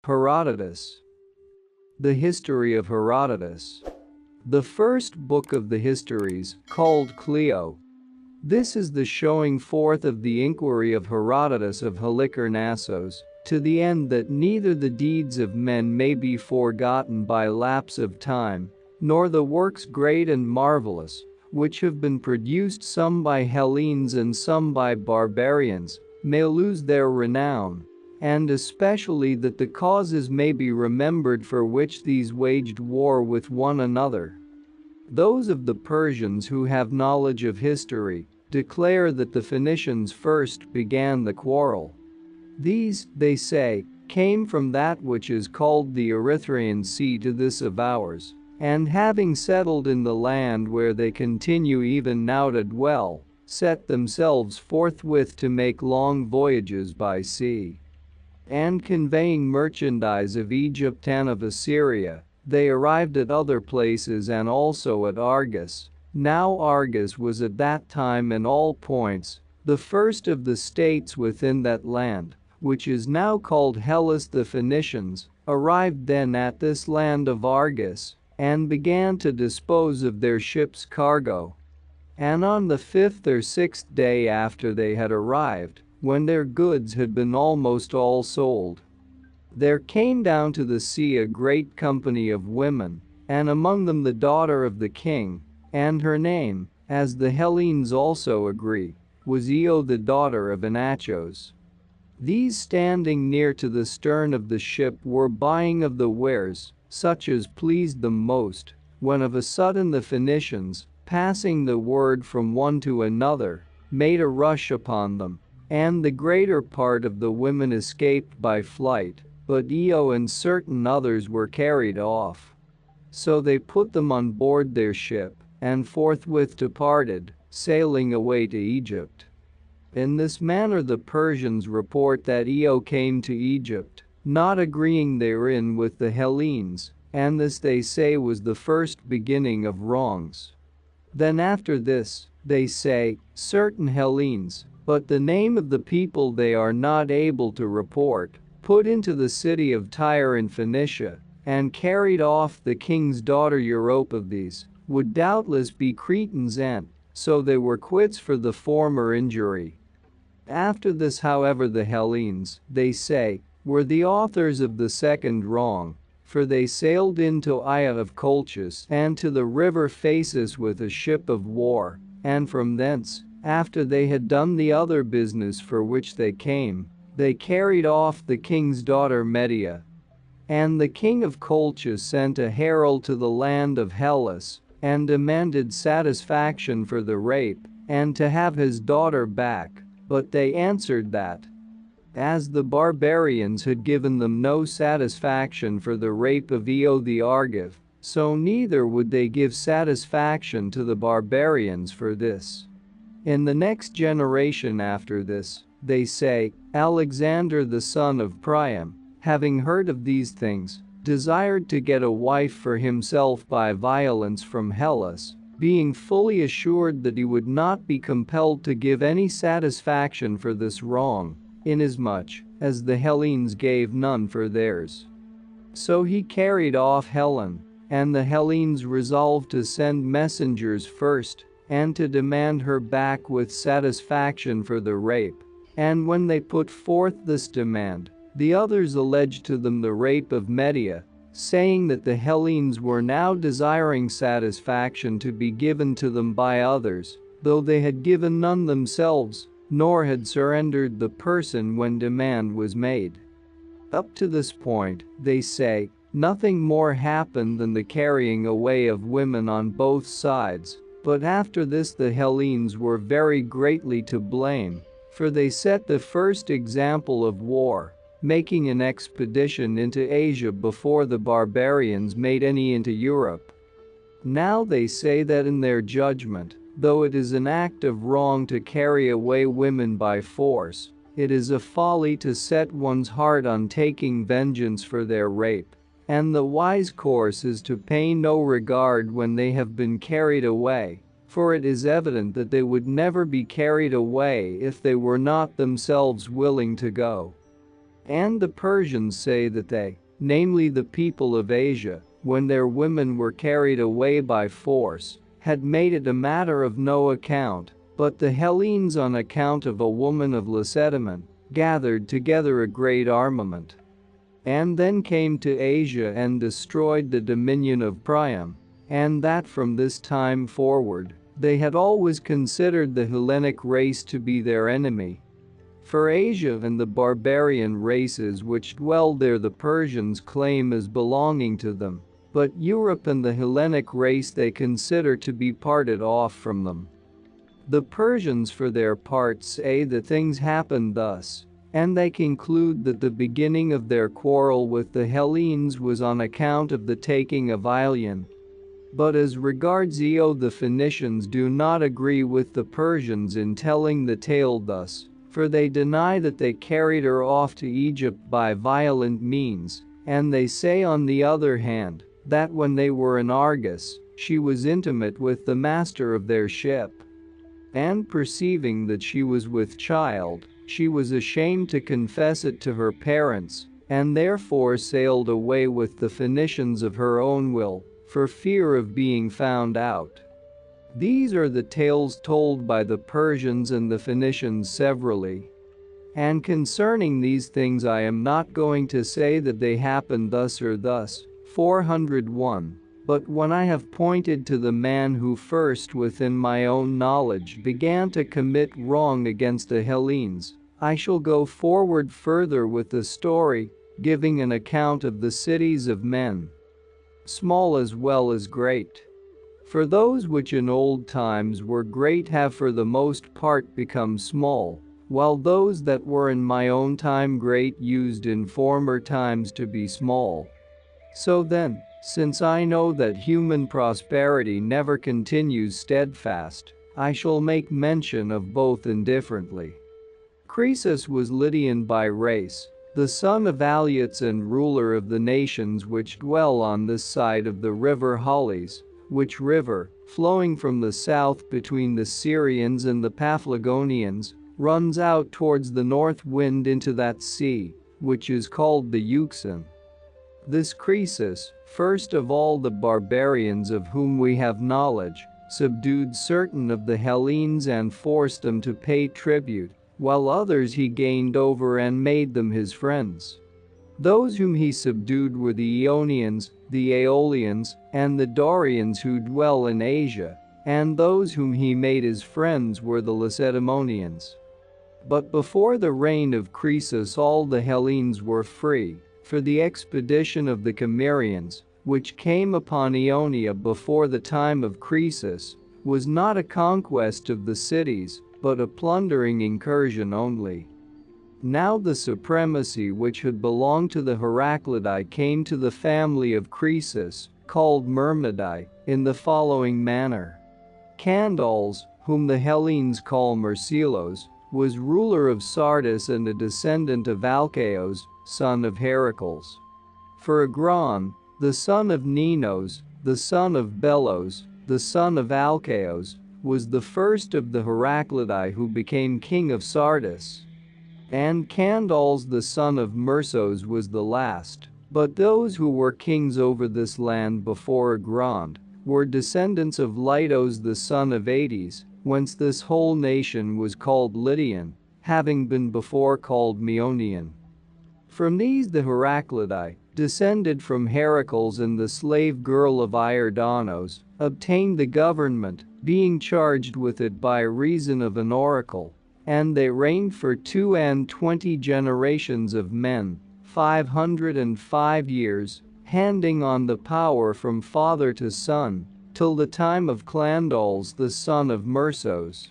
Herodotus. The History of Herodotus. The first book of the histories, called Clio. This is the showing forth of the inquiry of Herodotus of Halicarnassos, to the end that neither the deeds of men may be forgotten by lapse of time, nor the works great and marvelous, which have been produced some by Hellenes and some by barbarians, may lose their renown, and especially that the causes may be remembered for which these waged war with one another. Those of the Persians who have knowledge of history declare that the Phoenicians first began the quarrel. These, they say, came from that which is called the Erythraean Sea to this of ours, and having settled in the land where they continue even now to dwell, set themselves forthwith to make long voyages by sea. And conveying merchandise of Egypt and of Assyria, they arrived at other places and also at Argos. Now Argos was at that time in all points the first of the states within that land, which is now called Hellas. The Phoenicians arrived then at this land of Argos, and began to dispose of their ship's cargo. And on the 5th or 6th day after they had arrived, when their goods had been almost all sold, there came down to the sea a great company of women, and among them the daughter of the king, and her name, as the Hellenes also agree, was Io, the daughter of Anachos. These, standing near to the stern of the ship, were buying of the wares, such as pleased them most, when of a sudden the Phoenicians, passing the word from one to another, made a rush upon them, and the greater part of the women escaped by flight, but Io and certain others were carried off. So they put them on board their ship, and forthwith departed, sailing away to Egypt. In this manner the Persians report that Io came to Egypt, not agreeing therein with the Hellenes, and this they say was the first beginning of wrongs. Then after this, they say, certain Hellenes, but the name of the people they are not able to report, put into the city of Tyre in Phoenicia, and carried off the king's daughter Europe. Of these would doubtless be Cretans, and so they were quits for the former injury. After this, however, the Hellenes, they say, were the authors of the second wrong, for they sailed into Ia of Colchis and to the river Phasis with a ship of war, and from thence, after they had done the other business for which they came, they carried off the king's daughter Medea. And the king of Colchis sent a herald to the land of Hellas, and demanded satisfaction for the rape, and to have his daughter back, but they answered that, as the barbarians had given them no satisfaction for the rape of Io the Argive, so neither would they give satisfaction to the barbarians for this. In the next generation after this, they say, Alexander the son of Priam, having heard of these things, desired to get a wife for himself by violence from Hellas, being fully assured that he would not be compelled to give any satisfaction for this wrong, inasmuch as the Hellenes gave none for theirs. So he carried off Helen, and the Hellenes resolved to send messengers first, and to demand her back with satisfaction for the rape. And when they put forth this demand, the others alleged to them the rape of Medea, saying that the Hellenes were now desiring satisfaction to be given to them by others, though they had given none themselves, nor had surrendered the person when demand was made. Up to this point, they say, nothing more happened than the carrying away of women on both sides, but after this the Hellenes were very greatly to blame, for they set the first example of war, making an expedition into Asia before the barbarians made any into Europe. Now they say that in their judgment, though it is an act of wrong to carry away women by force, it is a folly to set one's heart on taking vengeance for their rape, and the wise course is to pay no regard when they have been carried away, for it is evident that they would never be carried away if they were not themselves willing to go. And the Persians say that they, namely the people of Asia, when their women were carried away by force, had made it a matter of no account, but the Hellenes on account of a woman of Lacedaemon, gathered together a great armament, and then came to Asia and destroyed the dominion of Priam, and that from this time forward, they had always considered the Hellenic race to be their enemy. For Asia and the barbarian races which dwell there the Persians claim as belonging to them, but Europe and the Hellenic race they consider to be parted off from them. The Persians for their part say that things happened thus, and they conclude that the beginning of their quarrel with the Hellenes was on account of the taking of Ilion. But as regards Io, the Phoenicians do not agree with the Persians in telling the tale thus, for they deny that they carried her off to Egypt by violent means, and they say on the other hand, that when they were in Argos, she was intimate with the master of their ship. And perceiving that she was with child, she was ashamed to confess it to her parents, and therefore sailed away with the Phoenicians of her own will, for fear of being found out. These are the tales told by the Persians and the Phoenicians severally. And concerning these things I am not going to say that they happened thus or thus. 401. But when I have pointed to the man who first within my own knowledge began to commit wrong against the Hellenes, I shall go forward further with the story, giving an account of the cities of men, small as well as great. For those which in old times were great have for the most part become small, while those that were in my own time great used in former times to be small. So then, since I know that human prosperity never continues steadfast, I shall make mention of both indifferently. Croesus was Lydian by race, the son of Alyattes and ruler of the nations which dwell on this side of the river Halys, which river, flowing from the south between the Syrians and the Paphlagonians, runs out towards the north wind into that sea, which is called the Euxine. This Croesus, first of all the barbarians of whom we have knowledge, subdued certain of the Hellenes and forced them to pay tribute, while others he gained over and made them his friends. Those whom he subdued were the Ionians, the Aeolians, and the Dorians who dwell in Asia, and those whom he made his friends were the Lacedaemonians. But before the reign of Croesus all the Hellenes were free, for the expedition of the Cimmerians, which came upon Ionia before the time of Croesus, was not a conquest of the cities, but a plundering incursion only. Now the supremacy which had belonged to the Heraclidae came to the family of Croesus, called Myrmidai, in the following manner. Candalos, whom the Hellenes call Marcelos, was ruler of Sardis and a descendant of Alcaeus, son of Heracles. For Agron, the son of Ninos, the son of Belos, the son of Alcaeus, was the first of the Heraclidae who became king of Sardis. And Candalos the son of Myrsos was the last, but those who were kings over this land before Agron were descendants of Lytos the son of Aetes, whence this whole nation was called Lydian, having been before called Meonian. From these the Heraclidae, descended from Heracles and the slave girl of Iordanos, obtained the government, being charged with it by reason of an oracle, and they reigned for 22 generations of men, 505 years, handing on the power from father to son, till the time of Candalos the son of Myrsos.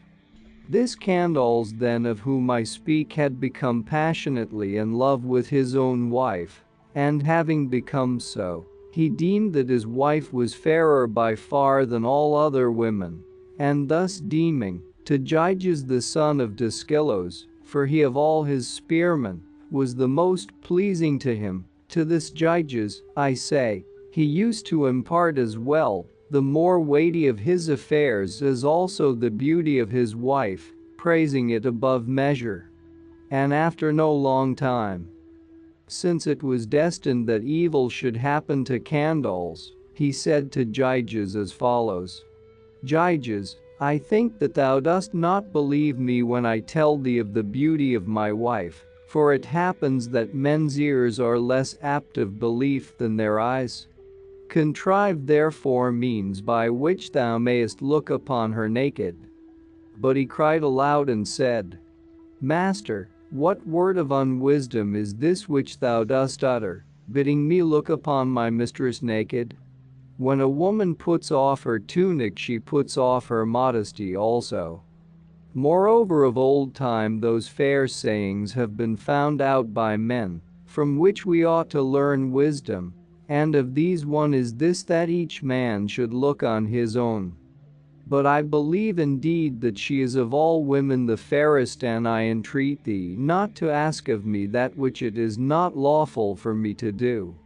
This Candalos then of whom I speak had become passionately in love with his own wife, and having become so, he deemed that his wife was fairer by far than all other women, and thus deeming, Tygiges the son of Dascylos, for he of all his spearmen, was the most pleasing to him, to this Gyges, I say, he used to impart as well the more weighty of his affairs as also the beauty of his wife, praising it above measure. And after no long time, Since it was destined that evil should happen to Candace, he said to Gyges as follows. Gyges, I think that thou dost not believe me when I tell thee of the beauty of my wife, for it happens that men's ears are less apt of belief than their eyes. Contrive therefore means by which thou mayest look upon her naked. But he cried aloud and said, Master, what word of unwisdom is this which thou dost utter, bidding me look upon my mistress naked? When a woman puts off her tunic, she puts off her modesty also. Moreover, of old time those fair sayings have been found out by men, from which we ought to learn wisdom, and of these one is this, that each man should look on his own. But I believe indeed that she is of all women the fairest, and I entreat thee not to ask of me that which it is not lawful for me to do.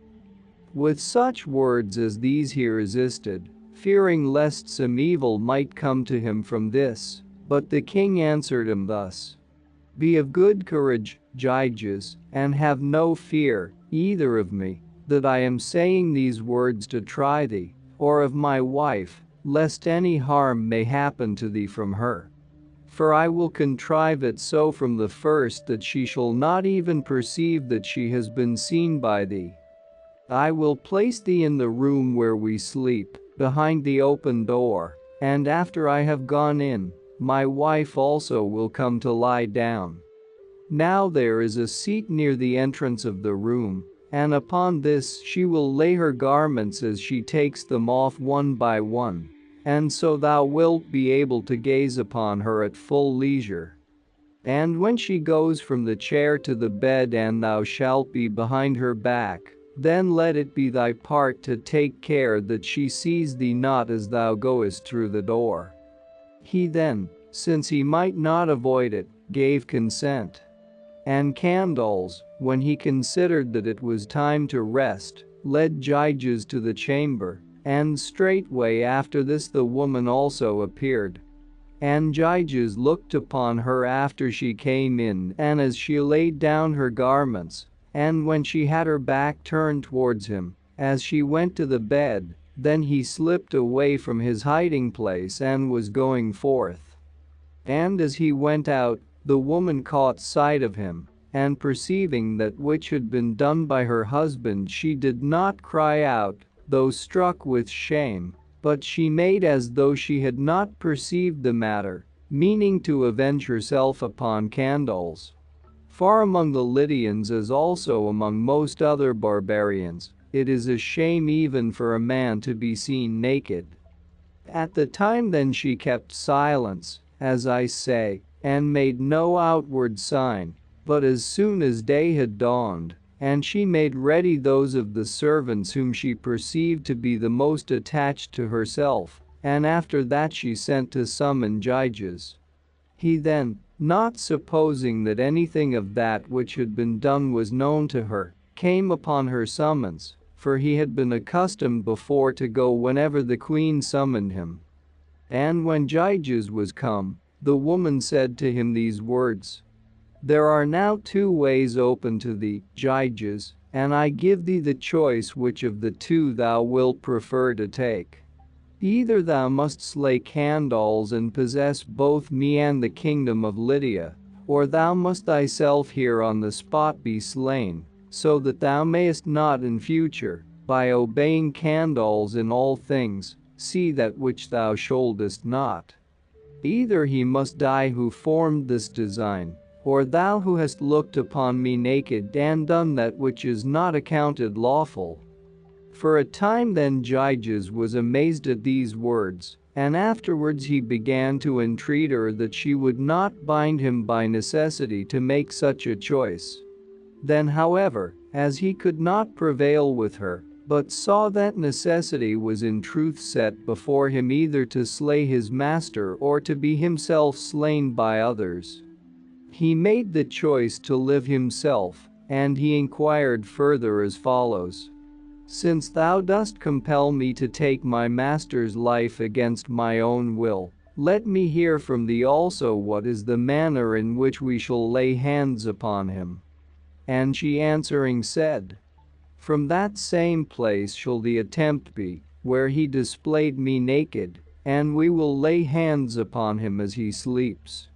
With such words as these he resisted, fearing lest some evil might come to him from this. But the king answered him thus. Be of good courage, Gyges, and have no fear, either of me, that I am saying these words to try thee, or of my wife, lest any harm may happen to thee from her. For I will contrive it so from the first that she shall not even perceive that she has been seen by thee. I will place thee in the room where we sleep, behind the open door, and after I have gone in, my wife also will come to lie down. Now there is a seat near the entrance of the room, and upon this she will lay her garments as she takes them off one by one, and so thou wilt be able to gaze upon her at full leisure. And when she goes from the chair to the bed, and thou shalt be behind her back, then let it be thy part to take care that she sees thee not as thou goest through the door. He then, since he might not avoid it, gave consent. And Candace, when he considered that it was time to rest, led Gyges to the chamber, and straightway after this the woman also appeared. And Gyges looked upon her after she came in, and as she laid down her garments, and when she had her back turned towards him, as she went to the bed, then he slipped away from his hiding place and was going forth. And as he went out, the woman caught sight of him, and perceiving that which had been done by her husband, she did not cry out, though struck with shame, but she made as though she had not perceived the matter, meaning to avenge herself upon Candace. For among the Lydians, as also among most other barbarians, it is a shame even for a man to be seen naked. At the time then she kept silence, as I say, and made no outward sign, but as soon as day had dawned, and she made ready those of the servants whom she perceived to be the most attached to herself, and after that she sent to summon Gyges. He then, not supposing that anything of that which had been done was known to her, came upon her summons, for he had been accustomed before to go whenever the queen summoned him. And when Gyges was come, the woman said to him these words. There are now two ways open to thee, Gyges, and I give thee the choice which of the two thou wilt prefer to take. Either thou must slay Candace and possess both me and the kingdom of Lydia, or thou must thyself here on the spot be slain, so that thou mayest not in future, by obeying Candace in all things, see that which thou shouldest not. Either he must die who formed this design, or thou who hast looked upon me naked and done that which is not accounted lawful. For a time then Gyges was amazed at these words, and afterwards he began to entreat her that she would not bind him by necessity to make such a choice. Then however, as he could not prevail with her, but saw that necessity was in truth set before him either to slay his master or to be himself slain by others, he made the choice to live himself, and he inquired further as follows. Since thou dost compel me to take my master's life against my own will, let me hear from thee also what is the manner in which we shall lay hands upon him. And she answering said, "From that same place shall the attempt be, where he displayed me naked, and we will lay hands upon him as he sleeps."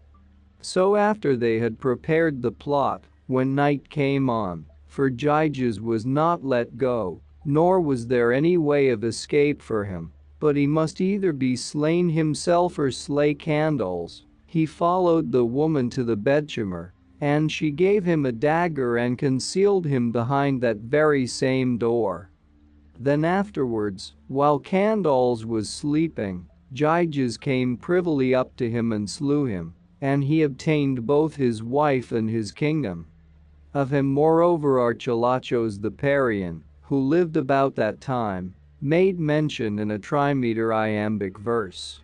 So after they had prepared the plot, when night came on, for Gyges was not let go, nor was there any way of escape for him, but he must either be slain himself or slay Candace, he followed the woman to the bedchamber, and she gave him a dagger and concealed him behind that very same door. Then afterwards, while Candace was sleeping, Gyges came privily up to him and slew him, and he obtained both his wife and his kingdom. Of him moreover Archelaus the Parian, who lived about that time, made mention in a trimeter iambic verse.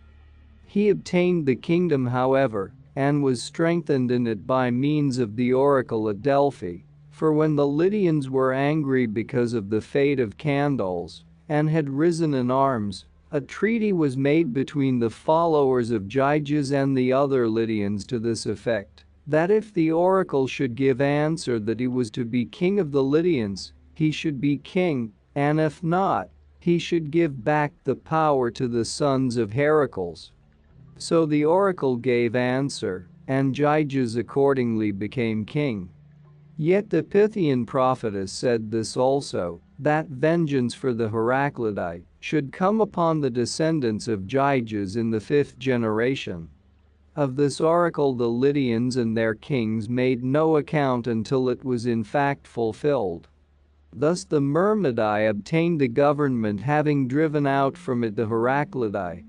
He obtained the kingdom however, and was strengthened in it by means of the oracle at Delphi, for when the Lydians were angry because of the fate of Candace, and had risen in arms, a treaty was made between the followers of Gyges and the other Lydians to this effect, that if the oracle should give answer that he was to be king of the Lydians, he should be king, and if not, he should give back the power to the sons of Heracles. So the oracle gave answer, and Gyges accordingly became king. Yet the Pythian prophetess said this also, that vengeance for the Heraclidae should come upon the descendants of Gyges in the 5th generation. Of this oracle the Lydians and their kings made no account until it was in fact fulfilled. Thus the Myrmidai obtained the government, having driven out from it the Heraclidae.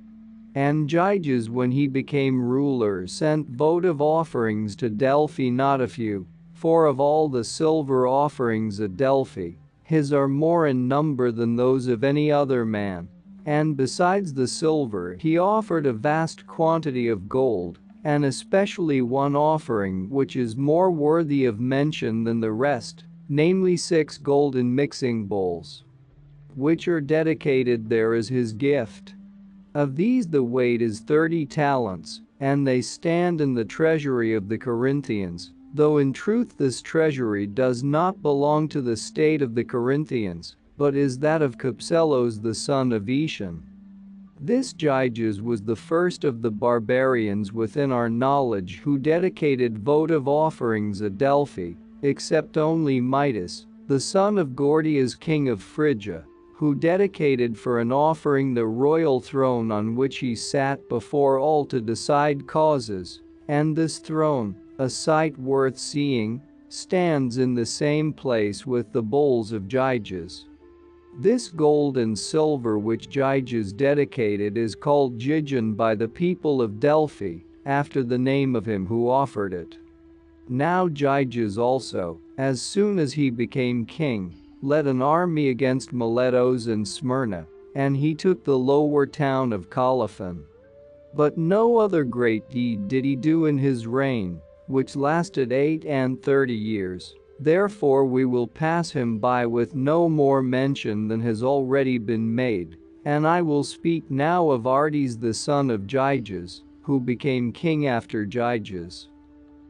And Gyges, when he became ruler, sent votive offerings to Delphi, not a few, for of all the silver offerings at Delphi, his are more in number than those of any other man. And besides the silver he offered a vast quantity of gold, and especially one offering which is more worthy of mention than the rest, namely 6 golden mixing bowls, which are dedicated there as his gift. Of these the weight is 30 talents, and they stand in the treasury of the Corinthians, though in truth this treasury does not belong to the state of the Corinthians, but is that of Capselos the son of Aetion. This Gyges was the first of the barbarians within our knowledge who dedicated votive offerings at Delphi, except only Midas, the son of Gordias king of Phrygia, who dedicated for an offering the royal throne on which he sat before all to decide causes, and this throne, a sight worth seeing, stands in the same place with the bowls of Gyges. This gold and silver which Gyges dedicated is called Gygon by the people of Delphi, after the name of him who offered it. Now Gyges also, as soon as he became king, led an army against Miletos and Smyrna, and he took the lower town of Colophon. But no other great deed did he do in his reign, which lasted 38 years. Therefore we will pass him by with no more mention than has already been made, and I will speak now of Artes the son of Gyges, who became king after Gyges.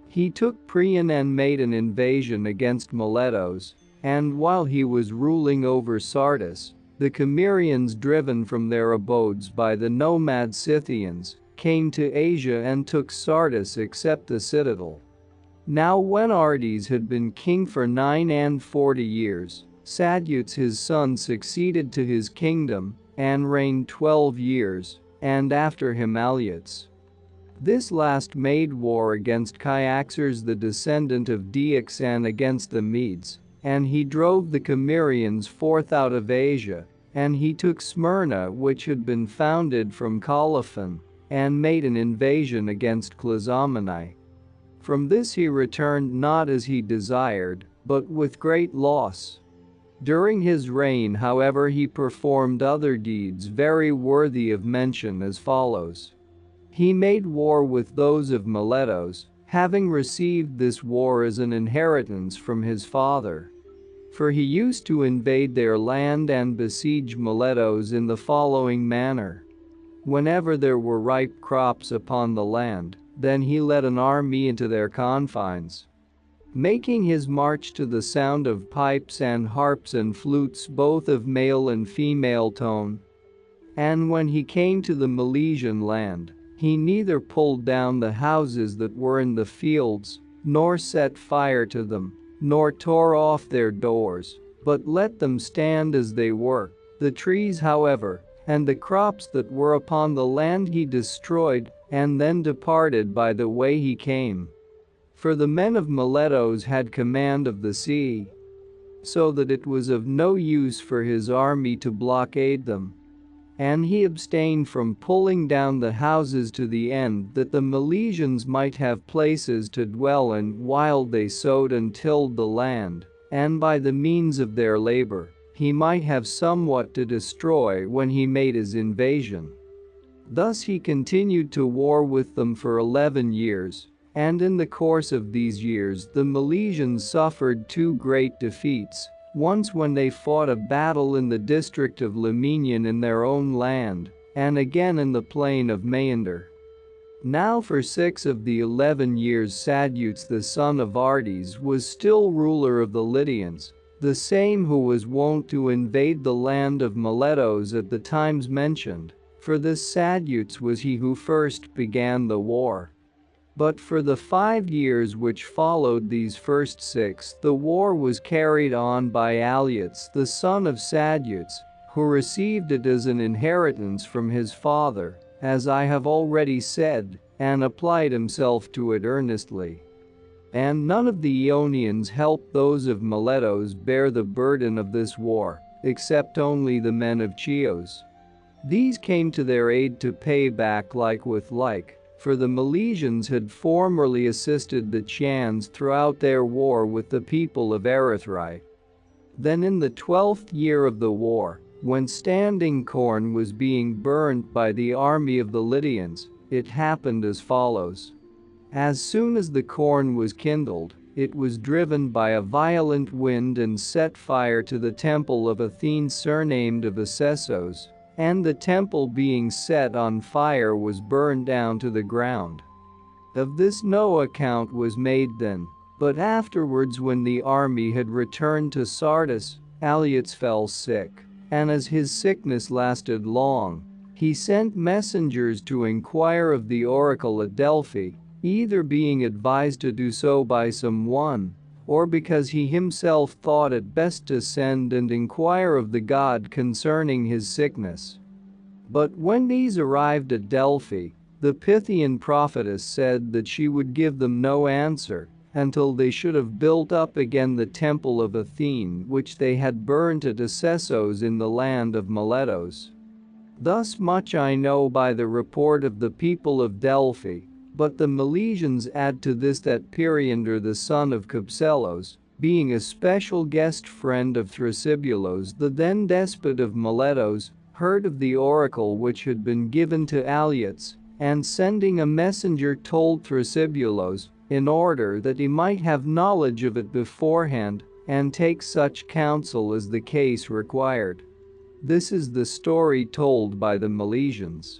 He took Priam and made an invasion against Miletos, and while he was ruling over Sardis, the Cimmerians, driven from their abodes by the nomad Scythians, came to Asia and took Sardis except the citadel. Now when Artes had been king for 49 years, Sadyutes his son succeeded to his kingdom, and reigned 12 years, and after him Alyattes. This last made war against Cyaxares the descendant of Diox and against the Medes, and he drove the Cimmerians forth out of Asia, and he took Smyrna which had been founded from Colophon, and made an invasion against Clazomenae. From this he returned not as he desired, but with great loss. During his reign however he performed other deeds very worthy of mention as follows. He made war with those of Miletos, having received this war as an inheritance from his father. For he used to invade their land and besiege Miletos in the following manner. Whenever there were ripe crops upon the land, then he led an army into their confines. making his march to the sound of pipes and harps and flutes both of male and female tone. And when he came to the Milesian land, he neither pulled down the houses that were in the fields, nor set fire to them, nor tore off their doors, but let them stand as they were. The trees, however, and the crops that were upon the land he destroyed, and then departed by the way he came. For the men of Miletus had command of the sea, so that it was of no use for his army to blockade them. And he abstained from pulling down the houses to the end that the Milesians might have places to dwell in while they sowed and tilled the land, and by the means of their labor, he might have somewhat to destroy when he made his invasion. Thus he continued to war with them for 11 years, and in the course of these years the Milesians suffered 2 great defeats. Once when they fought a battle in the district of Lemenion in their own land, and again in the plain of Maeander. Now for 6 of the 11 years Sadeutes the son of Artes was still ruler of the Lydians, the same who was wont to invade the land of Miletus at the times mentioned, for this Sadeutes was he who first began the war. But for the 5 years which followed these first 6, the war was carried on by Alyattes the son of Sadeutes, who received it as an inheritance from his father, as I have already said, and applied himself to it earnestly. And none of the Ionians helped those of Miletus bear the burden of this war, except only the men of Chios. These came to their aid to pay back like with like, for the Milesians had formerly assisted the Chians throughout their war with the people of Erythrae. Then in the 12th year of the war, when standing corn was being burnt by the army of the Lydians, it happened as follows. As soon as the corn was kindled, it was driven by a violent wind and set fire to the temple of Athene surnamed of Acessos, and the temple being set on fire was burned down to the ground. Of this no account was made then, but afterwards when the army had returned to Sardis, Alyattes fell sick, and as his sickness lasted long, he sent messengers to inquire of the oracle at Delphi, either being advised to do so by some one, or because he himself thought it best to send and inquire of the god concerning his sickness. But when these arrived at Delphi, the Pythian prophetess said that she would give them no answer until they should have built up again the temple of Athene which they had burnt at Acessos in the land of Miletus. Thus much I know by the report of the people of Delphi. But the Milesians add to this that Periander the son of Cypselos, being a special guest friend of Thrasybulus the then despot of Miletus, heard of the oracle which had been given to Alyattes, and sending a messenger told Thrasybulus, in order that he might have knowledge of it beforehand, and take such counsel as the case required. This is the story told by the Milesians.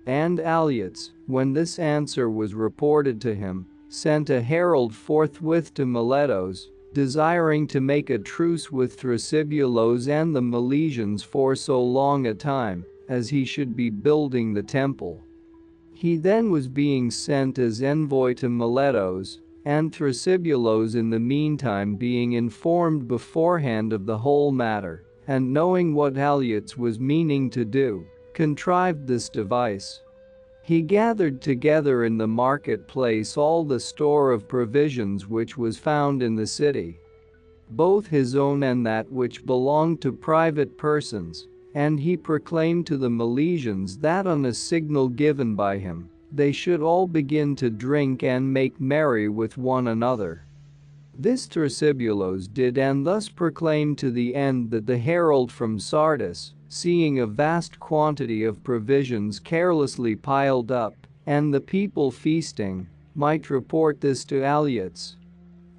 And Alyattes, when this answer was reported to him, sent a herald forthwith to Miletus, desiring to make a truce with Thrasybulus and the Milesians for so long a time, as he should be building the temple. He then was being sent as envoy to Miletus, and Thrasybulus in the meantime being informed beforehand of the whole matter, and knowing what Alyattes was meaning to do, contrived this device. He gathered together in the marketplace all the store of provisions which was found in the city, both his own and that which belonged to private persons, and he proclaimed to the Milesians that on a signal given by him, they should all begin to drink and make merry with one another. This Thrasybulus did, and thus proclaimed to the end that the herald from Sardis, seeing a vast quantity of provisions carelessly piled up, and the people feasting, might report this to Alyattes.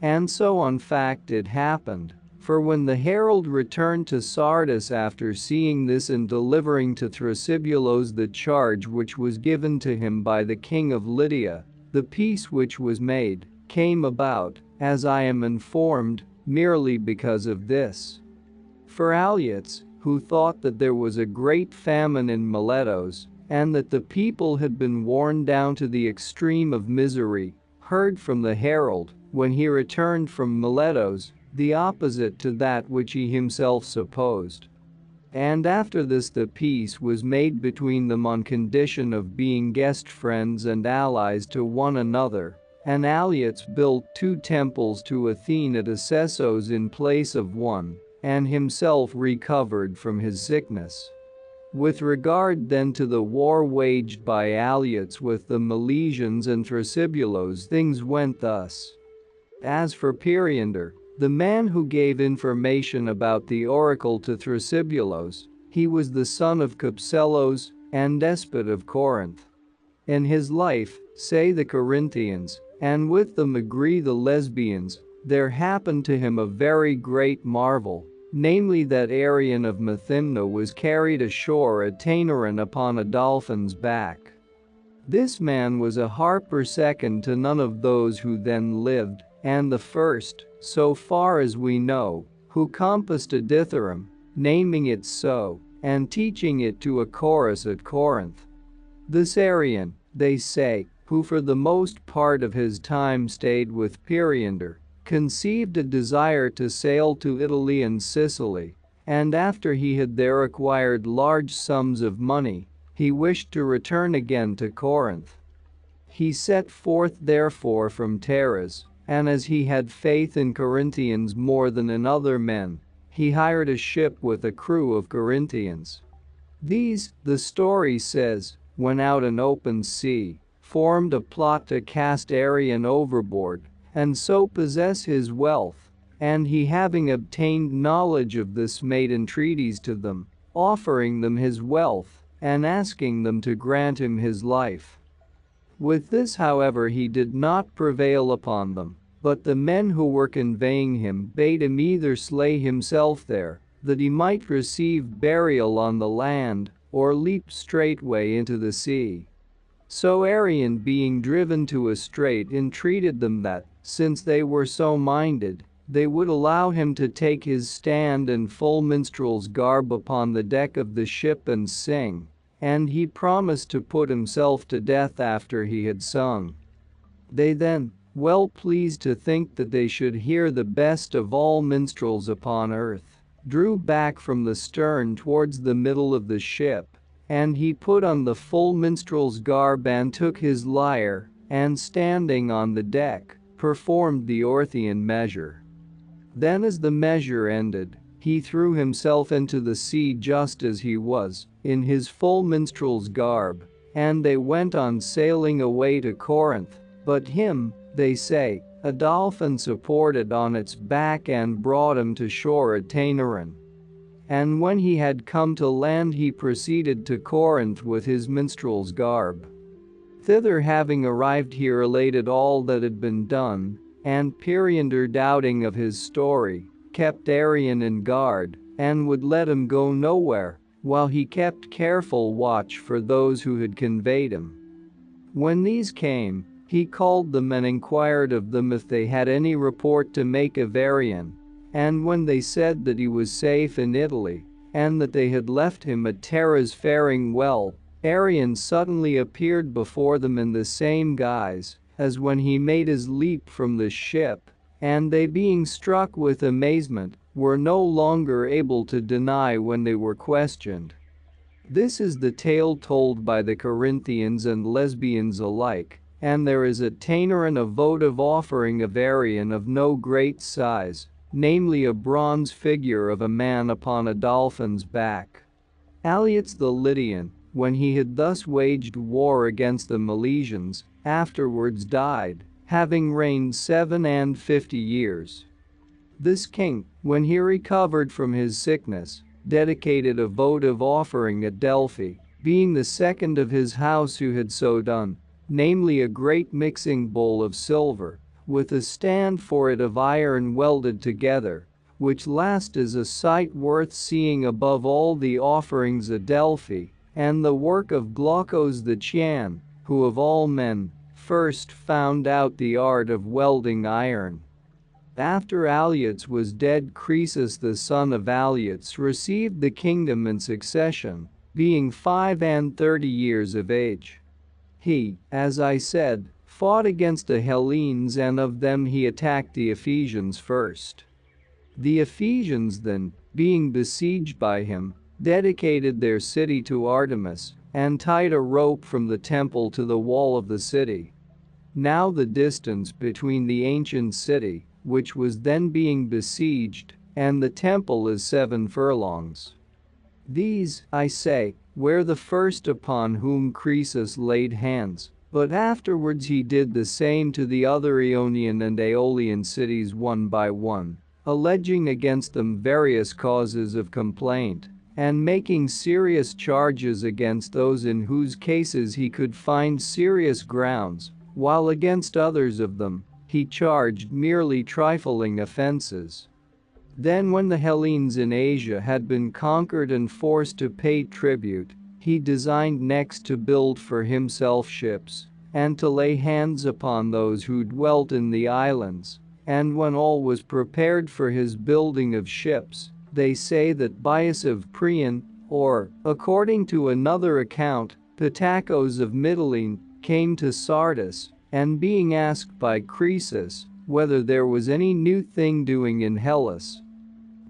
And so in fact it happened, for when the herald returned to Sardis after seeing this and delivering to Thrasybulus the charge which was given to him by the king of Lydia, the peace which was made came about, as I am informed, merely because of this. For Aleuts, who thought that there was a great famine in Miletus, and that the people had been worn down to the extreme of misery, heard from the herald, when he returned from Miletus, the opposite to that which he himself supposed. And after this the peace was made between them on condition of being guest friends and allies to one another, and Aleuts built 2 temples to Athene at Assesos in place of one, and himself recovered from his sickness. With regard then to the war waged by Aleuts with the Milesians and Thrasybulus, things went thus. As for Periander, the man who gave information about the oracle to Thrasybulus, he was the son of Capselos and despot of Corinth. In his life, say the Corinthians, and with them agree the Lesbians, there happened to him a very great marvel, namely that Arion of Methymna was carried ashore at Taenaron upon a dolphin's back. This man was a harper second to none of those who then lived, and the first, so far as we know, who compassed a dithyramb, naming it so, and teaching it to a chorus at Corinth. This Arion, they say, who for the most part of his time stayed with Periander, conceived a desire to sail to Italy and Sicily, and after he had there acquired large sums of money, he wished to return again to Corinth. He set forth therefore from Taras, and as he had faith in Corinthians more than in other men, he hired a ship with a crew of Corinthians. These, the story says, when out in open sea, formed a plot to cast Arion overboard, and so possess his wealth, and he having obtained knowledge of this made entreaties to them, offering them his wealth, and asking them to grant him his life. With this however he did not prevail upon them, but the men who were conveying him bade him either slay himself there, that he might receive burial on the land, or leap straightway into the sea. So Arion being driven to a strait entreated them that, since they were so minded, they would allow him to take his stand in full minstrel's garb upon the deck of the ship and sing, and he promised to put himself to death after he had sung. They then, well pleased to think that they should hear the best of all minstrels upon earth, drew back from the stern towards the middle of the ship, and he put on the full minstrel's garb and took his lyre, and standing on the deck, performed the Orthian measure. Then as the measure ended, he threw himself into the sea just as he was, in his full minstrel's garb, and they went on sailing away to Corinth, but him, they say, a dolphin supported on its back and brought him to shore at Taenaron. And when he had come to land he proceeded to Corinth with his minstrel's garb. Thither having arrived he related all that had been done, and Periander doubting of his story, kept Arion in guard, and would let him go nowhere, while he kept careful watch for those who had conveyed him. When these came, he called them and inquired of them if they had any report to make of Arion, and when they said that he was safe in Italy, and that they had left him at Taras faring well, Arion suddenly appeared before them in the same guise as when he made his leap from the ship, and they being struck with amazement, were no longer able to deny when they were questioned. This is the tale told by the Corinthians and Lesbians alike, and there is at Taenaron a votive offering of Arion of no great size, namely a bronze figure of a man upon a dolphin's back. Aleuts the Lydian, when he had thus waged war against the Milesians, afterwards died, having reigned 57 years. This king, when he recovered from his sickness, dedicated a votive offering at Delphi, being the second of his house who had so done, namely a great mixing bowl of silver, with a stand for it of iron welded together, which last is a sight worth seeing above all the offerings at Delphi, and the work of Glaucus the Chian, who of all men, first found out the art of welding iron. After Alyattes was dead, Croesus the son of Alyattes received the kingdom in succession, being 35 years of age. He, as I said, fought against the Hellenes, and of them he attacked the Ephesians first. The Ephesians then, being besieged by him, dedicated their city to Artemis and tied a rope from the temple to the wall of the city. Now the distance between the ancient city, which was then being besieged, and the temple is 7 furlongs. These, I say, were the first upon whom Croesus laid hands, but afterwards he did the same to the other Ionian and Aeolian cities one by one, alleging against them various causes of complaint, and making serious charges against those in whose cases he could find serious grounds, while against others of them, he charged merely trifling offenses. Then when the Hellenes in Asia had been conquered and forced to pay tribute, he designed next to build for himself ships, and to lay hands upon those who dwelt in the islands. And when all was prepared for his building of ships, they say that Bias of Priene, or, according to another account, Pitacos of Mytilene, came to Sardis, and being asked by Croesus whether there was any new thing doing in Hellas,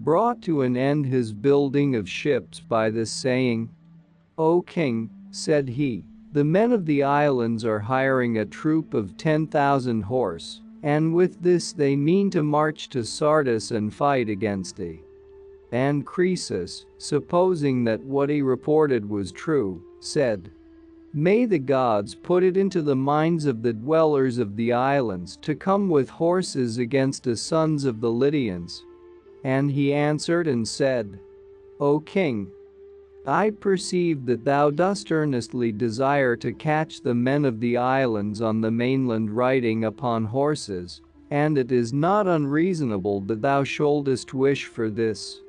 brought to an end his building of ships by this saying, "O king," said he, "the men of the islands are hiring a troop of 10,000 horse, and with this they mean to march to Sardis and fight against thee." And Croesus, supposing that what he reported was true, said, "May the gods put it into the minds of the dwellers of the islands to come with horses against the sons of the Lydians." And he answered and said, "O king, I perceive that thou dost earnestly desire to catch the men of the islands on the mainland riding upon horses, and it is not unreasonable that thou shouldest wish for this.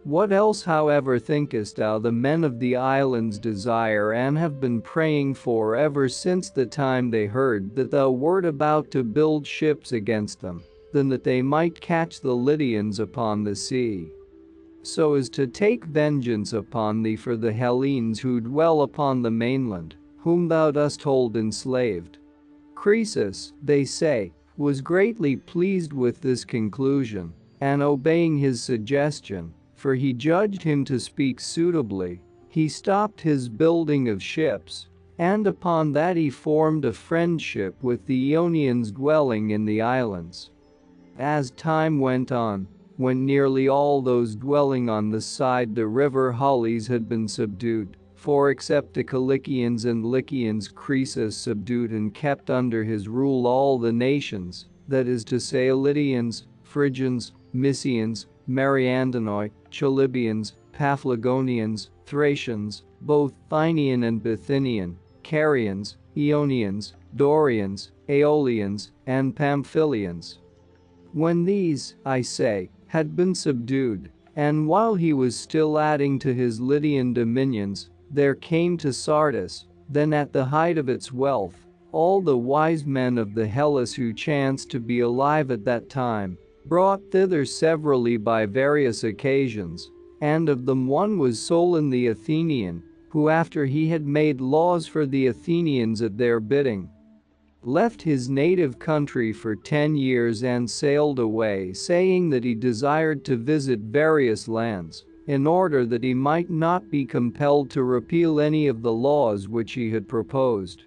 What else, however, thinkest thou the men of the islands desire and have been praying for ever since the time they heard that thou wert about to build ships against them, than that they might catch the Lydians upon the sea, so as to take vengeance upon thee for the Hellenes who dwell upon the mainland, whom thou dost hold enslaved?" Croesus, they say, was greatly pleased with this conclusion, and obeying his suggestion, for he judged him to speak suitably, he stopped his building of ships, and upon that he formed a friendship with the Ionians dwelling in the islands. As time went on, when nearly all those dwelling on the side the river Halys had been subdued, for except the Cilicians and Lycians Croesus subdued and kept under his rule all the nations, that is to say Lydians, Phrygians, Mysians, Mariandanoi, Chalybians, Paphlagonians, Thracians, both Thynian and Bithynian, Carians, Ionians, Dorians, Aeolians, and Pamphylians. When these, I say, had been subdued, and while he was still adding to his Lydian dominions, there came to Sardis, then at the height of its wealth, all the wise men of the Hellas who chanced to be alive at that time, brought thither severally by various occasions, and of them one was Solon the Athenian, who after he had made laws for the Athenians at their bidding, left his native country for 10 years and sailed away, saying that he desired to visit various lands, in order that he might not be compelled to repeal any of the laws which he had proposed.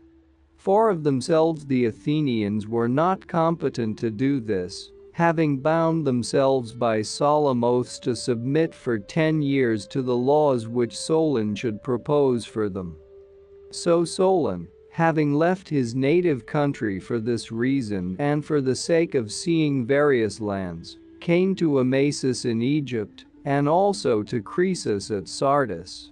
For of themselves the Athenians were not competent to do this, having bound themselves by solemn oaths to submit for 10 years to the laws which Solon should propose for them. So Solon, having left his native country for this reason and for the sake of seeing various lands, came to Amasis in Egypt, and also to Croesus at Sardis.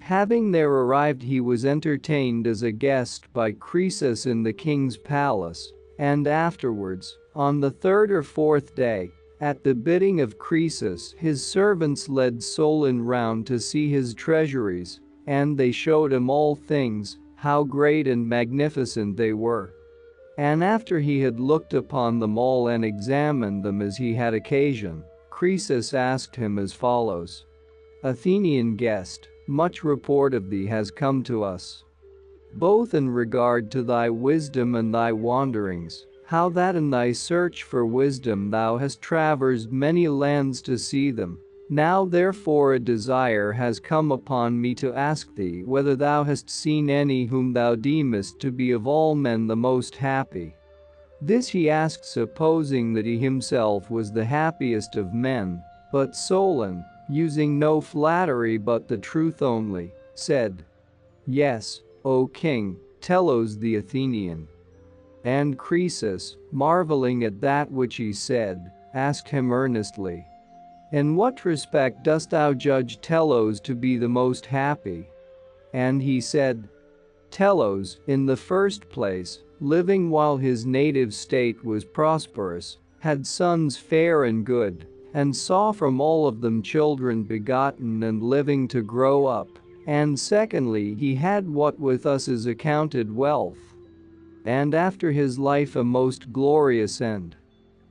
Having there arrived, he was entertained as a guest by Croesus in the king's palace, and afterwards, on the 3rd or 4th day, at the bidding of Croesus, his servants led Solon round to see his treasuries, and they showed him all things, how great and magnificent they were. And after he had looked upon them all and examined them as he had occasion, Croesus asked him as follows: Athenian guest, much report of thee has come to us, both in regard to thy wisdom and thy wanderings, how that in thy search for wisdom thou hast traversed many lands to see them. Now therefore a desire has come upon me to ask thee whether thou hast seen any whom thou deemest to be of all men the most happy. This he asked supposing that he himself was the happiest of men, but Solon, using no flattery but the truth only, said, Yes, O king, Telos the Athenian. And Croesus, marveling at that which he said, asked him earnestly, In what respect dost thou judge Telos to be the most happy? And he said, Telos, in the first place, living while his native state was prosperous, had sons fair and good, and saw from all of them children begotten and living to grow up. And secondly, he had what with us is accounted wealth, and after his life a most glorious end.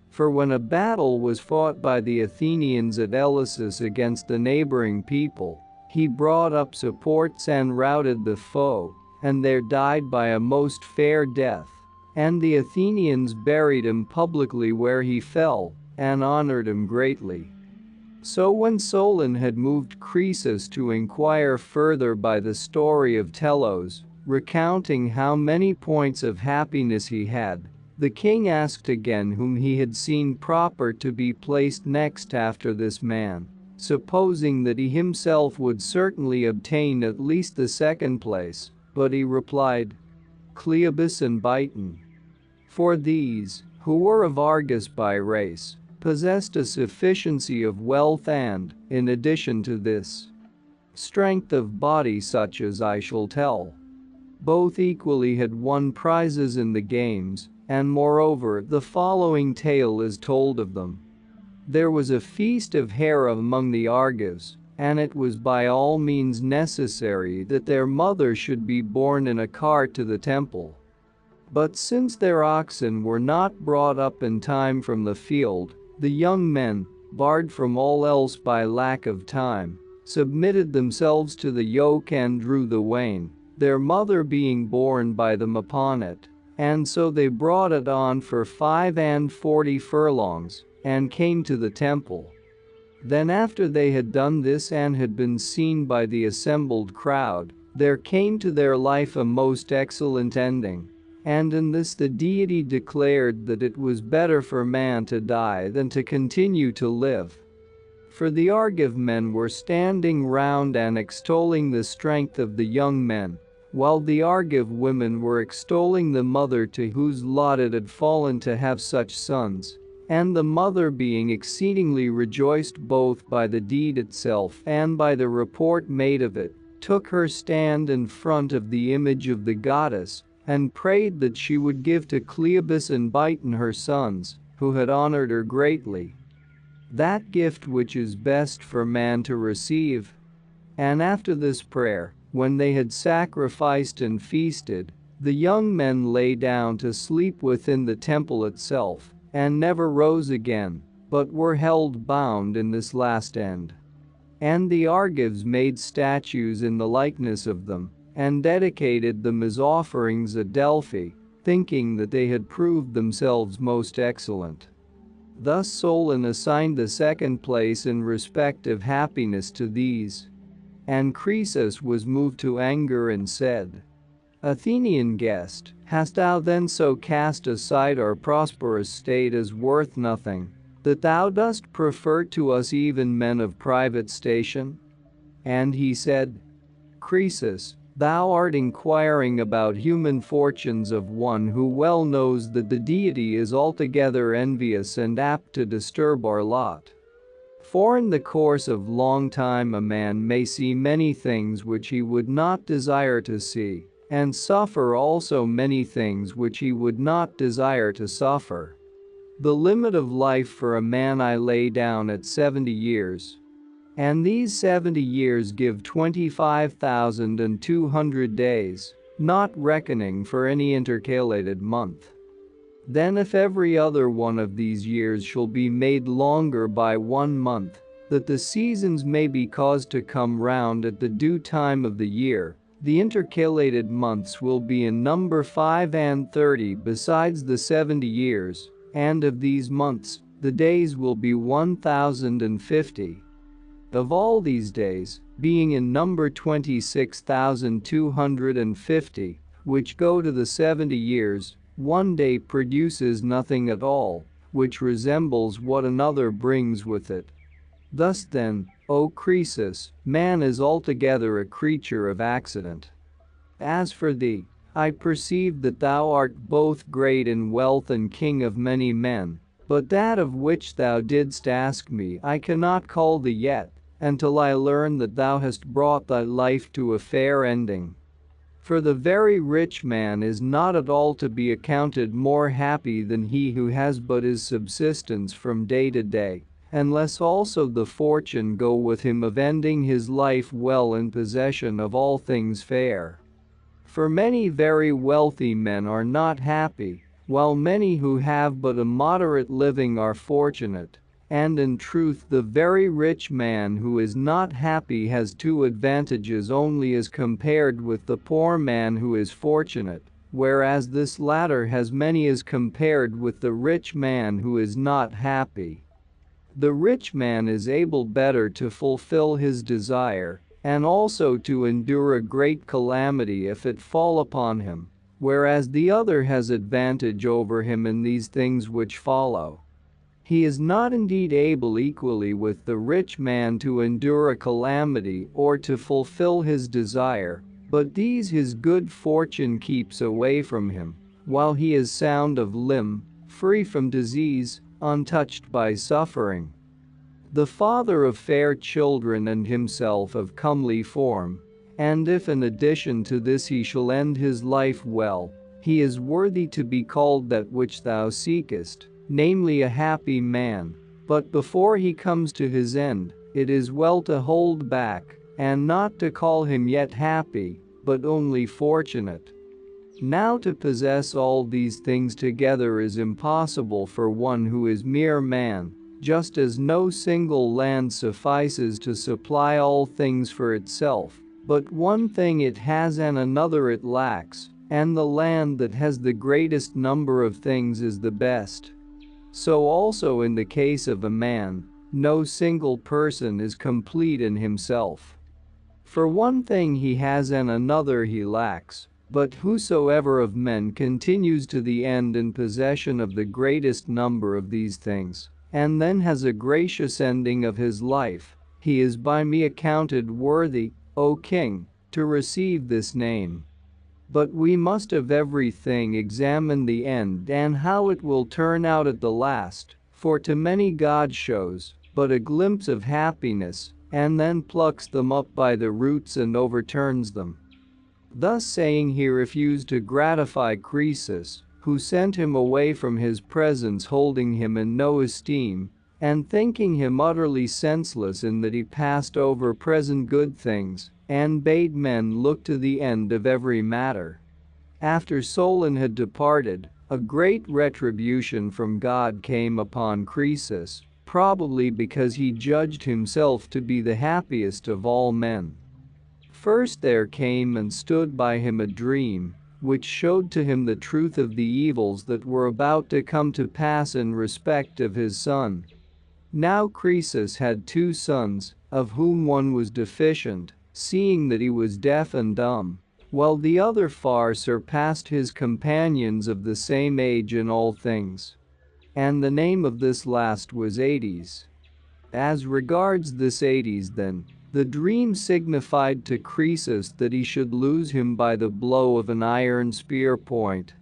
For when a battle was fought by the Athenians at Eleusis against the neighboring people, he brought up supports and routed the foe, and there died by a most fair death. And the Athenians buried him publicly where he fell, and honored him greatly. So when Solon had moved Croesus to inquire further by the story of Telos, recounting how many points of happiness he had, the king asked again whom he had seen proper to be placed next after this man, supposing that he himself would certainly obtain at least the second place, but he replied, Cleobis and Biton. For these, who were of Argus by race, possessed a sufficiency of wealth and, in addition to this, strength of body such as I shall tell. Both equally had won prizes in the games, and moreover the following tale is told of them. There was a feast of Hera among the Argives, and it was by all means necessary that their mother should be borne in a cart to the temple. But since their oxen were not brought up in time from the field, the young men, barred from all else by lack of time, submitted themselves to the yoke and drew the wain, their mother being borne by them upon it. And so they brought it on for 45 furlongs, and came to the temple. Then after they had done this and had been seen by the assembled crowd, there came to their life a most excellent ending. And in this the deity declared that it was better for man to die than to continue to live. For the Argive men were standing round and extolling the strength of the young men, while the Argive women were extolling the mother to whose lot it had fallen to have such sons, and the mother being exceedingly rejoiced both by the deed itself and by the report made of it, took her stand in front of the image of the goddess, and prayed that she would give to Cleobis and Biton her sons, who had honored her greatly, that gift which is best for man to receive. And after this prayer, when they had sacrificed and feasted, the young men lay down to sleep within the temple itself, and never rose again, but were held bound in this last end. And the Argives made statues in the likeness of them, and dedicated them as offerings at Delphi, thinking that they had proved themselves most excellent. Thus Solon assigned the second place in respect of happiness to these. And Croesus was moved to anger and said, Athenian guest, hast thou then so cast aside our prosperous state as worth nothing, that thou dost prefer to us even men of private station? And he said, Croesus, thou art inquiring about human fortunes of one who well knows that the deity is altogether envious and apt to disturb our lot. For in the course of long time a man may see many things which he would not desire to see, and suffer also many things which he would not desire to suffer. The limit of life for a man I lay down at 70 years. And these 70 years give 25,200 days, not reckoning for any intercalated month. Then if every other one of these years shall be made longer by 1 month, that the seasons may be caused to come round at the due time of the year, the intercalated months will be in number 35 besides the 70 years, and of these months, the days will be 1050. Of all these days, being in number 26,250, which go to the 70 years, one day produces nothing at all, which resembles what another brings with it. Thus then, O Croesus, man is altogether a creature of accident. As for thee, I perceive that thou art both great in wealth and king of many men, but that of which thou didst ask me I cannot call thee yet, until I learn that thou hast brought thy life to a fair ending. For the very rich man is not at all to be accounted more happy than he who has but his subsistence from day to day, unless also the fortune go with him of ending his life well in possession of all things fair. For many very wealthy men are not happy, while many who have but a moderate living are fortunate. And in truth the very rich man who is not happy has two advantages only as compared with the poor man who is fortunate, whereas this latter has many as compared with the rich man who is not happy. The rich man is able better to fulfill his desire, and also to endure a great calamity if it fall upon him, whereas the other has advantage over him in these things which follow. He is not indeed able equally with the rich man to endure a calamity or to fulfill his desire, but these his good fortune keeps away from him, while he is sound of limb, free from disease, untouched by suffering. The father of fair children and himself of comely form, and if in addition to this he shall end his life well, he is worthy to be called that which thou seekest, namely a happy man. But before he comes to his end, it is well to hold back, and not to call him yet happy, but only fortunate. Now to possess all these things together is impossible for one who is mere man, just as no single land suffices to supply all things for itself, but one thing it has and another it lacks, and the land that has the greatest number of things is the best. So also in the case of a man, no single person is complete in himself. For one thing he has and another he lacks, but whosoever of men continues to the end in possession of the greatest number of these things, and then has a gracious ending of his life, he is by me accounted worthy, O King, to receive this name. But we must of everything examine the end and how it will turn out at the last, for to many God shows but a glimpse of happiness, and then plucks them up by the roots and overturns them. Thus saying he refused to gratify Croesus, who sent him away from his presence holding him in no esteem, and thinking him utterly senseless in that he passed over present good things, and bade men look to the end of every matter. After Solon had departed, a great retribution from God came upon Croesus, probably because he judged himself to be the happiest of all men. First there came and stood by him a dream, which showed to him the truth of the evils that were about to come to pass in respect of his son. Now Croesus had two sons, of whom one was deficient, seeing that he was deaf and dumb, while the other far surpassed his companions of the same age in all things. And the name of this last was Hades. As regards this Hades then, the dream signified to Croesus that he should lose him by the blow of an iron spear point.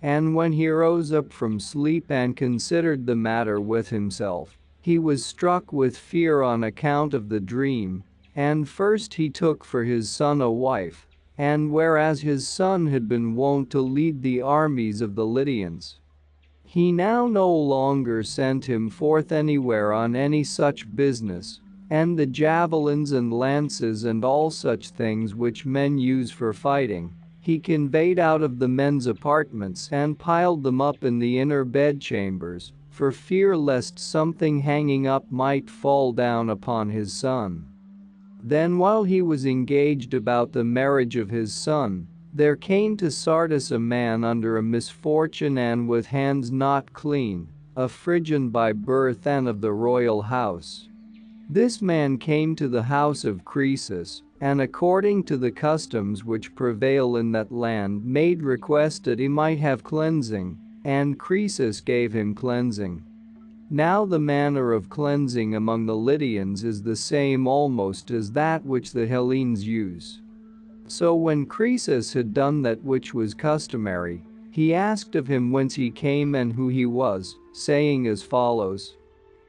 And when he rose up from sleep and considered the matter with himself, he was struck with fear on account of the dream, and first he took for his son a wife, and whereas his son had been wont to lead the armies of the Lydians, he now no longer sent him forth anywhere on any such business, and the javelins and lances and all such things which men use for fighting, he conveyed out of the men's apartments and piled them up in the inner bedchambers, for fear lest something hanging up might fall down upon his son. Then while he was engaged about the marriage of his son, there came to Sardis a man under a misfortune and with hands not clean, a Phrygian by birth and of the royal house. This man came to the house of Croesus, and according to the customs which prevail in that land made request that he might have cleansing, and Croesus gave him cleansing. Now the manner of cleansing among the Lydians is the same almost as that which the Hellenes use. So when Croesus had done that which was customary, he asked of him whence he came and who he was, saying as follows: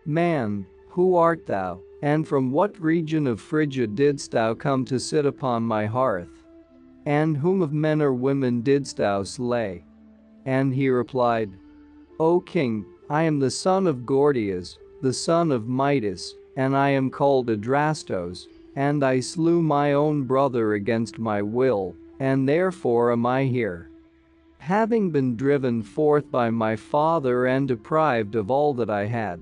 "Man, who art thou, and from what region of Phrygia didst thou come to sit upon my hearth? And whom of men or women didst thou slay?" And he replied, "O king, I am the son of Gordias, the son of Midas, and I am called Adrastos, and I slew my own brother against my will, and therefore am I here, having been driven forth by my father and deprived of all that I had."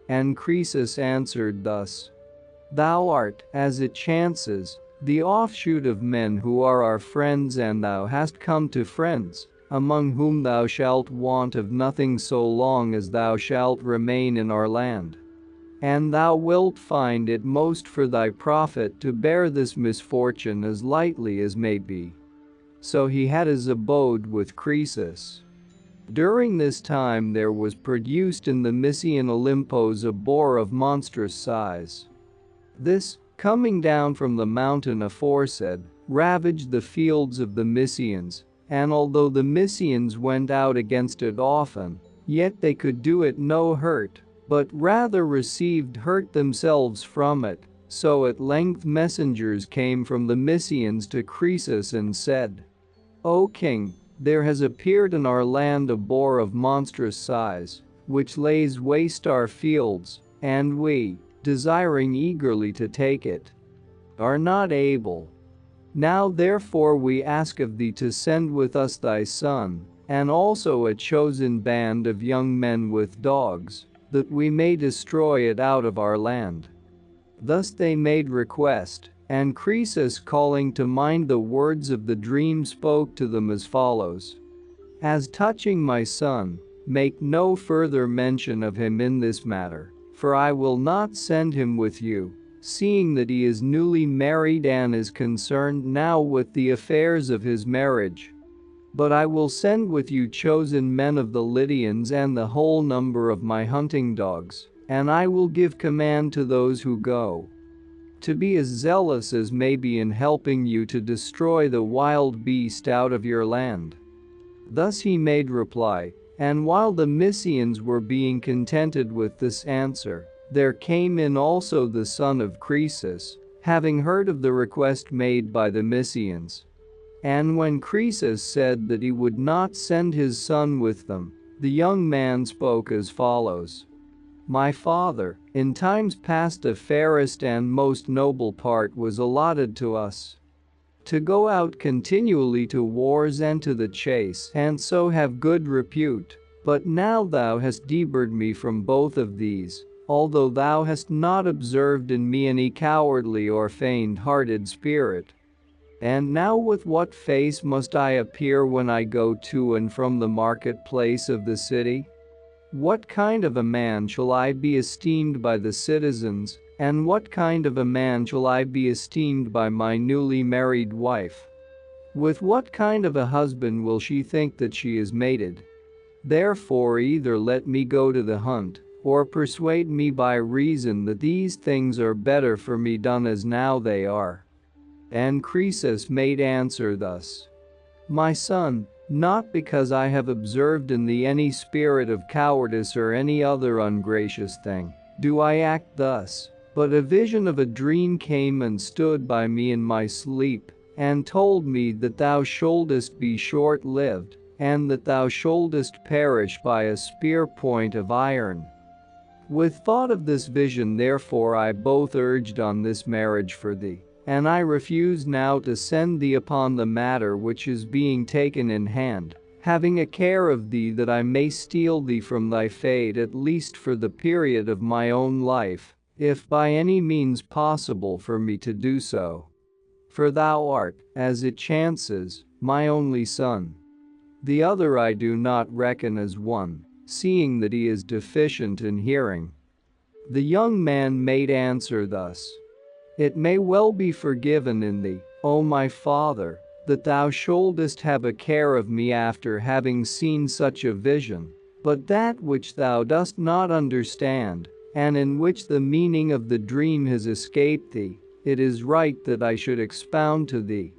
And Croesus answered thus: "Thou art, as it chances, the offshoot of men who are our friends, and thou hast come to friends, among whom thou shalt want of nothing so long as thou shalt remain in our land. And thou wilt find it most for thy profit to bear this misfortune as lightly as may be." So he had his abode with Croesus. During this time there was produced in the Mysian Olympos a boar of monstrous size. This, coming down from the mountain aforesaid, ravaged the fields of the Mysians, and although the Mysians went out against it often, yet they could do it no hurt, but rather received hurt themselves from it. So at length messengers came from the Mysians to Croesus and said, "O king, there has appeared in our land a boar of monstrous size, which lays waste our fields, and we, desiring eagerly to take it, are not able. Now therefore we ask of thee to send with us thy son, and also a chosen band of young men with dogs, that we may destroy it out of our land." Thus they made request, and Croesus, calling to mind the words of the dream, spoke to them as follows: "As touching my son, make no further mention of him in this matter, for I will not send him with you, seeing that he is newly married and is concerned now with the affairs of his marriage. But I will send with you chosen men of the Lydians and the whole number of my hunting dogs, and I will give command to those who go to be as zealous as may be in helping you to destroy the wild beast out of your land." Thus he made reply, and while the Mysians were being contented with this answer, there came in also the son of Croesus, having heard of the request made by the Mysians. And when Croesus said that he would not send his son with them, the young man spoke as follows: "My father, in times past the fairest and most noble part was allotted to us, to go out continually to wars and to the chase, and so have good repute. But now thou hast debarred me from both of these, although thou hast not observed in me any cowardly or faint-hearted spirit. And now with what face must I appear when I go to and from the marketplace of the city? What kind of a man shall I be esteemed by the citizens, and what kind of a man shall I be esteemed by my newly married wife? With what kind of a husband will she think that she is mated? Therefore either let me go to the hunt, or persuade me by reason that these things are better for me done as now they are." And Croesus made answer thus: "My son, not because I have observed in thee any spirit of cowardice or any other ungracious thing, do I act thus, but a vision of a dream came and stood by me in my sleep, and told me that thou shouldest be short-lived, and that thou shouldest perish by a spear point of iron. With thought of this vision therefore I both urged on this marriage for thee, and I refuse now to send thee upon the matter which is being taken in hand, having a care of thee that I may steal thee from thy fate at least for the period of my own life, if by any means possible for me to do so. For thou art, as it chances, my only son. The other I do not reckon as one, seeing that he is deficient in hearing." The young man made answer thus: "It may well be forgiven in thee, O my father, that thou shouldest have a care of me after having seen such a vision, but that which thou dost not understand, and in which the meaning of the dream has escaped thee, it is right that I should expound to thee.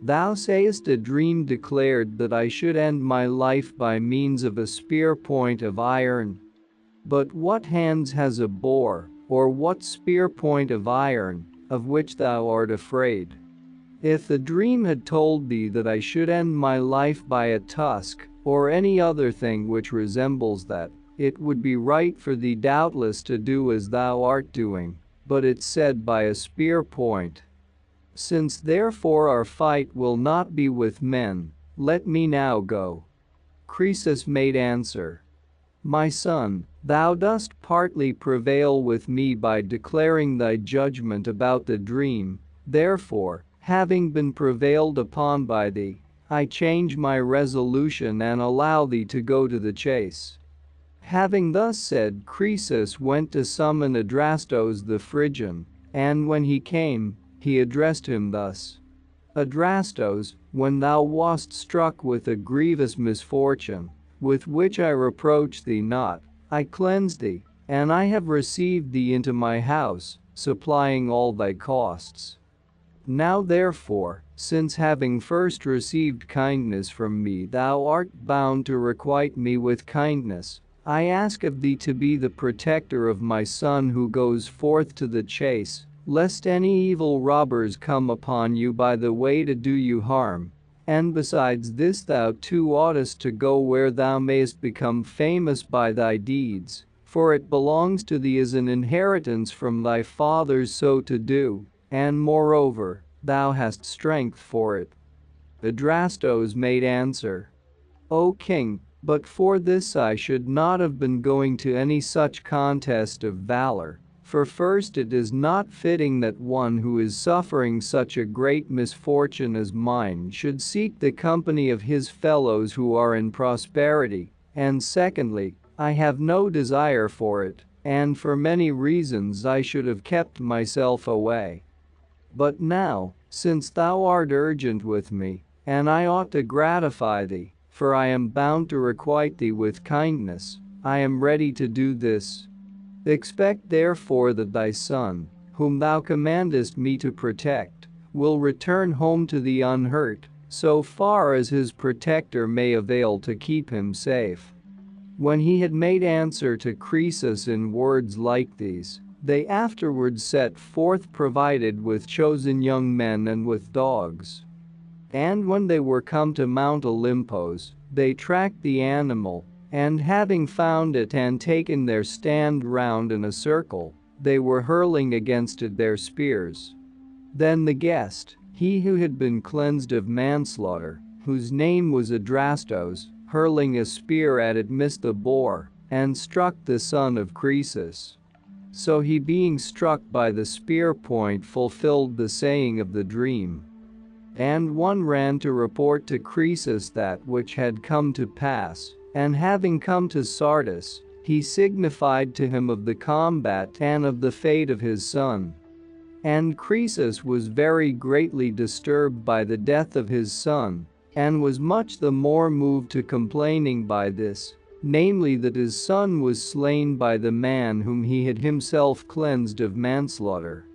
Thou sayest a dream declared that I should end my life by means of a spear point of iron. But what hands has a boar, or what spear point of iron, of which thou art afraid? If the dream had told thee that I should end my life by a tusk, or any other thing which resembles that, it would be right for thee doubtless to do as thou art doing, but it said by a spear point. Since therefore our fight will not be with men, let me now go." Croesus made answer: "My son, thou dost partly prevail with me by declaring thy judgment about the dream, therefore, having been prevailed upon by thee, I change my resolution and allow thee to go to the chase." Having thus said, Croesus went to summon Adrastos the Phrygian, and when he came, he addressed him thus: "Adrastos, when thou wast struck with a grievous misfortune, with which I reproach thee not, I cleansed thee, and I have received thee into my house, supplying all thy costs. Now therefore, since having first received kindness from me thou art bound to requite me with kindness, I ask of thee to be the protector of my son who goes forth to the chase, lest any evil robbers come upon you by the way to do you harm. And besides this thou too oughtest to go where thou mayest become famous by thy deeds, for it belongs to thee as an inheritance from thy fathers so to do, and moreover, thou hast strength for it." Adrastos made answer: "O king, but for this I should not have been going to any such contest of valor. For first it is not fitting that one who is suffering such a great misfortune as mine should seek the company of his fellows who are in prosperity, and secondly, I have no desire for it, and for many reasons I should have kept myself away. But now, since thou art urgent with me, and I ought to gratify thee, for I am bound to requite thee with kindness, I am ready to do this. Expect therefore that thy son, whom thou commandest me to protect, will return home to thee unhurt, so far as his protector may avail to keep him safe." When he had made answer to Croesus in words like these, they afterwards set forth provided with chosen young men and with dogs. And when they were come to Mount Olympos, they tracked the animal, and having found it and taken their stand round in a circle, they were hurling against it their spears. Then the guest, he who had been cleansed of manslaughter, whose name was Adrastos, hurling a spear at it missed the boar, and struck the son of Croesus. So he being struck by the spear point fulfilled the saying of the dream. And one ran to report to Croesus that which had come to pass, and having come to Sardis, he signified to him of the combat and of the fate of his son. And Croesus was very greatly disturbed by the death of his son, and was much the more moved to complaining by this, namely that his son was slain by the man whom he had himself cleansed of manslaughter.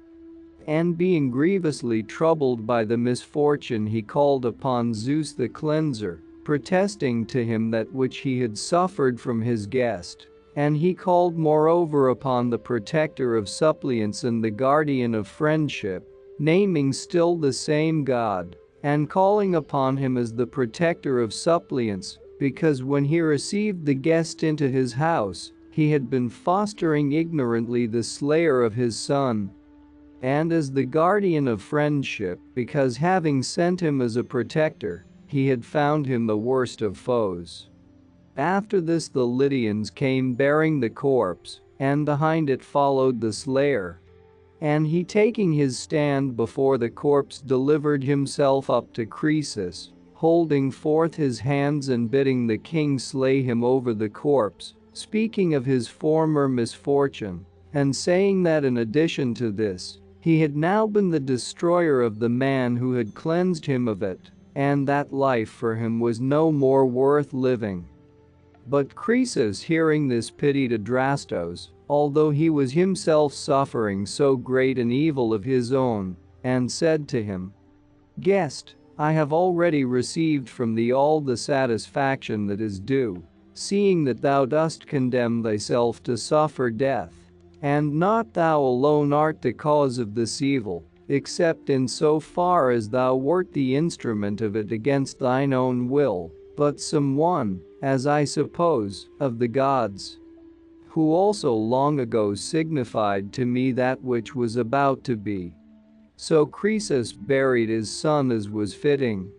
And being grievously troubled by the misfortune he called upon Zeus the cleanser, protesting to him that which he had suffered from his guest, and he called moreover upon the protector of suppliants and the guardian of friendship, naming still the same God, and calling upon him as the protector of suppliants, because when he received the guest into his house, he had been fostering ignorantly the slayer of his son. and as the guardian of friendship, because having sent him as a protector, he had found him the worst of foes. After this the Lydians came bearing the corpse, and behind it followed the slayer. And he, taking his stand before the corpse, delivered himself up to Croesus, holding forth his hands and bidding the king slay him over the corpse, speaking of his former misfortune, and saying that in addition to this, he had now been the destroyer of the man who had cleansed him of it, and that life for him was no more worth living. But Croesus, hearing this, pitied Adrastos, although he was himself suffering so great an evil of his own, and said to him, "Guest, I have already received from thee all the satisfaction that is due, seeing that thou dost condemn thyself to suffer death. And not thou alone art the cause of this evil, except in so far as thou wert the instrument of it against thine own will, but some one, as I suppose, of the gods, who also long ago signified to me that which was about to be." So Croesus buried his son as was fitting.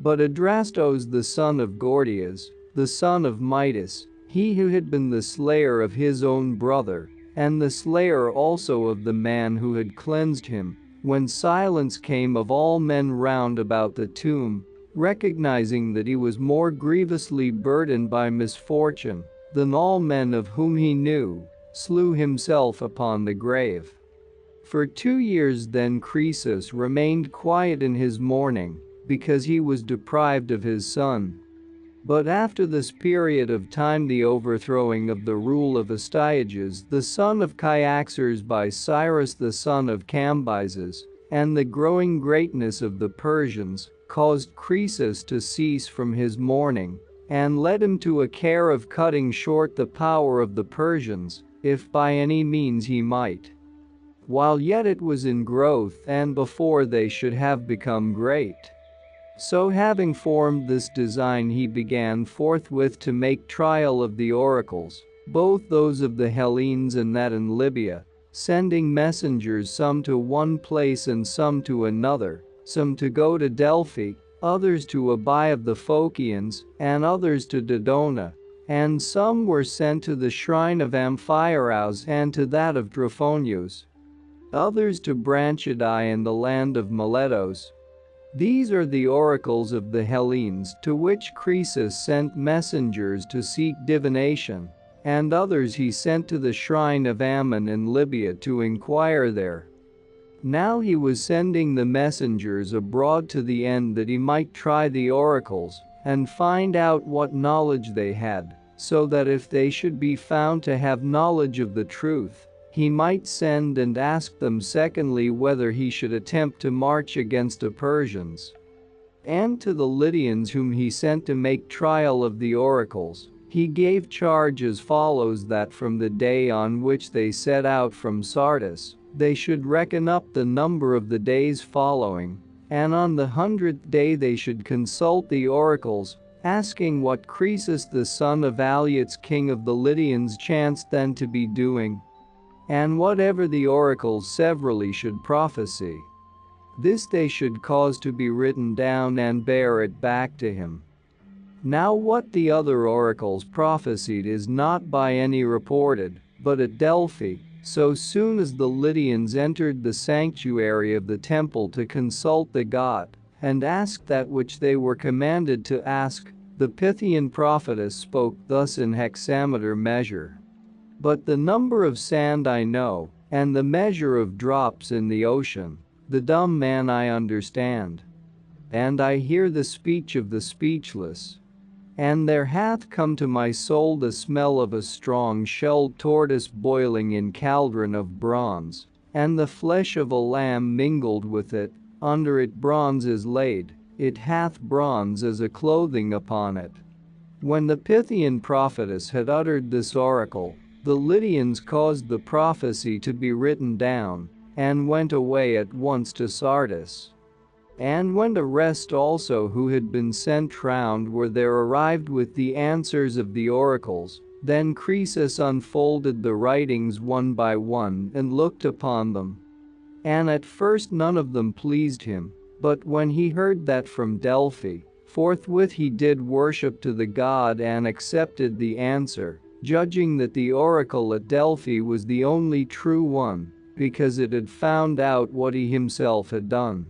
But Adrastos, the son of Gordias, the son of Midas, he who had been the slayer of his own brother, and the slayer also of the man who had cleansed him, when silence came of all men round about the tomb, recognizing that he was more grievously burdened by misfortune than all men of whom he knew, slew himself upon the grave. For 2 years then Croesus remained quiet in his mourning, because he was deprived of his son. But after this period of time the overthrowing of the rule of Astyages the son of Cyaxares by Cyrus the son of Cambyses, and the growing greatness of the Persians, caused Croesus to cease from his mourning, and led him to a care of cutting short the power of the Persians, if by any means he might, while yet it was in growth and before they should have become great. So having formed this design he began forthwith to make trial of the oracles, both those of the Hellenes and that in Libya, sending messengers some to one place and some to another, some to go to Delphi, others to Abai of the Phocians, and others to Dodona, and some were sent to the shrine of Amphiaraus and to that of Trophonius, others to Branchidae and the land of Miletos. These are the oracles of the Hellenes, to which Croesus sent messengers to seek divination, and others he sent to the shrine of Ammon in Libya to inquire there. Now he was sending the messengers abroad to the end that he might try the oracles, and find out what knowledge they had, so that if they should be found to have knowledge of the truth, he might send and ask them. Secondly, whether he should attempt to march against the Persians. And to the Lydians whom he sent to make trial of the oracles, he gave charge as follows: that from the day on which they set out from Sardis, they should reckon up the number of the days following, and on the 100th day they should consult the oracles, asking what Croesus the son of Alyattes king of the Lydians chanced then to be doing, and whatever the oracles severally should prophesy, this they should cause to be written down and bear it back to him. Now what the other oracles prophesied is not by any reported, but at Delphi, so soon as the Lydians entered the sanctuary of the temple to consult the god, and asked that which they were commanded to ask, the Pythian prophetess spoke thus in hexameter measure: "But the number of sand I know, and the measure of drops in the ocean, the dumb man I understand. And I hear the speech of the speechless. And there hath come to my soul the smell of a strong-shelled tortoise boiling in cauldron of bronze, and the flesh of a lamb mingled with it, under it bronze is laid, it hath bronze as a clothing upon it." When the Pythian prophetess had uttered this oracle, the Lydians caused the prophecy to be written down, and went away at once to Sardis. And when the rest also who had been sent round were there arrived with the answers of the oracles, then Croesus unfolded the writings one by one and looked upon them. And at first none of them pleased him, but when he heard that from Delphi, forthwith he did worship to the god and accepted the answer, judging that the oracle at Delphi was the only true one, because it had found out what he himself had done.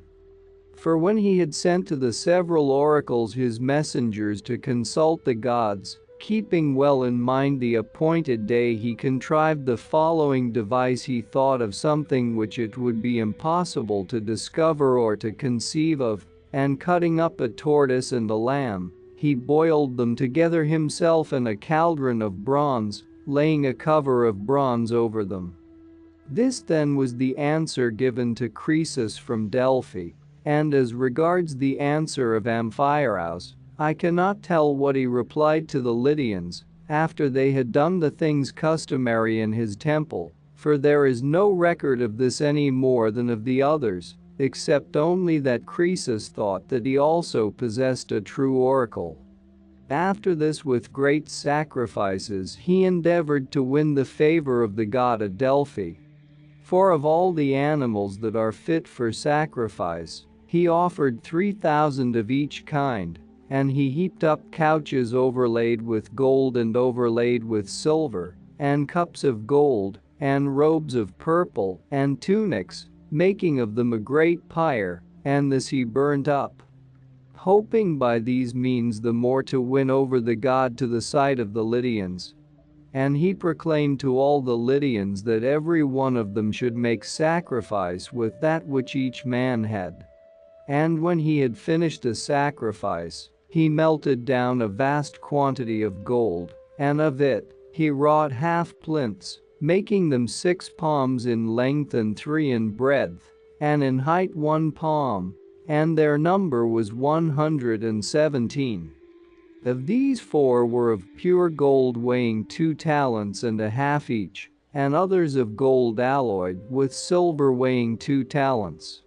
For when he had sent to the several oracles his messengers to consult the gods, keeping well in mind the appointed day, he contrived the following device. He thought of something which it would be impossible to discover or to conceive of, and cutting up a tortoise and a lamb, he boiled them together himself in a cauldron of bronze, laying a cover of bronze over them. This then was the answer given to Croesus from Delphi, and as regards the answer of Amphiaraus, I cannot tell what he replied to the Lydians after they had done the things customary in his temple, for there is no record of this any more than of the others, except only that Croesus thought that he also possessed a true oracle. After this, with great sacrifices, he endeavored to win the favor of the god at Delphi. For of all the animals that are fit for sacrifice, he offered 3,000 of each kind, and he heaped up couches overlaid with gold and overlaid with silver, and cups of gold, and robes of purple, and tunics, making of them a great pyre, and this he burnt up, hoping by these means the more to win over the god to the side of the Lydians. And he proclaimed to all the Lydians that every one of them should make sacrifice with that which each man had. And when he had finished the sacrifice, he melted down a vast quantity of gold, and of it he wrought half-plinths, making them 6 palms in length and 3 in breadth, and in height 1 palm, and their number was 117. Of these 4 were of pure gold weighing 2 talents and a half each, and others of gold alloyed with silver weighing 2 talents.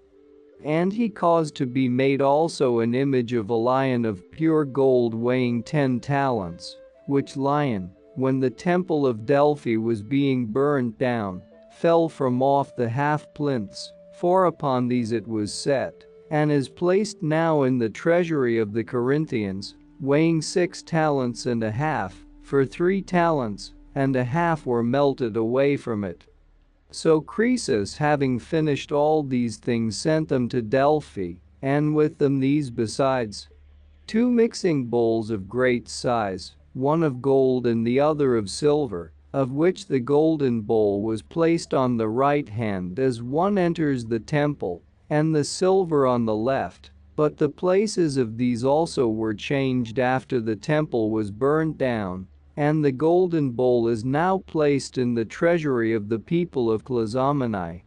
And he caused to be made also an image of a lion of pure gold weighing 10 talents, which lion, when the temple of Delphi was being burnt down, fell from off the half-plinths, for upon these it was set, and is placed now in the treasury of the Corinthians, weighing 6 talents and a half, for 3 talents and a half were melted away from it. So Croesus, having finished all these things, sent them to Delphi, and with them these besides: 2 mixing bowls of great size, one of gold and the other of silver, of which the golden bowl was placed on the right hand as one enters the temple, and the silver on the left, but the places of these also were changed after the temple was burnt down, and the golden bowl is now placed in the treasury of the people of Clazomenae,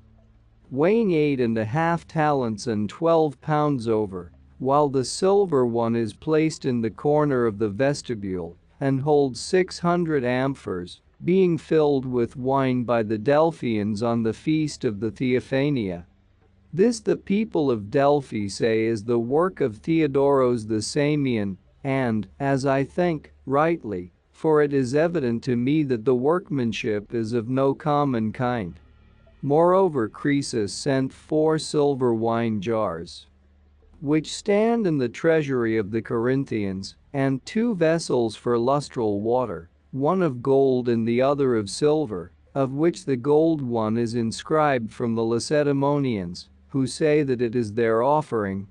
weighing 8.5 talents and 12 pounds over, while the silver one is placed in the corner of the vestibule, and holds 600 amphors, being filled with wine by the Delphians on the feast of the Theophania. This the people of Delphi say is the work of Theodoros the Samian, and, as I think, rightly, for it is evident to me that the workmanship is of no common kind. Moreover, Croesus sent 4 silver wine jars, which stand in the treasury of the Corinthians, and 2 vessels for lustral water, one of gold and the other of silver, of which the gold one is inscribed from the Lacedaemonians, who say that it is their offering.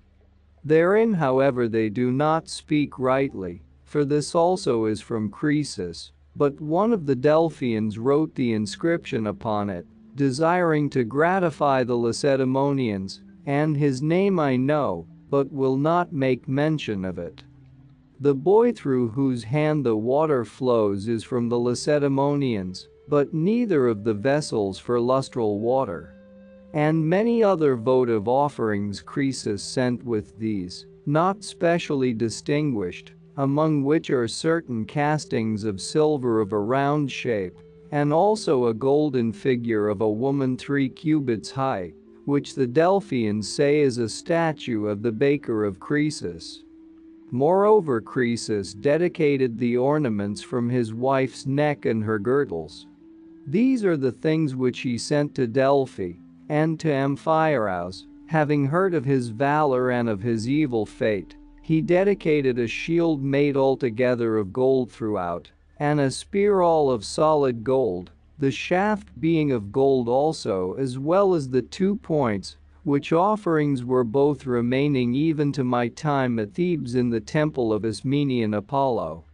Therein, however, they do not speak rightly, for this also is from Croesus, but one of the Delphians wrote the inscription upon it, desiring to gratify the Lacedaemonians, and his name I know, but will not make mention of it. The boy through whose hand the water flows is from the Lacedaemonians, but neither of the vessels for lustral water. And many other votive offerings Croesus sent with these, not specially distinguished, among which are certain castings of silver of a round shape, and also a golden figure of a woman 3 cubits high, which the Delphians say is a statue of the baker of Croesus. Moreover, Croesus dedicated the ornaments from his wife's neck and her girdles. These are the things which he sent to Delphi, and to Amphiaraus, having heard of his valor and of his evil fate, he dedicated a shield made altogether of gold throughout, and a spear all of solid gold, the shaft being of gold also, as well as the 2 points, which offerings were both remaining even to my time at Thebes in the temple of Ismenian Apollo.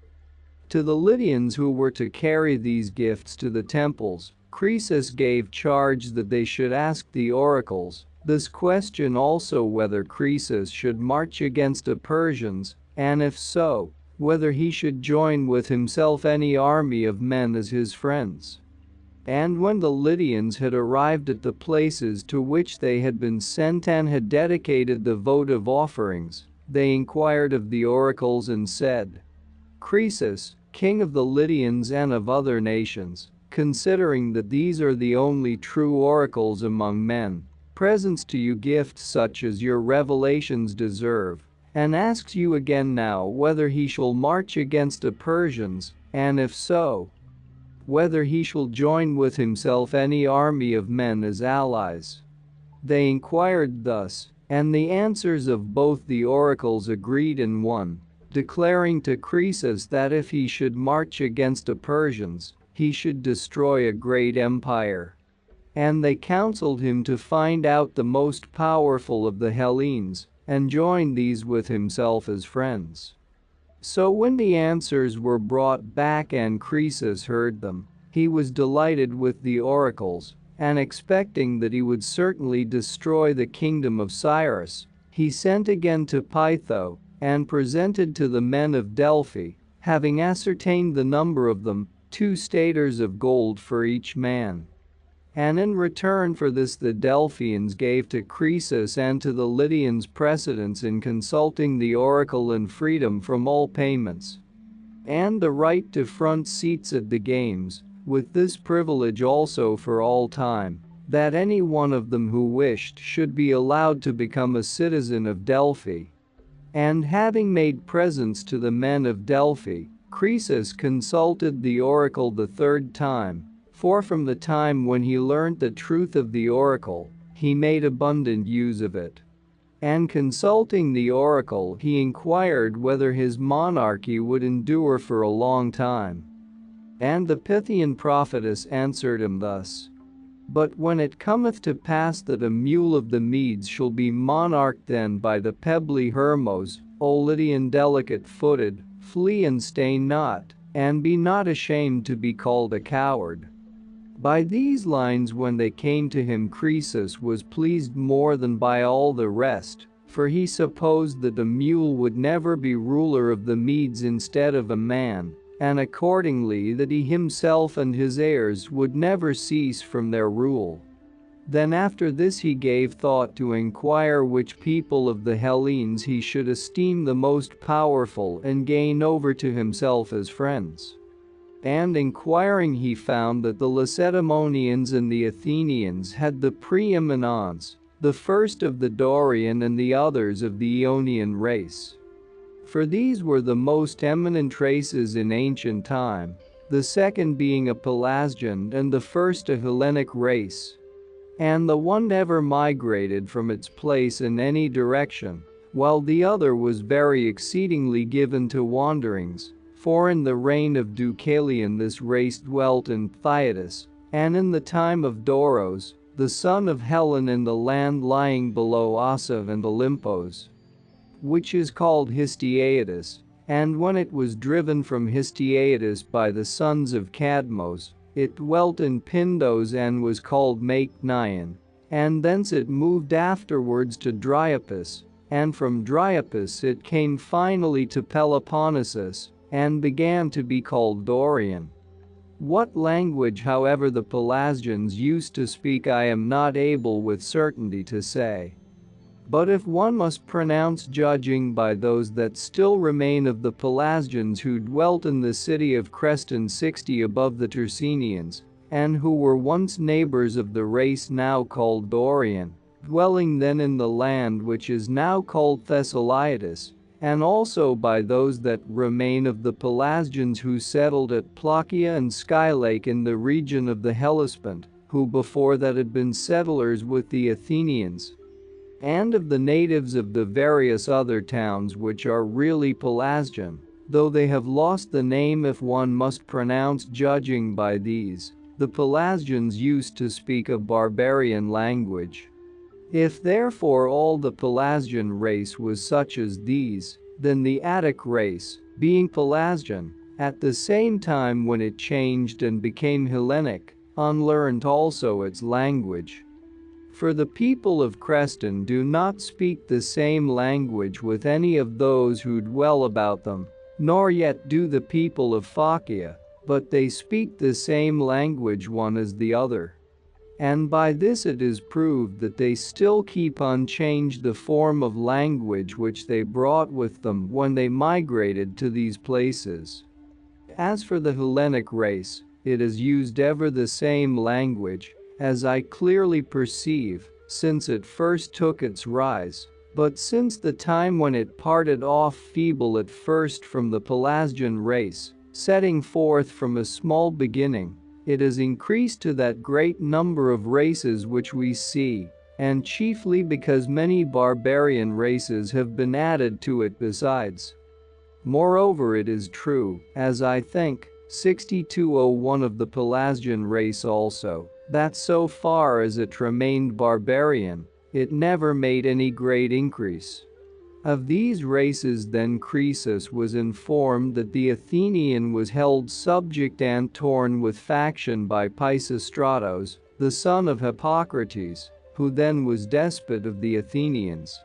To the Lydians who were to carry these gifts to the temples, Croesus gave charge that they should ask the oracles this question also, whether Croesus should march against the Persians, and if so, whether he should join with himself any army of men as his friends. And when the Lydians had arrived at the places to which they had been sent and had dedicated the votive offerings, they inquired of the oracles and said, Croesus, king of the Lydians and of other nations, considering that these are the only true oracles among men, presents to you gifts such as your revelations deserve, and asks you again now whether he shall march against the Persians, and if so, whether he shall join with himself any army of men as allies. They inquired thus, and the answers of both the oracles agreed in one, declaring to Croesus that if he should march against the Persians, he should destroy a great empire. And they counseled him to find out the most powerful of the Hellenes, and join these with himself as friends. So when the answers were brought back and Croesus heard them, he was delighted with the oracles, and expecting that he would certainly destroy the kingdom of Cyrus, he sent again to Pytho, and presented to the men of Delphi, having ascertained the number of them, 2 staters of gold for each man. And in return for this the Delphians gave to Croesus and to the Lydians precedence in consulting the oracle and freedom from all payments, and the right to front seats at the games, with this privilege also for all time, that any one of them who wished should be allowed to become a citizen of Delphi. And having made presents to the men of Delphi, Croesus consulted the oracle the 3rd time, for from the time when he learnt the truth of the oracle, he made abundant use of it. And consulting the oracle, he inquired whether his monarchy would endure for a long time. And the Pythian prophetess answered him thus, But when it cometh to pass that a mule of the Medes shall be monarch, then by the pebbly Hermos, O Lydian delicate-footed, flee and stay not, and be not ashamed to be called a coward. By these lines when they came to him, Croesus was pleased more than by all the rest, for he supposed that the mule would never be ruler of the Medes instead of a man, and accordingly that he himself and his heirs would never cease from their rule. Then after this he gave thought to inquire which people of the Hellenes he should esteem the most powerful and gain over to himself as friends. And inquiring he found that the Lacedaemonians and the Athenians had the preeminence, the first of the Dorian and the others of the Ionian race. For these were the most eminent races in ancient time, the second being a Pelasgian and the first a Hellenic race. And the one never migrated from its place in any direction, while the other was very exceedingly given to wanderings. For in the reign of Deucalion this race dwelt in Thyatis, and in the time of Doros, the son of Helen, in the land lying below Ossa and Olympos, which is called Histiaetus, and when it was driven from Histiaetus by the sons of Cadmos, it dwelt in Pindos and was called Maecnion, and thence it moved afterwards to Dryapus, and from Dryapus it came finally to Peloponnesus, and began to be called Dorian. What language, however, the Pelasgians used to speak I am not able with certainty to say. But if one must pronounce, judging by those that still remain of the Pelasgians who dwelt in the city of Creston 60 above the Tersenians, and who were once neighbors of the race now called Dorian, dwelling then in the land which is now called Thessalietis, and also by those that remain of the Pelasgians who settled at Placia and Skylake in the region of the Hellespont, who before that had been settlers with the Athenians, and of the natives of the various other towns which are really Pelasgian, though they have lost the name if one must pronounce judging by these. The Pelasgians used to speak a barbarian language. If therefore all the Pelasgian race was such as these, then the Attic race, being Pelasgian, at the same time when it changed and became Hellenic, unlearned also its language. For the people of Creston do not speak the same language with any of those who dwell about them, nor yet do the people of Phocia, but they speak the same language one as the other. And by this it is proved that they still keep unchanged the form of language which they brought with them when they migrated to these places. As for the Hellenic race, it has used ever the same language, as I clearly perceive, since it first took its rise, but since the time when it parted off feeble at first from the Pelasgian race, setting forth from a small beginning, it has increased to that great number of races which we see, and chiefly because many barbarian races have been added to it besides. Moreover, it is true, as I think, 6201 of the Pelasgian race also, that so far as it remained barbarian, it never made any great increase. Of these races then Croesus was informed that the Athenian was held subject and torn with faction by Pisistratos, the son of Hippocrates, who then was despot of the Athenians.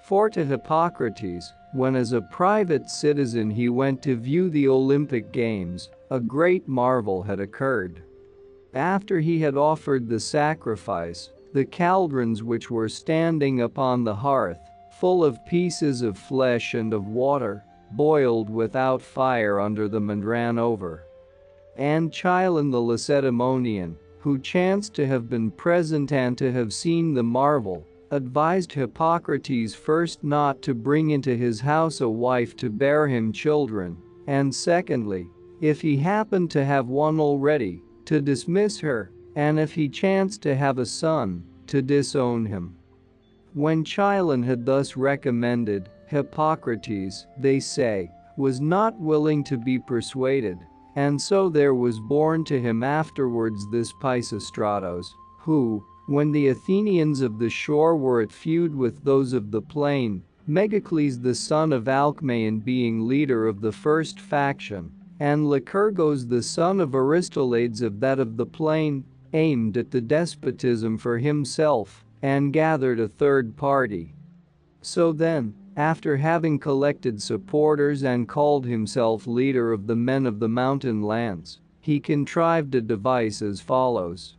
For to Hippocrates, when as a private citizen he went to view the Olympic Games, a great marvel had occurred. After he had offered the sacrifice, the cauldrons which were standing upon the hearth, full of pieces of flesh and of water, boiled without fire under them and ran over. And Chilon the Lacedaemonian, who chanced to have been present and to have seen the marvel, advised Hippocrates first not to bring into his house a wife to bear him children, and secondly, if he happened to have one already, to dismiss her, and if he chanced to have a son, to disown him. When Chilon had thus recommended, Hippocrates, they say, was not willing to be persuaded, and so there was born to him afterwards this Pisistratos, who, when the Athenians of the shore were at feud with those of the plain, Megacles the son of Alcmaeon being leader of the first faction, and Lycurgos the son of Aristolades of that of the plain, aimed at the despotism for himself, and gathered a third party. So then, after having collected supporters and called himself leader of the men of the mountain lands, he contrived a device as follows.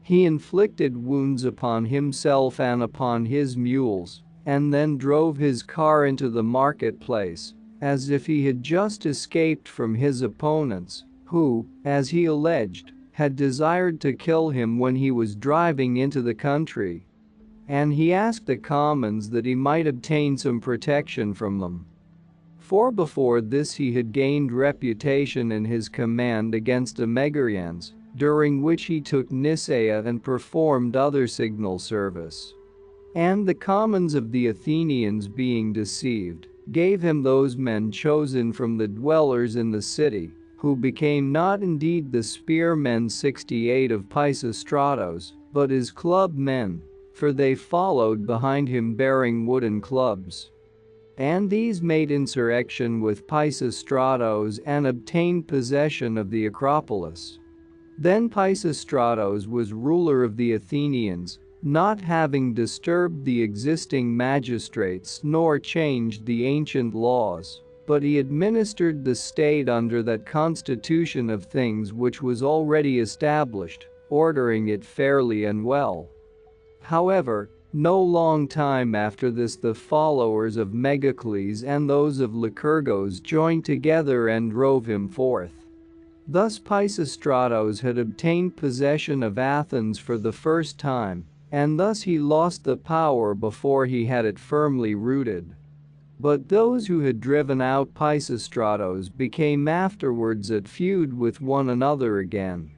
He inflicted wounds upon himself and upon his mules, and then drove his car into the marketplace, as if he had just escaped from his opponents, who, as he alleged, had desired to kill him when he was driving into the country. And he asked the commons that he might obtain some protection from them. For before this he had gained reputation in his command against the Megarians, during which he took Nisaea and performed other signal service. And the commons of the Athenians being deceived, gave him those men chosen from the dwellers in the city, who became not indeed the spearmen 68 of Pisistratos, but his club men, for they followed behind him bearing wooden clubs. And these made insurrection with Pisistratos and obtained possession of the Acropolis. Then Pisistratos was ruler of the Athenians, not having disturbed the existing magistrates nor changed the ancient laws, but he administered the state under that constitution of things which was already established, ordering it fairly and well. However, no long time after this the followers of Megacles and those of Lycurgos joined together and drove him forth. Thus Pisistratos had obtained possession of Athens for the first time, and thus he lost the power before he had it firmly rooted. But those who had driven out Pisistratos became afterwards at feud with one another again.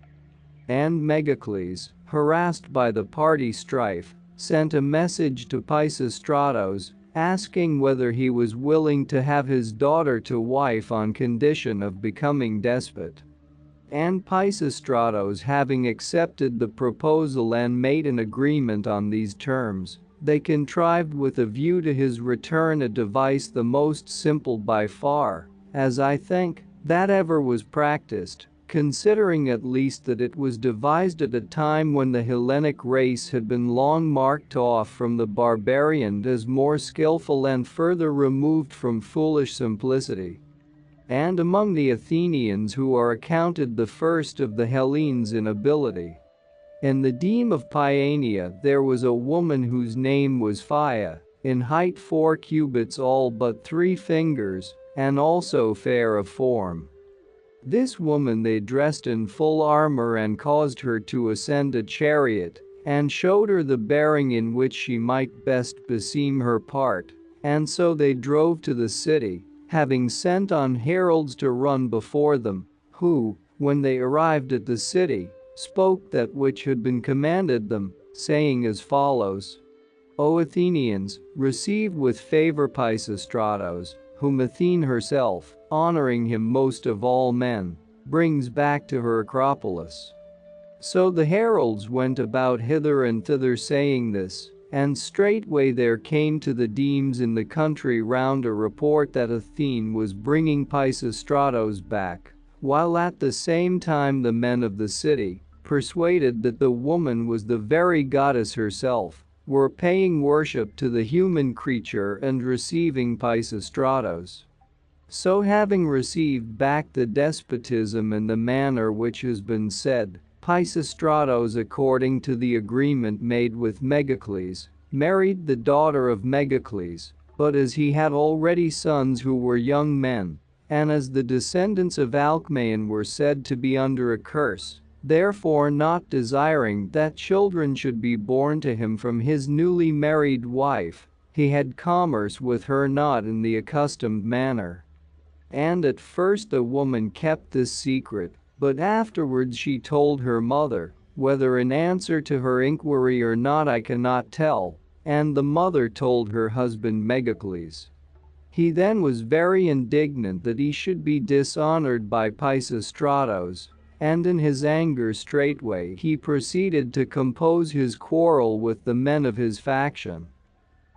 And Megacles, harassed by the party strife, sent a message to Pisistratos, asking whether he was willing to have his daughter to wife on condition of becoming despot. And Pisistratos, having accepted the proposal and made an agreement on these terms, they contrived with a view to his return a device the most simple by far, as I think, that ever was practiced, considering at least that it was devised at a time when the Hellenic race had been long marked off from the barbarian as more skillful and further removed from foolish simplicity. And among the Athenians who are accounted the first of the Hellenes in ability. In the deme of Paeania there was a woman whose name was Phaia, in height 4 cubits all but 3 fingers, and also fair of form. This woman they dressed in full armor and caused her to ascend a chariot, and showed her the bearing in which she might best beseem her part, and so they drove to the city, having sent on heralds to run before them, who, when they arrived at the city, spoke that which had been commanded them, saying as follows: O Athenians, receive with favor Pisistratos, whom Athene herself, honoring him most of all men, brings back to her Acropolis. So the heralds went about hither and thither saying this, and straightway there came to the demes in the country round a report that Athene was bringing Pisistratos back, while at the same time the men of the city, persuaded that the woman was the very goddess herself, were paying worship to the human creature and receiving Pisistratos. So having received back the despotism in the manner which has been said, Pisistratos, according to the agreement made with Megacles, married the daughter of Megacles, but as he had already sons who were young men, and as the descendants of Alcmaeon were said to be under a curse, therefore not desiring that children should be born to him from his newly married wife, he had commerce with her not in the accustomed manner. And at first the woman kept this secret, but afterwards she told her mother, whether in answer to her inquiry or not I cannot tell, and the mother told her husband Megacles. He then was very indignant that he should be dishonored by Pisistratos, and in his anger straightway he proceeded to compose his quarrel with the men of his faction.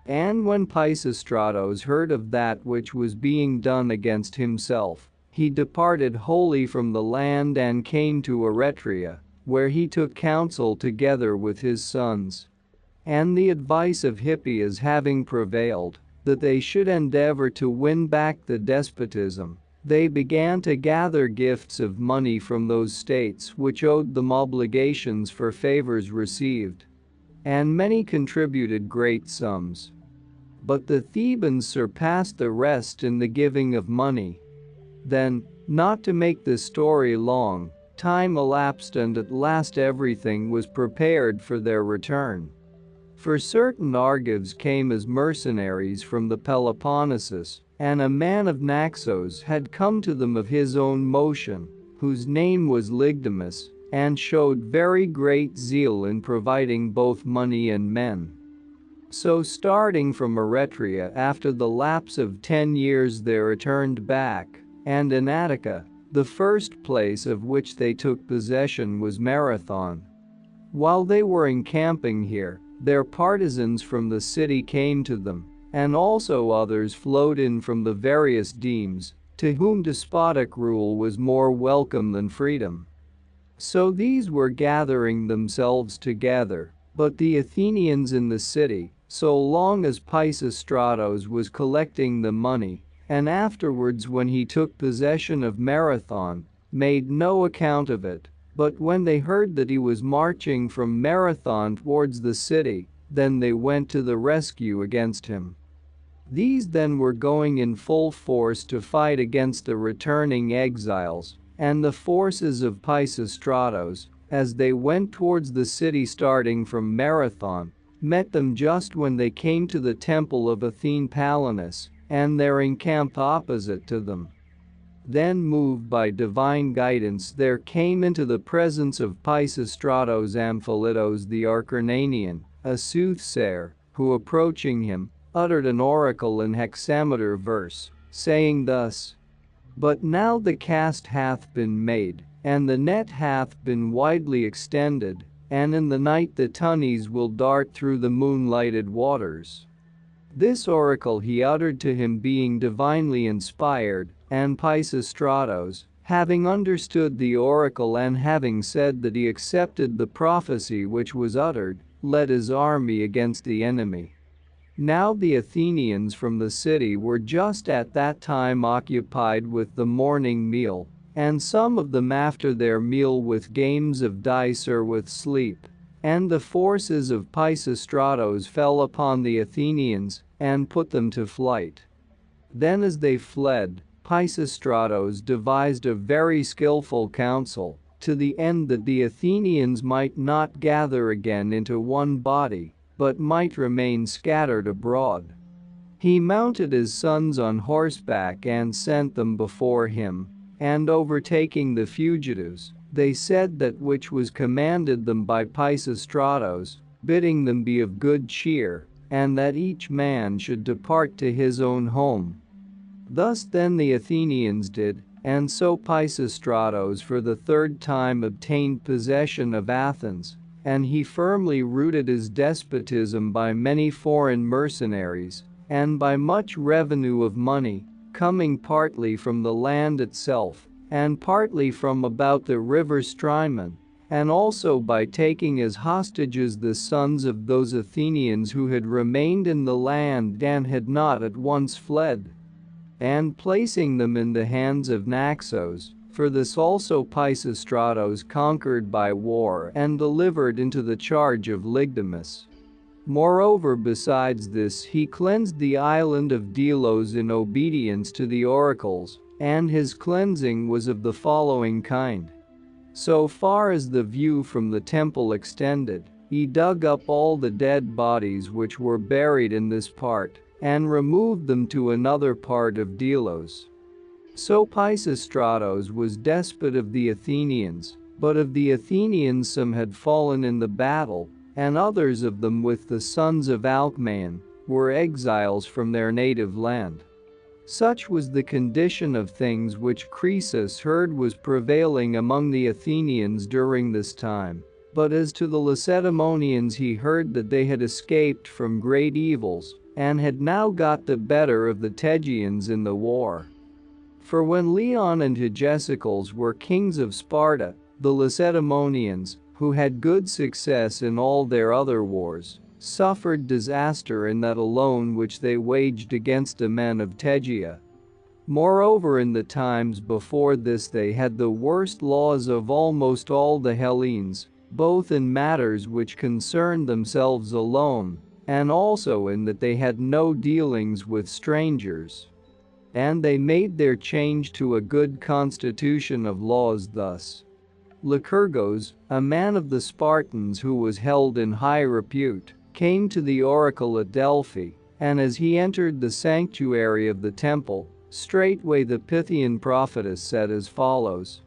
And when Pisistratos heard of that which was being done against himself, he departed wholly from the land and came to Eretria, where he took counsel together with his sons. And the advice of Hippias having prevailed, that they should endeavor to win back the despotism, they began to gather gifts of money from those states which owed them obligations for favors received. And many contributed great sums. But the Thebans surpassed the rest in the giving of money. Then, not to make the story long, time elapsed and at last everything was prepared for their return. For certain Argives came as mercenaries from the Peloponnesus, and a man of Naxos had come to them of his own motion, whose name was Lygdamus, and showed very great zeal in providing both money and men. So starting from Eretria after the lapse of 10 years they returned back, and in Attica, the first place of which they took possession was Marathon. While they were encamping here, their partisans from the city came to them, and also others flowed in from the various demes, to whom despotic rule was more welcome than freedom. So these were gathering themselves together, but the Athenians in the city, so long as Pisistratos was collecting the money, and afterwards when he took possession of Marathon, made no account of it, but when they heard that he was marching from Marathon towards the city, then they went to the rescue against him. These then were going in full force to fight against the returning exiles, and the forces of Pisistratos, as they went towards the city starting from Marathon, met them just when they came to the temple of Athene Palinus, and there encamped opposite to them. Then, moved by divine guidance, there came into the presence of Pisistratos Amphilitos the Acarnanian, a soothsayer, who approaching him, uttered an oracle in hexameter verse, saying thus: "But now the cast hath been made, and the net hath been widely extended, and in the night the tunnies will dart through the moonlighted waters." This oracle he uttered to him being divinely inspired, and Pisistratos, having understood the oracle and having said that he accepted the prophecy which was uttered, led his army against the enemy. Now the Athenians from the city were just at that time occupied with the morning meal, and some of them after their meal with games of dice or with sleep. And the forces of Pisistratos fell upon the Athenians and put them to flight. Then as they fled, Pisistratos devised a very skillful counsel, to the end that the Athenians might not gather again into one body, but might remain scattered abroad. He mounted his sons on horseback and sent them before him, and overtaking the fugitives, they said that which was commanded them by Pisistratos, bidding them be of good cheer, and that each man should depart to his own home. Thus then the Athenians did, and so Pisistratos for the third time obtained possession of Athens, and he firmly rooted his despotism by many foreign mercenaries, and by much revenue of money, coming partly from the land itself, and partly from about the river Strymon, and also by taking as hostages the sons of those Athenians who had remained in the land and had not at once fled, and placing them in the hands of Naxos. For this also Pisistratos conquered by war and delivered into the charge of Lygdamus. Moreover, besides this, he cleansed the island of Delos in obedience to the oracles, and his cleansing was of the following kind. So far as the view from the temple extended, he dug up all the dead bodies which were buried in this part, and removed them to another part of Delos. So Pisistratos was despot of the Athenians, but of the Athenians some had fallen in the battle, and others of them with the sons of Alcmaeon were exiles from their native land. Such was the condition of things which Croesus heard was prevailing among the Athenians during this time. But as to the Lacedaemonians, he heard that they had escaped from great evils, and had now got the better of the Tegeans in the war. For when Leon and Hegesippus were kings of Sparta, the Lacedaemonians, who had good success in all their other wars, suffered disaster in that alone which they waged against the men of Tegea. Moreover, in the times before this they had the worst laws of almost all the Hellenes, both in matters which concerned themselves alone, and also in that they had no dealings with strangers. And they made their change to a good constitution of laws thus. Lycurgos, a man of the Spartans who was held in high repute, came to the oracle at Delphi, and as he entered the sanctuary of the temple, straightway the Pythian prophetess said as follows: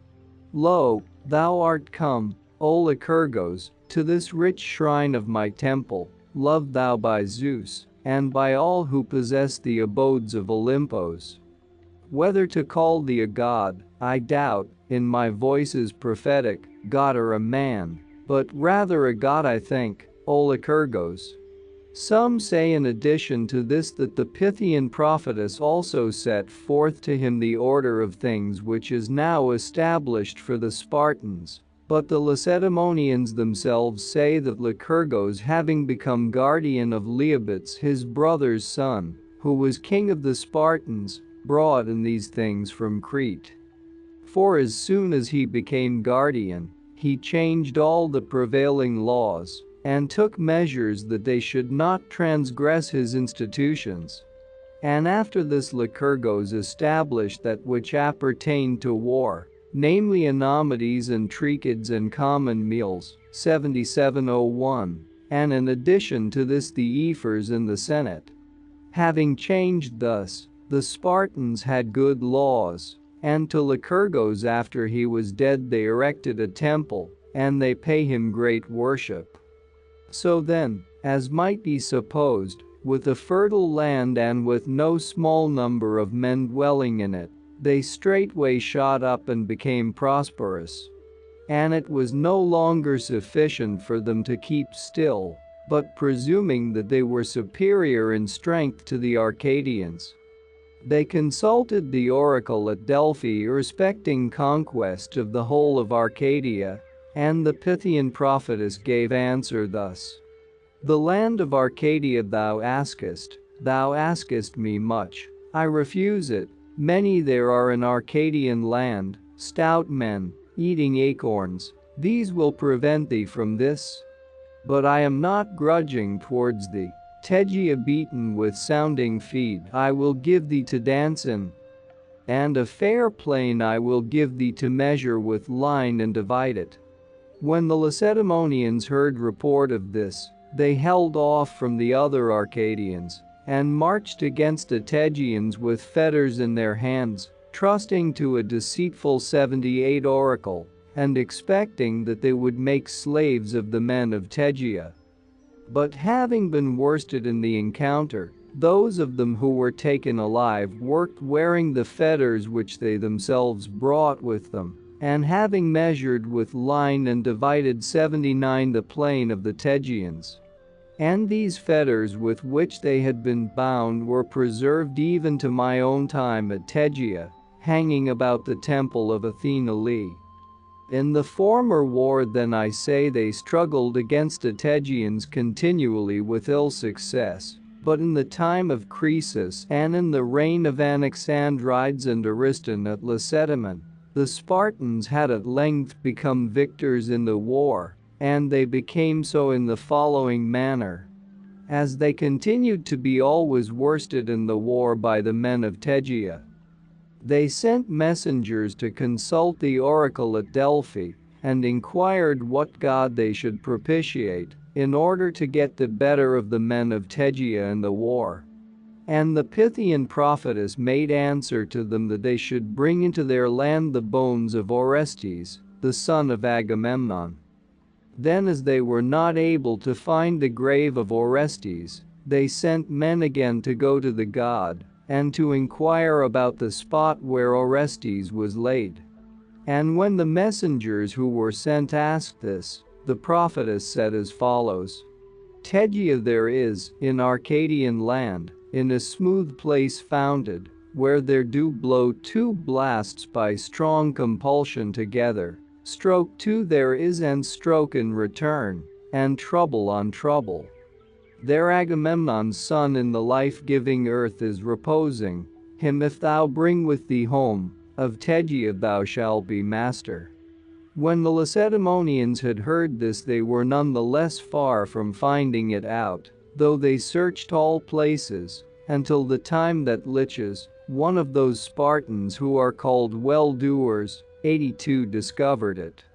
"Lo, thou art come, O Lycurgos, to this rich shrine of my temple, loved thou by Zeus, and by all who possess the abodes of Olympos. Whether to call thee a god, I doubt, in my voices prophetic, god or a man, but rather a god I think, O Lycurgos." Some say in addition to this that the Pythian prophetess also set forth to him the order of things which is now established for the Spartans, but the Lacedaemonians themselves say that Lycurgos, having become guardian of Leobates his brother's son, who was king of the Spartans, brought in these things from Crete. For as soon as he became guardian, he changed all the prevailing laws, and took measures that they should not transgress his institutions. And after this Lycurgos established that which appertained to war, namely Anomedes and Trichids and common meals, 7701, and in addition to this the ephors in the Senate. Having changed thus, the Spartans had good laws, and to Lycurgos after he was dead they erected a temple, and they pay him great worship. So then, as might be supposed, with a fertile land and with no small number of men dwelling in it, they straightway shot up and became prosperous. And it was no longer sufficient for them to keep still, but presuming that they were superior in strength to the Arcadians, they consulted the oracle at Delphi respecting conquest of the whole of Arcadia, and the Pythian prophetess gave answer thus. The land of Arcadia thou askest me much, I refuse it. Many there are in Arcadian land, stout men, eating acorns, these will prevent thee from this. But I am not grudging towards thee. Tegea beaten with sounding feet I will give thee to dance in, and a fair plain I will give thee to measure with line and divide it. When the Lacedaemonians heard report of this, they held off from the other Arcadians, and marched against the Tegeans with fetters in their hands, trusting to a deceitful 78 oracle, and expecting that they would make slaves of the men of Tegea. But having been worsted in the encounter, those of them who were taken alive worked wearing the fetters which they themselves brought with them, and having measured with line and divided 79 the plain of the Tegeans. And these fetters with which they had been bound were preserved even to my own time at Tegea, hanging about the temple of Athena Lee. In the former war then I say they struggled against the Tegeans continually with ill success, but in the time of Croesus and in the reign of Anaxandrides and Ariston at Lacedaemon, the Spartans had at length become victors in the war, and they became so in the following manner. As they continued to be always worsted in the war by the men of Tegea, they sent messengers to consult the oracle at Delphi, and inquired what god they should propitiate, in order to get the better of the men of Tegea in the war. And the Pythian prophetess made answer to them that they should bring into their land the bones of Orestes, the son of Agamemnon. Then as they were not able to find the grave of Orestes, they sent men again to go to the god, and to inquire about the spot where Orestes was laid. And when the messengers who were sent asked this, the prophetess said as follows. Tegea there is, in Arcadian land, in a smooth place founded, where there do blow two blasts by strong compulsion together, stroke two there is and stroke in return, and trouble on trouble. There Agamemnon's son in the life-giving earth is reposing, him if thou bring with thee home, of Tegea thou shalt be master. When the Lacedaemonians had heard this they were none the less far from finding it out, though they searched all places, until the time that Lichas, one of those Spartans who are called well-doers, 82 discovered it.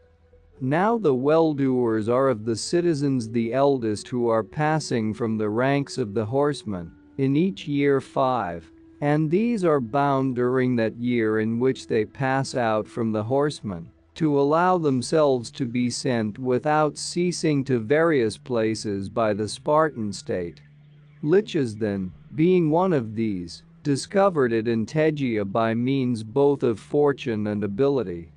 Now the well-doers are of the citizens the eldest who are passing from the ranks of the horsemen, in each year 5, and these are bound during that year in which they pass out from the horsemen, to allow themselves to be sent without ceasing to various places by the Spartan state. Lichas then, being one of these, discovered it in Tegea by means both of fortune and ability.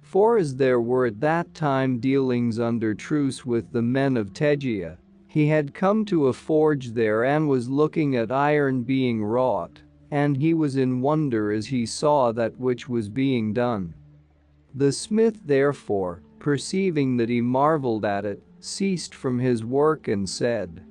For as there were at that time dealings under truce with the men of Tegea, he had come to a forge there and was looking at iron being wrought, and he was in wonder as he saw that which was being done. The smith therefore, perceiving that he marveled at it, ceased from his work and said,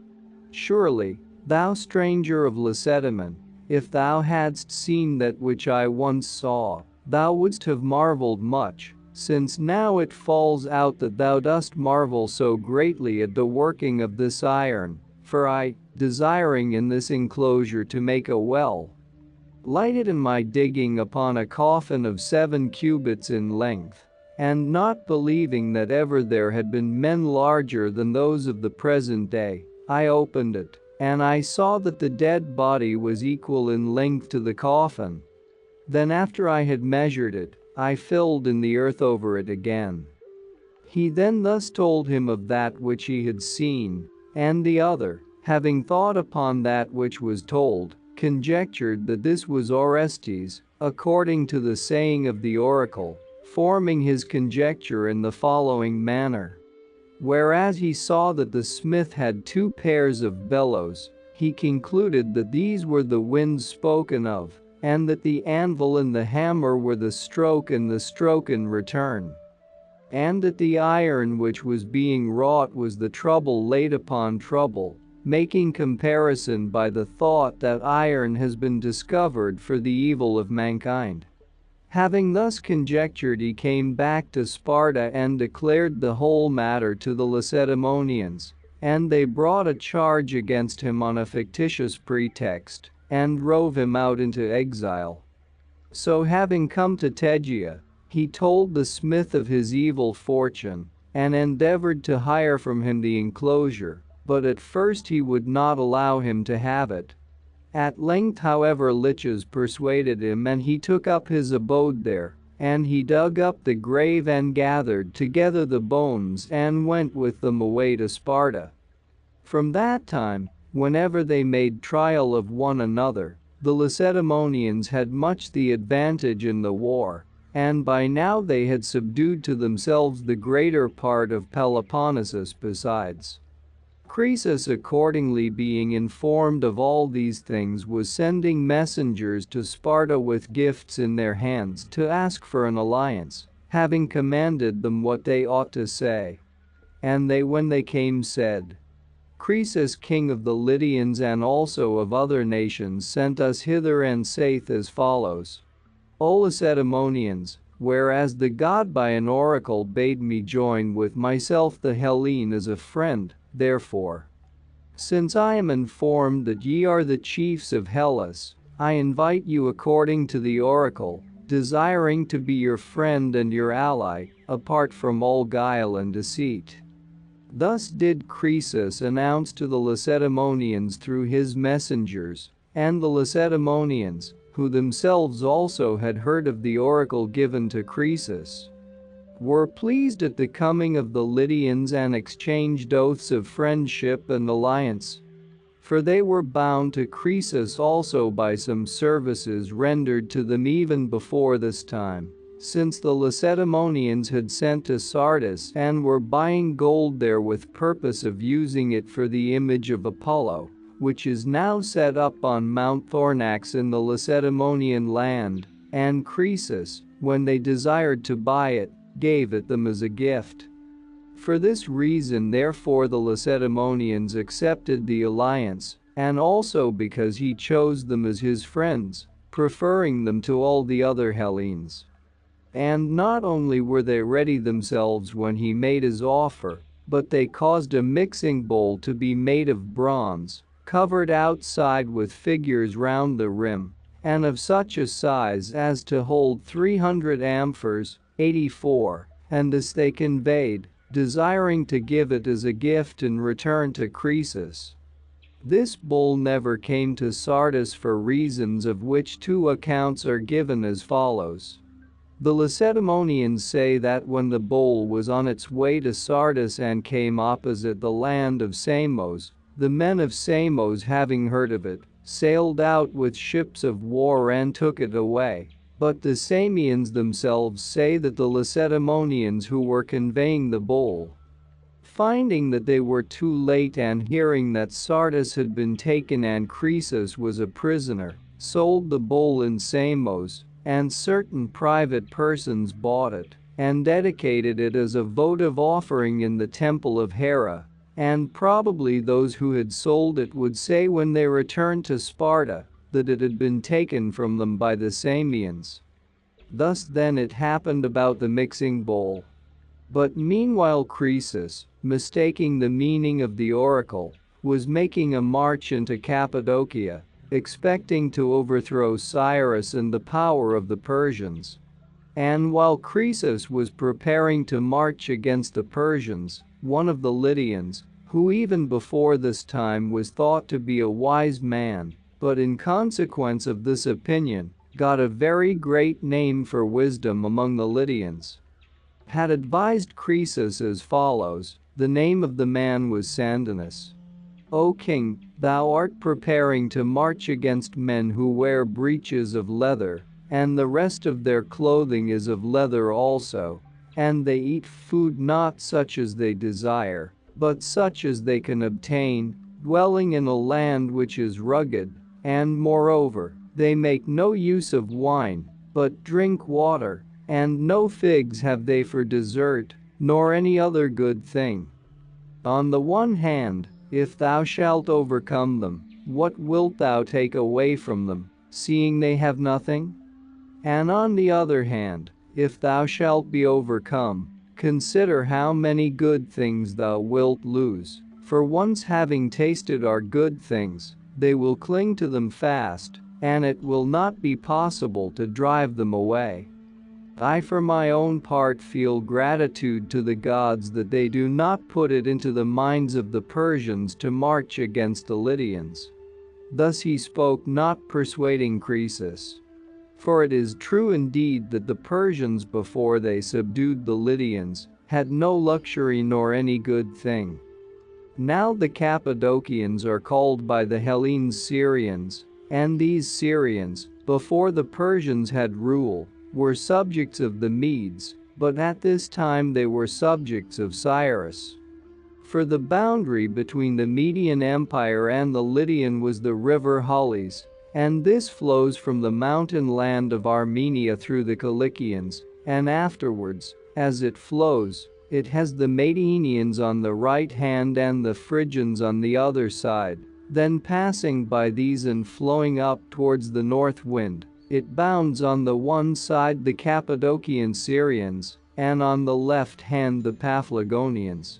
Surely, thou stranger of Lacedaemon, if thou hadst seen that which I once saw, thou wouldst have marveled much, since now it falls out that thou dost marvel so greatly at the working of this iron, for I, desiring in this enclosure to make a well, lighted in my digging upon a coffin of 7 cubits in length, and not believing that ever there had been men larger than those of the present day, I opened it, and I saw that the dead body was equal in length to the coffin. Then after I had measured it, I filled in the earth over it again. He then thus told him of that which he had seen, and the other, having thought upon that which was told, conjectured that this was Orestes, according to the saying of the oracle, forming his conjecture in the following manner. Whereas he saw that the smith had 2 pairs of bellows, he concluded that these were the winds spoken of, and that the anvil and the hammer were the stroke and the stroke in return. And that the iron which was being wrought was the trouble laid upon trouble, making comparison by the thought that iron has been discovered for the evil of mankind. Having thus conjectured, he came back to Sparta and declared the whole matter to the Lacedaemonians, and they brought a charge against him on a fictitious pretext, and drove him out into exile. So having come to Tegea, he told the smith of his evil fortune, and endeavored to hire from him the enclosure, but at first he would not allow him to have it. At length, however, Lichas persuaded him, and he took up his abode there, and he dug up the grave and gathered together the bones and went with them away to Sparta. From that time, whenever they made trial of one another, the Lacedaemonians had much the advantage in the war, and by now they had subdued to themselves the greater part of Peloponnesus besides. Croesus, accordingly, being informed of all these things, was sending messengers to Sparta with gifts in their hands to ask for an alliance, having commanded them what they ought to say. And they, when they came, said, Croesus, king of the Lydians and also of other nations, sent us hither and saith as follows. O Lacedaemonians, whereas the god by an oracle bade me join with myself the Hellene as a friend, therefore, since I am informed that ye are the chiefs of Hellas, I invite you according to the oracle, desiring to be your friend and your ally, apart from all guile and deceit. Thus did Croesus announce to the Lacedaemonians through his messengers, and the Lacedaemonians, who themselves also had heard of the oracle given to Croesus, were pleased at the coming of the Lydians and exchanged oaths of friendship and alliance. For they were bound to Croesus also by some services rendered to them even before this time, since the Lacedaemonians had sent to Sardis and were buying gold there with purpose of using it for the image of Apollo, which is now set up on Mount Thornax in the Lacedaemonian land, and Croesus, when they desired to buy it, gave it them as a gift. For this reason, therefore, the Lacedaemonians accepted the alliance, and also because he chose them as his friends, preferring them to all the other Hellenes. And not only were they ready themselves when he made his offer, but they caused a mixing bowl to be made of bronze, covered outside with figures round the rim, and of such a size as to hold 300 amphors, 84, and this they conveyed, desiring to give it as a gift in return to Croesus. This bowl never came to Sardis for reasons of which 2 accounts are given as follows. The Lacedaemonians say that when the bowl was on its way to Sardis and came opposite the land of Samos, the men of Samos, having heard of it, sailed out with ships of war and took it away. But the Samians themselves say that the Lacedaemonians who were conveying the bowl, finding that they were too late and hearing that Sardis had been taken and Croesus was a prisoner, sold the bowl in Samos, and certain private persons bought it and dedicated it as a votive offering in the temple of Hera, and probably those who had sold it would say when they returned to Sparta that it had been taken from them by the Samians. Thus then it happened about the mixing bowl. But meanwhile Croesus, mistaking the meaning of the oracle, was making a march into Cappadocia, expecting to overthrow Cyrus and the power of the Persians. And while Croesus was preparing to march against the Persians, one of the Lydians, who even before this time was thought to be a wise man, but in consequence of this opinion, got a very great name for wisdom among the Lydians, had advised Croesus as follows. The name of the man was Sandinus. O king, thou art preparing to march against men who wear breeches of leather, and the rest of their clothing is of leather also, and they eat food not such as they desire, but such as they can obtain, dwelling in a land which is rugged, and moreover, they make no use of wine, but drink water, and no figs have they for dessert, nor any other good thing. On the one hand, if thou shalt overcome them, what wilt thou take away from them, seeing they have nothing? And on the other hand, if thou shalt be overcome, consider how many good things thou wilt lose, for once having tasted our good things, they will cling to them fast, and it will not be possible to drive them away. I for my own part feel gratitude to the gods that they do not put it into the minds of the Persians to march against the Lydians. Thus he spoke, not persuading Croesus. For it is true indeed that the Persians before they subdued the Lydians had no luxury nor any good thing. Now the Cappadocians are called by the Hellenes Syrians, and these Syrians, before the Persians had rule, were subjects of the Medes, but at this time they were subjects of Cyrus. For the boundary between the Median Empire and the Lydian was the river Halys, and this flows from the mountain land of Armenia through the Cilicians, and afterwards, as it flows, it has the Medanians on the right hand and the Phrygians on the other side. Then passing by these and flowing up towards the north wind, it bounds on the one side the Cappadocian Syrians, and on the left hand the Paphlagonians.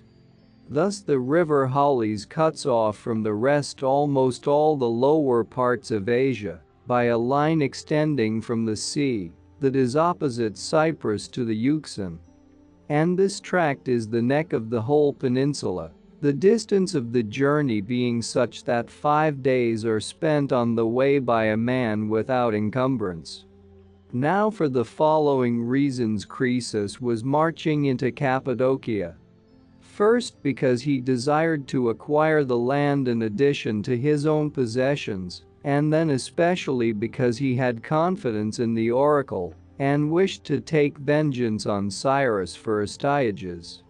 Thus the river Halys cuts off from the rest almost all the lower parts of Asia, by a line extending from the sea that is opposite Cyprus to the Euxine. And this tract is the neck of the whole peninsula, the distance of the journey being such that 5 days are spent on the way by a man without encumbrance. Now for the following reasons Croesus was marching into Cappadocia. First, because he desired to acquire the land in addition to his own possessions, and then especially because he had confidence in the oracle and wished to take vengeance on Cyrus for Astyages.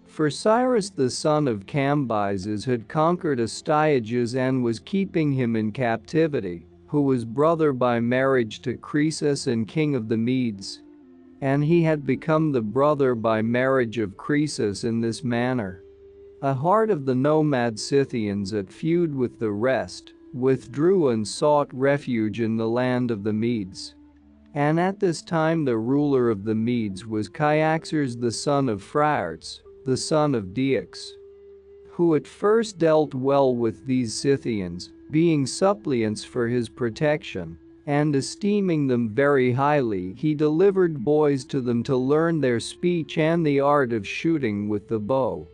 For Cyrus the son of Cambyses had conquered Astyages and was keeping him in captivity, who was brother by marriage to Croesus and king of the Medes. And he had become the brother by marriage of Croesus in this manner. A heart of the nomad Scythians at feud with the rest, withdrew and sought refuge in the land of the Medes. And at this time the ruler of the Medes was Cyaxares the son of Phraates, the son of Diox, who at first dealt well with these Scythians, being suppliants for his protection, and esteeming them very highly, he delivered boys to them to learn their speech and the art of shooting with the bow.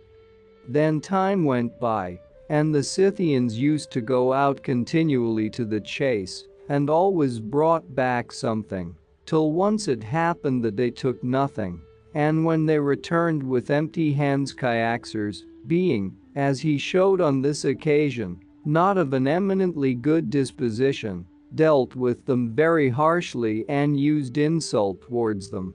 Then time went by, and the Scythians used to go out continually to the chase, and always brought back something, till once it happened that they took nothing, and when they returned with empty hands Cyaxares, being, as he showed on this occasion, not of an eminently good disposition, dealt with them very harshly and used insult towards them.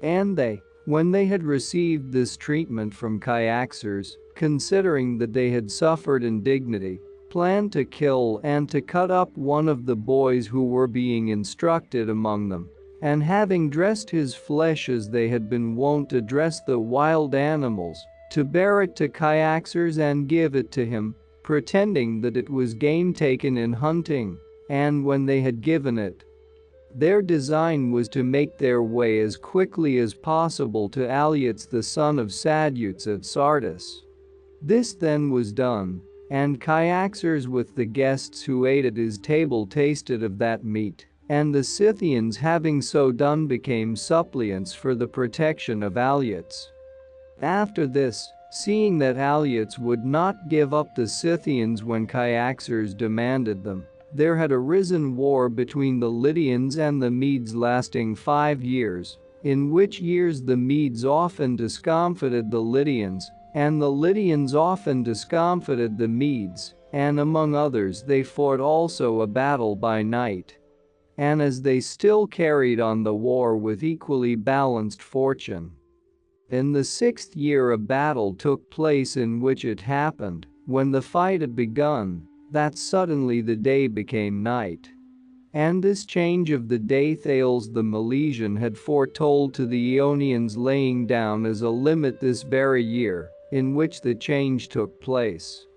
And they, when they had received this treatment from Cyaxares, considering that they had suffered indignity, planned to kill and to cut up one of the boys who were being instructed among them, and having dressed his flesh as they had been wont to dress the wild animals, to bear it to Cyaxares and give it to him, pretending that it was game taken in hunting. And when they had given it, their design was to make their way as quickly as possible to Alyattes the son of Sadeutes at Sardis. This then was done, and Cyaxares with the guests who ate at his table tasted of that meat, and the Scythians having so done became suppliants for the protection of Alyattes. After this, seeing that Alyattes would not give up the Scythians when Cyaxares demanded them, There had arisen war between the Lydians and the Medes lasting 5 years, in which years the Medes often discomfited the Lydians, and the Lydians often discomfited the Medes, and among others they fought also a battle by night. And as they still carried on the war with equally balanced fortune. In the 6th year a battle took place in which it happened, when the fight had begun, that suddenly the day became night. And this change of the day Thales the Milesian had foretold to the Ionians, laying down as a limit this very year, in which the change took place.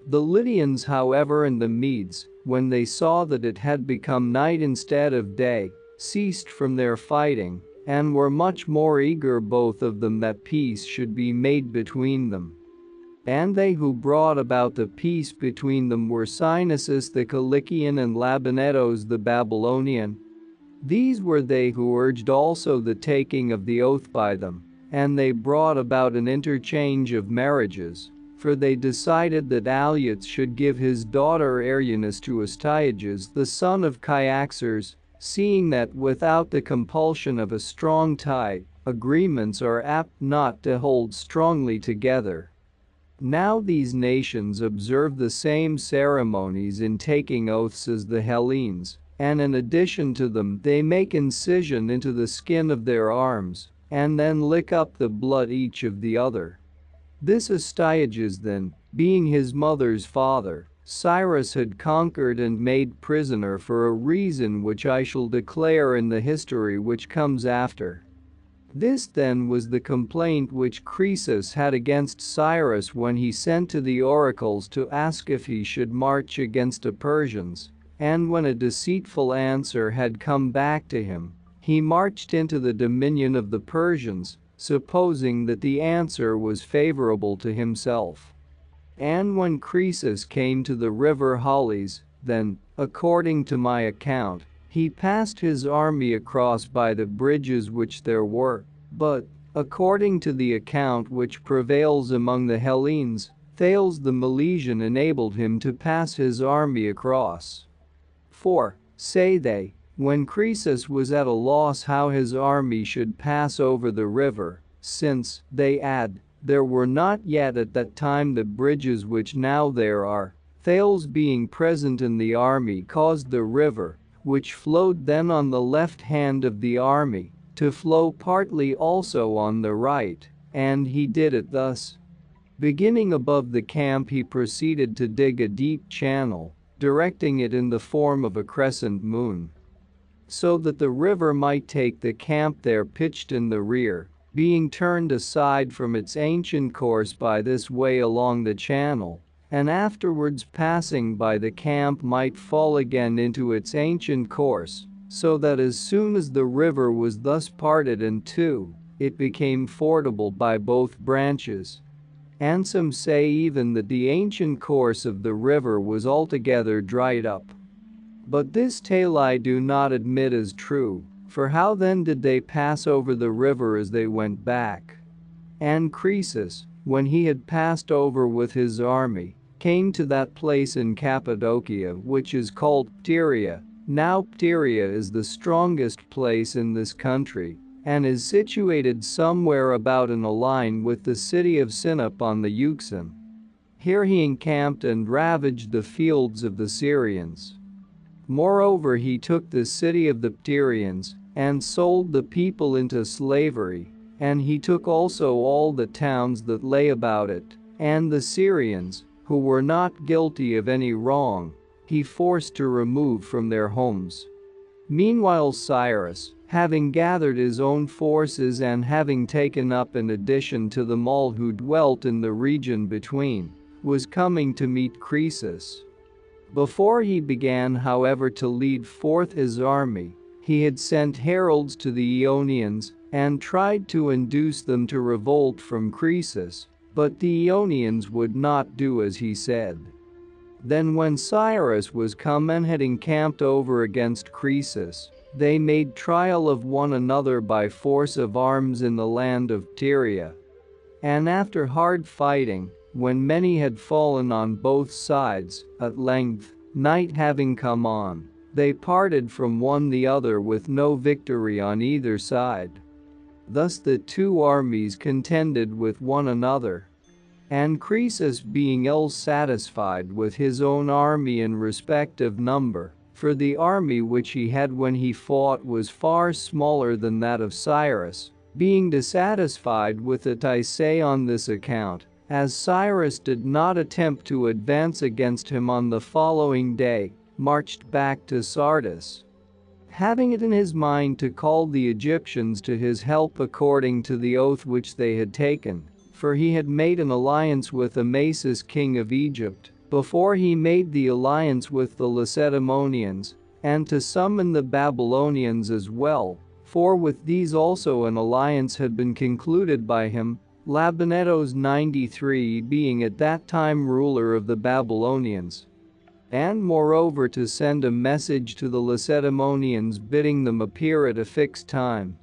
The Lydians, however, and the Medes, when they saw that it had become night instead of day, ceased from their fighting, and were much more eager both of them that peace should be made between them. And they who brought about the peace between them were Cynesis the Cilician and Labynetos the Babylonian. These were they who urged also the taking of the oath by them, and they brought about an interchange of marriages, for they decided that Alyattes should give his daughter Arianes to Astyages the son of Cyaxares, seeing that without the compulsion of a strong tie, agreements are apt not to hold strongly together. Now these nations observe the same ceremonies in taking oaths as the Hellenes, and in addition to them they make incision into the skin of their arms, and then lick up the blood each of the other. This Astyages then, being his mother's father, Cyrus had conquered and made prisoner for a reason which I shall declare in the history which comes after. This then was the complaint which Croesus had against Cyrus when he sent to the oracles to ask if he should march against the Persians, and when a deceitful answer had come back to him, he marched into the dominion of the Persians, supposing that the answer was favorable to himself. And when Croesus came to the river Halys, then, according to my account, he passed his army across by the bridges which there were, but, according to the account which prevails among the Hellenes, Thales the Milesian enabled him to pass his army across. For, say they, when Croesus was at a loss how his army should pass over the river, since, they add, there were not yet at that time the bridges which now there are, Thales being present in the army caused the river, which flowed then on the left hand of the army, to flow partly also on the right, and he did it thus. Beginning above the camp he proceeded to dig a deep channel, directing it in the form of a crescent moon, so that the river might take the camp there pitched in the rear, being turned aside from its ancient course by this way along the channel, and afterwards passing by the camp might fall again into its ancient course, so that as soon as the river was thus parted in two, it became fordable by both branches. And some say even that the ancient course of the river was altogether dried up. But this tale I do not admit as true, for how then did they pass over the river as they went back? And Croesus, when he had passed over with his army, came to that place in Cappadocia which is called Pteria. Now Pteria is the strongest place in this country, and is situated somewhere about in a line with the city of Sinop on the Euxine. Here he encamped and ravaged the fields of the Syrians. Moreover, he took the city of the Pterians, and sold the people into slavery, and he took also all the towns that lay about it, and the Syrians, who were not guilty of any wrong, he forced to remove from their homes. Meanwhile Cyrus, having gathered his own forces and having taken up in addition to them all who dwelt in the region between, was coming to meet Croesus. Before he began, however, to lead forth his army, he had sent heralds to the Ionians and tried to induce them to revolt from Croesus, but the Ionians would not do as he said. Then when Cyrus was come and had encamped over against Croesus, they made trial of one another by force of arms in the land of Pteria. And after hard fighting, when many had fallen on both sides, at length, Night having come on, they parted from one the other with no victory on either side. Thus the two armies contended with one another. And Croesus, being ill satisfied with his own army in respect of number, for the army which he had when he fought was far smaller than that of Cyrus, being dissatisfied with it, I say, on this account, as Cyrus did not attempt to advance against him on the following day, marched back to Sardis, having it in his mind to call the Egyptians to his help according to the oath which they had taken, for he had made an alliance with Amasis king of Egypt, before he made the alliance with the Lacedaemonians, and to summon the Babylonians as well, for with these also an alliance had been concluded by him, Labynetos 93 being at that time ruler of the Babylonians. And moreover to send a message to the Lacedaemonians bidding them appear at a fixed time.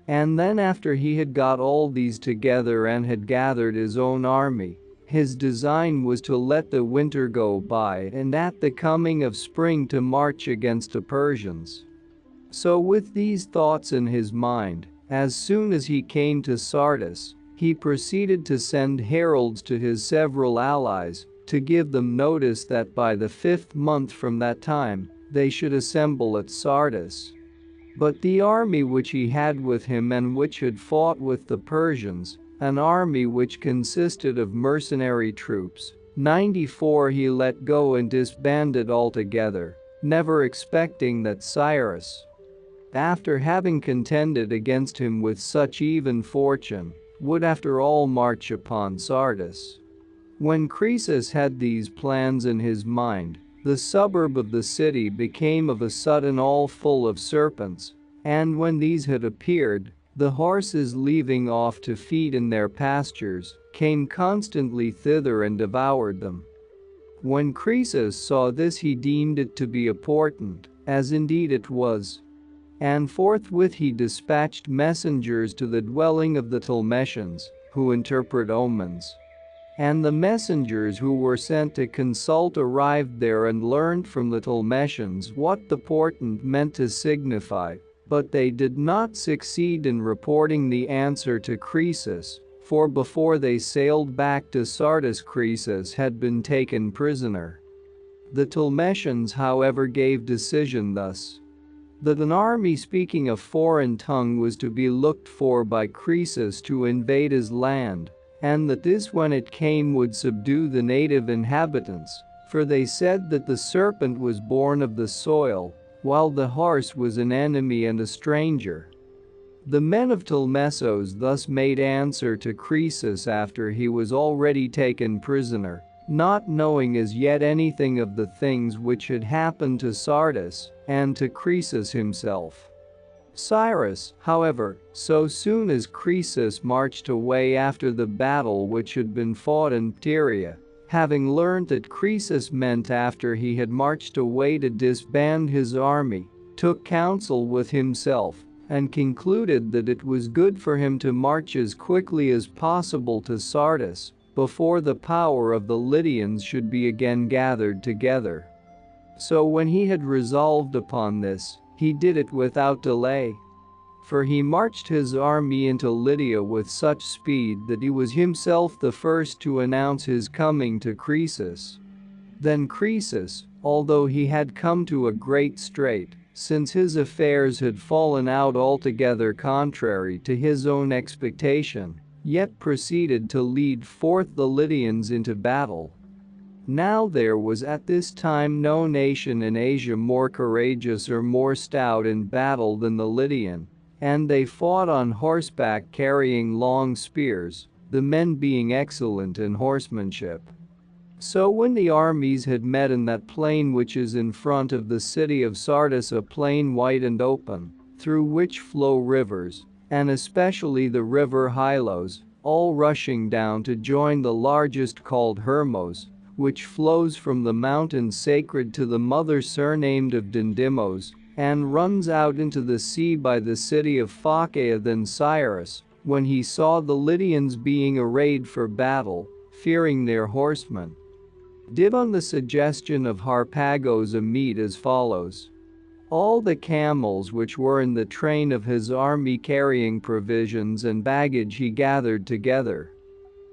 And then after he had got all these together and had gathered his own army, his design was to let the winter go by and at the coming of spring to march against the Persians. So with these thoughts in his mind, as soon as he came to Sardis, he proceeded to send heralds to his several allies, to give them notice that by the 5th month from that time, they should assemble at Sardis. But the army which he had with him and which had fought with the Persians, an army which consisted of mercenary troops, 94 he let go and disbanded altogether, never expecting that Cyrus, after having contended against him with such even fortune, would after all march upon Sardis. When Croesus had these plans in his mind, the suburb of the city became of a sudden all full of serpents, and when these had appeared, the horses leaving off to feed in their pastures, came constantly thither and devoured them. When Croesus saw this he deemed it to be a portent, as indeed it was. And forthwith he dispatched messengers to the dwelling of the Ptolemicians, who interpret omens. And the messengers who were sent to consult arrived there and learned from the Ptolemicians what the portent meant to signify, but they did not succeed in reporting the answer to Croesus, for before they sailed back to Sardis Croesus had been taken prisoner. The Ptolemicians however gave decision thus: that an army speaking a foreign tongue was to be looked for by Croesus to invade his land, and that this when it came would subdue the native inhabitants, for they said that the serpent was born of the soil, while the horse was an enemy and a stranger. The men of Ptolemais thus made answer to Croesus after he was already taken prisoner, not knowing as yet anything of the things which had happened to Sardis, and to Croesus himself. Cyrus, however, so soon as Croesus marched away after the battle which had been fought in Pteria, having learnt that Croesus meant after he had marched away to disband his army, took counsel with himself, and concluded that it was good for him to march as quickly as possible to Sardis, before the power of the Lydians should be again gathered together. So when he had resolved upon this, he did it without delay. For he marched his army into Lydia with such speed that he was himself the first to announce his coming to Croesus. Then Croesus, although he had come to a great strait, since his affairs had fallen out altogether contrary to his own expectation, yet proceeded to lead forth the Lydians into battle. Now there was at this time no nation in Asia more courageous or more stout in battle than the Lydian, and they fought on horseback carrying long spears, the men being excellent in horsemanship. So when the armies had met in that plain which is in front of the city of Sardis, a plain white and open, through which flow rivers, and especially the river Hylos, all rushing down to join the largest called Hermos, which flows from the mountain sacred to the mother surnamed of Dindymos, and runs out into the sea by the city of Phocaea. Then Cyrus, when he saw the Lydians being arrayed for battle, fearing their horsemen, did on the suggestion of Harpago's meet as follows. All the camels which were in the train of his army carrying provisions and baggage he gathered together.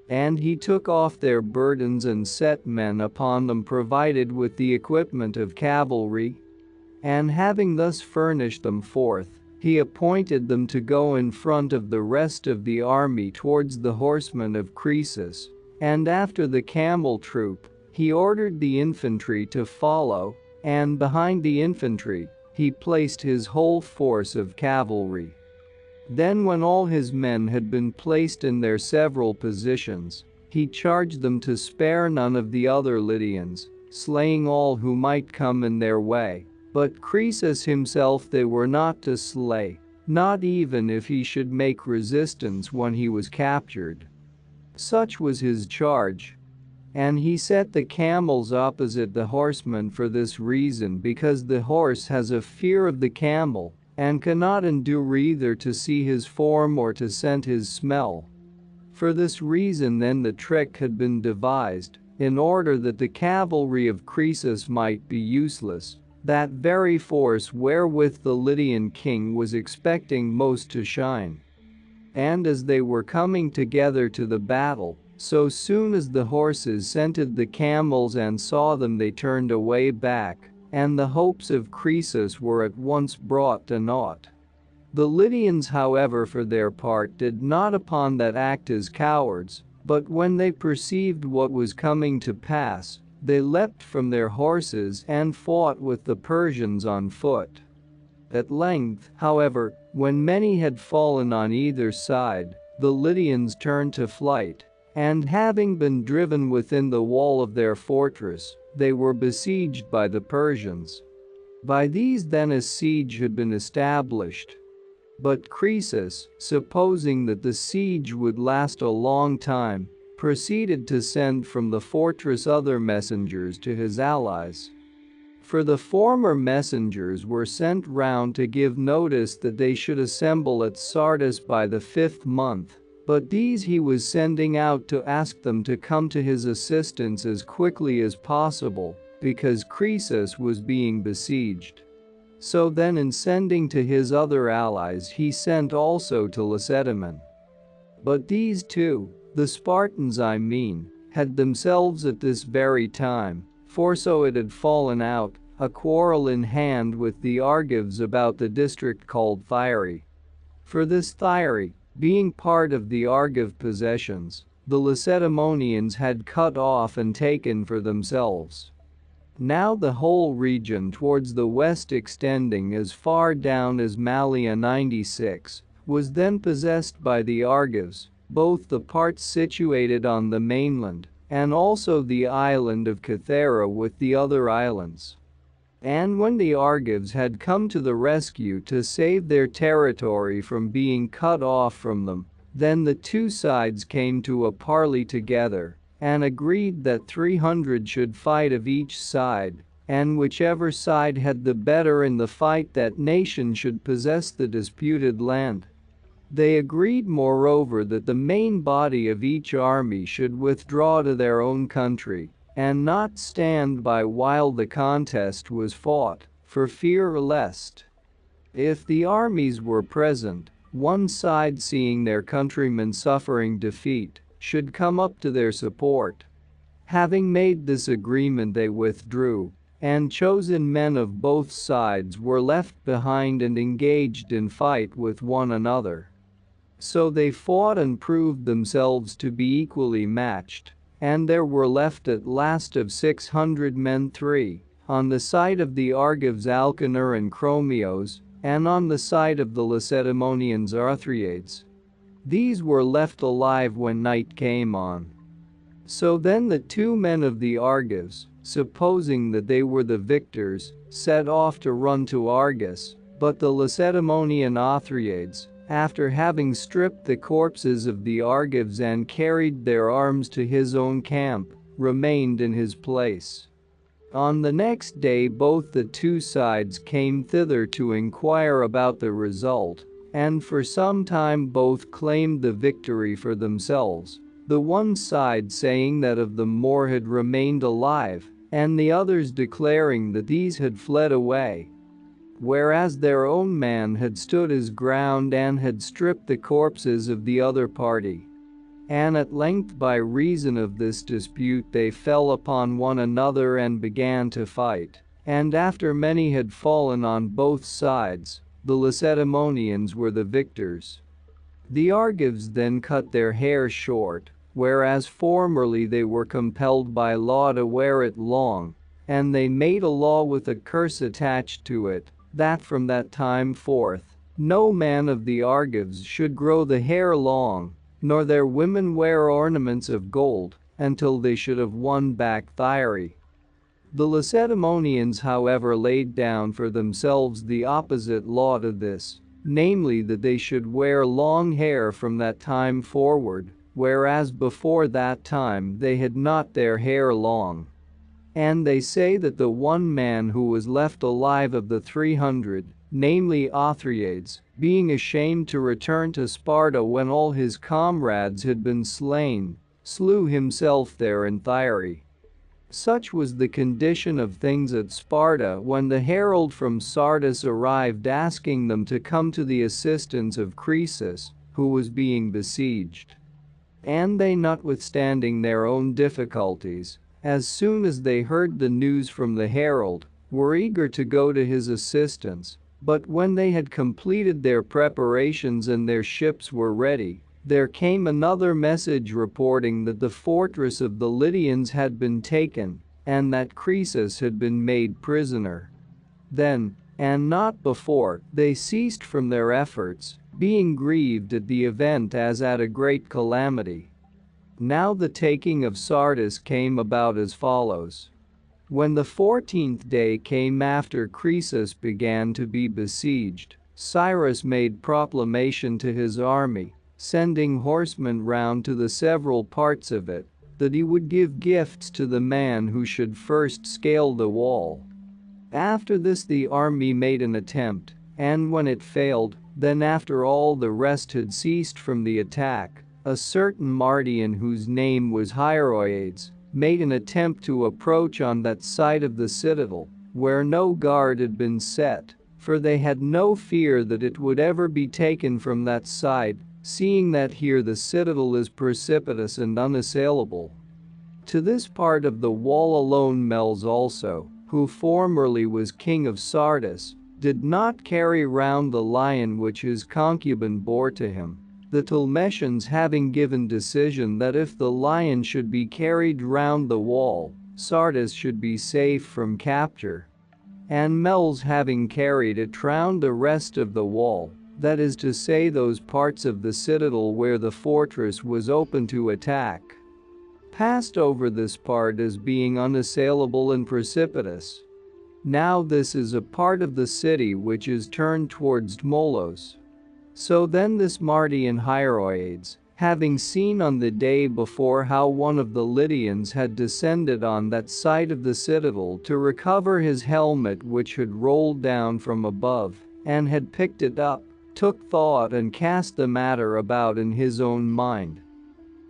And he took off their burdens and set men upon them provided with the equipment of cavalry. And having thus furnished them forth, he appointed them to go in front of the rest of the army towards the horsemen of Croesus, and after the camel troop, he ordered the infantry to follow, and behind the infantry, he placed his whole force of cavalry. Then when all his men had been placed in their several positions, he charged them to spare none of the other Lydians, slaying all who might come in their way. But Croesus himself they were not to slay, not even if he should make resistance when he was captured. Such was his charge. And he set the camels opposite the horsemen for this reason, because the horse has a fear of the camel, and cannot endure either to see his form or to scent his smell. For this reason then the trick had been devised, in order that the cavalry of Croesus might be useless, that very force wherewith the Lydian king was expecting most to shine. And as they were coming together to the battle, so soon as the horses scented the camels and saw them they turned away back, and the hopes of Croesus were at once brought to naught. The Lydians however for their part did not upon that act as cowards, but when they perceived what was coming to pass, they leapt from their horses and fought with the Persians on foot. At length, however, when many had fallen on either side, the Lydians turned to flight, and having been driven within the wall of their fortress, they were besieged by the Persians. By these then a siege had been established. But Croesus, supposing that the siege would last a long time, proceeded to send from the fortress other messengers to his allies. For the former messengers were sent round to give notice that they should assemble at Sardis by the 5th month, but these he was sending out to ask them to come to his assistance as quickly as possible, because Croesus was being besieged. So then in sending to his other allies he sent also to Lacedaemon. But these two, the Spartans I mean, had themselves at this very time, for so it had fallen out, a quarrel in hand with the Argives about the district called Thyre. For this Thyre, being part of the Argive possessions, the Lacedaemonians had cut off and taken for themselves. Now the whole region towards the west extending as far down as Malea 96, was then possessed by the Argives, both the parts situated on the mainland, and also the island of Cythera with the other islands. And when the Argives had come to the rescue to save their territory from being cut off from them, then the two sides came to a parley together, and agreed that 300 should fight of each side, and whichever side had the better in the fight that nation should possess the disputed land. They agreed moreover that the main body of each army should withdraw to their own country, and not stand by while the contest was fought, for fear lest, if the armies were present, one side seeing their countrymen suffering defeat, should come up to their support. Having made this agreement they withdrew, and chosen men of both sides were left behind and engaged in fight with one another. So they fought and proved themselves to be equally matched, and there were left at last of 600 men 3, on the side of the Argives Alcanar and Chromios, and on the side of the Lacedaemonians Arthriades. These were left alive when night came on. So then the 2 men of the Argives, supposing that they were the victors, set off to run to Argos, but the Lacedaemonian Arthriades, after having stripped the corpses of the Argives and carried their arms to his own camp, remained in his place. On the next day both the two sides came thither to inquire about the result, and for some time both claimed the victory for themselves, the one side saying that of them more had remained alive, and the others declaring that these had fled away. Whereas their own man had stood his ground and had stripped the corpses of the other party. And at length by reason of this dispute they fell upon one another and began to fight. And after many had fallen on both sides, the Lacedaemonians were the victors. The Argives then cut their hair short, whereas formerly they were compelled by law to wear it long, and they made a law with a curse attached to it, that from that time forth, no man of the Argives should grow the hair long, nor their women wear ornaments of gold, until they should have won back Thyre. The Lacedaemonians however laid down for themselves the opposite law to this, namely that they should wear long hair from that time forward, whereas before that time they had not their hair long. And they say that the one man who was left alive of the 300, namely Othryades, being ashamed to return to Sparta when all his comrades had been slain, slew himself there in Thyre. Such was the condition of things at Sparta when the herald from Sardis arrived asking them to come to the assistance of Croesus, who was being besieged. And they, notwithstanding their own difficulties, as soon as they heard the news from the herald, were eager to go to his assistance, but when they had completed their preparations and their ships were ready, there came another message reporting that the fortress of the Lydians had been taken, and that Croesus had been made prisoner. Then, and not before, they ceased from their efforts, being grieved at the event as at a great calamity. Now the taking of Sardis came about as follows. When the 14th day came after Croesus began to be besieged, Cyrus made proclamation to his army, sending horsemen round to the several parts of it, that he would give gifts to the man who should first scale the wall. After this the army made an attempt, and when it failed, then after all the rest had ceased from the attack, a certain Mardian whose name was Hieroiades, made an attempt to approach on that side of the citadel, where no guard had been set, for they had no fear that it would ever be taken from that side, seeing that here the citadel is precipitous and unassailable. To this part of the wall alone Mels also, who formerly was king of Sardis, did not carry round the lion which his concubine bore to him, the Ptolemicians having given decision that if the lion should be carried round the wall, Sardis should be safe from capture. And Mels having carried it round the rest of the wall, that is to say those parts of the citadel where the fortress was open to attack, passed over this part as being unassailable and precipitous. Now this is a part of the city which is turned towards Dmolos. So then this Mardian Hieroiades, having seen on the day before how one of the Lydians had descended on that side of the citadel to recover his helmet which had rolled down from above, and had picked it up, took thought and cast the matter about in his own mind.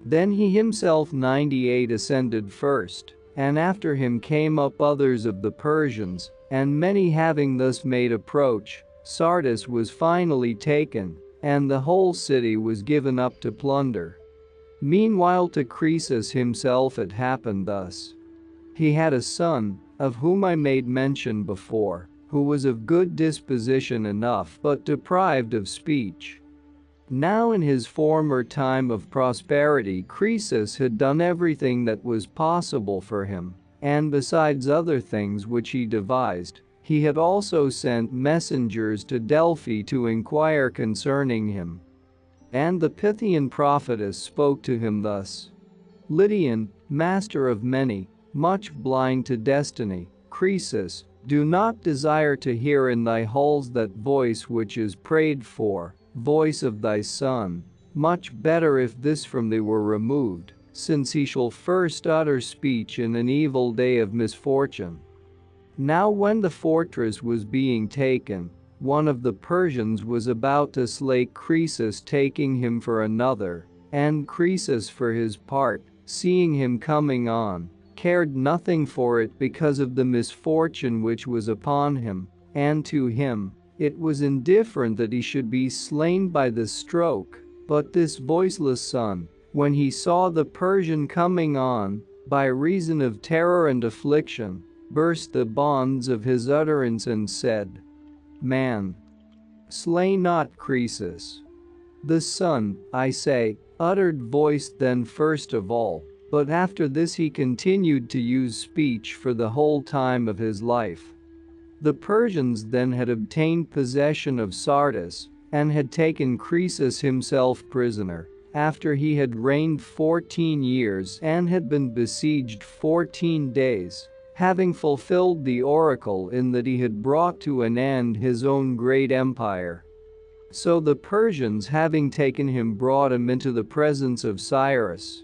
Then he himself 98 ascended first, and after him came up others of the Persians, and many having thus made approach, Sardis was finally taken, and the whole city was given up to plunder. Meanwhile to Croesus himself it happened thus. He had a son, of whom I made mention before, who was of good disposition enough but deprived of speech. Now in his former time of prosperity Croesus had done everything that was possible for him, and besides other things which he devised, he had also sent messengers to Delphi to inquire concerning him. And the Pythian prophetess spoke to him thus. Lydian, master of many, much blind to destiny, Croesus, do not desire to hear in thy halls that voice which is prayed for, voice of thy son, much better if this from thee were removed, since he shall first utter speech in an evil day of misfortune. Now when the fortress was being taken, one of the Persians was about to slay Croesus taking him for another, And Croesus for his part, seeing him coming on, cared nothing for it because of the misfortune which was upon him, and to him, it was indifferent that he should be slain by the stroke, but this voiceless son, when he saw the Persian coming on, by reason of terror and affliction, burst the bonds of his utterance and said, "Man, slay not Croesus." The son, I say, uttered voice then first of all, but after this he continued to use speech for the whole time of his life. The Persians then had obtained possession of Sardis, and had taken Croesus himself prisoner, after he had reigned 14 years and had been besieged 14 days, having fulfilled the oracle in that he had brought to an end his own great empire. So the Persians having taken him brought him into the presence of Cyrus.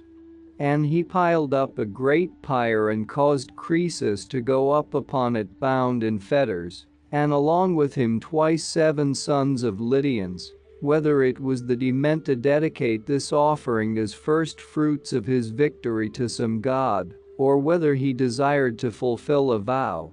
And he piled up a great pyre and caused Croesus to go up upon it bound in fetters, and along with him twice 7 sons of Lydians, whether it was that he meant to dedicate this offering as first fruits of his victory to some god, or whether he desired to fulfill a vow,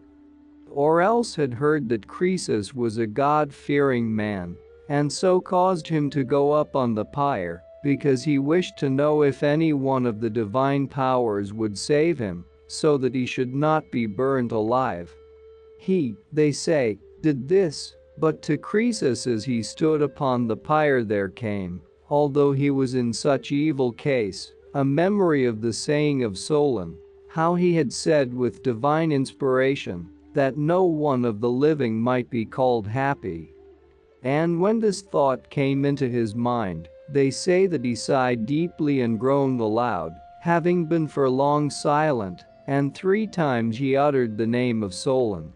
or else had heard that Croesus was a God-fearing man, and so caused him to go up on the pyre, because he wished to know if any one of the divine powers would save him, so that he should not be burnt alive. He, they say, did this, but to Croesus as he stood upon the pyre there came, although he was in such evil case, a memory of the saying of Solon, how he had said with divine inspiration, that no one of the living might be called happy. And when this thought came into his mind, they say that he sighed deeply and groaned aloud, having been for long silent, and 3 times he uttered the name of Solon.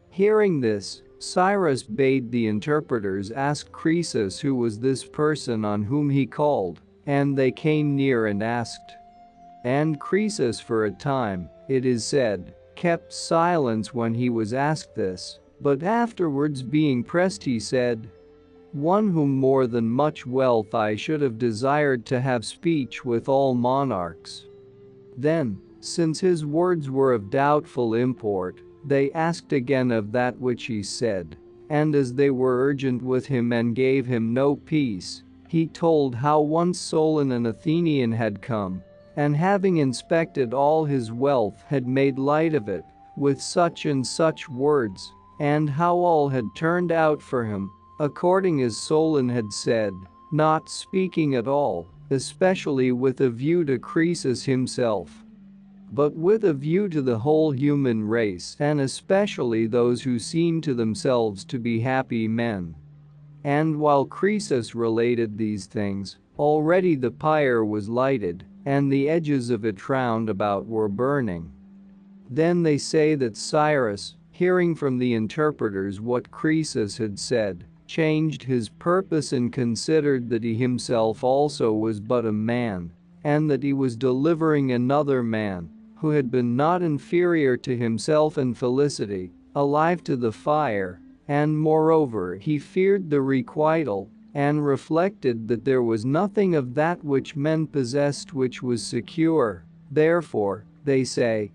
Hearing this, Cyrus bade the interpreters ask Croesus who was this person on whom he called, and they came near and asked. And Croesus for a time, it is said, kept silence when he was asked this, but afterwards being pressed he said, "One whom more than much wealth I should have desired to have speech with all monarchs." Then, since his words were of doubtful import, they asked again of that which he said, and as they were urgent with him and gave him no peace, he told how once Solon an Athenian had come, and having inspected all his wealth had made light of it, with such and such words, and how all had turned out for him, according as Solon had said, not speaking at all, especially with a view to Croesus himself, but with a view to the whole human race and especially those who seem to themselves to be happy men. And while Croesus related these things, already the pyre was lighted, and the edges of it round about were burning. Then they say that Cyrus, hearing from the interpreters what Croesus had said, changed his purpose and considered that he himself also was but a man, and that he was delivering another man, who had been not inferior to himself in felicity, alive to the fire, and moreover he feared the requital, and reflected that there was nothing of that which men possessed which was secure. Therefore, they say,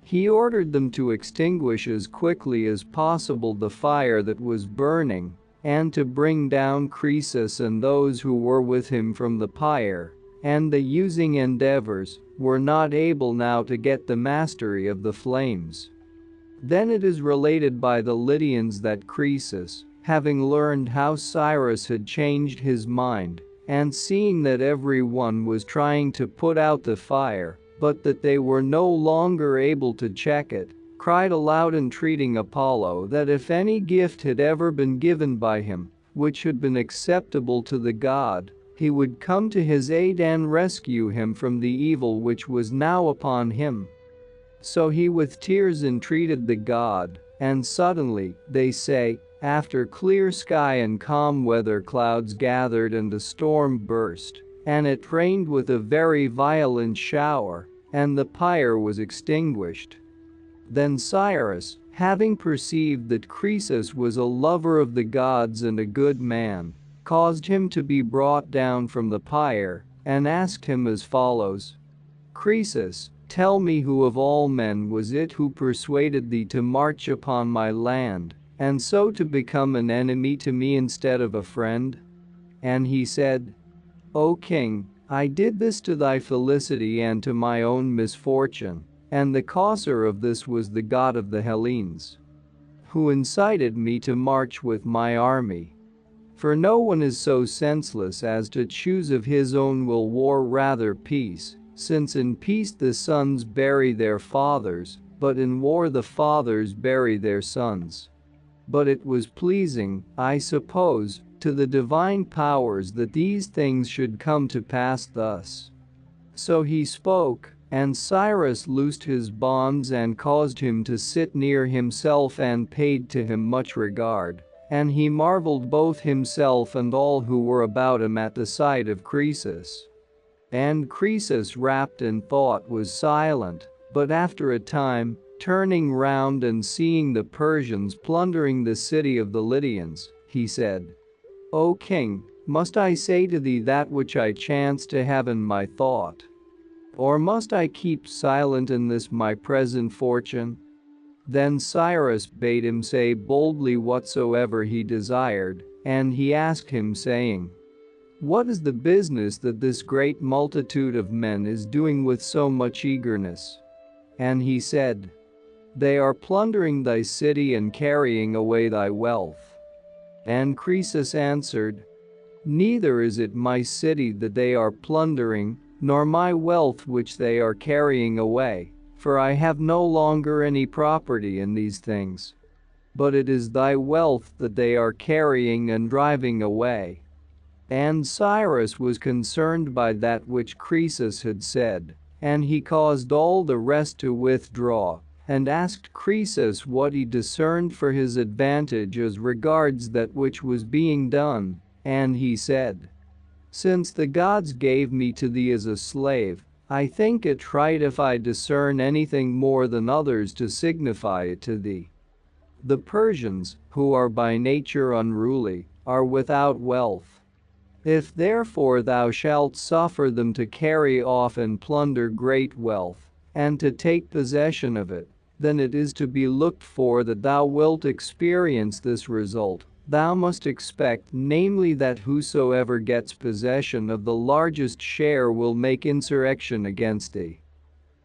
he ordered them to extinguish as quickly as possible the fire that was burning, and to bring down Croesus and those who were with him from the pyre, and the using endeavors were not able now to get the mastery of the flames. Then it is related by the Lydians that Croesus, having learned how Cyrus had changed his mind, and seeing that every one was trying to put out the fire, but that they were no longer able to check it, cried aloud entreating Apollo that if any gift had ever been given by him, which had been acceptable to the god, he would come to his aid and rescue him from the evil which was now upon him. So he with tears entreated the god, and suddenly, they say, after clear sky and calm weather clouds gathered and a storm burst, and it rained with a very violent shower, and the pyre was extinguished. Then Cyrus, having perceived that Croesus was a lover of the gods and a good man, caused him to be brought down from the pyre, and asked him as follows: Croesus, tell me who of all men was it who persuaded thee to march upon my land, and so to become an enemy to me instead of a friend? And he said, O king, I did this to thy felicity and to my own misfortune, and the causer of this was the god of the Hellenes, who incited me to march with my army. For no one is so senseless as to choose of his own will war rather peace, since in peace the sons bury their fathers, but in war the fathers bury their sons. But it was pleasing, I suppose, to the divine powers that these things should come to pass thus. So he spoke, and Cyrus loosed his bonds and caused him to sit near himself and paid to him much regard. And he marveled both himself and all who were about him at the sight of Croesus. And Croesus, wrapped in thought, was silent, but after a time, turning round and seeing the Persians plundering the city of the Lydians, he said, O king, must I say to thee that which I chance to have in my thought? Or must I keep silent in this my present fortune? Then Cyrus bade him say boldly whatsoever he desired, and he asked him, saying, What is the business that this great multitude of men is doing with so much eagerness? And he said, They are plundering thy city and carrying away thy wealth. And Croesus answered, Neither is it my city that they are plundering, nor my wealth which they are carrying away, for I have no longer any property in these things. But it is thy wealth that they are carrying and driving away. And Cyrus was concerned by that which Croesus had said, and he caused all the rest to withdraw, and asked Croesus what he discerned for his advantage as regards that which was being done, and he said, Since the gods gave me to thee as a slave, I think it right if I discern anything more than others to signify it to thee. The Persians, who are by nature unruly, are without wealth. If therefore thou shalt suffer them to carry off and plunder great wealth, and to take possession of it, then it is to be looked for that thou wilt experience this result. Thou must expect, namely, that whosoever gets possession of the largest share will make insurrection against thee.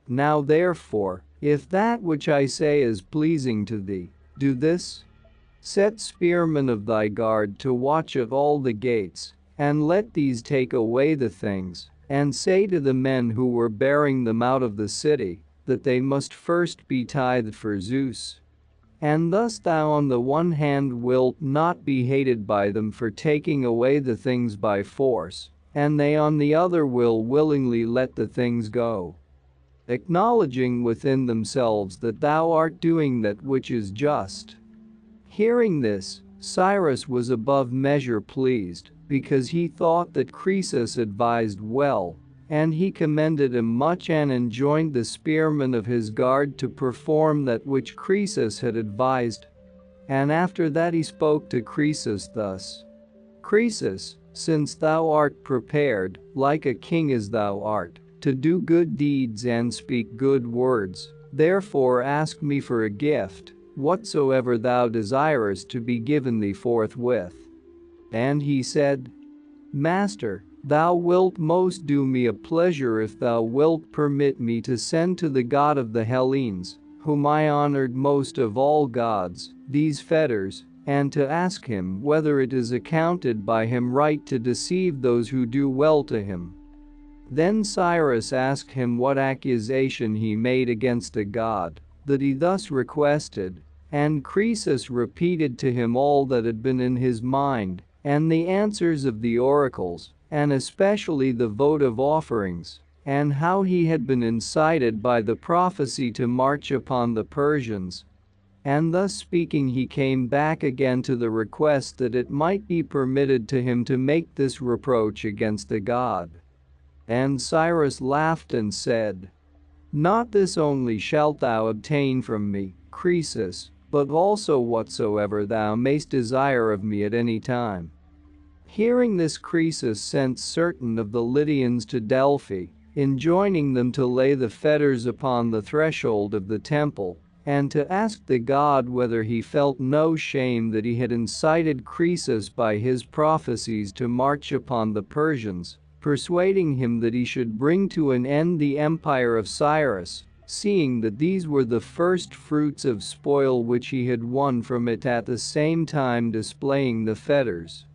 Now therefore, if that which I say is pleasing to thee, do this. Set spearmen of thy guard to watch at all the gates, and let these take away the things, and say to the men who were bearing them out of the city, that they must first be tithed for Zeus. And thus thou on the one hand wilt not be hated by them for taking away the things by force, and they on the other will willingly let the things go, acknowledging within themselves that thou art doing that which is just. Hearing this, Cyrus was above measure pleased, because he thought that Croesus advised well, and he commended him much and enjoined the spearmen of his guard to perform that which Croesus had advised. And after that he spoke to Croesus thus: Croesus, since thou art prepared, like a king as thou art, to do good deeds and speak good words, therefore ask me for a gift, whatsoever thou desirest to be given thee forthwith. And he said, Master, thou wilt most do me a pleasure if thou wilt permit me to send to the god of the Hellenes, whom I honored most of all gods, these fetters, and to ask him whether it is accounted by him right to deceive those who do well to him. Then Cyrus asked him what accusation he made against the god, that he thus requested, and Croesus repeated to him all that had been in his mind, and the answers of the oracles, and especially the votive offerings, and how he had been incited by the prophecy to march upon the Persians. And thus speaking he came back again to the request that it might be permitted to him to make this reproach against the god. And Cyrus laughed and said, Not this only shalt thou obtain from me, Croesus, but also whatsoever thou mayst desire of me at any time. Hearing this, Croesus sent certain of the Lydians to Delphi, enjoining them to lay the fetters upon the threshold of the temple, and to ask the god whether he felt no shame that he had incited Croesus by his prophecies to march upon the Persians, persuading him that he should bring to an end the empire of Cyrus, seeing that these were the first fruits of spoil which he had won from it, at the same time displaying the fetters.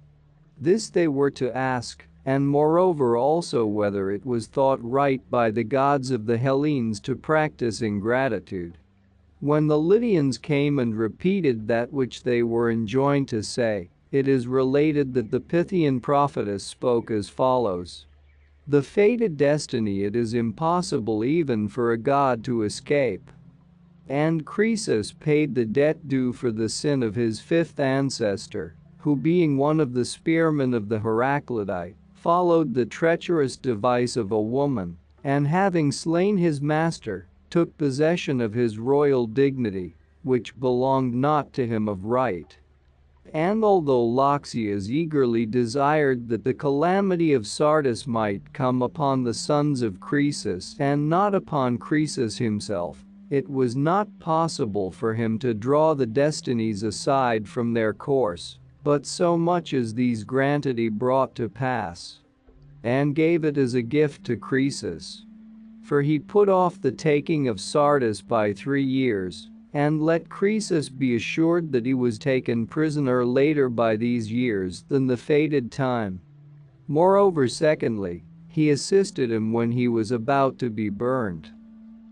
This they were to ask, and moreover also whether it was thought right by the gods of the Hellenes to practice ingratitude. When the Lydians came and repeated that which they were enjoined to say, it is related that the Pythian prophetess spoke as follows. The fated destiny it is impossible even for a god to escape. And Croesus paid the debt due for the sin of his fifth ancestor, who being one of the spearmen of the Heraclidai, followed the treacherous device of a woman, and having slain his master, took possession of his royal dignity, which belonged not to him of right. And although Loxias eagerly desired that the calamity of Sardis might come upon the sons of Croesus and not upon Croesus himself, it was not possible for him to draw the destinies aside from their course, but so much as these granted he brought to pass, and gave it as a gift to Croesus. For he put off the taking of Sardis by 3 years, and let Croesus be assured that he was taken prisoner later by these years than the fated time. Moreover, secondly, he assisted him when he was about to be burned.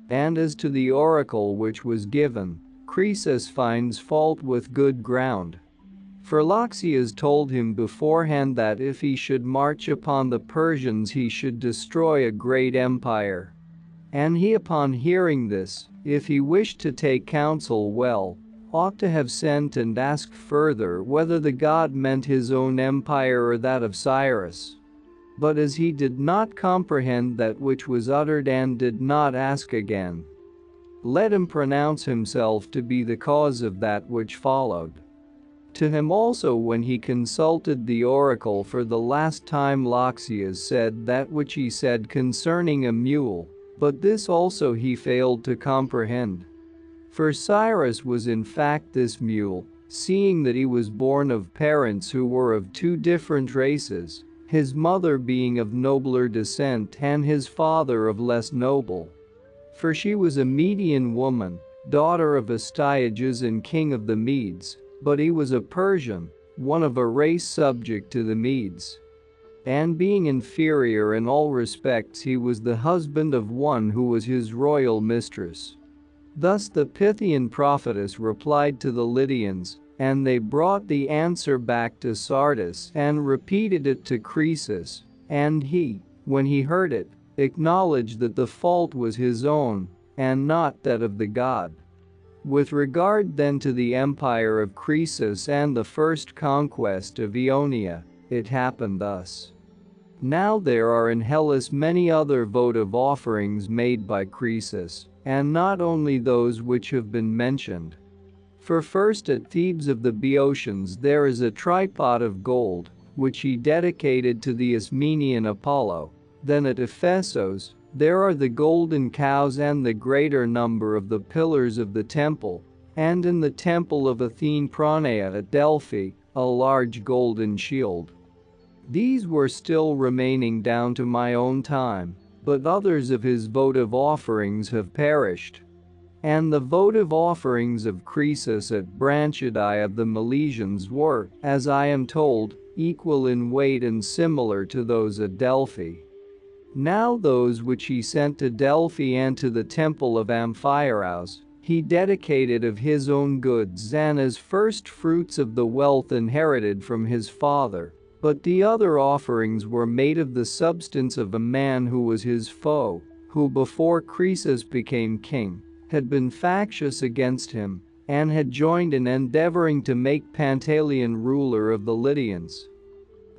And as to the oracle which was given, Croesus finds fault with good ground. For Loxias told him beforehand that if he should march upon the Persians he should destroy a great empire. And he, upon hearing this, if he wished to take counsel well, ought to have sent and asked further whether the god meant his own empire or that of Cyrus. But as he did not comprehend that which was uttered and did not ask again, let him pronounce himself to be the cause of that which followed. To him also when he consulted the oracle for the last time, Loxias said that which he said concerning a mule, but this also he failed to comprehend. For Cyrus was in fact this mule, seeing that he was born of parents who were of 2 different races, his mother being of nobler descent and his father of less noble. For she was a Median woman, daughter of Astyages and king of the Medes, but he was a Persian, one of a race subject to the Medes. And being inferior in all respects, he was the husband of one who was his royal mistress. Thus the Pythian prophetess replied to the Lydians, and they brought the answer back to Sardis and repeated it to Croesus, and he, when he heard it, acknowledged that the fault was his own, and not that of the god. With regard then to the empire of Croesus and the first conquest of Ionia, it happened thus. Now there are in Hellas many other votive offerings made by Croesus, and not only those which have been mentioned. For first at Thebes of the Boeotians there is a tripod of gold, which he dedicated to the Ismenian Apollo. Then at Ephesus there are the golden cows and the greater number of the pillars of the temple, and in the temple of Athene Pranea at Delphi, a large golden shield. These were still remaining down to my own time, but others of his votive offerings have perished. And the votive offerings of Croesus at Branchidae of the Milesians were, as I am told, equal in weight and similar to those at Delphi. Now those which he sent to Delphi and to the temple of Amphiaraus, he dedicated of his own goods and as first fruits of the wealth inherited from his father. But the other offerings were made of the substance of a man who was his foe, who before Croesus became king, had been factious against him, and had joined in endeavoring to make Pantaleon ruler of the Lydians.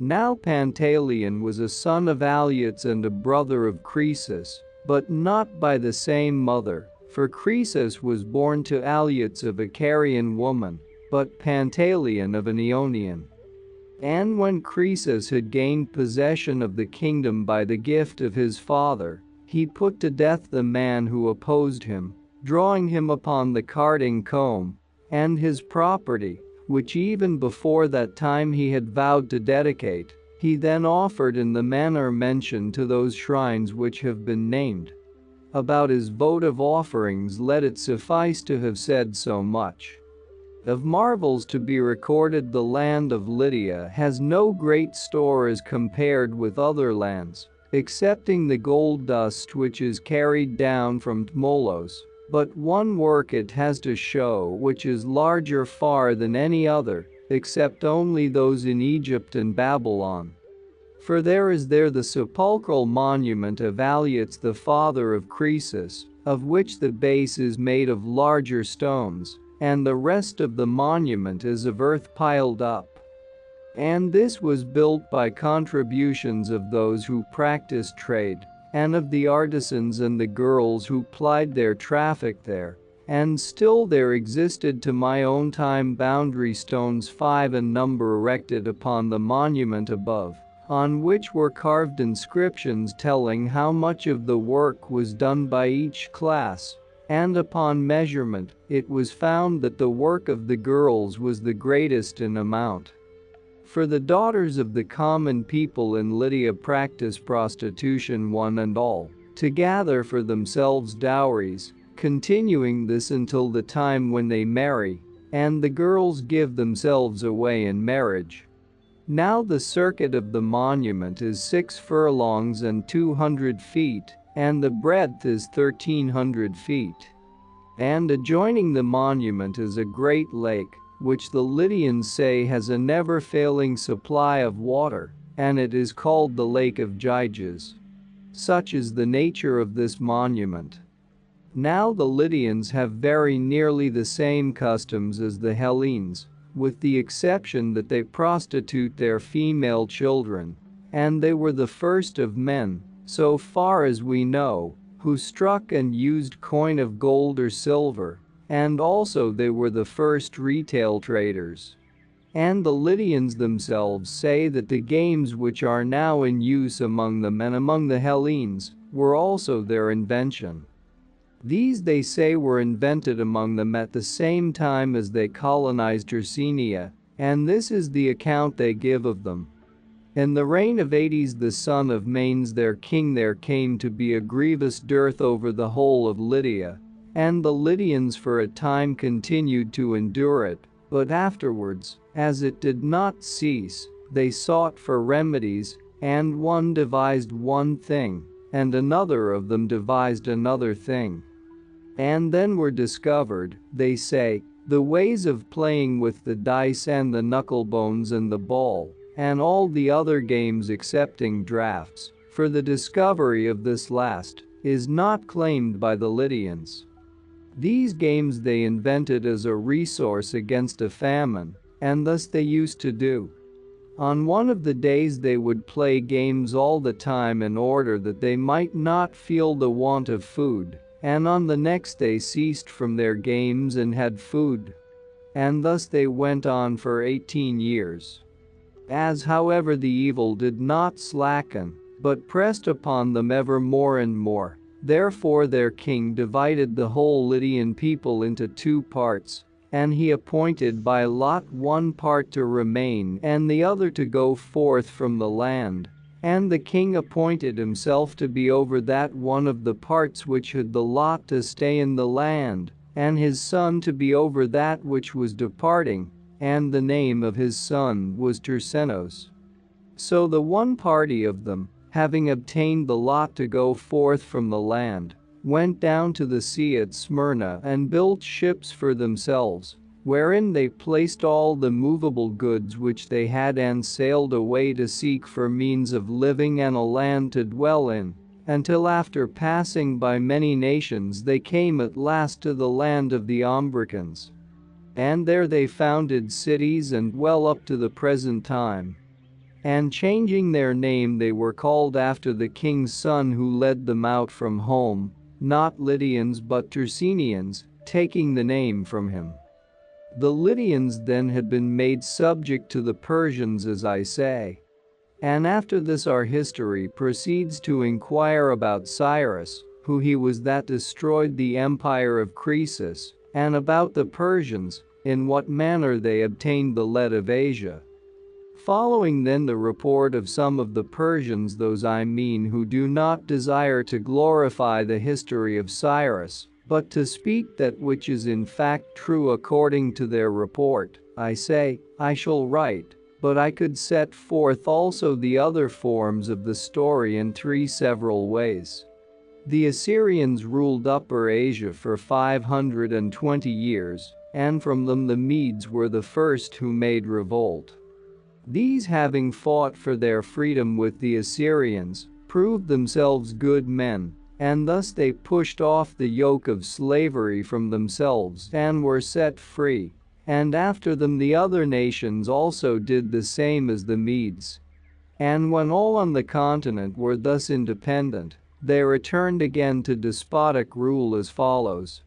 Now Pantaleon was a son of Alyattes and a brother of Croesus, but not by the same mother, for Croesus was born to Alyattes of a Carian woman, but Pantaleon of an Ionian. And when Croesus had gained possession of the kingdom by the gift of his father, he put to death the man who opposed him, drawing him upon the carding comb, and his property, which even before that time he had vowed to dedicate, he then offered in the manner mentioned to those shrines which have been named. About his votive offerings let it suffice to have said so much. Of marvels to be recorded, the land of Lydia has no great store as compared with other lands, excepting the gold dust which is carried down from Tmolos, but one work it has to show which is larger far than any other, except only those in Egypt and Babylon. For there is there the sepulchral monument of Alyattes the father of Croesus, of which the base is made of larger stones, and the rest of the monument is of earth piled up. And this was built by contributions of those who practiced trade, and of the artisans and the girls who plied their traffic there. And still there existed to my own time boundary stones 5 in number erected upon the monument above, on which were carved inscriptions telling how much of the work was done by each class. And upon measurement, it was found that the work of the girls was the greatest in amount. For the daughters of the common people in Lydia practice prostitution one and all, to gather for themselves dowries, continuing this until the time when they marry, and the girls give themselves away in marriage. Now the circuit of the monument is 6 furlongs and 200 feet, and the breadth is 1,300 feet. And adjoining the monument is a great lake, which the Lydians say has a never-failing supply of water, and it is called the Lake of Gyges. Such is the nature of this monument. Now the Lydians have very nearly the same customs as the Hellenes, with the exception that they prostitute their female children, and they were the first of men, so far as we know, who struck and used coin of gold or silver, and also they were the first retail traders. And the Lydians themselves say that the games which are now in use among them and among the Hellenes were also their invention. These they say were invented among them at the same time as they colonized Hercynia, and this is the account they give of them. In the reign of Aetes the son of Manes their king there came to be a grievous dearth over the whole of Lydia, and the Lydians for a time continued to endure it, but afterwards, as it did not cease, they sought for remedies, and one devised one thing, and another of them devised another thing. And then were discovered, they say, the ways of playing with the dice and the knucklebones and the ball, and all the other games excepting draughts, for the discovery of this last is not claimed by the Lydians. These games they invented as a resource against a famine, and thus they used to do. On one of the days they would play games all the time in order that they might not feel the want of food, and on the next they ceased from their games and had food. And thus they went on for 18 years. As however the evil did not slacken, but pressed upon them ever more and more, therefore their king divided the whole Lydian people into 2 parts, and he appointed by lot one part to remain and the other to go forth from the land. And the king appointed himself to be over that one of the parts which had the lot to stay in the land, and his son to be over that which was departing, and the name of his son was Tersenos. So the one party of them, having obtained the lot to go forth from the land, went down to the sea at Smyrna and built ships for themselves, wherein they placed all the movable goods which they had and sailed away to seek for means of living and a land to dwell in, until after passing by many nations they came at last to the land of the Ambracans. And there they founded cities and well up to the present time. And changing their name they were called after the king's son who led them out from home, not Lydians but Tersenians, taking the name from him. The Lydians then had been made subject to the Persians, as I say. And after this our history proceeds to inquire about Cyrus, who he was that destroyed the empire of Croesus, and about the Persians, in what manner they obtained the lead of Asia. Following then the report of some of the Persians, those I mean who do not desire to glorify the history of Cyrus, but to speak that which is in fact true according to their report, I say, I shall write, but I could set forth also the other forms of the story in three several ways. The Assyrians ruled Upper Asia for 520 years, and from them the Medes were the first who made revolt. These, having fought for their freedom with the Assyrians, proved themselves good men, and thus they pushed off the yoke of slavery from themselves and were set free. And after them the other nations also did the same as the Medes. And when all on the continent were thus independent, they returned again to despotic rule as follows.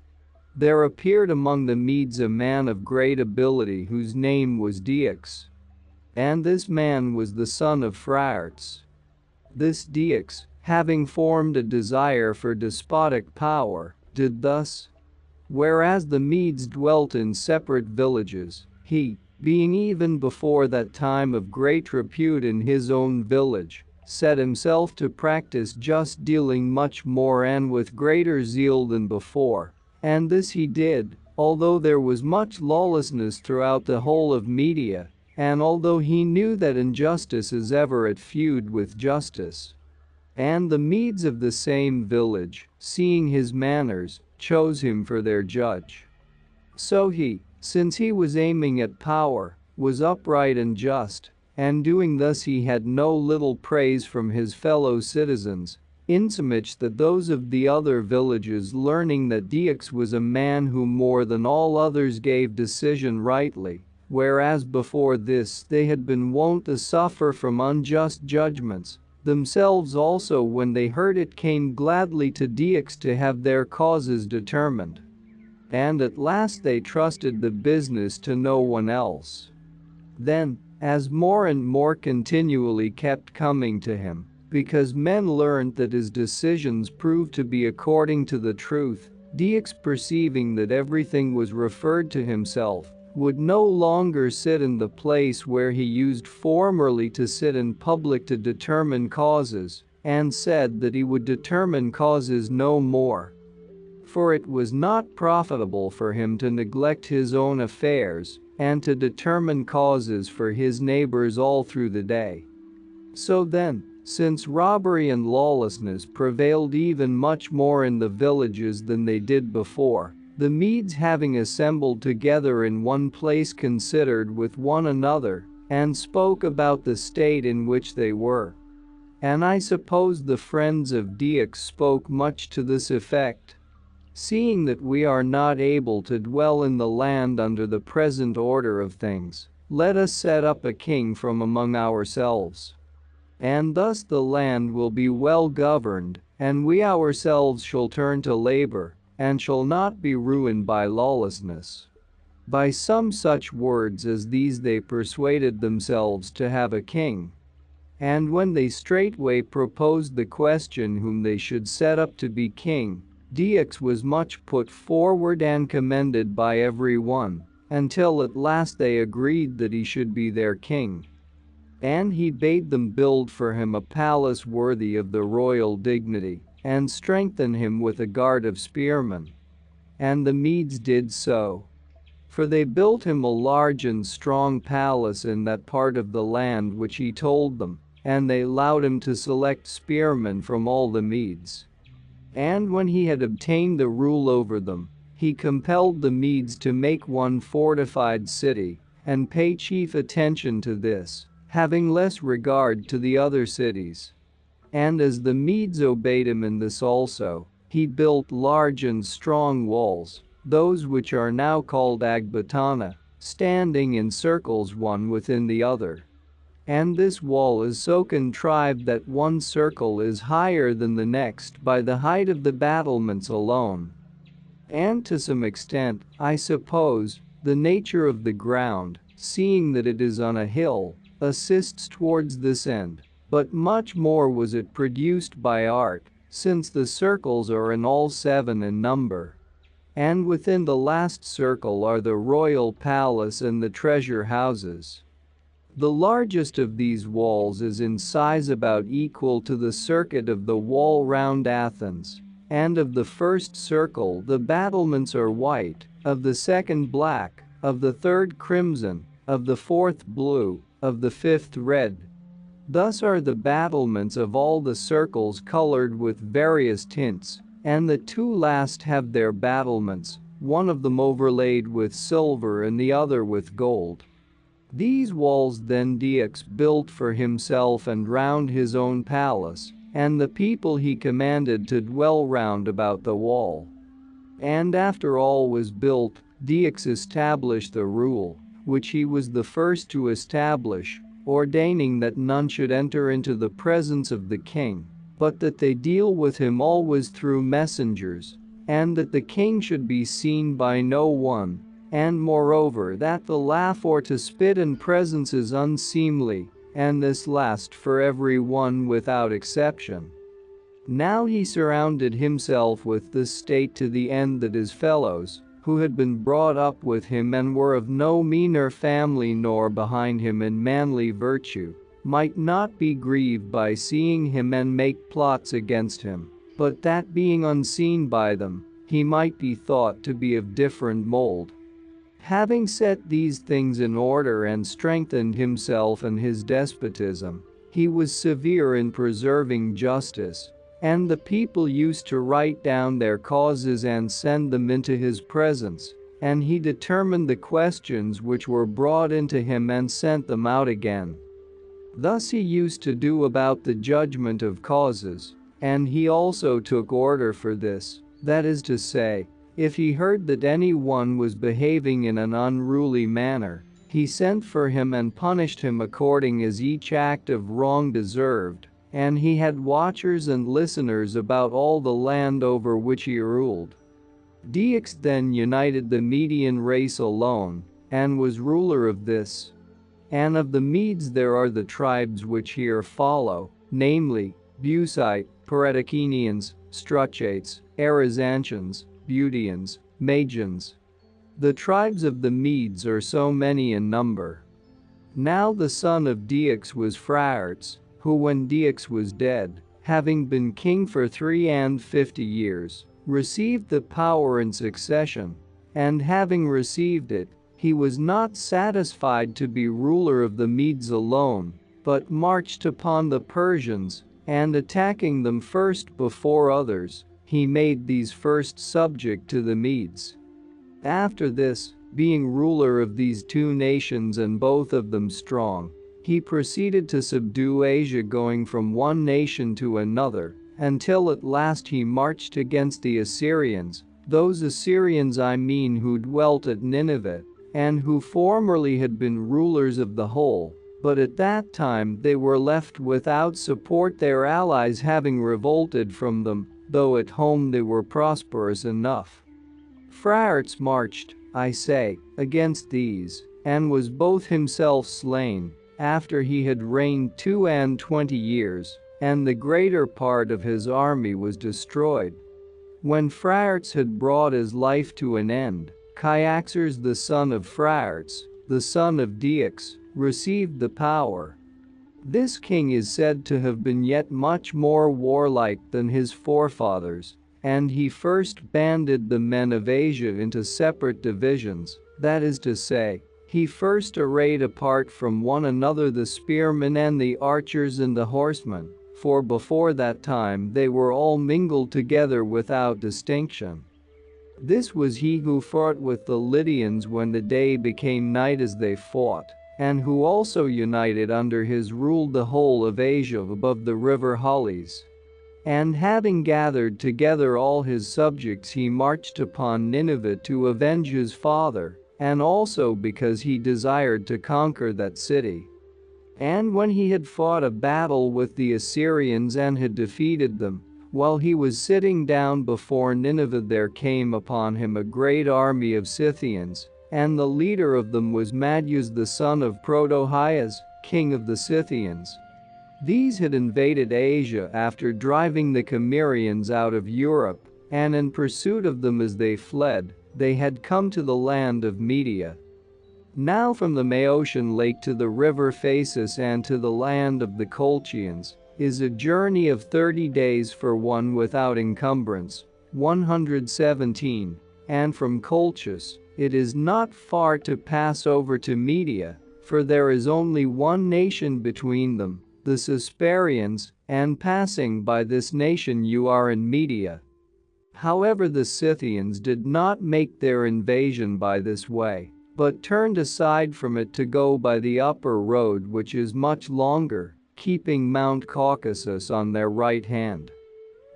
There appeared among the Medes a man of great ability whose name was Diox. And this man was the son of Phraates. This Diox, having formed a desire for despotic power, did thus. Whereas the Medes dwelt in separate villages, he, being even before that time of great repute in his own village, set himself to practice just dealing much more and with greater zeal than before. And this he did, although there was much lawlessness throughout the whole of Media, and although he knew that injustice is ever at feud with justice. And the Medes of the same village, seeing his manners, chose him for their judge. So he, since he was aiming at power, was upright and just, and doing thus he had no little praise from his fellow citizens, insomuch that those of the other villages, learning that Diox was a man who more than all others gave decision rightly, whereas before this they had been wont to suffer from unjust judgments, themselves also when they heard it came gladly to Diox to have their causes determined. And at last they trusted the business to no one else. Then, as more and more continually kept coming to him, because men learned that his decisions proved to be according to the truth, Diox, perceiving that everything was referred to himself, would no longer sit in the place where he used formerly to sit in public to determine causes, and said that he would determine causes no more. For it was not profitable for him to neglect his own affairs, and to determine causes for his neighbors all through the day. So then, since robbery and lawlessness prevailed even much more in the villages than they did before, the Medes, having assembled together in one place, considered with one another, and spoke about the state in which they were. And I suppose the friends of Diox spoke much to this effect. Seeing that we are not able to dwell in the land under the present order of things, let us set up a king from among ourselves. And thus the land will be well governed, and we ourselves shall turn to labor, and shall not be ruined by lawlessness. By some such words as these they persuaded themselves to have a king. And when they straightway proposed the question whom they should set up to be king, Diox was much put forward and commended by every one, until at last they agreed that he should be their king. And he bade them build for him a palace worthy of the royal dignity, and strengthen him with a guard of spearmen. And the Medes did so. For they built him a large and strong palace in that part of the land which he told them, and they allowed him to select spearmen from all the Medes. And when he had obtained the rule over them, he compelled the Medes to make one fortified city, and pay chief attention to this, having less regard to the other cities. And as the Medes obeyed him in this also, he built large and strong walls, those which are now called Agbatana, standing in circles one within the other. And this wall is so contrived that one circle is higher than the next by the height of the battlements alone. And to some extent, I suppose, The nature of the ground, seeing that it is on a hill, assists towards this end, but much more was it produced by art, since the circles are in all 7 in number. And within the last circle are the royal palace and the treasure houses. The largest of these walls is in size about equal to the circuit of the wall round Athens. And of the first circle the battlements are white, of the second black, of the third crimson, of the fourth blue, of the fifth red. Thus are the battlements of all the circles colored with various tints, and the 2 last have their battlements, one of them overlaid with silver and the other with gold. These walls then Diox built for himself and round his own palace, and the people he commanded to dwell round about the wall. And after all was built, Diox established the rule, which he was the first to establish, ordaining that none should enter into the presence of the king, but that they deal with him always through messengers, and that the king should be seen by no one, and moreover that the laugh or to spit in presence is unseemly, and this last for every one without exception. Now he surrounded himself with this state to the end that his fellows, who had been brought up with him and were of no meaner family nor behind him in manly virtue, might not be grieved by seeing him and make plots against him, but that being unseen by them, he might be thought to be of different mold. Having set these things in order and strengthened himself and his despotism, he was severe in preserving justice, and the people used to write down their causes and send them into his presence, and he determined the questions which were brought into him and sent them out again. Thus he used to do about the judgment of causes, and he also took order for this, that is to say, if he heard that any one was behaving in an unruly manner, he sent for him and punished him according as each act of wrong deserved, and he had watchers and listeners about all the land over which he ruled. Diox then united the Median race alone, and was ruler of this. And of the Medes there are the tribes which here follow, namely, Busite, Peredicenians, Struchates, Arizantians, Butians, Magians. The tribes of the Medes are so many in number. Now the son of Diox was Phraates, who when Diox was dead, having been king for 53 years, received the power in succession, and having received it, he was not satisfied to be ruler of the Medes alone, but marched upon the Persians, and attacking them first before others, he made these first subject to the Medes. After this, being ruler of these 2 nations and both of them strong, he proceeded to subdue Asia, going from one nation to another, until at last he marched against the Assyrians, those Assyrians I mean who dwelt at Nineveh, and who formerly had been rulers of the whole, but at that time they were left without support, their allies having revolted from them, though at home they were prosperous enough. Phraates marched, I say, against these, and was both himself slain, after he had reigned 22 years, and the greater part of his army was destroyed. When Phraates had brought his life to an end, Cyaxares the son of Phraates, the son of Diox, received the power. This king is said to have been yet much more warlike than his forefathers, and he first banded the men of Asia into separate divisions, that is to say, he first arrayed apart from one another the spearmen and the archers and the horsemen, for before that time they were all mingled together without distinction. This was he who fought with the Lydians when the day became night as they fought, and who also united under his rule the whole of Asia above the river Halys. And having gathered together all his subjects, he marched upon Nineveh to avenge his father, and also because he desired to conquer that city. And when he had fought a battle with the Assyrians and had defeated them, while he was sitting down before Nineveh there came upon him a great army of Scythians, and the leader of them was Madus the son of Protohias, king of the Scythians. These had invaded Asia after driving the Cimmerians out of Europe, and in pursuit of them as they fled, they had come to the land of Media. Now from the Maeotian lake to the river Phasis and to the land of the Colchians is a journey of 30 days for one without encumbrance, 117, and from Colchis it is not far to pass over to Media, for there is only one nation between them, the Cisperians, and passing by this nation you are in Media. However, the Scythians did not make their invasion by this way, but turned aside from it to go by the upper road, which is much longer, keeping Mount Caucasus on their right hand.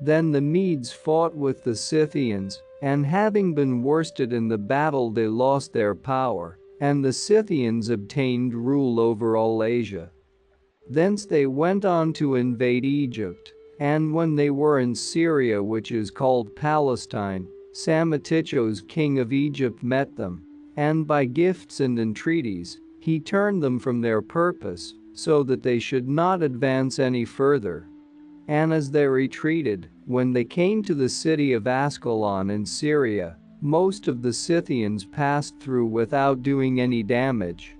Then the Medes fought with the Scythians, and having been worsted in the battle they lost their power, and the Scythians obtained rule over all Asia. Thence they went on to invade Egypt, and when they were in Syria, which is called Palestine, Psammetichos king of Egypt met them, and by gifts and entreaties, he turned them from their purpose, so that they should not advance any further. And as they retreated, when they came to the city of Ascalon in Syria, most of the Scythians passed through without doing any damage.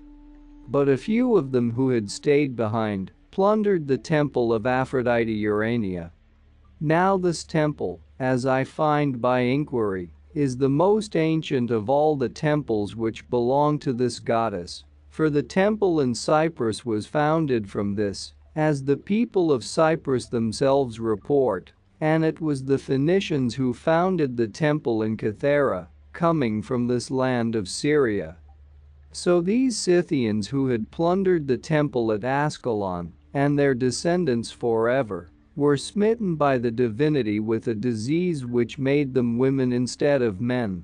But a few of them who had stayed behind plundered the temple of Aphrodite Urania. Now this temple, as I find by inquiry, is the most ancient of all the temples which belong to this goddess, for the temple in Cyprus was founded from this, as the people of Cyprus themselves report, and it was the Phoenicians who founded the temple in Kythera, coming from this land of Syria. So these Scythians who had plundered the temple at Ascalon, and their descendants forever, were smitten by the divinity with a disease which made them women instead of men.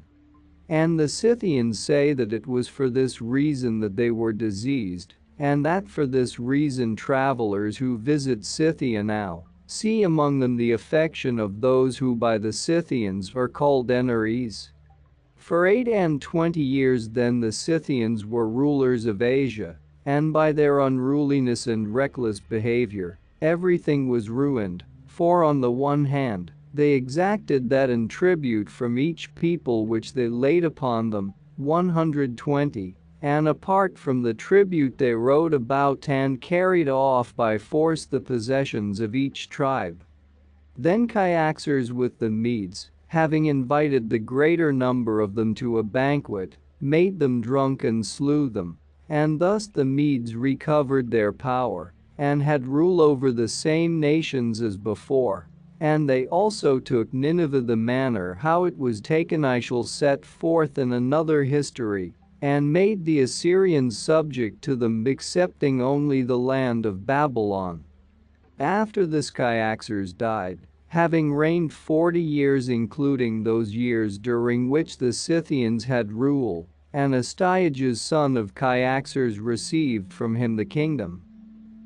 And the Scythians say that it was for this reason that they were diseased, and that for this reason travelers who visit Scythia now see among them the affection of those who by the Scythians are called Enares. For 28 years then the Scythians were rulers of Asia, and by their unruliness and reckless behavior, everything was ruined, for on the one hand, they exacted that in tribute from each people which they laid upon them, 120, and apart from the tribute they rode about and carried off by force the possessions of each tribe. Then Cyaxares with the Medes, having invited the greater number of them to a banquet, made them drunk and slew them, and thus the Medes recovered their power, and had rule over the same nations as before. And they also took Nineveh. The manner how it was taken I shall set forth in another history, and made the Assyrians subject to them, excepting only the land of Babylon. After this Cyaxares died, having reigned 40 years including those years during which the Scythians had rule, and Astyages son of Cyaxares received from him the kingdom.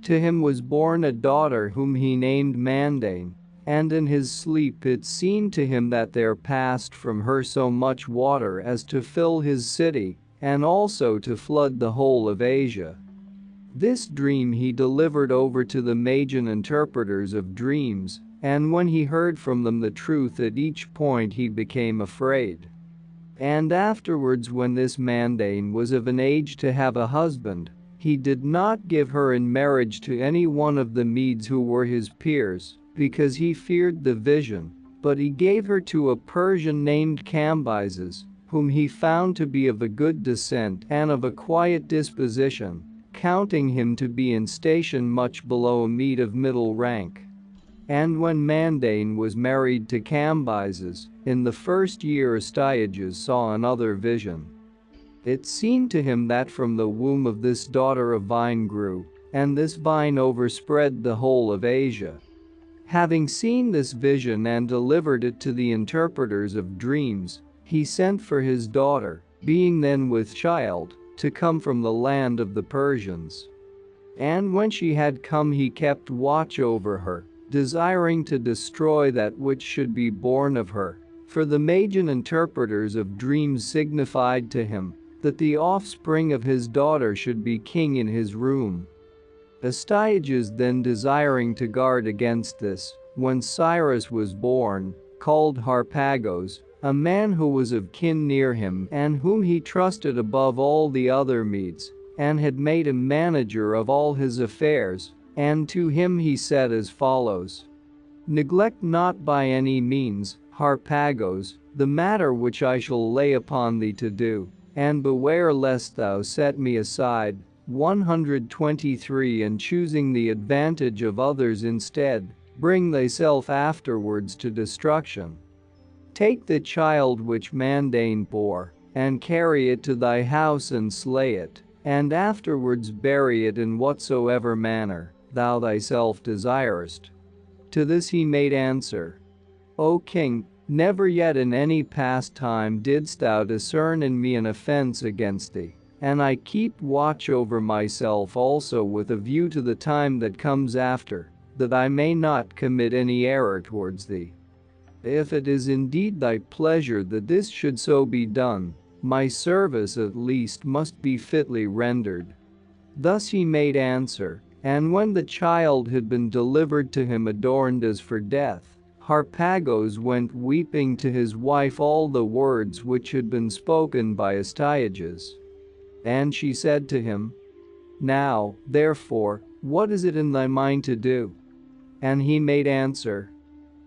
To him was born a daughter whom he named Mandane, and in his sleep it seemed to him that there passed from her so much water as to fill his city, and also to flood the whole of Asia. This dream he delivered over to the Magian interpreters of dreams, and when he heard from them the truth at each point he became afraid. And afterwards, when this Mandane was of an age to have a husband, he did not give her in marriage to any one of the Medes who were his peers, because he feared the vision, but he gave her to a Persian named Cambyses, whom he found to be of a good descent and of a quiet disposition, counting him to be in station much below a Mede of middle rank. And when Mandane was married to Cambyses, in the first year Astyages saw another vision. It seemed to him that from the womb of this daughter a vine grew, and this vine overspread the whole of Asia. Having seen this vision and delivered it to the interpreters of dreams, he sent for his daughter, being then with child, to come from the land of the Persians. And when she had come he kept watch over her, desiring to destroy that which should be born of her, for the Magian interpreters of dreams signified to him that the offspring of his daughter should be king in his room. Astyages then, desiring to guard against this, when Cyrus was born, called Harpagos, a man who was of kin near him and whom he trusted above all the other Medes, and had made him manager of all his affairs, and to him he said as follows: "Neglect not by any means, Harpagos, the matter which I shall lay upon thee to do, and beware lest thou set me aside." 123 And choosing the advantage of others instead, bring thyself afterwards to destruction. Take the child which Mandane bore, and carry it to thy house and slay it, and afterwards bury it in whatsoever manner thou thyself desirest. To this he made answer: O king, never yet in any past time didst thou discern in me an offense against thee, and I keep watch over myself also with a view to the time that comes after, that I may not commit any error towards thee. If it is indeed thy pleasure that this should so be done, my service at least must be fitly rendered. Thus he made answer, and when the child had been delivered to him adorned as for death, Harpagos went weeping to his wife all the words which had been spoken by Astyages. And she said to him, "Now, therefore, what is it in thy mind to do?" And he made answer,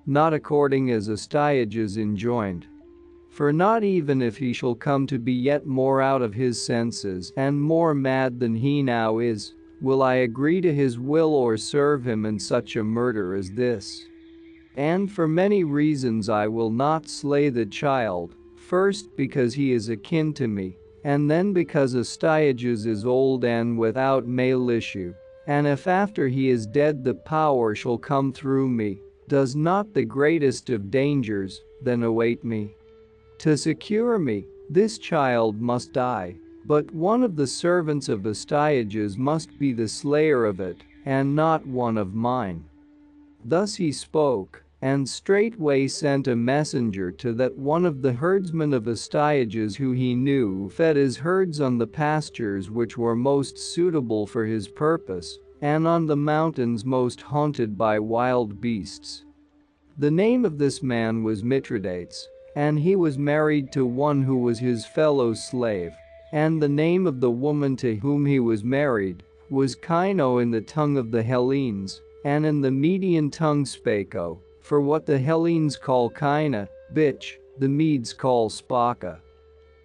"Not according as Astyages enjoined. For not even if he shall come to be yet more out of his senses and more mad than he now is, will I agree to his will or serve him in such a murder as this. And for many reasons I will not slay the child, first because he is akin to me, and then because Astyages is old and without male issue, and if after he is dead the power shall come through me, does not the greatest of dangers then await me? To secure me, this child must die, but one of the servants of Astyages must be the slayer of it, and not one of mine." Thus he spoke, and straightway sent a messenger to that one of the herdsmen of Astyages who he knew fed his herds on the pastures which were most suitable for his purpose, and on the mountains most haunted by wild beasts. The name of this man was Mithridates, and he was married to one who was his fellow slave, and the name of the woman to whom he was married was Kino in the tongue of the Hellenes, and in the Median tongue Spako, for what the Hellenes call Kina, bitch, the Medes call Spaka.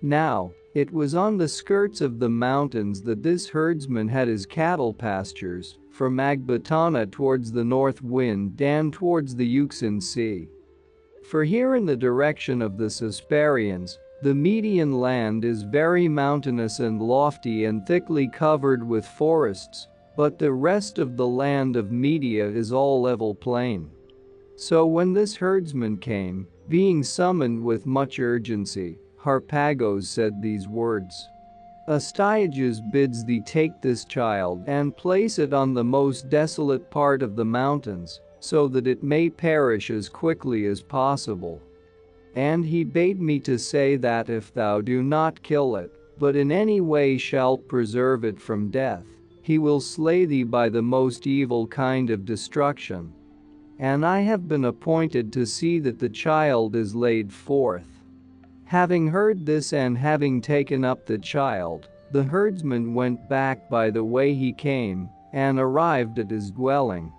Now, it was on the skirts of the mountains that this herdsman had his cattle pastures, from Agbatana towards the north wind and towards the Euxine Sea. For here in the direction of the Hesperians, the Median land is very mountainous and lofty and thickly covered with forests, but the rest of the land of Media is all level plain. So when this herdsman came, being summoned with much urgency, Harpagos said these words: "Astyages bids thee take this child and place it on the most desolate part of the mountains, so that it may perish as quickly as possible. And he bade me to say that if thou do not kill it, but in any way shalt preserve it from death, he will slay thee by the most evil kind of destruction. And I have been appointed to see that the child is laid forth." Having heard this and having taken up the child, the herdsman went back by the way he came, and arrived at his dwelling.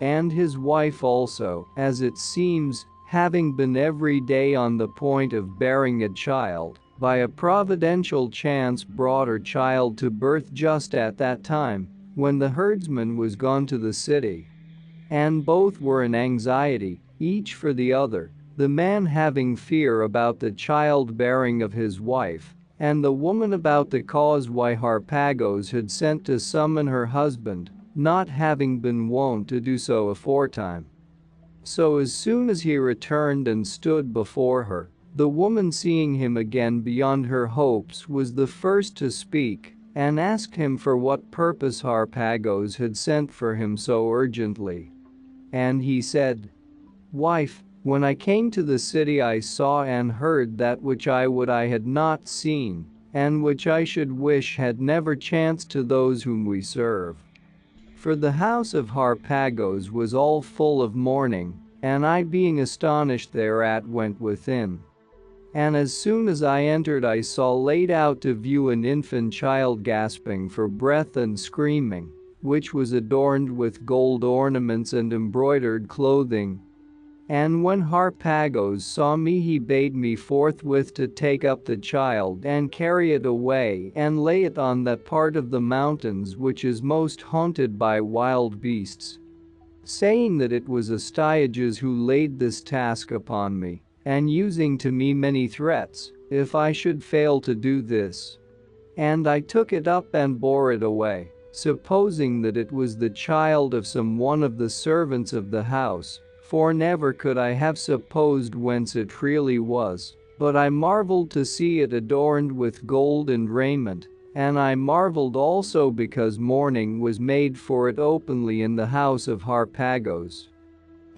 And his wife also, as it seems, having been every day on the point of bearing a child, by a providential chance brought her child to birth just at that time, when the herdsman was gone to the city. And both were in anxiety, each for the other, the man having fear about the childbearing of his wife, and the woman about the cause why Harpagos had sent to summon her husband, not having been wont to do so aforetime. So as soon as he returned and stood before her, the woman, seeing him again beyond her hopes, was the first to speak, and asked him for what purpose Harpagos had sent for him so urgently. And he said, "Wife, when I came to the city I saw and heard that which I would I had not seen, and which I should wish had never chanced to those whom we serve. For the house of Harpagos was all full of mourning, and I being astonished thereat went within. And as soon as I entered I saw laid out to view an infant child gasping for breath and screaming, which was adorned with gold ornaments and embroidered clothing. And when Harpagos saw me he bade me forthwith to take up the child and carry it away and lay it on that part of the mountains which is most haunted by wild beasts, saying that it was Astyages who laid this task upon me, and using to me many threats, if I should fail to do this. And I took it up and bore it away, supposing that it was the child of some one of the servants of the house, for never could I have supposed whence it really was, but I marveled to see it adorned with gold and raiment, and I marveled also because mourning was made for it openly in the house of Harpagos.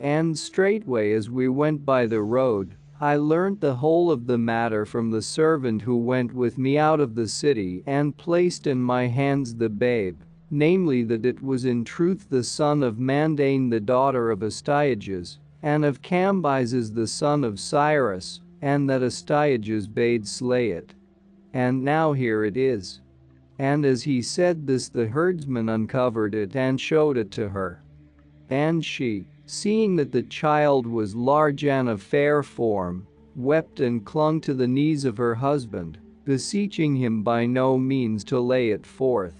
And straightway as we went by the road, I learnt the whole of the matter from the servant who went with me out of the city and placed in my hands the babe, namely that it was in truth the son of Mandane the daughter of Astyages, and of Cambyses the son of Cyrus, and that Astyages bade slay it. And now here it is. And as he said this the herdsman uncovered it and showed it to her. And she, seeing that the child was large and of fair form, wept and clung to the knees of her husband, beseeching him by no means to lay it forth.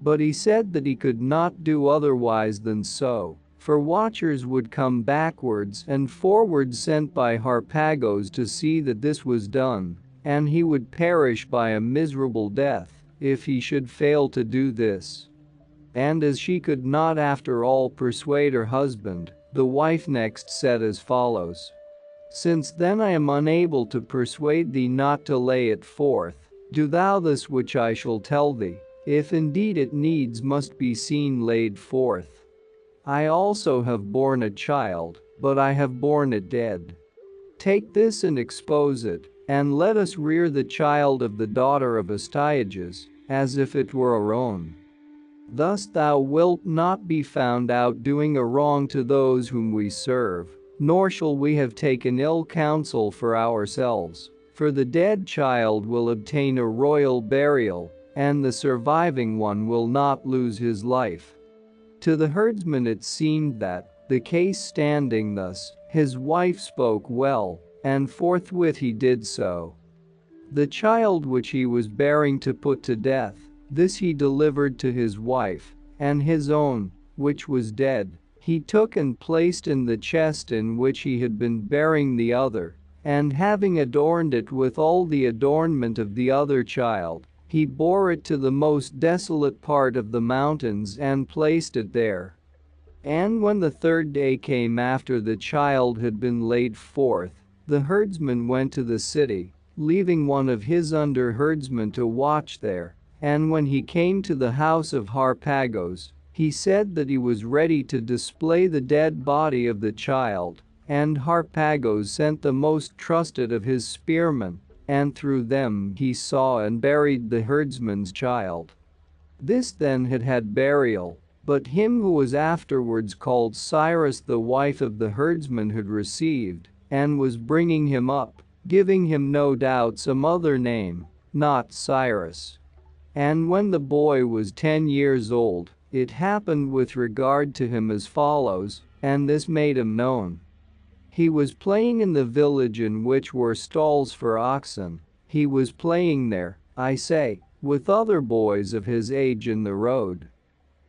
But he said that he could not do otherwise than so, for watchers would come backwards and forwards sent by Harpagos to see that this was done, and he would perish by a miserable death, if he should fail to do this. And as she could not after all persuade her husband, the wife next said as follows: Since then I am unable to persuade thee not to lay it forth, do thou this which I shall tell thee, if indeed it needs must be seen laid forth. I also have borne a child, but I have borne it dead. Take this and expose it, and let us rear the child of the daughter of Astyages, as if it were our own. Thus thou wilt not be found out doing a wrong to those whom we serve, nor shall we have taken ill counsel for ourselves, for the dead child will obtain a royal burial, and the surviving one will not lose his life. To the herdsman it seemed that, the case standing thus, his wife spoke well, and forthwith he did so. The child which he was bearing to put to death, this he delivered to his wife, and his own, which was dead, he took and placed in the chest in which he had been bearing the other, and having adorned it with all the adornment of the other child, he bore it to the most desolate part of the mountains and placed it there. And when the third day came after the child had been laid forth, the herdsman went to the city, leaving one of his under herdsmen to watch there. And when he came to the house of Harpagos, he said that he was ready to display the dead body of the child, and Harpagos sent the most trusted of his spearmen, and through them he saw and buried the herdsman's child. This then had had burial, but him who was afterwards called Cyrus the wife of the herdsman had received, and was bringing him up, giving him no doubt some other name, not Cyrus. And when the boy was 10 years old, it happened with regard to him as follows, and this made him known. He was playing in the village in which were stalls for oxen. He was playing there, I say, with other boys of his age in the road.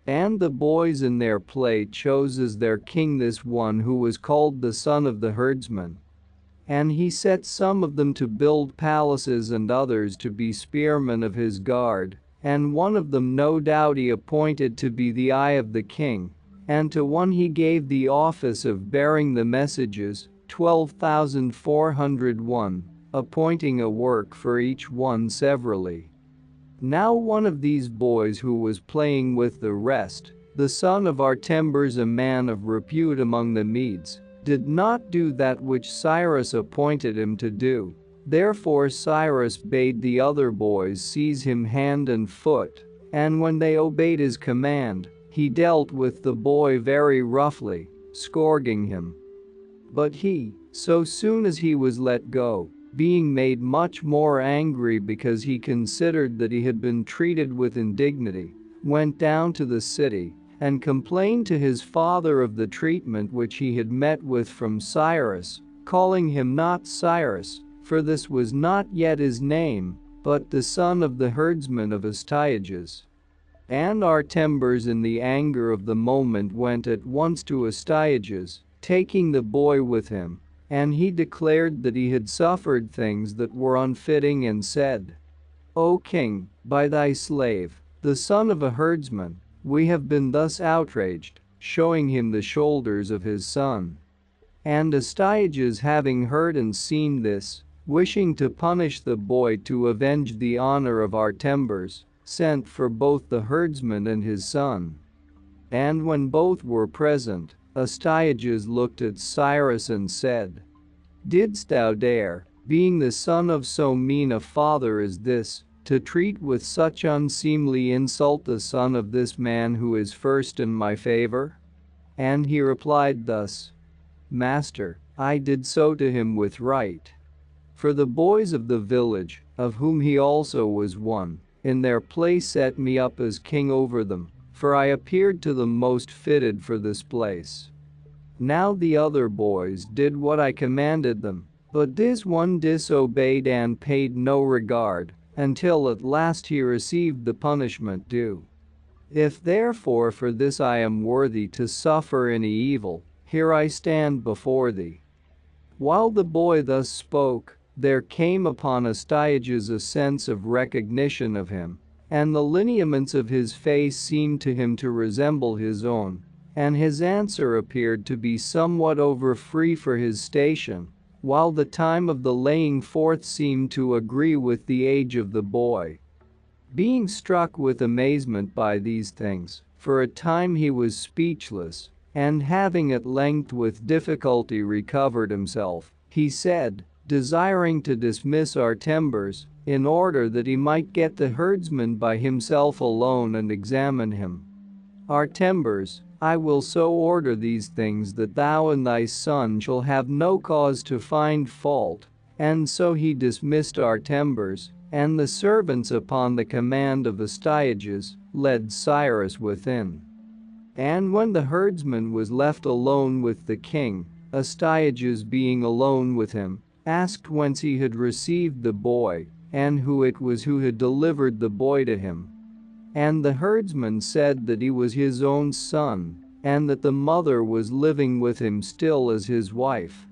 And the boys in their play chose as their king this one who was called the son of the herdsman. And he set some of them to build palaces and others to be spearmen of his guard, and one of them no doubt he appointed to be the eye of the king, and to one he gave the office of bearing the messages, 12,401, appointing a work for each one severally. Now one of these boys who was playing with the rest, the son of Artembers, a man of repute among the Medes, did not do that which Cyrus appointed him to do, Therefore Cyrus bade the other boys seize him hand and foot, and when they obeyed his command, he dealt with the boy very roughly, scourging him. But he, so soon as he was let go, being made much more angry because he considered that he had been treated with indignity, went down to the city and complained to his father of the treatment which he had met with from Cyrus, calling him not Cyrus, for this was not yet his name, but the son of the herdsman of Astyages. And Artembers in the anger of the moment went at once to Astyages, taking the boy with him, and he declared that he had suffered things that were unfitting and said, "O king, by thy slave, the son of a herdsman, we have been thus outraged," showing him the shoulders of his son. And Astyages, having heard and seen this, wishing to punish the boy to avenge the honor of Artembers, sent for both the herdsman and his son. And when both were present, Astyages looked at Cyrus and said, "Didst thou dare, being the son of so mean a father as this, to treat with such unseemly insult the son of this man who is first in my favor?" And he replied thus, "Master, I did so to him with right. For the boys of the village, of whom he also was one, in their place set me up as king over them, for I appeared to them most fitted for this place. Now the other boys did what I commanded them, but this one disobeyed and paid no regard, until at last he received the punishment due. If therefore for this I am worthy to suffer any evil, here I stand before thee." While the boy thus spoke, there came upon Astyages a sense of recognition of him, and the lineaments of his face seemed to him to resemble his own, and his answer appeared to be somewhat over free for his station, while the time of the laying forth seemed to agree with the age of the boy. Being struck with amazement by these things, for a time he was speechless, and having at length with difficulty recovered himself, he said, desiring to dismiss Artembers, in order that he might get the herdsman by himself alone and examine him, "Artembers, I will so order these things that thou and thy son shall have no cause to find fault." And so he dismissed Artembers, and the servants upon the command of Astyages led Cyrus within. And when the herdsman was left alone with the king, Astyages, being alone with him, asked whence he had received the boy, and who it was who had delivered the boy to him. And the herdsman said that he was his own son, and that the mother was living with him still as his wife.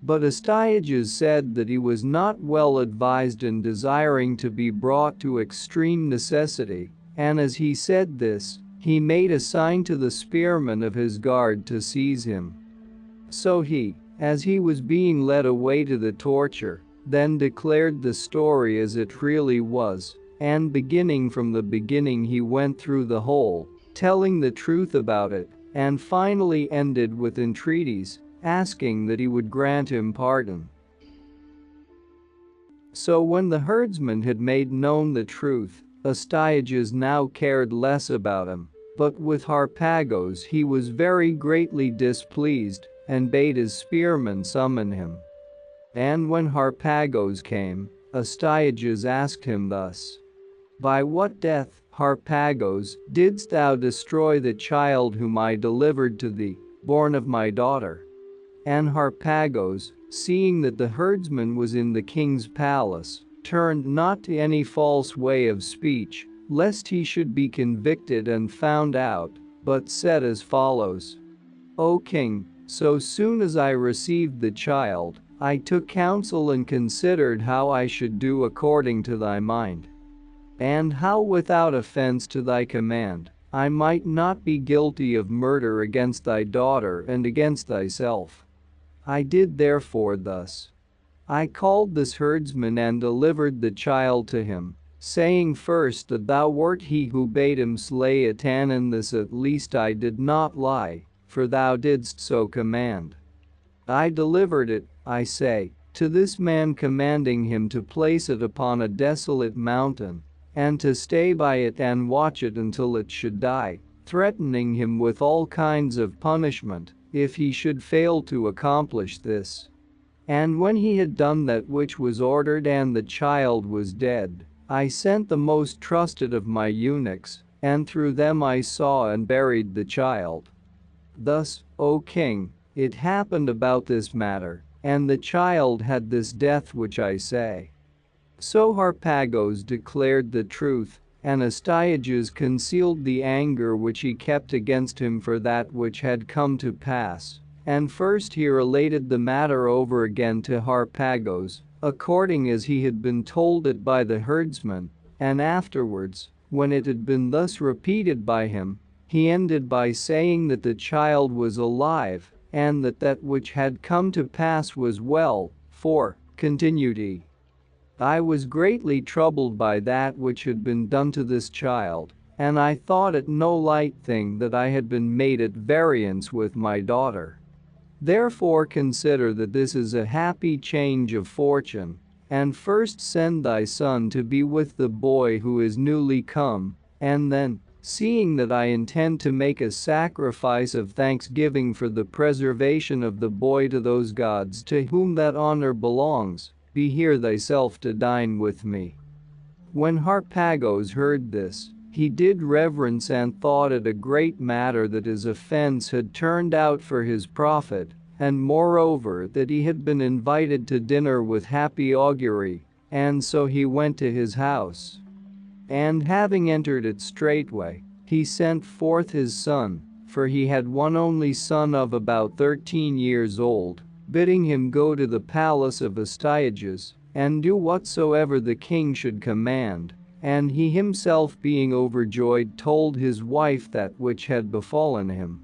But Astyages said that he was not well advised in desiring to be brought to extreme necessity, and as he said this, he made a sign to the spearmen of his guard to seize him. So he, as he was being led away to the torture, then declared the story as it really was, and beginning from the beginning he went through the whole, telling the truth about it, and finally ended with entreaties, asking that he would grant him pardon. So when the herdsman had made known the truth, Astyages now cared less about him, but with Harpagos he was very greatly displeased, and bade his spearmen summon him. And when Harpagos came, Astyages asked him thus, "By what death, Harpagos, didst thou destroy the child whom I delivered to thee, born of my daughter?" And Harpagos, seeing that the herdsman was in the king's palace, turned not to any false way of speech, lest he should be convicted and found out, but said as follows, "O king, so soon as I received the child, I took counsel and considered how I should do according to thy mind, and how without offense to thy command, I might not be guilty of murder against thy daughter and against thyself. I did therefore thus. I called this herdsman and delivered the child to him, saying first that thou wert he who bade him slay it, and in this at least I did not lie, for thou didst so command. I delivered it, I say, to this man commanding him to place it upon a desolate mountain, and to stay by it and watch it until it should die, threatening him with all kinds of punishment if he should fail to accomplish this. And when he had done that which was ordered and the child was dead, I sent the most trusted of my eunuchs, and through them I saw and buried the child. Thus, O king, it happened about this matter, and the child had this death which I say." So Harpagos declared the truth, and Astyages concealed the anger which he kept against him for that which had come to pass. And first he related the matter over again to Harpagos, according as he had been told it by the herdsman, and afterwards, when it had been thus repeated by him, he ended by saying that the child was alive, and that that which had come to pass was well, for, continued he, I was greatly troubled by that which had been done to this child, and I thought it no light thing that I had been made at variance with my daughter. Therefore consider that this is a happy change of fortune, and first send thy son to be with the boy who is newly come, and then, seeing that I intend to make a sacrifice of thanksgiving for the preservation of the boy to those gods to whom that honor belongs, be here thyself to dine with me." When Harpagos heard this, he did reverence and thought it a great matter that his offense had turned out for his profit, and moreover that he had been invited to dinner with happy augury, and so he went to his house. And having entered it straightway, he sent forth his son, for he had one only son of about 13 years old, bidding him go to the palace of Astyages, and do whatsoever the king should command. And he himself being overjoyed told his wife that which had befallen him.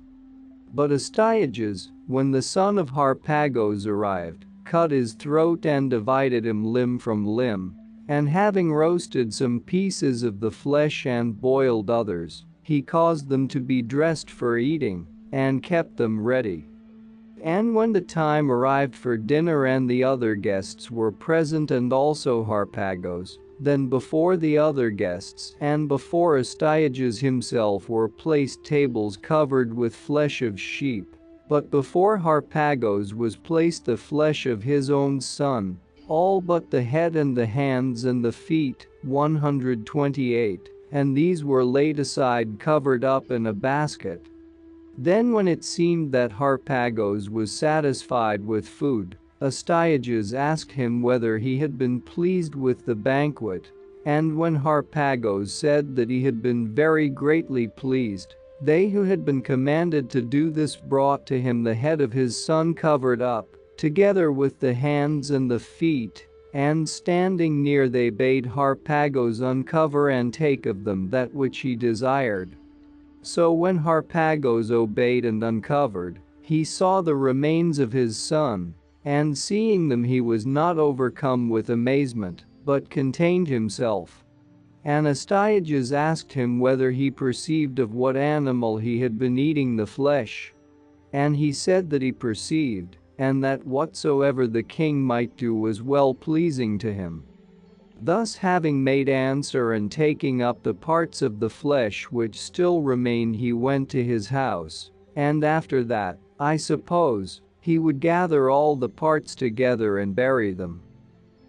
But Astyages, when the son of Harpagos arrived, cut his throat and divided him limb from limb, and having roasted some pieces of the flesh and boiled others, he caused them to be dressed for eating, and kept them ready. And when the time arrived for dinner and the other guests were present and also Harpagos, then before the other guests and before Astyages himself were placed tables covered with flesh of sheep, but before Harpagos was placed the flesh of his own son, all but the head and the hands and the feet, 128, and these were laid aside covered up in a basket. Then when it seemed that Harpagos was satisfied with food, Astyages asked him whether he had been pleased with the banquet, and when Harpagos said that he had been very greatly pleased, they who had been commanded to do this brought to him the head of his son covered up, together with the hands and the feet, and standing near they bade Harpagos uncover and take of them that which he desired. So when Harpagos obeyed and uncovered, he saw the remains of his son, and seeing them he was not overcome with amazement, but contained himself. And Astyages asked him whether he perceived of what animal he had been eating the flesh. And he said that he perceived, and that whatsoever the king might do was well pleasing to him. Thus having made answer and taking up the parts of the flesh which still remained he went to his house, and after that, I suppose, he would gather all the parts together and bury them.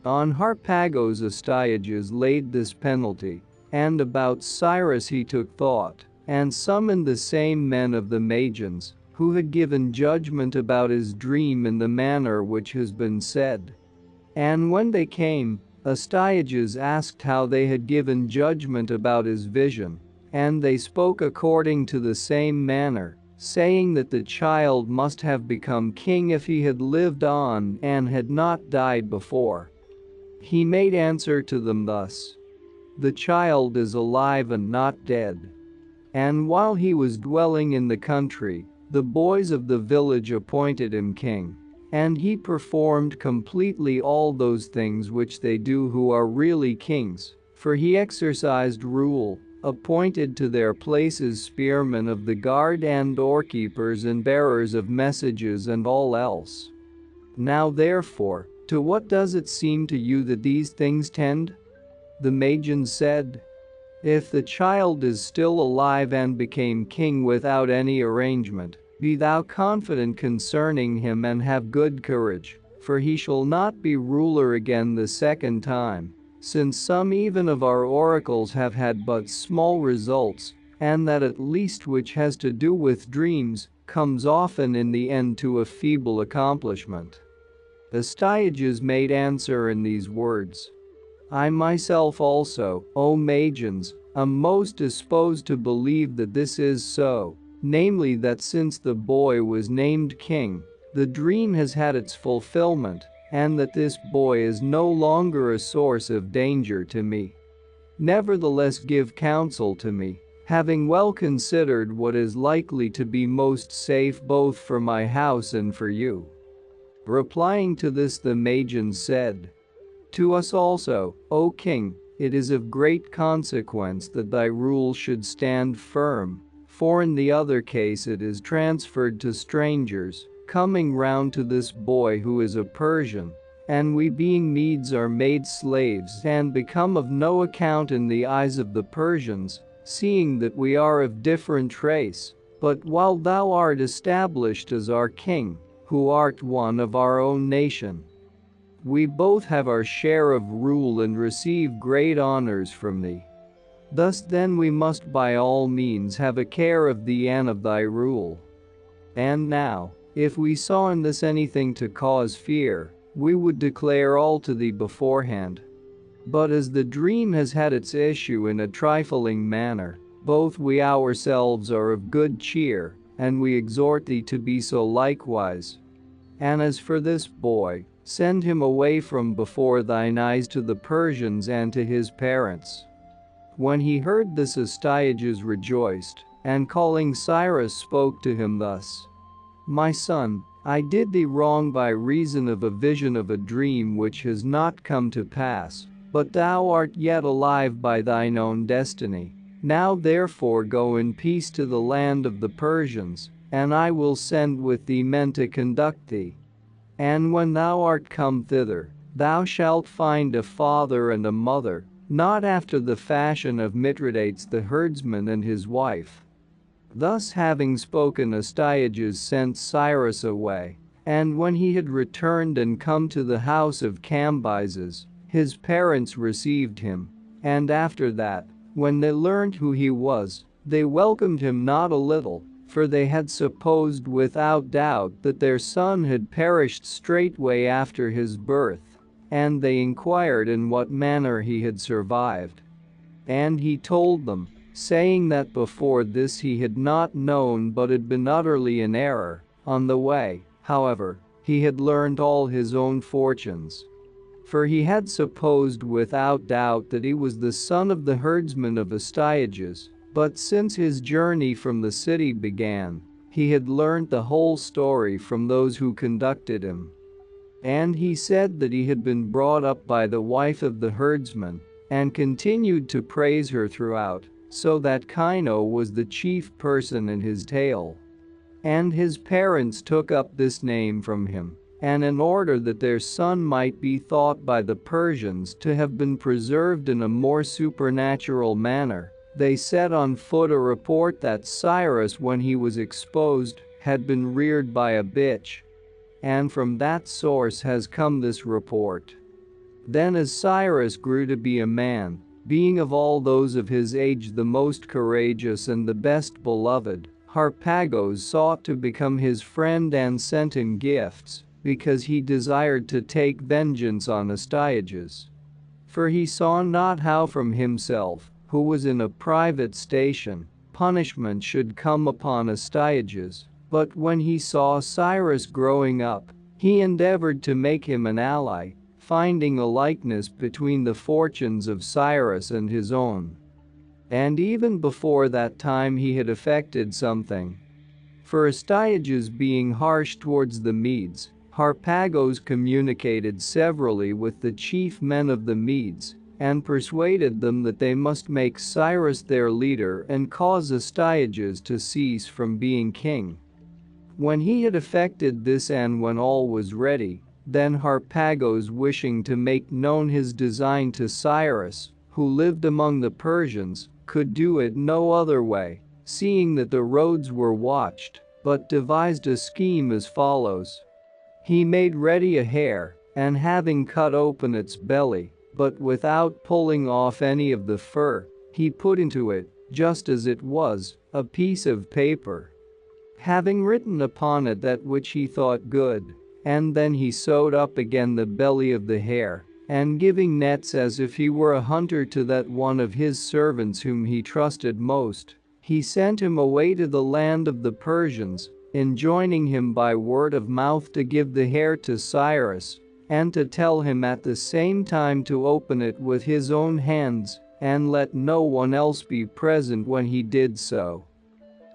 On Harpagos Astyages laid this penalty, and about Cyrus he took thought, and summoned the same men of the Magians, who had given judgment about his dream in the manner which has been said. And when they came, Astyages asked how they had given judgment about his vision, and they spoke according to the same manner, saying that the child must have become king if he had lived on and had not died before. He made answer to them thus: "The child is alive and not dead." And while he was dwelling in the country, the boys of the village appointed him king, and he performed completely all those things which they do who are really kings, for he exercised rule, appointed to their places spearmen of the guard and doorkeepers and bearers of messages and all else. Now therefore, To what does it seem to you that these things tend?" The Magians said, "If the child is still alive and became king without any arrangement, be thou confident concerning him and have good courage, for he shall not be ruler again the second time, since some even of our oracles have had but small results, and that at least which has to do with dreams, comes often in the end to a feeble accomplishment." Astyages made answer in these words, "I myself also, O Magians, am most disposed to believe that this is so, namely that since the boy was named king, the dream has had its fulfillment, and that this boy is no longer a source of danger to me. Nevertheless give counsel to me, having well considered what is likely to be most safe both for my house and for you." Replying to this, the Magians said, "To us also, O king, it is of great consequence that thy rule should stand firm, for in the other case it is transferred to strangers, coming round to this boy who is a Persian, and we being Medes are made slaves and become of no account in the eyes of the Persians, seeing that we are of different race, but while thou art established as our king, who art one of our own nation, we both have our share of rule and receive great honors from thee. Thus then we must by all means have a care of thee and of thy rule. And now, if we saw in this anything to cause fear, we would declare all to thee beforehand. But as the dream has had its issue in a trifling manner, both we ourselves are of good cheer, and we exhort thee to be so likewise. And as for this boy, send him away from before thine eyes to the Persians and to his parents." When he heard this, Astyages rejoiced, and calling Cyrus spoke to him thus, "My son, I did thee wrong by reason of a vision of a dream which has not come to pass, but thou art yet alive by thine own destiny. Now therefore go in peace to the land of the Persians, and I will send with thee men to conduct thee. And when thou art come thither, thou shalt find a father and a mother, not after the fashion of Mithridates the herdsman and his wife." Thus having spoken, Astyages sent Cyrus away, and when he had returned and come to the house of Cambyses, his parents received him, and after that, when they learned who he was, they welcomed him not a little, for they had supposed without doubt that their son had perished straightway after his birth, and they inquired in what manner he had survived. And he told them, saying that before this he had not known but had been utterly in error. On the way, however, he had learned all his own fortunes. For he had supposed without doubt that he was the son of the herdsman of Astyages, but since his journey from the city began, he had learnt the whole story from those who conducted him. And he said that he had been brought up by the wife of the herdsman, and continued to praise her throughout, so that Kino was the chief person in his tale. And his parents took up this name from him, and in order that their son might be thought by the Persians to have been preserved in a more supernatural manner, they set on foot a report that Cyrus, when he was exposed, had been reared by a bitch. And from that source has come this report. Then as Cyrus grew to be a man, being of all those of his age the most courageous and the best beloved, Harpagos sought to become his friend and sent him gifts, because he desired to take vengeance on Astyages. For he saw not how from himself, who was in a private station, punishment should come upon Astyages, but when he saw Cyrus growing up, he endeavored to make him an ally, finding a likeness between the fortunes of Cyrus and his own. And even before that time he had effected something. For Astyages being harsh towards the Medes, Harpagos communicated severally with the chief men of the Medes, and persuaded them that they must make Cyrus their leader and cause Astyages to cease from being king. When he had effected this and when all was ready, Then Harpagos, wishing to make known his design to Cyrus, who lived among the Persians, could do it no other way, seeing that the roads were watched, but devised a scheme as follows. He made ready a hare, and having cut open its belly, but without pulling off any of the fur, he put into it, just as it was, a piece of paper, having written upon it that which he thought good, and then he sewed up again the belly of the hare, and giving nets as if he were a hunter to that one of his servants whom he trusted most, he sent him away to the land of the Persians, enjoining him by word of mouth to give the hare to Cyrus, and to tell him at the same time to open it with his own hands, and let no one else be present when he did so.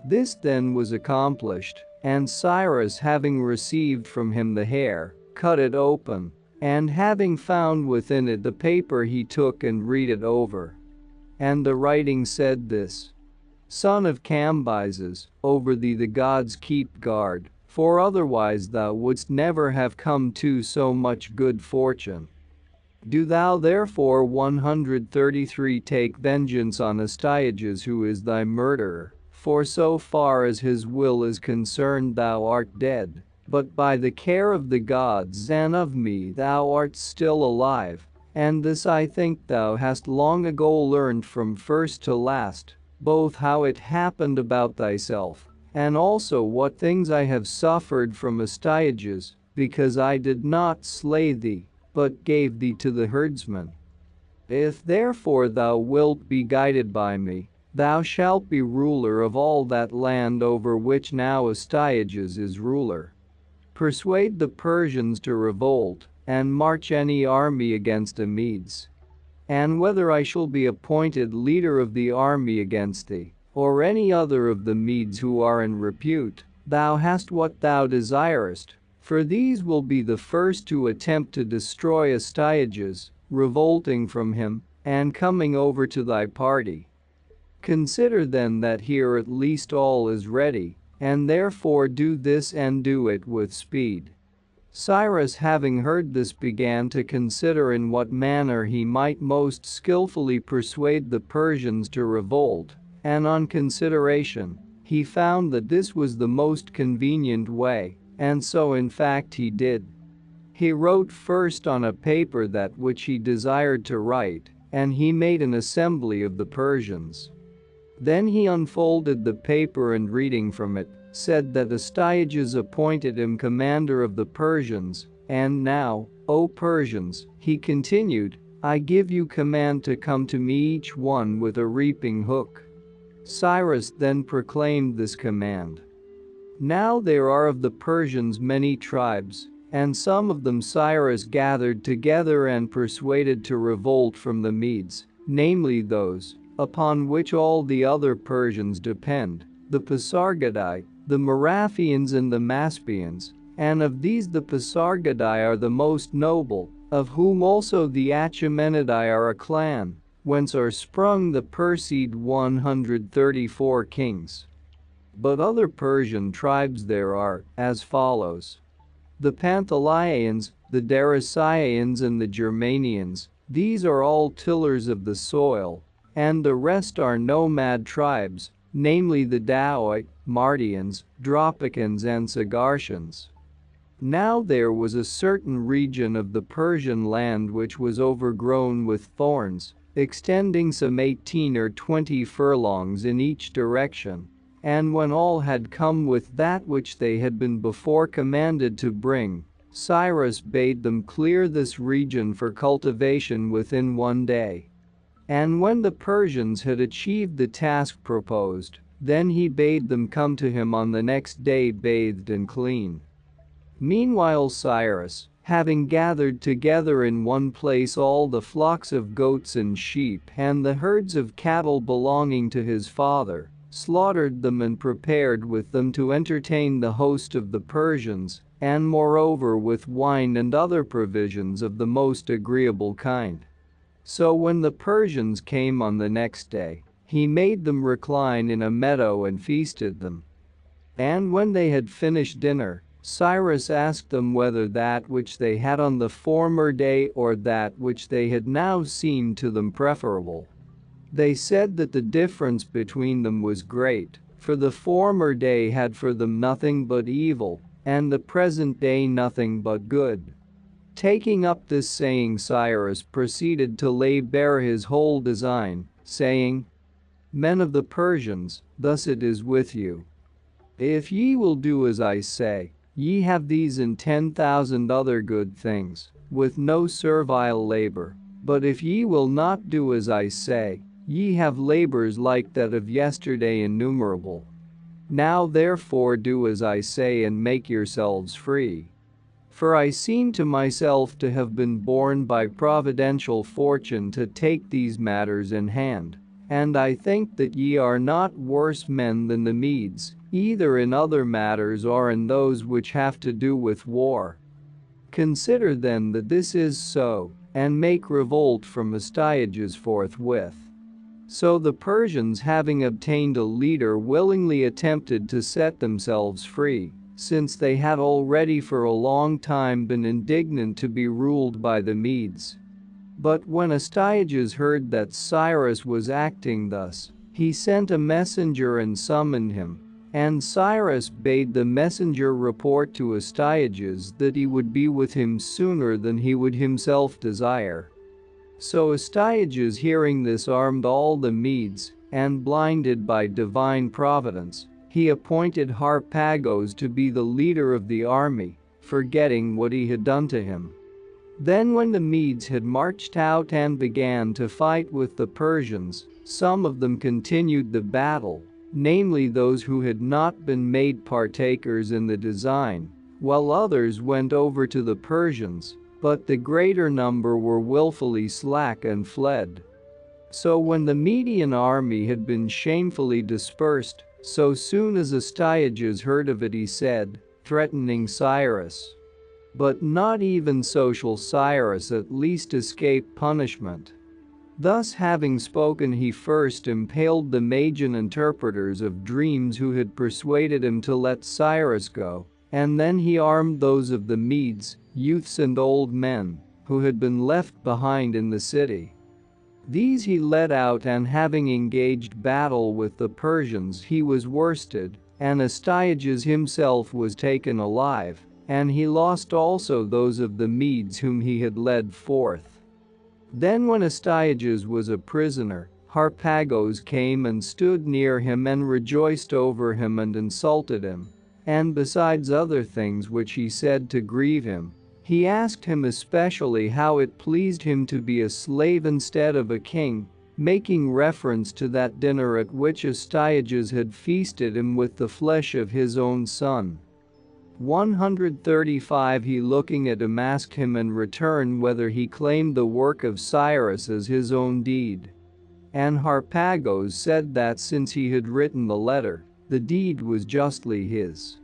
This then was accomplished, and Cyrus, having received from him the hare, cut it open, and having found within it the paper, he took and read it over. And the writing said this: Son of Cambyses, over thee the gods keep guard, for otherwise thou wouldst never have come to so much good fortune. Do thou therefore 133 take vengeance on Astyages, who is thy murderer, for so far as his will is concerned thou art dead, but by the care of the gods and of me thou art still alive, and this I think thou hast long ago learned from first to last, both how it happened about thyself, and also what things I have suffered from Astyages, because I did not slay thee, but gave thee to the herdsman. If therefore thou wilt be guided by me, thou shalt be ruler of all that land over which now Astyages is ruler. Persuade the Persians to revolt, and march any army against the Medes. And whether I shall be appointed leader of the army against thee, or any other of the Medes who are in repute, thou hast what thou desirest, for these will be the first to attempt to destroy Astyages, revolting from him, and coming over to thy party. Consider then that here at least all is ready, and therefore do this and do it with speed. Cyrus, having heard this, began to consider in what manner he might most skillfully persuade the Persians to revolt, and on consideration, he found that this was the most convenient way, and so in fact he did. He wrote first on a paper that which he desired to write, and he made an assembly of the Persians. Then he unfolded the paper and reading from it, said that Astyages appointed him commander of the Persians, and now, O Persians, he continued, I give you command to come to me each one with a reaping hook. Cyrus then proclaimed this command. Now there are of the Persians many tribes, and some of them Cyrus gathered together and persuaded to revolt from the Medes, namely those upon which all the other Persians depend, the Pasargadae, the Marathians and the Maspians, and of these the Pasargadae are the most noble, of whom also the Achaemenidae are a clan, whence are sprung the Perseid 134 kings. But other Persian tribes there are, as follows. The Panthalians, the Darasians and the Germanians, these are all tillers of the soil, and the rest are nomad tribes, namely the Daoi, Mardians, Dropicans and Sagartians. Now there was a certain region of the Persian land which was overgrown with thorns, extending some 18 or 20 furlongs in each direction, and when all had come with that which they had been before commanded to bring, Cyrus bade them clear this region for cultivation within one day. And when the Persians had achieved the task proposed, then he bade them come to him on the next day bathed and clean. Meanwhile Cyrus, having gathered together in one place all the flocks of goats and sheep and the herds of cattle belonging to his father, slaughtered them and prepared with them to entertain the host of the Persians, and moreover with wine and other provisions of the most agreeable kind. So when the Persians came on the next day, he made them recline in a meadow and feasted them. And when they had finished dinner, Cyrus asked them whether that which they had on the former day or that which they had now seemed to them preferable. They said that the difference between them was great, for the former day had for them nothing but evil, and the present day nothing but good. Taking up this saying, Cyrus proceeded to lay bare his whole design, saying, "Men of the Persians, thus it is with you. If ye will do as I say, ye have these and 10,000 other good things, with no servile labor. But if ye will not do as I say, ye have labors like that of yesterday innumerable. Now therefore do as I say and make yourselves free. For I seem to myself to have been born by providential fortune to take these matters in hand. And I think that ye are not worse men than the Medes, either in other matters or in those which have to do with war. Consider then that this is so, and make revolt from Astyages forthwith." So the Persians, having obtained a leader, willingly attempted to set themselves free, since they had already for a long time been indignant to be ruled by the Medes. But when Astyages heard that Cyrus was acting thus, he sent a messenger and summoned him, and Cyrus bade the messenger report to Astyages that he would be with him sooner than he would himself desire. So Astyages, hearing this, armed all the Medes, and blinded by divine providence, he appointed Harpagos to be the leader of the army, forgetting what he had done to him. Then when the Medes had marched out and began to fight with the Persians, some of them continued the battle, namely those who had not been made partakers in the design, while others went over to the Persians, but the greater number were willfully slack and fled. So when the Median army had been shamefully dispersed, so soon as Astyages heard of it, he said, threatening Cyrus. But not even so shall Cyrus at least escape punishment. Thus having spoken, he first impaled the Magian interpreters of dreams who had persuaded him to let Cyrus go, and then he armed those of the Medes, youths and old men, who had been left behind in the city. These he led out, and having engaged battle with the Persians, he was worsted, and Astyages himself was taken alive, and he lost also those of the Medes whom he had led forth. Then when Astyages was a prisoner, Harpagos came and stood near him and rejoiced over him and insulted him. And besides other things which he said to grieve him, he asked him especially how it pleased him to be a slave instead of a king, making reference to that dinner at which Astyages had feasted him with the flesh of his own son. 135 He looking at him asked him in return whether he claimed the work of Cyrus as his own deed. And Harpagos said that since he had written the letter, the deed was justly his.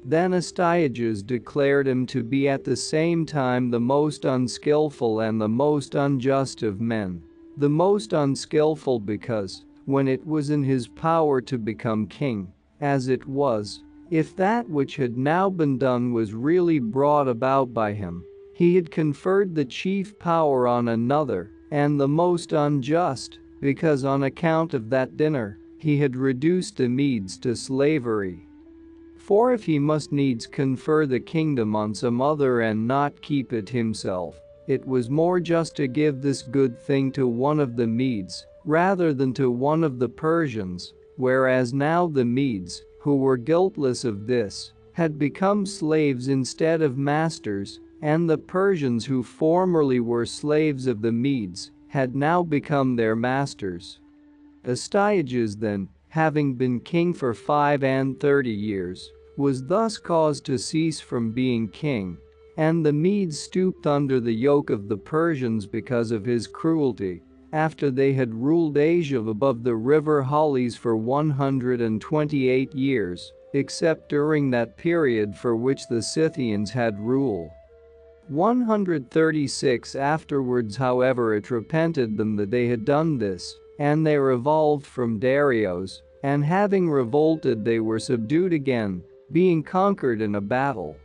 Then Astyages declared him to be at the same time the most unskillful and the most unjust of men, the most unskillful because, when it was in his power to become king, as it was, if that which had now been done was really brought about by him, he had conferred the chief power on another, and the most unjust, because on account of that dinner, he had reduced the Medes to slavery. For if he must needs confer the kingdom on some other and not keep it himself, it was more just to give this good thing to one of the Medes, rather than to one of the Persians, whereas now the Medes, who were guiltless of this, had become slaves instead of masters, and the Persians who formerly were slaves of the Medes, had now become their masters. Astyages then, having been king for 35 years, was thus caused to cease from being king, and the Medes stooped under the yoke of the Persians because of his cruelty, after they had ruled Asia above the river Halys for 128 years, except during that period for which the Scythians had rule. 136 Afterwards, however, it repented them that they had done this, and they revolved from Darius, and having revolted they were subdued again, being conquered in a battle.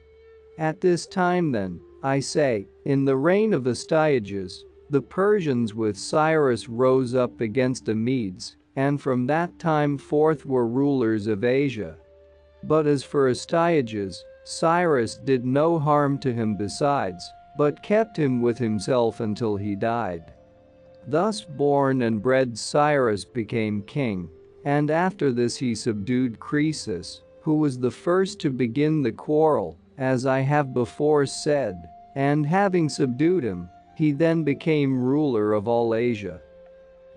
At this time then, I say, in the reign of Astyages, the Persians with Cyrus rose up against the Medes, and from that time forth were rulers of Asia. But as for Astyages, Cyrus did no harm to him besides, but kept him with himself until he died. Thus born and bred Cyrus became king, and after this he subdued Croesus, who was the first to begin the quarrel, as I have before said, and having subdued him, he then became ruler of all Asia.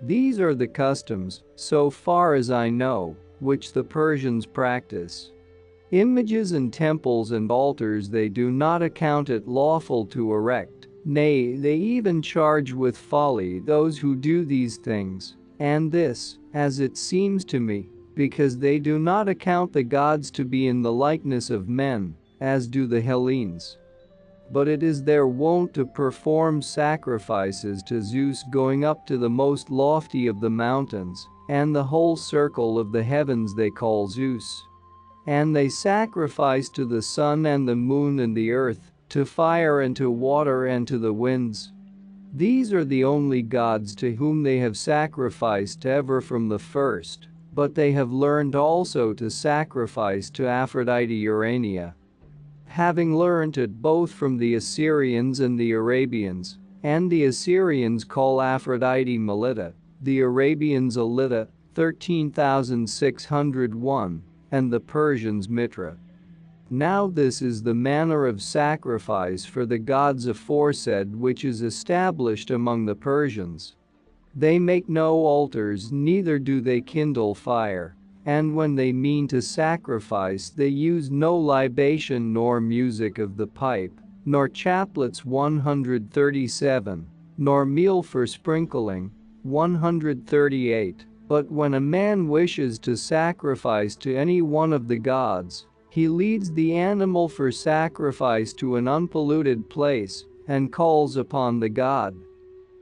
These are the customs, so far as I know, which the Persians practice. Images and temples and altars they do not account it lawful to erect, nay, they even charge with folly those who do these things, and this, as it seems to me, because they do not account the gods to be in the likeness of men, as do the Hellenes. But it is their wont to perform sacrifices to Zeus going up to the most lofty of the mountains, and the whole circle of the heavens they call Zeus. And they sacrifice to the sun and the moon and the earth, to fire and to water and to the winds. These are the only gods to whom they have sacrificed ever from the first, but they have learned also to sacrifice to Aphrodite Urania. Having learnt it both from the Assyrians and the Arabians, and the Assyrians call Aphrodite Melita, the Arabians Alita, 13,601, and the Persians Mitra. Now this is the manner of sacrifice for the gods aforesaid which is established among the Persians. They make no altars, neither do they kindle fire, and when they mean to sacrifice they use no libation nor music of the pipe, nor chaplets 137, nor meal for sprinkling 138, but when a man wishes to sacrifice to any one of the gods, he leads the animal for sacrifice to an unpolluted place, and calls upon the god.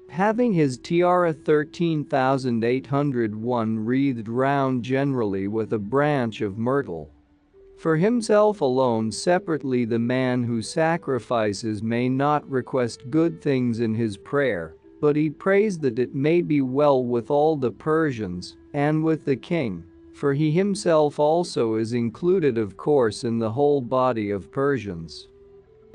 Having his tiara 13,801 wreathed round generally with a branch of myrtle. For himself alone separately the man who sacrifices may not request good things in his prayer, but he prays that it may be well with all the Persians, and with the king, for he himself also is included of course in the whole body of Persians.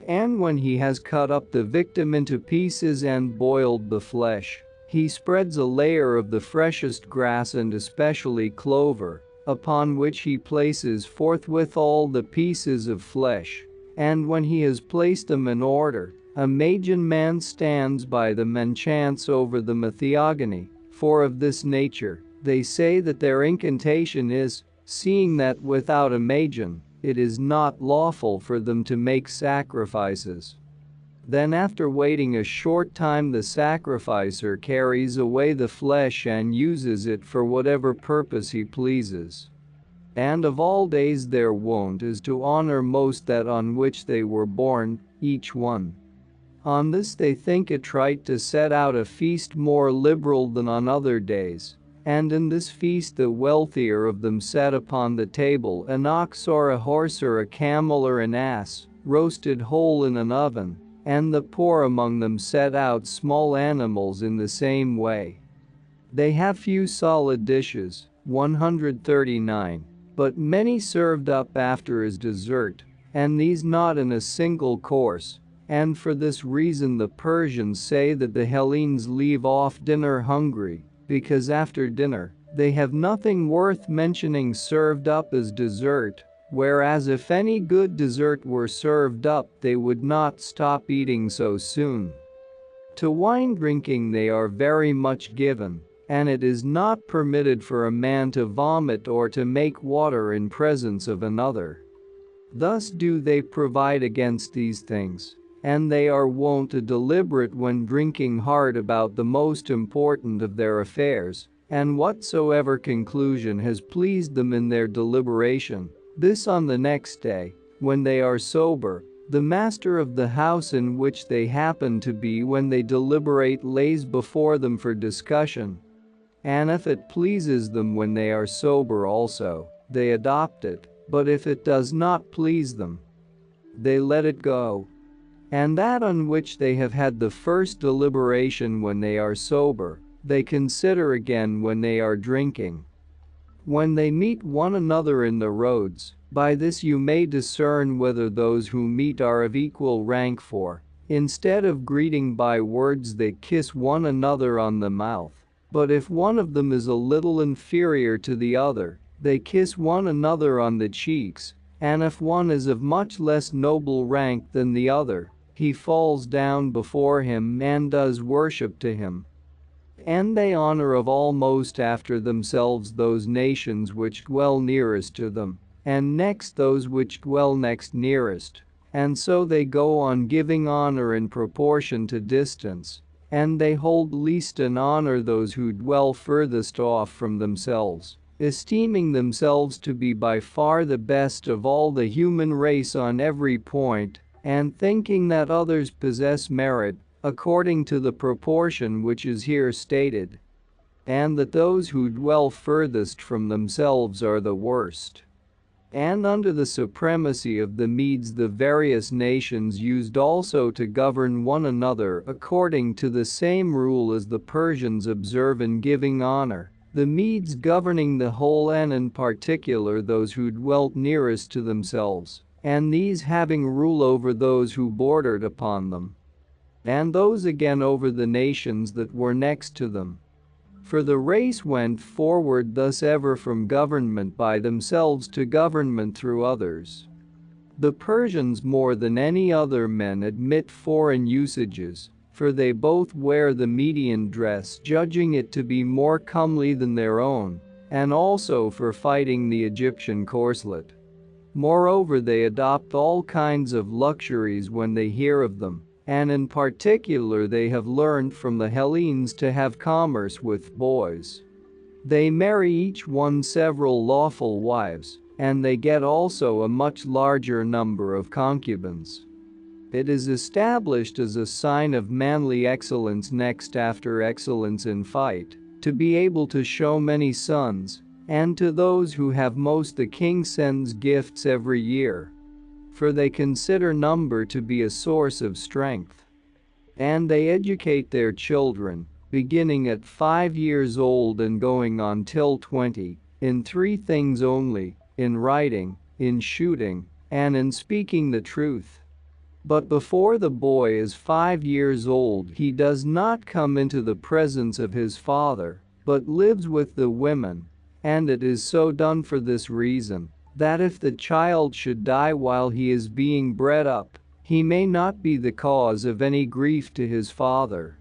And when he has cut up the victim into pieces and boiled the flesh, he spreads a layer of the freshest grass and especially clover, upon which he places forthwith all the pieces of flesh, and when he has placed them in order, a Magian man stands by them and chants over them a theogony, for of this nature, they say that their incantation is, seeing that without a Magian, it is not lawful for them to make sacrifices. Then after waiting a short time the sacrificer carries away the flesh and uses it for whatever purpose he pleases. And of all days their wont is to honor most that on which they were born, each one. On this they think it right to set out a feast more liberal than on other days. And in this feast the wealthier of them set upon the table an ox or a horse or a camel or an ass, roasted whole in an oven, and the poor among them set out small animals in the same way. They have few solid dishes, 139, but many served up after as dessert, and these not in a single course, and for this reason the Persians say that the Hellenes leave off dinner hungry, because after dinner, they have nothing worth mentioning served up as dessert, whereas if any good dessert were served up they would not stop eating so soon. To wine drinking they are very much given, and it is not permitted for a man to vomit or to make water in presence of another. Thus do they provide against these things. And they are wont to deliberate when drinking hard about the most important of their affairs, and whatsoever conclusion has pleased them in their deliberation, this on the next day, when they are sober, the master of the house in which they happen to be when they deliberate lays before them for discussion. And if it pleases them when they are sober also, they adopt it, But if it does not please them, they let it go. And that on which they have had the first deliberation when they are sober, they consider again when they are drinking. When they meet one another in the roads, by this you may discern whether those who meet are of equal rank, for, instead of greeting by words, they kiss one another on the mouth. But if one of them is a little inferior to the other, they kiss one another on the cheeks, and if one is of much less noble rank than the other, he falls down before him and does worship to him. And they honor of all most after themselves those nations which dwell nearest to them, and next those which dwell next nearest. And so they go on giving honor in proportion to distance, and they hold least in honor those who dwell furthest off from themselves, esteeming themselves to be by far the best of all the human race on every point, and thinking that others possess merit, according to the proportion which is here stated, and that those who dwell furthest from themselves are the worst. And under the supremacy of the Medes the various nations used also to govern one another according to the same rule as the Persians observe in giving honor, the Medes governing the whole and in particular those who dwelt nearest to themselves, and these having rule over those who bordered upon them, and those again over the nations that were next to them. For the race went forward thus ever from government by themselves to government through others. The Persians more than any other men admit foreign usages, for they both wear the Median dress, judging it to be more comely than their own, and also for fighting the Egyptian corslet. Moreover, they adopt all kinds of luxuries when they hear of them, and in particular they have learned from the Hellenes to have commerce with boys. They marry each one several lawful wives, and they get also a much larger number of concubines. It is established as a sign of manly excellence next after excellence in fight, to be able to show many sons, and to those who have most the king sends gifts every year. For they consider number to be a source of strength. And they educate their children, beginning at 5 years old and going on till 20, in 3 things only, in writing, in shooting, and in speaking the truth. But before the boy is 5 years old he does not come into the presence of his father, but lives with the women, and it is so done for this reason, that if the child should die while he is being bred up, he may not be the cause of any grief to his father.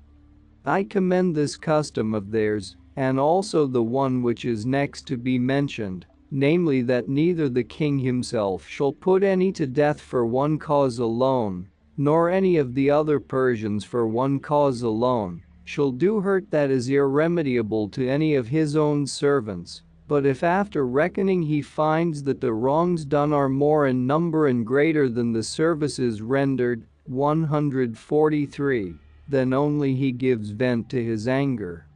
I commend this custom of theirs, and also the one which is next to be mentioned, namely that neither the king himself shall put any to death for one cause alone, nor any of the other Persians for one cause alone, shall do hurt that is irremediable to any of his own servants. But if after reckoning he finds that the wrongs done are more in number and greater than the services rendered, 143, then only he gives vent to his anger.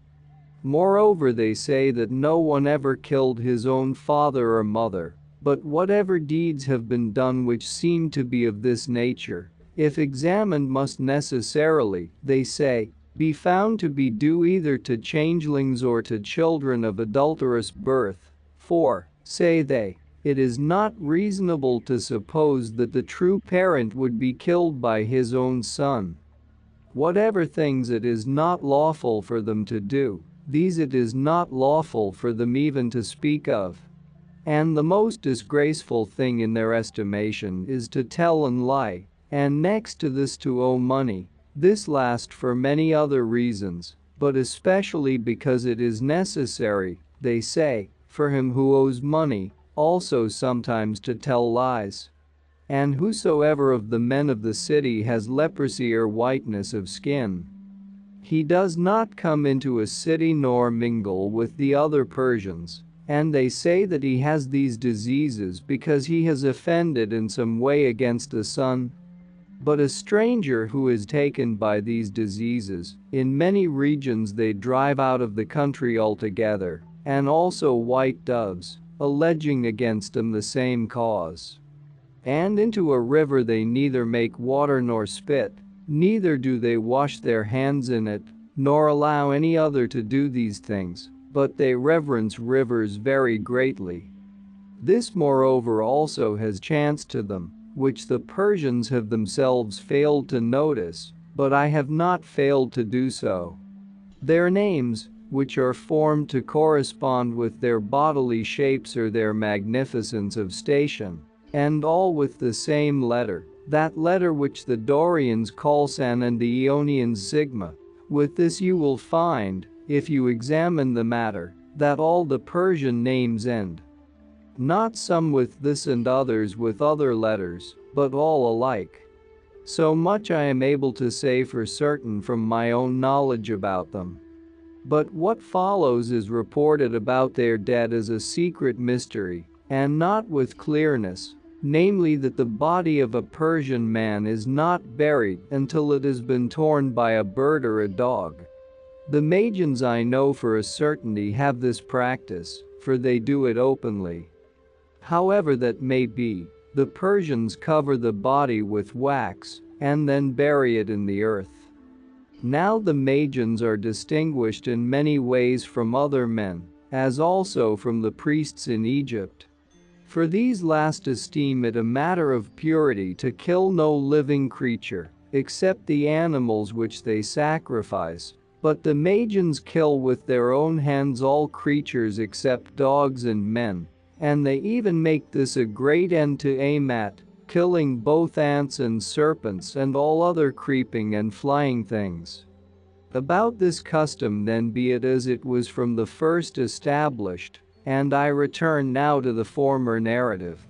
Moreover, they say that no one ever killed his own father or mother, but whatever deeds have been done which seem to be of this nature, if examined must necessarily, they say, be found to be due either to changelings or to children of adulterous birth, for, say they, it is not reasonable to suppose that the true parent would be killed by his own son. Whatever things it is not lawful for them to do, these it is not lawful for them even to speak of. And the most disgraceful thing in their estimation is to tell and lie, and next to this to owe money. This last for many other reasons, but especially because it is necessary, they say, for him who owes money, also sometimes to tell lies. And whosoever of the men of the city has leprosy or whiteness of skin, he does not come into a city nor mingle with the other Persians, and they say that he has these diseases because he has offended in some way against the sun. But a stranger who is taken by these diseases, in many regions they drive out of the country altogether, and also white doves, alleging against him the same cause. And into a river they neither make water nor spit, neither do they wash their hands in it, nor allow any other to do these things, but they reverence rivers very greatly. This moreover also has chanced to them, which the Persians have themselves failed to notice, but I have not failed to do so. Their names, which are formed to correspond with their bodily shapes or their magnificence of station, and all with the same letter, that letter which the Dorians call San and the Ionians Sigma. With this you will find, if you examine the matter, that all the Persian names end. Not some with this and others with other letters, but all alike. So much I am able to say for certain from my own knowledge about them. But what follows is reported about their dead as a secret mystery, and not with clearness, namely that the body of a Persian man is not buried until it has been torn by a bird or a dog. The Magians I know for a certainty have this practice, for they do it openly. However that may be, the Persians cover the body with wax, and then bury it in the earth. Now the Magians are distinguished in many ways from other men, as also from the priests in Egypt. For these last esteem it a matter of purity to kill no living creature, except the animals which they sacrifice, but the Magians kill with their own hands all creatures except dogs and men, and they even make this a great end to aim at, killing both ants and serpents and all other creeping and flying things. About this custom then be it as it was from the first established, and I return now to the former narrative.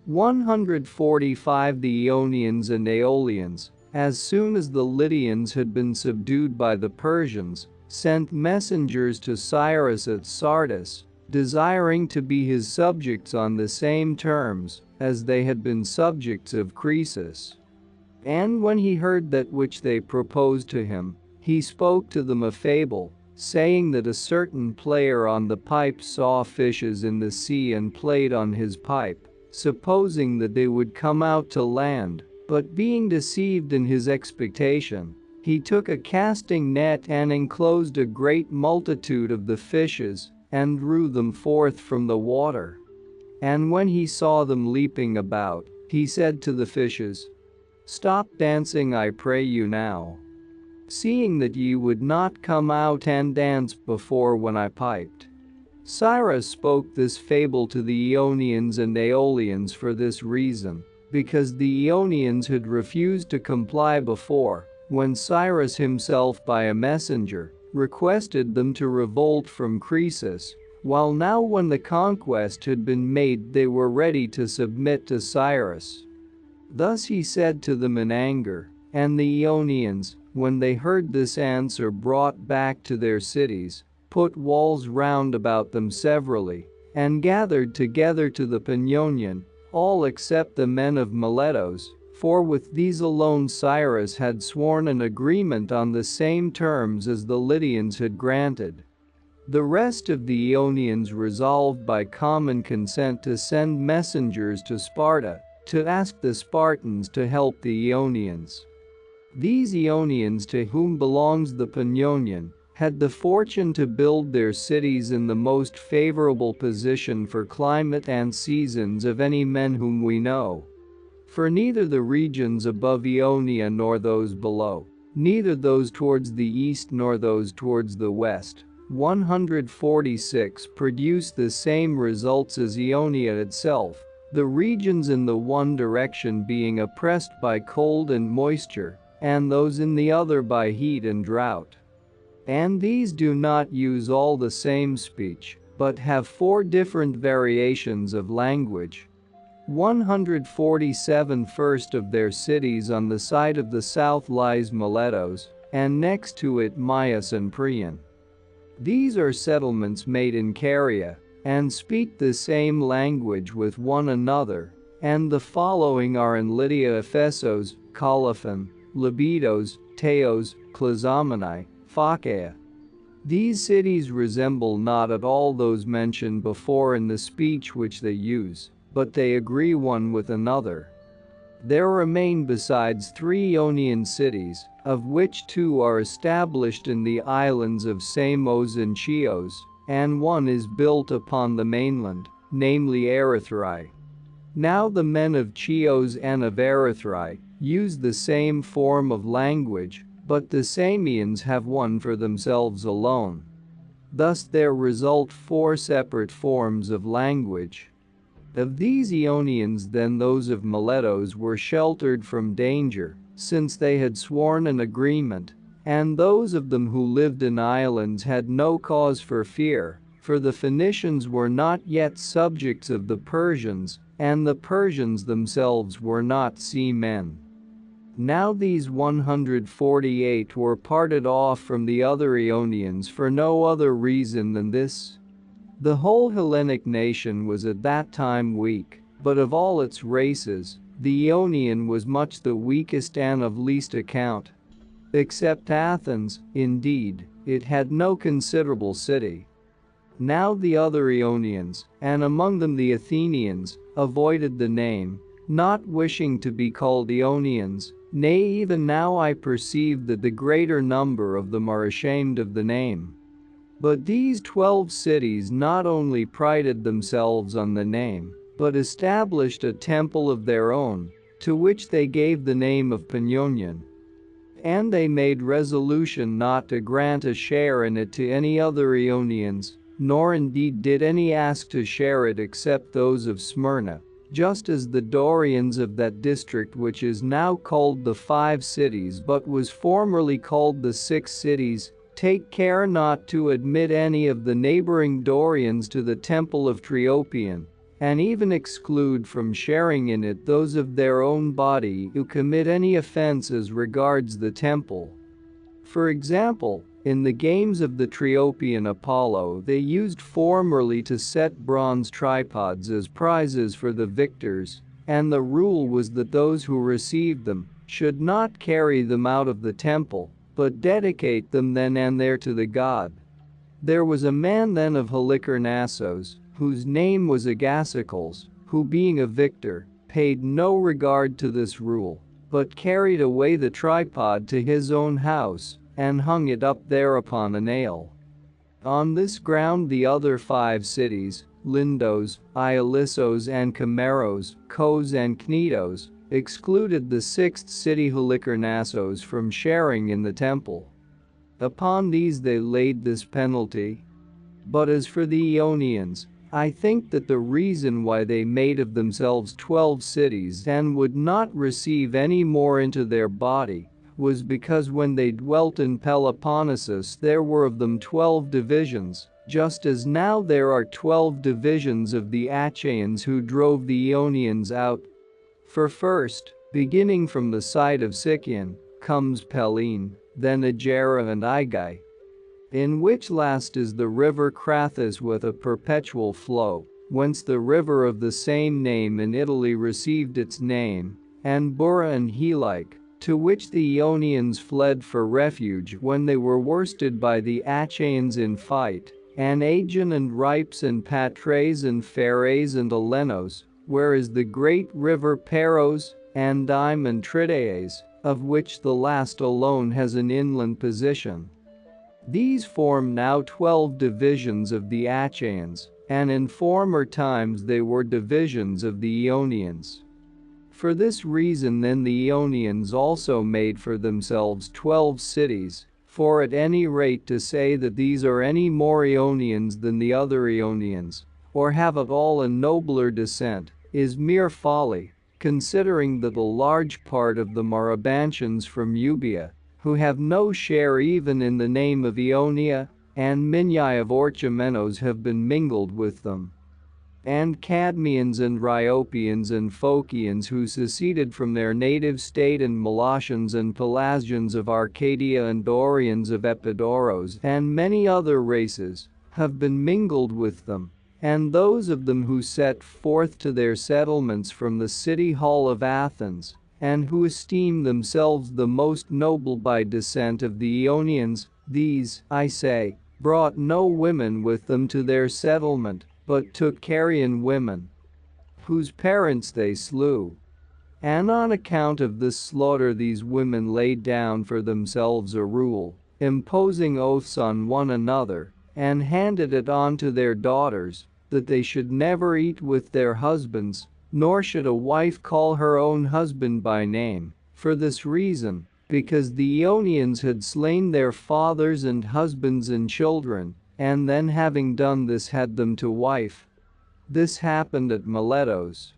145 The Ionians and Aeolians, as soon as the Lydians had been subdued by the Persians, sent messengers to Cyrus at Sardis, desiring to be his subjects on the same terms as they had been subjects of Croesus. And when he heard that which they proposed to him, he spoke to them a fable, saying that a certain player on the pipe saw fishes in the sea and played on his pipe, supposing that they would come out to land, but being deceived in his expectation, he took a casting net and enclosed a great multitude of the fishes, and drew them forth from the water. And when he saw them leaping about, he said to the fishes, "Stop dancing, I pray you now, seeing that ye would not come out and dance before when I piped." Cyrus spoke this fable to the Ionians and Aeolians for this reason, because the Ionians had refused to comply before, when Cyrus himself by a messenger requested them to revolt from Croesus, while now when the conquest had been made they were ready to submit to Cyrus. Thus he said to them in anger, and the Ionians, when they heard this answer, brought back to their cities, put walls round about them severally, and gathered together to the Pannonian, all except the men of Miletus, for with these alone Cyrus had sworn an agreement on the same terms as the Lydians had granted. The rest of the Ionians resolved by common consent to send messengers to Sparta, to ask the Spartans to help the Ionians. These Ionians, to whom belongs the Pannonian, had the fortune to build their cities in the most favorable position for climate and seasons of any men whom we know. For neither the regions above Ionia nor those below, neither those towards the east nor those towards the west, 146 produce the same results as Ionia itself, the regions in the one direction being oppressed by cold and moisture, and those in the other by heat and drought. And these do not use all the same speech, but have 4 different variations of language. 147 First of their cities on the side of the south lies Miletus, and next to it Myus and Prion. These are settlements made in Caria, and speak the same language with one another, and the following are in Lydia: Ephesos, Colophon, Libidos, Teos, Clazomenae, Phocaea. These cities resemble not at all those mentioned before in the speech which they use, but they agree one with another. There remain besides 3 Ionian cities, of which 2 are established in the islands of Samos and Chios, and 1 is built upon the mainland, namely Erythrae. Now the men of Chios and of Erythrae use the same form of language, but the Samians have one for themselves alone. Thus there result 4 separate forms of language. Of these Ionians then those of Miletos were sheltered from danger, since they had sworn an agreement, and those of them who lived in islands had no cause for fear, for the Phoenicians were not yet subjects of the Persians, and the Persians themselves were not seamen. Now these 148 were parted off from the other Ionians for no other reason than this. The whole Hellenic nation was at that time weak, but of all its races, the Ionian was much the weakest and of least account. Except Athens, indeed, it had no considerable city. Now the other Ionians, and among them the Athenians, avoided the name, not wishing to be called Ionians, nay even now I perceive that the greater number of them are ashamed of the name. But these 12 cities not only prided themselves on the name, but established a temple of their own, to which they gave the name of Panionion. And they made resolution not to grant a share in it to any other Ionians, nor indeed did any ask to share it except those of Smyrna, just as the Dorians of that district which is now called the 5 cities but was formerly called the 6 cities, take care not to admit any of the neighboring Dorians to the temple of Triopian, and even exclude from sharing in it those of their own body who commit any offense as regards the temple. For example, in the games of the Triopian Apollo they used formerly to set bronze tripods as prizes for the victors, and the rule was that those who received them should not carry them out of the temple, but dedicate them then and there to the god. There was a man then of Halicarnassos, whose name was Agasicles, who being a victor, paid no regard to this rule, but carried away the tripod to his own house, and hung it up there upon a nail. On this ground the other 5 cities, Lindos, Iolissos and Chimeros, Kos and Knidos, excluded the 6th city Halicarnassos from sharing in the temple. Upon these they laid this penalty. But as for the Ionians, I think that the reason why they made of themselves 12 cities and would not receive any more into their body was because when they dwelt in Peloponnesus there were of them 12 divisions, just as now there are 12 divisions of the Achaeans who drove the Ionians out. For first, beginning from the side of Sicyon, comes Pellene, then Agera and Igai, in which last is the river Crathis with a perpetual flow, whence the river of the same name in Italy received its name, and Bura and Helike, to which the Ionians fled for refuge when they were worsted by the Achaeans in fight, and Aegon and Ripes and Patres and Pheres and Alenos, where is the great river Paros, Andyme and Tridaeus, of which the last alone has an inland position. These form now 12 divisions of the Achaeans, and in former times they were divisions of the Ionians. For this reason then the Ionians also made for themselves 12 cities, for at any rate to say that these are any more Ionians than the other Ionians, or have at all a nobler descent, is mere folly, considering that a large part of them are Abantians from Euboea, who have no share even in the name of Ionia, and Minyae of Orchomenos have been mingled with them. And Cadmeans and Riopians and Phocians who seceded from their native state, and Molossians and Pelasgians of Arcadia and Dorians of Epidaurus and many other races have been mingled with them, and those of them who set forth to their settlements from the city hall of Athens, and who esteem themselves the most noble by descent of the Ionians, these, I say, brought no women with them to their settlement, but took carrion women, whose parents they slew. And on account of this slaughter these women laid down for themselves a rule, imposing oaths on one another, and handed it on to their daughters, that they should never eat with their husbands, nor should a wife call her own husband by name, for this reason, because the Ionians had slain their fathers and husbands and children, and then having done this had them to wife. This happened at Miletus.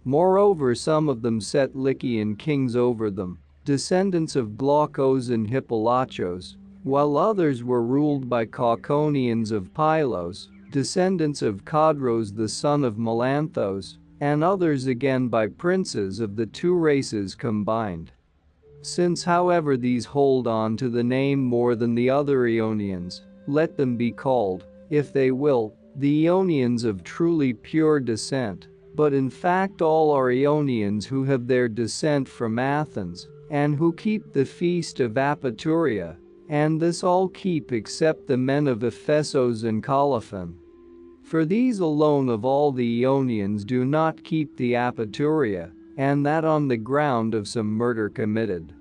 Moreover, some of them set Lycian kings over them, descendants of Glaucus and Hippolachos, while others were ruled by Cauconians of Pylos, descendants of Codrus the son of Melanthos, and others again by princes of the two races combined. Since however these hold on to the name more than the other Ionians, let them be called, if they will, the Ionians of truly pure descent, but in fact all are Ionians who have their descent from Athens, and who keep the feast of Apaturia, and this all keep except the men of Ephesus and Colophon. For these alone of all the Ionians do not keep the Apaturia, and that on the ground of some murder committed.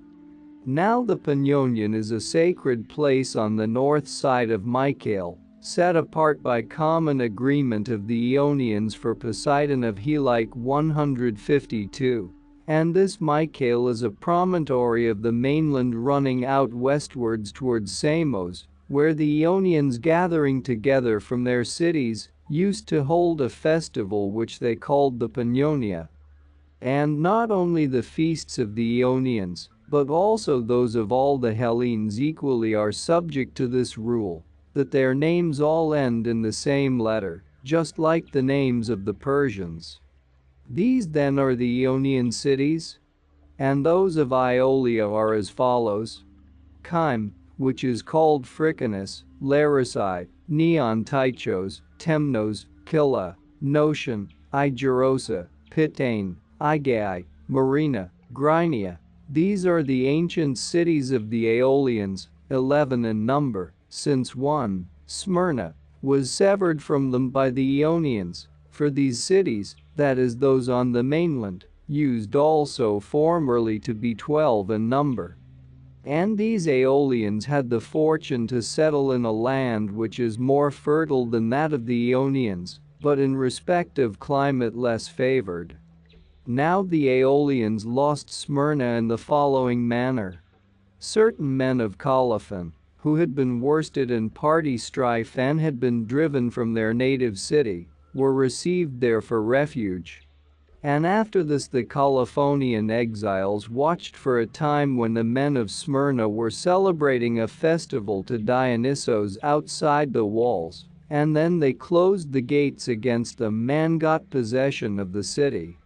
Now the Pannonian is a sacred place on the north side of Mycale, set apart by common agreement of the Ionians for Poseidon of Helike 152. And this Mycale is a promontory of the mainland running out westwards towards Samos, where the Ionians gathering together from their cities used to hold a festival which they called the Pannonia. And not only the feasts of the Ionians, but also those of all the Hellenes equally are subject to this rule, that their names all end in the same letter, just like the names of the Persians. These then are the Ionian cities, and those of Iolia are as follows: Chyme, which is called Phrycanus, Larissae, Neon Tychos, Temnos, Killa, Notion, Igerosa, Pitane, Aigai, Marina, Grynia. These are the ancient cities of the Aeolians, 11 in number, since one, Smyrna, was severed from them by the Ionians, for these cities, that is those on the mainland, used also formerly to be 12 in number. And these Aeolians had the fortune to settle in a land which is more fertile than that of the Ionians, but in respect of climate less favored. Now the Aeolians lost Smyrna in the following manner. Certain men of Colophon, who had been worsted in party strife and had been driven from their native city, were received there for refuge. And after this the Colophonian exiles watched for a time when the men of Smyrna were celebrating a festival to Dionysos outside the walls, and then they closed the gates against them and got possession of the city.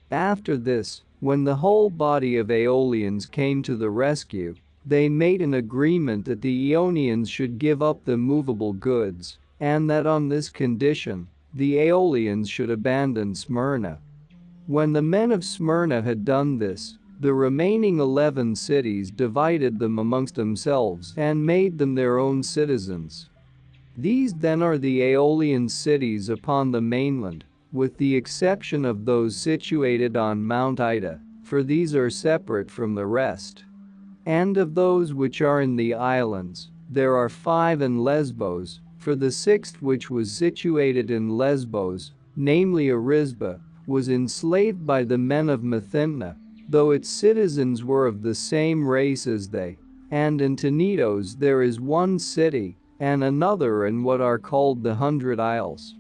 After this, when the whole body of Aeolians came to the rescue, they made an agreement that the Ionians should give up the movable goods, and that on this condition, the Aeolians should abandon Smyrna. When the men of Smyrna had done this, the remaining 11 cities divided them amongst themselves and made them their own citizens. These then are the Aeolian cities upon the mainland, with the exception of those situated on Mount Ida, for these are separate from the rest. And of those which are in the islands, there are 5 in Lesbos, for the 6th which was situated in Lesbos, namely Arisba, was enslaved by the men of Methymna, though its citizens were of the same race as they. And in Tenedos there is one city, and another in what are called the 100 Isles.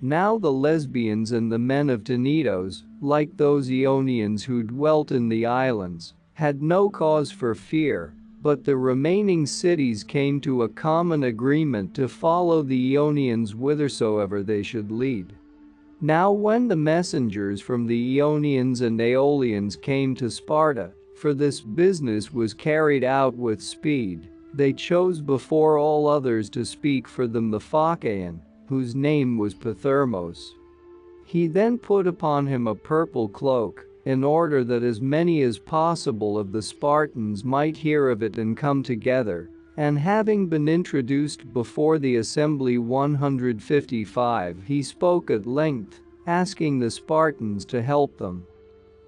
Now the Lesbians and the men of Tenedos, like those Ionians who dwelt in the islands, had no cause for fear, but the remaining cities came to a common agreement to follow the Ionians whithersoever they should lead. Now when the messengers from the Ionians and Aeolians came to Sparta, for this business was carried out with speed, they chose before all others to speak for them the Phocaean, whose name was Pathermos. He then put upon him a purple cloak, in order that as many as possible of the Spartans might hear of it and come together, And having been introduced before the assembly 155, he spoke at length, asking the Spartans to help them.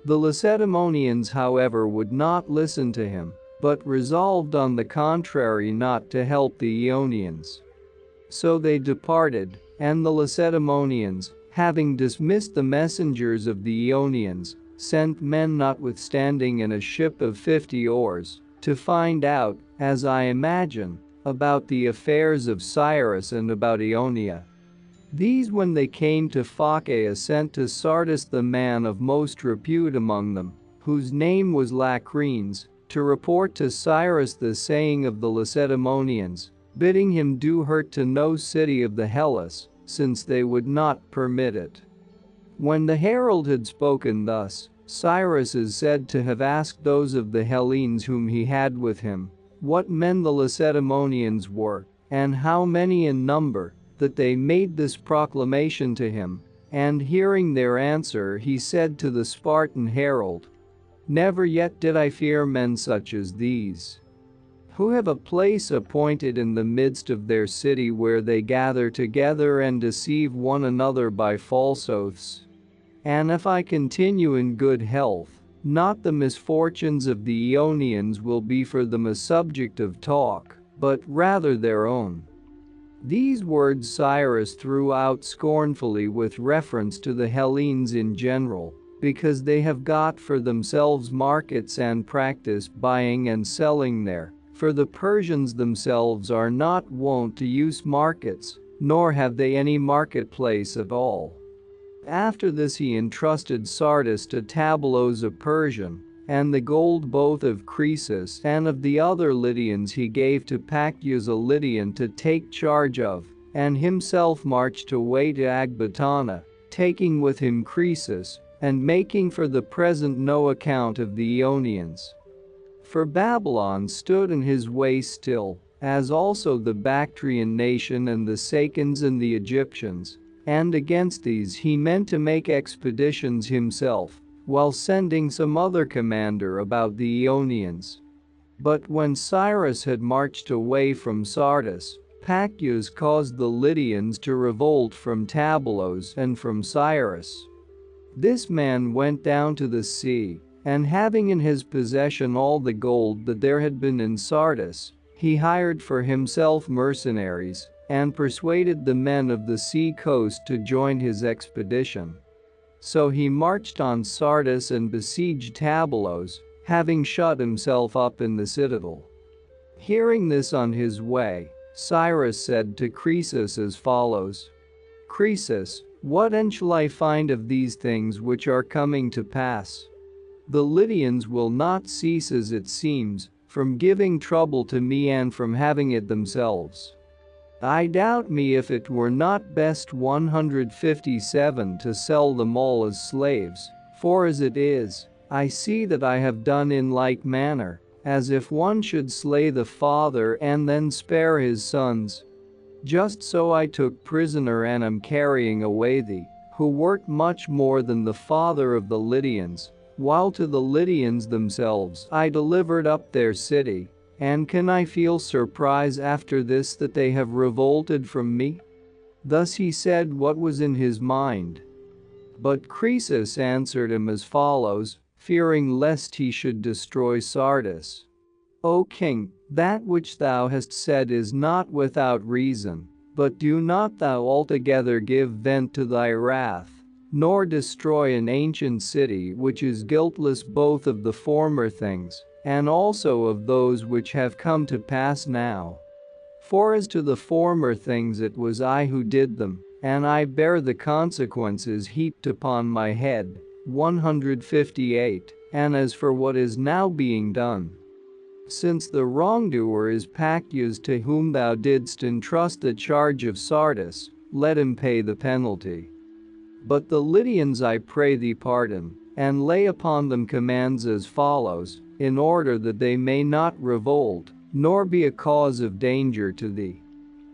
The Lacedaemonians, however, would not listen to him, but resolved on the contrary not to help the Ionians. So they departed, and the Lacedaemonians, having dismissed the messengers of the Ionians, sent men notwithstanding in a ship of 50 oars, to find out, as I imagine, about the affairs of Cyrus and about Ionia. These, when they came to Phocaea, sent to Sardis the man of most repute among them, whose name was Lacrines, to report to Cyrus the saying of the Lacedaemonians, bidding him do hurt to no city of the Hellas, since they would not permit it. When the herald had spoken thus, Cyrus is said to have asked those of the Hellenes whom he had with him, what men the Lacedaemonians were, and how many in number, that they made this proclamation to him, and hearing their answer, he said to the Spartan herald, "Never yet did I fear men such as these, who have a place appointed in the midst of their city where they gather together and deceive one another by false oaths. And if I continue in good health, not the misfortunes of the Ionians will be for them a subject of talk, but rather their own." These words Cyrus threw out scornfully with reference to the Hellenes in general, because they have got for themselves markets and practice buying and selling there, for the Persians themselves are not wont to use markets, nor have they any marketplace at all. After this he entrusted Sardis to Tabelos a Persian, and the gold both of Croesus and of the other Lydians he gave to Pactyus a Lydian to take charge of, and himself marched away to Ecbatana, taking with him Croesus, and making for the present no account of the Ionians. For Babylon stood in his way still, as also the Bactrian nation and the Sacans and the Egyptians, and against these he meant to make expeditions himself, while sending some other commander about the Ionians. But when Cyrus had marched away from Sardis, Pactyus caused the Lydians to revolt from Tabelos and from Cyrus. This man went down to the sea, and having in his possession all the gold that there had been in Sardis, he hired for himself mercenaries, and persuaded the men of the sea coast to join his expedition. So he marched on Sardis and besieged Tabelos, having shut himself up in the citadel. Hearing this on his way, Cyrus said to Croesus as follows: "Croesus, what end shall I find of these things which are coming to pass? The Lydians will not cease, as it seems, from giving trouble to me and from having it themselves. I doubt me if it were not best 157 to sell them all as slaves, for as it is, I see that I have done in like manner, as if one should slay the father and then spare his sons. Just so I took prisoner and am carrying away thee, who wert much more than the father of the Lydians, while to the Lydians themselves I delivered up their city. And can I feel surprise after this that they have revolted from me?" Thus he said what was in his mind. But Croesus answered him as follows, fearing lest he should destroy Sardis: "O king, that which thou hast said is not without reason, but do not thou altogether give vent to thy wrath, nor destroy an ancient city which is guiltless both of the former things, and also of those which have come to pass now. For as to the former things it was I who did them, and I bear the consequences heaped upon my head." 158. And as for what is now being done, since the wrongdoer is Pactyus, to whom thou didst entrust the charge of Sardis, let him pay the penalty. But the Lydians I pray thee pardon, and lay upon them commands as follows, in order that they may not revolt, nor be a cause of danger to thee.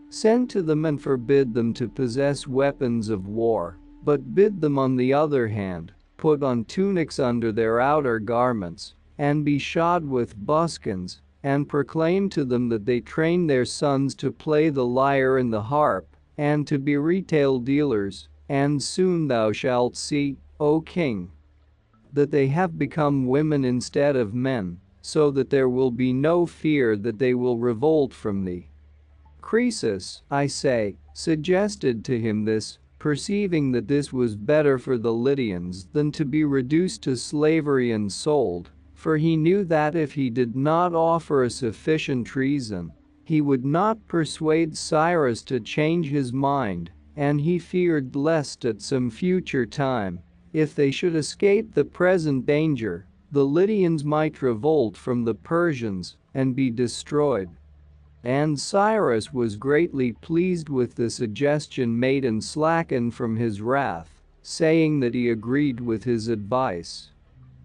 Send to them and forbid them to possess weapons of war, but bid them on the other hand, put on tunics under their outer garments, and be shod with buskins, and proclaim to them that they train their sons to play the lyre and the harp, and to be retail dealers, and soon thou shalt see, O king, that they have become women instead of men, so that there will be no fear that they will revolt from thee. Croesus, I say, suggested to him this, perceiving that this was better for the Lydians than to be reduced to slavery and sold, for he knew that if he did not offer a sufficient reason, he would not persuade Cyrus to change his mind, and he feared lest at some future time, if they should escape the present danger, the Lydians might revolt from the Persians and be destroyed. And Cyrus was greatly pleased with the suggestion made and slackened from his wrath, saying that he agreed with his advice.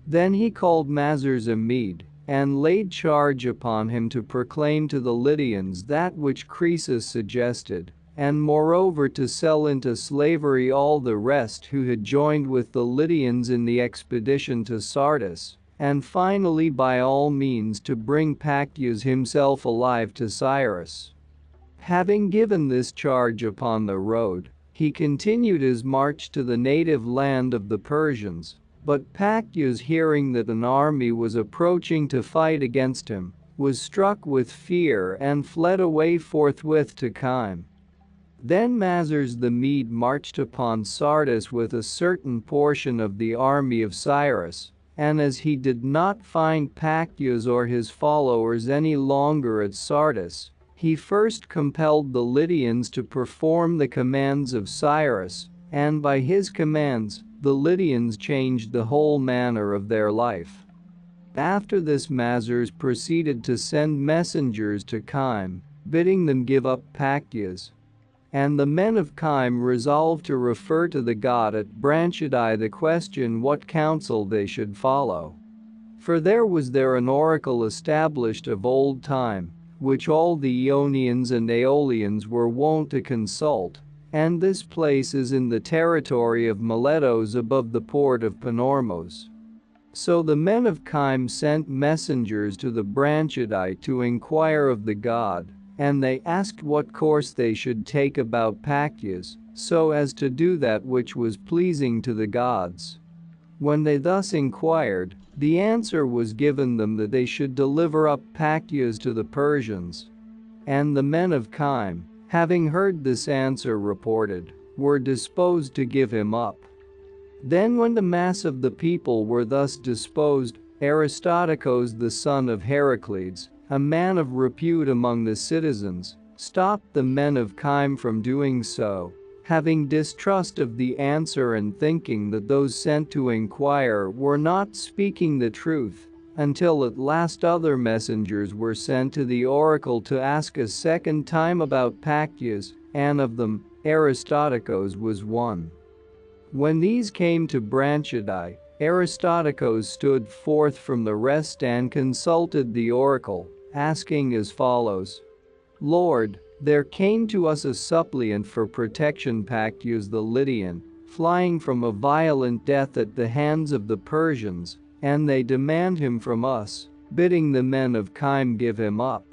Then he called Mazars a Mede, and laid charge upon him to proclaim to the Lydians that which Croesus suggested, and moreover to sell into slavery all the rest who had joined with the Lydians in the expedition to Sardis, and finally by all means to bring Pactyas himself alive to Cyrus. Having given this charge upon the road, he continued his march to the native land of the Persians, but Pactyas, hearing that an army was approaching to fight against him, was struck with fear and fled away forthwith to Kyme. Then Mazars the Mede marched upon Sardis with a certain portion of the army of Cyrus, and as he did not find Pactyas or his followers any longer at Sardis, he first compelled the Lydians to perform the commands of Cyrus, and by his commands, the Lydians changed the whole manner of their life. After this Mazars proceeded to send messengers to Kyme, bidding them give up Pactyas. And the men of Kyme resolved to refer to the god at Branchidae the question what counsel they should follow. For there was there an oracle established of old time, which all the Ionians and Aeolians were wont to consult, and this place is in the territory of Miletos above the port of Panormos. So the men of Kyme sent messengers to the Branchidae to inquire of the god, and they asked what course they should take about Pactyas, so as to do that which was pleasing to the gods. When they thus inquired, the answer was given them that they should deliver up Pactyas to the Persians. And the men of Kyme, having heard this answer reported, were disposed to give him up. Then when the mass of the people were thus disposed, Aristodicus the son of Heracles, a man of repute among the citizens, stopped the men of Kyme from doing so, having distrust of the answer and thinking that those sent to inquire were not speaking the truth, until at last other messengers were sent to the oracle to ask a second time about Pactyas, and of them, Aristodicus was one. When these came to Branchidae, Aristodicus stood forth from the rest and consulted the oracle, asking as follows: Lord, there came to us a suppliant for protection, Pactyas the Lydian, flying from a violent death at the hands of the Persians, and they demand him from us, bidding the men of Kyme give him up.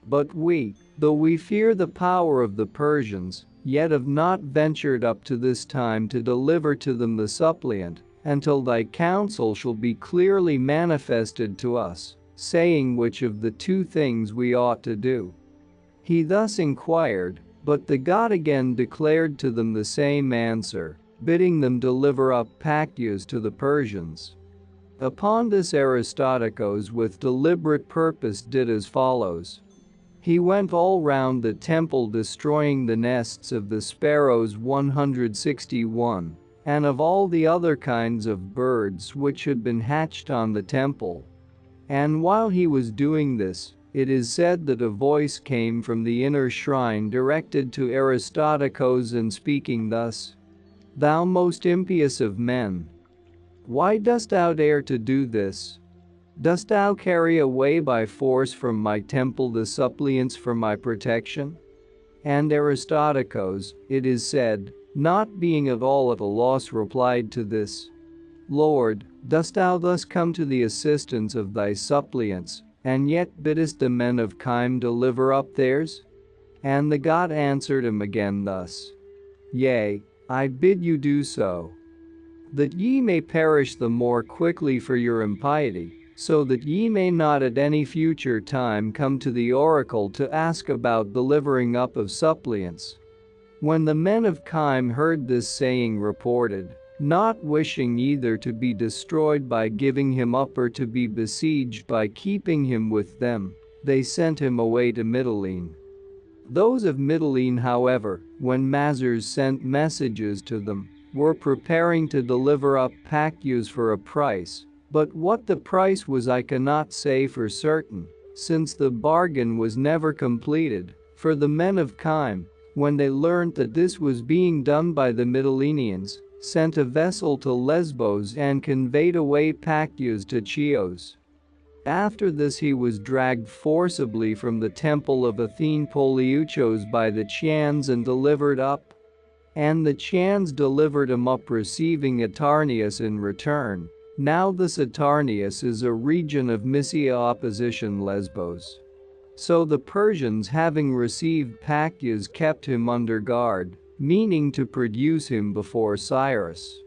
But we, though we fear the power of the Persians, yet have not ventured up to this time to deliver to them the suppliant, until thy counsel shall be clearly manifested to us, saying which of the two things we ought to do. He thus inquired, but the god again declared to them the same answer, bidding them deliver up Pactyas to the Persians. Upon this Aristodicus with deliberate purpose did as follows. He went all round the temple destroying the nests of the sparrows 161, and of all the other kinds of birds which had been hatched on the temple. And while he was doing this, it is said that a voice came from the inner shrine directed to Aristodicus and speaking thus: Thou most impious of men, why dost thou dare to do this? Dost thou carry away by force from my temple the suppliants for my protection? And Aristodicus, it is said, not being at all at a loss, replied to this: Lord, dost thou thus come to the assistance of thy suppliants, And yet biddest the men of Kime deliver up theirs? And the god answered him again thus. Yea, I bid you do so, that ye may perish the more quickly for your impiety, so that ye may not at any future time come to the oracle to ask about delivering up of suppliants. When the men of Kime heard this saying reported, not wishing either to be destroyed by giving him up or to be besieged by keeping him with them, they sent him away to Mytilene. Those of Mytilene, however, when Mazars sent messages to them, were preparing to deliver up Pactyus for a price, but what the price was I cannot say for certain, since the bargain was never completed, for the men of Kime, when they learnt that this was being done by the Mytileneans, sent a vessel to Lesbos and conveyed away Pactyus to Chios. After this he was dragged forcibly from the temple of Athene Poliuchos by the Chians and delivered up. And the Chians delivered him up, receiving Atarneus in return. Now this Atarneus is a region of Mysia opposition Lesbos. So the Persians, having received Pactyus, kept him under guard, meaning to produce him before Cyrus.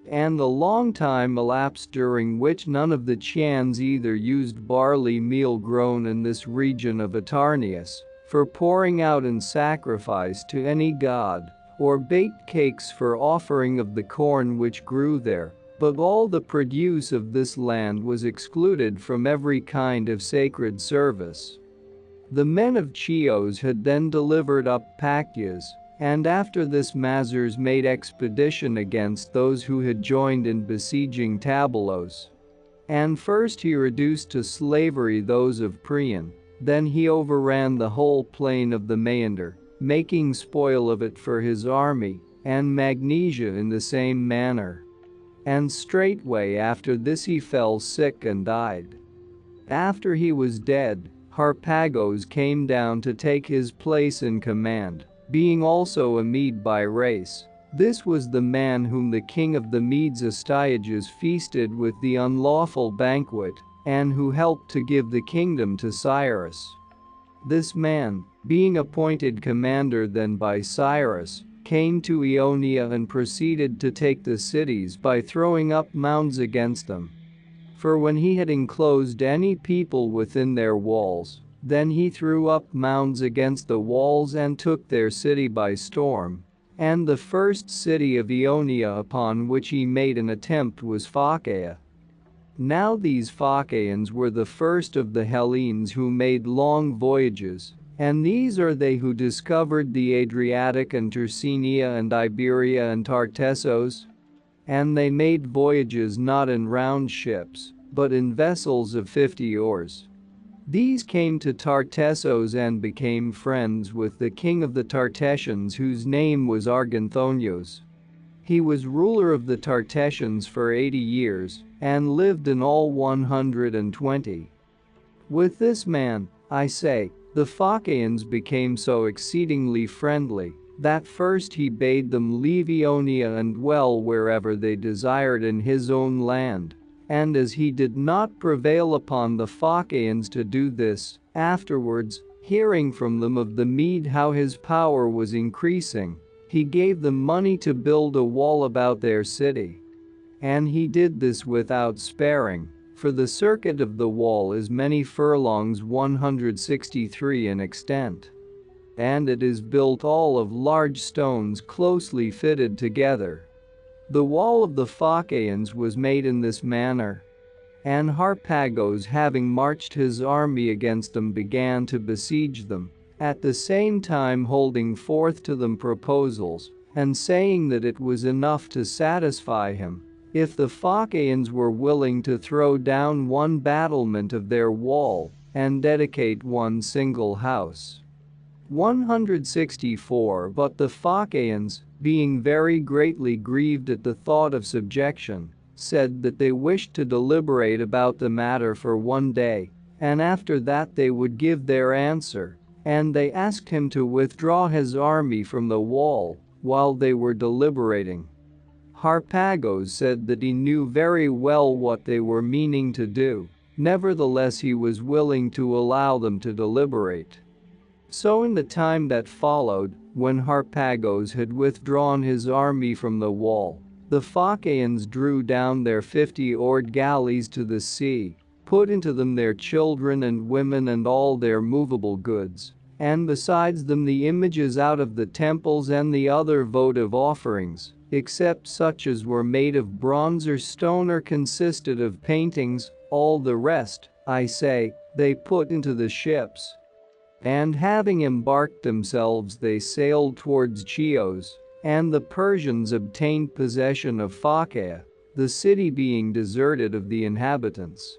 And the long time elapsed during which none of the Chians either used barley meal grown in this region of Atarneus for pouring out in sacrifice to any god, or baked cakes for offering of the corn which grew there, but all the produce of this land was excluded from every kind of sacred service. The men of Chios had then delivered up Pactyus, and after this Mazars made expedition against those who had joined in besieging Tabalos. And first he reduced to slavery those of Prion, then he overran the whole plain of the Maeander, making spoil of it for his army, and Magnesia in the same manner. And straightway after this he fell sick and died. After he was dead, Harpagos came down to take his place in command, being also a Mede by race. This was the man whom the king of the Medes Astyages feasted with the unlawful banquet, and who helped to give the kingdom to Cyrus. This man, being appointed commander then by Cyrus, came to Ionia and proceeded to take the cities by throwing up mounds against them. For when he had enclosed any people within their walls, then he threw up mounds against the walls and took their city by storm. And the first city of Ionia upon which he made an attempt was Phocaea. Now these Phocaeans were the first of the Hellenes who made long voyages, and these are they who discovered the Adriatic and Tercenia and Iberia and Tartessos. And they made voyages not in round ships, but in vessels of 50 oars. These came to Tartessos and became friends with the king of the Tartessians, whose name was Arganthonios. He was ruler of the Tartessians for 80 years, and lived in all 120. With this man, I say, the Phocaeans became so exceedingly friendly, that first he bade them leave Ionia and dwell wherever they desired in his own land. And as he did not prevail upon the Phocaeans to do this, afterwards, hearing from them of the Mede how his power was increasing, he gave them money to build a wall about their city. And he did this without sparing, for the circuit of the wall is many furlongs 163 in extent. And it is built all of large stones closely fitted together. The wall of the Phocaeans was made in this manner. And Harpagos, having marched his army against them, began to besiege them, at the same time holding forth to them proposals, and saying that it was enough to satisfy him if the Phocaeans were willing to throw down one battlement of their wall and dedicate one single house. 164 But the Phocaeans, being very greatly grieved at the thought of subjection, said that they wished to deliberate about the matter for one day, and after that they would give their answer, and they asked him to withdraw his army from the wall while they were deliberating. Harpagos said that he knew very well what they were meaning to do, Nevertheless, he was willing to allow them to deliberate. So in the time that followed, when Harpagos had withdrawn his army from the wall, the Phocaeans drew down their 50-oared galleys to the sea, put into them their children and women and all their movable goods, and besides them the images out of the temples and the other votive offerings, except such as were made of bronze or stone or consisted of paintings. All the rest, I say, they put into the ships. And having embarked themselves, they sailed towards Chios, and the Persians obtained possession of Phocaea, the city being deserted of the inhabitants.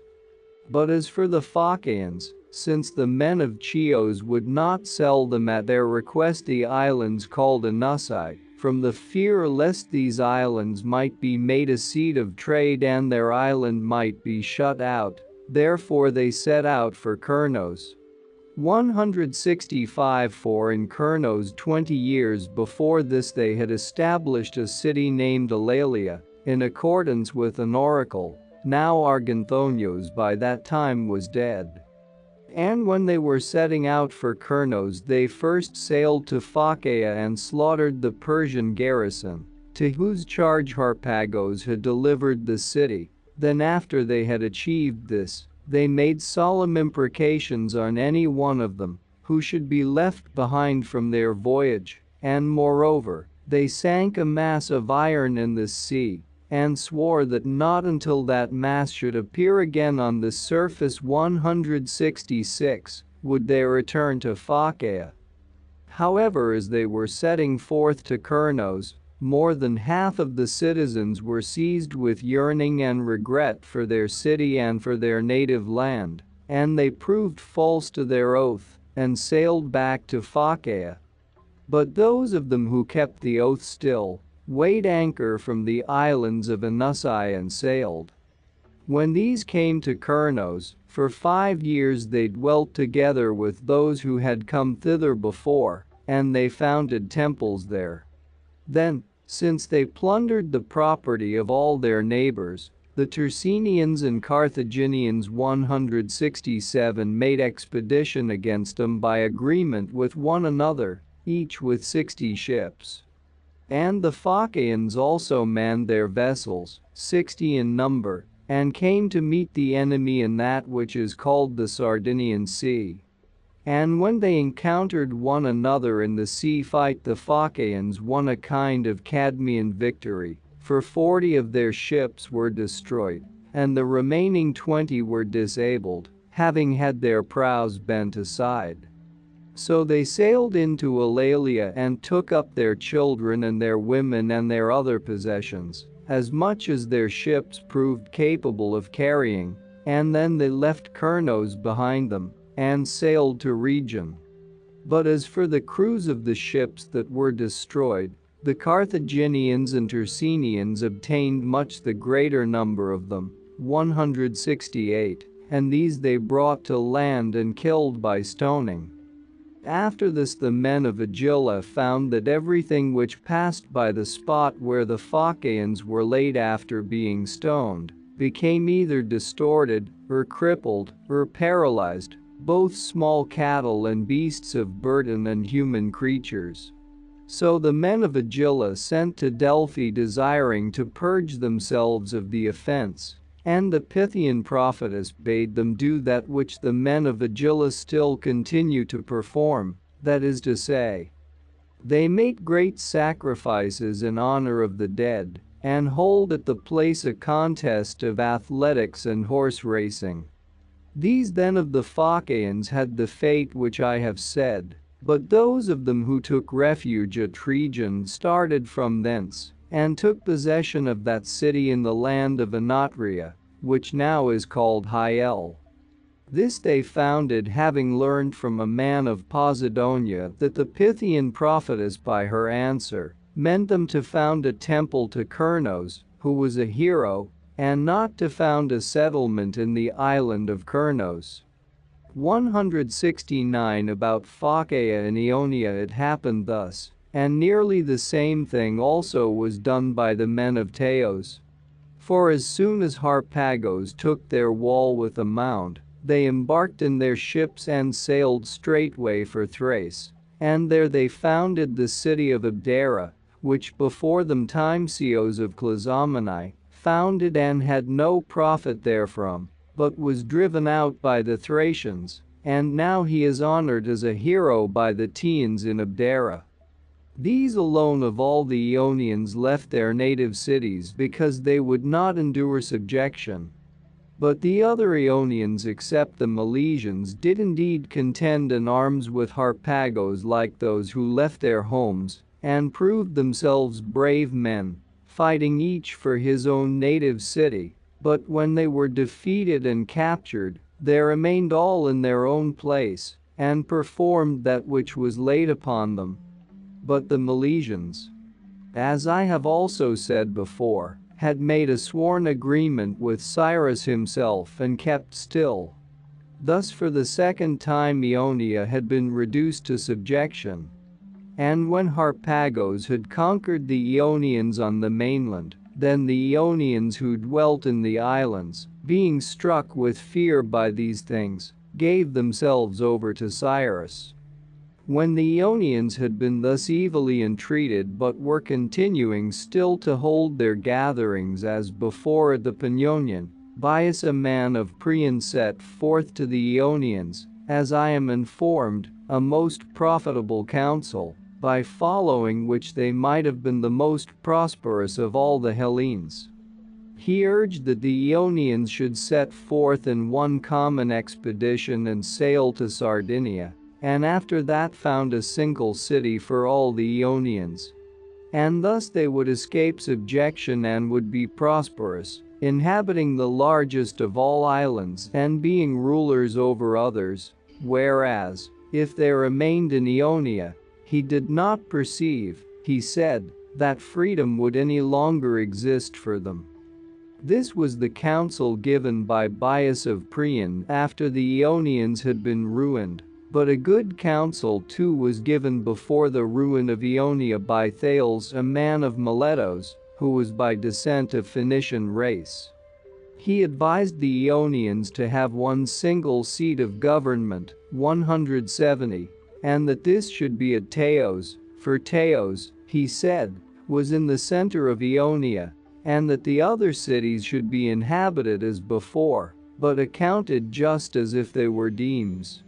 But as for the Phocaeans, since the men of Chios would not sell them at their request the islands called Anusai, from the fear lest these islands might be made a seat of trade and their island might be shut out, therefore they set out for Kurnos. 165 For in Kurnos 20 years before this they had established a city named Eulalia, in accordance with an oracle. Now Arganthonios by that time was dead. And when they were setting out for Kurnos, they first sailed to Phocaea and slaughtered the Persian garrison, to whose charge Harpagos had delivered the city. Then after they had achieved this, they made solemn imprecations on any one of them who should be left behind from their voyage, and moreover, they sank a mass of iron in the sea, and swore that not until that mass should appear again on the surface. 166 would they return to Phocaea. However, as they were setting forth to Kurnos, more than half of the citizens were seized with yearning and regret for their city and for their native land, and they proved false to their oath and sailed back to Phocaea. But those of them who kept the oath still weighed anchor from the islands of Anusai and sailed. When these came to Kurnos, for 5 years they dwelt together with those who had come thither before, and they founded temples there. Then, since they plundered the property of all their neighbors, the Tersenians and Carthaginians 167 made expedition against them by agreement with one another, each with 60 ships. And the Phocaeans also manned their vessels, 60 in number, and came to meet the enemy in that which is called the Sardinian Sea. And when they encountered one another in the sea fight, the Phocaeans won a kind of Cadmean victory, for 40 of their ships were destroyed, and the remaining 20 were disabled, having had their prows bent aside. So they sailed into Eulalia and took up their children and their women and their other possessions, as much as their ships proved capable of carrying, and then they left Kurnos behind them and sailed to Rhegium. But as for the crews of the ships that were destroyed, the Carthaginians and Tersenians obtained much the greater number of them, 168, and these they brought to land and killed by stoning. After this the men of Agylla found that everything which passed by the spot where the Phocaeans were laid after being stoned became either distorted, or crippled, or paralyzed, both small cattle and beasts of burden and human creatures. So the men of Agylla sent to Delphi desiring to purge themselves of the offense, and the Pythian prophetess bade them do that which the men of Agylla still continue to perform, that is to say, they make great sacrifices in honor of the dead, and hold at the place a contest of athletics and horse racing. These then of the Phocaeans had the fate which I have said, but those of them who took refuge at Rhegium started from thence, and took possession of that city in the land of Anatria, which now is called Hyel. This they founded, having learned from a man of Posidonia that the Pythian prophetess by her answer meant them to found a temple to Kurnos, who was a hero, and not to found a settlement in the island of Kurnos. 169 About Phocaea in Ionia it happened thus, and nearly the same thing also was done by the men of Teos. For as soon as Harpagos took their wall with a mound, they embarked in their ships and sailed straightway for Thrace, and there they founded the city of Abdera, which before them Timesios of Clazomenae founded and had no profit therefrom, but was driven out by the Thracians, and now he is honored as a hero by the Tians in Abdera. These alone of all the Ionians left their native cities because they would not endure subjection. But the other Ionians except the Milesians did indeed contend in arms with Harpagos like those who left their homes, and proved themselves brave men, fighting each for his own native city, but when they were defeated and captured, they remained all in their own place, and performed that which was laid upon them. But the Milesians, as I have also said before, had made a sworn agreement with Cyrus himself and kept still. Thus for the second time Ionia had been reduced to subjection. And when Harpagos had conquered the Ionians on the mainland, then the Ionians who dwelt in the islands, being struck with fear by these things, gave themselves over to Cyrus. When the Ionians had been thus evilly entreated but were continuing still to hold their gatherings as before at the Pannonian, Bias a man of Priene set forth to the Ionians, as I am informed, a most profitable counsel, by following which they might have been the most prosperous of all the Hellenes. He urged that the Ionians should set forth in one common expedition and sail to Sardinia, and after that found a single city for all the Ionians. And thus they would escape subjection and would be prosperous, inhabiting the largest of all islands and being rulers over others, whereas, if they remained in Ionia, he did not perceive, he said, that freedom would any longer exist for them. This was the counsel given by Bias of Priene after the Ionians had been ruined. But a good counsel too was given before the ruin of Ionia by Thales, a man of Miletus, who was by descent of Phoenician race. He advised the Ionians to have one single seat of government, 170, and that this should be at Teos, for Teos, he said, was in the center of Ionia, and that the other cities should be inhabited as before, but accounted just as if they were demes.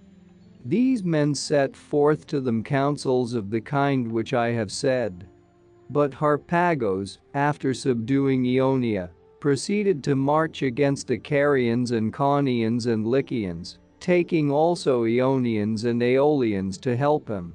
These men set forth to them counsels of the kind which I have said. But Harpagos, after subduing Ionia, proceeded to march against the Carians and Caunians and Lycians, taking also Ionians and Aeolians to help him.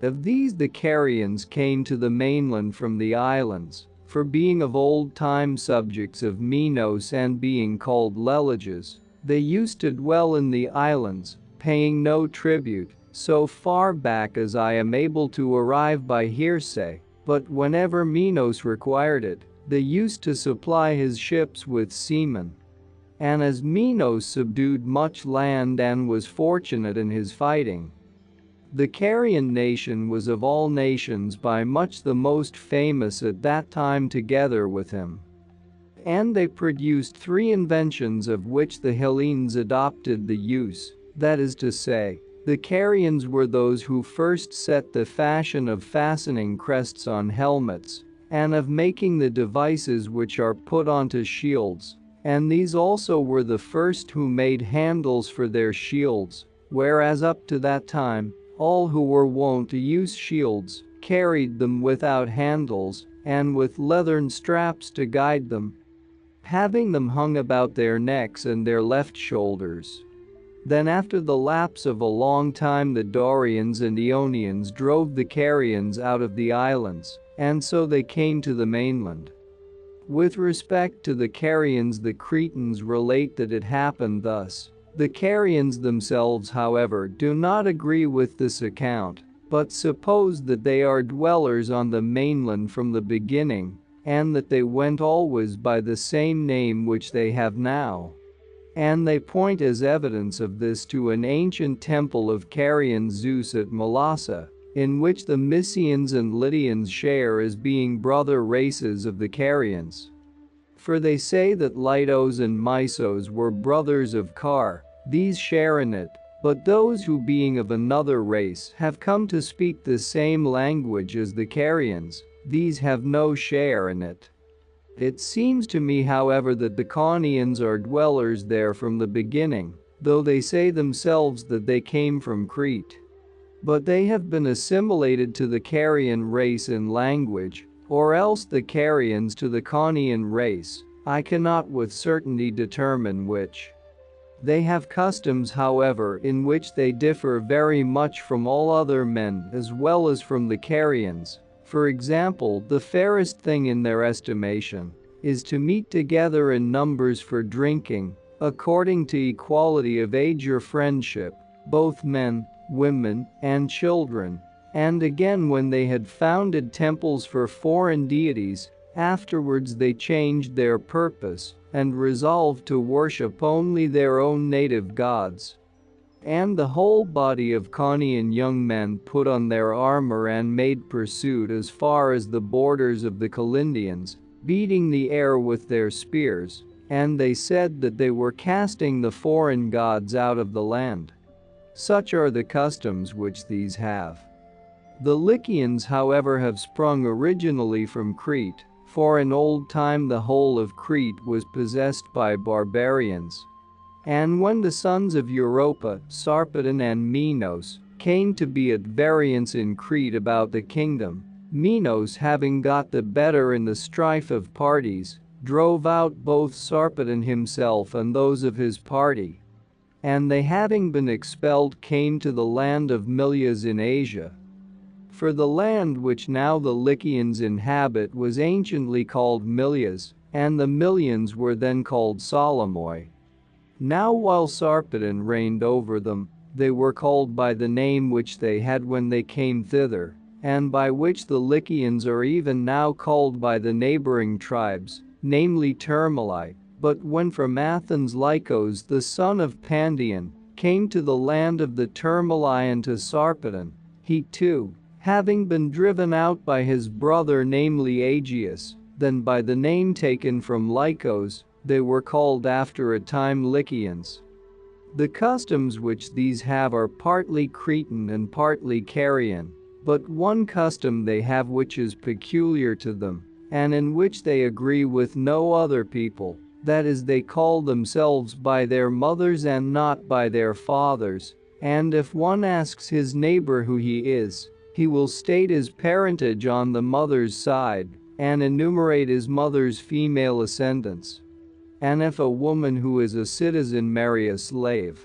Of these the Carians came to the mainland from the islands, for being of old time subjects of Minos and being called Leleges, they used to dwell in the islands, paying no tribute, so far back as I am able to arrive by hearsay, but whenever Minos required it, they used to supply his ships with seamen. And as Minos subdued much land and was fortunate in his fighting, the Carian nation was of all nations by much the most famous at that time together with him. And they produced 3 inventions of which the Hellenes adopted the use. That is to say, the Carians were those who first set the fashion of fastening crests on helmets, and of making the devices which are put onto shields, and these also were the first who made handles for their shields, whereas up to that time, all who were wont to use shields carried them without handles, and with leathern straps to guide them, having them hung about their necks and their left shoulders. Then after the lapse of a long time the Dorians and Ionians drove the Carians out of the islands, and so they came to the mainland. With respect to the Carians the Cretans relate that it happened thus. The Carians themselves however do not agree with this account, but suppose that they are dwellers on the mainland from the beginning, and that they went always by the same name which they have now. And they point as evidence of this to an ancient temple of Carian Zeus at Mylasa, in which the Mysians and Lydians share as being brother races of the Carians. For they say that Lytos and Mysos were brothers of Car, these share in it, but those who being of another race have come to speak the same language as the Carians, these have no share in it. It seems to me, however, that the Caunians are dwellers there from the beginning, though they say themselves that they came from Crete. But they have been assimilated to the Carian race in language, or else the Carians to the Caunian race, I cannot with certainty determine which. They have customs, however, in which they differ very much from all other men as well as from the Carians. For example, the fairest thing in their estimation is to meet together in numbers for drinking, according to equality of age or friendship, both men, women, and children. And again, when they had founded temples for foreign deities, afterwards they changed their purpose and resolved to worship only their own native gods. And the whole body of Caunian young men put on their armor and made pursuit as far as the borders of the Calindians, beating the air with their spears, and they said that they were casting the foreign gods out of the land. Such are the customs which these have. The Lycians, however, have sprung originally from Crete, for in old time the whole of Crete was possessed by barbarians. And when the sons of Europa, Sarpedon and Minos, came to be at variance in Crete about the kingdom, Minos, having got the better in the strife of parties, drove out both Sarpedon himself and those of his party. And they, having been expelled, came to the land of Milyas in Asia. For the land which now the Lycians inhabit was anciently called Milyas, and the Mylians were then called Solomoi. Now while Sarpedon reigned over them, they were called by the name which they had when they came thither, and by which the Lycians are even now called by the neighboring tribes, namely Termali. But when from Athens Lycos the son of Pandion came to the land of the Termali and to Sarpedon, he too, having been driven out by his brother, namely Aegeus, then by the name taken from Lycos, they were called after a time Lycians. The customs which these have are partly Cretan and partly Carian, but one custom they have which is peculiar to them, and in which they agree with no other people, that is, they call themselves by their mothers and not by their fathers, and if one asks his neighbor who he is, he will state his parentage on the mother's side, and enumerate his mother's female ascendants. And if a woman who is a citizen marry a slave,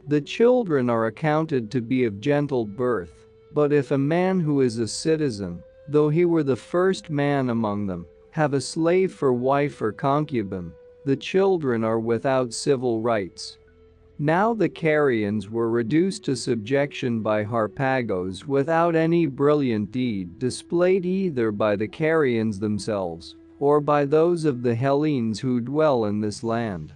the children are accounted to be of gentle birth, but if a man who is a citizen, though he were the first man among them, have a slave for wife or concubine, the children are without civil rights. Now the Carians were reduced to subjection by Harpagos without any brilliant deed displayed either by the Carians themselves, or by those of the Hellenes who dwell in this land.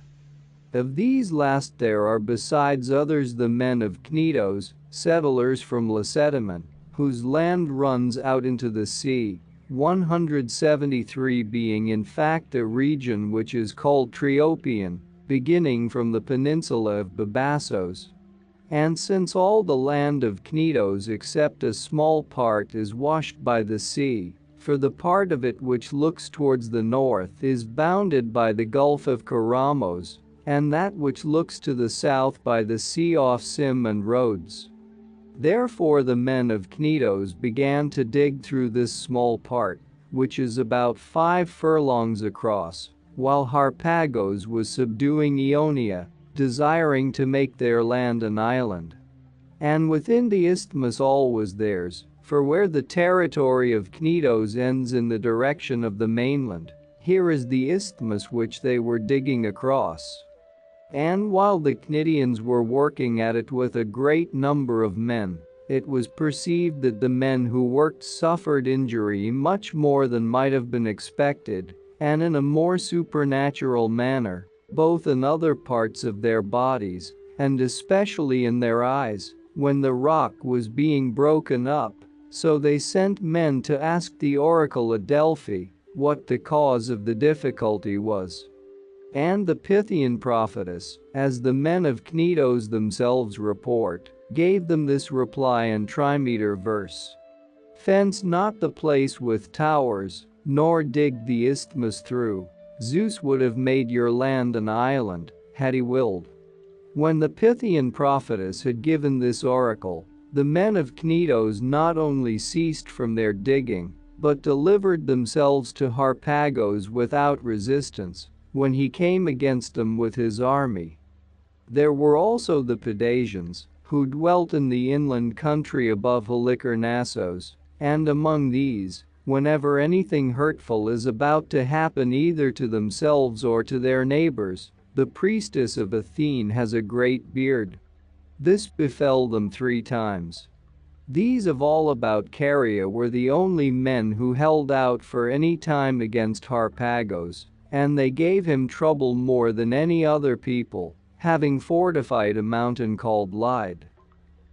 Of these last there are besides others the men of Cnidos, settlers from Lacedaemon, whose land runs out into the sea, 173 being in fact a region which is called Triopian, beginning from the peninsula of Babassos. And since all the land of Cnidos except a small part is washed by the sea, for the part of it which looks towards the north is bounded by the Gulf of Karamos, and that which looks to the south by the sea off Sim and Rhodes. Therefore the men of Cnidos began to dig through this small part, which is about 5 furlongs across, while Harpagos was subduing Ionia, desiring to make their land an island. And within the isthmus all was theirs, for where the territory of Cnidos ends in the direction of the mainland, here is the isthmus which they were digging across. And while the Cnidians were working at it with a great number of men, it was perceived that the men who worked suffered injury much more than might have been expected, and in a more supernatural manner, both in other parts of their bodies, and especially in their eyes, when the rock was being broken up. So they sent men to ask the oracle at Delphi what the cause of the difficulty was. And the Pythian prophetess, as the men of Cnidos themselves report, gave them this reply in trimeter verse. Fence not the place with towers, nor dig the isthmus through. Zeus would have made your land an island, had he willed. When the Pythian prophetess had given this oracle, the men of Cnidos not only ceased from their digging, but delivered themselves to Harpagos without resistance, when he came against them with his army. There were also the Pedasians, who dwelt in the inland country above Halicarnassos, and among these, whenever anything hurtful is about to happen either to themselves or to their neighbors, the priestess of Athene has a great beard. This befell them 3 times. These of all about Caria were the only men who held out for any time against Harpagos, and they gave him trouble more than any other people, having fortified a mountain called Lyde.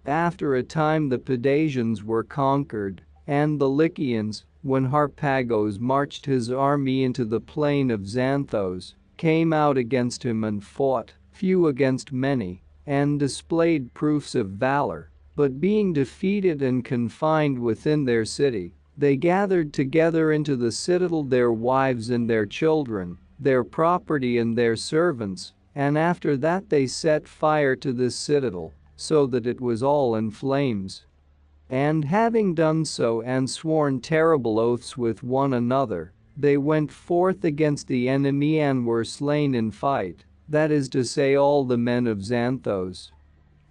After a time the Pedasians were conquered, and the Lycians, when Harpagos marched his army into the plain of Xanthos, came out against him and fought, few against many, and displayed proofs of valor, but being defeated and confined within their city, they gathered together into the citadel their wives and their children, their property and their servants, and after that they set fire to this citadel, so that it was all in flames. And having done so and sworn terrible oaths with one another, they went forth against the enemy and were slain in fight, that is to say all the men of Xanthos.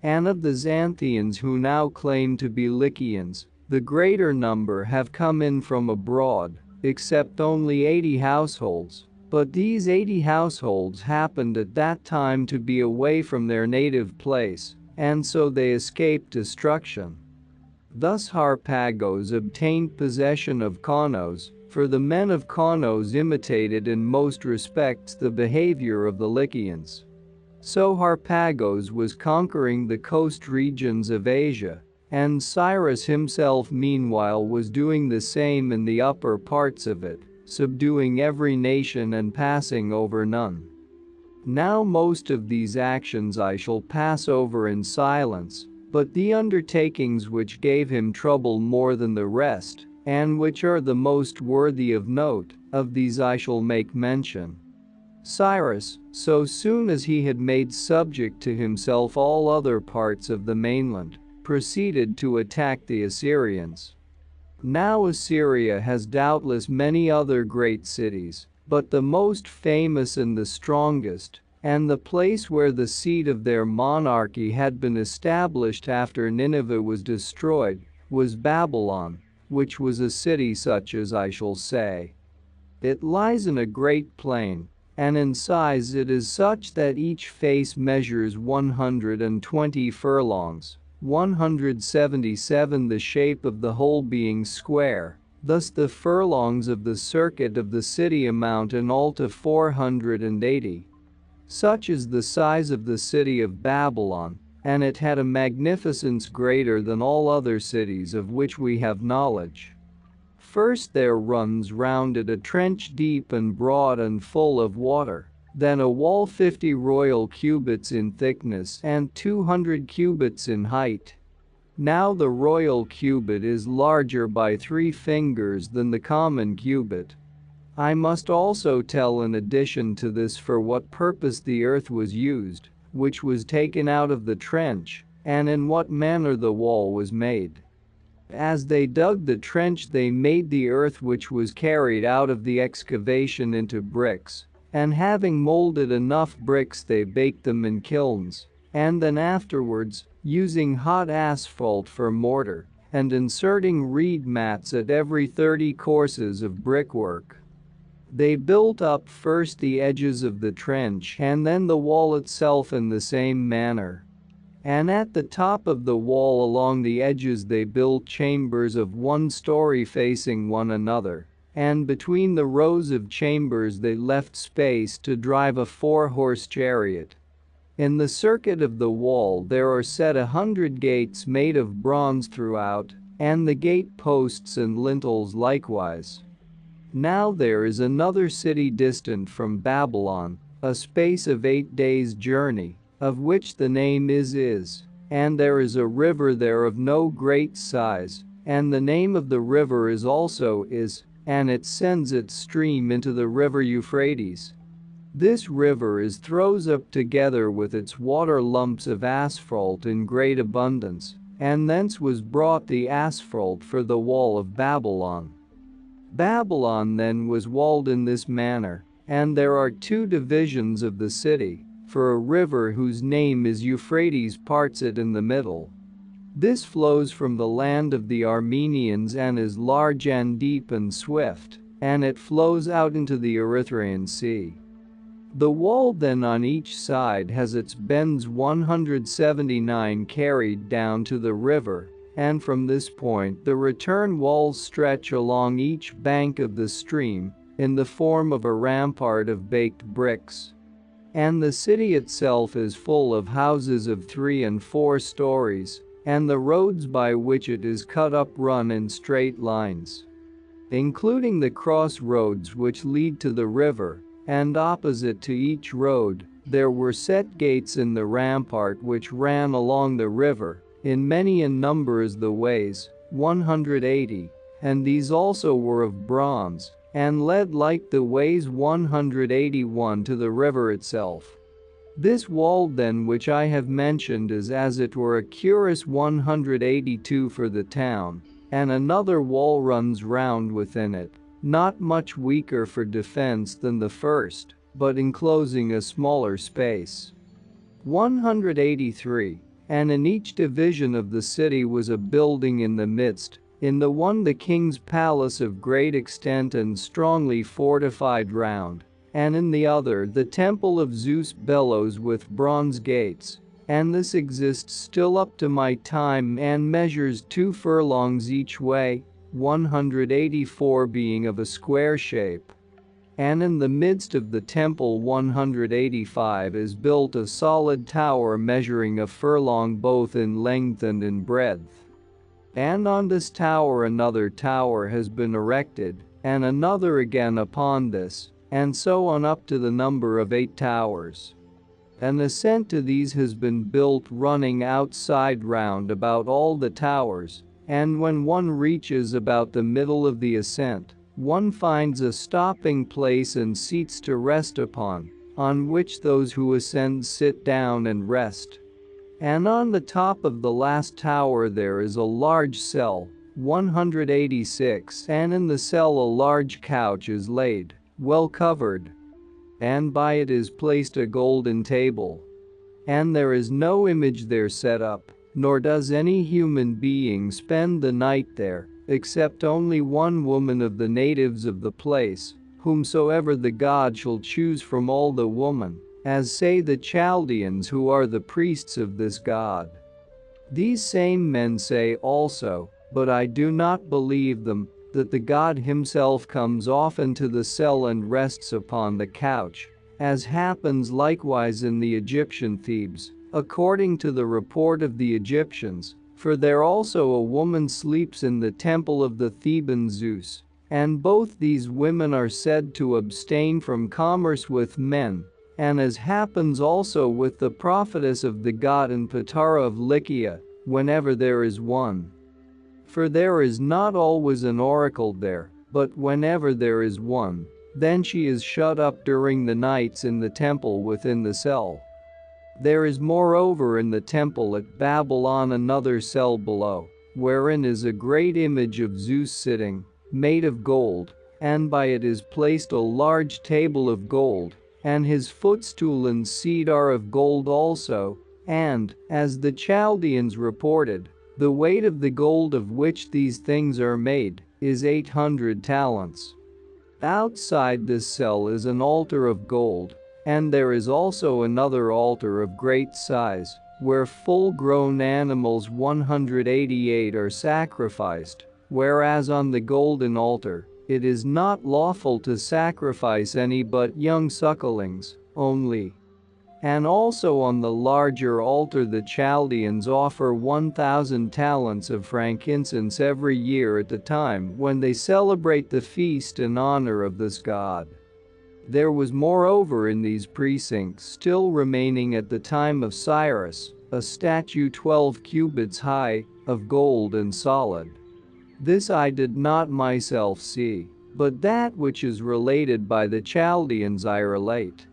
And of the Xanthians who now claim to be Lycians, the greater number have come in from abroad, except only 80 households, but these 80 households happened at that time to be away from their native place, and so they escaped destruction. Thus Harpagos obtained possession of Conos, for the men of Conos imitated in most respects the behavior of the Lycians. So Harpagos was conquering the coast regions of Asia, and Cyrus himself meanwhile was doing the same in the upper parts of it, subduing every nation and passing over none. Now most of these actions I shall pass over in silence, but the undertakings which gave him trouble more than the rest, and which are the most worthy of note, of these I shall make mention. Cyrus, so soon as he had made subject to himself all other parts of the mainland, proceeded to attack the Assyrians. Now Assyria has doubtless many other great cities, but the most famous and the strongest, and the place where the seat of their monarchy had been established after Nineveh was destroyed, was Babylon, which was a city such as I shall say. It lies in a great plain, and in size it is such that each face measures 120 furlongs, 177 the shape of the whole being square. Thus the furlongs of the circuit of the city amount in all to 480. Such is the size of the city of Babylon, and it had a magnificence greater than all other cities of which we have knowledge. First there runs round it a trench deep and broad and full of water, then a wall 50 royal cubits in thickness and 200 cubits in height. Now the royal cubit is larger by 3 fingers than the common cubit. I must also tell in addition to this for what purpose the earth was used, which was taken out of the trench, and in what manner the wall was made. As they dug the trench they made the earth which was carried out of the excavation into bricks, and having molded enough bricks they baked them in kilns, and then afterwards, using hot asphalt for mortar, and inserting reed mats at every 30 courses of brickwork. They built up first the edges of the trench and then the wall itself in the same manner. And at the top of the wall along the edges they built chambers of 1 story facing one another, and between the rows of chambers they left space to drive a 4-horse chariot. In the circuit of the wall there are set 100 gates made of bronze throughout, and the gate posts and lintels likewise. Now there is another city distant from Babylon, a space of 8 days' journey, of which the name is. And there is a river there of no great size, and the name of the river is also is, and it sends its stream into the river Euphrates. This river is throws up together with its water lumps of asphalt in great abundance, and thence was brought the asphalt for the wall of Babylon. Babylon then was walled in this manner, and there are 2 divisions of the city, for a river whose name is Euphrates parts it in the middle. This flows from the land of the Armenians and is large and deep and swift, and it flows out into the Erythraean Sea. The wall then on each side has its bends 179 carried down to the river, and from this point the return walls stretch along each bank of the stream, in the form of a rampart of baked bricks. And the city itself is full of houses of 3 and 4 stories, and the roads by which it is cut up run in straight lines, including the cross roads which lead to the river, and opposite to each road, there were set gates in the rampart which ran along the river, in many in number as the ways, 180, and these also were of bronze, and led like the ways 181 to the river itself. This wall then which I have mentioned is as it were a cuirass 182 for the town, and another wall runs round within it, not much weaker for defense than the first, but enclosing a smaller space. 183, and in each division of the city was a building in the midst, in the one the king's palace of great extent and strongly fortified round, and in the other the temple of Zeus Bellows with bronze gates, and this exists still up to my time and measures 2 furlongs each way, 184 being of a square shape. And in the midst of the temple 185 is built a solid tower measuring a furlong both in length and in breadth. And on this tower another tower has been erected, and another again upon this, and so on up to the number of 8 towers. An ascent to these has been built running outside round about all the towers, and when one reaches about the middle of the ascent, one finds a stopping place and seats to rest upon which those who ascend sit down and rest. And on the top of the last tower there is a large cell, 186, and in the cell a large couch is laid, well covered. And by it is placed a golden table. And there is no image there set up, nor does any human being spend the night there, except only one woman of the natives of the place, whomsoever the god shall choose from all the women, as say the Chaldeans who are the priests of this god. These same men say also, but I do not believe them, that the god himself comes often to the cell and rests upon the couch, as happens likewise in the Egyptian Thebes, according to the report of the Egyptians, for there also a woman sleeps in the temple of the Theban Zeus, and both these women are said to abstain from commerce with men, and as happens also with the prophetess of the god in Patara of Lycia, whenever there is one. For there is not always an oracle there, but whenever there is one, then she is shut up during the nights in the temple within the cell. There is moreover in the temple at Babylon another cell below, wherein is a great image of Zeus sitting, made of gold, and by it is placed a large table of gold, and his footstool and seat are of gold also, and, as the Chaldeans reported, the weight of the gold of which these things are made is 800 talents. Outside this cell is an altar of gold, and there is also another altar of great size, where full-grown animals 188 are sacrificed, whereas on the golden altar, it is not lawful to sacrifice any but young sucklings only. And also on the larger altar the Chaldeans offer 1,000 talents of frankincense every year at the time when they celebrate the feast in honor of this god. There was moreover in these precincts still remaining at the time of Cyrus, a statue 12 cubits high, of gold and solid. This I did not myself see, but that which is related by the Chaldeans I relate.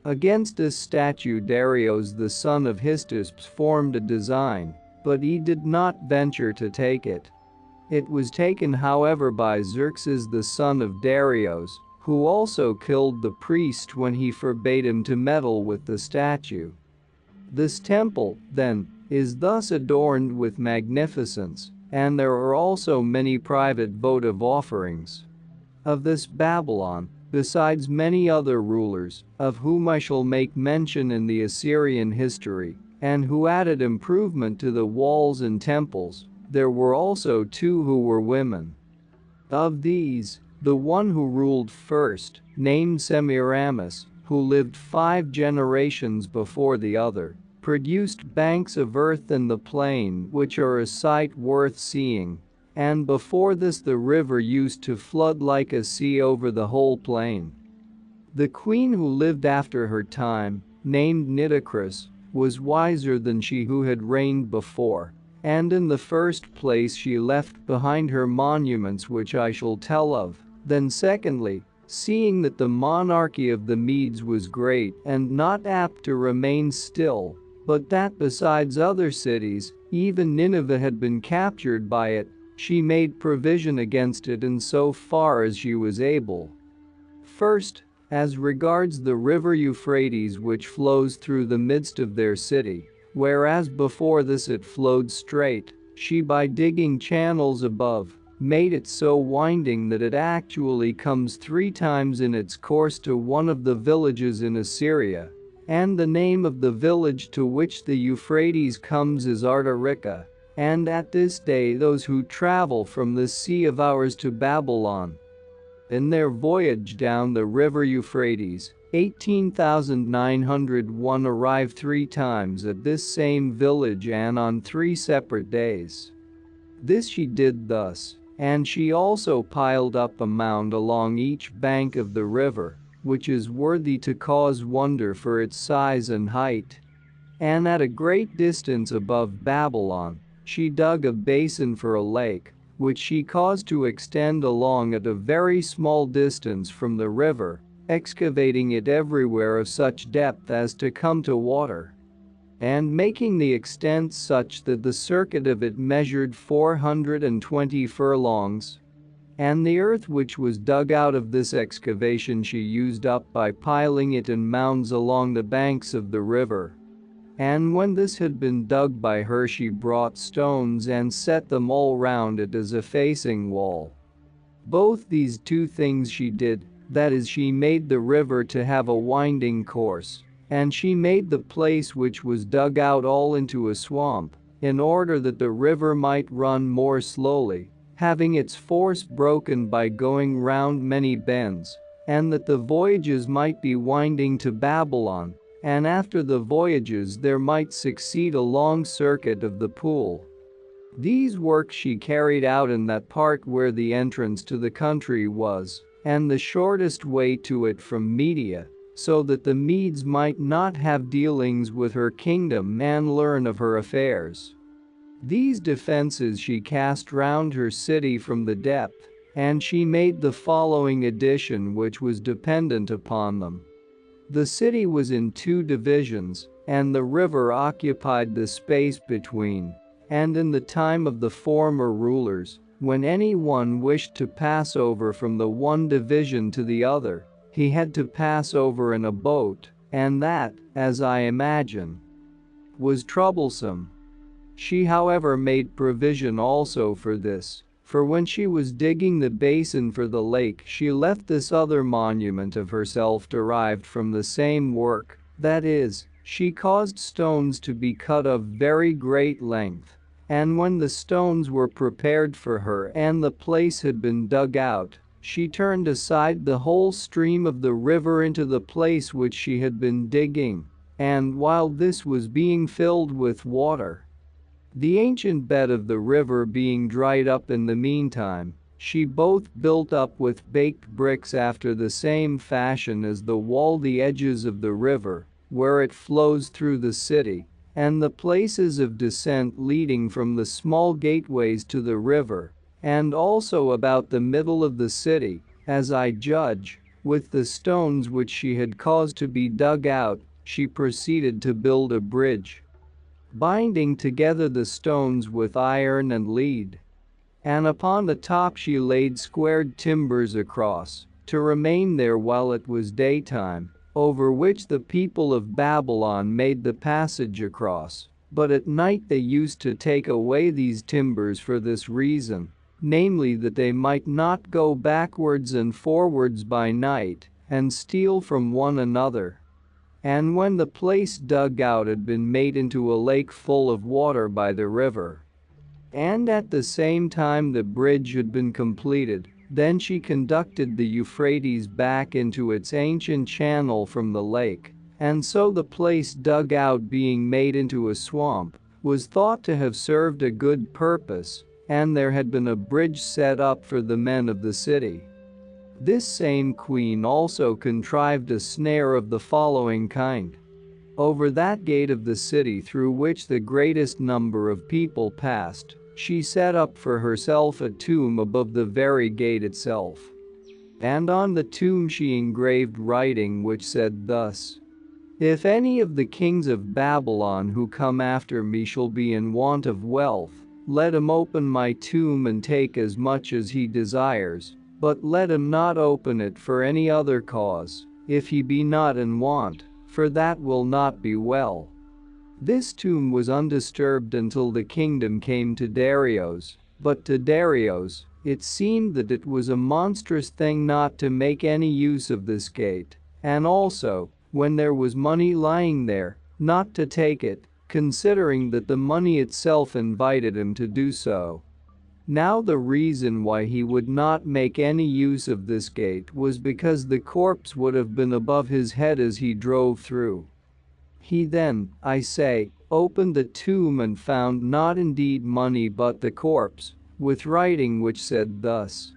Against this statue Darius the son of Histus formed a design, but he did not venture to take it. It was taken however by Xerxes the son of Darius, who also killed the priest when he forbade him to meddle with the statue. This temple, then, is thus adorned with magnificence, and there are also many private votive offerings. Of this Babylon, besides many other rulers, of whom I shall make mention in the Assyrian history, and who added improvement to the walls and temples, there were also 2 who were women. Of these, the one who ruled first, named Semiramis, who lived 5 generations before the other, produced banks of earth in the plain which are a sight worth seeing, and before this the river used to flood like a sea over the whole plain. The queen who lived after her time, named Nitocris, was wiser than she who had reigned before, and in the first place she left behind her monuments which I shall tell of. Then secondly, seeing that the monarchy of the Medes was great and not apt to remain still, but that besides other cities, even Nineveh had been captured by it, she made provision against it in so far as she was able. First, as regards the river Euphrates which flows through the midst of their city, whereas before this it flowed straight, she by digging channels above, made it so winding that it actually comes 3 times in its course to one of the villages in Assyria, and the name of the village to which the Euphrates comes is Artarica, and at this day those who travel from this sea of ours to Babylon, in their voyage down the river Euphrates, 18,901 arrive 3 times at this same village and on 3 separate days. This she did thus, and she also piled up a mound along each bank of the river, which is worthy to cause wonder for its size and height. And at a great distance above Babylon, she dug a basin for a lake, which she caused to extend along at a very small distance from the river, excavating it everywhere of such depth as to come to water, and making the extent such that the circuit of it measured 420 furlongs. And the earth which was dug out of this excavation she used up by piling it in mounds along the banks of the river. And when this had been dug by her she brought stones and set them all round it as a facing wall. Both these 2 things she did, that is she made the river to have a winding course, and she made the place which was dug out all into a swamp, in order that the river might run more slowly, having its force broken by going round many bends, and that the voyages might be winding to Babylon, and after the voyages there might succeed a long circuit of the pool. These works she carried out in that part where the entrance to the country was, and the shortest way to it from Media, so that the Medes might not have dealings with her kingdom and learn of her affairs. These defenses she cast round her city from the depth, and she made the following addition which was dependent upon them. The city was in 2 divisions, and the river occupied the space between, and in the time of the former rulers, when anyone wished to pass over from the one division to the other, he had to pass over in a boat, and that, as I imagine, was troublesome. She however made provision also for this, for when she was digging the basin for the lake she left this other monument of herself derived from the same work, that is, she caused stones to be cut of very great length, and when the stones were prepared for her and the place had been dug out, she turned aside the whole stream of the river into the place which she had been digging, and while this was being filled with water, the ancient bed of the river being dried up in the meantime, she both built up with baked bricks after the same fashion as the wall the edges of the river, where it flows through the city, and the places of descent leading from the small gateways to the river, and also about the middle of the city, as I judge, with the stones which she had caused to be dug out, she proceeded to build a bridge, binding together the stones with iron and lead. And upon the top she laid squared timbers across, to remain there while it was daytime, over which the people of Babylon made the passage across. But at night they used to take away these timbers for this reason, namely that they might not go backwards and forwards by night, and steal from one another. And when the place dug out had been made into a lake full of water by the river, and at the same time the bridge had been completed, then she conducted the Euphrates back into its ancient channel from the lake, and so the place dug out being made into a swamp, was thought to have served a good purpose, and there had been a bridge set up for the men of the city. This same queen also contrived a snare of the following kind. Over that gate of the city through which the greatest number of people passed, she set up for herself a tomb above the very gate itself. And on the tomb she engraved writing which said thus: "If any of the kings of Babylon who come after me shall be in want of wealth, let him open my tomb and take as much as he desires, but let him not open it for any other cause, if he be not in want, for that will not be well." This tomb was undisturbed until the kingdom came to Darius, but to Darius, it seemed that it was a monstrous thing not to make any use of this gate, and also, when there was money lying there, not to take it, considering that the money itself invited him to do so. Now the reason why he would not make any use of this gate was because the corpse would have been above his head as he drove through. He then, I say, opened the tomb and found not indeed money but the corpse, with writing which said thus: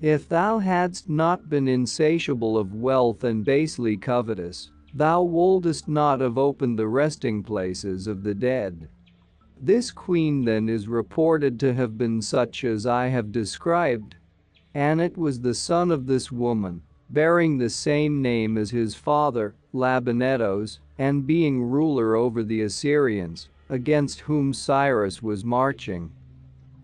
"If thou hadst not been insatiable of wealth and basely covetous, thou wouldest not have opened the resting places of the dead." This queen then is reported to have been such as I have described. And it was the son of this woman, bearing the same name as his father, Labanetos, and being ruler over the Assyrians, against whom Cyrus was marching.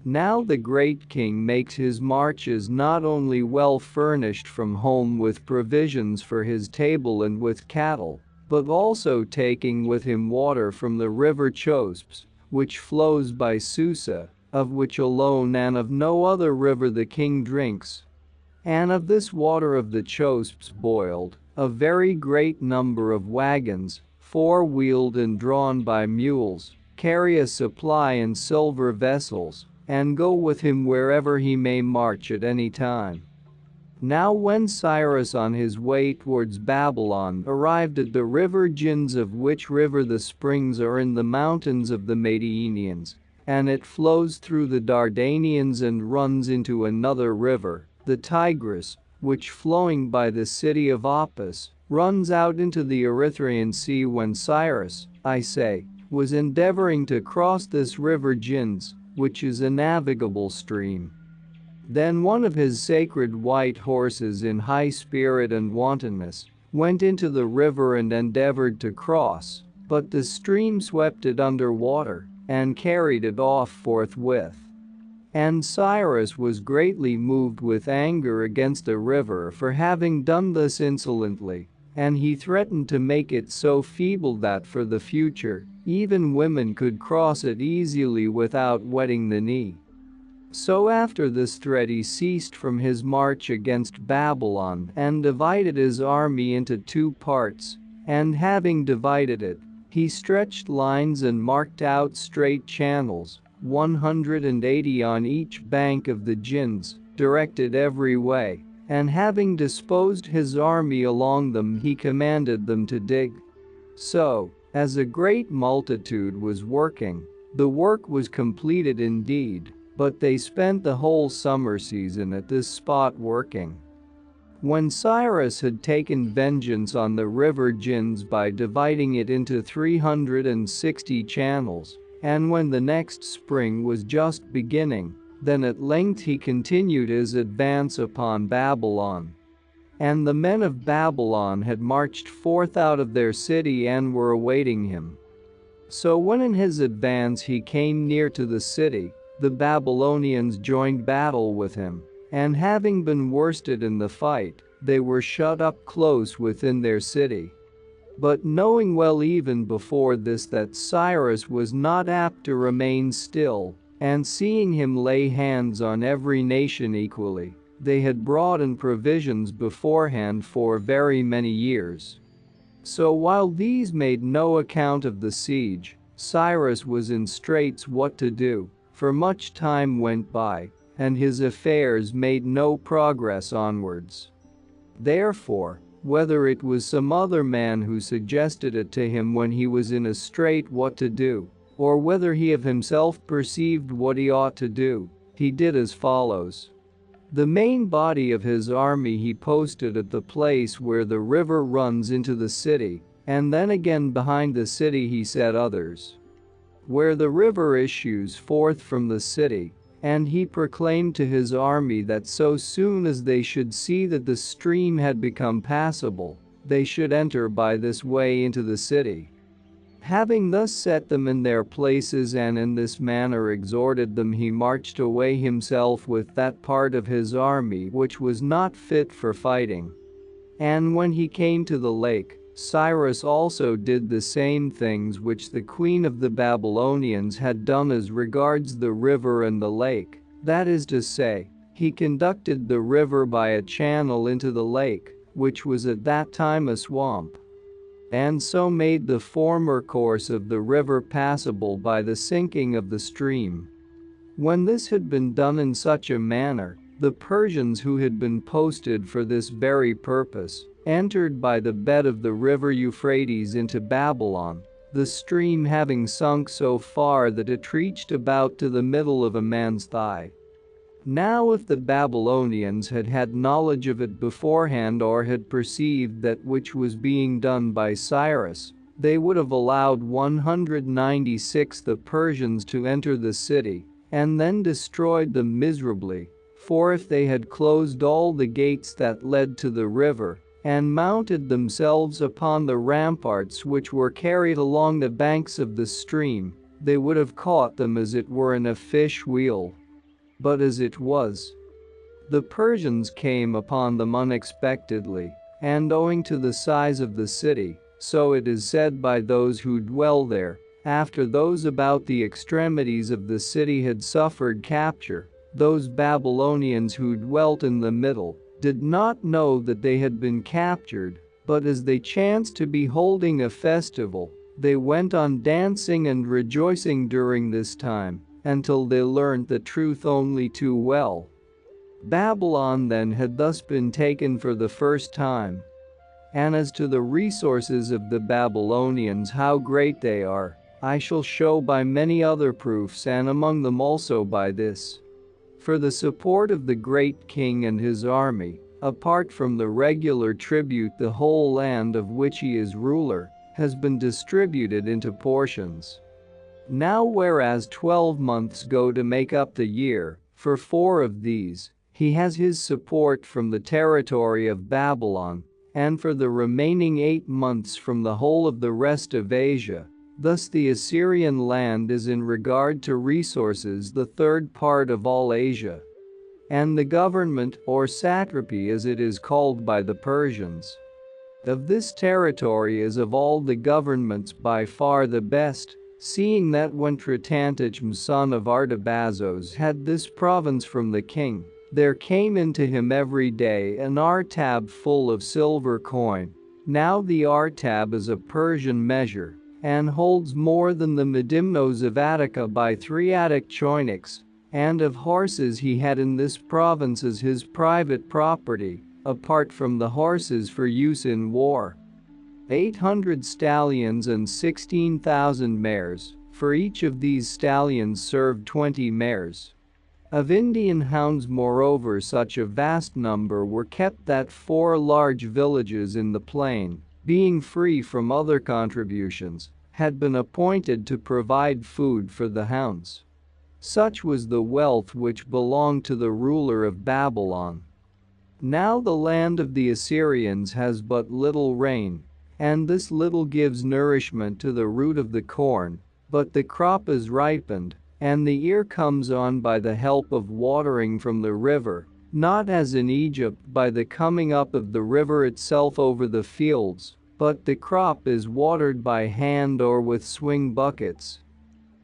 Now the great king makes his marches not only well furnished from home with provisions for his table and with cattle, but also taking with him water from the river Chospes, which flows by Susa, of which alone and of no other river the king drinks. And of this water of the Chospes boiled, a very great number of wagons, four-wheeled and drawn by mules, carry a supply in silver vessels, and go with him wherever he may march at any time. Now when Cyrus on his way towards Babylon arrived at the river Gins, of which river the springs are in the mountains of the Madianians, and it flows through the Dardanians and runs into another river, the Tigris, which flowing by the city of Opis, runs out into the Erythraean Sea. When Cyrus, I say, was endeavoring to cross this river Gins, which is a navigable stream, then one of his sacred white horses in high spirit and wantonness went into the river and endeavored to cross, but the stream swept it under water and carried it off forthwith. And Cyrus was greatly moved with anger against the river for having done thus insolently, and he threatened to make it so feeble that for the future, even women could cross it easily without wetting the knee. So after this threat he ceased from his march against Babylon and divided his army into two parts, and having divided it, he stretched lines and marked out straight channels, 180 on each bank of the Gins, directed every way, and having disposed his army along them he commanded them to dig. So, As a great multitude was working, the work was completed indeed, but they spent the whole summer season at this spot working. When Cyrus had taken vengeance on the river Gins by dividing it into 360 channels, and when the next spring was just beginning, then at length he continued his advance upon Babylon. And the men of Babylon had marched forth out of their city and were awaiting him. So when in his advance he came near to the city, the Babylonians joined battle with him, and having been worsted in the fight, they were shut up close within their city. But knowing well even before this that Cyrus was not apt to remain still, and seeing him lay hands on every nation equally, they had brought in provisions beforehand for very many years. So while these made no account of the siege, Cyrus was in straits what to do, for much time went by, and his affairs made no progress onwards. Therefore, whether it was some other man who suggested it to him when he was in a strait what to do, or whether he of himself perceived what he ought to do, he did as follows. The main body of his army he posted at the place where the river runs into the city, and then again behind the city he set others, where the river issues forth from the city, and he proclaimed to his army that so soon as they should see that the stream had become passable, they should enter by this way into the city. Having thus set them in their places and in this manner exhorted them, he marched away himself with that part of his army which was not fit for fighting. And when he came to the lake, Cyrus also did the same things which the queen of the Babylonians had done as regards the river and the lake, that is to say, he conducted the river by a channel into the lake, which was at that time a swamp, and so made the former course of the river passable by the sinking of the stream. When this had been done in such a manner, the Persians who had been posted for this very purpose entered by the bed of the river Euphrates into Babylon, the stream having sunk so far that it reached about to the middle of a man's thigh. Now if the Babylonians had had knowledge of it beforehand or had perceived that which was being done by Cyrus, they would have allowed 196 the Persians to enter the city, and then destroyed them miserably, for if they had closed all the gates that led to the river, and mounted themselves upon the ramparts which were carried along the banks of the stream, they would have caught them as it were in a fish wheel. But as it was, the Persians came upon them unexpectedly, and owing to the size of the city, so it is said by those who dwell there, after those about the extremities of the city had suffered capture, those Babylonians who dwelt in the middle did not know that they had been captured, but as they chanced to be holding a festival, they went on dancing and rejoicing during this time, until they learnt the truth only too well. Babylon then had thus been taken for the first time. And as to the resources of the Babylonians, how great they are, I shall show by many other proofs, and among them also by this. For the support of the great king and his army, apart from the regular tribute, the whole land of which he is ruler has been distributed into portions. Now whereas 12 months go to make up the year, for 4 of these, he has his support from the territory of Babylon, and for the remaining 8 months from the whole of the rest of Asia. Thus the Assyrian land is in regard to resources the third part of all Asia. And the government, or satrapy as it is called by the Persians, of this territory is of all the governments by far the best, seeing that when Tritantachum son of Artabazos had this province from the king, there came into him every day an artab full of silver coin. Now the artab is a Persian measure, and holds more than the medimnos of Attica by 3 Attic choinics, and of horses he had in this province as his private property, apart from the horses for use in war. 800 stallions and 16,000 mares. For each of these stallions served 20 mares. Of Indian hounds, moreover, such a vast number were kept that 4 large villages in the plain, being free from other contributions, had been appointed to provide food for the hounds. Such was the wealth which belonged to the ruler of Babylon. Now the land of the Assyrians has but little rain, and this little gives nourishment to the root of the corn, but the crop is ripened, and the ear comes on by the help of watering from the river, not as in Egypt by the coming up of the river itself over the fields, but the crop is watered by hand or with swing buckets.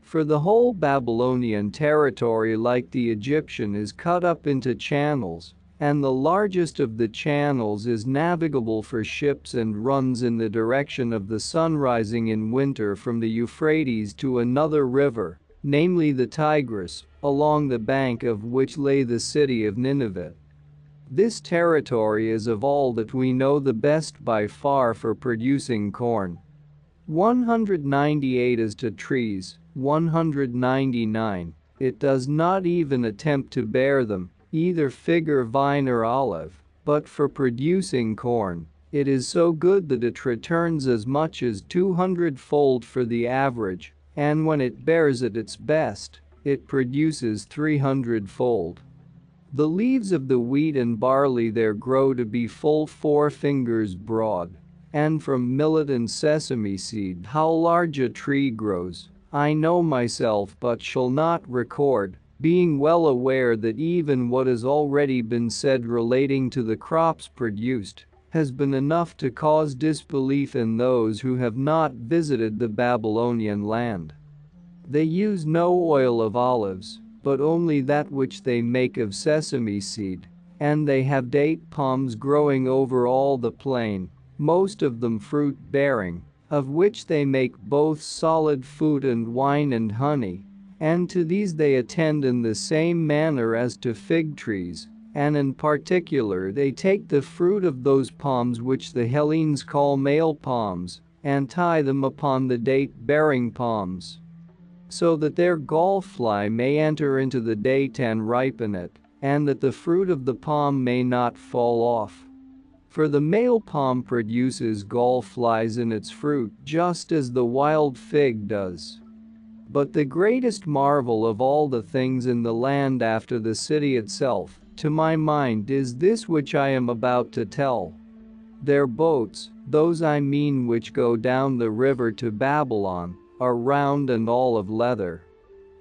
For the whole Babylonian territory, like the Egyptian, is cut up into channels, and the largest of the channels is navigable for ships and runs in the direction of the sun rising in winter from the Euphrates to another river, namely the Tigris, along the bank of which lay the city of Nineveh. This territory is of all that we know the best by far for producing corn. 198 as to trees, 199, it does not even attempt to bear them, either fig or vine or olive, but for producing corn, it is so good that it returns as much as 200-fold for the average, and when it bears at its best, it produces 300-fold. The leaves of the wheat and barley there grow to be full 4 fingers broad, and from millet and sesame seed how large a tree grows, I know myself but shall not record, being well aware that even what has already been said relating to the crops produced has been enough to cause disbelief in those who have not visited the Babylonian land. They use no oil of olives, but only that which they make of sesame seed, and they have date palms growing over all the plain, most of them fruit-bearing, of which they make both solid food and wine and honey, and to these they attend in the same manner as to fig trees, and in particular they take the fruit of those palms which the Hellenes call male palms, and tie them upon the date-bearing palms, so that their gallfly may enter into the date and ripen it, and that the fruit of the palm may not fall off. For the male palm produces gallflies in its fruit just as the wild fig does. But the greatest marvel of all the things in the land after the city itself, to my mind, is this which I am about to tell. Their boats, those I mean which go down the river to Babylon, are round and all of leather.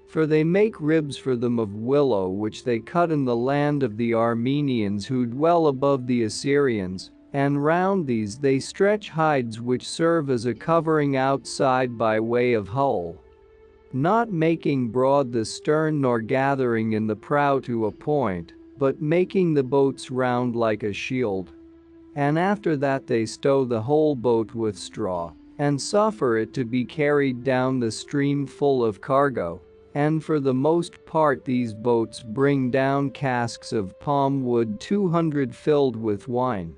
For they make ribs for them of willow which they cut in the land of the Armenians who dwell above the Assyrians, and round these they stretch hides which serve as a covering outside by way of hull, not making broad the stern nor gathering in the prow to a point, but making the boats round like a shield. And after that they stow the whole boat with straw, and suffer it to be carried down the stream full of cargo, and for the most part these boats bring down casks of palm wood 200 filled with wine.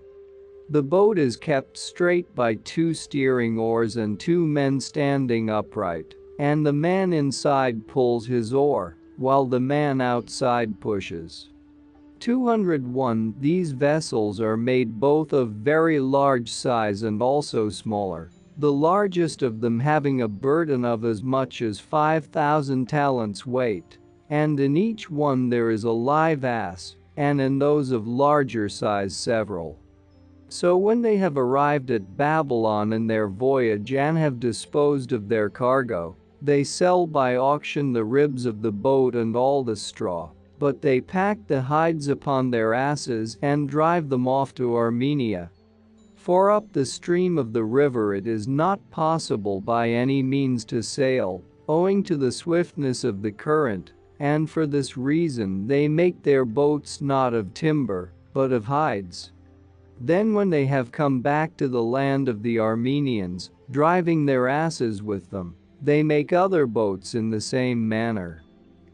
The boat is kept straight by 2 steering oars and 2 men standing upright, and the man inside pulls his oar, while the man outside pushes. 201 These vessels are made both of very large size and also smaller, the largest of them having a burden of as much as 5,000 talents weight, and in each one there is a live ass, and in those of larger size several. So when they have arrived at Babylon in their voyage and have disposed of their cargo, they sell by auction the ribs of the boat and all the straw, but they pack the hides upon their asses and drive them off to Armenia. For up the stream of the river it is not possible by any means to sail, owing to the swiftness of the current, and for this reason they make their boats not of timber, but of hides. Then when they have come back to the land of the Armenians, driving their asses with them, they make other boats in the same manner.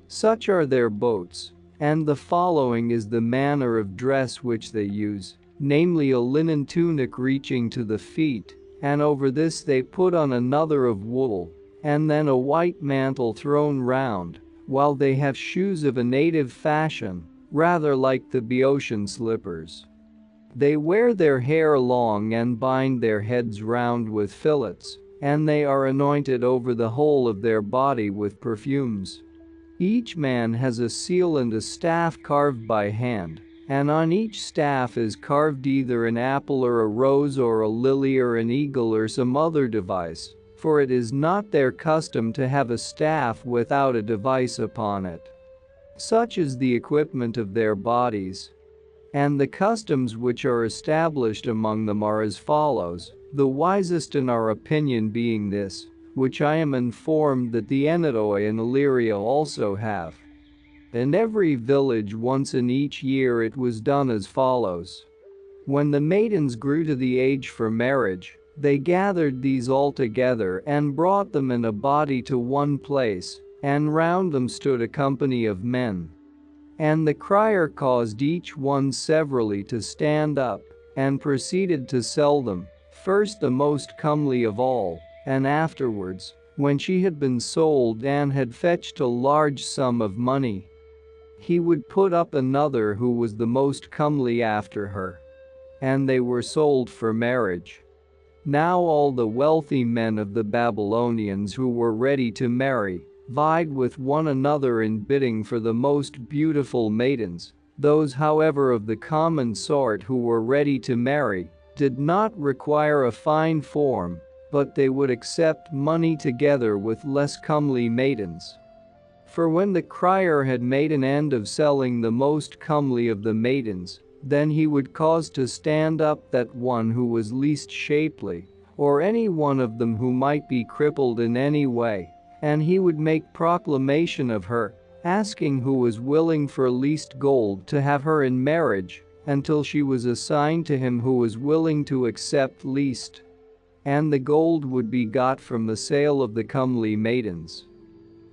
Such are their boats, and the following is the manner of dress which they use, namely a linen tunic reaching to the feet, and over this they put on another of wool, and then a white mantle thrown round, while they have shoes of a native fashion, rather like the Boeotian slippers. They wear their hair long and bind their heads round with fillets, and they are anointed over the whole of their body with perfumes. Each man has a seal and a staff carved by hand, and on each staff is carved either an apple or a rose or a lily or an eagle or some other device, for it is not their custom to have a staff without a device upon it. Such is the equipment of their bodies. And the customs which are established among them are as follows, the wisest in our opinion being this, which I am informed that the Enetoi in Illyria also have. In every village once in each year it was done as follows. When the maidens grew to the age for marriage, they gathered these all together and brought them in a body to one place, and round them stood a company of men. And the crier caused each one severally to stand up, and proceeded to sell them, first the most comely of all, and afterwards, when she had been sold and had fetched a large sum of money, he would put up another who was the most comely after her. And they were sold for marriage. Now all the wealthy men of the Babylonians who were ready to marry vied with one another in bidding for the most beautiful maidens. Those, however, of the common sort who were ready to marry did not require a fine form, but they would accept money together with less comely maidens. For when the crier had made an end of selling the most comely of the maidens, then he would cause to stand up that one who was least shapely, or any one of them who might be crippled in any way, and he would make proclamation of her, asking who was willing for least gold to have her in marriage, until she was assigned to him who was willing to accept least. And the gold would be got from the sale of the comely maidens.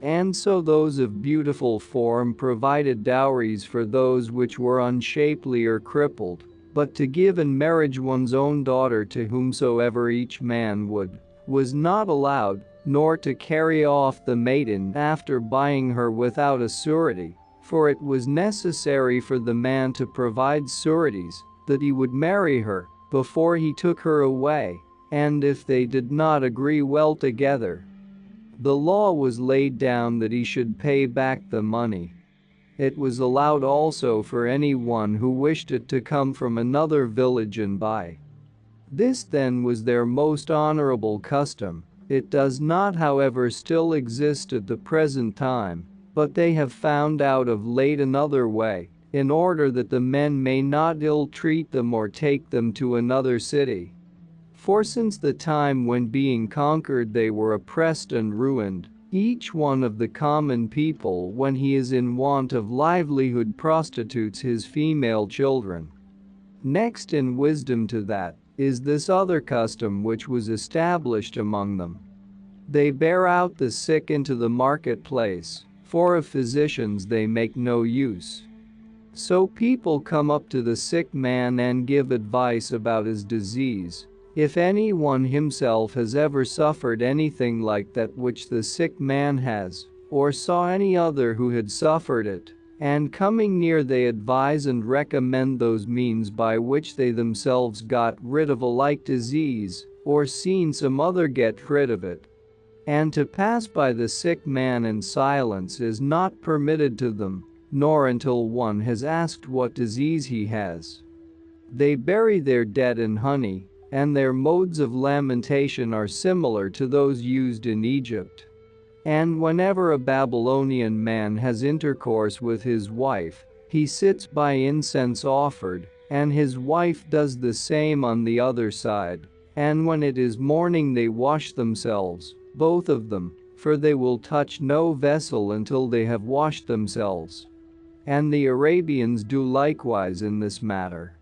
And so those of beautiful form provided dowries for those which were unshapely or crippled, but to give in marriage one's own daughter to whomsoever each man would, was not allowed, nor to carry off the maiden after buying her without a surety, for it was necessary for the man to provide sureties, that he would marry her, before he took her away, and if they did not agree well together, the law was laid down that he should pay back the money. It was allowed also for anyone who wished it to come from another village and buy. This then was their most honorable custom. It does not, however, still exist at the present time, but they have found out of late another way, in order that the men may not ill-treat them or take them to another city. For since the time when being conquered they were oppressed and ruined, each one of the common people when he is in want of livelihood prostitutes his female children. Next in wisdom to that, is this other custom which was established among them. They bear out the sick into the marketplace, for of physicians they make no use. So people come up to the sick man and give advice about his disease. If anyone himself has ever suffered anything like that which the sick man has, or saw any other who had suffered it, and coming near they advise and recommend those means by which they themselves got rid of a like disease, or seen some other get rid of it. And to pass by the sick man in silence is not permitted to them, nor until one has asked what disease he has. They bury their dead in honey, and their modes of lamentation are similar to those used in Egypt. And whenever a Babylonian man has intercourse with his wife, he sits by incense offered, and his wife does the same on the other side. And when it is morning they wash themselves, both of them, for they will touch no vessel until they have washed themselves. And the Arabians do likewise in this matter.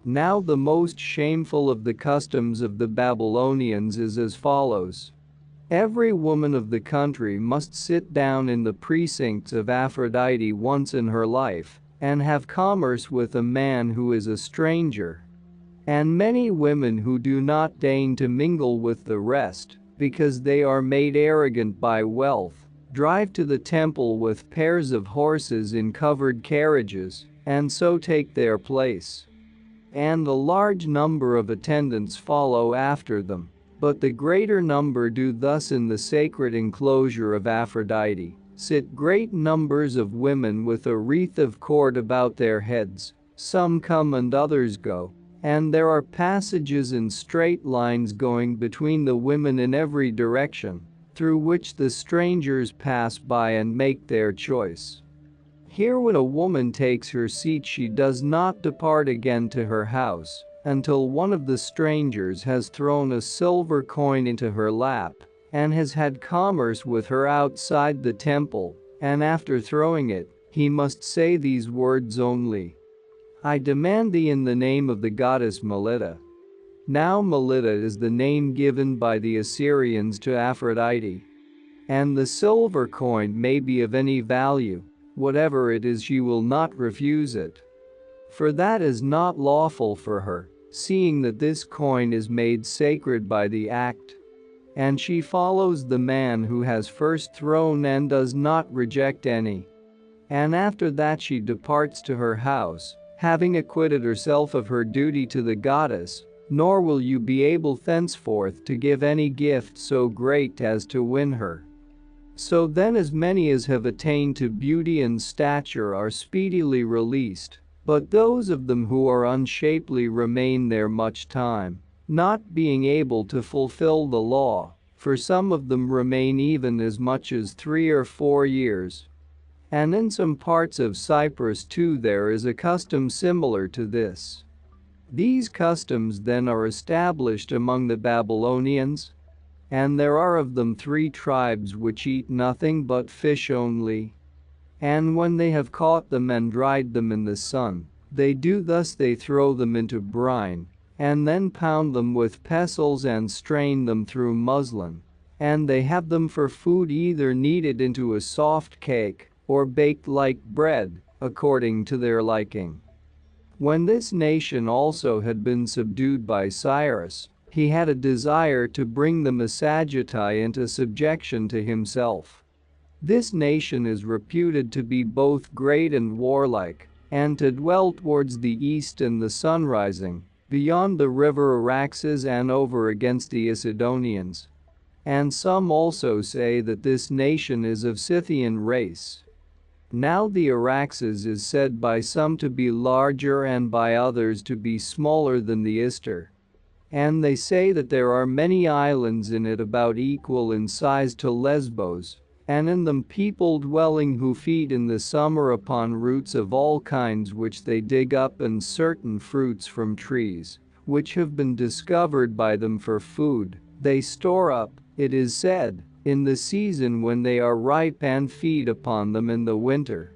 Now the most shameful of the customs of the Babylonians is as follows. Every woman of the country must sit down in the precincts of Aphrodite once in her life, and have commerce with a man who is a stranger. And many women who do not deign to mingle with the rest, because they are made arrogant by wealth, drive to the temple with pairs of horses in covered carriages, and so take their place. And a large number of attendants follow after them, but the greater number do thus in the sacred enclosure of Aphrodite, sit great numbers of women with a wreath of cord about their heads, some come and others go. And there are passages in straight lines going between the women in every direction, through which the strangers pass by and make their choice. Here when a woman takes her seat she does not depart again to her house, until one of the strangers has thrown a silver coin into her lap, and has had commerce with her outside the temple, and after throwing it, he must say these words only: "I demand thee in the name of the goddess Melita." Now Melita is the name given by the Assyrians to Aphrodite. And the silver coin may be of any value, whatever it is she will not refuse it. For that is not lawful for her, seeing that this coin is made sacred by the act. And she follows the man who has first thrown and does not reject any. And after that she departs to her house, having acquitted herself of her duty to the goddess, nor will you be able thenceforth to give any gift so great as to win her. So then as many as have attained to beauty and stature are speedily released, but those of them who are unshapely remain there much time, not being able to fulfill the law, for some of them remain even as much as 3 or 4 years. And in some parts of Cyprus too there is a custom similar to this. These customs then are established among the Babylonians. And there are of them 3 tribes which eat nothing but fish only. And when they have caught them and dried them in the sun, they do thus: they throw them into brine, and then pound them with pestles and strain them through muslin. And they have them for food, either kneaded into a soft cake, or baked like bread, according to their liking. When this nation also had been subdued by Cyrus, he had a desire to bring the Massagetae into subjection to himself. This nation is reputed to be both great and warlike, and to dwell towards the east in the sun rising, beyond the river Araxes and over against the Isidonians. And some also say that this nation is of Scythian race. Now the Araxes is said by some to be larger and by others to be smaller than the Ister. And they say that there are many islands in it about equal in size to Lesbos, and in them people dwelling who feed in the summer upon roots of all kinds which they dig up, and certain fruits from trees, which have been discovered by them for food, they store up, it is said, in the season when they are ripe, and feed upon them in the winter.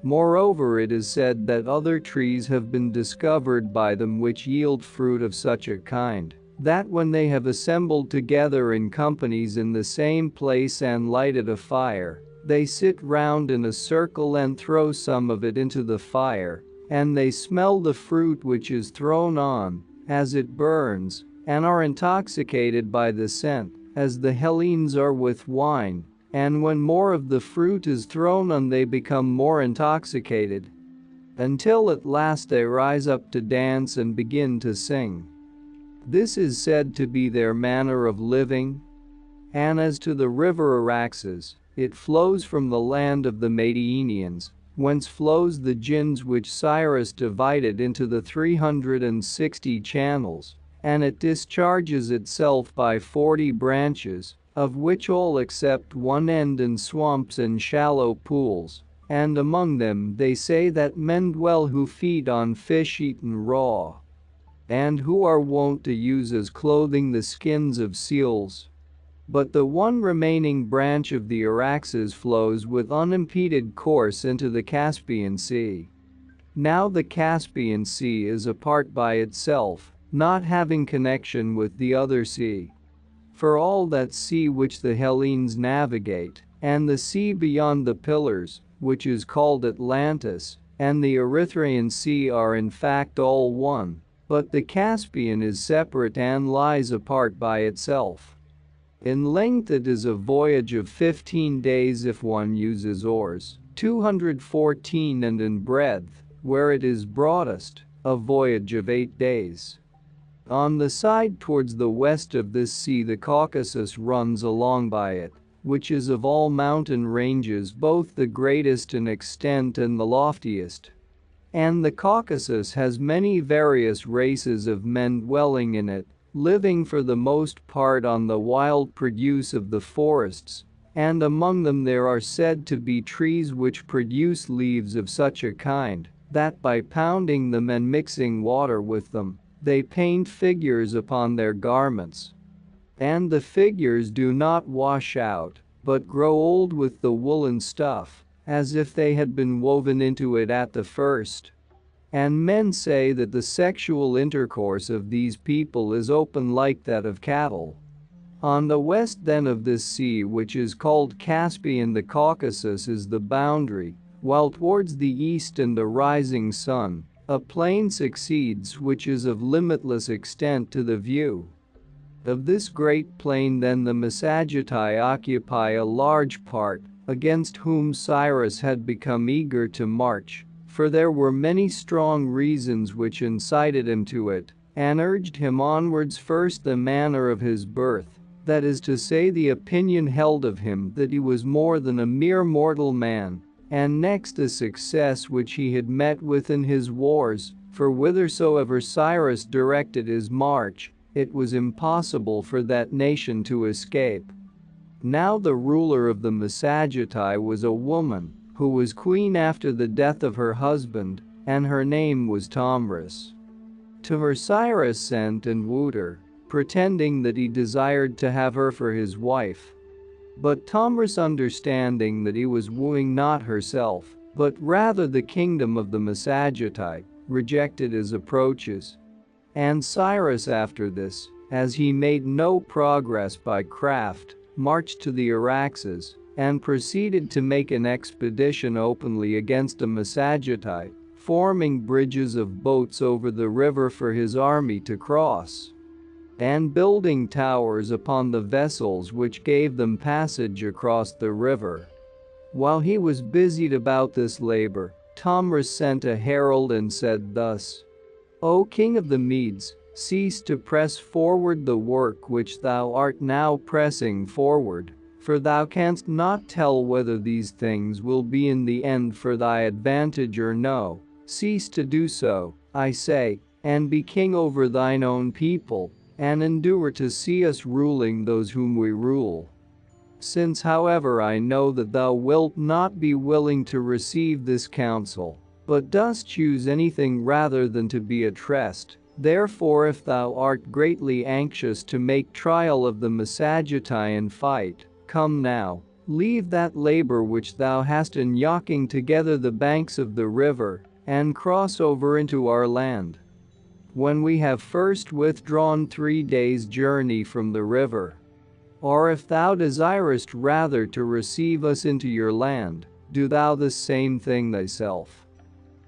Moreover, it is said that other trees have been discovered by them which yield fruit of such a kind, that when they have assembled together in companies in the same place and lighted a fire, they sit round in a circle and throw some of it into the fire, and they smell the fruit which is thrown on, as it burns, and are intoxicated by the scent, as the Hellenes are with wine. And when more of the fruit is thrown on they become more intoxicated, until at last they rise up to dance and begin to sing. This is said to be their manner of living. And as to the river Araxes, it flows from the land of the Madianians, whence flows the Jinns which Cyrus divided into the 360 channels, and it discharges itself by 40 branches, of which all except one end in swamps and shallow pools, and among them they say that men dwell who feed on fish eaten raw, and who are wont to use as clothing the skins of seals. But the one remaining branch of the Araxes flows with unimpeded course into the Caspian Sea. Now the Caspian Sea is apart by itself, not having connection with the other sea. For all that sea which the Hellenes navigate, and the sea beyond the Pillars, which is called Atlantis, and the Erythraean Sea are in fact all one, but the Caspian is separate and lies apart by itself. In length it is a voyage of 15 days if one uses oars, 214, and in breadth, where it is broadest, a voyage of 8 days. On the side towards the west of this sea the Caucasus runs along by it, which is of all mountain ranges both the greatest in extent and the loftiest. And the Caucasus has many various races of men dwelling in it, living for the most part on the wild produce of the forests, and among them there are said to be trees which produce leaves of such a kind that by pounding them and mixing water with them, they paint figures upon their garments. And the figures do not wash out, but grow old with the woolen stuff, as if they had been woven into it at the first. And men say that the sexual intercourse of these people is open like that of cattle. On the west then of this sea, which is called Caspian, the Caucasus is the boundary, while towards the east and the rising sun, a plain succeeds which is of limitless extent to the view. Of this great plain then the Massagetae occupy a large part, against whom Cyrus had become eager to march, for there were many strong reasons which incited him to it, and urged him onwards. First, the manner of his birth, that is to say the opinion held of him that he was more than a mere mortal man, and next the success which he had met with in his wars, for whithersoever Cyrus directed his march, it was impossible for that nation to escape. Now the ruler of the Massagetae was a woman, who was queen after the death of her husband, and her name was Tomris. To her Cyrus sent and wooed her, pretending that he desired to have her for his wife. But Tomris, understanding that he was wooing not herself, but rather the kingdom of the Massagetae, rejected his approaches. And Cyrus after this, as he made no progress by craft, marched to the Araxes, and proceeded to make an expedition openly against the Massagetae, forming bridges of boats over the river for his army to cross, and building towers upon the vessels which gave them passage across the river. While he was busied about this labor, Tomris sent a herald and said thus: O King of the Medes, cease to press forward the work which thou art now pressing forward, for thou canst not tell whether these things will be in the end for thy advantage or no. Cease to do so, I say, and be king over thine own people, and endure to see us ruling those whom we rule. Since however I know that thou wilt not be willing to receive this counsel, but dost choose anything rather than to be at rest, therefore if thou art greatly anxious to make trial of the Massagetae and fight, come now, leave that labor which thou hast in yawking together the banks of the river, and cross over into our land. When we have first withdrawn 3 days' journey from the river. Or if thou desirest rather to receive us into your land, do thou the same thing thyself.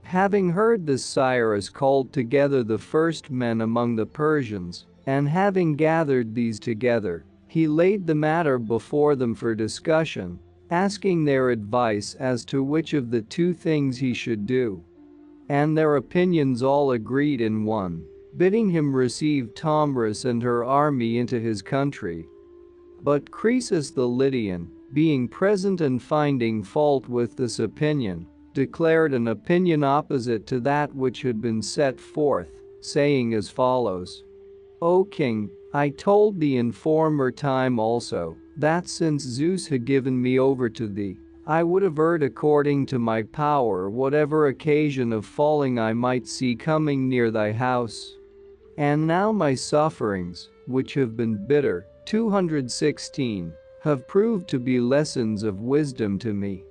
Having heard this, Cyrus called together the first men among the Persians, and having gathered these together, he laid the matter before them for discussion, asking their advice as to which of the two things he should do. And their opinions all agreed in one, bidding him receive Tomris and her army into his country. But Croesus the Lydian, being present and finding fault with this opinion, declared an opinion opposite to that which had been set forth, saying as follows: O King, I told thee in former time also, that since Zeus had given me over to thee, I would avert according to my power whatever occasion of falling I might see coming near thy house. And now my sufferings, which have been bitter, 216, have proved to be lessons of wisdom to me.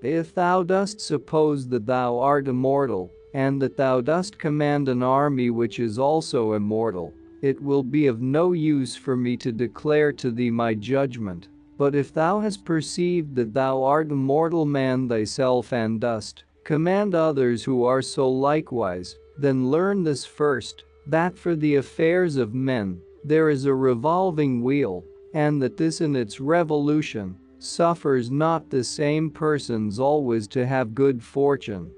If thou dost suppose that thou art immortal, and that thou dost command an army which is also immortal, it will be of no use for me to declare to thee my judgment. But if thou hast perceived that thou art a mortal man thyself and dost command others who are so likewise, then learn this first, that for the affairs of men, there is a revolving wheel, and that this in its revolution suffers not the same persons always to have good fortune.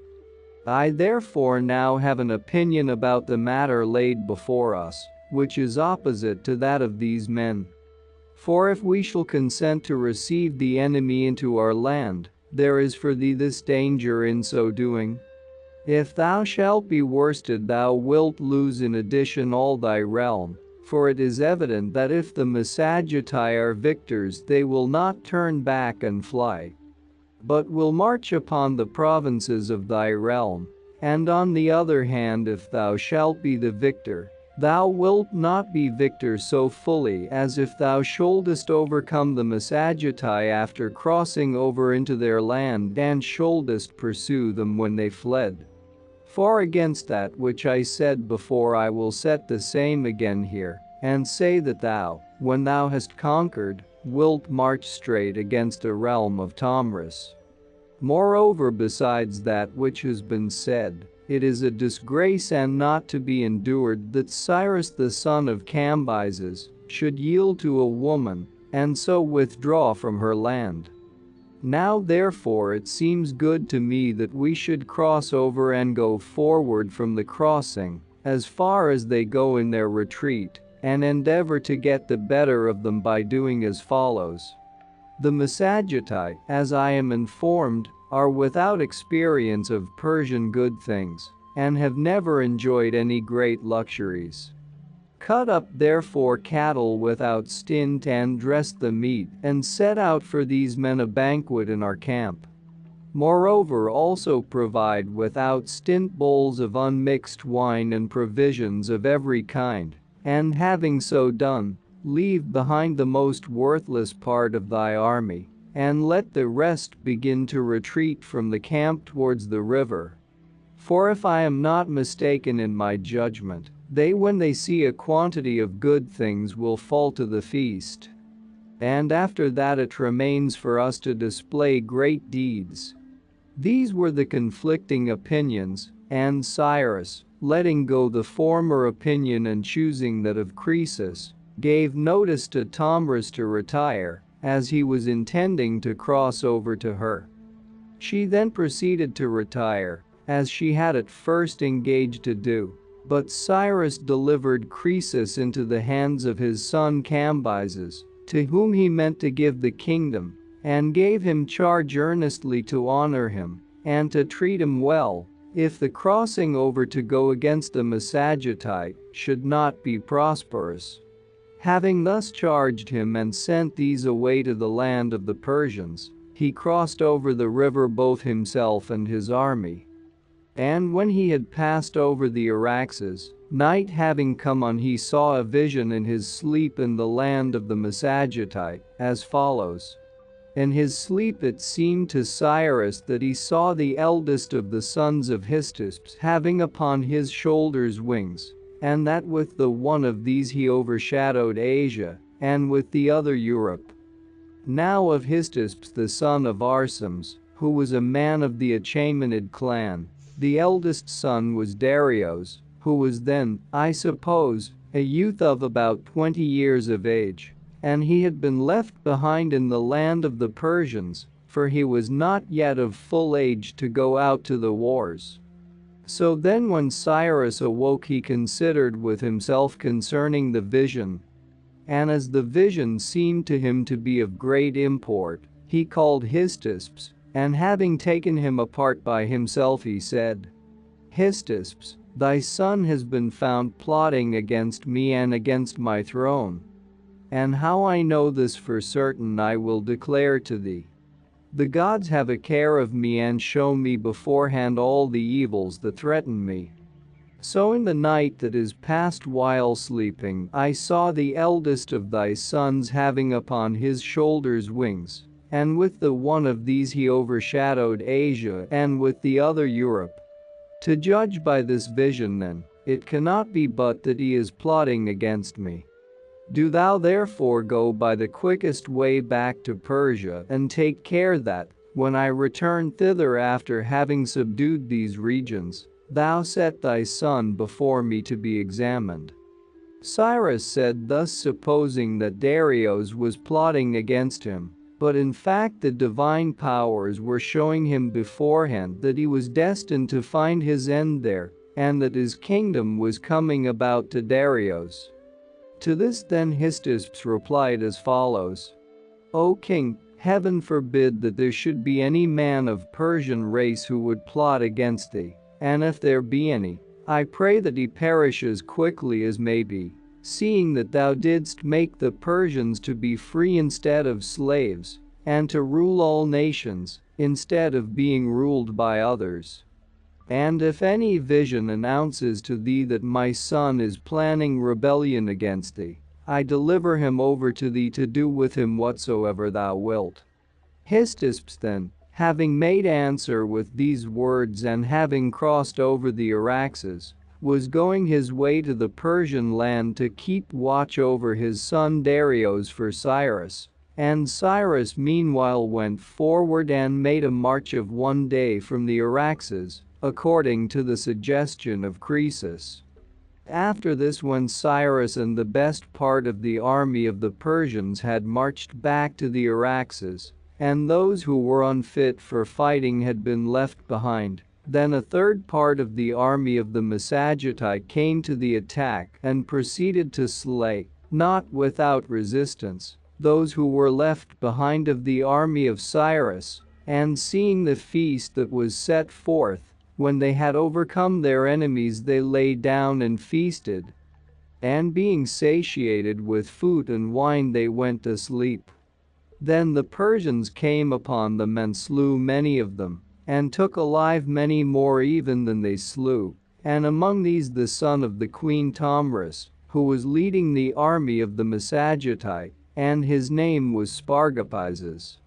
I therefore now have an opinion about the matter laid before us, which is opposite to that of these men. For if we shall consent to receive the enemy into our land, there is for thee this danger in so doing. If thou shalt be worsted, thou wilt lose in addition all thy realm, for it is evident that if the Massagetai are victors, they will not turn back and fly, but will march upon the provinces of thy realm. And on the other hand, if thou shalt be the victor, thou wilt not be victor so fully as if thou shouldest overcome the Massagetai after crossing over into their land and shouldest pursue them when they fled. For against that which I said before I will set the same again here, and say that thou, when thou hast conquered, wilt march straight against the realm of Tomris. Moreover, besides that which has been said, it is a disgrace and not to be endured that Cyrus the son of Cambyses should yield to a woman, and so withdraw from her land. Now therefore it seems good to me that we should cross over and go forward from the crossing, as far as they go in their retreat, and endeavor to get the better of them by doing as follows. The Massagetai, as I am informed, are without experience of Persian good things, and have never enjoyed any great luxuries. Cut up therefore cattle without stint and dress the meat, and set out for these men a banquet in our camp. Moreover, also provide without stint bowls of unmixed wine and provisions of every kind, and having so done, leave behind the most worthless part of thy army, and let the rest begin to retreat from the camp towards the river. For if I am not mistaken in my judgment, they when they see a quantity of good things will fall to the feast. And after that it remains for us to display great deeds. These were the conflicting opinions, and Cyrus, letting go the former opinion and choosing that of Croesus, gave notice to Tomris to retire, as he was intending to cross over to her. She then proceeded to retire, as she had at first engaged to do, but Cyrus delivered Croesus into the hands of his son Cambyses, to whom he meant to give the kingdom, and gave him charge earnestly to honor him, and to treat him well, if the crossing over to go against the Massagetai should not be prosperous. Having thus charged him and sent these away to the land of the Persians, he crossed over the river both himself and his army. And when he had passed over the Araxes, night having come on, he saw a vision in his sleep in the land of the Massagetai, as follows. In his sleep it seemed to Cyrus that he saw the eldest of the sons of Histips having upon his shoulders wings, and that with the one of these he overshadowed Asia, and with the other Europe. Now of Histips the son of Arsames, who was a man of the Achaemenid clan, the eldest son was Darius, who was then, I suppose, a youth of about 20 years of age, and he had been left behind in the land of the Persians, for he was not yet of full age to go out to the wars. So then when Cyrus awoke he considered with himself concerning the vision, and as the vision seemed to him to be of great import, he called Histips, and having taken him apart by himself he said, Histips, thy son has been found plotting against me and against my throne. And how I know this for certain I will declare to thee. The gods have a care of me and show me beforehand all the evils that threaten me. So in the night that is past while sleeping I saw the eldest of thy sons having upon his shoulders wings, and with the one of these he overshadowed Asia and with the other Europe. To judge by this vision then, it cannot be but that he is plotting against me. Do thou therefore go by the quickest way back to Persia and take care that, when I return thither after having subdued these regions, Thou set thy son before me to be examined." Cyrus said, thus supposing that Darius was plotting against him, but in fact the divine powers were showing him beforehand that he was destined to find his end there, and that his kingdom was coming about to Darius. To this then Histips replied as follows: "O king, heaven forbid that there should be any man of Persian race who would plot against thee, and if there be any, I pray that he perish as quickly as may be, seeing that thou didst make the Persians to be free instead of slaves, and to rule all nations, instead of being ruled by others. And if any vision announces to thee that my son is planning rebellion against thee, I deliver him over to thee to do with him whatsoever thou wilt." Histips then, having made answer with these words and having crossed over the Araxes, was going his way to the Persian land to keep watch over his son Darius for Cyrus. And Cyrus meanwhile went forward and made a march of 1 day from the Araxes, according to the suggestion of Croesus. After this, when Cyrus and the best part of the army of the Persians had marched back to the Araxes, and those who were unfit for fighting had been left behind, then a third part of the army of the Massagetae came to the attack and proceeded to slay, not without resistance, those who were left behind of the army of Cyrus. And seeing the feast that was set forth, when they had overcome their enemies, they lay down and feasted. And being satiated with food and wine, they went to sleep. Then the Persians came upon them and slew many of them, and took alive many more even than they slew, and among these the son of the queen Tomris, who was leading the army of the Massagetae, and his name was Spargapises.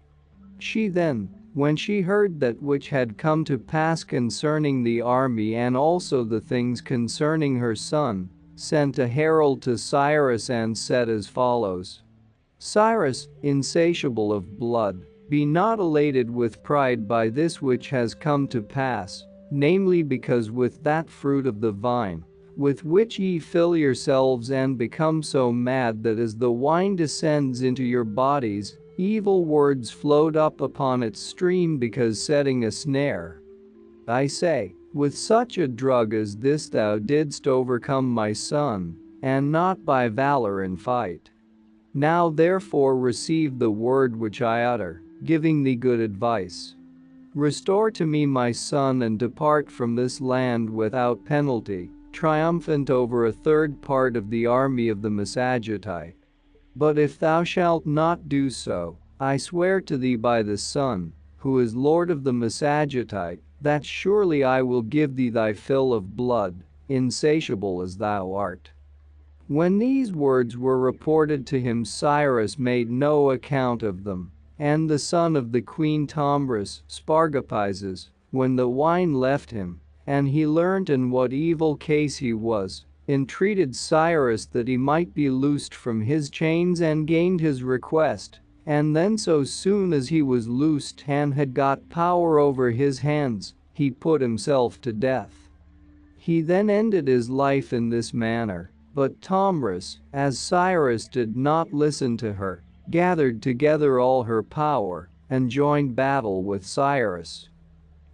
She then, when she heard that which had come to pass concerning the army and also the things concerning her son, sent a herald to Cyrus and said as follows: "Cyrus, insatiable of blood, be not elated with pride by this which has come to pass, namely because with that fruit of the vine, with which ye fill yourselves and become so mad that as the wine descends into your bodies, evil words flowed up upon its stream because setting a snare. I say, with such a drug as this thou didst overcome my son, and not by valor in fight. Now therefore receive the word which I utter, giving thee good advice. Restore to me my son and depart from this land without penalty, triumphant over a third part of the army of the Massagetae. But if thou shalt not do so, I swear to thee by the sun, who is lord of the Massagetae, that surely I will give thee thy fill of blood, insatiable as thou art." When these words were reported to him, Cyrus made no account of them, and the son of the queen Tomris, Spargapises, when the wine left him, and he learnt in what evil case he was, entreated Cyrus that he might be loosed from his chains and gained his request, and then so soon as he was loosed and had got power over his hands, he put himself to death. He then ended his life in this manner. But Tomris, as Cyrus did not listen to her, gathered together all her power and joined battle with Cyrus.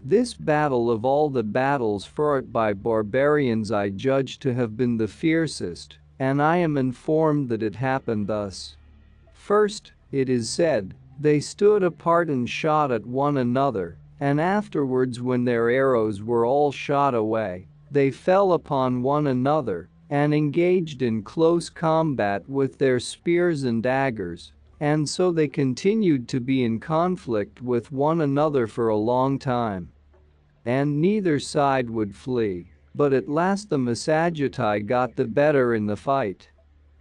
This battle of all the battles fought by barbarians I judge to have been the fiercest, and I am informed that it happened thus. First, it is said, they stood apart and shot at one another, and afterwards when their arrows were all shot away, they fell upon one another and engaged in close combat with their spears and daggers, and so they continued to be in conflict with one another for a long time. And neither side would flee, but at last the Massagetae got the better in the fight.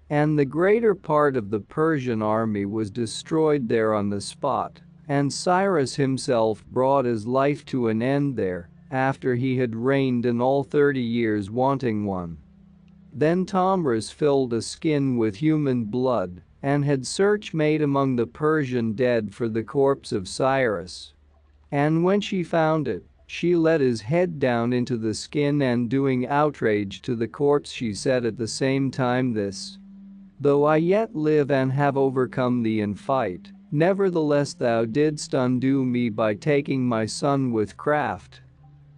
And the greater part of the Persian army was destroyed there on the spot, and Cyrus himself brought his life to an end there, after he had reigned in all 30 years wanting one. Then Tomris filled a skin with human blood, and had search made among the Persian dead for the corpse of Cyrus. And when she found it, She let his head down into the skin and doing outrage to the corpse she said at the same time this. Though I yet live and have overcome thee in fight, nevertheless thou didst undo me by taking my son with craft.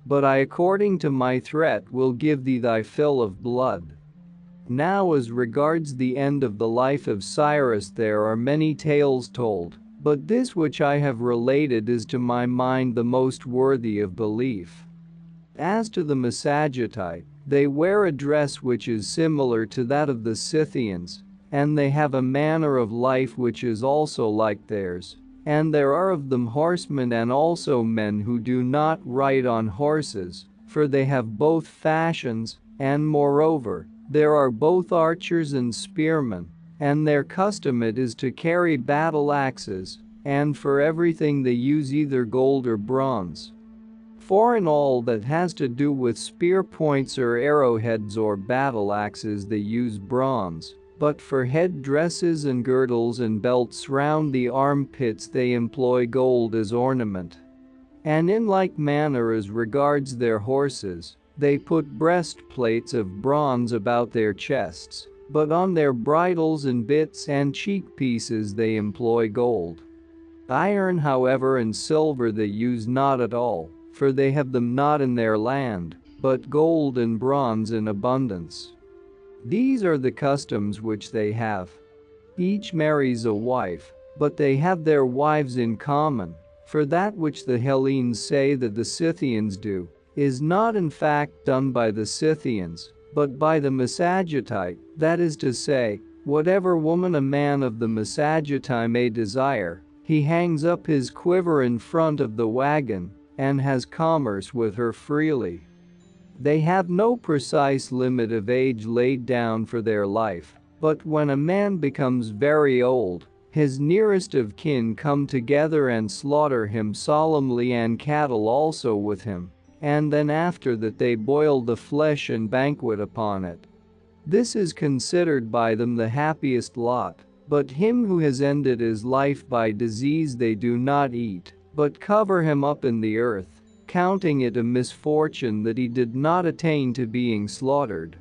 But I according to my threat will give thee thy fill of blood. Now as regards the end of the life of Cyrus there are many tales told, but this which I have related is to my mind the most worthy of belief. As to the Massagetae, they wear a dress which is similar to that of the Scythians, and they have a manner of life which is also like theirs. And there are of them horsemen and also men who do not ride on horses, for they have both fashions, and moreover, there are both archers and spearmen, and their custom it is to carry battle axes, and for everything they use either gold or bronze. For in all that has to do with spear points or arrowheads or battle axes they use bronze. But for head dresses and girdles and belts round the armpits they employ gold as ornament. And in like manner as regards their horses, they put breastplates of bronze about their chests, but on their bridles and bits and cheek pieces they employ gold. Iron however and silver they use not at all, for they have them not in their land, but gold and bronze in abundance. These are the customs which they have. Each marries a wife, but they have their wives in common, for that which the Hellenes say that the Scythians do, is not in fact done by the Scythians, but by the Massagetae, that is to say, whatever woman a man of the Massagetae may desire, he hangs up his quiver in front of the wagon, and has commerce with her freely. They have no precise limit of age laid down for their life, but when a man becomes very old, his nearest of kin come together and slaughter him solemnly and cattle also with him, and then after that they boil the flesh and banquet upon it. This is considered by them the happiest lot, but him who has ended his life by disease they do not eat, but cover him up in the earth, counting it a misfortune that he did not attain to being slaughtered.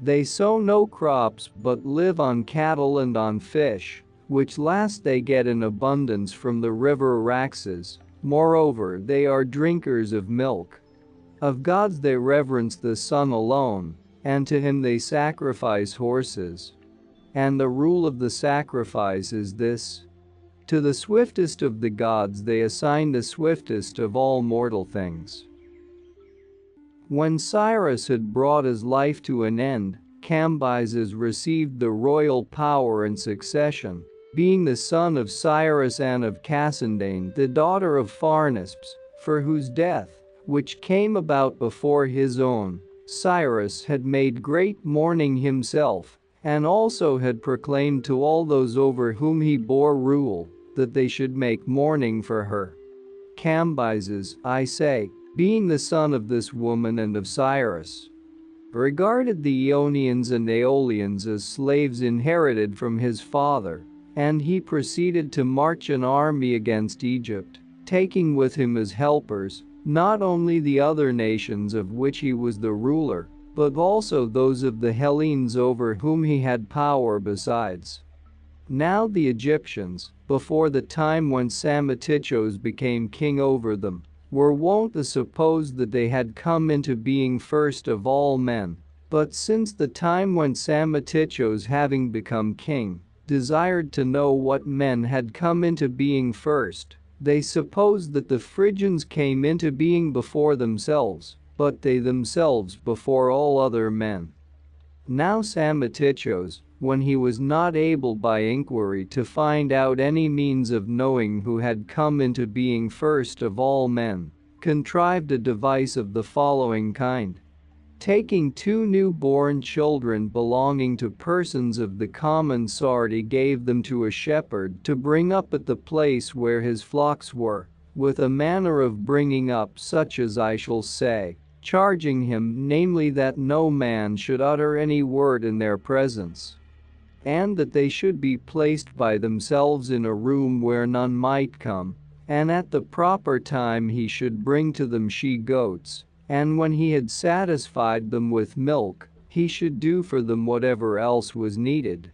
They sow no crops but live on cattle and on fish, which last they get in abundance from the river Araxes. Moreover, they are drinkers of milk. Of gods they reverence the sun alone, and to him they sacrifice horses. And the rule of the sacrifice is this: to the swiftest of the gods they assign the swiftest of all mortal things. When Cyrus had brought his life to an end, Cambyses received the royal power and succession, being the son of Cyrus and of Cassandane, the daughter of Pharnaspes, for whose death, which came about before his own, Cyrus had made great mourning himself, and also had proclaimed to all those over whom he bore rule, that they should make mourning for her. Cambyses, I say, being the son of this woman and of Cyrus, regarded the Ionians and Aeolians as slaves inherited from his father, and he proceeded to march an army against Egypt, taking with him as helpers, not only the other nations of which he was the ruler, but also those of the Hellenes over whom he had power besides. Now the Egyptians, before the time when Psammetichos became king over them, were wont to suppose that they had come into being first of all men, but since the time when Psammetichos, having become king, desired to know what men had come into being first, they supposed that the Phrygians came into being before themselves, but they themselves before all other men. Now Psammetichos, when he was not able by inquiry to find out any means of knowing who had come into being first of all men, contrived a device of the following kind. Taking 2 new-born children belonging to persons of the common sort, he gave them to a shepherd to bring up at the place where his flocks were, with a manner of bringing up such as I shall say, charging him, namely, that no man should utter any word in their presence, and that they should be placed by themselves in a room where none might come, and at the proper time he should bring to them she-goats, and when he had satisfied them with milk, he should do for them whatever else was needed.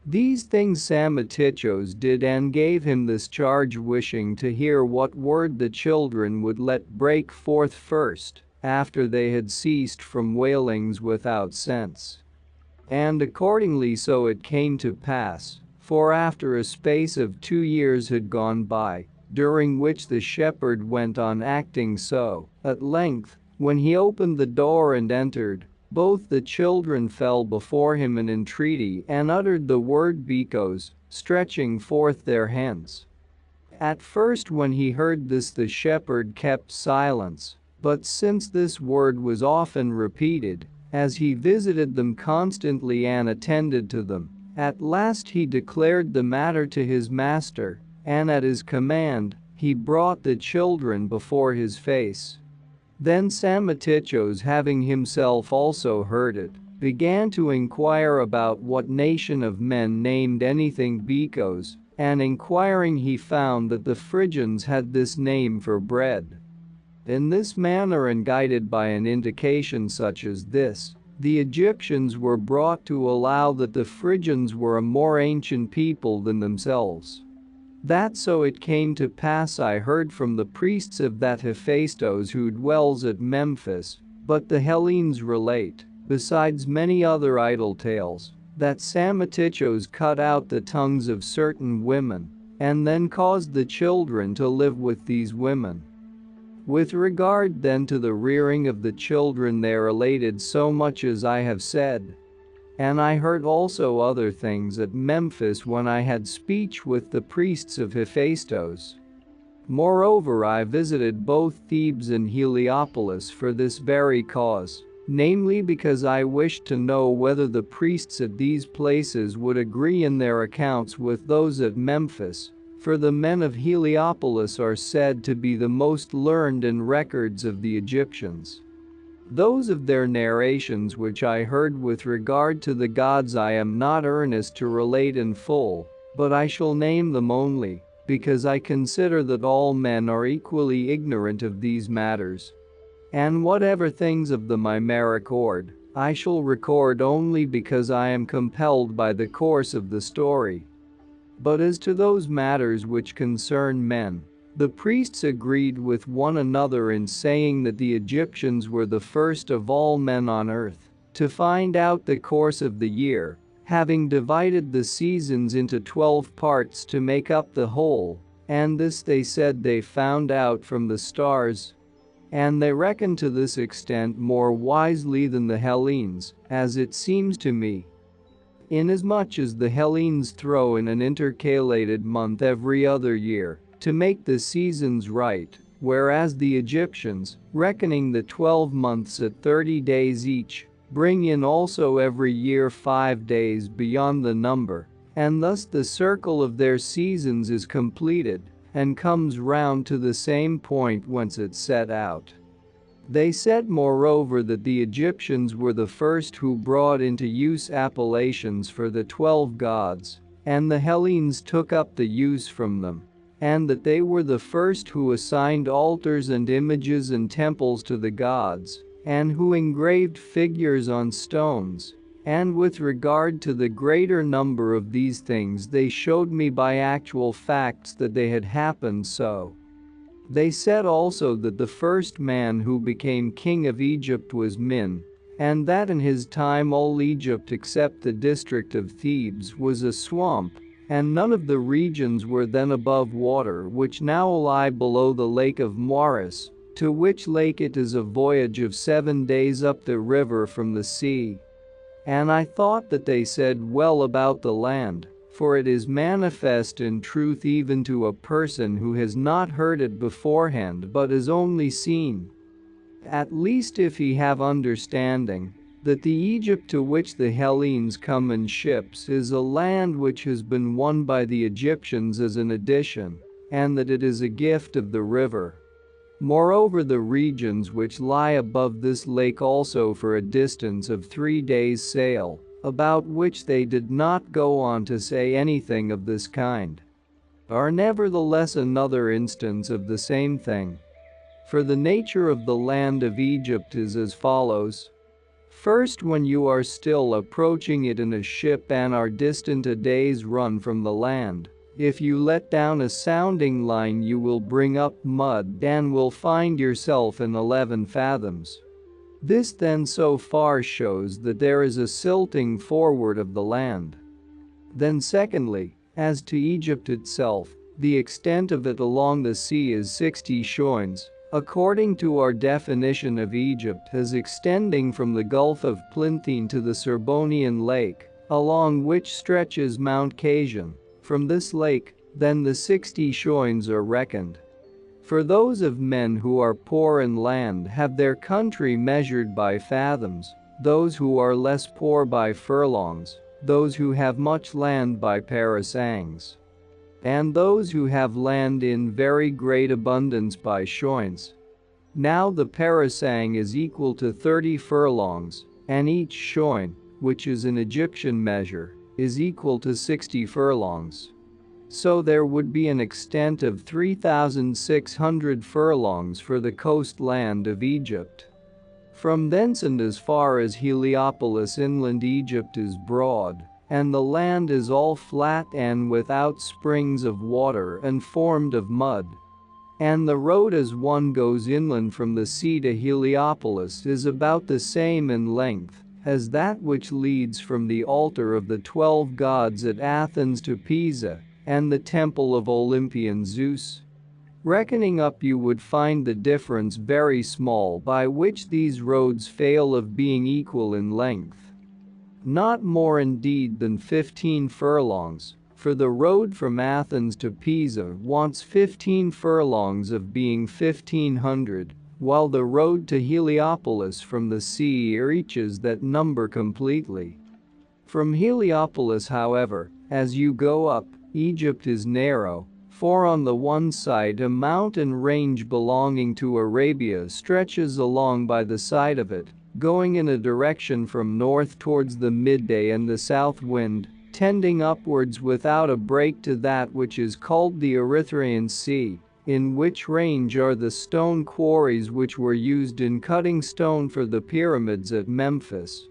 These things Samatichos did and gave him this charge, wishing to hear what word the children would let break forth first, after they had ceased from wailings without sense. And accordingly so it came to pass, for after a space of 2 years had gone by, during which the shepherd went on acting so, at length, when he opened the door and entered, both the children fell before him in entreaty and uttered the word Bikos, stretching forth their hands. At first when he heard this the shepherd kept silence, but since this word was often repeated, as he visited them constantly and attended to them, at last he declared the matter to his master, and at his command, he brought the children before his face. Then Samatichos, having himself also heard it, began to inquire about what nation of men named anything Bikos, and inquiring he found that the Phrygians had this name for bread. In this manner and guided by an indication such as this, the Egyptians were brought to allow that the Phrygians were a more ancient people than themselves. That so it came to pass I heard from the priests of that Hephaestus who dwells at Memphis, but the Hellenes relate, besides many other idle tales, that Samatichos cut out the tongues of certain women, and then caused the children to live with these women. With regard then to the rearing of the children they related so much as I have said. And I heard also other things at Memphis when I had speech with the priests of Hephaestus. Moreover I visited both Thebes and Heliopolis for this very cause, namely because I wished to know whether the priests at these places would agree in their accounts with those at Memphis, for the men of Heliopolis are said to be the most learned in records of the Egyptians. Those of their narrations which I heard with regard to the gods I am not earnest to relate in full, but I shall name them only, because I consider that all men are equally ignorant of these matters. And whatever things of them I may record, I shall record only because I am compelled by the course of the story. But as to those matters which concern men, the priests agreed with one another in saying that the Egyptians were the first of all men on earth to find out the course of the year, having divided the seasons into 12 parts to make up the whole, and this they said they found out from the stars. And they reckon to this extent more wisely than the Hellenes, as it seems to me. Inasmuch as the Hellenes throw in an intercalated month every other year, to make the seasons right, whereas the Egyptians, reckoning the 12 months at 30 days each, bring in also every year 5 days beyond the number, and thus the circle of their seasons is completed, and comes round to the same point whence it set out. They said moreover that the Egyptians were the first who brought into use appellations for the 12 gods, and the Hellenes took up the use from them, and that they were the first who assigned altars and images and temples to the gods, and who engraved figures on stones. And with regard to the greater number of these things they showed me by actual facts that they had happened so. They said also that the first man who became king of Egypt was Min, and that in his time all Egypt except the district of Thebes was a swamp, and none of the regions were then above water which now lie below the lake of Maris, to which lake it is a voyage of 7 days up the river from the sea. And I thought that they said well about the land, for it is manifest in truth even to a person who has not heard it beforehand but has only seen, at least if he have understanding, that the Egypt to which the Hellenes come in ships is a land which has been won by the Egyptians as an addition, and that it is a gift of the river. Moreover, the regions which lie above this lake also for a distance of 3 days' sail, about which they did not go on to say anything of this kind. are nevertheless another instance of the same thing. For the nature of the land of Egypt is as follows. First, when you are still approaching it in a ship and are distant a day's run from the land, if you let down a sounding line you will bring up mud and will find yourself in 11 fathoms. This then so far shows that there is a silting forward of the land. Then secondly, as to Egypt itself, the extent of it along the sea is 60 shoins, according to our definition of Egypt as extending from the Gulf of Plinthine to the Serbonian Lake, along which stretches Mount Casion. From this lake, then the 60 shoins are reckoned. For those of men who are poor in land have their country measured by fathoms, those who are less poor by furlongs, those who have much land by parasangs, and those who have land in very great abundance by shoins. Now the parasang is equal to 30 furlongs, and each shoin, which is an Egyptian measure, is equal to 60 furlongs. So there would be an extent of 3,600 furlongs for the coastland of Egypt. From thence and as far as Heliopolis inland Egypt is broad, and the land is all flat and without springs of water and formed of mud. And the road as one goes inland from the sea to Heliopolis is about the same in length as that which leads from the altar of the 12 gods at Athens to Pisa and the temple of Olympian Zeus. Reckoning up you would find the difference very small by which these roads fail of being equal in length. Not more indeed than 15 furlongs, for the road from Athens to Pisa wants 15 furlongs of being 1,500, while the road to Heliopolis from the sea reaches that number completely. From Heliopolis, however, as you go up, Egypt is narrow, for on the one side a mountain range belonging to Arabia stretches along by the side of it, going in a direction from north towards the midday and the south wind, tending upwards without a break to that which is called the Erythraean Sea, in which range are the stone quarries which were used in cutting stone for the pyramids at Memphis.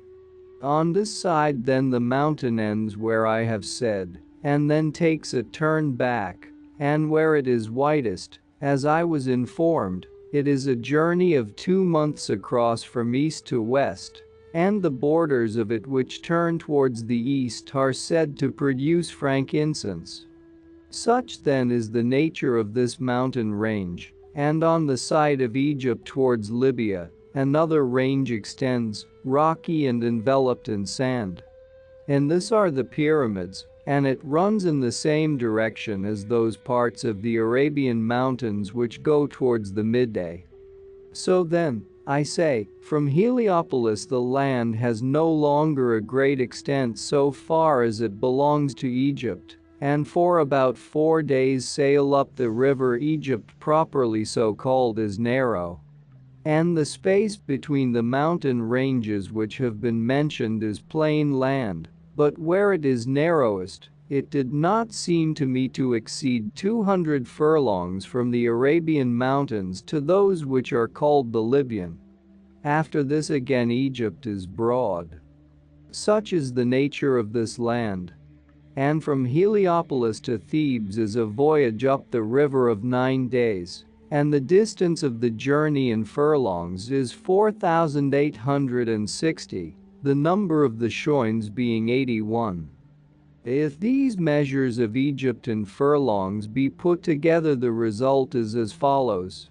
On this side then the mountain ends where I have said, and then takes a turn back, and where it is widest, as I was informed, it is a journey of 2 months across from east to west, and the borders of it which turn towards the east are said to produce frankincense. Such then is the nature of this mountain range, and on the side of Egypt towards Libya, another range extends, rocky and enveloped in sand. And this are the pyramids, and it runs in the same direction as those parts of the Arabian mountains which go towards the midday. So then, I say, from Heliopolis the land has no longer a great extent so far as it belongs to Egypt, and for about 4 days sail up the river Egypt properly so called is narrow. And the space between the mountain ranges which have been mentioned is plain land, but where it is narrowest, it did not seem to me to exceed 200 furlongs from the Arabian mountains to those which are called the Libyan. After this again Egypt is broad. Such is the nature of this land. And from Heliopolis to Thebes is a voyage up the river of 9 days, and the distance of the journey in furlongs is 4,860, the number of the shoins being 81. If these measures of Egypt in furlongs be put together, the result is as follows.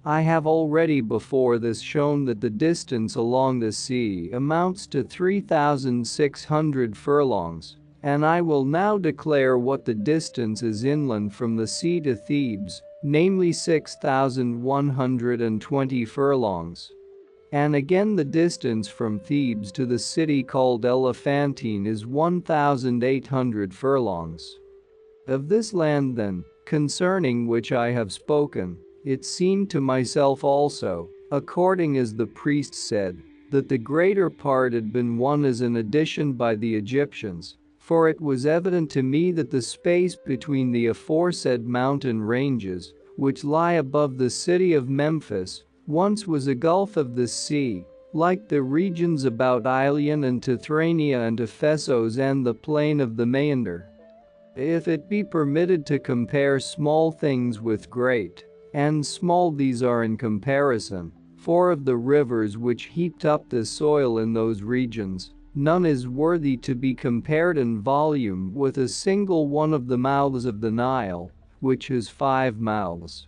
I have already before this shown that the distance along the sea amounts to 3,600 furlongs, and I will now declare what the distance is inland from the sea to Thebes, namely 6,120 furlongs. And again the distance from Thebes to the city called Elephantine is 1,800 furlongs. Of this land then, concerning which I have spoken, it seemed to myself also, according as the priest said, that the greater part had been won as an addition by the Egyptians, For it was evident to me that the space between the aforesaid mountain ranges, which lie above the city of Memphis, once was a gulf of the sea, like the regions about Ilion and Tithrania and Ephesos and the plain of the Maeander. If it be permitted to compare small things with great, and small these are in comparison, for of the rivers which heaped up the soil in those regions, none is worthy to be compared in volume with a single one of the mouths of the Nile, which has 5 mouths.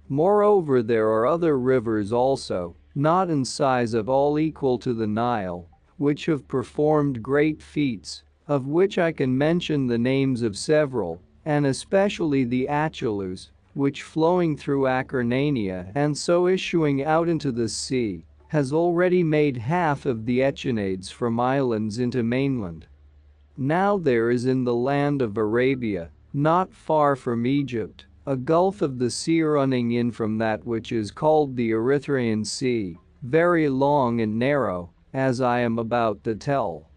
Moreover, there are other rivers also, not in size at all equal to the Nile, which have performed great feats, of which I can mention the names of several, and especially the Achelous, which flowing through Acarnania and so issuing out into the sea, has already made half of the Echinades from islands into mainland. Now there is in the land of Arabia, not far from Egypt, a gulf of the sea running in from that which is called the Erythraean Sea, very long and narrow, as I am about to tell.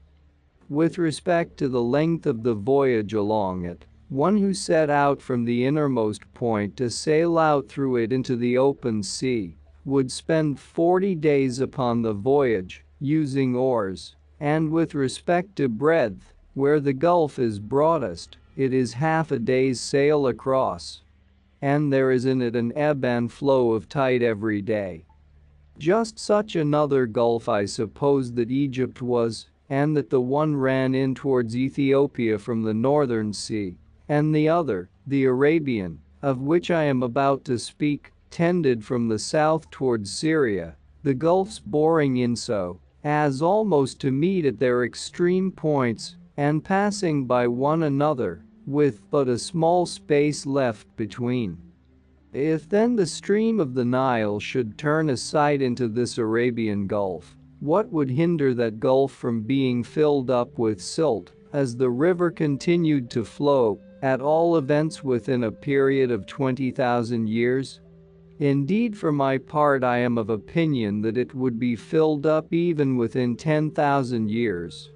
With respect to the length of the voyage along it, one who set out from the innermost point to sail out through it into the open sea would spend 40 days upon the voyage, using oars, and with respect to breadth, where the gulf is broadest, it is half a day's sail across. And there is in it an ebb and flow of tide every day. Just such another gulf I suppose that Egypt was, and that the one ran in towards Ethiopia from the northern sea, and the other, the Arabian, of which I am about to speak, tended from the south towards Syria, the gulfs boring in so as almost to meet at their extreme points, and passing by one another, with but a small space left between. If then the stream of the Nile should turn aside into this Arabian Gulf, what would hinder that gulf from being filled up with silt, as the river continued to flow, at all events within a period of 20,000 years? Indeed, for my part, I am of opinion that it would be filled up even within 10,000 years.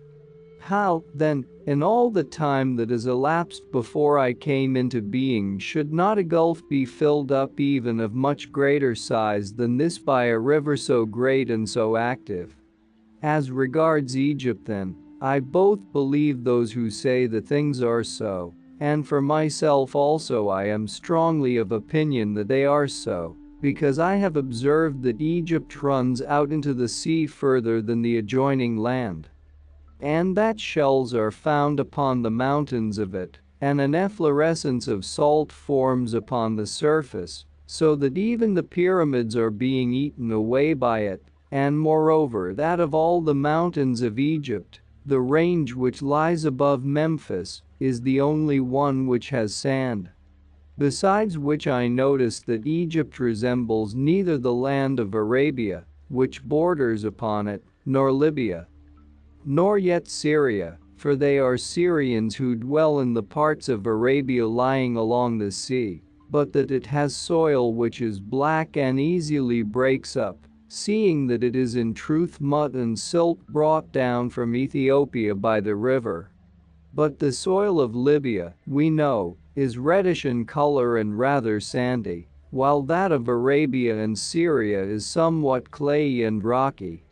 How, then, in all the time that has elapsed before I came into being, should not a gulf be filled up even of much greater size than this by a river so great and so active? As regards Egypt, then, I both believe those who say that things are so, and for myself also I am strongly of opinion that they are so, because I have observed that Egypt runs out into the sea further than the adjoining land, and that shells are found upon the mountains of it, and an efflorescence of salt forms upon the surface, so that even the pyramids are being eaten away by it, and moreover that of all the mountains of Egypt, the range which lies above Memphis is the only one which has sand. Besides which I notice that Egypt resembles neither the land of Arabia, which borders upon it, nor Libya, nor yet Syria, for they are Syrians who dwell in the parts of Arabia lying along the sea, but that it has soil which is black and easily breaks up, seeing that it is in truth mud and silt brought down from Ethiopia by the river. But the soil of Libya, we know, is reddish in color and rather sandy, while that of Arabia and Syria is somewhat clayey and rocky.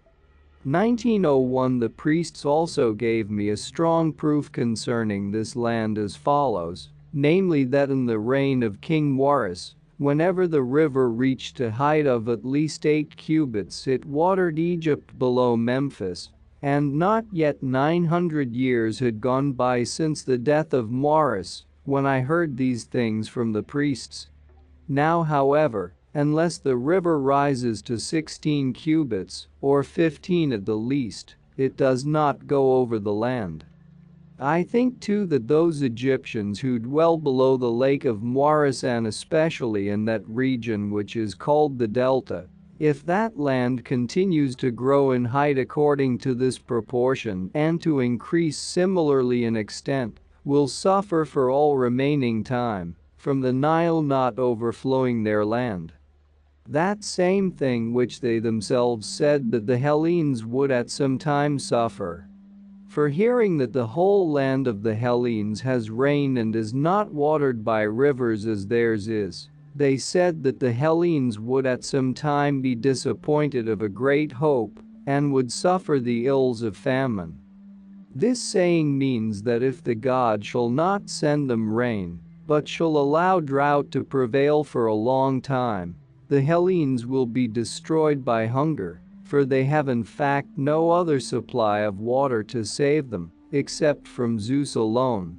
1901 The priests also gave me a strong proof concerning this land as follows, namely that in the reign of King Warus, whenever the river reached a height of at least 8 cubits it watered Egypt below Memphis, and not yet 900 years had gone by since the death of Warus, when I heard these things from the priests. Now, however, unless the river rises to 16 cubits, or 15 at the least, it does not go over the land. I think too that those Egyptians who dwell below the lake of Moeris and especially in that region which is called the Delta, if that land continues to grow in height according to this proportion and to increase similarly in extent, will suffer for all remaining time, from the Nile not overflowing their land. That same thing which they themselves said that the Hellenes would at some time suffer. For hearing that the whole land of the Hellenes has rain and is not watered by rivers as theirs is, they said that the Hellenes would at some time be disappointed of a great hope, and would suffer the ills of famine. This saying means that if the god shall not send them rain, but shall allow drought to prevail for a long time, the Hellenes will be destroyed by hunger, for they have in fact no other supply of water to save them, except from Zeus alone.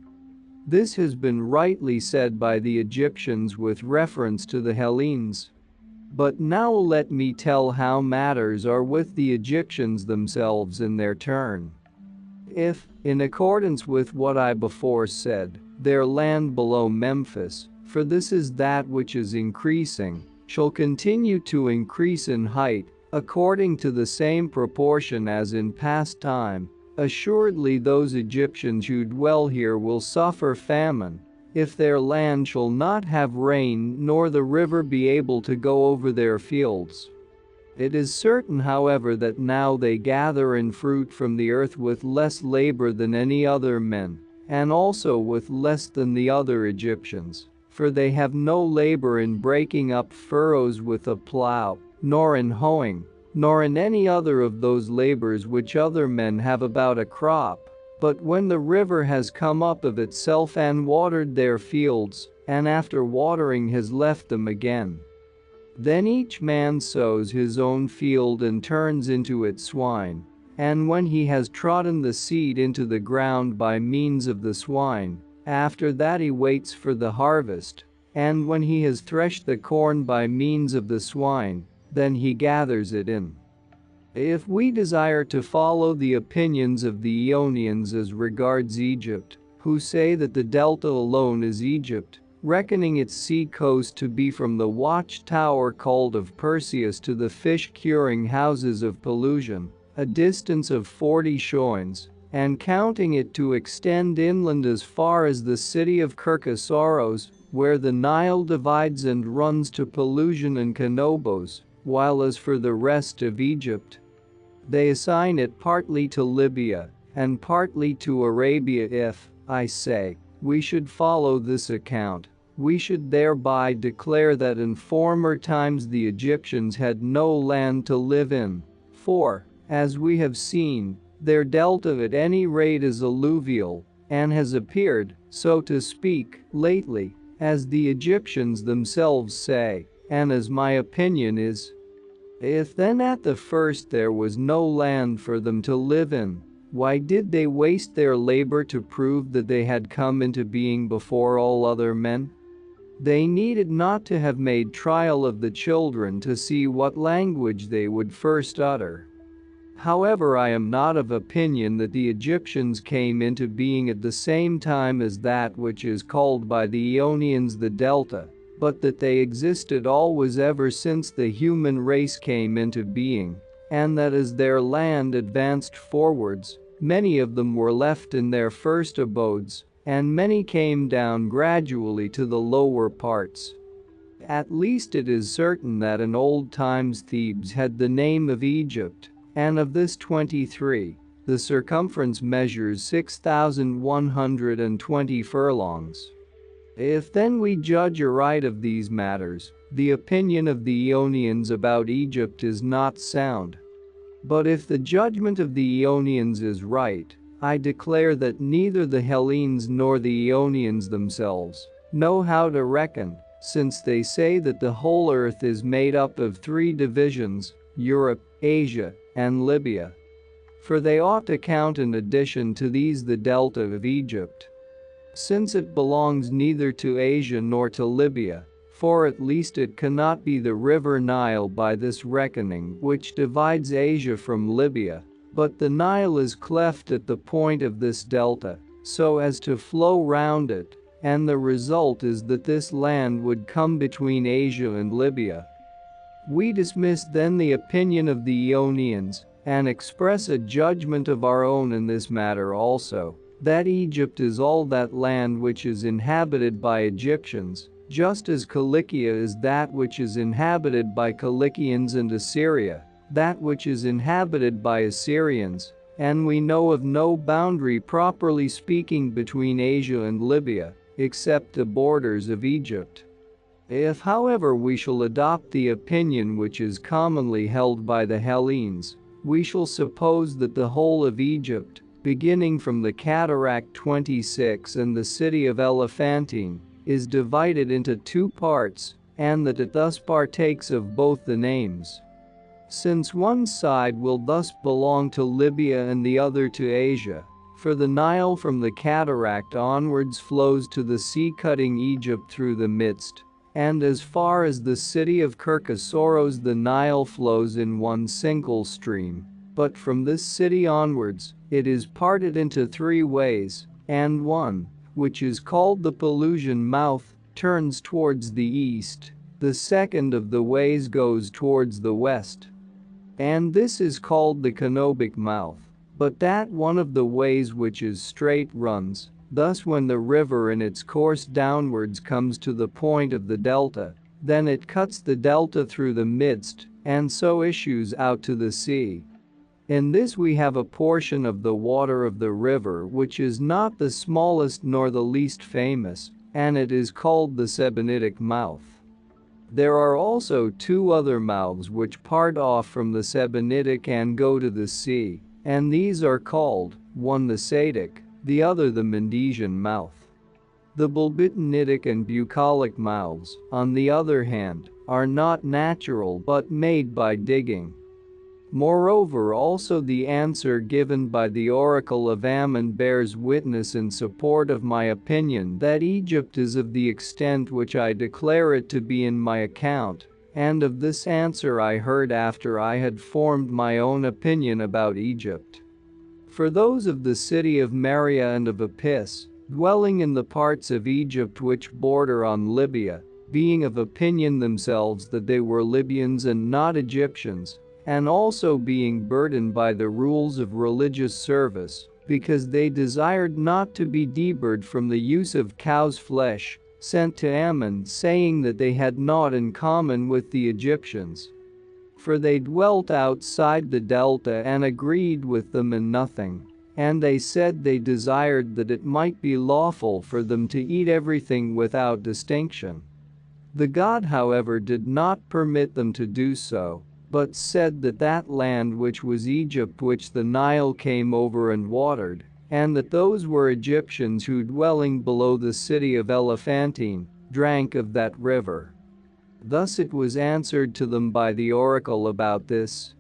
This has been rightly said by the Egyptians with reference to the Hellenes. But now let me tell how matters are with the Egyptians themselves in their turn. If, in accordance with what I before said, their land below Memphis, for this is that which is increasing, shall continue to increase in height, according to the same proportion as in past time, assuredly those Egyptians who dwell here will suffer famine, if their land shall not have rain nor the river be able to go over their fields. It is certain, however, that now they gather in fruit from the earth with less labor than any other men, and also with less than the other Egyptians, for they have no labor in breaking up furrows with a plow, nor in hoeing, nor in any other of those labors which other men have about a crop. But when the river has come up of itself and watered their fields, and after watering has left them again, then each man sows his own field and turns into it swine, and when he has trodden the seed into the ground by means of the swine, after that he waits for the harvest, and when he has threshed the corn by means of the swine, then he gathers it in. If we desire to follow the opinions of the Ionians as regards Egypt, who say that the delta alone is Egypt, reckoning its sea coast to be from the watchtower called of Perseus to the fish-curing houses of Pelusium, a distance of 40 shoins, and counting it to extend inland as far as the city of Kirkosaros, where the Nile divides and runs to Pelusium and Canobos, while as for the rest of Egypt, they assign it partly to Libya and partly to Arabia. If, I say, we should follow this account, we should thereby declare that in former times the Egyptians had no land to live in, for, as we have seen, their delta at any rate is alluvial, and has appeared, so to speak, lately, as the Egyptians themselves say, and as my opinion is. If then at the first there was no land for them to live in, why did they waste their labor to prove that they had come into being before all other men? They needed not to have made trial of the children to see what language they would first utter. However, I am not of opinion that the Egyptians came into being at the same time as that which is called by the Ionians the Delta, but that they existed always ever since the human race came into being, and that as their land advanced forwards, many of them were left in their first abodes, and many came down gradually to the lower parts. At least it is certain that in old times Thebes had the name of Egypt, and of this 23, the circumference measures 6,120 furlongs. If then we judge aright of these matters, the opinion of the Ionians about Egypt is not sound. But if the judgment of the Ionians is right, I declare that neither the Hellenes nor the Ionians themselves know how to reckon, since they say that the whole earth is made up of 3 divisions, Europe, Asia, and Libya. For they ought to count in addition to these the delta of Egypt, since it belongs neither to Asia nor to Libya, for at least it cannot be the river Nile by this reckoning which divides Asia from Libya, but the Nile is cleft at the point of this delta, so as to flow round it, and the result is that this land would come between Asia and Libya. We dismiss then the opinion of the Ionians, and express a judgment of our own in this matter also, that Egypt is all that land which is inhabited by Egyptians, just as Cilicia is that which is inhabited by Cilicians, and Assyria that which is inhabited by Assyrians, and we know of no boundary properly speaking between Asia and Libya, except the borders of Egypt. If, however, we shall adopt the opinion which is commonly held by the Hellenes, we shall suppose that the whole of Egypt, beginning from the Cataract 26 and the city of Elephantine, is divided into two parts, and that it thus partakes of both the names. Since one side will thus belong to Libya and the other to Asia, for the Nile from the cataract onwards flows to the sea, cutting Egypt through the midst, and as far as the city of Kirkosoros the Nile flows in one single stream, but from this city onwards, it is parted into three ways, and one, which is called the Pelusian mouth, turns towards the east, the second of the ways goes towards the west, and this is called the Canobic mouth, but that one of the ways which is straight runs. Thus when the river in its course downwards comes to the point of the delta, then it cuts the delta through the midst, and so issues out to the sea. In this we have a portion of the water of the river which is not the smallest nor the least famous, and it is called the Sebennytic mouth. There are also two other mouths which part off from the Sebennytic and go to the sea, and these are called, one the Saitic, the other the Mendesian mouth. The Bulbitinitic and Bucolic mouths, on the other hand, are not natural but made by digging. Moreover, also the answer given by the oracle of Ammon bears witness in support of my opinion that Egypt is of the extent which I declare it to be in my account, and of this answer I heard after I had formed my own opinion about Egypt. For those of the city of Maria and of Apis, dwelling in the parts of Egypt which border on Libya, being of opinion themselves that they were Libyans and not Egyptians, and also being burdened by the rules of religious service, because they desired not to be debarred from the use of cow's flesh, sent to Ammon saying that they had naught in common with the Egyptians. For they dwelt outside the delta and agreed with them in nothing, and they said they desired that it might be lawful for them to eat everything without distinction. The god, however, did not permit them to do so, but said that that land which was Egypt which the Nile came over and watered, and that those were Egyptians who dwelling below the city of Elephantine, drank of that river. Thus it was answered to them by the oracle about this.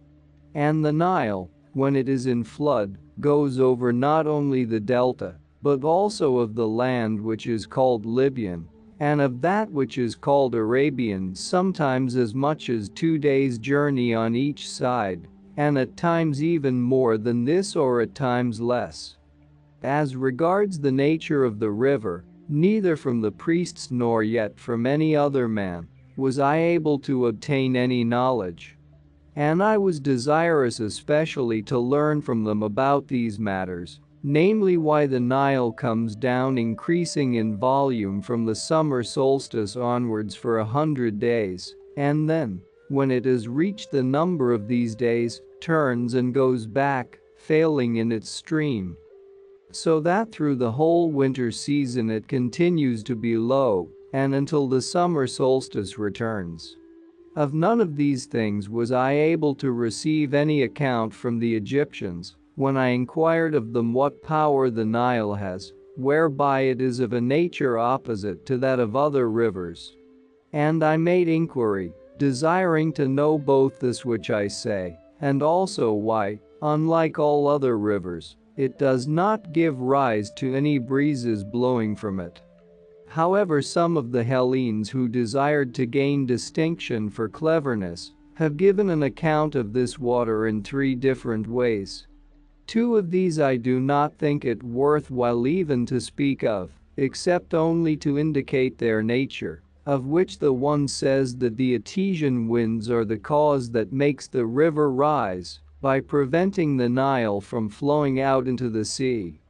And the Nile, when it is in flood, goes over not only the delta, but also of the land which is called Libyan, and of that which is called Arabian, sometimes as much as 2 days' journey on each side, and at times even more than this or at times less. As regards the nature of the river, neither from the priests nor yet from any other man was I able to obtain any knowledge. And I was desirous especially to learn from them about these matters, namely why the Nile comes down increasing in volume from the summer solstice onwards for 100 days, and then, when it has reached the number of these days, turns and goes back, failing in its stream, so that through the whole winter season it continues to be low, and until the summer solstice returns. Of none of these things was I able to receive any account from the Egyptians, when I inquired of them what power the Nile has, whereby it is of a nature opposite to that of other rivers. And I made inquiry, desiring to know both this which I say, and also why, unlike all other rivers, it does not give rise to any breezes blowing from it. However, some of the Hellenes who desired to gain distinction for cleverness have given an account of this water in 3 different ways. 2 of these I do not think it worthwhile even to speak of, except only to indicate their nature, of which the one says that the Etesian winds are the cause that makes the river rise, by preventing the Nile from flowing out into the sea.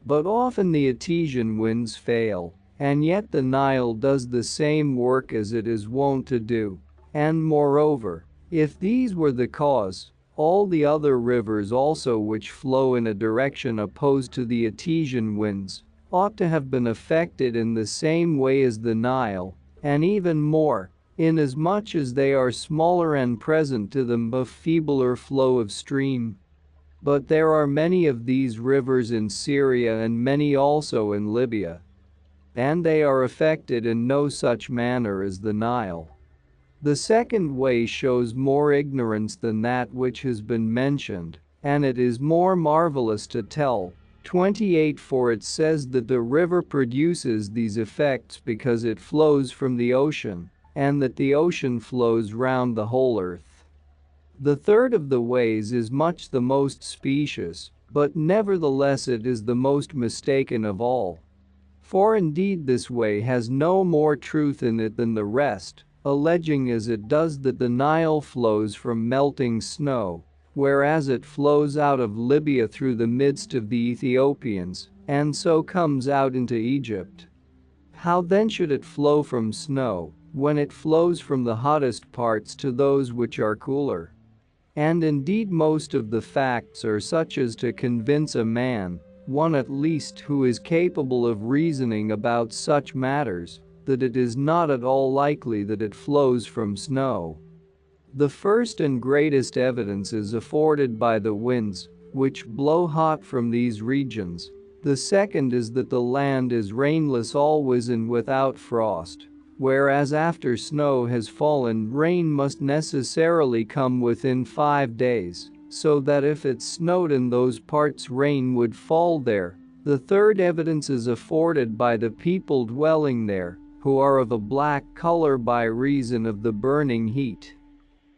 But often the Etesian winds fail, and yet the Nile does the same work as it is wont to do, and moreover, if these were the cause, All the other rivers also which flow in a direction opposed to the Etesian winds ought to have been affected in the same way as the Nile, and even more, inasmuch as they are smaller and present to them a feebler flow of stream. But there are many of these rivers in Syria and many also in Libya, and they are affected in no such manner as the Nile. The second way shows more ignorance than that which has been mentioned, and it is more marvelous to tell. 28 For it says that the river produces these effects because it flows from the ocean, and that the ocean flows round the whole earth. The third of the ways is much the most specious, but nevertheless it is the most mistaken of all. For indeed this way has no more truth in it than the rest, alleging as it does that the Nile flows from melting snow, whereas it flows out of Libya through the midst of the Ethiopians, and so comes out into Egypt. How then should it flow from snow, when it flows from the hottest parts to those which are cooler? And indeed most of the facts are such as to convince a man, one at least who is capable of reasoning about such matters, that it is not at all likely that it flows from snow. The first and greatest evidence is afforded by the winds, which blow hot from these regions. The second is that the land is rainless always and without frost, whereas after snow has fallen rain must necessarily come within 5 days, so that if it snowed in those parts rain would fall there. The third evidence is afforded by the people dwelling there, who are of a black color by reason of the burning heat.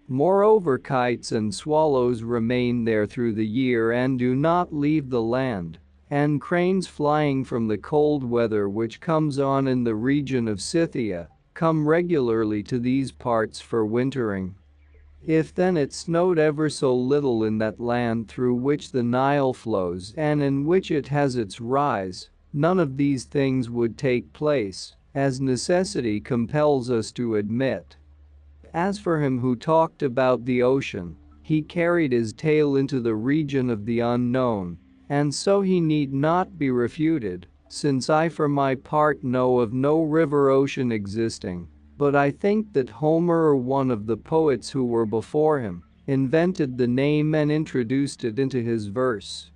Moreover, kites and swallows remain there through the year and do not leave the land, and cranes flying from the cold weather which comes on in the region of Scythia come regularly to these parts for wintering. If then it snowed ever so little in that land through which the Nile flows and in which it has its rise, none of these things would take place, as necessity compels us to admit. As for him who talked about the ocean, he carried his tale into the region of the unknown, and so he need not be refuted, since I for my part know of no river ocean existing, but I think that Homer or one of the poets who were before him invented the name and introduced it into his verse.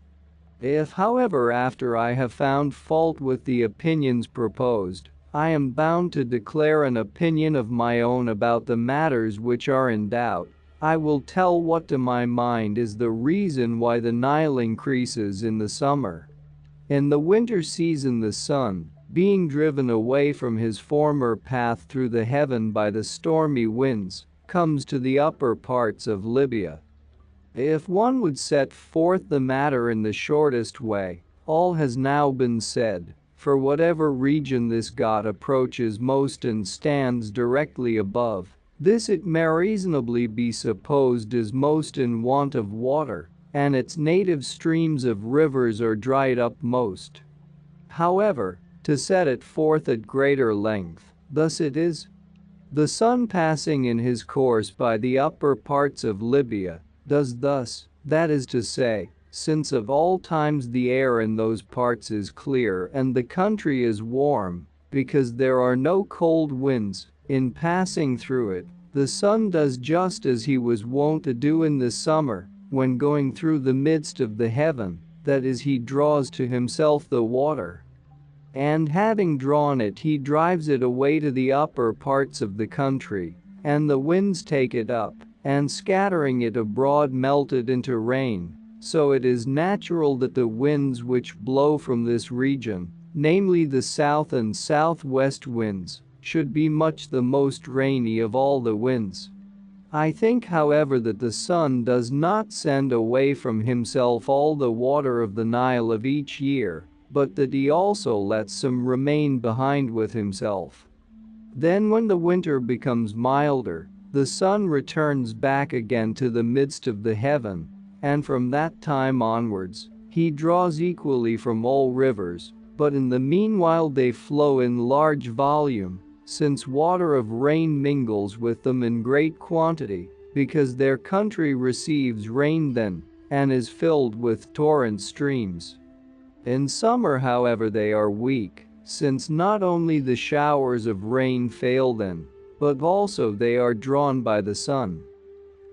If, however, after I have found fault with the opinions proposed, I am bound to declare an opinion of my own about the matters which are in doubt, I will tell what to my mind is the reason why the Nile increases in the summer. In the winter season the sun, being driven away from his former path through the heaven by the stormy winds, comes to the upper parts of Libya. If one would set forth the matter in the shortest way, all has now been said. For whatever region this god approaches most and stands directly above, this it may reasonably be supposed is most in want of water, and its native streams of rivers are dried up most. However, to set it forth at greater length, thus it is. The sun passing in his course by the upper parts of Libya, does thus, that is to say, since of all times the air in those parts is clear and the country is warm, because there are no cold winds, in passing through it, the sun does just as he was wont to do in the summer, when going through the midst of the heaven, that is, he draws to himself the water. And having drawn it, he drives it away to the upper parts of the country, and the winds take it up, and scattering it abroad melt it into rain. So it is natural that the winds which blow from this region, namely the south and southwest winds, should be much the most rainy of all the winds. I think, however, that the sun does not send away from himself all the water of the Nile of each year, but that he also lets some remain behind with himself. Then when the winter becomes milder, the sun returns back again to the midst of the heaven, and from that time onwards, he draws equally from all rivers, but in the meanwhile they flow in large volume, since water of rain mingles with them in great quantity, because their country receives rain then, and is filled with torrent streams. In summer, however, they are weak, since not only the showers of rain fail then, but also they are drawn by the sun.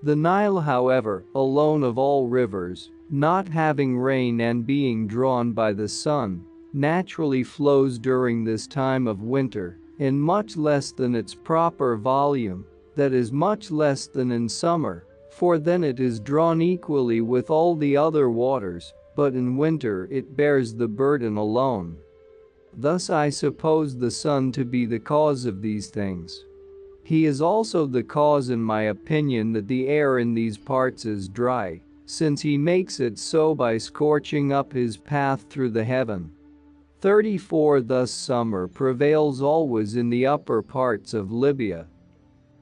The Nile, however, alone of all rivers, not having rain and being drawn by the sun, naturally flows during this time of winter, in much less than its proper volume, that is much less than in summer, for then it is drawn equally with all the other waters, but in winter it bears the burden alone. Thus I suppose the sun to be the cause of these things. He is also the cause, in my opinion, that the air in these parts is dry, since he makes it so by scorching up his path through the heaven. 34 Thus summer prevails always in the upper parts of Libya.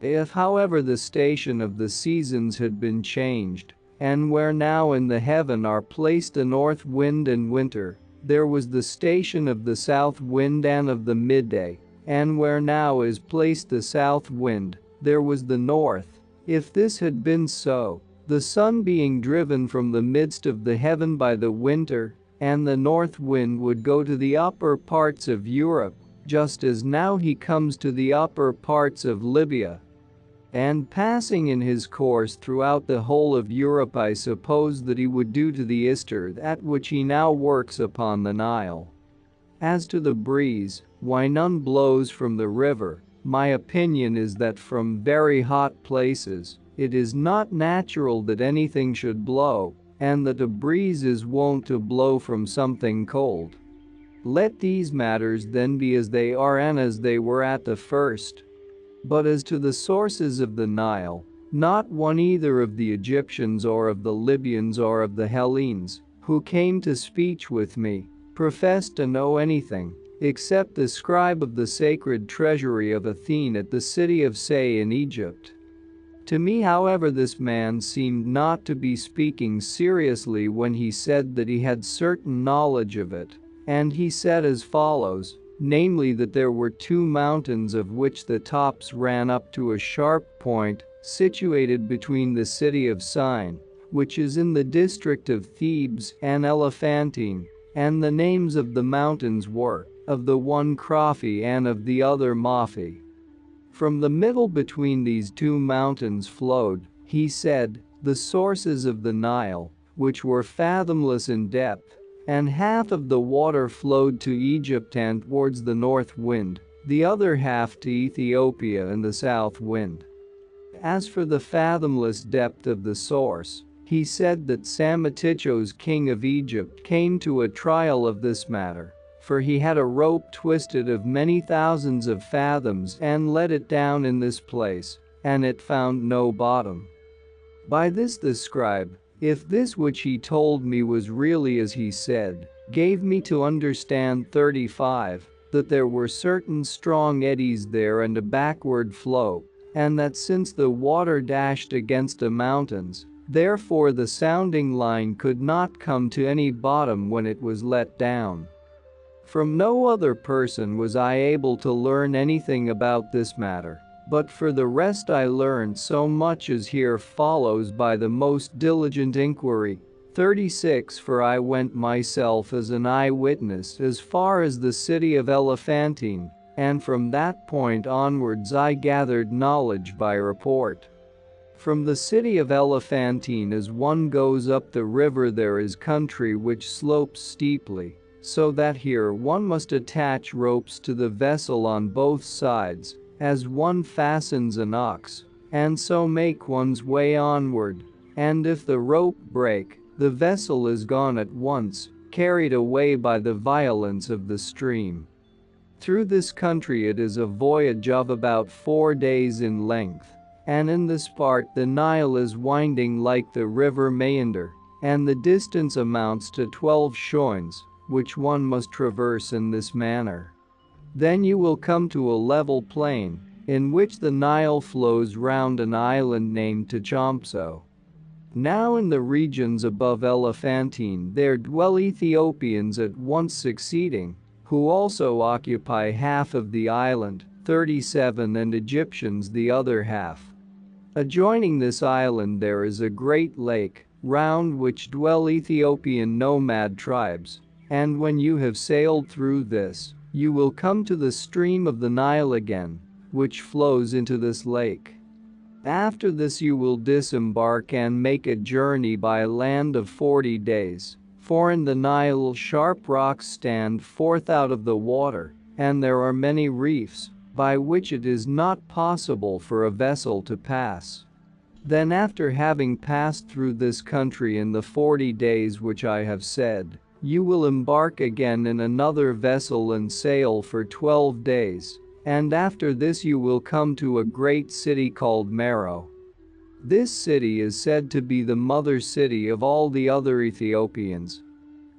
If, however, the station of the seasons had been changed, and where now in the heaven are placed the north wind in winter, there was the station of the south wind and of the midday, and where now is placed the south wind, there was the north. If this had been so, the sun being driven from the midst of the heaven by the winter, and the north wind would go to the upper parts of Europe, just as now he comes to the upper parts of Libya. And passing in his course throughout the whole of Europe, I suppose that he would do to the Ister that which he now works upon the Nile. As to the breeze, why none blows from the river, my opinion is that from very hot places, it is not natural that anything should blow, and that a breeze is wont to blow from something cold. Let these matters then be as they are and as they were at the first. But as to the sources of the Nile, not one either of the Egyptians or of the Libyans or of the Hellenes, who came to speech with me, professed to know anything, except the scribe of the sacred treasury of Athene at the city of Say in Egypt. To me, however, this man seemed not to be speaking seriously when he said that he had certain knowledge of it, and he said as follows, namely that there were 2 mountains of which the tops ran up to a sharp point, situated between the city of Syene, which is in the district of Thebes, and Elephantine, and the names of the mountains were, of the one Crophi and of the other Mophi. From the middle between these 2 mountains flowed, he said, the sources of the Nile, which were fathomless in depth, and half of the water flowed to Egypt and towards the north wind, the other half to Ethiopia and the south wind. As for the fathomless depth of the source, he said that Psammetichos, king of Egypt, came to a trial of this matter, for he had a rope twisted of many thousands of fathoms and let it down in this place, and it found no bottom. By this the scribe, if this which he told me was really as he said, gave me to understand 35, that there were certain strong eddies there and a backward flow, and that since the water dashed against the mountains, therefore the sounding line could not come to any bottom when it was let down. From no other person was I able to learn anything about this matter, but for the rest I learned so much as here follows by the most diligent inquiry. 36 For I went myself as an eyewitness as far as the city of Elephantine, and from that point onwards I gathered knowledge by report. From the city of Elephantine as one goes up the river there is country which slopes steeply, so that here one must attach ropes to the vessel on both sides, as one fastens an ox, and so make one's way onward, and if the rope break, the vessel is gone at once, carried away by the violence of the stream. Through this country it is a voyage of about 4 days in length, and in this part the Nile is winding like the river Maeander, and the distance amounts to 12 shoins, which one must traverse in this manner. Then you will come to a level plain, in which the Nile flows round an island named Tchampso. Now in the regions above Elephantine there dwell Ethiopians at once succeeding, who also occupy half of the island, 37, and Egyptians the other half. Adjoining this island there is a great lake, round which dwell Ethiopian nomad tribes, and when you have sailed through this, you will come to the stream of the Nile again, which flows into this lake. After this you will disembark and make a journey by land of 40 days, for in the Nile sharp rocks stand forth out of the water, and there are many reefs, by which it is not possible for a vessel to pass. Then after having passed through this country in the 40 days which I have said, you will embark again in another vessel and sail for 12 days, and after this you will come to a great city called Meroe. This city is said to be the mother city of all the other Ethiopians,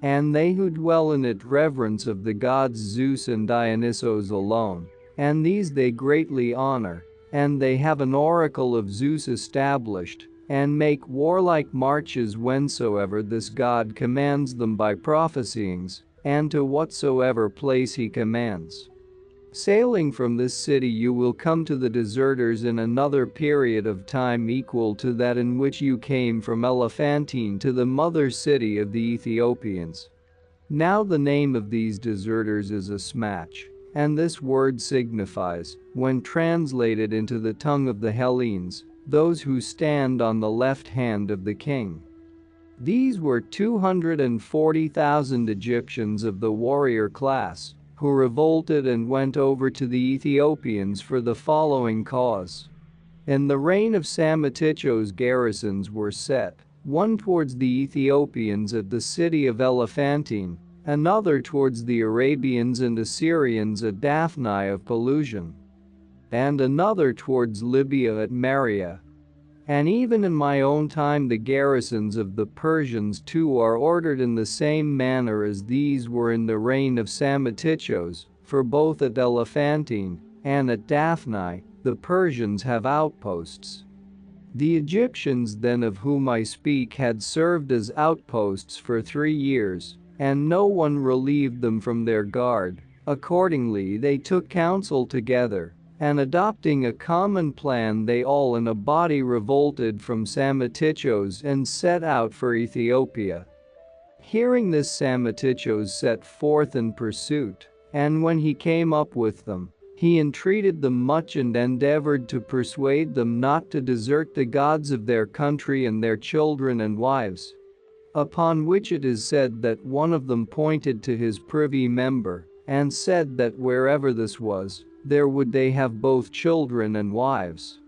and they who dwell in it reverence of the gods Zeus and Dionysos alone, and these they greatly honor, and they have an oracle of Zeus established, and make warlike marches whensoever this god commands them by prophesyings, and to whatsoever place he commands. Sailing from this city you will come to the deserters in another period of time equal to that in which you came from Elephantine to the mother city of the Ethiopians. Now the name of these deserters is Asmach, and this word signifies, when translated into the tongue of the Hellenes, those who stand on the left hand of the king. These were 240,000 Egyptians of the warrior class, who revolted and went over to the Ethiopians for the following cause. In the reign of Psammetichos garrisons were set, one towards the Ethiopians at the city of Elephantine, another towards the Arabians and Assyrians at Daphne of Pelusium, and another towards Libya at Maria. And even in my own time the garrisons of the Persians too are ordered in the same manner as these were in the reign of Psammetichos, for both at Elephantine and at Daphne the Persians have outposts. The Egyptians then of whom I speak had served as outposts for 3 years, and no one relieved them from their guard. Accordingly they took counsel together, and adopting a common plan they all in a body revolted from Psammetichos and set out for Ethiopia. Hearing this Psammetichos set forth in pursuit, and when he came up with them, he entreated them much and endeavored to persuade them not to desert the gods of their country and their children and wives. Upon which it is said that one of them pointed to his privy member, and said that wherever this was, there would they have both children and wives.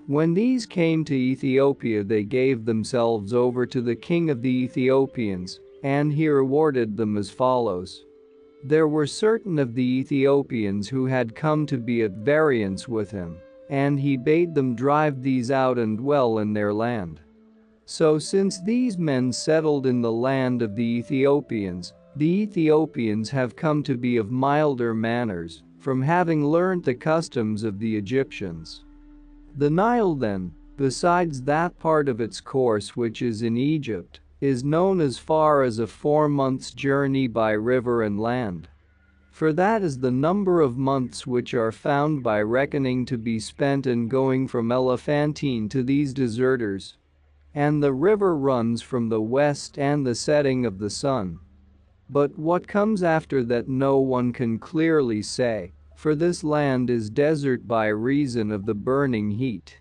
When these came to Ethiopia they gave themselves over to the king of the Ethiopians, and he rewarded them as follows. There were certain of the Ethiopians who had come to be at variance with him, and he bade them drive these out and dwell in their land. So since these men settled in the land of the Ethiopians have come to be of milder manners, from having learnt the customs of the Egyptians. The Nile then, besides that part of its course which is in Egypt, is known as far as a 4 months' journey by river and land. For that is the number of months which are found by reckoning to be spent in going from Elephantine to these deserters. And the river runs from the west and the setting of the sun. But what comes after that no one can clearly say, for this land is desert by reason of the burning heat.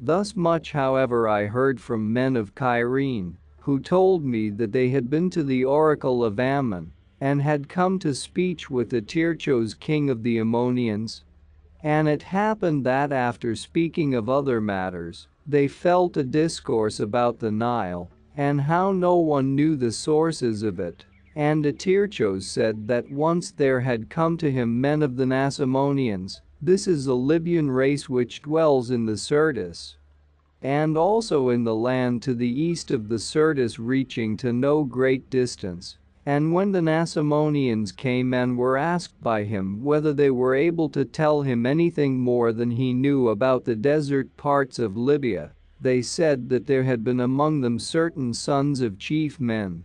Thus much however I heard from men of Cyrene, who told me that they had been to the oracle of Ammon, and had come to speech with Eteirchos king of the Ammonians. And it happened that after speaking of other matters, they fell to discourse about the Nile, and how no one knew the sources of it. And Eteirchos said that once there had come to him men of the Nasamonians, this is a Libyan race which dwells in the Syrtis, and also in the land to the east of the Syrtis reaching to no great distance. And when the Nasamonians came and were asked by him whether they were able to tell him anything more than he knew about the desert parts of Libya, they said that there had been among them certain sons of chief men,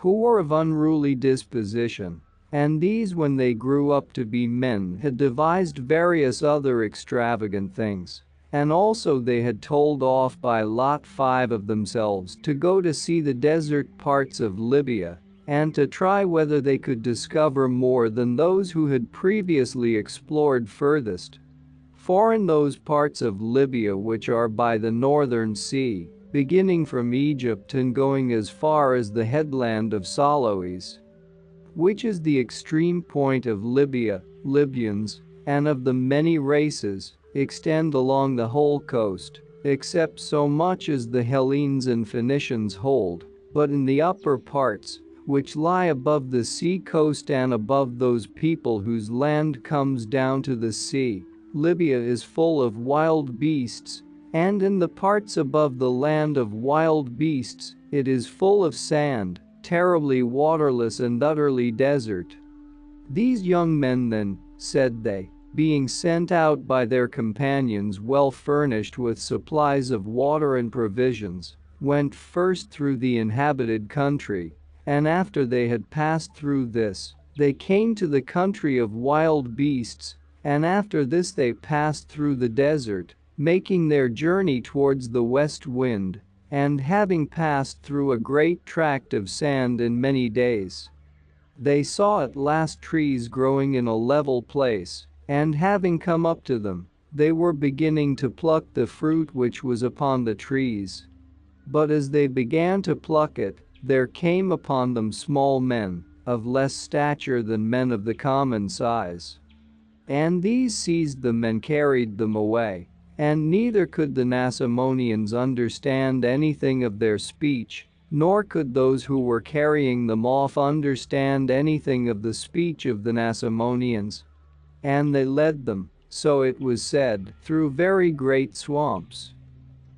who were of unruly disposition, and these when they grew up to be men had devised various other extravagant things, And also they had told off by lot 5 of themselves to go to see the desert parts of Libya and to try whether they could discover more than those who had previously explored furthest. For in those parts of Libya which are by the northern sea, beginning from Egypt and going as far as the headland of Salois, which is the extreme point of Libya, Libyans, and of the many races, extend along the whole coast, except so much as the Hellenes and Phoenicians hold, but in the upper parts, which lie above the sea coast and above those people whose land comes down to the sea, Libya is full of wild beasts, and in the parts above the land of wild beasts, it is full of sand, terribly waterless and utterly desert. These young men then, said they, being sent out by their companions well furnished with supplies of water and provisions, went first through the inhabited country, and after they had passed through this, they came to the country of wild beasts, and after this they passed through the desert, making their journey towards the west wind, and having passed through a great tract of sand in many days, they saw at last trees growing in a level place, and having come up to them, they were beginning to pluck the fruit which was upon the trees. But as they began to pluck it, there came upon them small men, of less stature than men of the common size. And these seized them and carried them away, and neither could the Nasamonians understand anything of their speech, nor could those who were carrying them off understand anything of the speech of the Nasamonians. And they led them, so it was said, through very great swamps.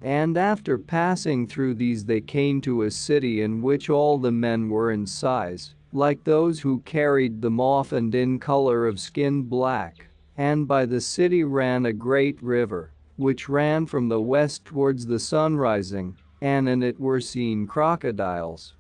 And after passing through these they came to a city in which all the men were in size, like those who carried them off and in color of skin black, and by the city ran a great river, which ran from the west towards the sun rising, and in it were seen crocodiles.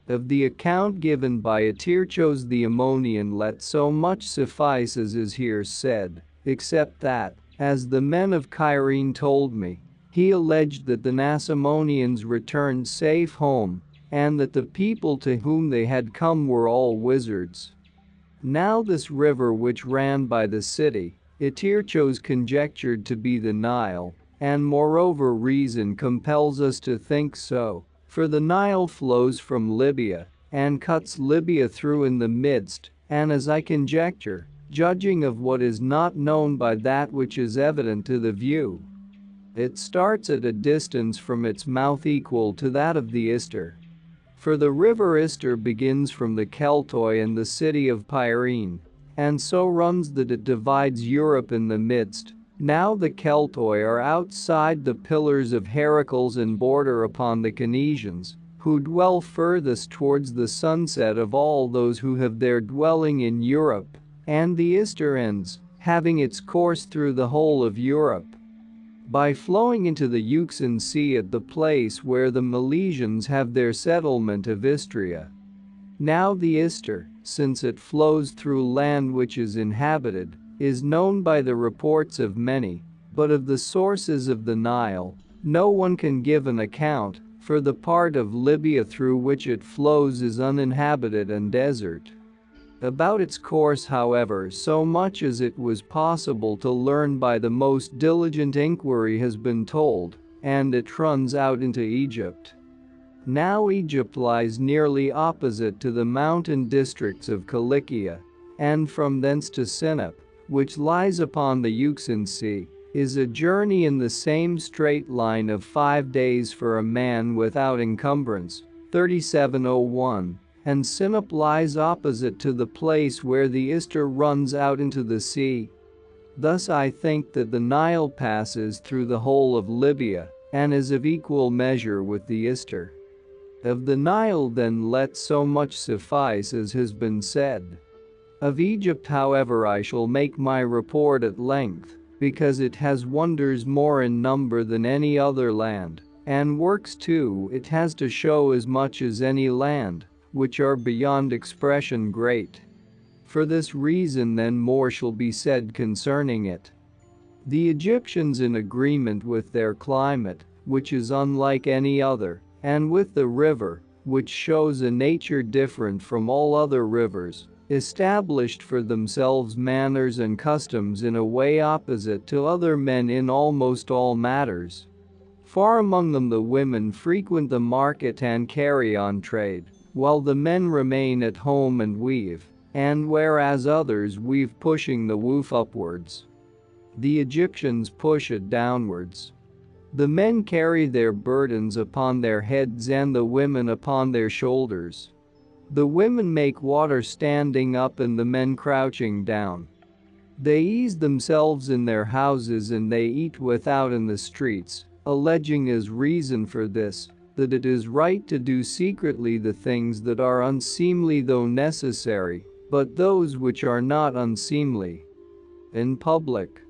Of the account given by Etearchos the Ammonian let so much suffice as is here said, except that, as the men of Cyrene told me, he alleged that the Nasamonians returned safe home, and that the people to whom they had come were all wizards. Now this river which ran by the city, Etearchos conjectured to be the Nile, and moreover reason compels us to think so, for the Nile flows from Libya, and cuts Libya through in the midst, and as I conjecture, judging of what is not known by that which is evident to the view, it starts at a distance from its mouth equal to that of the Ister. For the river Ister begins from the Keltoi and the city of Pyrene, and so runs that it divides Europe in the midst. Now the Keltoi are outside the pillars of Heracles and border upon the Canesians, who dwell furthest towards the sunset of all those who have their dwelling in Europe, and the Ister ends, having its course through the whole of Europe, by flowing into the Euxine Sea at the place where the Milesians have their settlement of Istria. Now the Ister, since it flows through land which is inhabited, is known by the reports of many, but of the sources of the Nile, no one can give an account, for the part of Libya through which it flows is uninhabited and desert. About its course, however, so much as it was possible to learn by the most diligent inquiry has been told, and it runs out into Egypt. Now Egypt lies nearly opposite to the mountain districts of Cilicia, and from thence to Sinop, which lies upon the Euxine Sea, is a journey in the same straight line of 5 days for a man without encumbrance, 3701. And Sinop lies opposite to the place where the Ister runs out into the sea. Thus I think that the Nile passes through the whole of Libya, and is of equal measure with the Ister. Of the Nile then let so much suffice as has been said. Of Egypt however I shall make my report at length, because it has wonders more in number than any other land, and works too it has to show as much as any land, which are beyond expression great. For this reason then more shall be said concerning it. The Egyptians, in agreement with their climate, which is unlike any other, and with the river, which shows a nature different from all other rivers, established for themselves manners and customs in a way opposite to other men in almost all matters. For among them the women frequent the market and carry on trade, while the men remain at home and weave, and whereas others weave pushing the woof upwards, the Egyptians push it downwards. The men carry their burdens upon their heads and the women upon their shoulders. The women make water standing up and the men crouching down. They ease themselves in their houses and they eat without in the streets, alleging as reason for this, that it is right to do secretly the things that are unseemly though necessary, but those which are not unseemly in public.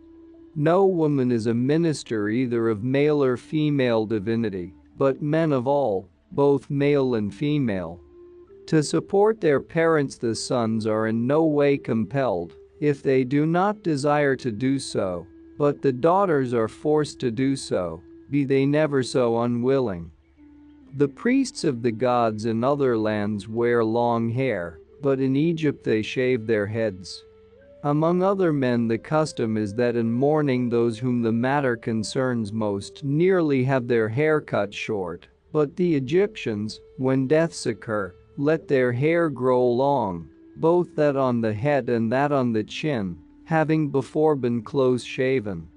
No woman is a minister either of male or female divinity, but men of all, both male and female. To support their parents the sons are in no way compelled, if they do not desire to do so, but the daughters are forced to do so, be they never so unwilling. The priests of the gods in other lands wear long hair, but in Egypt they shave their heads. Among other men the custom is that in mourning those whom the matter concerns most nearly have their hair cut short, but the Egyptians, when deaths occur, let their hair grow long, both that on the head and that on the chin, having before been close shaven.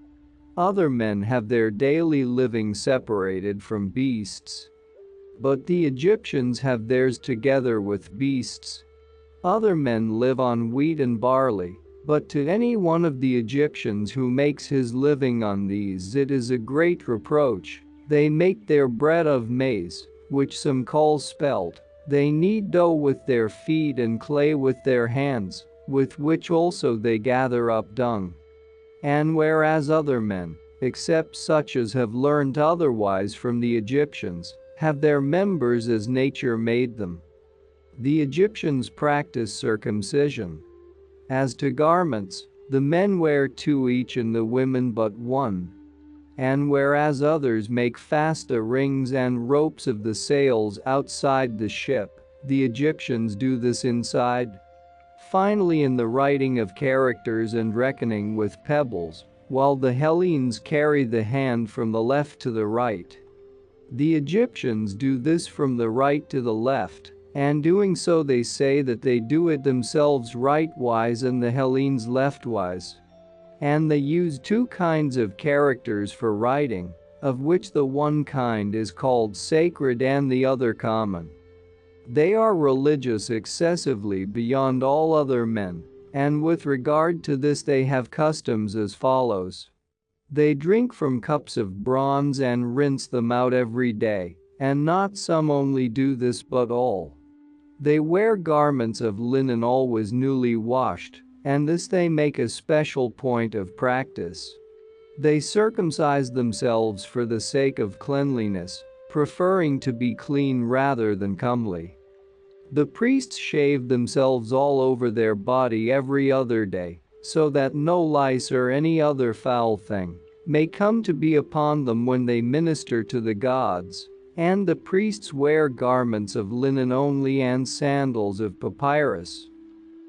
Other men have their daily living separated from beasts, but the Egyptians have theirs together with beasts. Other men live on wheat and barley, but to any one of the Egyptians who makes his living on these it is a great reproach. They make their bread of maize, which some call spelt. They knead dough with their feet and clay with their hands, with which also they gather up dung. And whereas other men, except such as have learned otherwise from the Egyptians, have their members as nature made them, the Egyptians practice circumcision. As to garments, the men wear two each and the women but one. And whereas others make fast the rings and ropes of the sails outside the ship, the Egyptians do this inside. Finally, in the writing of characters and reckoning with pebbles, while the Hellenes carry the hand from the left to the right, the Egyptians do this from the right to the left. And doing so they say that they do it themselves rightwise and the Hellenes leftwise. And they use two kinds of characters for writing, of which the one kind is called sacred and the other common. They are religious excessively beyond all other men, and with regard to this they have customs as follows. They drink from cups of bronze and rinse them out every day, and not some only do this but all. They wear garments of linen always newly washed, and this they make a special point of practice. They circumcise themselves for the sake of cleanliness, preferring to be clean rather than comely. The priests shave themselves all over their body every other day, so that no lice or any other foul thing may come to be upon them when they minister to the gods. And the priests wear garments of linen only and sandals of papyrus.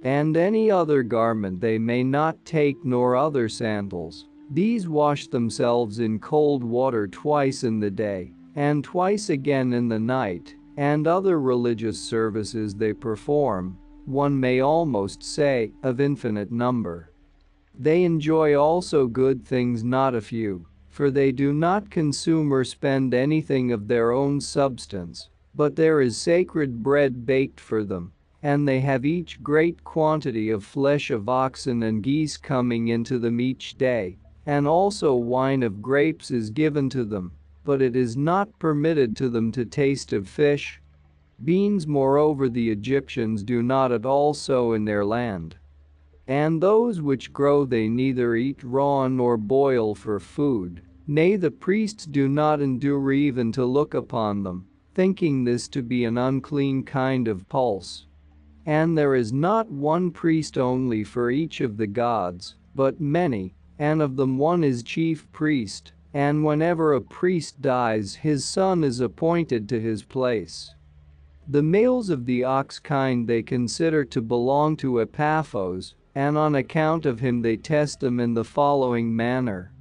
And any other garment they may not take nor other sandals. These wash themselves in cold water twice in the day, and twice again in the night, and other religious services they perform, one may almost say, of infinite number. They enjoy also good things not a few. For they do not consume or spend anything of their own substance, but there is sacred bread baked for them, and they have each great quantity of flesh of oxen and geese coming into them each day, and also wine of grapes is given to them, but it is not permitted to them to taste of fish. Beans moreover the Egyptians do not at all sow in their land. And those which grow they neither eat raw nor boil for food, nay the priests do not endure even to look upon them, thinking this to be an unclean kind of pulse. And there is not one priest only for each of the gods, but many, and of them one is chief priest, and whenever a priest dies his son is appointed to his place. The males of the ox kind they consider to belong to Epaphos, and on account of him they test them in the following manner.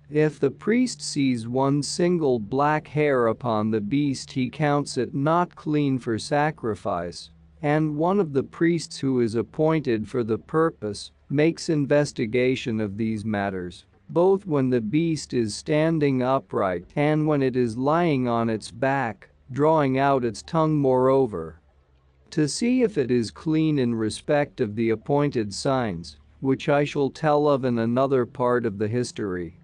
If the priest sees one single black hair upon the beast he counts it not clean for sacrifice, and one of the priests who is appointed for the purpose makes investigation of these matters, both when the beast is standing upright and when it is lying on its back, drawing out its tongue moreover, to see if it is clean in respect of the appointed signs, which I shall tell of in another part of the history.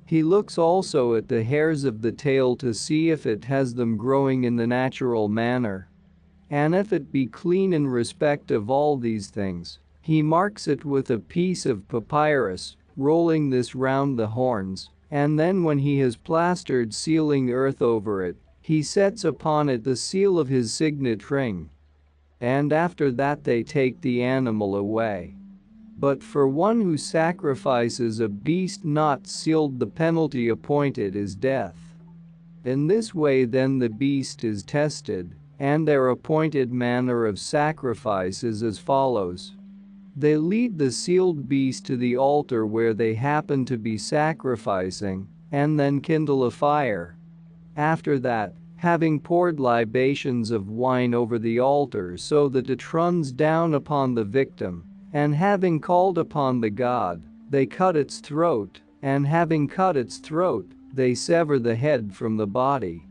He looks also at the hairs of the tail to see if it has them growing in the natural manner. And if it be clean in respect of all these things, he marks it with a piece of papyrus, rolling this round the horns, and then when he has plastered sealing earth over it, he sets upon it the seal of his signet ring. And after that they take the animal away. But for one who sacrifices a beast not sealed the penalty appointed is death. In this way then the beast is tested, and their appointed manner of sacrifice is as follows. They lead the sealed beast to the altar where they happen to be sacrificing, and then kindle a fire. After that, having poured libations of wine over the altar so that it runs down upon the victim, and having called upon the god, they cut its throat, and having cut its throat, they sever the head from the body.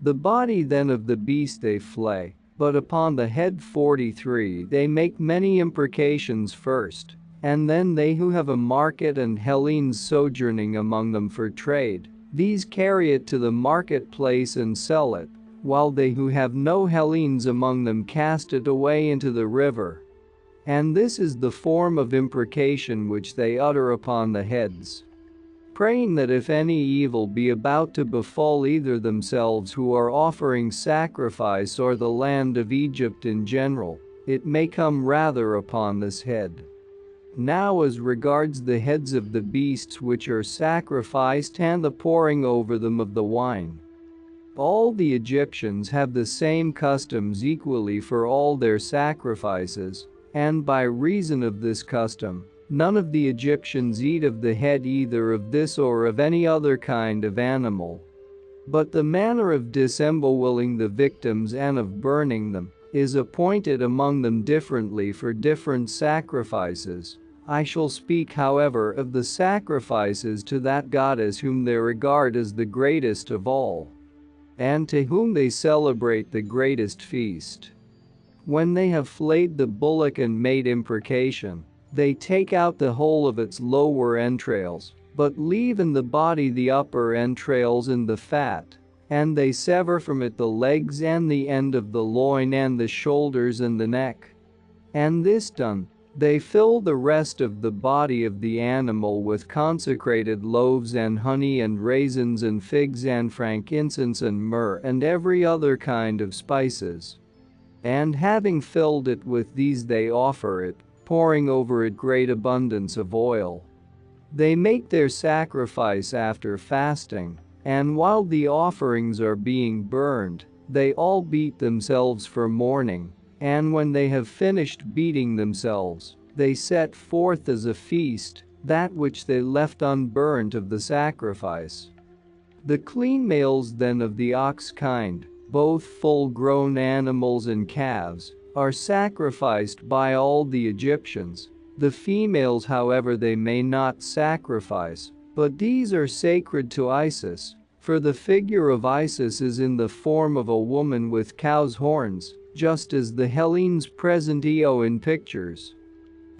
The body then of the beast they flay, but upon the head 43 they make many imprecations first, and then they who have a market and Hellenes sojourning among them for trade, these carry it to the marketplace and sell it, while they who have no Hellenes among them cast it away into the river. And this is the form of imprecation which they utter upon the heads, praying that if any evil be about to befall either themselves who are offering sacrifice or the land of Egypt in general, it may come rather upon this head. Now as regards the heads of the beasts which are sacrificed and the pouring over them of the wine. All the Egyptians have the same customs equally for all their sacrifices, and by reason of this custom, none of the Egyptians eat of the head either of this or of any other kind of animal. But the manner of disembowelling the victims and of burning them is appointed among them differently for different sacrifices. I shall speak however of the sacrifices to that goddess whom they regard as the greatest of all, and to whom they celebrate the greatest feast. When they have flayed the bullock and made imprecation, they take out the whole of its lower entrails, but leave in the body the upper entrails and the fat, and they sever from it the legs and the end of the loin and the shoulders and the neck. And this done, they fill the rest of the body of the animal with consecrated loaves and honey and raisins and figs and frankincense and myrrh and every other kind of spices. And having filled it with these they offer it, pouring over it great abundance of oil. They make their sacrifice after fasting, and while the offerings are being burned, they all beat themselves for mourning, and when they have finished beating themselves, they set forth as a feast that which they left unburnt of the sacrifice. The clean males then of the ox kind, both full-grown animals and calves, are sacrificed by all the Egyptians. The females however they may not sacrifice, but these are sacred to Isis, for the figure of Isis is in the form of a woman with cow's horns, just as the Hellenes present Io in pictures.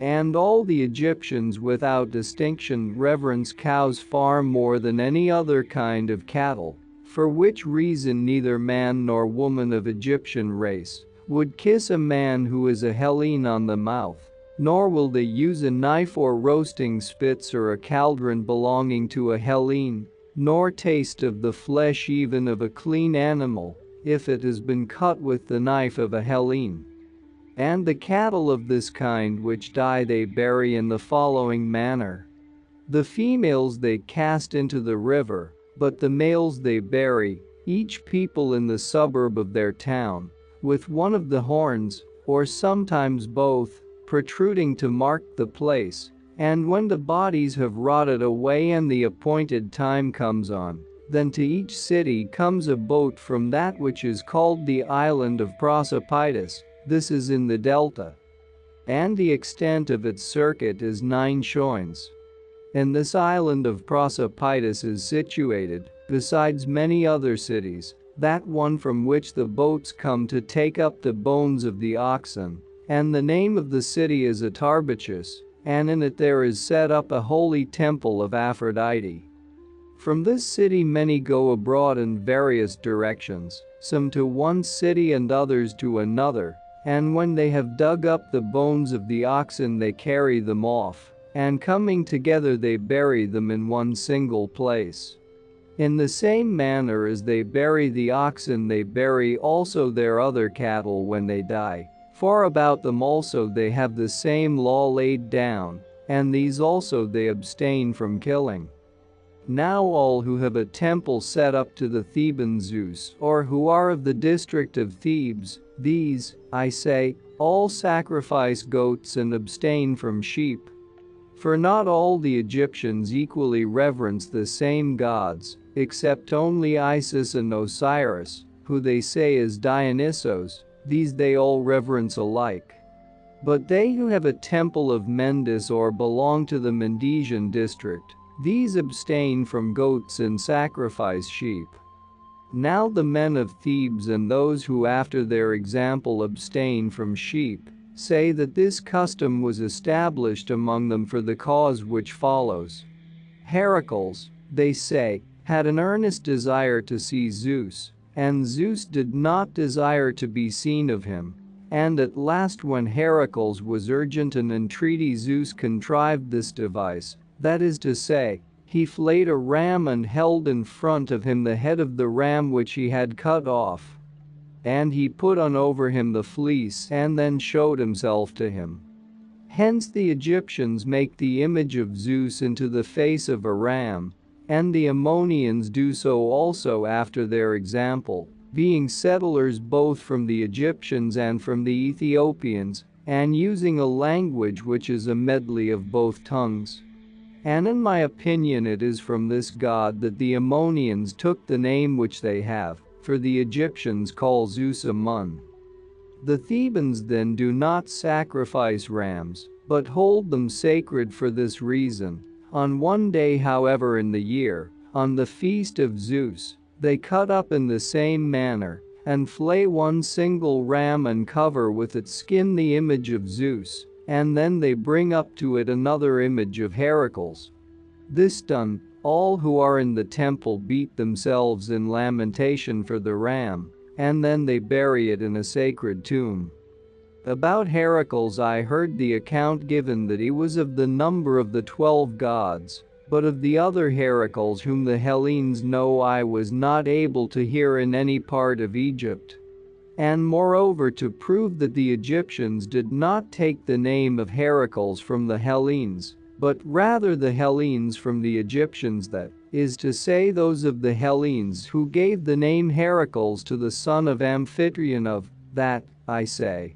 And all the Egyptians without distinction reverence cows far more than any other kind of cattle, for which reason neither man nor woman of Egyptian race would kiss a man who is a Hellene on the mouth, nor will they use a knife or roasting spits or a cauldron belonging to a Hellene, nor taste of the flesh even of a clean animal, if it has been cut with the knife of a Hellene. And the cattle of this kind which die they bury in the following manner. The females they cast into the river, but the males they bury, each people in the suburb of their town, with one of the horns, or sometimes both, protruding to mark the place. And when the bodies have rotted away and the appointed time comes on, then to each city comes a boat from that which is called the island of Prosopitis. This is in the delta. And the extent of its circuit is 9 shoins. And this island of Prosopitis is situated, besides many other cities, that one from which the boats come to take up the bones of the oxen. And the name of the city is Atarbachus, and in it there is set up a holy temple of Aphrodite. From this city many go abroad in various directions, some to one city and others to another, and when they have dug up the bones of the oxen they carry them off, and coming together they bury them in one single place. In the same manner as they bury the oxen they bury also their other cattle when they die, for about them also they have the same law laid down, and these also they abstain from killing. Now all who have a temple set up to the Theban Zeus or who are of the district of Thebes, these, I say, all sacrifice goats and abstain from sheep. For not all the Egyptians equally reverence the same gods, except only Isis and Osiris, who they say is Dionysos, these they all reverence alike. But they who have a temple of Mendes or belong to the Mendesian district, these abstain from goats and sacrifice sheep. Now the men of Thebes and those who after their example abstain from sheep, say that this custom was established among them for the cause which follows. Heracles, they say, had an earnest desire to see Zeus, and Zeus did not desire to be seen of him. And at last when Heracles was urgent in entreaty Zeus contrived this device, that is to say, he flayed a ram and held in front of him the head of the ram which he had cut off. And he put on over him the fleece and then showed himself to him. Hence the Egyptians make the image of Zeus into the face of a ram, and the Ammonians do so also after their example, being settlers both from the Egyptians and from the Ethiopians, and using a language which is a medley of both tongues. And in my opinion it is from this god that the Ammonians took the name which they have, for the Egyptians call Zeus Ammon. The Thebans then do not sacrifice rams, but hold them sacred for this reason. On one day however in the year, on the feast of Zeus, they cut up in the same manner, and flay one single ram and cover with its skin the image of Zeus, and then they bring up to it another image of Heracles. This done, all who are in the temple beat themselves in lamentation for the ram, and then they bury it in a sacred tomb. About Heracles I heard the account given that he was of the number of the 12 gods, but of the other Heracles whom the Hellenes know I was not able to hear in any part of Egypt. And moreover to prove that the Egyptians did not take the name of Heracles from the Hellenes, but rather the Hellenes from the Egyptians, that is to say those of the Hellenes who gave the name Heracles to the son of Amphitryon of that, I say.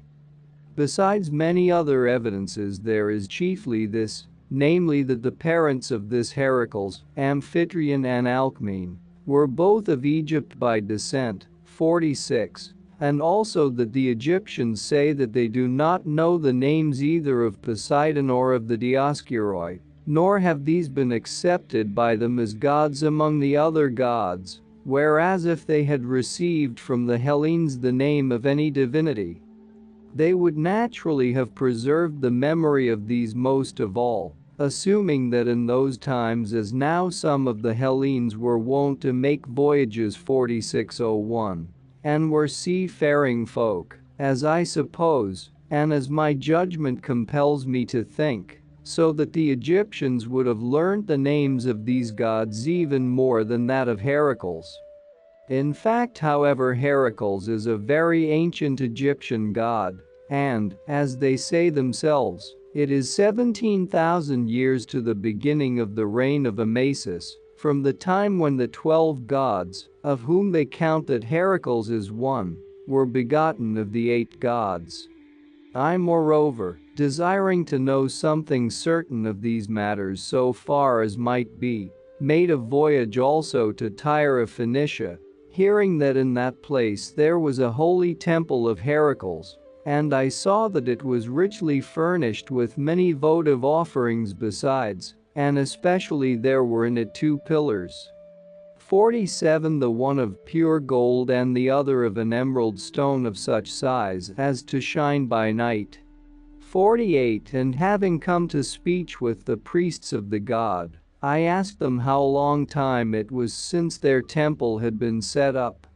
Besides many other evidences there is chiefly this, namely that the parents of this Heracles, Amphitryon and Alcmene, were both of Egypt by descent, 46. And also that the Egyptians say that they do not know the names either of Poseidon or of the Dioscuroi, nor have these been accepted by them as gods among the other gods, whereas if they had received from the Hellenes the name of any divinity, they would naturally have preserved the memory of these most of all, assuming that in those times as now some of the Hellenes were wont to make voyages 4601. And were seafaring folk, as I suppose, and as my judgment compels me to think, so that the Egyptians would have learnt the names of these gods even more than that of Heracles. In fact, however, Heracles is a very ancient Egyptian god, and, as they say themselves, It is 17,000 years to the beginning of the reign of Amasis, from the time when the 12 gods, of whom they count that Heracles is one, were begotten of the 8 gods. I moreover, desiring to know something certain of these matters so far as might be, made a voyage also to Tyre of Phoenicia, hearing that in that place there was a holy temple of Heracles, and I saw that it was richly furnished with many votive offerings besides, and especially there were in it 2 pillars. 47, the one of pure gold and the other of an emerald stone of such size as to shine by night. 48, and having come to speech with the priests of the god, I asked them how long time it was since their temple had been set up.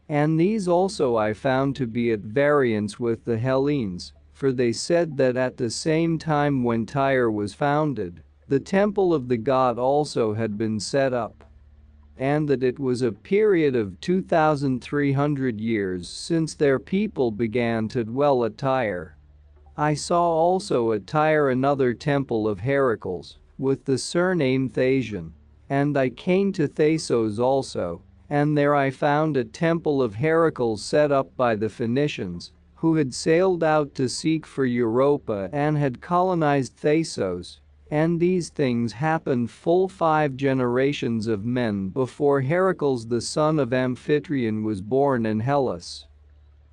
And these also I found to be at variance with the Hellenes, for they said that at the same time when Tyre was founded, the temple of the god also had been set up, and that it was a period of 2,300 years since their people began to dwell at Tyre. I saw also at Tyre another temple of Heracles, with the surname Thasian, and I came to Thasos also, and there I found a temple of Heracles set up by the Phoenicians, who had sailed out to seek for Europa and had colonized Thasos, and these things happened full 5 generations of men before Heracles the son of Amphitryon was born in Hellas.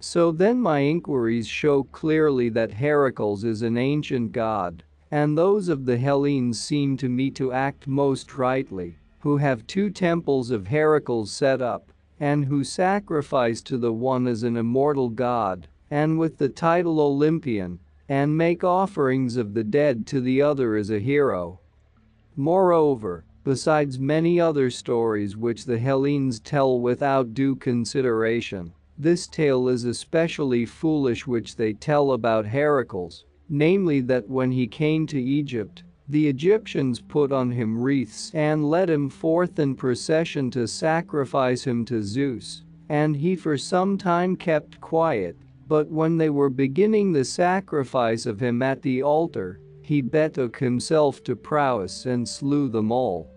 So then my inquiries show clearly that Heracles is an ancient god, and those of the Hellenes seem to me to act most rightly, who have 2 temples of Heracles set up, and who sacrifice to the one as an immortal god, and with the title Olympian, and make offerings of the dead to the other as a hero. Moreover, besides many other stories which the Hellenes tell without due consideration, this tale is especially foolish which they tell about Heracles, namely that when he came to Egypt, the Egyptians put on him wreaths and led him forth in procession to sacrifice him to Zeus, and he for some time kept quiet, but when they were beginning the sacrifice of him at the altar, he betook himself to prowess and slew them all.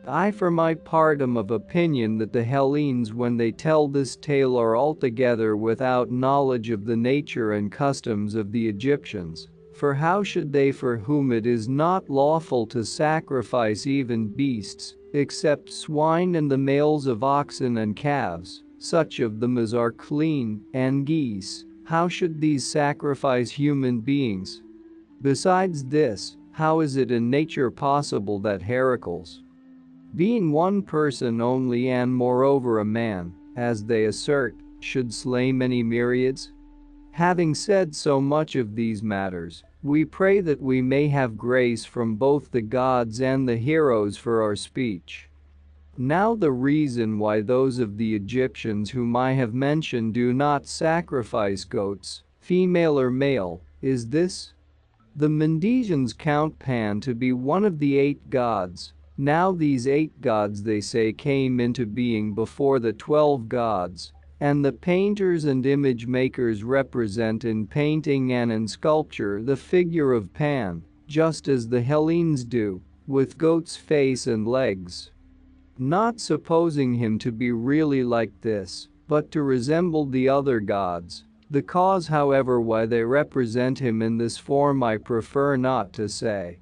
I for my part am of opinion that the Hellenes when they tell this tale are altogether without knowledge of the nature and customs of the Egyptians, for how should they for whom it is not lawful to sacrifice even beasts, except swine and the males of oxen and calves, such of them as are clean, and geese, how should these sacrifice human beings? Besides this, how is it in nature possible that Heracles, being one person only and moreover a man, as they assert, should slay many myriads? Having said so much of these matters, we pray that we may have grace from both the gods and the heroes for our speech. Now the reason why those of the Egyptians whom I have mentioned do not sacrifice goats, female or male, is this. The Mendesians count Pan to be one of the 8 gods. Now these 8 gods they say came into being before the 12 gods, and the painters and image makers represent in painting and in sculpture the figure of Pan, just as the Hellenes do, with goat's face and legs. Not supposing him to be really like this, but to resemble the other gods. The cause however why they represent him in this form I prefer not to say.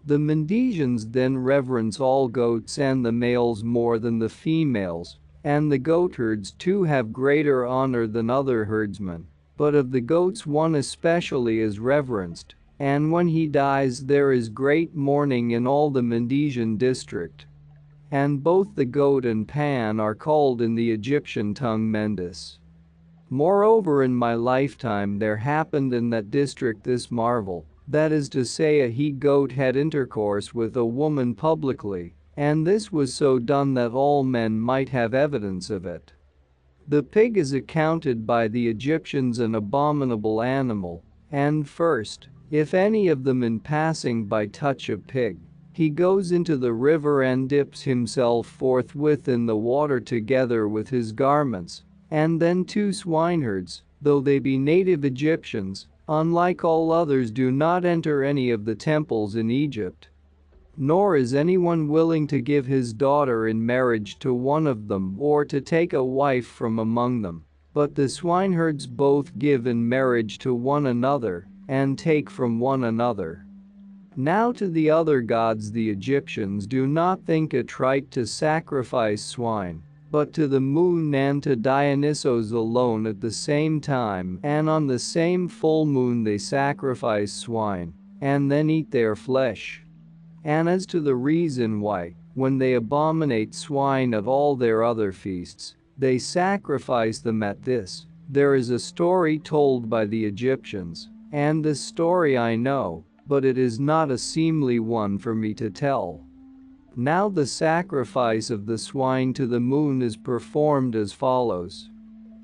The Mendesians then reverence all goats and the males more than the females, and the goatherds too have greater honor than other herdsmen, but of the goats one especially is reverenced, and when he dies there is great mourning in all the Mendesian district. And both the goat and Pan are called in the Egyptian tongue Mendes. Moreover in my lifetime there happened in that district this marvel, that is to say a he-goat had intercourse with a woman publicly, and this was so done that all men might have evidence of it. The pig is accounted by the Egyptians an abominable animal, and first, if any of them in passing by touch a pig, he goes into the river and dips himself forthwith in the water together with his garments, and then 2 swineherds, though they be native Egyptians, unlike all others, do not enter any of the temples in Egypt. Nor is anyone willing to give his daughter in marriage to one of them or to take a wife from among them. But the swineherds both give in marriage to one another and take from one another. Now to the other gods the Egyptians do not think it right to sacrifice swine, but to the moon and to Dionysos alone at the same time, and on the same full moon they sacrifice swine, and then eat their flesh. And as to the reason why, when they abominate swine at all their other feasts, they sacrifice them at this, there is a story told by the Egyptians, and this story I know, but it is not a seemly one for me to tell. Now the sacrifice of the swine to the moon is performed as follows.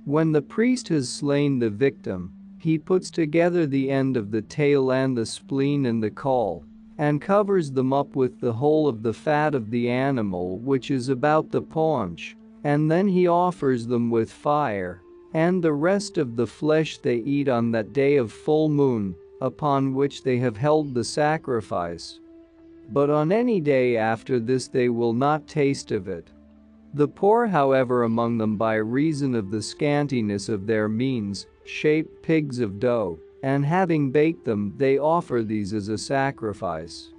When the priest has slain the victim, he puts together the end of the tail and the spleen and the caul, and covers them up with the whole of the fat of the animal which is about the paunch, and then he offers them with fire, and the rest of the flesh they eat on that day of full moon, upon which they have held the sacrifice. But on any day after this they will not taste of it. The poor, however, among them, by reason of the scantiness of their means, shape pigs of dough, and having baked them, they offer these as a sacrifice.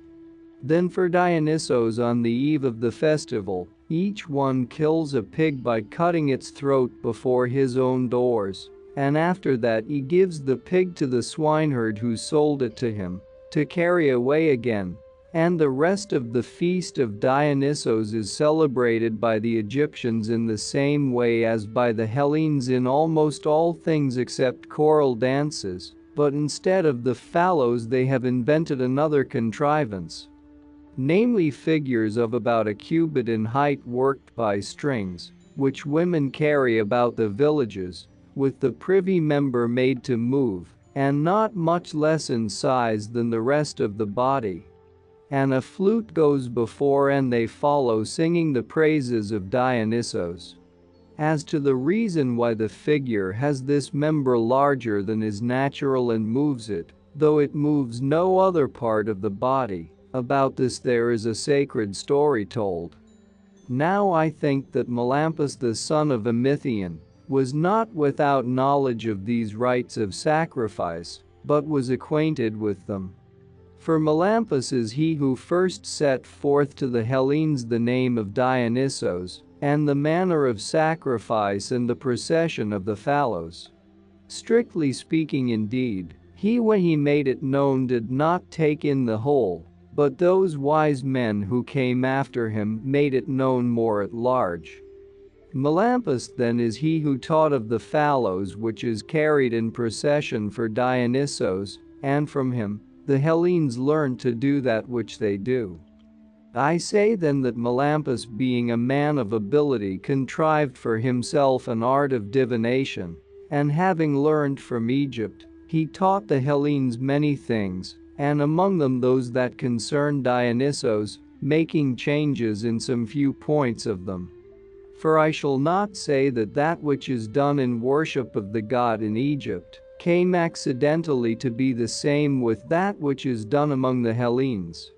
Then for Dionysos on the eve of the festival, each one kills a pig by cutting its throat before his own doors, and after that he gives the pig to the swineherd who sold it to him, to carry away again. And the rest of the feast of Dionysos is celebrated by the Egyptians in the same way as by the Hellenes in almost all things except choral dances, but instead of the phallos they have invented another contrivance. Namely figures of about a cubit in height worked by strings, which women carry about the villages, with the privy member made to move, and not much less in size than the rest of the body. And a flute goes before and they follow singing the praises of Dionysos. As to the reason why the figure has this member larger than is natural and moves it, though it moves no other part of the body, about this there is a sacred story told. Now I think that Melampus the son of Amithion was not without knowledge of these rites of sacrifice, but was acquainted with them. For Melampus is he who first set forth to the Hellenes the name of Dionysos, and the manner of sacrifice and the procession of the phallos. Strictly speaking indeed, he when he made it known did not take in the whole, but those wise men who came after him made it known more at large. Melampus then is he who taught of the phallos which is carried in procession for Dionysos, and from him the Hellenes learned to do that which they do. I say then that Melampus, being a man of ability, contrived for himself an art of divination, and having learned from Egypt, he taught the Hellenes many things, and among them those that concern Dionysos, making changes in some few points of them. For I shall not say that that which is done in worship of the god in Egypt came accidentally to be the same with that which is done among the Hellenes.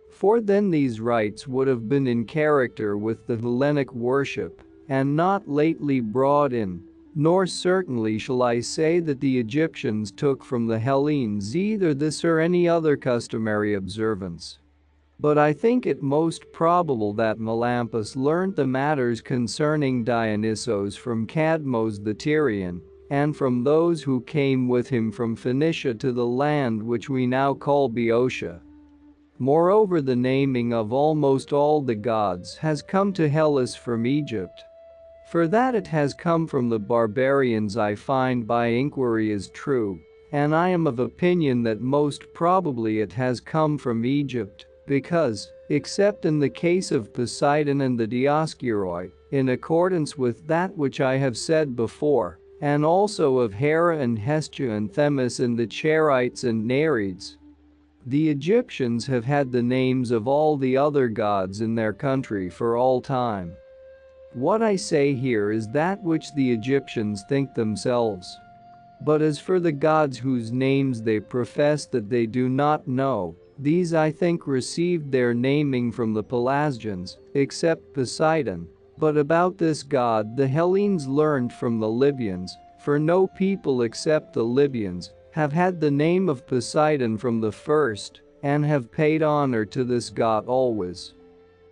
For then these rites would have been in character with the Hellenic worship, and not lately brought in, nor certainly shall I say that the Egyptians took from the Hellenes either this or any other customary observance. But I think it most probable that Melampus learnt the matters concerning Dionysos from Cadmos the Tyrian, and from those who came with him from Phoenicia to the land which we now call Boeotia. Moreover, the naming of almost all the gods has come to Hellas from Egypt. For that it has come from the barbarians I find by inquiry is true, and I am of opinion that most probably it has come from Egypt, because, except in the case of Poseidon and the Dioscuroi, in accordance with that which I have said before, and also of Hera and Hestia and Themis and the Charites and Nereids, the Egyptians have had the names of all the other gods in their country for all time. What I say here is that which the Egyptians think themselves. But as for the gods whose names they profess that they do not know, these I think received their naming from the Pelasgians, except Poseidon. But about this god the Hellenes learned from the Libyans, for no people except the Libyans have had the name of Poseidon from the first, and have paid honor to this god always.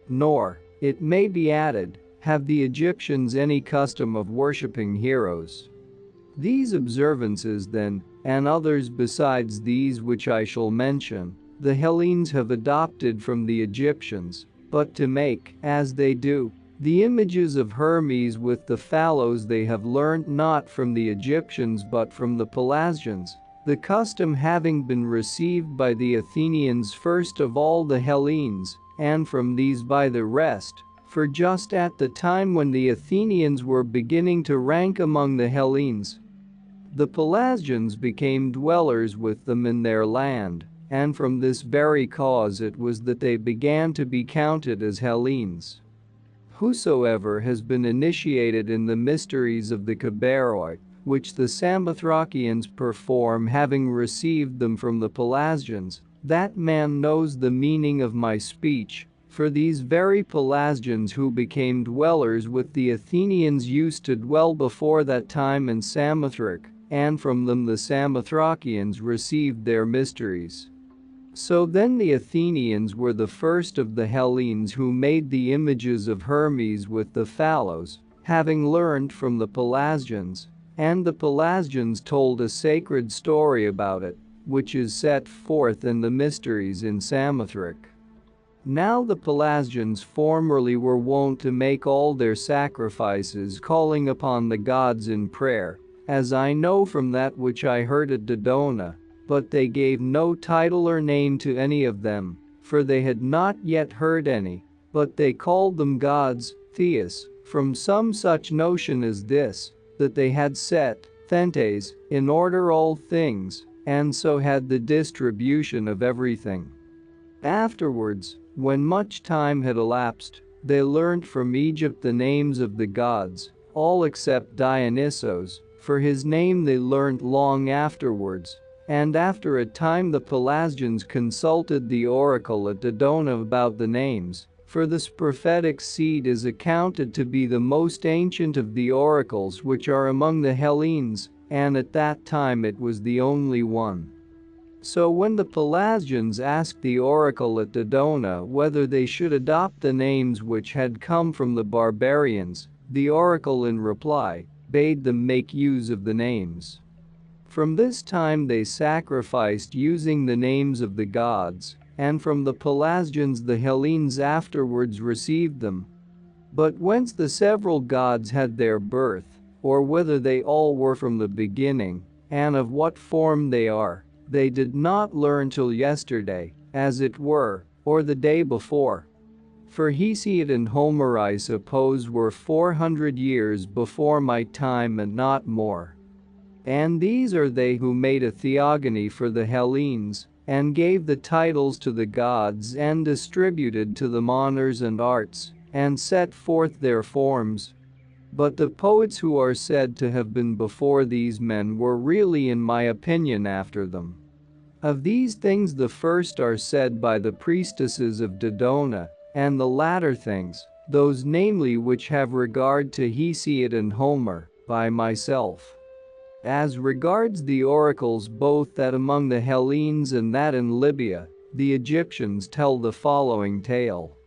Nor, it may be added, have the Egyptians any custom of worshipping heroes. These observances then, and others besides these which I shall mention, the Hellenes have adopted from the Egyptians, but to make, as they do, the images of Hermes with the phallos they have learnt not from the Egyptians but from the Pelasgians, the custom having been received by the Athenians first of all the Hellenes, and from these by the rest. For just at the time when the Athenians were beginning to rank among the Hellenes, the Pelasgians became dwellers with them in their land, and from this very cause it was that they began to be counted as Hellenes. Whosoever has been initiated in the mysteries of the Cabaroi, which the Samothracians perform having received them from the Pelasgians, that man knows the meaning of my speech. For these very Pelasgians who became dwellers with the Athenians used to dwell before that time in Samothrace, and from them the Samothracians received their mysteries. So then the Athenians were the first of the Hellenes who made the images of Hermes with the phallos, having learned from the Pelasgians, and the Pelasgians told a sacred story about it, which is set forth in the mysteries in Samothrace. Now the Pelasgians formerly were wont to make all their sacrifices calling upon the gods in prayer, as I know from that which I heard at Dodona, but they gave no title or name to any of them, for they had not yet heard any, but they called them gods, theos, from some such notion as this, that they had set, thentes, in order all things, and so had the distribution of everything. Afterwards, when much time had elapsed, they learnt from Egypt the names of the gods, all except Dionysos, for his name they learnt long afterwards. And after a time the Pelasgians consulted the oracle at Dodona about the names, for this prophetic seed is accounted to be the most ancient of the oracles which are among the Hellenes, and at that time it was the only one. So when the Pelasgians asked the oracle at Dodona whether they should adopt the names which had come from the barbarians, the oracle in reply bade them make use of the names. From this time they sacrificed using the names of the gods, and from the Pelasgians the Hellenes afterwards received them. But whence the several gods had their birth, or whether they all were from the beginning, and of what form they are, they did not learn till yesterday, as it were, or the day before. For Hesiod and Homer I suppose were 400 years before my time and not more. And these are they who made a theogony for the Hellenes, and gave the titles to the gods and distributed to them honors and arts, and set forth their forms. But the poets who are said to have been before these men were really in my opinion after them. Of these things the first are said by the priestesses of Dodona, and the latter things, those namely which have regard to Hesiod and Homer, by myself. As regards the oracles both that among the Hellenes and that in Libya, the Egyptians tell the following tale.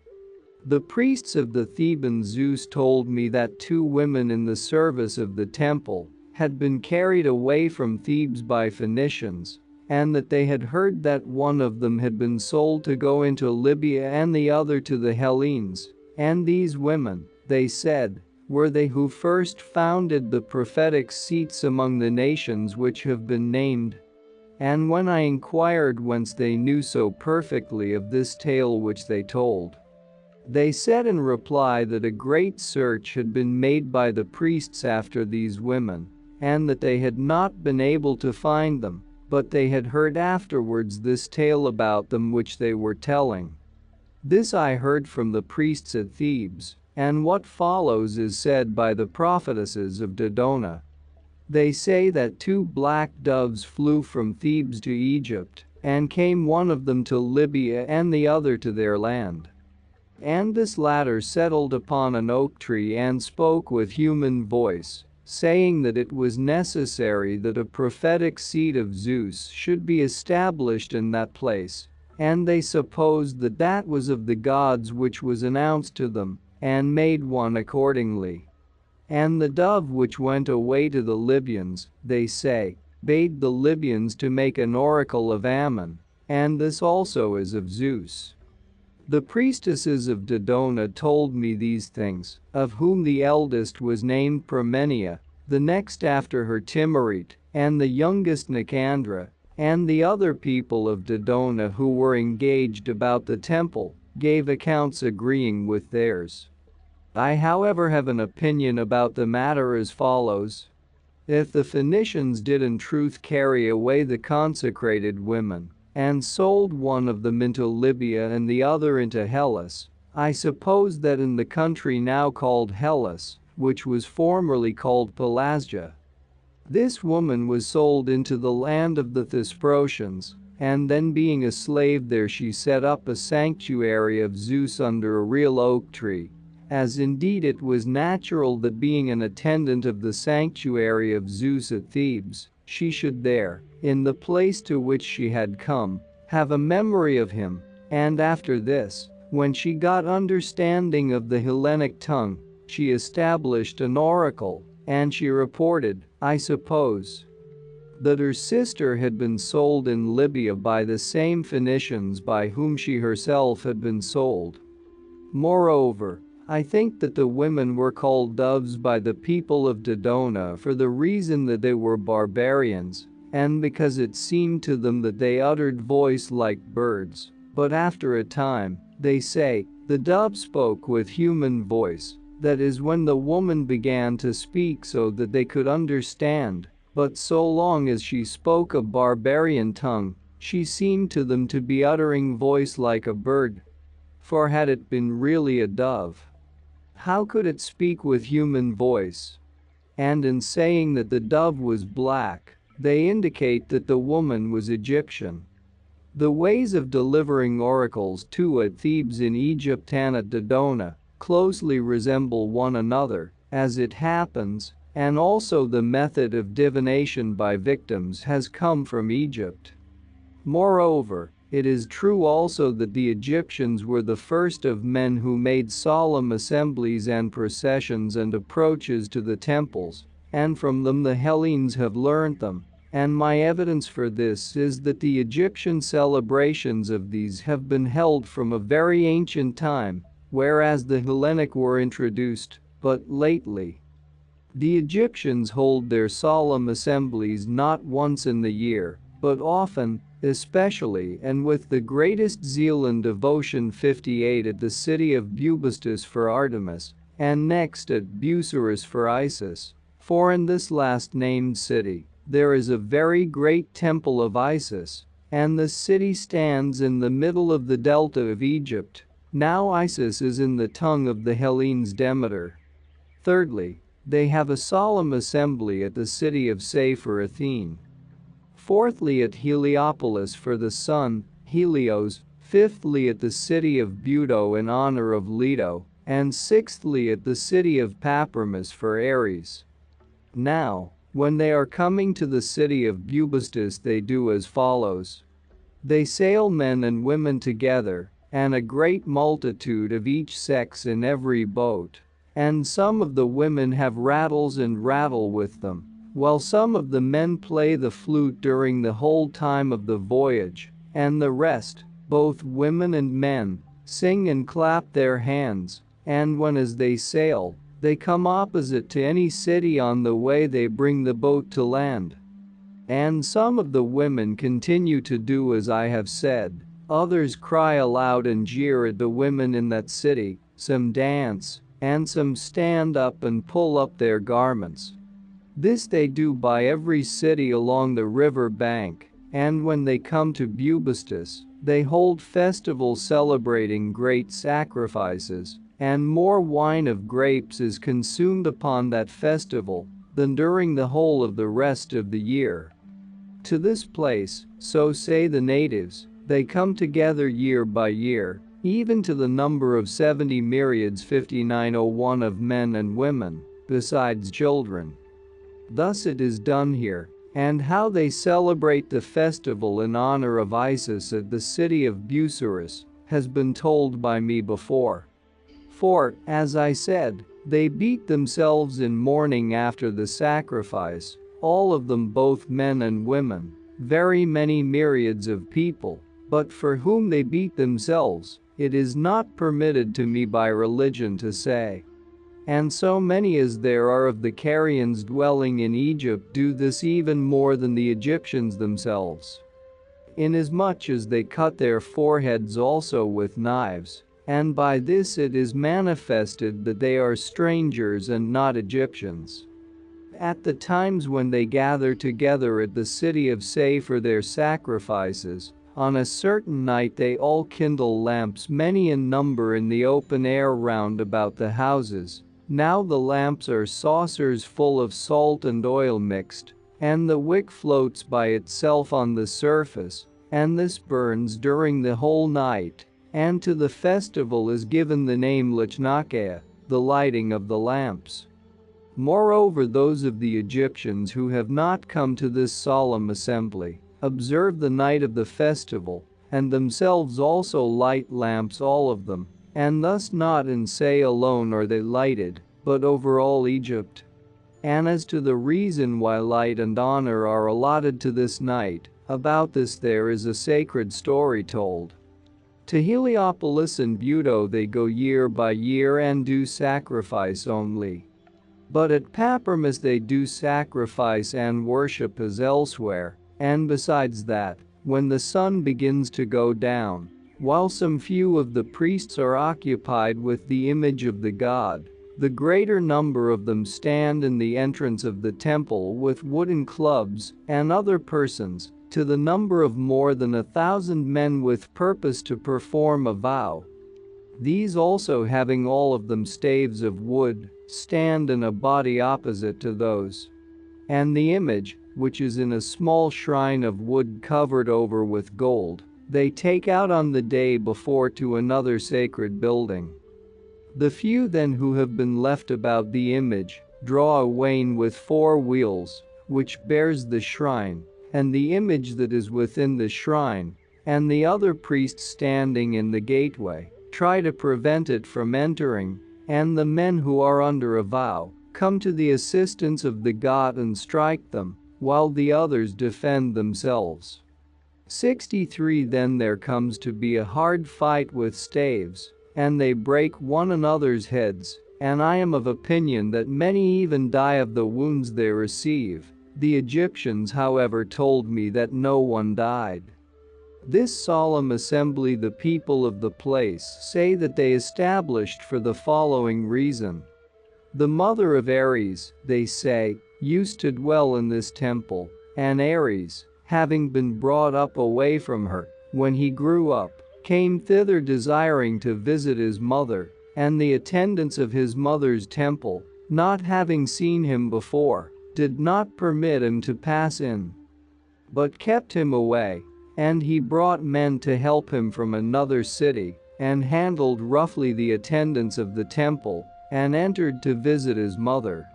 The priests of the Theban Zeus told me that 2 women in the service of the temple had been carried away from Thebes by Phoenicians, and that they had heard that one of them had been sold to go into Libya and the other to the Hellenes, and these women, they said, were they who first founded the prophetic seats among the nations which have been named. And when I inquired whence they knew so perfectly of this tale which they told, they said in reply that a great search had been made by the priests after these women, and that they had not been able to find them, but they had heard afterwards this tale about them which they were telling. This I heard from the priests at Thebes, and what follows is said by the prophetesses of Dodona. They say that two black doves flew from Thebes to Egypt, and came one of them to Libya and the other to their land. And this latter settled upon an oak tree and spoke with human voice, saying that it was necessary that a prophetic seat of Zeus should be established in that place, and they supposed that that was of the gods which was announced to them, and made one accordingly. And the dove which went away to the Libyans, they say, bade the Libyans to make an oracle of Ammon, and this also is of Zeus. The priestesses of Dodona told me these things, of whom the eldest was named Promenia, the next after her Timarete, and the youngest Nicandra, and the other people of Dodona who were engaged about the temple, gave accounts agreeing with theirs. I however have an opinion about the matter as follows. If the Phoenicians did in truth carry away the consecrated women, and sold one of them into Libya and the other into Hellas, I suppose that in the country now called Hellas, which was formerly called Pelasgia, this woman was sold into the land of the Thesprotians, and then being a slave there she set up a sanctuary of Zeus under a real oak tree, as indeed it was natural that being an attendant of the sanctuary of Zeus at Thebes, she should there, in the place to which she had come, have a memory of him, and after this, when she got understanding of the Hellenic tongue, she established an oracle, and she reported, I suppose, that her sister had been sold in Libya by the same Phoenicians by whom she herself had been sold. Moreover, I think that the women were called doves by the people of Dodona for the reason that they were barbarians, and because it seemed to them that they uttered voice like birds, but after a time, they say, the dove spoke with human voice, that is when the woman began to speak so that they could understand, but so long as she spoke a barbarian tongue, she seemed to them to be uttering voice like a bird. For had it been really a dove, how could it speak with human voice? And in saying that the dove was black, they indicate that the woman was Egyptian. The ways of delivering oracles too at Thebes in Egypt and at Dodona closely resemble one another, as it happens, and also the method of divination by victims has come from Egypt. Moreover, it is true also that the Egyptians were the first of men who made solemn assemblies and processions and approaches to the temples, and from them the Hellenes have learnt them, and my evidence for this is that the Egyptian celebrations of these have been held from a very ancient time, whereas the Hellenic were introduced, but lately. The Egyptians hold their solemn assemblies not once in the year, but often, especially and with the greatest zeal and devotion 58 at the city of Bubastis for Artemis, and next at Bucyrus for Isis, for in this last named city, there is a very great temple of Isis, and the city stands in the middle of the delta of Egypt. Now Isis is in the tongue of the Hellenes Demeter. Thirdly, they have a solemn assembly at the city of Say Athene. Fourthly at Heliopolis for the sun, Helios, fifthly at the city of Buto in honor of Leto, and sixthly at the city of Papermus for Ares. Now, when they are coming to the city of Bubastis they do as follows. They sail men and women together, and a great multitude of each sex in every boat, and some of the women have rattles and rattle with them, while some of the men play the flute during the whole time of the voyage, and the rest, both women and men, sing and clap their hands, and when as they sail, they come opposite to any city on the way they bring the boat to land. And some of the women continue to do as I have said, others cry aloud and jeer at the women in that city, some dance, and some stand up and pull up their garments. This they do by every city along the river bank, and when they come to Bubastis, they hold festivals celebrating great sacrifices, and more wine of grapes is consumed upon that festival, than during the whole of the rest of the year. To this place, so say the natives, they come together year by year, even to the number of 70 myriads 5901 of men and women, besides children. Thus it is done here, and how they celebrate the festival in honor of Isis at the city of Bucyrus has been told by me before. For, as I said, they beat themselves in mourning after the sacrifice, all of them, both men and women, very many myriads of people, but for whom they beat themselves, it is not permitted to me by religion to say. And so many as there are of the Carians dwelling in Egypt do this even more than the Egyptians themselves. Inasmuch as they cut their foreheads also with knives, and by this it is manifested that they are strangers and not Egyptians. At the times when they gather together at the city of Say for their sacrifices, on a certain night they all kindle lamps many in number in the open air round about the houses. Now the lamps are saucers full of salt and oil mixed, and the wick floats by itself on the surface, and this burns during the whole night, and to the festival is given the name Lichnakea, the lighting of the lamps. Moreover, those of the Egyptians who have not come to this solemn assembly observe the night of the festival, and themselves also light lamps, all of them, and thus not in Say alone are they lighted, but over all Egypt. And as to the reason why light and honor are allotted to this night, about this there is a sacred story told. To Heliopolis and Buto they go year by year and do sacrifice only. But at Papermus they do sacrifice and worship as elsewhere, and besides that, when the sun begins to go down, while some few of the priests are occupied with the image of the god, the greater number of them stand in the entrance of the temple with wooden clubs, and other persons, to the number of more than 1,000 men with purpose to perform a vow. These also, having all of them staves of wood, stand in a body opposite to those. And the image, which is in a small shrine of wood covered over with gold, they take out on the day before to another sacred building. The few then who have been left about the image draw a wain with 4 wheels, which bears the shrine, and the image that is within the shrine, and the other priests standing in the gateway try to prevent it from entering, and the men who are under a vow come to the assistance of the god and strike them, while the others defend themselves. 63 Then there comes to be a hard fight with staves, and they break one another's heads, and I am of opinion that many even die of the wounds they receive. The Egyptians, however, told me that no one died. This solemn assembly the people of the place say that they established for the following reason. The mother of Ares, they say, used to dwell in this temple, and Ares, having been brought up away from her, when he grew up, came thither desiring to visit his mother, and the attendants of his mother's temple, not having seen him before, did not permit him to pass in, but kept him away. And he brought men to help him from another city, and handled roughly the attendants of the temple, and entered to visit his mother.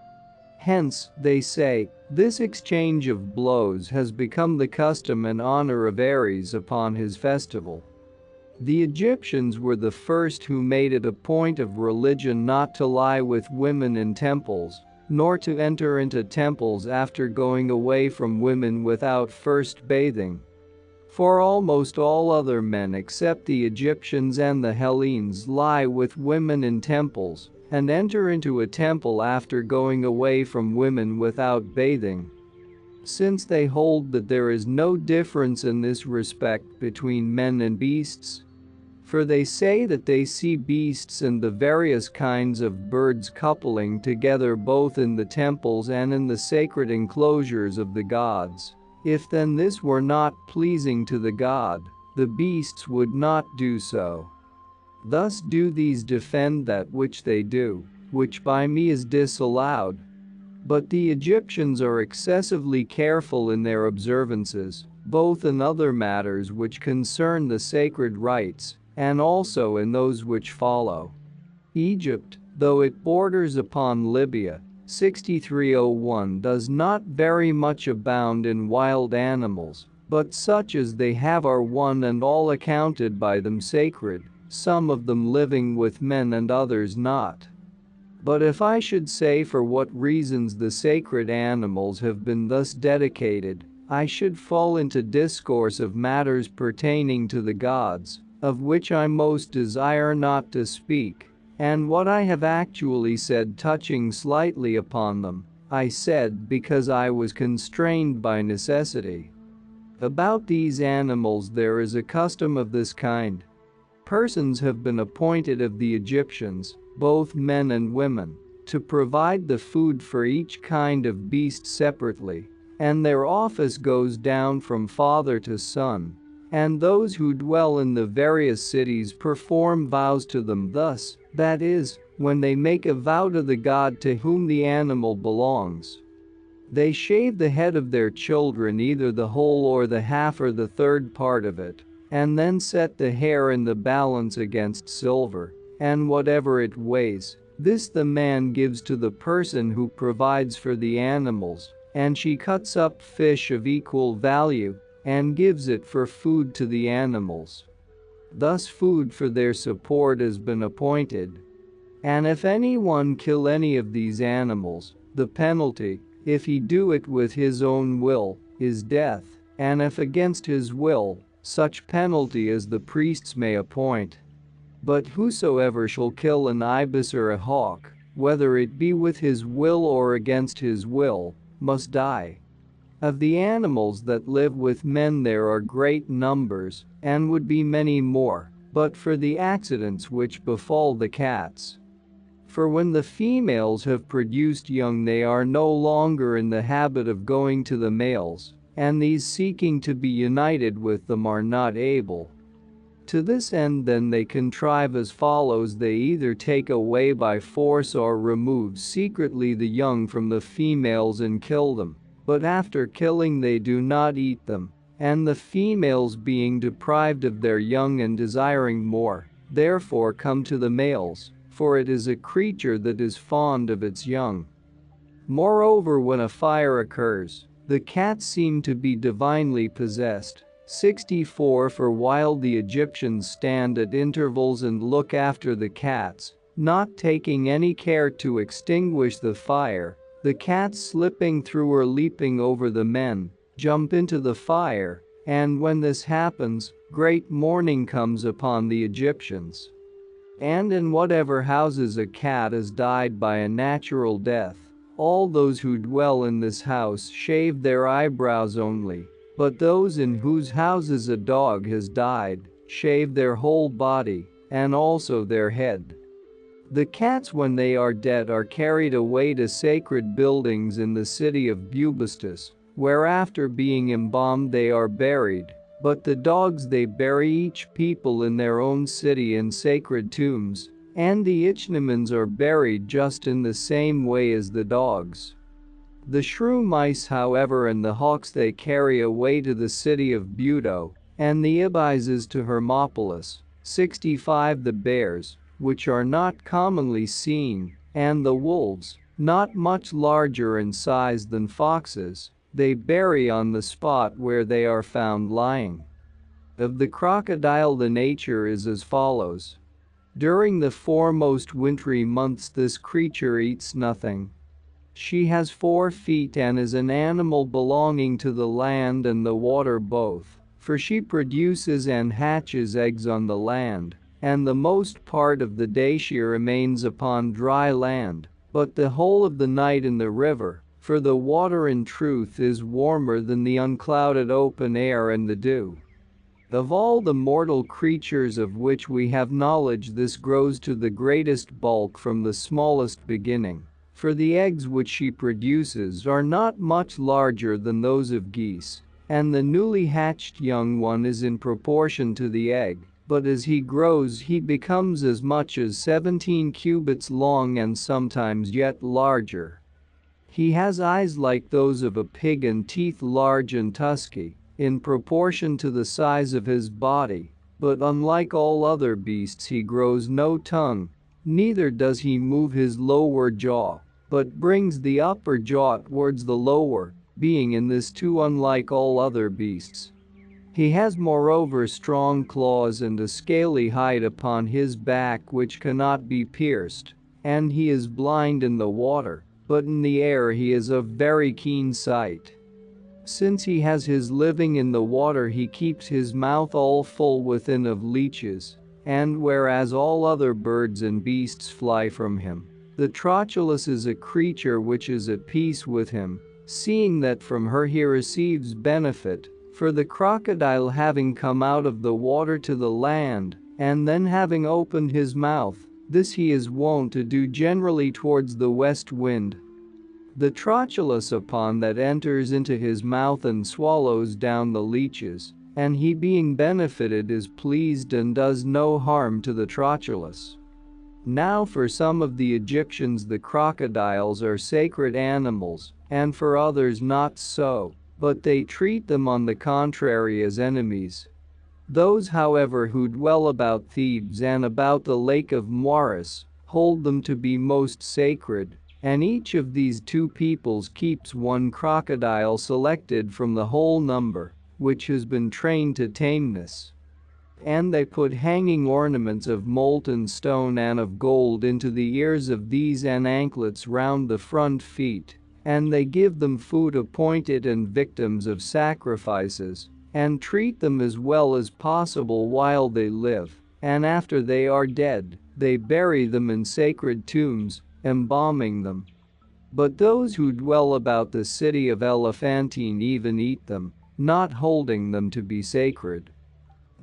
Hence, they say, this exchange of blows has become the custom and honor of Ares upon his festival. The Egyptians were the first who made it a point of religion not to lie with women in temples, nor to enter into temples after going away from women without first bathing. For almost all other men except the Egyptians and the Hellenes lie with women in temples, and enter into a temple after going away from women without bathing. Since they hold that there is no difference in this respect between men and beasts. For they say that they see beasts and the various kinds of birds coupling together both in the temples and in the sacred enclosures of the gods. If then this were not pleasing to the god, the beasts would not do so. Thus do these defend that which they do, which by me is disallowed. But the Egyptians are excessively careful in their observances, both in other matters which concern the sacred rites, and also in those which follow. Egypt, though it borders upon Libya, 6301 does not very much abound in wild animals, but such as they have are one and all accounted by them sacred, some of them living with men and others not. But if I should say for what reasons the sacred animals have been thus dedicated, I should fall into discourse of matters pertaining to the gods, of which I most desire not to speak, and what I have actually said touching slightly upon them, I said because I was constrained by necessity. About these animals there is a custom of this kind. Persons have been appointed of the Egyptians, both men and women, to provide the food for each kind of beast separately, and their office goes down from father to son, and those who dwell in the various cities perform vows to them thus, that is, when they make a vow to the god to whom the animal belongs. They shave the head of their children, either the whole or the half or the third part of it, and then set the hair in the balance against silver, and whatever it weighs, this the man gives to the person who provides for the animals, and she cuts up fish of equal value, and gives it for food to the animals. Thus food for their support has been appointed. And if anyone kill any of these animals, the penalty, if he do it with his own will, is death, and if against his will, such penalty as the priests may appoint. But whosoever shall kill an ibis or a hawk, whether it be with his will or against his will, must die. Of the animals that live with men there are great numbers, and would be many more, but for the accidents which befall the cats. For when the females have produced young they are no longer in the habit of going to the males, and these seeking to be united with them are not able. To this end then they contrive as follows: they either take away by force or remove secretly the young from the females and kill them, but after killing they do not eat them, and the females being deprived of their young and desiring more, therefore come to the males, for it is a creature that is fond of its young. Moreover, when a fire occurs, the cats seem to be divinely possessed. 64 For while the Egyptians stand at intervals and look after the cats, not taking any care to extinguish the fire, the cats slipping through or leaping over the men, jump into the fire, and when this happens, great mourning comes upon the Egyptians. And in whatever houses a cat has died by a natural death, all those who dwell in this house shave their eyebrows only, but those in whose houses a dog has died, shave their whole body, and also their head. The cats when they are dead are carried away to sacred buildings in the city of Bubastis, where after being embalmed they are buried. But the dogs they bury each people in their own city in sacred tombs, and the ichneumons are buried just in the same way as the dogs. The shrew mice however and the hawks they carry away to the city of Buto, and the ibises to Hermopolis. 65 The bears, which are not commonly seen, and the wolves, not much larger in size than foxes, they bury on the spot where they are found lying. Of the crocodile the nature is as follows. During the foremost wintry months this creature eats nothing. She has 4 feet and is an animal belonging to the land and the water both, for she produces and hatches eggs on the land, and the most part of the day she remains upon dry land, but the whole of the night in the river, for the water in truth is warmer than the unclouded open air and the dew. Of all the mortal creatures of which we have knowledge this grows to the greatest bulk from the smallest beginning, for the eggs which she produces are not much larger than those of geese, and the newly hatched young one is in proportion to the egg, but as he grows he becomes as much as 17 cubits long and sometimes yet larger. He has eyes like those of a pig and teeth large and tusky, in proportion to the size of his body, but unlike all other beasts he grows no tongue, neither does he move his lower jaw, but brings the upper jaw towards the lower, being in this too unlike all other beasts. He has moreover strong claws and a scaly hide upon his back which cannot be pierced, and he is blind in the water, but in the air he is of very keen sight. Since he has his living in the water he keeps his mouth all full within of leeches, and whereas all other birds and beasts fly from him, the Trochilus is a creature which is at peace with him, seeing that from her he receives benefit, for the crocodile having come out of the water to the land, and then having opened his mouth, this he is wont to do generally towards the west wind. The Trochilus upon that enters into his mouth and swallows down the leeches, and he being benefited is pleased and does no harm to the Trochilus. Now for some of the Egyptians the crocodiles are sacred animals, and for others not so, but they treat them on the contrary as enemies. Those however who dwell about Thebes and about the lake of Moeris hold them to be most sacred, and each of these two peoples keeps one crocodile selected from the whole number, which has been trained to tameness. And they put hanging ornaments of molten stone and of gold into the ears of these and anklets round the front feet, and they give them food appointed and victims of sacrifices, and treat them as well as possible while they live, and after they are dead, they bury them in sacred tombs, embalming them. But those who dwell about the city of Elephantine even eat them, not holding them to be sacred.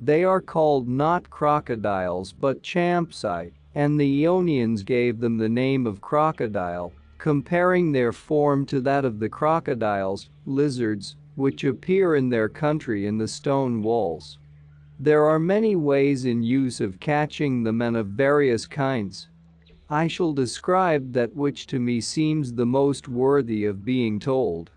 They are called not crocodiles but champsi, and the Ionians gave them the name of crocodile, comparing their form to that of the crocodiles, lizards, which appear in their country in the stone walls. There are many ways in use of catching them and of various kinds. I shall describe that which to me seems the most worthy of being told.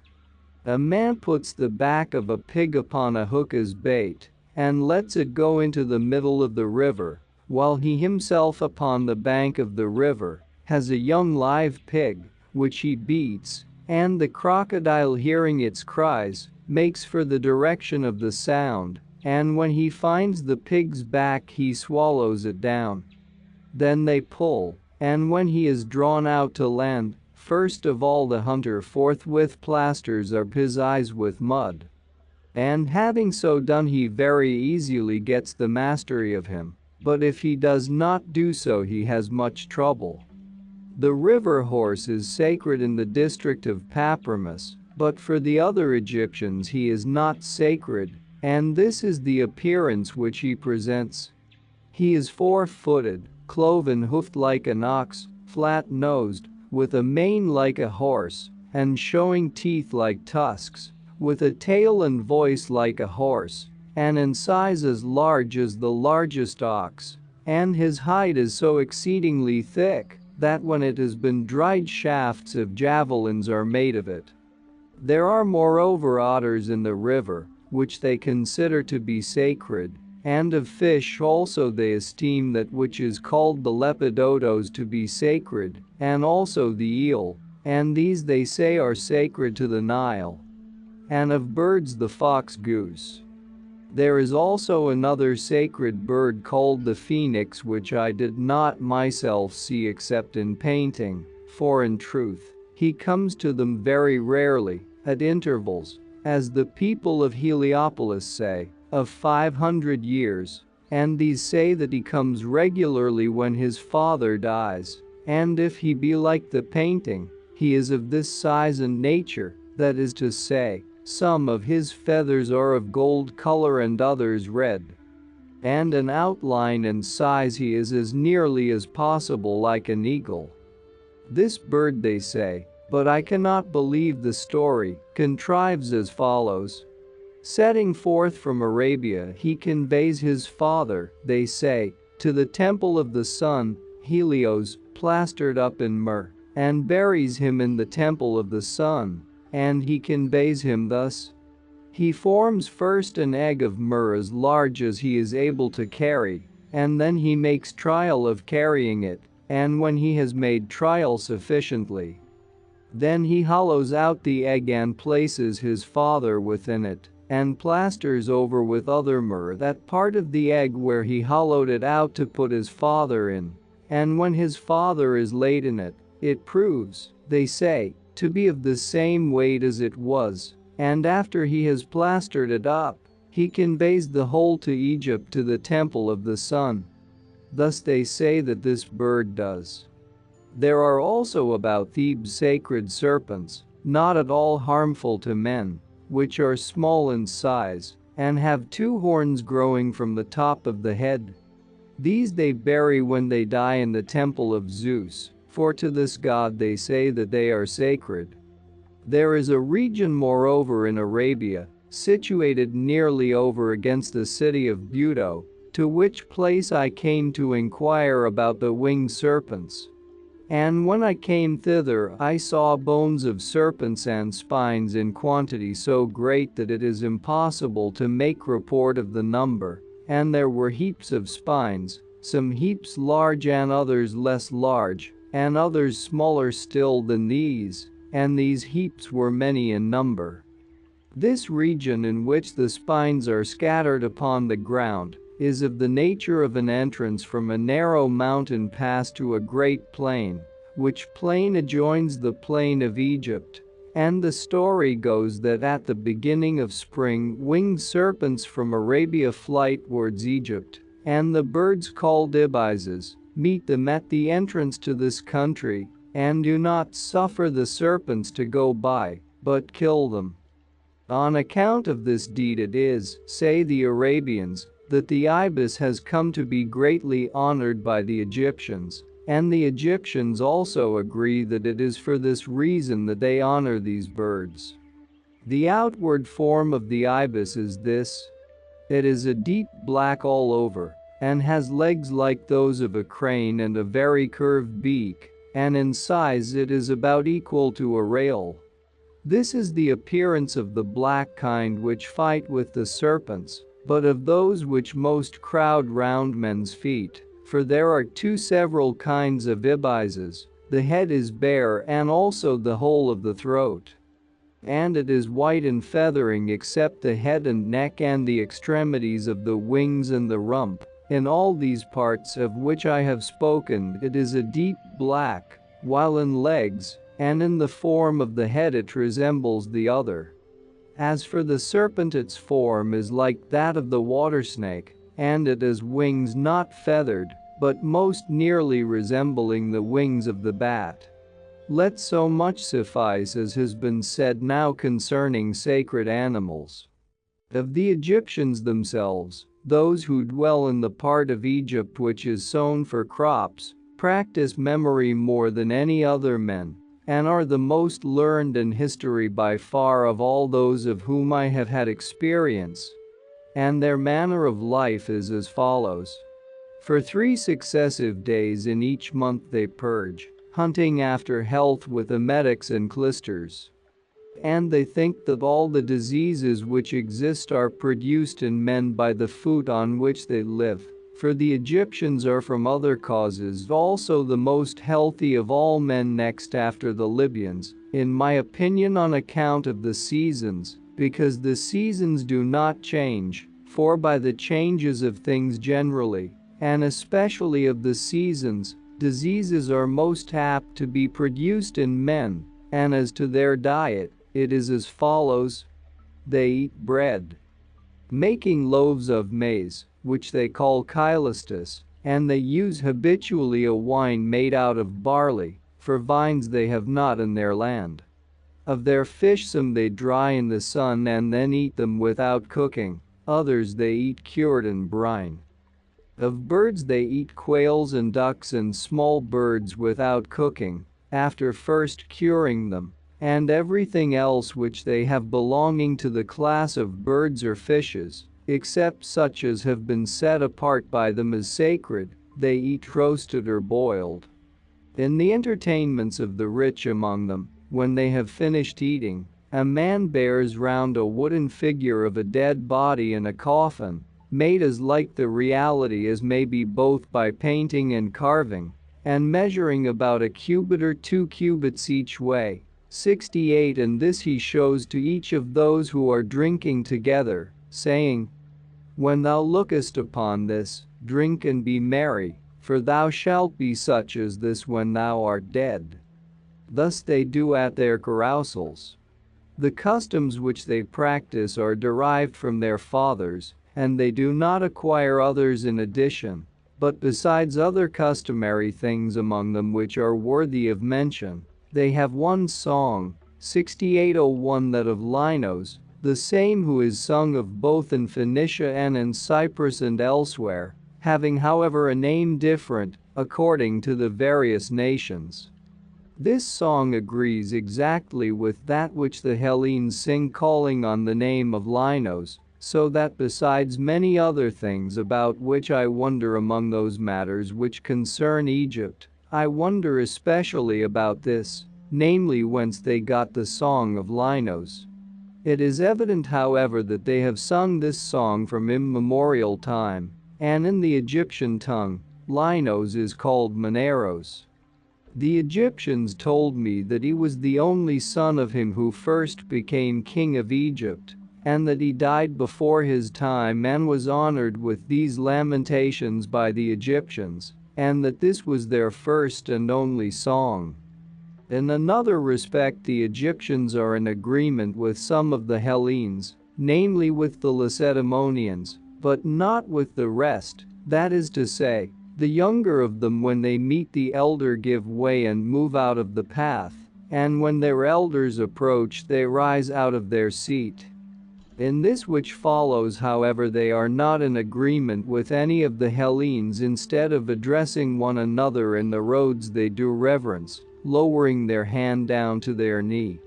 A man puts the back of a pig upon a hook as bait, and lets it go into the middle of the river, while he himself upon the bank of the river has a young live pig, which he beats, and the crocodile hearing its cries, makes for the direction of the sound, and when he finds the pig's back he swallows it down. Then they pull, and when he is drawn out to land, first of all the hunter forthwith plasters up his eyes with mud. And having so done he very easily gets the mastery of him, but if he does not do so he has much trouble. The river horse is sacred in the district of Papremis, but for the other Egyptians he is not sacred, and this is the appearance which he presents. He is four-footed, cloven-hoofed like an ox, flat-nosed, with a mane like a horse, and showing teeth like tusks, with a tail and voice like a horse, and in size as large as the largest ox, and his hide is so exceedingly thick that when it has been dried shafts of javelins are made of it. There are moreover otters in the river, which they consider to be sacred, and of fish also they esteem that which is called the lepidotos to be sacred, and also the eel, and these they say are sacred to the Nile. And of birds the fox goose. There is also another sacred bird called the phoenix which I did not myself see except in painting, for in truth, he comes to them very rarely, at intervals, as the people of Heliopolis say, of 500 years, and these say that he comes regularly when his father dies, and if he be like the painting, he is of this size and nature, that is to say, some of his feathers are of gold color and others red. And in outline and size he is as nearly as possible like an eagle. This bird they say, but I cannot believe the story, contrives as follows. Setting forth from Arabia he conveys his father, they say, to the temple of the sun, Helios, plastered up in myrrh, and buries him in the temple of the sun, and he conveys him thus. He forms first an egg of myrrh as large as he is able to carry, and then he makes trial of carrying it, and when he has made trial sufficiently, then he hollows out the egg and places his father within it, and plasters over with other myrrh that part of the egg where he hollowed it out to put his father in. And when his father is laid in it, it proves, they say, to be of the same weight as it was, and after he has plastered it up, he conveys the whole to Egypt to the temple of the sun. Thus they say that this bird does. There are also about Thebes sacred serpents, not at all harmful to men, which are small in size, and have 2 horns growing from the top of the head. These they bury when they die in the temple of Zeus, for to this god they say that they are sacred. There is a region moreover in Arabia, situated nearly over against the city of Buto, to which place I came to inquire about the winged serpents. And when I came thither I saw bones of serpents and spines in quantity so great that it is impossible to make report of the number, and there were heaps of spines, some heaps large and others less large, and others smaller still than these, and these heaps were many in number. This region in which the spines are scattered upon the ground is of the nature of an entrance from a narrow mountain pass to a great plain, which plain adjoins the plain of Egypt. And the story goes that at the beginning of spring winged serpents from Arabia fly towards Egypt, and the birds called ibises meet them at the entrance to this country, and do not suffer the serpents to go by, but kill them. On account of this deed it is, say the Arabians, that the ibis has come to be greatly honored by the Egyptians, and the Egyptians also agree that it is for this reason that they honor these birds. The outward form of the ibis is this. It is a deep black all over, and has legs like those of a crane and a very curved beak, and in size it is about equal to a rail. This is the appearance of the black kind which fight with the serpents, but of those which most crowd round men's feet, for there are 2 several kinds of ibises, the head is bare and also the whole of the throat. And it is white and feathering except the head and neck and the extremities of the wings and the rump. In all these parts of which I have spoken it is a deep black, while in legs, and in the form of the head it resembles the other. As for the serpent its form is like that of the water snake, and it has wings not feathered, but most nearly resembling the wings of the bat. Let so much suffice as has been said now concerning sacred animals. Of the Egyptians themselves, those who dwell in the part of Egypt which is sown for crops, practice memory more than any other men, and are the most learned in history by far of all those of whom I have had experience. And their manner of life is as follows. For 3 successive days in each month they purge, hunting after health with emetics and clysters. And they think that all the diseases which exist are produced in men by the food on which they live, for the Egyptians are from other causes also the most healthy of all men next after the Libyans, in my opinion on account of the seasons, because the seasons do not change, for by the changes of things generally, and especially of the seasons, diseases are most apt to be produced in men. And as to their diet, it is as follows. They eat bread, making loaves of maize, which they call chylestus, and they use habitually a wine made out of barley, for vines they have not in their land. Of their fish some they dry in the sun and then eat them without cooking, others they eat cured in brine. Of birds they eat quails and ducks and small birds without cooking, after first curing them, and everything else which they have belonging to the class of birds or fishes, except such as have been set apart by them as sacred, they eat roasted or boiled. In the entertainments of the rich among them, when they have finished eating, a man bears round a wooden figure of a dead body in a coffin, made as like the reality as may be both by painting and carving, and measuring about a cubit or 2 cubits each way, 68, and this he shows to each of those who are drinking together, saying, "When thou lookest upon this, drink and be merry, for thou shalt be such as this when thou art dead." Thus they do at their carousals. The customs which they practice are derived from their fathers, and they do not acquire others in addition, but besides other customary things among them which are worthy of mention, they have one song, 6801, that of Linos, the same who is sung of both in Phoenicia and in Cyprus and elsewhere, having however a name different, according to the various nations. This song agrees exactly with that which the Hellenes sing calling on the name of Linos, so that besides many other things about which I wonder among those matters which concern Egypt, I wonder especially about this, namely whence they got the song of Linos. It is evident however that they have sung this song from immemorial time, and in the Egyptian tongue, Linos is called Moneros. The Egyptians told me that he was the only son of him who first became king of Egypt, and that he died before his time and was honored with these lamentations by the Egyptians, and that this was their first and only song. In another respect, the Egyptians are in agreement with some of the Hellenes, namely with the Lacedaemonians, but not with the rest, that is to say, the younger of them when they meet the elder give way and move out of the path, and when their elders approach they rise out of their seat. In this which follows however they are not in agreement with any of the Hellenes. Instead of addressing one another in the roads they do reverence, lowering their hand down to their knee.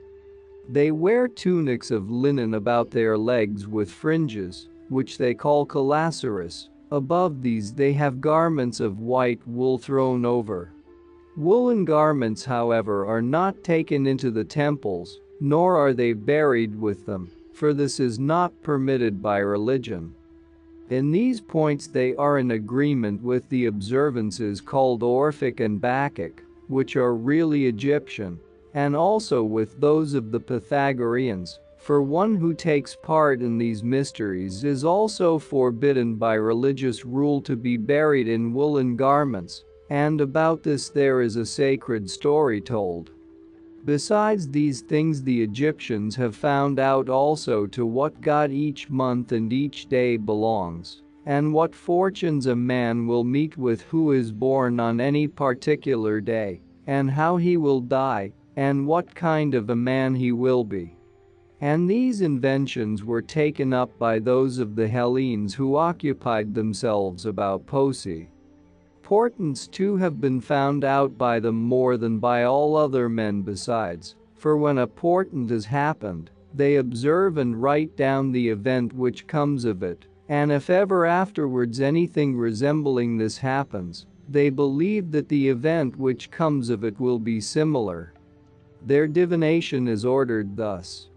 They wear tunics of linen about their legs with fringes, which they call calaceris. Above these they have garments of white wool thrown over. Woolen garments however are not taken into the temples, nor are they buried with them, for this is not permitted by religion. In these points they are in agreement with the observances called Orphic and Bacchic, which are really Egyptian, and also with those of the Pythagoreans. For one who takes part in these mysteries is also forbidden by religious rule to be buried in woolen garments, and about this there is a sacred story told. Besides these things, the Egyptians have found out also to what god each month and each day belongs, and what fortunes a man will meet with who is born on any particular day, and how he will die, and what kind of a man he will be. And these inventions were taken up by those of the Hellenes who occupied themselves about poesy. Portents too have been found out by them more than by all other men besides, for when a portent has happened, they observe and write down the event which comes of it, and if ever afterwards anything resembling this happens, they believe that the event which comes of it will be similar. Their divination is ordered thus.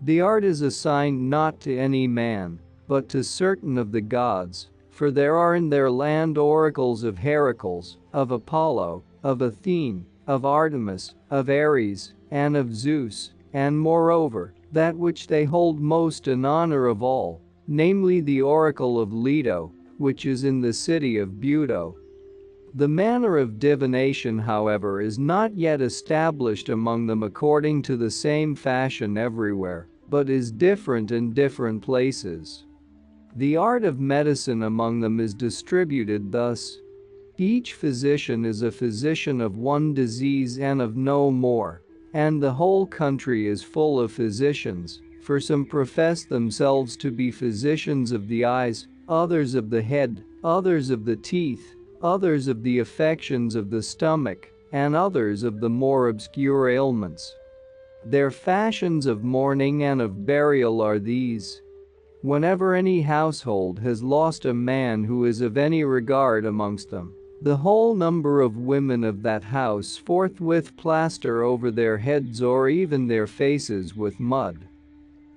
The art is assigned not to any man, but to certain of the gods, for there are in their land oracles of Heracles, of Apollo, of Athene, of Artemis, of Ares, and of Zeus, and moreover, that which they hold most in honor of all, namely the oracle of Leto, which is in the city of Buto. The manner of divination, however, is not yet established among them according to the same fashion everywhere, but is different in different places. The art of medicine among them is distributed thus. Each physician is a physician of one disease and of no more, and the whole country is full of physicians, for some profess themselves to be physicians of the eyes, others of the head, others of the teeth, others of the affections of the stomach, and others of the more obscure ailments. Their fashions of mourning and of burial are these. Whenever any household has lost a man who is of any regard amongst them, The whole number of women of that house forthwith plaster over their heads or even their faces with mud.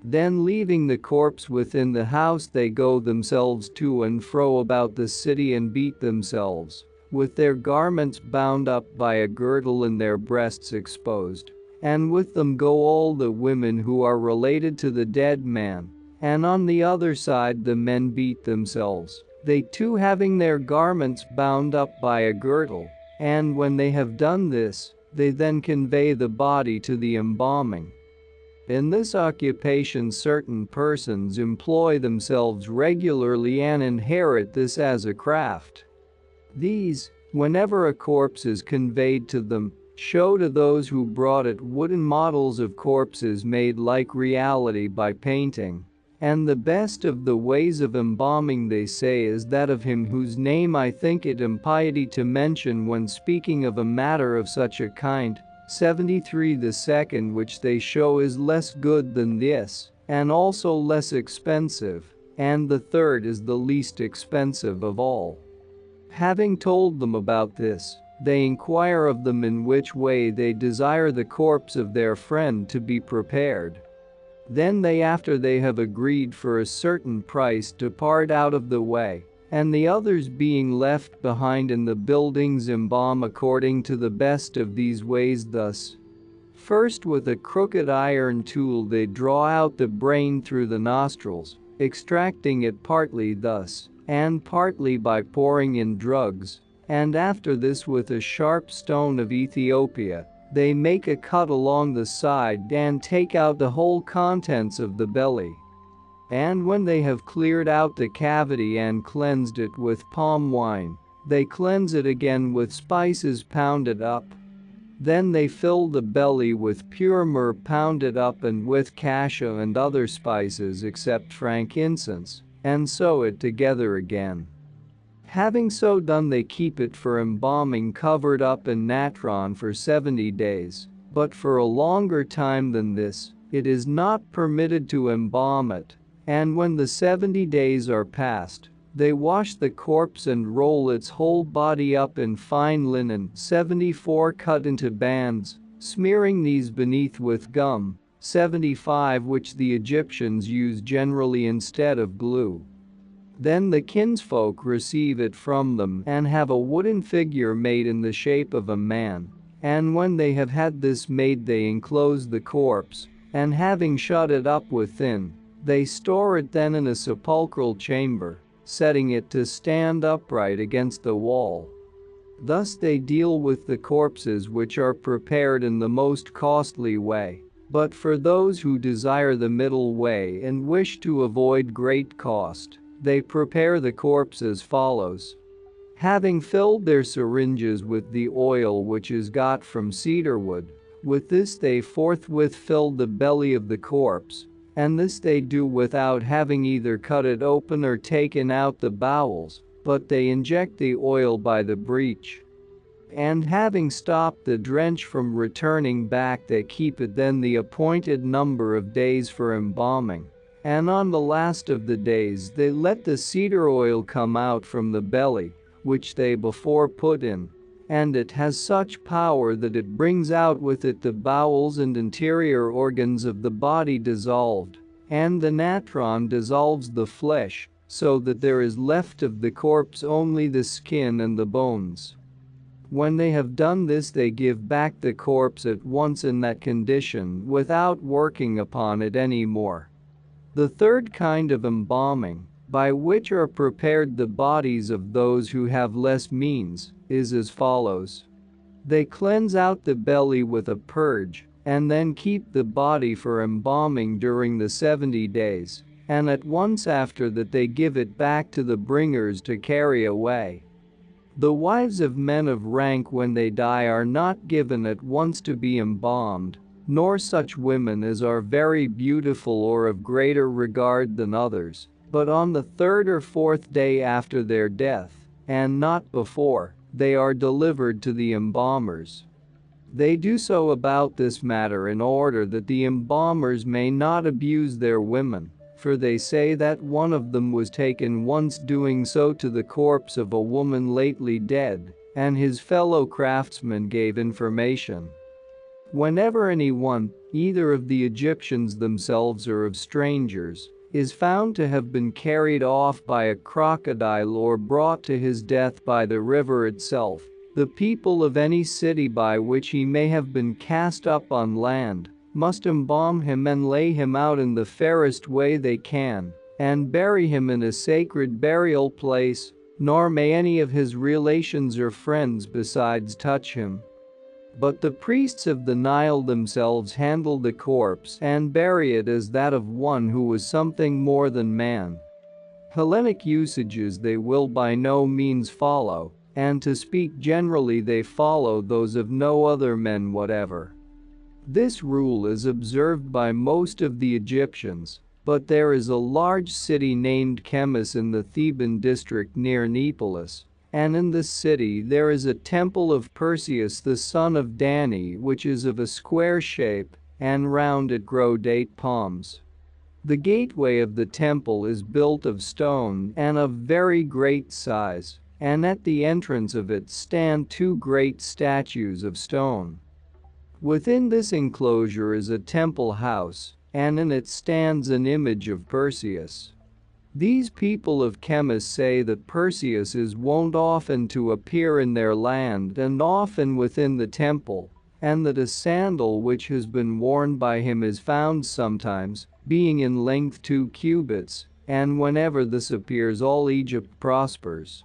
Then leaving the corpse within the house, they go themselves to and fro about the city and beat themselves, with their garments bound up by a girdle and their breasts exposed. And with them go all the women who are related to the dead man. And on the other side the men beat themselves, they too having their garments bound up by a girdle. And when they have done this, they then convey the body to the embalming. In this occupation certain persons employ themselves regularly and inherit this as a craft. These, whenever a corpse is conveyed to them, show to those who brought it wooden models of corpses made like reality by painting. And the best of the ways of embalming, they say, is that of him whose name I think it impiety to mention when speaking of a matter of such a kind. 73. The second which they show is less good than this, and also less expensive, and the third is the least expensive of all. Having told them about this, they inquire of them in which way they desire the corpse of their friend to be prepared. Then they, after they have agreed for a certain price, depart out of the way, and the others being left behind in the buildings embalm according to the best of these ways thus. First, with a crooked iron tool they draw out the brain through the nostrils, extracting it partly thus, and partly by pouring in drugs, and after this with a sharp stone of Ethiopia, they make a cut along the side and take out the whole contents of the belly. And when they have cleared out the cavity and cleansed it with palm wine, they cleanse it again with spices pounded up. Then they fill the belly with pure myrrh pounded up and with cassia and other spices except frankincense, and sew it together again. Having so done, they keep it for embalming covered up in natron for 70 days, but for a longer time than this, it is not permitted to embalm it. And when the 70 days are past, they wash the corpse and roll its whole body up in fine linen 74 cut into bands, smearing these beneath with gum 75, which the Egyptians use generally instead of glue. Then the kinsfolk receive it from them and have a wooden figure made in the shape of a man. And when they have had this made, they enclose the corpse, and having shut it up within, they store it then in a sepulchral chamber, setting it to stand upright against the wall. Thus they deal with the corpses which are prepared in the most costly way. But for those who desire the middle way and wish to avoid great cost, they prepare the corpse as follows. Having filled their syringes with the oil which is got from cedar wood, with this they forthwith fill the belly of the corpse, and this they do without having either cut it open or taken out the bowels, but they inject the oil by the breech. And having stopped the drench from returning back, they keep it then the appointed number of days for embalming. And on the last of the days they let the cedar oil come out from the belly, which they before put in, and it has such power that it brings out with it the bowels and interior organs of the body dissolved, and the natron dissolves the flesh, so that there is left of the corpse only the skin and the bones. When they have done this, they give back the corpse at once in that condition without working upon it any more. The third kind of embalming, by which are prepared the bodies of those who have less means, is as follows. They cleanse out the belly with a purge, and then keep the body for embalming during the 70 days, and at once after that they give it back to the bringers to carry away. The wives of men of rank when they die are not given at once to be embalmed, nor such women as are very beautiful or of greater regard than others, but on the 3rd or 4th day after their death, and not before, they are delivered to the embalmers. They do so about this matter in order that the embalmers may not abuse their women, for they say that one of them was taken once doing so to the corpse of a woman lately dead, and his fellow craftsmen gave information. Whenever anyone, either of the Egyptians themselves or of strangers, is found to have been carried off by a crocodile or brought to his death by the river itself, the people of any city by which he may have been cast up on land must embalm him and lay him out in the fairest way they can, and bury him in a sacred burial place, nor may any of his relations or friends besides touch him. But the priests of the Nile themselves handle the corpse and bury it as that of one who was something more than man. Hellenic usages they will by no means follow, and to speak generally they follow those of no other men whatever. This rule is observed by most of the Egyptians, but there is a large city named Chemis in the Theban district near Neapolis, and in this city there is a temple of Perseus the son of Dani which is of a square shape, and round it grow date palms. The gateway of the temple is built of stone and of very great size, and at the entrance of it stand two great statues of stone. Within this enclosure is a temple house, and in it stands an image of Perseus. These people of Chemis say that Perseus is wont often to appear in their land and often within the temple, and that a sandal which has been worn by him is found sometimes, being in length 2 cubits, and whenever this appears all Egypt prospers.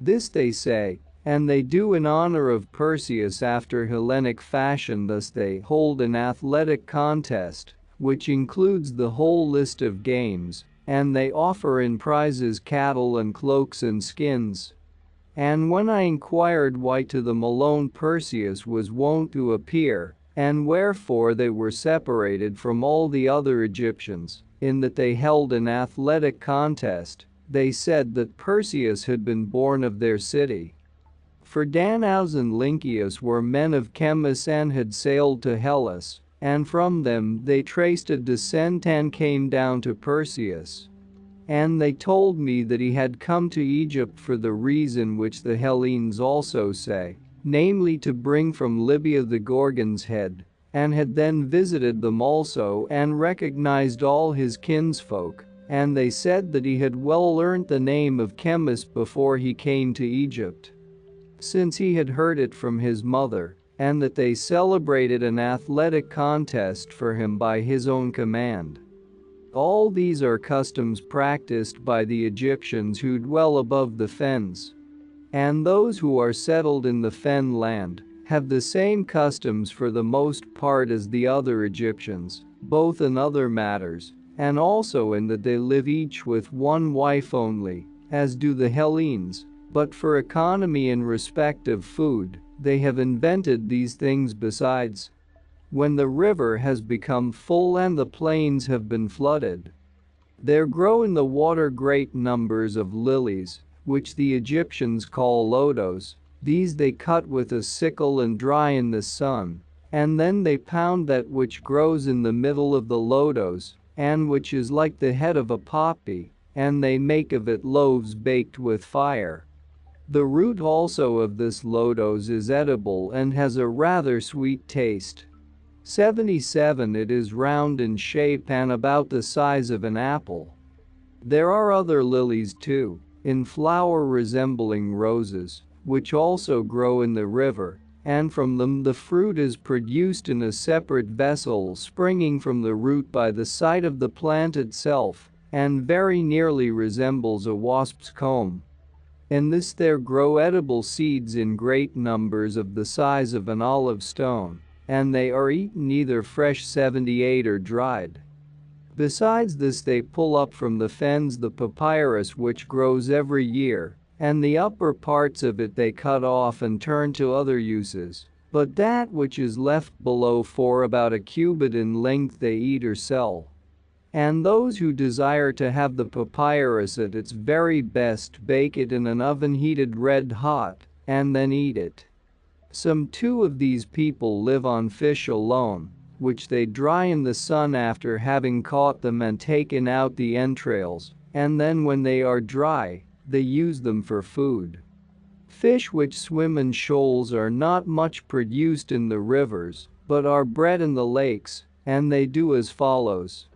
This they say, and they do in honor of Perseus after Hellenic fashion. Thus they hold an athletic contest, which includes the whole list of games, and they offer in prizes cattle and cloaks and skins. And when I inquired why to them alone Perseus was wont to appear, and wherefore they were separated from all the other Egyptians, in that they held an athletic contest, they said that Perseus had been born of their city. For Danaus and Lynceus were men of Chemis and had sailed to Hellas, and from them they traced a descent and came down to Perseus. And they told me that he had come to Egypt for the reason which the Hellenes also say, namely to bring from Libya the Gorgon's head, and had then visited them also and recognized all his kinsfolk, and they said that he had well learnt the name of Chemis before he came to Egypt, since he had heard it from his mother, and that they celebrated an athletic contest for him by his own command. All these are customs practiced by the Egyptians who dwell above the fens. And those who are settled in the fen land have the same customs for the most part as the other Egyptians, both in other matters, and also in that they live each with one wife only, as do the Hellenes, but for economy in respect of food, they have invented these things besides. When the river has become full and the plains have been flooded, there grow in the water great numbers of lilies, which the Egyptians call lotos. These they cut with a sickle and dry in the sun, and then they pound that which grows in the middle of the lotos, and which is like the head of a poppy, and they make of it loaves baked with fire. The root also of this lotos is edible and has a rather sweet taste. 77 It is round in shape and about the size of an apple. There are other lilies too, in flower resembling roses, which also grow in the river, and from them the fruit is produced in a separate vessel springing from the root by the side of the plant itself, and very nearly resembles a wasp's comb. In this there grow edible seeds in great numbers of the size of an olive stone, and they are eaten either fresh 78 or dried. Besides this they pull up from the fens the papyrus which grows every year, and the upper parts of it they cut off and turn to other uses, but that which is left below for about a cubit in length they eat or sell. And those who desire to have the papyrus at its very best bake it in an oven heated red hot, and then eat it. Some 2 of these people live on fish alone, which they dry in the sun after having caught them and taken out the entrails, and then when they are dry, they use them for food. Fish which swim in shoals are not much produced in the rivers, but are bred in the lakes, and they do as follows.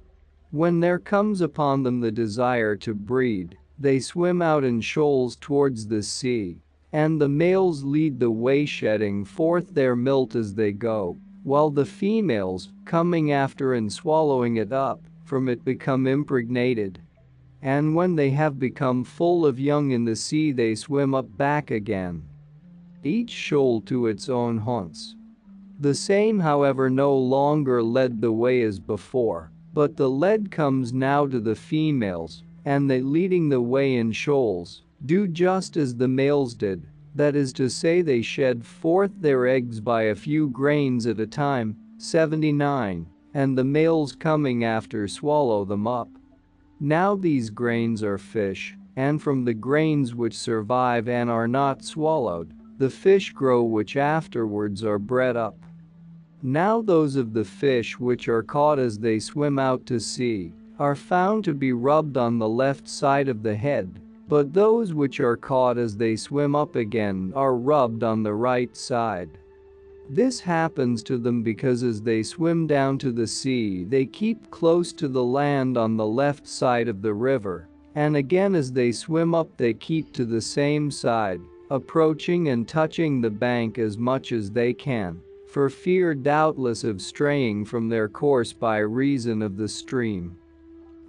When there comes upon them the desire to breed, they swim out in shoals towards the sea, and the males lead the way, shedding forth their milt as they go, while the females, coming after and swallowing it up, from it become impregnated. And when they have become full of young in the sea, they swim up back again, each shoal to its own haunts. The same, however, no longer led the way as before, but the lead comes now to the females, and they, leading the way in shoals, do just as the males did, that is to say, they shed forth their eggs by a few grains at a time, 79, and the males coming after swallow them up. Now these grains are fish, and from the grains which survive and are not swallowed, the fish grow which afterwards are bred up. Now those of the fish which are caught as they swim out to sea are found to be rubbed on the left side of the head, but those which are caught as they swim up again are rubbed on the right side. This happens to them because as they swim down to the sea they keep close to the land on the left side of the river, and again as they swim up they keep to the same side, approaching and touching the bank as much as they can, for fear doubtless of straying from their course by reason of the stream.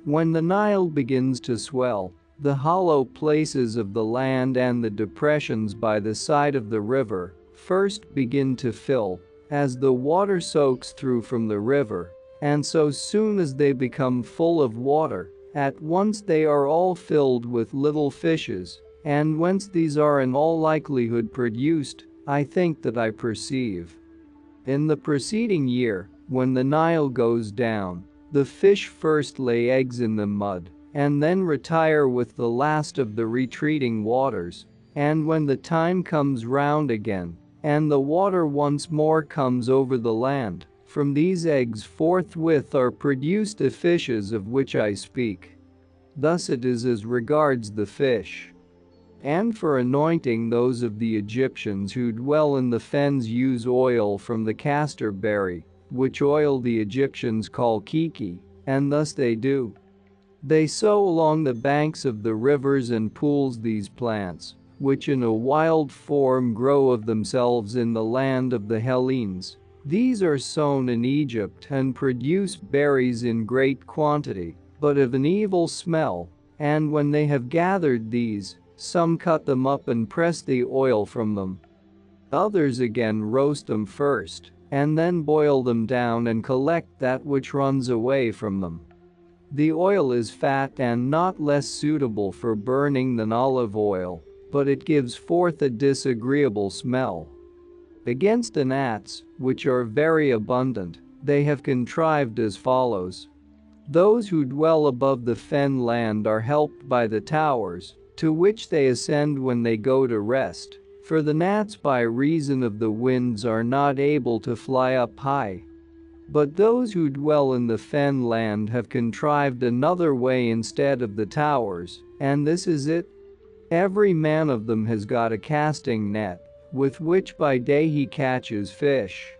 When the Nile begins to swell, the hollow places of the land and the depressions by the side of the river first begin to fill, as the water soaks through from the river, and so soon as they become full of water, at once they are all filled with little fishes, and whence these are in all likelihood produced, I think that I perceive. In the preceding year, when the Nile goes down, the fish first lay eggs in the mud, and then retire with the last of the retreating waters, and when the time comes round again, and the water once more comes over the land, from these eggs forthwith are produced the fishes of which I speak. Thus it is as regards the fish. And for anointing, those of the Egyptians who dwell in the fens use oil from the castor berry, which oil the Egyptians call kiki, and thus they do. They sow along the banks of the rivers and pools these plants, which in a wild form grow of themselves in the land of the Hellenes. These are sown in Egypt and produce berries in great quantity, but of an evil smell, and when they have gathered these, some cut them up and press the oil from them. Others again roast them first, and then boil them down and collect that which runs away from them. The oil is fat and not less suitable for burning than olive oil, but it gives forth a disagreeable smell. Against the gnats, which are very abundant, they have contrived as follows. Those who dwell above the fen land are helped by the towers, to which they ascend when they go to rest, for the gnats by reason of the winds are not able to fly up high. But those who dwell in the fen land have contrived another way instead of the towers, and this is it. Every man of them has got a casting net, with which by day he catches fish.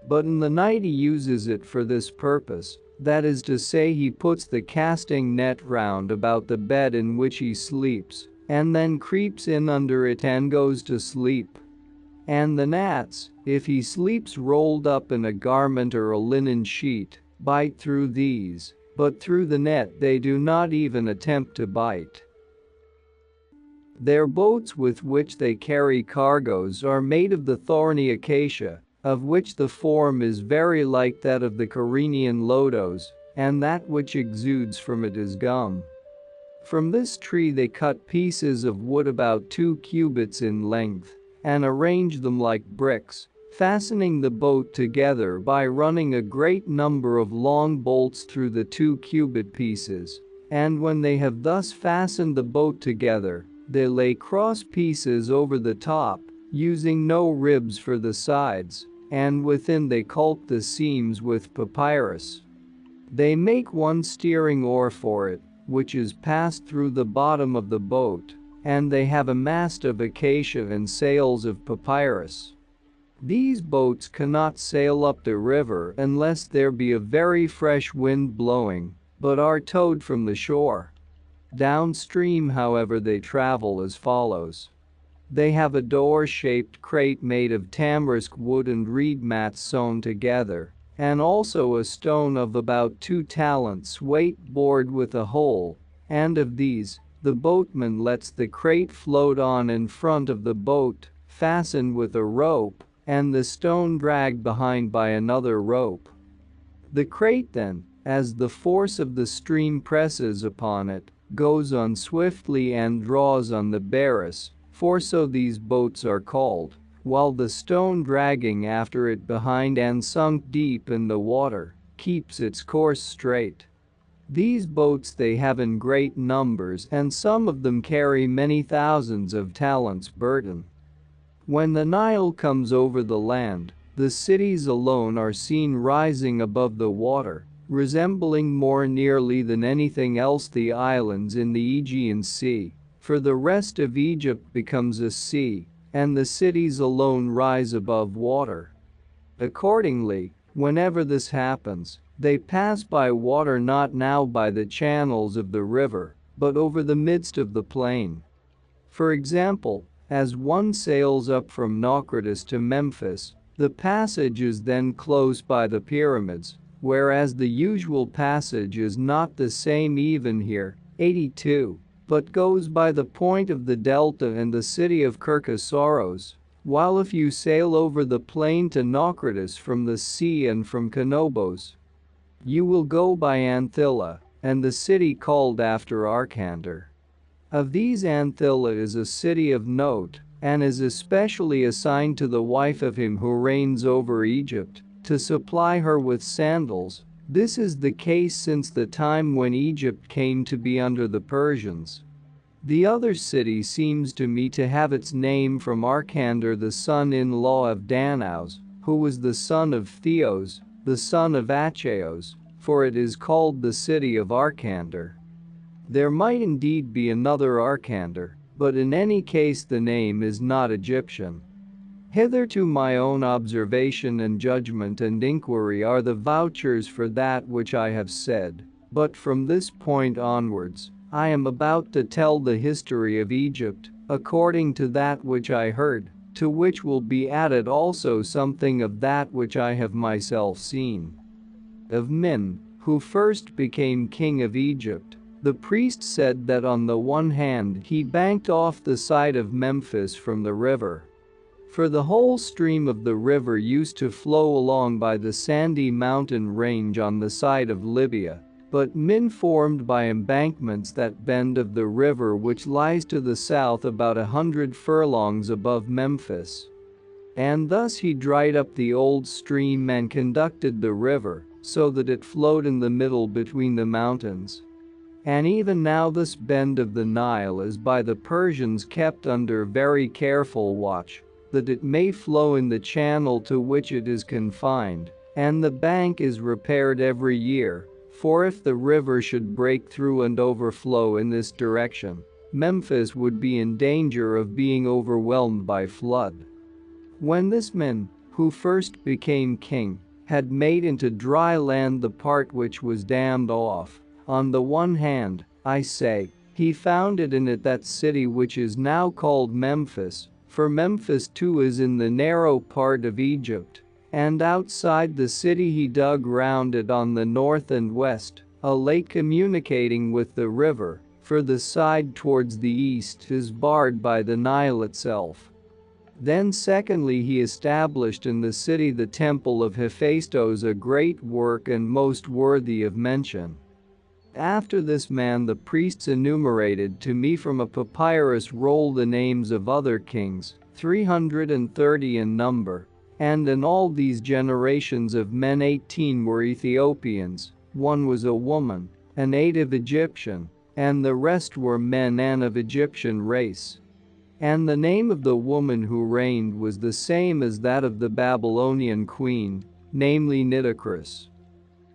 But in the night he uses it for this purpose, that is to say, he puts the casting net round about the bed in which he sleeps, and then creeps in under it and goes to sleep. And the gnats, if he sleeps rolled up in a garment or a linen sheet, bite through these, but through the net they do not even attempt to bite. Their boats with which they carry cargoes are made of the thorny acacia, of which the form is very like that of the Cairenian lotos, and that which exudes from it is gum. From this tree they cut pieces of wood about 2 cubits in length, and arrange them like bricks, fastening the boat together by running a great number of long bolts through the 2-cubit pieces, and when they have thus fastened the boat together, they lay cross pieces over the top, using no ribs for the sides, and within they calk the seams with papyrus. They make one steering oar for it, which is passed through the bottom of the boat, and they have a mast of acacia and sails of papyrus. These boats cannot sail up the river unless there be a very fresh wind blowing, but are towed from the shore. Downstream, however, they travel as follows. They have a door-shaped crate made of tamarisk wood and reed mats sewn together, and also a stone of about 2 talents weight bored with a hole, and of these, the boatman lets the crate float on in front of the boat, fastened with a rope, and the stone dragged behind by another rope. The crate then, as the force of the stream presses upon it, goes on swiftly and draws on the barris, for so these boats are called, while the stone dragging after it behind and sunk deep in the water, keeps its course straight. These boats they have in great numbers, and some of them carry many thousands of talents burden. When the Nile comes over the land, the cities alone are seen rising above the water, resembling more nearly than anything else the islands in the Aegean Sea, for the rest of Egypt becomes a sea, and the cities alone rise above water. Accordingly, whenever this happens, they pass by water not now by the channels of the river, but over the midst of the plain. For example, as one sails up from Naucratis to Memphis, the passage is then close by the pyramids, whereas the usual passage is not the same even here, 82, but goes by the point of the delta and the city of Kirkosaros, while if you sail over the plain to Naucratis from the sea and from Canobos, you will go by Anthilla, and the city called after Arkander. Of these Anthilla is a city of note, and is especially assigned to the wife of him who reigns over Egypt, to supply her with sandals. This is the case since the time when Egypt came to be under the Persians. The other city seems to me to have its name from Arkander, the son-in-law of Danaus, who was the son of Theos, the son of Achaeos, for it is called the city of Arkander. There might indeed be another Arkander, but in any case the name is not Egyptian. Hitherto my own observation and judgment and inquiry are the vouchers for that which I have said, but from this point onwards, I am about to tell the history of Egypt, according to that which I heard, to which will be added also something of that which I have myself seen. Of Min, who first became king of Egypt, the priest said that on the one hand he banked off the side of Memphis from the river. For the whole stream of the river used to flow along by the sandy mountain range on the side of Libya, but Min formed by embankments that bend of the river which lies to the south about 100 furlongs above Memphis. And thus he dried up the old stream and conducted the river, so that it flowed in the middle between the mountains. And even now this bend of the Nile is by the Persians kept under very careful watch, that it may flow in the channel to which it is confined, and the bank is repaired every year, for if the river should break through and overflow in this direction, Memphis would be in danger of being overwhelmed by flood. When this Min, who first became king, had made into dry land the part which was dammed off, on the one hand, I say, he founded in it that city which is now called Memphis, for Memphis too is in the narrow part of Egypt, and outside the city he dug round it on the north and west, a lake communicating with the river, for the side towards the east is barred by the Nile itself. Then secondly he established in the city the temple of Hephaestos, a great work and most worthy of mention. After this man the priests enumerated to me from a papyrus roll the names of other kings, 330 in number, and in all these generations of men 18 were Ethiopians, one was a woman, a native Egyptian, and the rest were men and of Egyptian race. And the name of the woman who reigned was the same as that of the Babylonian queen, namely Nitocris.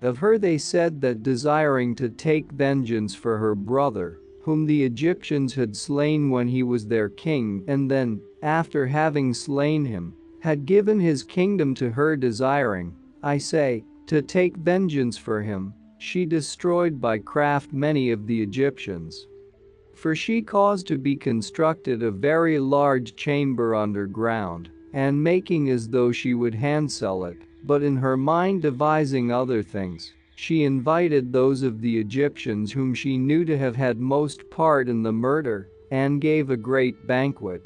Of her they said that, desiring to take vengeance for her brother, whom the Egyptians had slain when he was their king, and then, after having slain him, had given his kingdom to her, desiring, I say, to take vengeance for him, she destroyed by craft many of the Egyptians. For she caused to be constructed a very large chamber underground, and making as though she would handsel it, but in her mind devising other things, she invited those of the Egyptians whom she knew to have had most part in the murder, and gave a great banquet.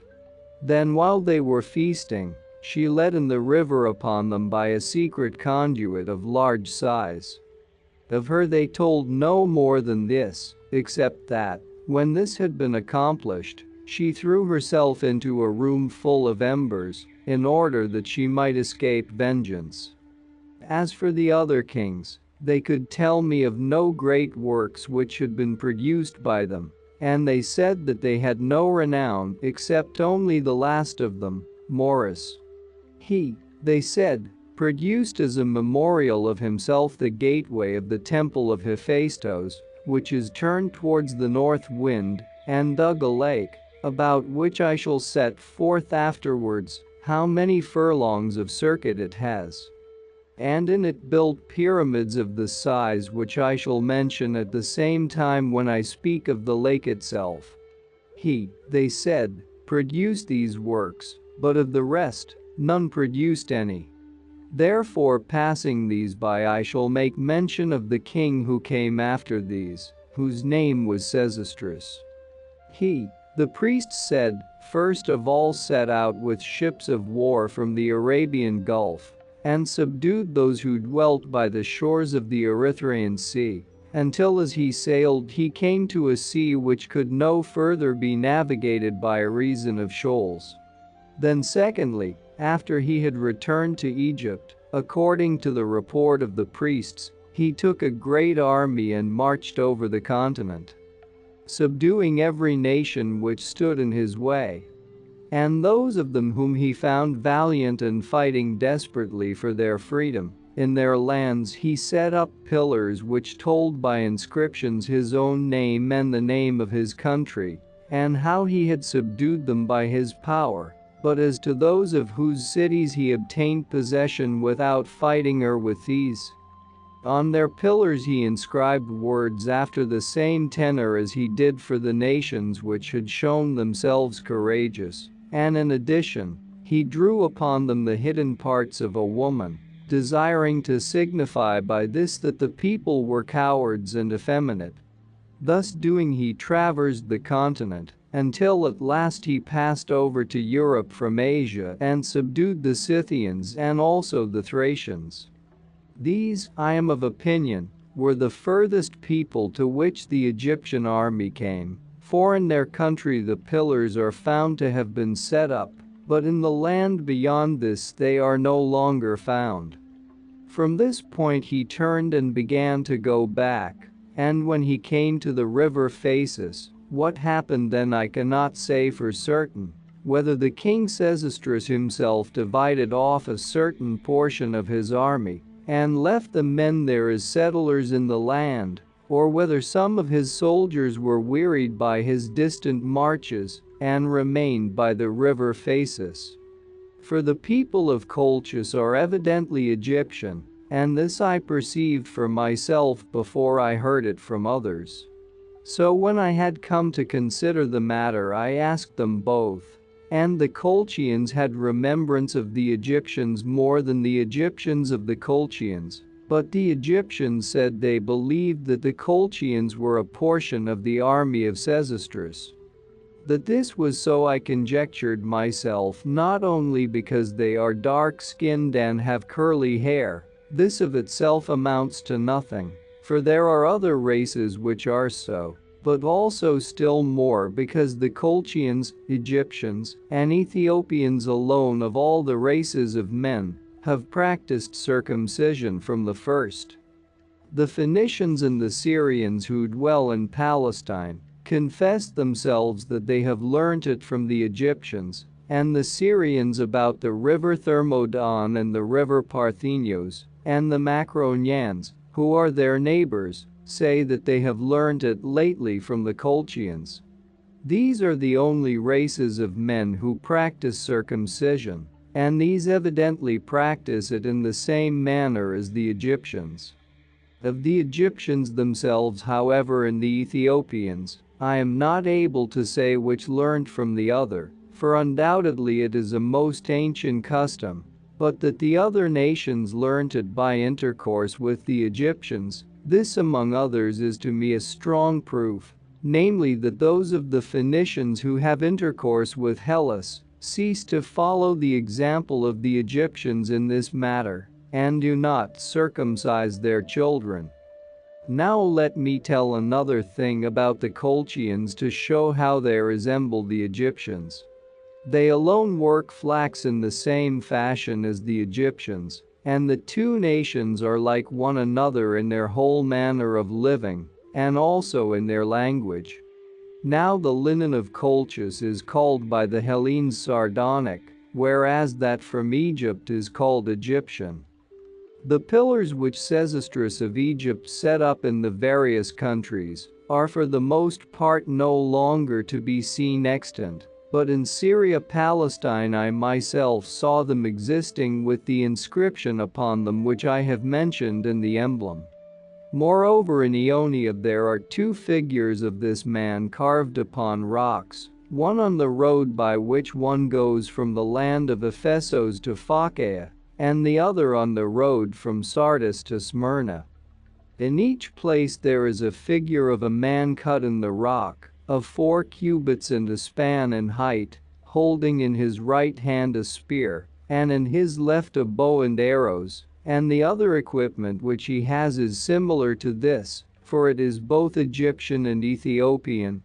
Then while they were feasting, she let in the river upon them by a secret conduit of large size. Of her they told no more than this, except that, when this had been accomplished, she threw herself into a room full of embers, in order that she might escape vengeance. As for the other kings, they could tell me of no great works which had been produced by them, and they said that they had no renown except only the last of them, Morris. He, they said, produced as a memorial of himself the gateway of the temple of Hephaestus, which is turned towards the north wind, and dug a lake, about which I shall set forth afterwards how many furlongs of circuit it has. And in it built pyramids of the size which I shall mention at the same time when I speak of the lake itself. He, they said, produced these works, but of the rest, none produced any. Therefore, passing these by, I shall make mention of the king who came after these, whose name was Sesostris. He, the priests said, first of all set out with ships of war from the Arabian Gulf, and subdued those who dwelt by the shores of the Erythraean Sea, until as he sailed he came to a sea which could no further be navigated by reason of shoals. Then secondly, after he had returned to Egypt, according to the report of the priests, he took a great army and marched over the continent, subduing every nation which stood in his way. And those of them whom he found valiant and fighting desperately for their freedom, in their lands he set up pillars which told by inscriptions his own name and the name of his country, and how he had subdued them by his power. But as to those of whose cities he obtained possession without fighting or with ease, on their pillars he inscribed words after the same tenor as he did for the nations which had shown themselves courageous, and in addition, he drew upon them the hidden parts of a woman, desiring to signify by this that the people were cowards and effeminate. Thus doing he traversed the continent, until at last he passed over to Europe from Asia and subdued the Scythians and also the Thracians. These, I am of opinion, were the furthest people to which the Egyptian army came, for in their country the pillars are found to have been set up, but in the land beyond this they are no longer found. From this point he turned and began to go back, and when he came to the river Phasis, what happened then I cannot say for certain, whether the king Sesostris himself divided off a certain portion of his army, and left the men there as settlers in the land, or whether some of his soldiers were wearied by his distant marches, and remained by the river Phasis. For the people of Colchis are evidently Egyptian, and this I perceived for myself before I heard it from others. So when I had come to consider the matter I asked them both, and the Colchians had remembrance of the Egyptians more than the Egyptians of the Colchians, but the Egyptians said they believed that the Colchians were a portion of the army of Sesostris. That this was so I conjectured myself, not only because they are dark-skinned and have curly hair, this of itself amounts to nothing, for there are other races which are so, but also still more because the Colchians, Egyptians, and Ethiopians alone of all the races of men have practiced circumcision from the first. The Phoenicians and the Syrians who dwell in Palestine confess themselves that they have learnt it from the Egyptians, and the Syrians about the river Thermodon and the river Parthenios, and the Macronians, who are their neighbors, say that they have learnt it lately from the Colchians. These are the only races of men who practice circumcision, and these evidently practice it in the same manner as the Egyptians. Of the Egyptians themselves, however, and the Ethiopians, I am not able to say which learnt from the other, for undoubtedly it is a most ancient custom, but that the other nations learnt it by intercourse with the Egyptians, this among others is to me a strong proof, namely that those of the Phoenicians who have intercourse with Hellas cease to follow the example of the Egyptians in this matter, and do not circumcise their children. Now let me tell another thing about the Colchians to show how they resemble the Egyptians. They alone work flax in the same fashion as the Egyptians, and the two nations are like one another in their whole manner of living, and also in their language. Now the linen of Colchis is called by the Hellenes sardonic, whereas that from Egypt is called Egyptian. The pillars which Sesostris of Egypt set up in the various countries are for the most part no longer to be seen extant, but in Syria-Palestine I myself saw them existing with the inscription upon them which I have mentioned in the emblem. Moreover, in Ionia there are two figures of this man carved upon rocks, one on the road by which one goes from the land of Ephesos to Phocaea, and the other on the road from Sardis to Smyrna. In each place there is a figure of a man cut in the rock, of 4 cubits and a span in height, holding in his right hand a spear, and in his left a bow and arrows, and the other equipment which he has is similar to this, for it is both Egyptian and Ethiopian.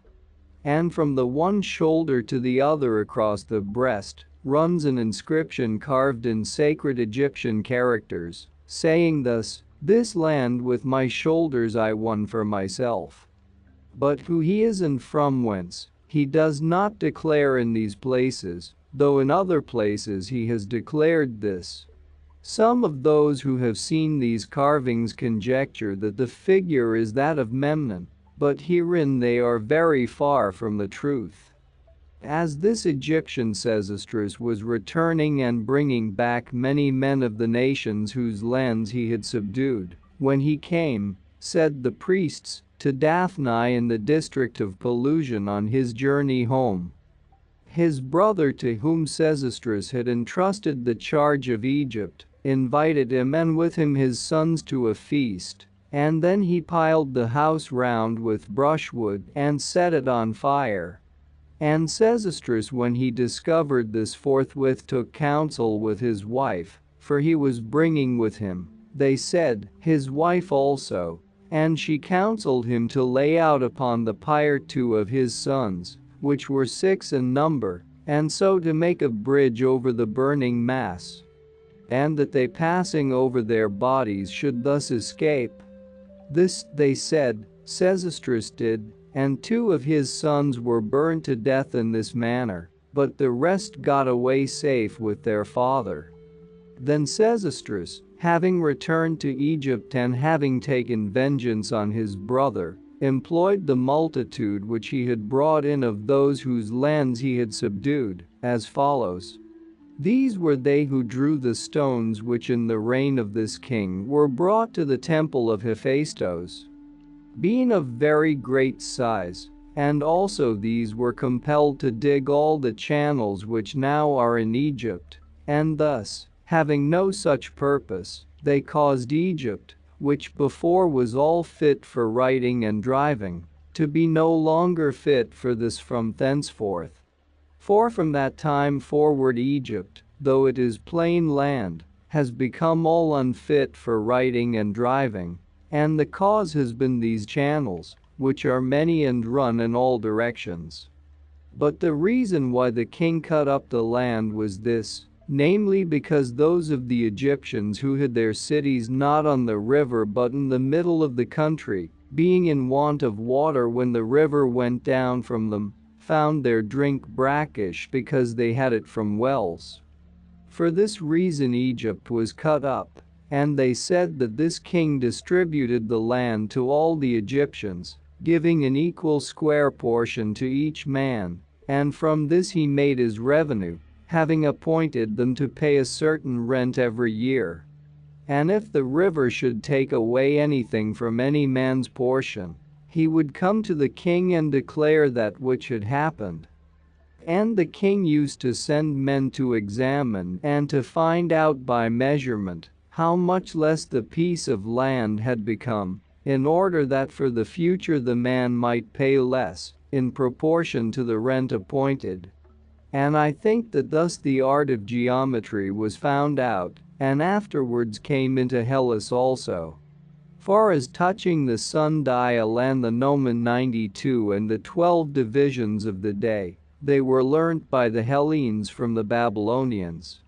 And from the one shoulder to the other across the breast runs an inscription carved in sacred Egyptian characters, saying thus, "This land with my shoulders I won for myself." But who he is and from whence, he does not declare in these places, though in other places he has declared this. Some of those who have seen these carvings conjecture that the figure is that of Memnon, but herein they are very far from the truth. As this Egyptian Sesostris was returning and bringing back many men of the nations whose lands he had subdued, when he came, said the priests, to Daphni in the district of Pelusium on his journey home. His brother, to whom Sesostris had entrusted the charge of Egypt, invited him and with him his sons to a feast, and then he piled the house round with brushwood and set it on fire. And Sesostris, when he discovered this, forthwith took counsel with his wife, for he was bringing with him, they said, his wife also, and she counseled him to lay out upon the pyre 2 of his sons, which were 6 in number, and so to make a bridge over the burning mass, and that they passing over their bodies should thus escape. This, they said, Sesostris did, and 2 of his sons were burned to death in this manner, but the rest got away safe with their father. Then Sesostris, having returned to Egypt and having taken vengeance on his brother, employed the multitude which he had brought in of those whose lands he had subdued, as follows. These were they who drew the stones which in the reign of this king were brought to the temple of Hephaestus, being of very great size, and also these were compelled to dig all the channels which now are in Egypt, and thus, having no such purpose, they caused Egypt, which before was all fit for riding and driving, to be no longer fit for this from thenceforth. For from that time forward Egypt, though it is plain land, has become all unfit for riding and driving, and the cause has been these channels, which are many and run in all directions. But the reason why the king cut up the land was this, namely because those of the Egyptians who had their cities not on the river but in the middle of the country, being in want of water when the river went down from them, found their drink brackish because they had it from wells. For this reason Egypt was cut up, and they said that this king distributed the land to all the Egyptians, giving an equal square portion to each man, and from this he made his revenue, having appointed them to pay a certain rent every year. And if the river should take away anything from any man's portion, he would come to the king and declare that which had happened. And the king used to send men to examine and to find out by measurement how much less the piece of land had become, in order that for the future the man might pay less, in proportion to the rent appointed. And I think that thus the art of geometry was found out, and afterwards came into Hellas also. For as touching the sundial and the gnomon 92 and the 12 divisions of the day, they were learnt by the Hellenes from the Babylonians.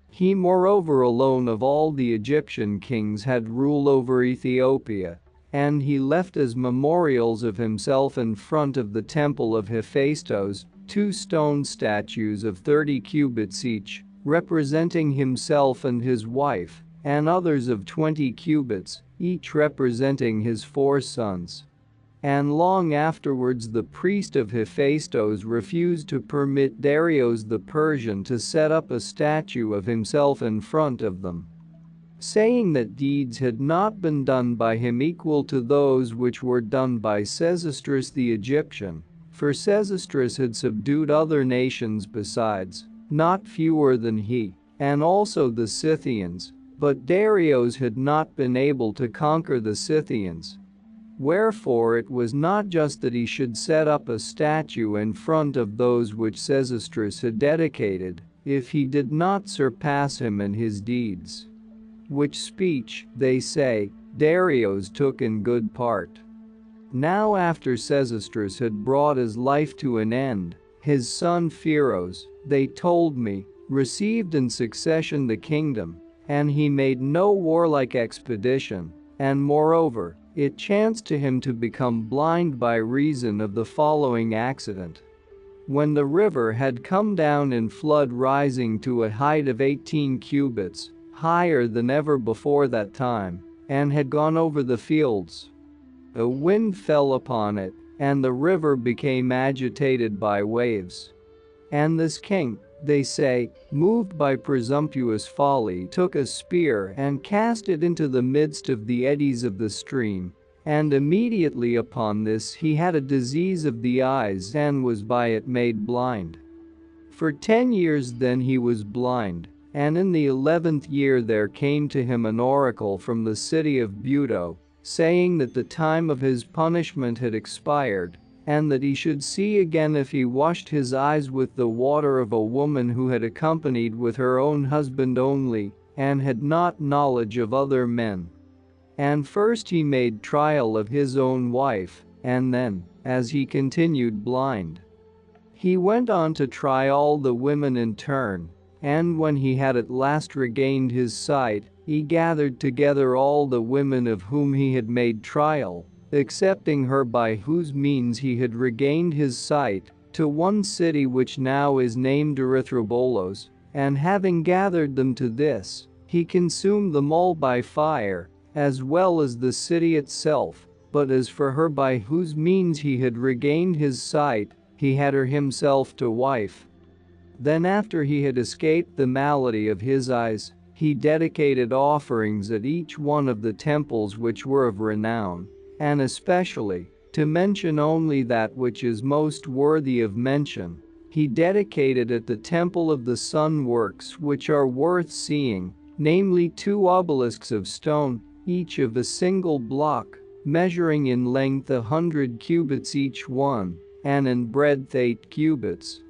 He moreover alone of all the Egyptian kings had rule over Ethiopia, and he left as memorials of himself in front of the temple of Hephaestus 2 stone statues of 30 cubits each, representing himself and his wife, and others of 20 cubits, each representing his 4 sons. And long afterwards the priest of Hephaestus refused to permit Darius the Persian to set up a statue of himself in front of them, saying that deeds had not been done by him equal to those which were done by Sesostris the Egyptian, for Sesostris had subdued other nations besides, not fewer than he, and also the Scythians, but Darius had not been able to conquer the Scythians. Wherefore it was not just that he should set up a statue in front of those which Sesostris had dedicated, if he did not surpass him in his deeds. Which speech, they say, Darius took in good part. Now after Sesostris had brought his life to an end, his son Pheros, they told me, received in succession the kingdom, and he made no warlike expedition, and moreover, it chanced to him to become blind by reason of the following accident. When the river had come down in flood rising to a height of 18 cubits, higher than ever before that time, and had gone over the fields, a wind fell upon it, and the river became agitated by waves. And this king, they say, moved by presumptuous folly, took a spear and cast it into the midst of the eddies of the stream, and immediately upon this he had a disease of the eyes and was by it made blind. For 10 years then he was blind, and in the 11th year there came to him an oracle from the city of Buto, saying that the time of his punishment had expired, and that he should see again if he washed his eyes with the water of a woman who had accompanied with her own husband only, and had not knowledge of other men. And first he made trial of his own wife, and then, as he continued blind, he went on to try all the women in turn, and when he had at last regained his sight, he gathered together all the women of whom he had made trial, excepting her by whose means he had regained his sight, to one city which now is named Erythrobolos, and having gathered them to this, he consumed them all by fire, as well as the city itself, but as for her by whose means he had regained his sight, he had her himself to wife. Then after he had escaped the malady of his eyes, he dedicated offerings at each one of the temples which were of renown, and especially, to mention only that which is most worthy of mention, he dedicated at the temple of the sun works which are worth seeing, namely 2 obelisks of stone, each of a single block, measuring in length 100 cubits each one, and in breadth 8 cubits.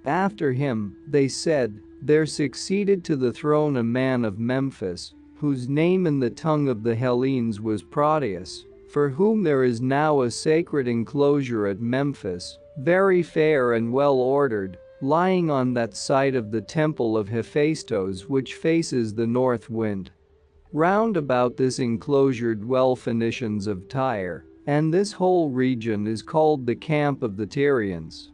After him, they said, there succeeded to the throne a man of Memphis, whose name in the tongue of the Hellenes was Proteus, for whom there is now a sacred enclosure at Memphis, very fair and well ordered, lying on that side of the temple of Hephaestus which faces the north wind. Round about this enclosure dwell Phoenicians of Tyre, and this whole region is called the camp of the Tyrians.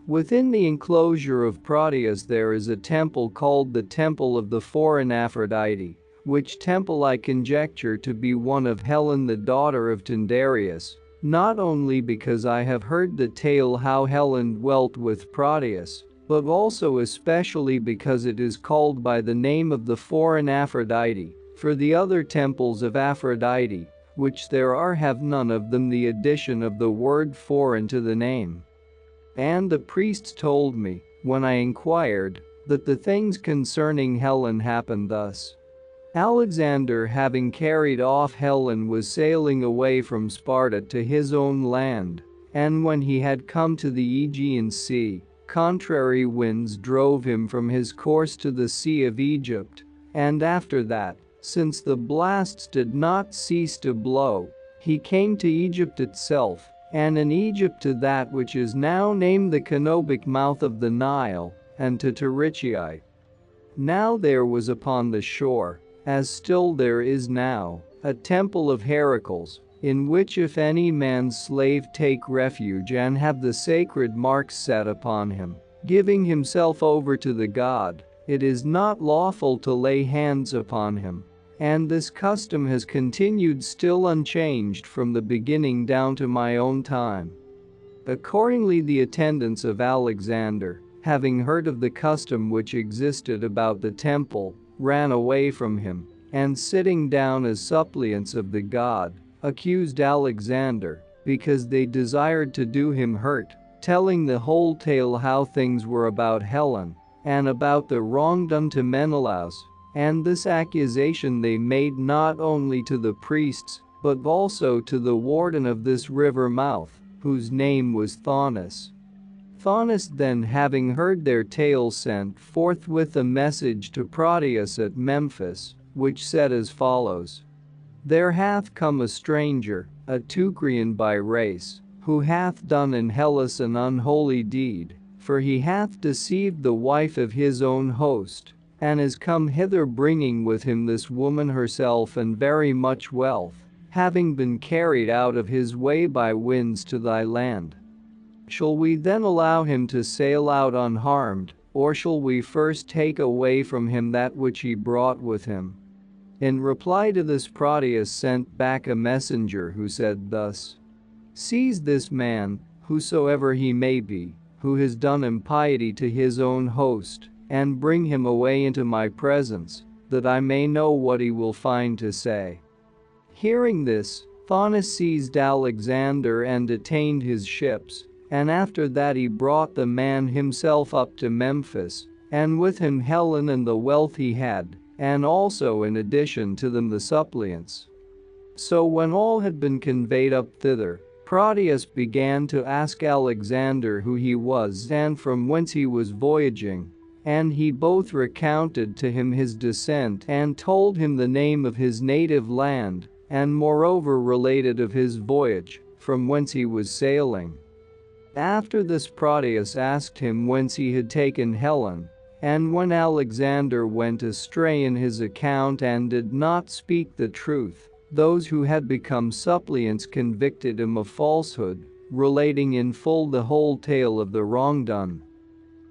Within the enclosure of Proteus there is a temple called the Temple of the Foreign Aphrodite, which temple I conjecture to be one of Helen the daughter of Tyndareus, not only because I have heard the tale how Helen dwelt with Proteus, but also especially because it is called by the name of the Foreign Aphrodite, for the other temples of Aphrodite, which there are, have none of them the addition of the word foreign to the name. And the priests told me, when I inquired, that the things concerning Helen happened thus. Alexander, having carried off Helen, was sailing away from Sparta to his own land, and when he had come to the Aegean Sea, contrary winds drove him from his course to the Sea of Egypt, and after that, since the blasts did not cease to blow, he came to Egypt itself, and in Egypt to that which is now named the Canobic mouth of the Nile, and to Tarichii. Now there was upon the shore, as still there is now, a temple of Heracles, in which if any man's slave take refuge and have the sacred marks set upon him, giving himself over to the god, it is not lawful to lay hands upon him. And this custom has continued still unchanged from the beginning down to my own time. Accordingly the attendants of Alexander, having heard of the custom which existed about the temple, ran away from him, and sitting down as suppliants of the god, accused Alexander, because they desired to do him hurt, telling the whole tale how things were about Helen, and about the wrong done to Menelaus, and this accusation they made not only to the priests, but also to the warden of this river mouth, whose name was Faunus. Faunus then, having heard their tale, sent forthwith a message to Proteus at Memphis, which said as follows: There hath come a stranger, a Teucrian by race, who hath done in Hellas an unholy deed, for he hath deceived the wife of his own host, and is come hither bringing with him this woman herself and very much wealth, having been carried out of his way by winds to thy land. Shall we then allow him to sail out unharmed, or shall we first take away from him that which he brought with him? In reply to this Proteus sent back a messenger who said thus: Seize this man, whosoever he may be, who has done impiety to his own host, and bring him away into my presence, that I may know what he will find to say. Hearing this, Faunus seized Alexander and detained his ships, and after that he brought the man himself up to Memphis, and with him Helen and the wealth he had, and also in addition to them the suppliants. So when all had been conveyed up thither, Proteus began to ask Alexander who he was and from whence he was voyaging, and he both recounted to him his descent and told him the name of his native land, and moreover related of his voyage, from whence he was sailing. After this Proteus asked him whence he had taken Helen, and when Alexander went astray in his account and did not speak the truth, those who had become suppliants convicted him of falsehood, relating in full the whole tale of the wrong done.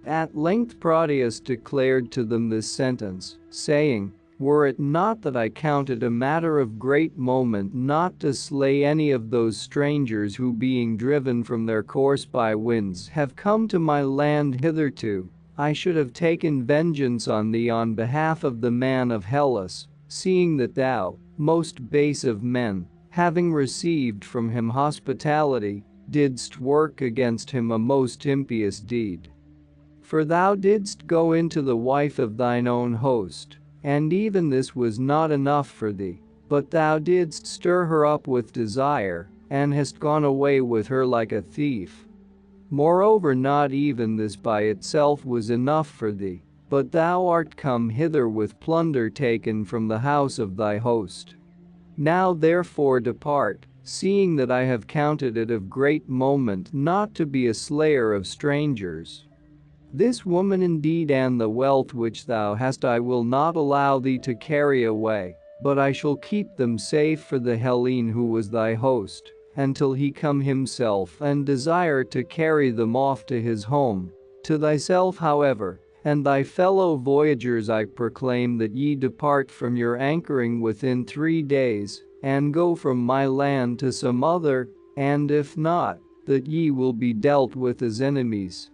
At length Proteus declared to them this sentence, saying, Were it not that I count it a matter of great moment not to slay any of those strangers who being driven from their course by winds have come to my land hitherto, I should have taken vengeance on thee on behalf of the man of Hellas, seeing that thou, most base of men, having received from him hospitality, didst work against him a most impious deed. For thou didst go into the wife of thine own host, and even this was not enough for thee, but thou didst stir her up with desire, and hast gone away with her like a thief. Moreover, not even this by itself was enough for thee, but thou art come hither with plunder taken from the house of thy host. Now therefore depart, seeing that I have counted it of great moment not to be a slayer of strangers. This woman indeed and the wealth which thou hast I will not allow thee to carry away, but I shall keep them safe for the Hellene who was thy host, until he come himself and desire to carry them off to his home. To thyself, however, and thy fellow voyagers I proclaim that ye depart from your anchoring within 3 days, and go from my land to some other, and if not, that ye will be dealt with as enemies."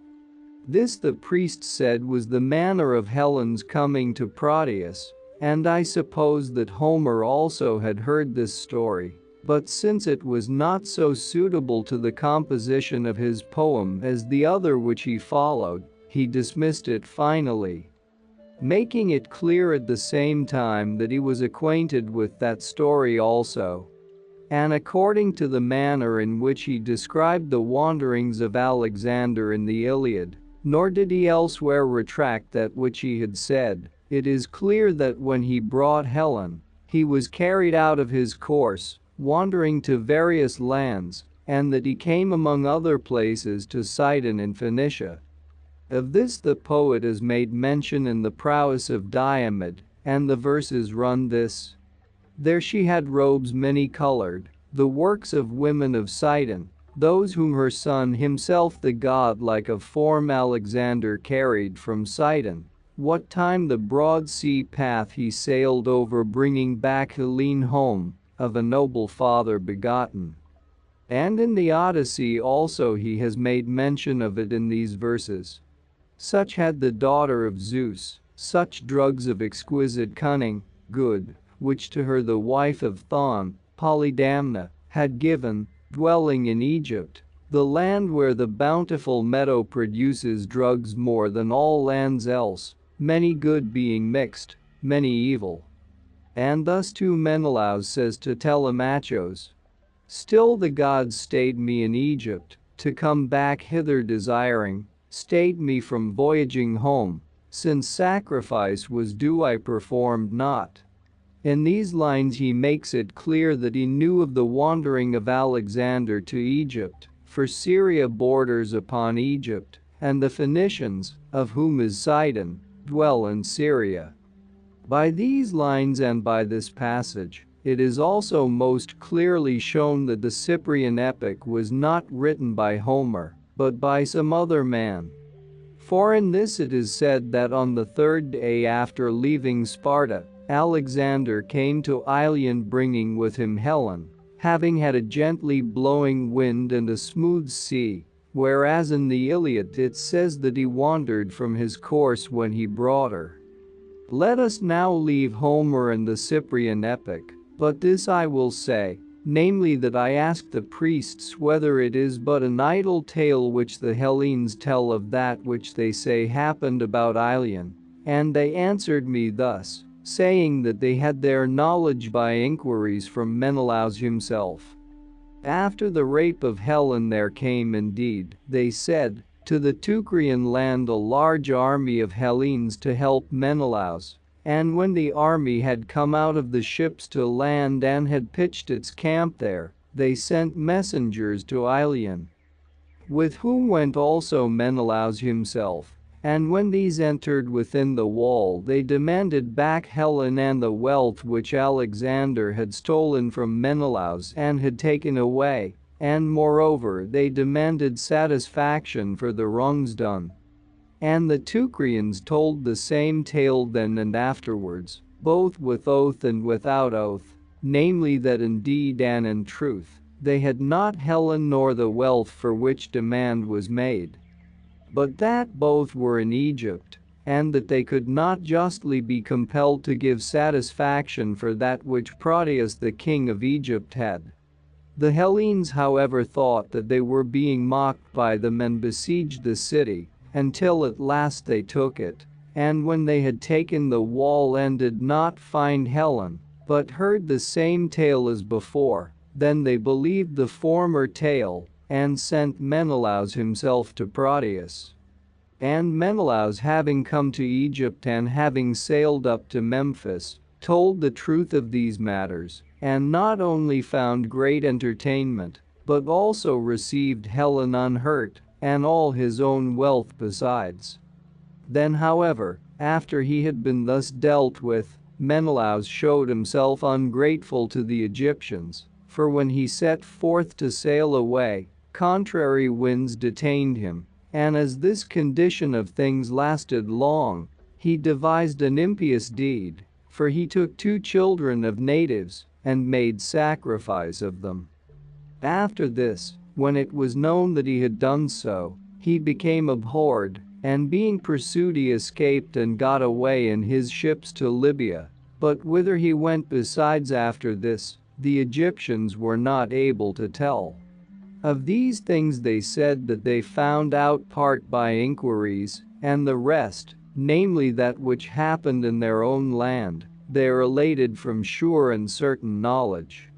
This, the priest said, was the manner of Helen's coming to Proteus, and I suppose that Homer also had heard this story, but since it was not so suitable to the composition of his poem as the other which he followed, he dismissed it finally, making it clear at the same time that he was acquainted with that story also. And according to the manner in which he described the wanderings of Alexander in the Iliad, nor did he elsewhere retract that which he had said, it is clear that when he brought Helen, he was carried out of his course, wandering to various lands, and that he came among other places to Sidon in Phoenicia. Of this the poet has made mention in the prowess of Diomed, and the verses run this: "There she had robes many-colored, the works of women of Sidon, those whom her son himself the god like of form Alexander carried from Sidon, what time the broad sea path he sailed over, bringing back Helene home, of a noble father begotten." And in the Odyssey also he has made mention of it in these verses: "Such had the daughter of Zeus, such drugs of exquisite cunning, good, which to her the wife of Thon, Polydamna, had given, dwelling in Egypt, the land where the bountiful meadow produces drugs more than all lands else, many good being mixed, many evil." And thus too Menelaus says to Telemachus: "Still the gods stayed me in Egypt, to come back hither desiring, stayed me from voyaging home, since sacrifice was due I performed not." In these lines he makes it clear that he knew of the wandering of Alexander to Egypt, for Syria borders upon Egypt, and the Phoenicians, of whom is Sidon, dwell in Syria. By these lines and by this passage, it is also most clearly shown that the Cyprian epic was not written by Homer, but by some other man. For in this it is said that on the 3rd day after leaving Sparta, Alexander came to Ilion bringing with him Helen, having had a gently blowing wind and a smooth sea, whereas in the Iliad it says that he wandered from his course when he brought her. Let us now leave Homer and the Cyprian epic, but this I will say, namely that I asked the priests whether it is but an idle tale which the Hellenes tell of that which they say happened about Ilion, and they answered me thus, saying that they had their knowledge by inquiries from Menelaus himself. After the rape of Helen there came indeed, they said, to the Teucrian land a large army of Hellenes to help Menelaus, and when the army had come out of the ships to land and had pitched its camp there, they sent messengers to Ilion, with whom went also Menelaus himself. And when these entered within the wall they demanded back Helen and the wealth which Alexander had stolen from Menelaus and had taken away, and moreover they demanded satisfaction for the wrongs done. And the Teucrians told the same tale then and afterwards, both with oath and without oath, namely that indeed and in truth, they had not Helen nor the wealth for which demand was made, but that both were in Egypt, and that they could not justly be compelled to give satisfaction for that which Proteus the king of Egypt had. The Hellenes however thought that they were being mocked by them and besieged the city, until at last they took it, and when they had taken the wall and did not find Helen, but heard the same tale as before, then they believed the former tale, and sent Menelaus himself to Proteus. And Menelaus having come to Egypt and having sailed up to Memphis, told the truth of these matters, and not only found great entertainment, but also received Helen unhurt, and all his own wealth besides. Then however, after he had been thus dealt with, Menelaus showed himself ungrateful to the Egyptians, for when he set forth to sail away, contrary winds detained him, and as this condition of things lasted long, he devised an impious deed, for he took 2 children of natives and made sacrifice of them. After this, when it was known that he had done so, he became abhorred, and being pursued he escaped and got away in his ships to Libya. But whither he went besides after this, the Egyptians were not able to tell. Of these things they said that they found out part by inquiries, and the rest, namely that which happened in their own land, they related from sure and certain knowledge.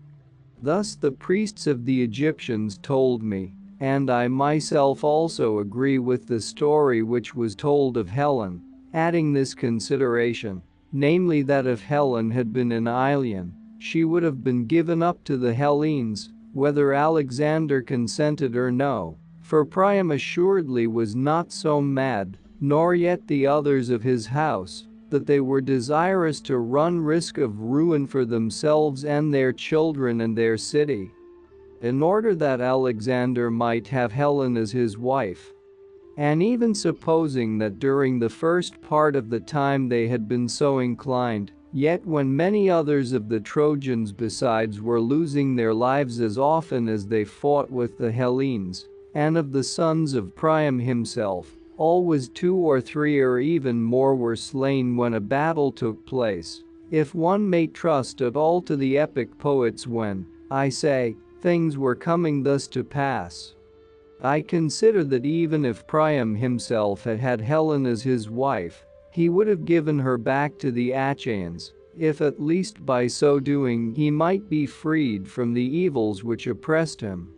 Thus the priests of the Egyptians told me, and I myself also agree with the story which was told of Helen, adding this consideration, namely that if Helen had been an Ilian, she would have been given up to the Hellenes, whether Alexander consented or no, for Priam assuredly was not so mad, nor yet the others of his house, that they were desirous to run risk of ruin for themselves and their children and their city, in order that Alexander might have Helen as his wife. And even supposing that during the first part of the time they had been so inclined, yet when many others of the Trojans besides were losing their lives as often as they fought with the Hellenes, and of the sons of Priam himself, always 2 or 3 or even more were slain when a battle took place, if one may trust at all to the epic poets when, I say, things were coming thus to pass. I consider that even if Priam himself had had Helen as his wife, he would have given her back to the Achaeans, if at least by so doing he might be freed from the evils which oppressed him.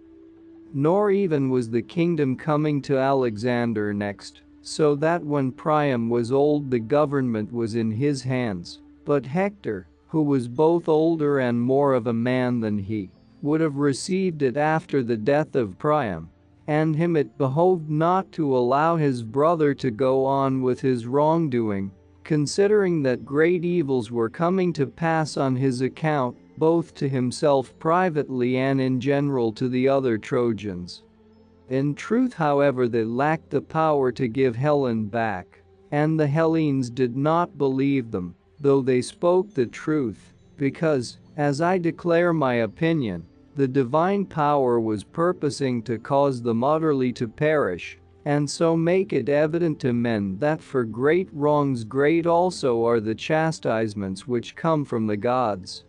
Nor even was the kingdom coming to Alexander next, so that when Priam was old the government was in his hands, but Hector, who was both older and more of a man than he, would have received it after the death of Priam, and him it behoved not to allow his brother to go on with his wrongdoing, considering that great evils were coming to pass on his account, both to himself privately and in general to the other Trojans. In truth, however, they lacked the power to give Helen back, and the Hellenes did not believe them, though they spoke the truth, because, as I declare my opinion, the divine power was purposing to cause them utterly to perish, and so make it evident to men that for great wrongs great also are the chastisements which come from the gods.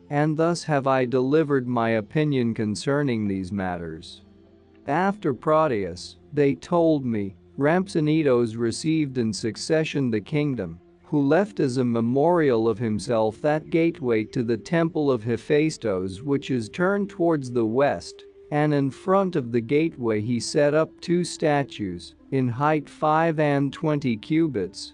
And thus have I delivered my opinion concerning these matters. After Proteus, they told me, Rhampsinitos received in succession the kingdom, who left as a memorial of himself that gateway to the temple of Hephaestos which is turned towards the west, and in front of the gateway he set up 2 statues, in height 25 cubits,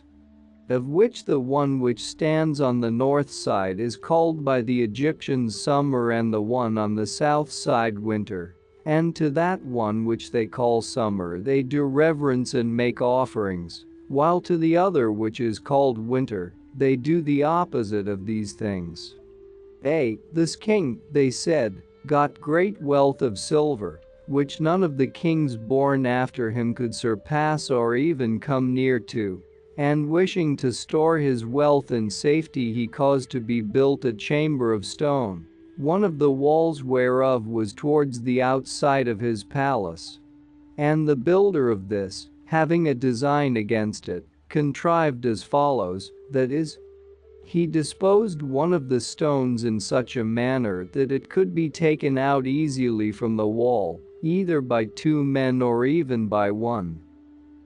of which the one which stands on the north side is called by the Egyptians Summer and the one on the south side Winter, and to that one which they call Summer they do reverence and make offerings, while to the other which is called Winter, they do the opposite of these things. This king, they said, got great wealth of silver, which none of the kings born after him could surpass or even come near to, and wishing to store his wealth in safety he caused to be built a chamber of stone, one of the walls whereof was towards the outside of his palace. And the builder of this, having a design against it, contrived as follows, that is, he disposed one of the stones in such a manner that it could be taken out easily from the wall, either by 2 men or even by 1.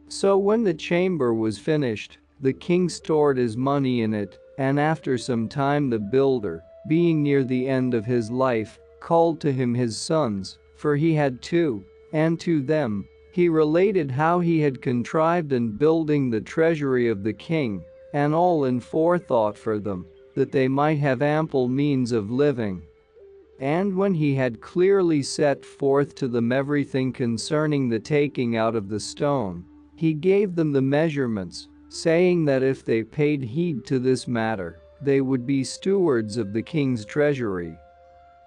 So when the chamber was finished, the king stored his money in it, and after some time the builder, being near the end of his life, called to him his sons, for he had 2, and to them he related how he had contrived in building the treasury of the king, and all in forethought for them, that they might have ample means of living. And when he had clearly set forth to them everything concerning the taking out of the stone, he gave them the measurements, saying that if they paid heed to this matter, they would be stewards of the king's treasury.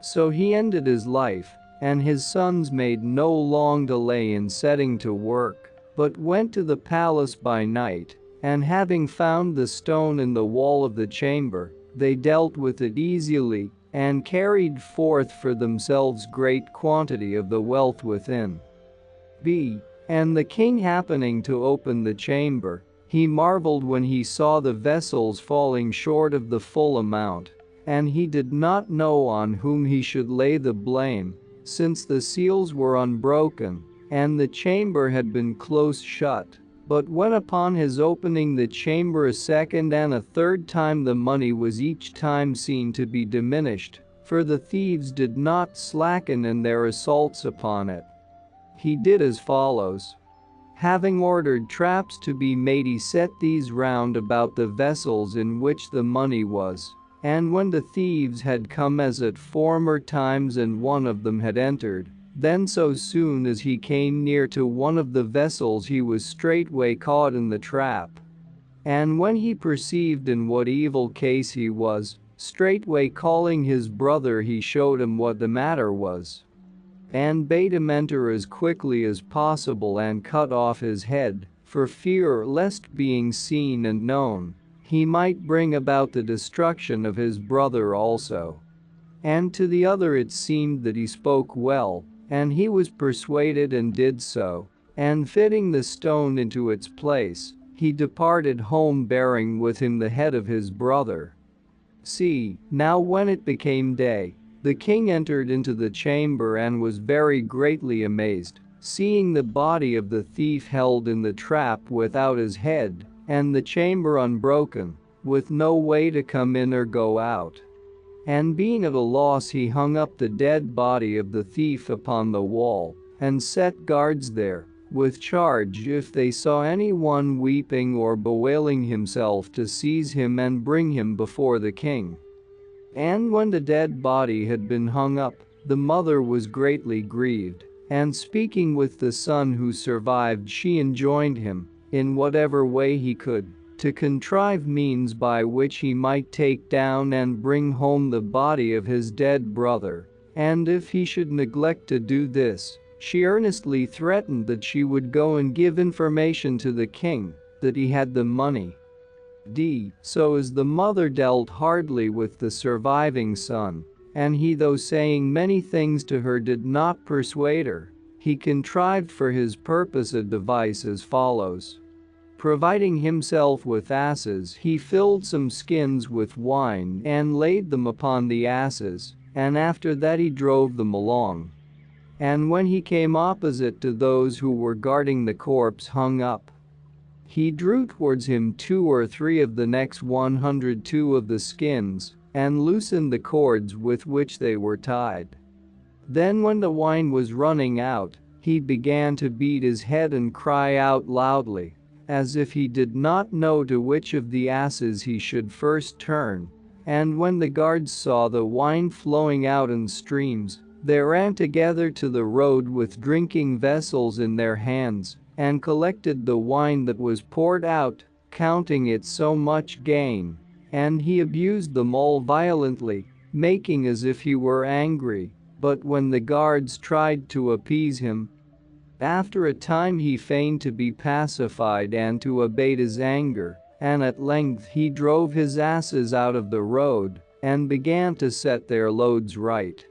So he ended his life, and his sons made no long delay in setting to work, but went to the palace by night, and having found the stone in the wall of the chamber, they dealt with it easily, and carried forth for themselves great quantity of the wealth within. B. And the king happening to open the chamber, he marveled when he saw the vessels falling short of the full amount, and he did not know on whom he should lay the blame, since the seals were unbroken, and the chamber had been close shut. But when upon his opening the chamber a second and a third time, the money was each time seen to be diminished, for the thieves did not slacken in their assaults upon it. He did as follows. Having ordered traps to be made, he set these round about the vessels in which the money was. And when the thieves had come as at former times, and one of them had entered, then so soon as he came near to one of the vessels, he was straightway caught in the trap. And when he perceived in what evil case he was, straightway calling his brother, he showed him what the matter was, and bade him enter as quickly as possible and cut off his head, for fear lest being seen and known, he might bring about the destruction of his brother also. And to the other it seemed that he spoke well, and he was persuaded and did so, and fitting the stone into its place, he departed home bearing with him the head of his brother. C. Now when it became day, the king entered into the chamber and was very greatly amazed, seeing the body of the thief held in the trap without his head, and the chamber unbroken, with no way to come in or go out. And being at a loss, he hung up the dead body of the thief upon the wall, and set guards there, with charge if they saw any one weeping or bewailing himself, to seize him and bring him before the king. And when the dead body had been hung up, the mother was greatly grieved, and speaking with the son who survived, she enjoined him, in whatever way he could, to contrive means by which he might take down and bring home the body of his dead brother, and if he should neglect to do this, she earnestly threatened that she would go and give information to the king that he had the money. D. So as the mother dealt hardly with the surviving son, and he, though saying many things to her, did not persuade her, he contrived for his purpose a device as follows. Providing himself with asses, he filled some skins with wine and laid them upon the asses, and after that he drove them along. And when he came opposite to those who were guarding the corpse hung up, he drew towards him 2 or 3 of the next 102 of the skins, and loosened the cords with which they were tied. Then when the wine was running out, he began to beat his head and cry out loudly, as if he did not know to which of the asses he should first turn. And when the guards saw the wine flowing out in streams, they ran together to the road with drinking vessels in their hands, and collected the wine that was poured out, counting it so much gain. And he abused them all violently, making as if he were angry, but when the guards tried to appease him, after a time he feigned to be pacified and to abate his anger, and at length he drove his asses out of the road, and began to set their loads right.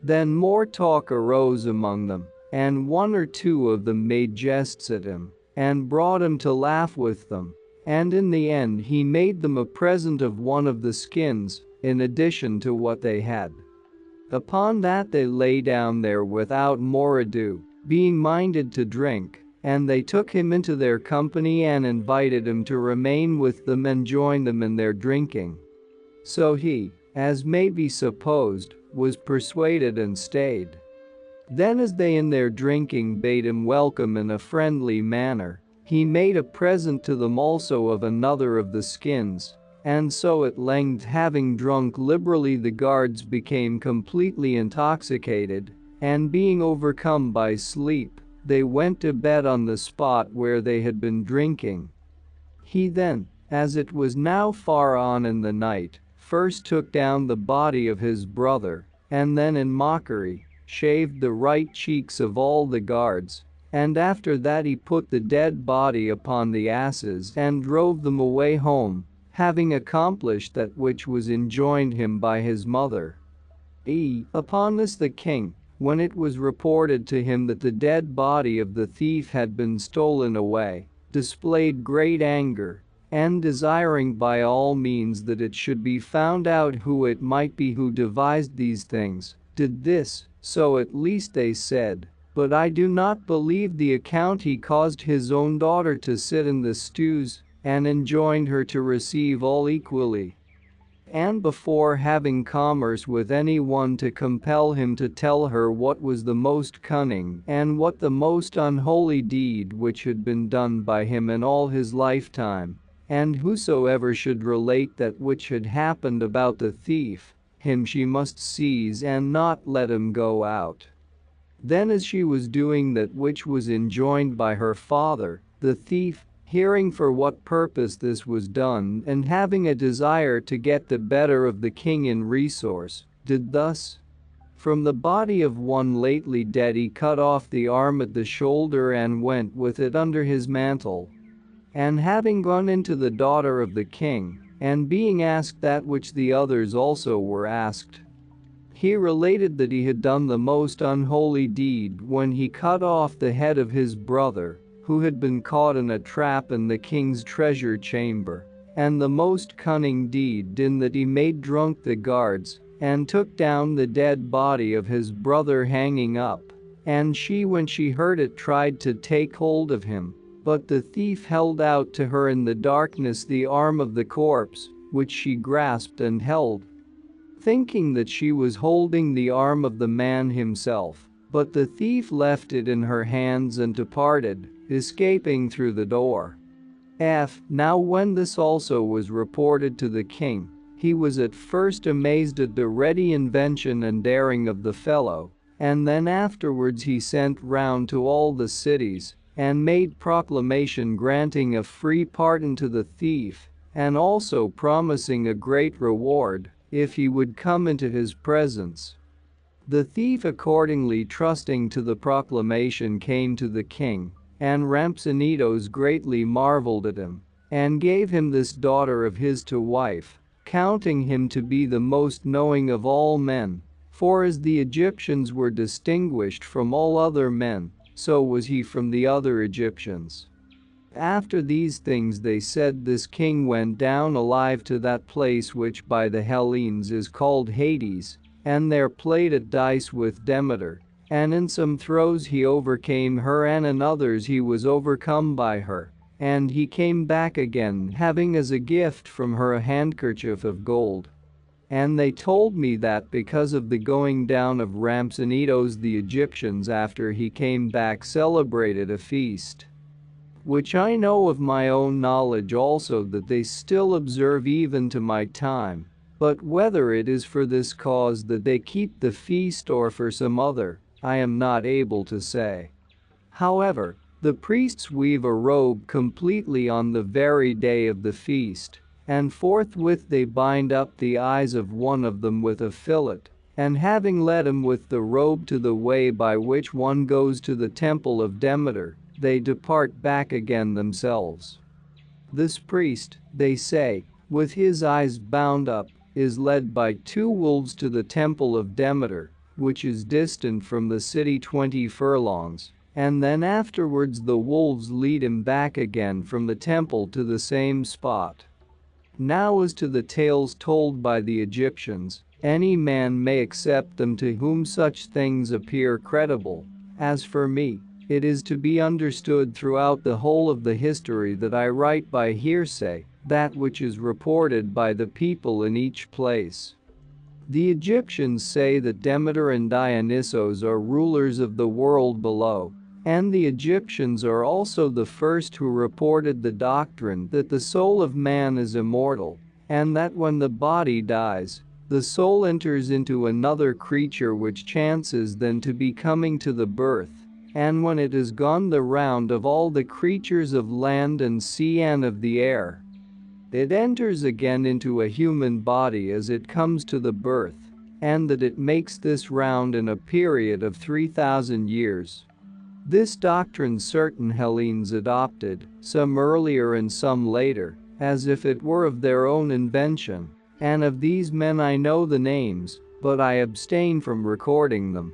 Then more talk arose among them, and 1 or 2 of them made jests at him, and brought him to laugh with them, and in the end he made them a present of 1 of the skins, in addition to what they had. Upon that they lay down there without more ado, being minded to drink, and they took him into their company and invited him to remain with them and join them in their drinking. So he, as may be supposed, was persuaded and stayed. Then as they in their drinking bade him welcome in a friendly manner, he made a present to them also of another of the skins, and so at length, having drunk liberally, the guards became completely intoxicated, and being overcome by sleep, they went to bed on the spot where they had been drinking. He then, as it was now far on in the night, first took down the body of his brother, and then in mockery, shaved the right cheeks of all the guards. And after that he put the dead body upon the asses and drove them away home, having accomplished that which was enjoined him by his mother. Upon this the king, when it was reported to him that the dead body of the thief had been stolen away, displayed great anger, and desiring by all means that it should be found out who it might be who devised these things, did this, so at least they said. But I do not believe the account he caused his own daughter to sit in the stews, and enjoined her to receive all equally. And before having commerce with any one to compel him to tell her what was the most cunning and what the most unholy deed which had been done by him in all his lifetime. And whosoever should relate that which had happened about the thief, him she must seize and not let him go out. Then as she was doing that which was enjoined by her father, the thief, hearing for what purpose this was done and having a desire to get the better of the king in resource, did thus. From the body of one lately dead he cut off the arm at the shoulder and went with it under his mantle. And having gone into the daughter of the king, and being asked that which the others also were asked, he related that he had done the most unholy deed when he cut off the head of his brother, who had been caught in a trap in the king's treasure chamber, and the most cunning deed in that he made drunk the guards, and took down the dead body of his brother hanging up. And she, when she heard it, tried to take hold of him, but the thief held out to her in the darkness the arm of the corpse, which she grasped and held, thinking that she was holding the arm of the man himself. But the thief left it in her hands and departed, escaping through the door. Now when this also was reported to the king, he was at first amazed at the ready invention and daring of the fellow, and then afterwards he sent round to all the cities, and made proclamation granting a free pardon to the thief, and also promising a great reward, if he would come into his presence. The thief accordingly, trusting to the proclamation, came to the king, and Rhampsinitos greatly marveled at him, and gave him this daughter of his to wife, counting him to be the most knowing of all men, for as the Egyptians were distinguished from all other men, so was he from the other Egyptians. After these things they said, this king went down alive to that place which by the Hellenes is called Hades, and there played at dice with Demeter, and in some throws he overcame her, and in others he was overcome by her, and he came back again, having as a gift from her a handkerchief of gold. And they told me that because of the going down of Rhampsinitos the Egyptians after he came back celebrated a feast, which I know of my own knowledge also that they still observe even to my time. But whether it is for this cause that they keep the feast or for some other, I am not able to say. However, the priests weave a robe completely on the very day of the feast, and forthwith they bind up the eyes of one of them with a fillet, and having led him with the robe to the way by which one goes to the temple of Demeter, they depart back again themselves. This priest, they say, with his eyes bound up, is led by 2 wolves to the temple of Demeter, which is distant from the city 20 furlongs, and then afterwards the wolves lead him back again from the temple to the same spot. Now as to the tales told by the Egyptians, any man may accept them to whom such things appear credible. As for me, it is to be understood throughout the whole of the history that I write by hearsay, that which is reported by the people in each place. The Egyptians say that Demeter and Dionysos are rulers of the world below, and the Egyptians are also the first who reported the doctrine that the soul of man is immortal, and that when the body dies, the soul enters into another creature which chances then to be coming to the birth, and when it has gone the round of all the creatures of land and sea and of the air, it enters again into a human body as it comes to the birth, and that it makes this round in a period of 3,000 years. This doctrine certain Hellenes adopted, some earlier and some later, as if it were of their own invention, and of these men I know the names, but I abstain from recording them.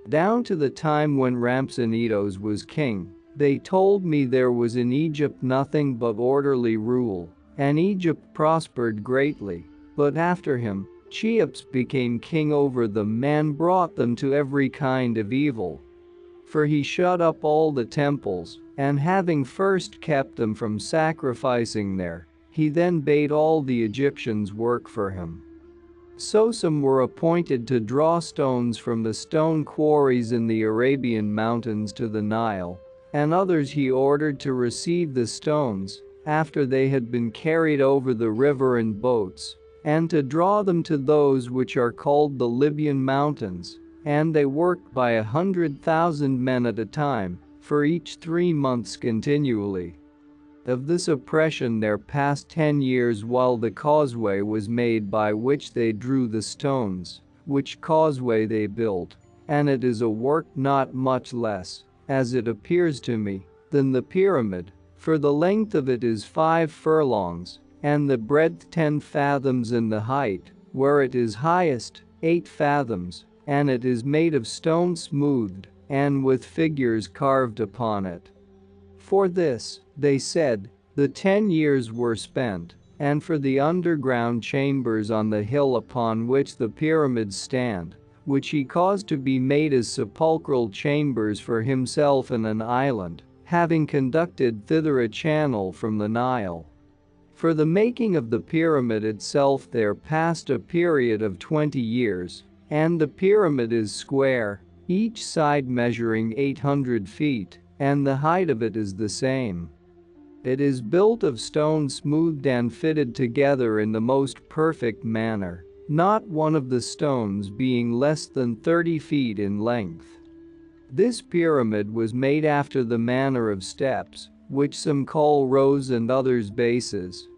Down to the time when Rhampsinitos was king, they told me there was in Egypt nothing but orderly rule, and Egypt prospered greatly, but after him, Cheops became king over them and brought them to every kind of evil. For he shut up all the temples, and having first kept them from sacrificing there, he then bade all the Egyptians work for him. So some were appointed to draw stones from the stone quarries in the Arabian mountains to the Nile, and others he ordered to receive the stones, after they had been carried over the river in boats, and to draw them to those which are called the Libyan mountains, and they worked by 100,000 men at a time, for each 3 months continually. Of this oppression there passed 10 years while the causeway was made by which they drew the stones, which causeway they built, and it is a work not much less, as it appears to me, than the pyramid, for the length of it is 5 furlongs, and the breadth 10 fathoms and the height, where it is highest, 8 fathoms, and it is made of stone smoothed, and with figures carved upon it. For this, they said, the 10 years were spent, and for the underground chambers on the hill upon which the pyramids stand, which he caused to be made as sepulchral chambers for himself in an island, having conducted thither a channel from the Nile. For the making of the pyramid itself there passed a period of 20 years, and the pyramid is square, each side measuring 800 feet, and the height of it is the same. It is built of stone smoothed and fitted together in the most perfect manner, not one of the stones being less than 30 feet in length. This pyramid was made after the manner of steps, which some call rows and others bases.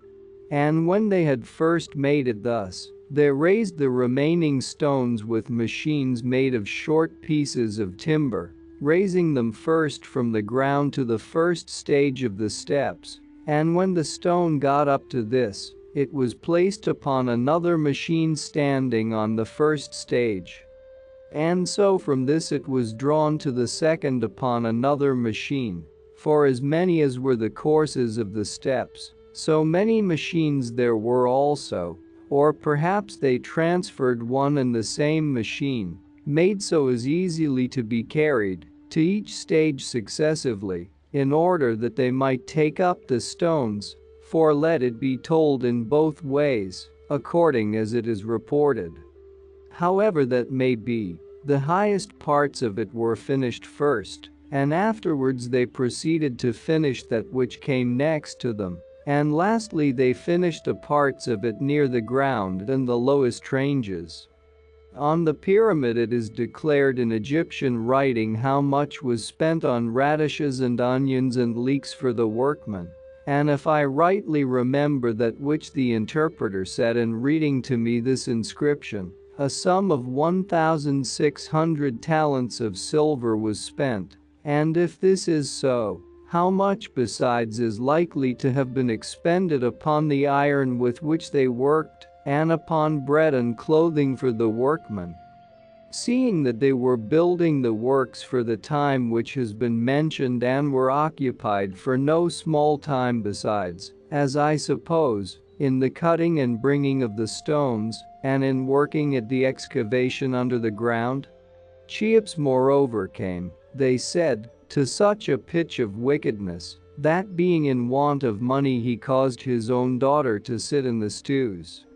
And when they had first made it thus, they raised the remaining stones with machines made of short pieces of timber, raising them first from the ground to the first stage of the steps, and when the stone got up to this, it was placed upon another machine standing on the first stage. And so from this it was drawn to the second upon another machine, for as many as were the courses of the steps, so many machines there were also, or perhaps they transferred one and the same machine, made so as easily to be carried, to each stage successively, in order that they might take up the stones, for let it be told in both ways, according as it is reported. However that may be, the highest parts of it were finished first, and afterwards they proceeded to finish that which came next to them, and lastly they finished the parts of it near the ground and the lowest ranges. On the pyramid it is declared in Egyptian writing how much was spent on radishes and onions and leeks for the workmen, and if I rightly remember that which the interpreter said in reading to me this inscription, a sum of 1,600 talents of silver was spent, and if this is so, how much besides is likely to have been expended upon the iron with which they worked, and upon bread and clothing for the workmen? Seeing that they were building the works for the time which has been mentioned and were occupied for no small time besides, as I suppose, in the cutting and bringing of the stones, and in working at the excavation under the ground. Cheops moreover came, they said, to such a pitch of wickedness, that being in want of money he caused his own daughter to sit in the stews,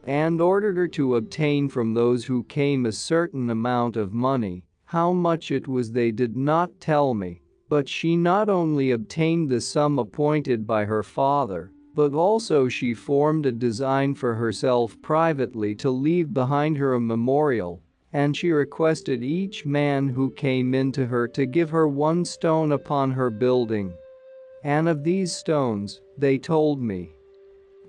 and ordered her to obtain from those who came a certain amount of money. How much it was they did not tell me, but she not only obtained the sum appointed by her father, but also she formed a design for herself privately to leave behind her a memorial, and she requested each man who came in to her to give her 1 stone upon her building. And of these stones, they told me,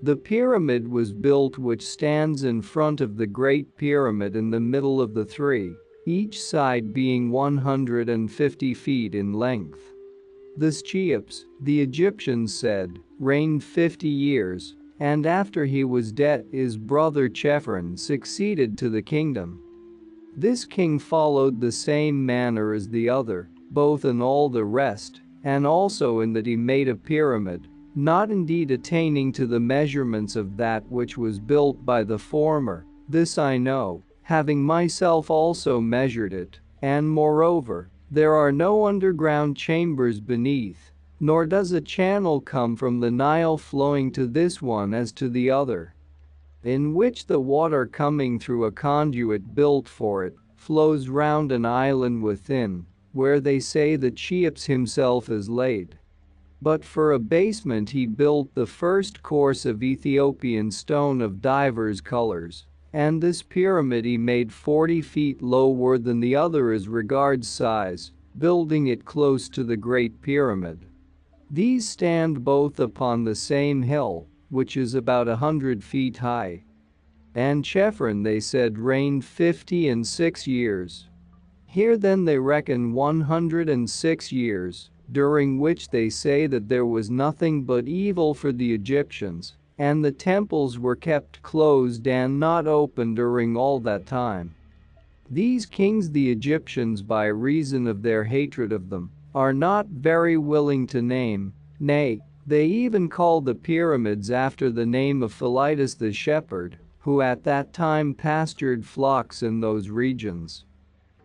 The pyramid was built which stands in front of the Great Pyramid in the middle of the three, each side being 150 feet in length. This Cheops, the Egyptians said, reigned 50 years, and after he was dead his brother Chephren succeeded to the kingdom. This king followed the same manner as the other, both in all the rest, and also in that he made a pyramid, not indeed attaining to the measurements of that which was built by the former, this I know, having myself also measured it, and moreover, there are no underground chambers beneath, nor does a channel come from the Nile flowing to this one as to the other, in which the water coming through a conduit built for it, flows round an island within, where they say that Cheops himself is laid. But for a basement he built the first course of Ethiopian stone of divers colors, and this pyramid he made 40 feet lower than the other as regards size, building it close to the Great Pyramid. These stand both upon the same hill, which is about 100 feet high. And Chephren they said reigned 56 years. Here then they reckon 106 years, during which they say that there was nothing but evil for the Egyptians, and the temples were kept closed and not open during all that time. These kings the Egyptians, by reason of their hatred of them, are not very willing to name, nay, they even call the pyramids after the name of Philetus the shepherd, who at that time pastured flocks in those regions.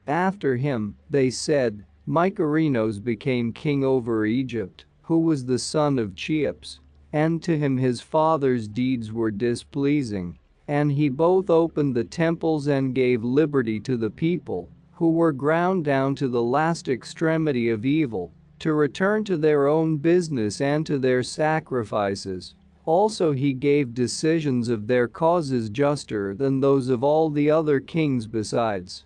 After him, they said, Mykerinos became king over Egypt, who was the son of Cheops, and to him his father's deeds were displeasing, and he both opened the temples and gave liberty to the people, who were ground down to the last extremity of evil, to return to their own business and to their sacrifices. Also he gave decisions of their causes juster than those of all the other kings besides.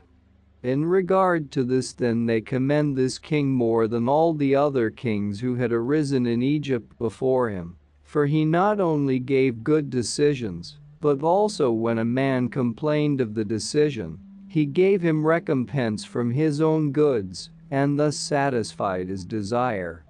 In regard to this then they commend this king more than all the other kings who had arisen in Egypt before him, for he not only gave good decisions, but also when a man complained of the decision, he gave him recompense from his own goods, and thus satisfied his desire.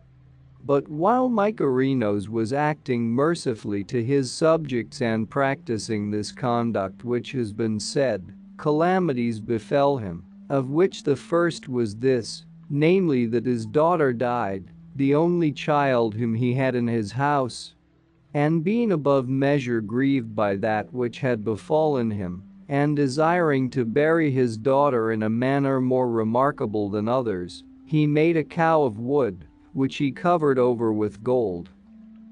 But while Mykerinos was acting mercifully to his subjects and practicing this conduct which has been said, calamities befell him, of which the first was this, namely that his daughter died, the only child whom he had in his house. And being above measure grieved by that which had befallen him, and desiring to bury his daughter in a manner more remarkable than others, he made a cow of wood, which he covered over with gold.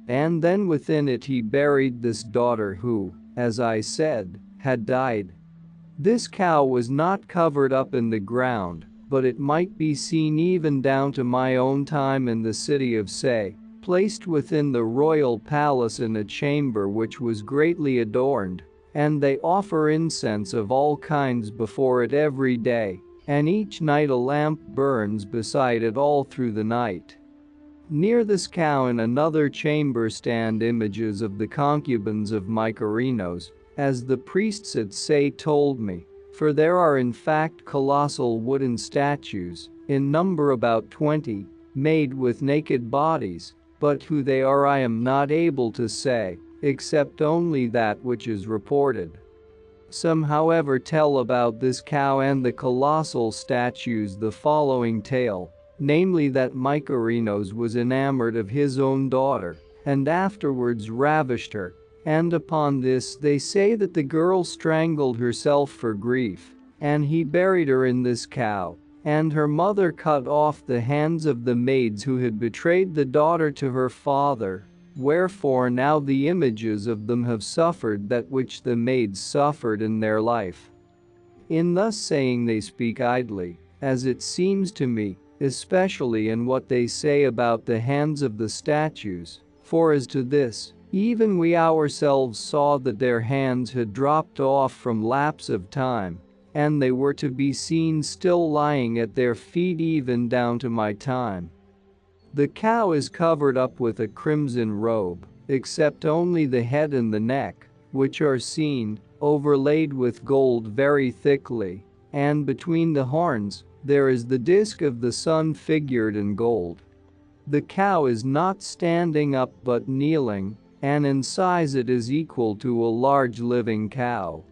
And then within it he buried this daughter who, as I said, had died. This cow was not covered up in the ground, but it might be seen even down to my own time in the city of Say, placed within the royal palace in a chamber which was greatly adorned, and they offer incense of all kinds before it every day, and each night a lamp burns beside it all through the night. Near this cow in another chamber stand images of the concubines of Mykerinos, as the priests at Say told me, for there are in fact colossal wooden statues, in number about 20, made with naked bodies, but who they are I am not able to say, except only that which is reported. Some however tell about this cow and the colossal statues the following tale, namely that Mykerinos was enamored of his own daughter, and afterwards ravished her, and upon this they say that the girl strangled herself for grief, and he buried her in this cow, and her mother cut off the hands of the maids who had betrayed the daughter to her father, wherefore now the images of them have suffered that which the maids suffered in their life. In thus saying they speak idly, as it seems to me, especially in what they say about the hands of the statues, for as to this, even we ourselves saw that their hands had dropped off from lapse of time, and they were to be seen still lying at their feet even down to my time. The cow is covered up with a crimson robe, except only the head and the neck, which are seen, overlaid with gold very thickly, and between the horns, there is the disk of the sun figured in gold. The cow is not standing up but kneeling, and in size it is equal to a large living cow.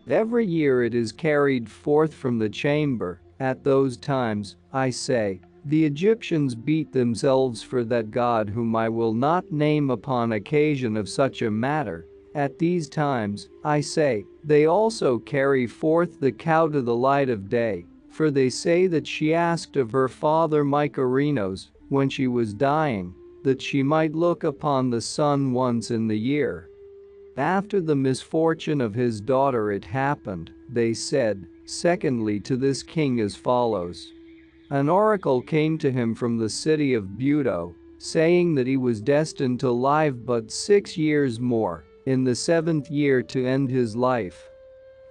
Every year it is carried forth from the chamber. At those times, I say, the Egyptians beat themselves for that god whom I will not name upon occasion of such a matter. At these times, I say, they also carry forth the cow to the light of day, for they say that she asked of her father Mykerinos, when she was dying, that she might look upon the sun once in the year. After the misfortune of his daughter it happened, they said, secondly to this king as follows. An oracle came to him from the city of Buto, saying that he was destined to live but 6 years more, in the 7th year to end his life.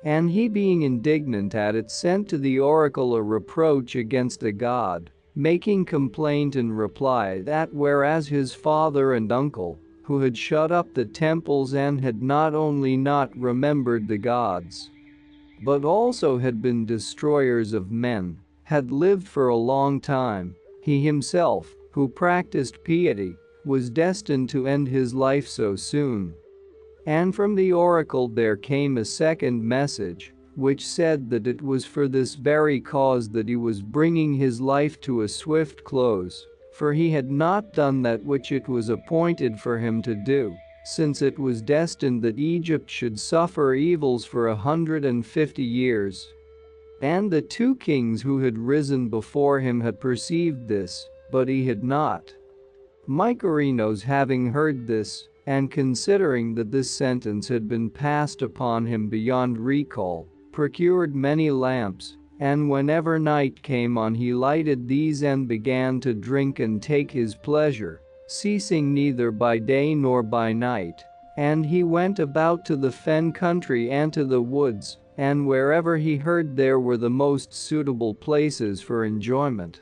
And he being indignant at it sent to the oracle a reproach against the god, making complaint in reply that whereas his father and uncle, who had shut up the temples and had not only not remembered the gods, but also had been destroyers of men, had lived for a long time, he himself, who practiced piety, was destined to end his life so soon. And from the oracle there came a second message, which said that it was for this very cause that he was bringing his life to a swift close, for he had not done that which it was appointed for him to do, since it was destined that Egypt should suffer evils for 150 years. And the 2 kings who had risen before him had perceived this, but he had not. Mykerinos having heard this, and considering that this sentence had been passed upon him beyond recall, procured many lamps, and whenever night came on he lighted these and began to drink and take his pleasure, ceasing neither by day nor by night. And he went about to the fen country and to the woods, and wherever he heard there were the most suitable places for enjoyment.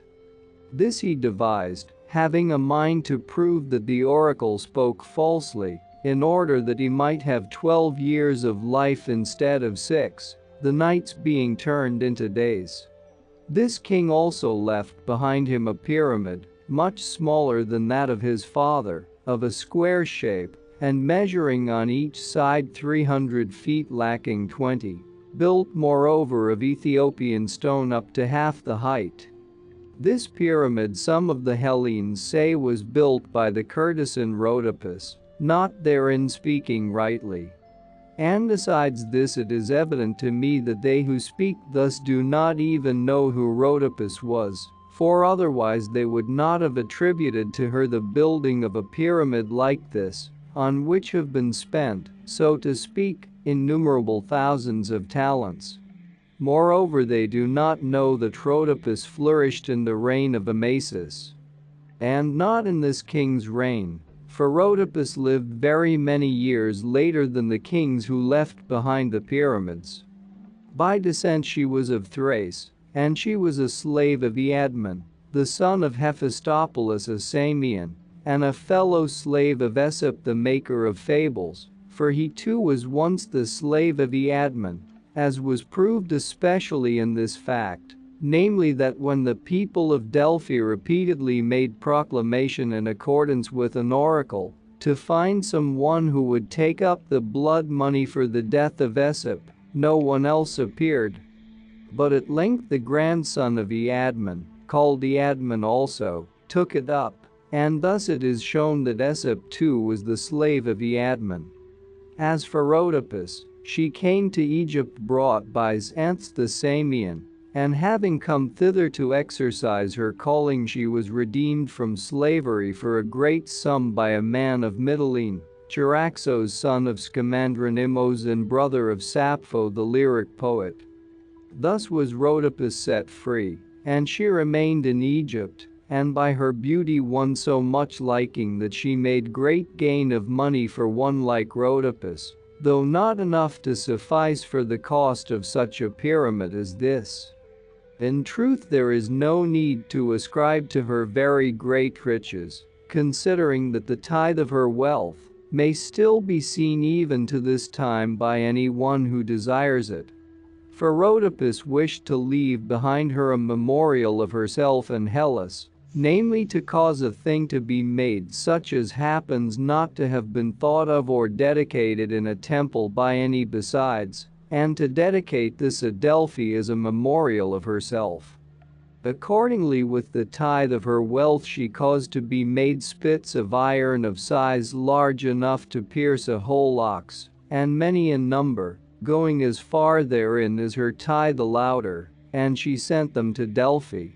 This he devised, having a mind to prove that the oracle spoke falsely, in order that he might have 12 years of life instead of 6, the nights being turned into days. This king also left behind him a pyramid, much smaller than that of his father, of a square shape, and measuring on each side 300 feet lacking 20, built moreover of Ethiopian stone up to half the height. This pyramid some of the Hellenes say was built by the courtesan Rhodopus, not therein speaking rightly. And besides this it is evident to me that they who speak thus do not even know who Rhodopus was, for otherwise they would not have attributed to her the building of a pyramid like this, on which have been spent, so to speak, innumerable thousands of talents. Moreover they do not know that Rhodopus flourished in the reign of Amasis, and not in this king's reign, for Rhodopus lived very many years later than the kings who left behind the pyramids. By descent she was of Thrace, and she was a slave of Eadmon, the son of Hephaestropolis a Samian, and a fellow slave of Aesop the maker of fables, for he too was once the slave of Eadmon, as was proved especially in this fact, namely that when the people of Delphi repeatedly made proclamation in accordance with an oracle, to find some one who would take up the blood money for the death of Aesop, no one else appeared. But at length the grandson of Eadmon, called Eadmon also, took it up, and thus it is shown that Aesop too was the slave of Eadmon. As for Rhodopus, she came to Egypt brought by Xanthus the Samian, and having come thither to exercise her calling she was redeemed from slavery for a great sum by a man of Mytilene, Charaxos son of Scamandronymos and brother of Sappho the lyric poet. Thus was Rhodopus set free, and she remained in Egypt, and by her beauty won so much liking that she made great gain of money for one like Rhodopus, though not enough to suffice for the cost of such a pyramid as this. In truth there is no need to ascribe to her very great riches, considering that the tithe of her wealth, may still be seen even to this time by anyone who desires it. For Rhodopis wished to leave behind her a memorial of herself and Hellas, namely to cause a thing to be made such as happens not to have been thought of or dedicated in a temple by any besides, and to dedicate this at Delphi as a memorial of herself. Accordingly, with the tithe of her wealth she caused to be made spits of iron of size large enough to pierce a whole ox, and many in number, going as far therein as her tithe allowed her, and she sent them to Delphi.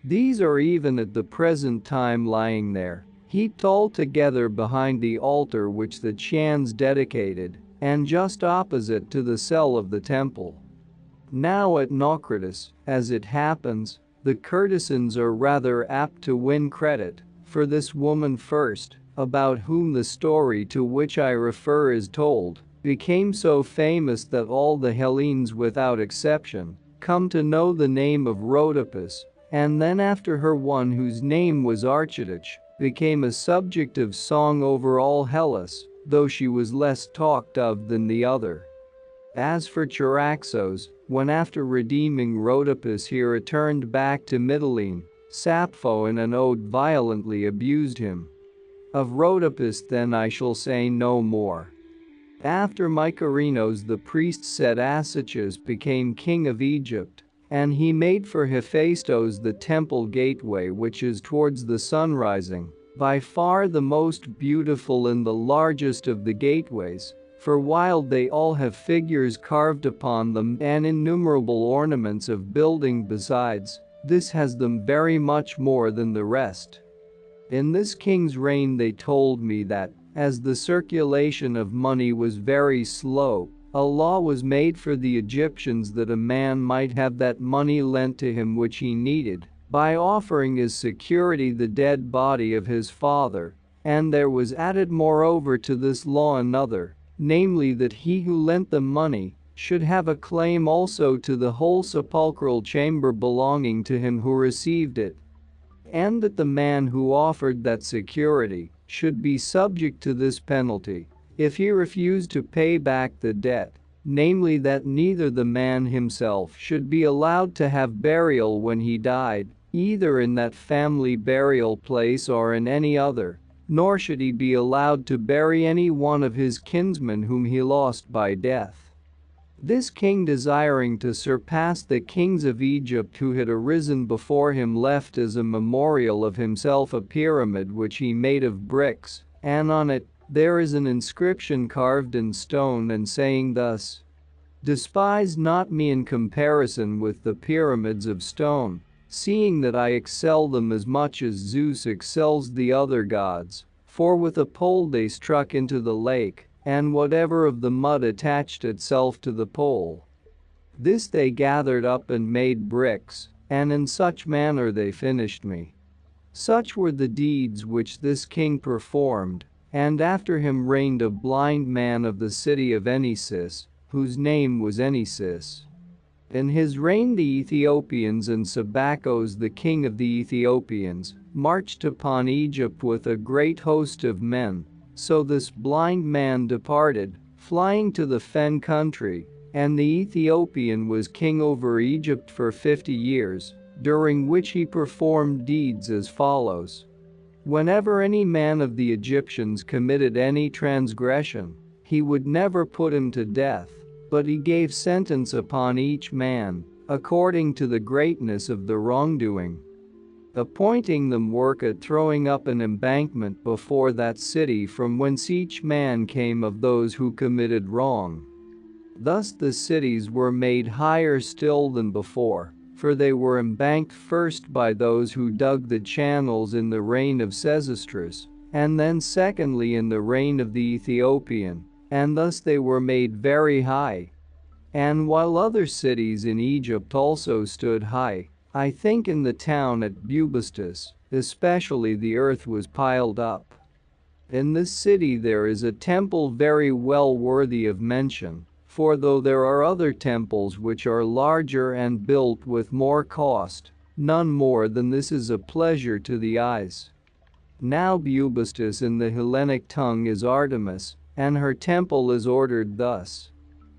These are even at the present time lying there, heaped all together behind the altar which the Chians dedicated, and just opposite to the cell of the temple. Now at Naucratis, as it happens, the courtesans are rather apt to win credit for this woman first, about whom the story to which I refer is told, became so famous that all the Hellenes without exception come to know the name of Rhodopis, and then after her one whose name was Archidich became a subject of song over all Hellas, though she was less talked of than the other. As for Charaxos, when after redeeming Rhodopis he returned back to Mytilene, Sappho in an ode violently abused him. Of Rhodopis then I shall say no more. After Mykerinos the priest said Asychus became king of Egypt, and he made for Hephaestos the temple gateway which is towards the sun rising, by far the most beautiful and the largest of the gateways. For while they all have figures carved upon them and innumerable ornaments of building besides, this has them very much more than the rest. In this king's reign they told me that, as the circulation of money was very slow, a law was made for the Egyptians that a man might have that money lent to him which he needed, by offering as security the dead body of his father, and there was added moreover to this law another, namely that he who lent the money should have a claim also to the whole sepulchral chamber belonging to him who received it, and that the man who offered that security should be subject to this penalty if he refused to pay back the debt, namely that neither the man himself should be allowed to have burial when he died, either in that family burial place or in any other, nor should he be allowed to bury any one of his kinsmen whom he lost by death. This king, desiring to surpass the kings of Egypt who had arisen before him, left as a memorial of himself a pyramid which he made of bricks, and on it there is an inscription carved in stone and saying thus: "Despise not me in comparison with the pyramids of stone, seeing that I excel them as much as Zeus excels the other gods, for with a pole they struck into the lake, and whatever of the mud attached itself to the pole, this they gathered up and made bricks, and in such manner they finished me." Such were the deeds which this king performed, and after him reigned a blind man of the city of Enesis, whose name was Enesis. In his reign the Ethiopians and Sabacos the king of the Ethiopians marched upon Egypt with a great host of men, so this blind man departed, flying to the fen country, and the Ethiopian was king over Egypt for 50 years, during which he performed deeds as follows. Whenever any man of the Egyptians committed any transgression, he would never put him to death, but he gave sentence upon each man, according to the greatness of the wrongdoing, appointing them work at throwing up an embankment before that city from whence each man came of those who committed wrong. Thus the cities were made higher still than before, for they were embanked first by those who dug the channels in the reign of Sesostris, and then secondly in the reign of the Ethiopian, and thus they were made very high. And while other cities in Egypt also stood high, I think in the town at Bubastis, especially the earth was piled up. In this city there is a temple very well worthy of mention, for though there are other temples which are larger and built with more cost, none more than this is a pleasure to the eyes. Now Bubastis in the Hellenic tongue is Artemis, and her temple is ordered thus.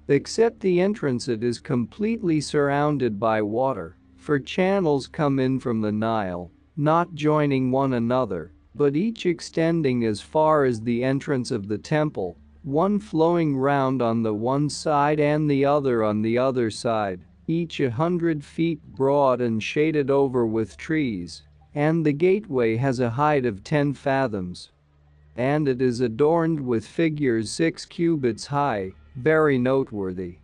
Except the entrance it is completely surrounded by water, for channels come in from the Nile, not joining one another, but each extending as far as the entrance of the temple, one flowing round on the one side and the other on the other side, each 100 feet broad and shaded over with trees, and the gateway has a height of 10 fathoms. And it is adorned with figures 6 cubits high, very noteworthy.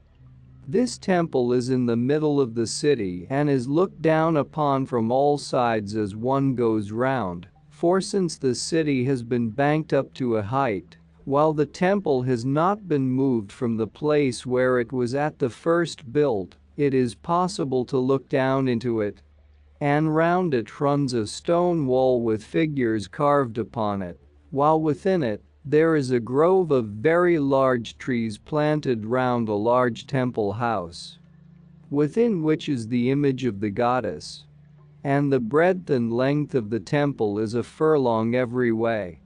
This temple is in the middle of the city and is looked down upon from all sides as one goes round, for since the city has been banked up to a height, while the temple has not been moved from the place where it was at the first built, it is possible to look down into it. And round it runs a stone wall with figures carved upon it, while within it, there is a grove of very large trees planted round a large temple house, within which is the image of the goddess. And the breadth and length of the temple is a furlong every way.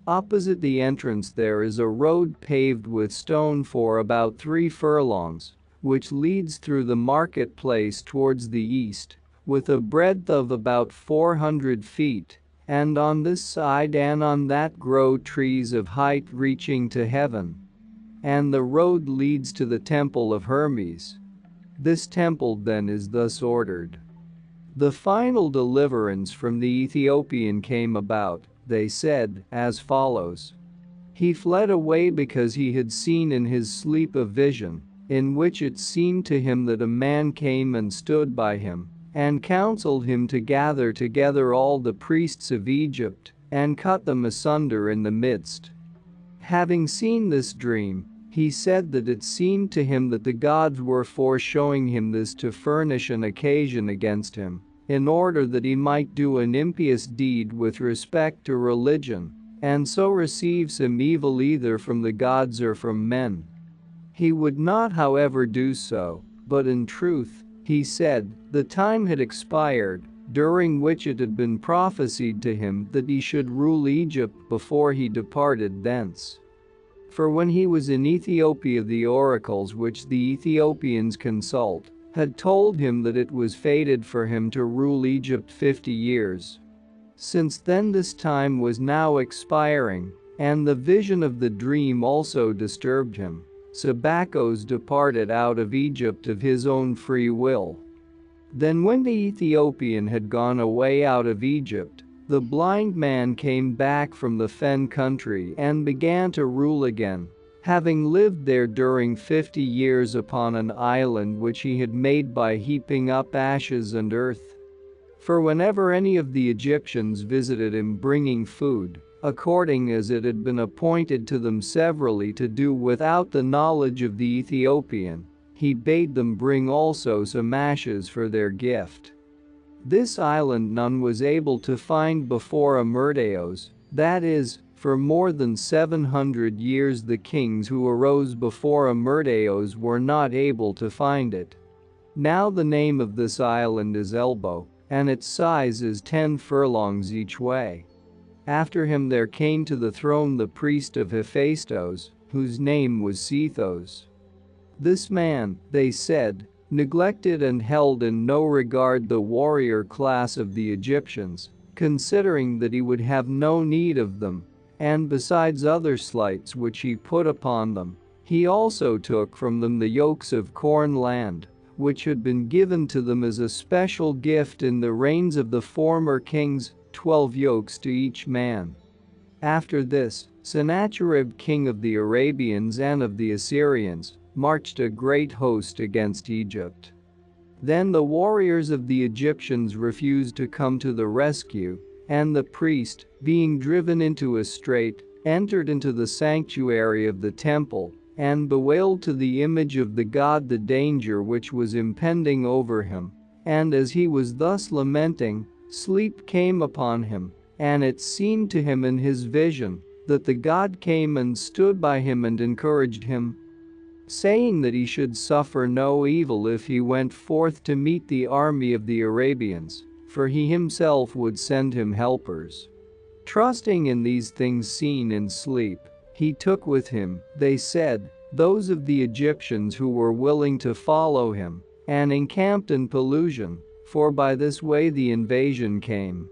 Opposite the entrance there is a road paved with stone for about 3 furlongs, which leads through the marketplace towards the east, with a breadth of about 400 feet. And on this side and on that grow trees of height reaching to heaven. And the road leads to the temple of Hermes. This temple then is thus ordered. The final deliverance from the Ethiopian came about, they said, as follows. He fled away because he had seen in his sleep a vision, in which it seemed to him that a man came and stood by him, and counseled him to gather together all the priests of Egypt, and cut them asunder in the midst. Having seen this dream, he said that it seemed to him that the gods were foreshowing him this to furnish an occasion against him, in order that he might do an impious deed with respect to religion, and so receive some evil either from the gods or from men. He would not, however, do so, but in truth, he said, the time had expired, during which it had been prophesied to him that he should rule Egypt before he departed thence. For when he was in Ethiopia the oracles which the Ethiopians consult had told him that it was fated for him to rule Egypt 50 years. Since then this time was now expiring, and the vision of the dream also disturbed him. Sabachos departed out of Egypt of his own free will. Then when the Ethiopian had gone away out of Egypt, the blind man came back from the fen country and began to rule again, having lived there during 50 years upon an island which he had made by heaping up ashes and earth. For whenever any of the Egyptians visited him bringing food, according as it had been appointed to them severally to do without the knowledge of the Ethiopian, he bade them bring also some ashes for their gift. This island none was able to find before Amyrtaeus, that is, for more than 700 years the kings who arose before Amyrtaeus were not able to find it. Now the name of this island is Elbow, and its size is 10 furlongs each way. After him there came to the throne the priest of Hephaestus, whose name was Sethos. This man, they said, neglected and held in no regard the warrior class of the Egyptians, considering that he would have no need of them, and besides other slights which he put upon them, he also took from them the yokes of corn land, which had been given to them as a special gift in the reigns of the former kings, 12 yokes to each man. After this, Sennacherib king of the Arabians and of the Assyrians marched a great host against Egypt. Then the warriors of the Egyptians refused to come to the rescue, and the priest, being driven into a strait, entered into the sanctuary of the temple, and bewailed to the image of the god the danger which was impending over him. And as he was thus lamenting, sleep came upon him, and it seemed to him in his vision that the god came and stood by him and encouraged him, saying that he should suffer no evil if he went forth to meet the army of the Arabians, for he himself would send him helpers. Trusting in these things seen in sleep, he took with him, they said, those of the Egyptians who were willing to follow him, and encamped in Pelusium, for by this way the invasion came.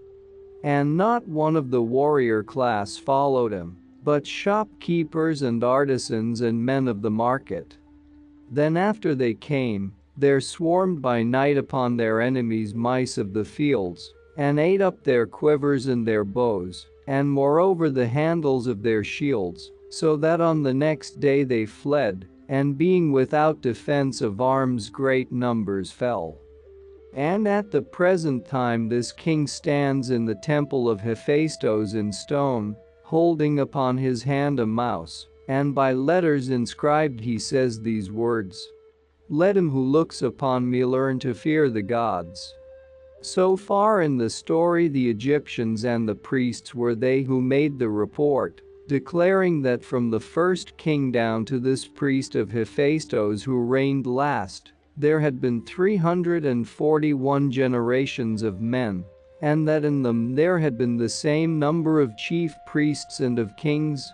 And not one of the warrior class followed him, but shopkeepers and artisans and men of the market. Then after they came, there swarmed by night upon their enemies mice of the fields, and ate up their quivers and their bows, and moreover the handles of their shields, so that on the next day they fled, and being without defense of arms great numbers fell. And at the present time this king stands in the temple of Hephaestus in stone, holding upon his hand a mouse, and by letters inscribed he says these words: "Let him who looks upon me learn to fear the gods." So far in the story the Egyptians and the priests were they who made the report, declaring that from the first king down to this priest of Hephaestus who reigned last, there had been 341 generations of men, and that in them there had been the same number of chief priests and of kings.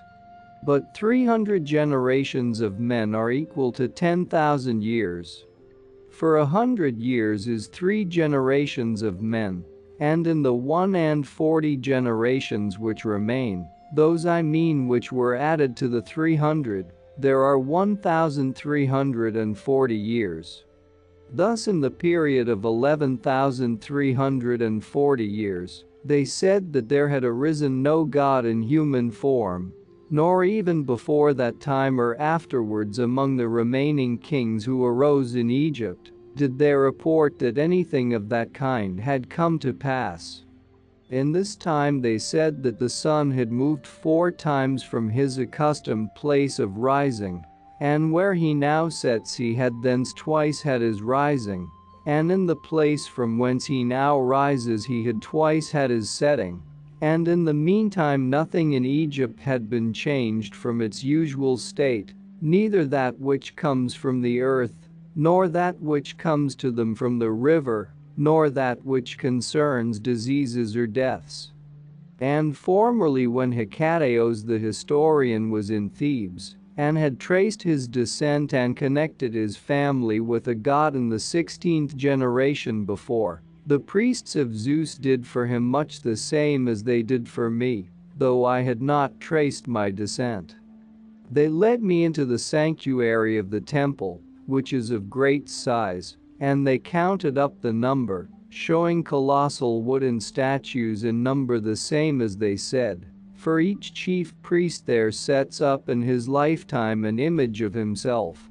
But 300 generations of men are equal to 10,000 years. For 100 years is 3 generations of men, and in the 140 generations which remain, those I mean which were added to the 300, there are 1,340 years. Thus in the period of 11,340 years, they said that there had arisen no god in human form, nor even before that time or afterwards among the remaining kings who arose in Egypt, did they report that anything of that kind had come to pass. In this time they said that the sun had moved 4 times from his accustomed place of rising, and where he now sets he had thence twice had his rising, and in the place from whence he now rises he had twice had his setting. And in the meantime nothing in Egypt had been changed from its usual state, neither that which comes from the earth, nor that which comes to them from the river, nor that which concerns diseases or deaths. And formerly when Hecataeus the historian was in Thebes, and had traced his descent and connected his family with a god in the 16th generation before, the priests of Zeus did for him much the same as they did for me, though I had not traced my descent. They led me into the sanctuary of the temple, which is of great size, and they counted up the number, showing colossal wooden statues in number the same as they said, for each chief priest there sets up in his lifetime an image of himself.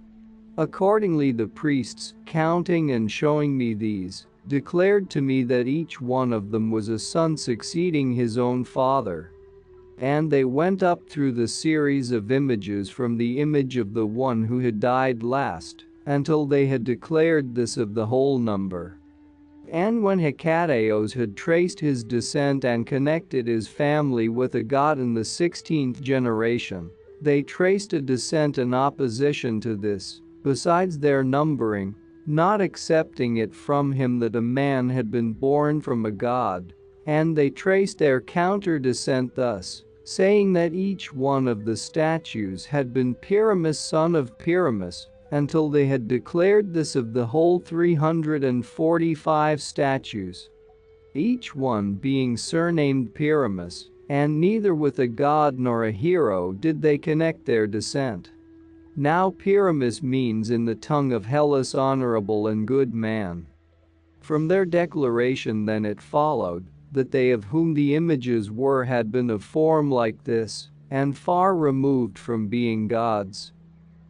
Accordingly the priests, counting and showing me these, declared to me that each one of them was a son succeeding his own father. And they went up through the series of images from the image of the one who had died last, until they had declared this of the whole number. And when Hecataeus had traced his descent and connected his family with a god in the 16th generation, they traced a descent in opposition to this, besides their numbering, not accepting it from him that a man had been born from a god, and they traced their counter-descent thus, saying that each one of the statues had been Pyramus son of Pyramus, until they had declared this of the whole 345 statues, each one being surnamed Pyramus, and neither with a god nor a hero did they connect their descent. Now Pyramus means in the tongue of Hellas honorable and good man. From their declaration then it followed, that they of whom the images were had been of form like this, and far removed from being gods.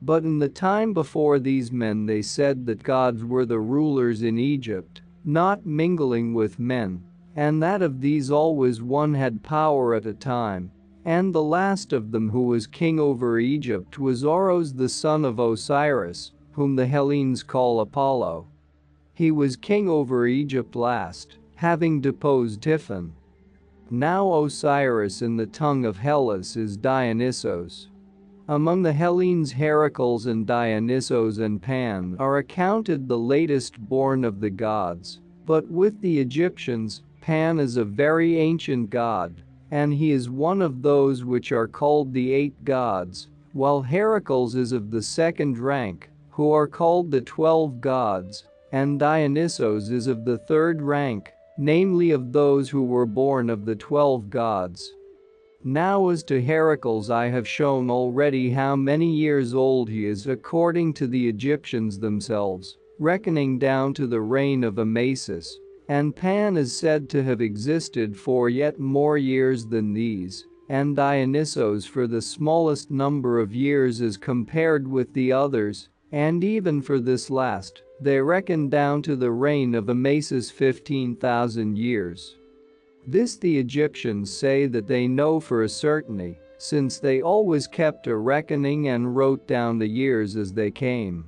But in the time before these men they said that gods were the rulers in Egypt, not mingling with men, and that of these always one had power at a time, and the last of them who was king over Egypt was Oros the son of Osiris, whom the Hellenes call Apollo. He was king over Egypt last, having deposed Typhon. Now Osiris in the tongue of Hellas is Dionysos. Among the Hellenes Heracles and Dionysos and Pan are accounted the latest born of the gods, but with the Egyptians, Pan is a very ancient god, and he is one of those which are called the 8 gods, while Heracles is of the second rank, who are called the 12 gods, and Dionysos is of the third rank, namely of those who were born of the 12 gods. Now as to Heracles, I have shown already how many years old he is according to the Egyptians themselves, reckoning down to the reign of Amasis, and Pan is said to have existed for yet more years than these, and Dionysos for the smallest number of years as compared with the others, and even for this last, they reckon down to the reign of Amasis 15,000 years. This the Egyptians say that they know for a certainty, since they always kept a reckoning and wrote down the years as they came.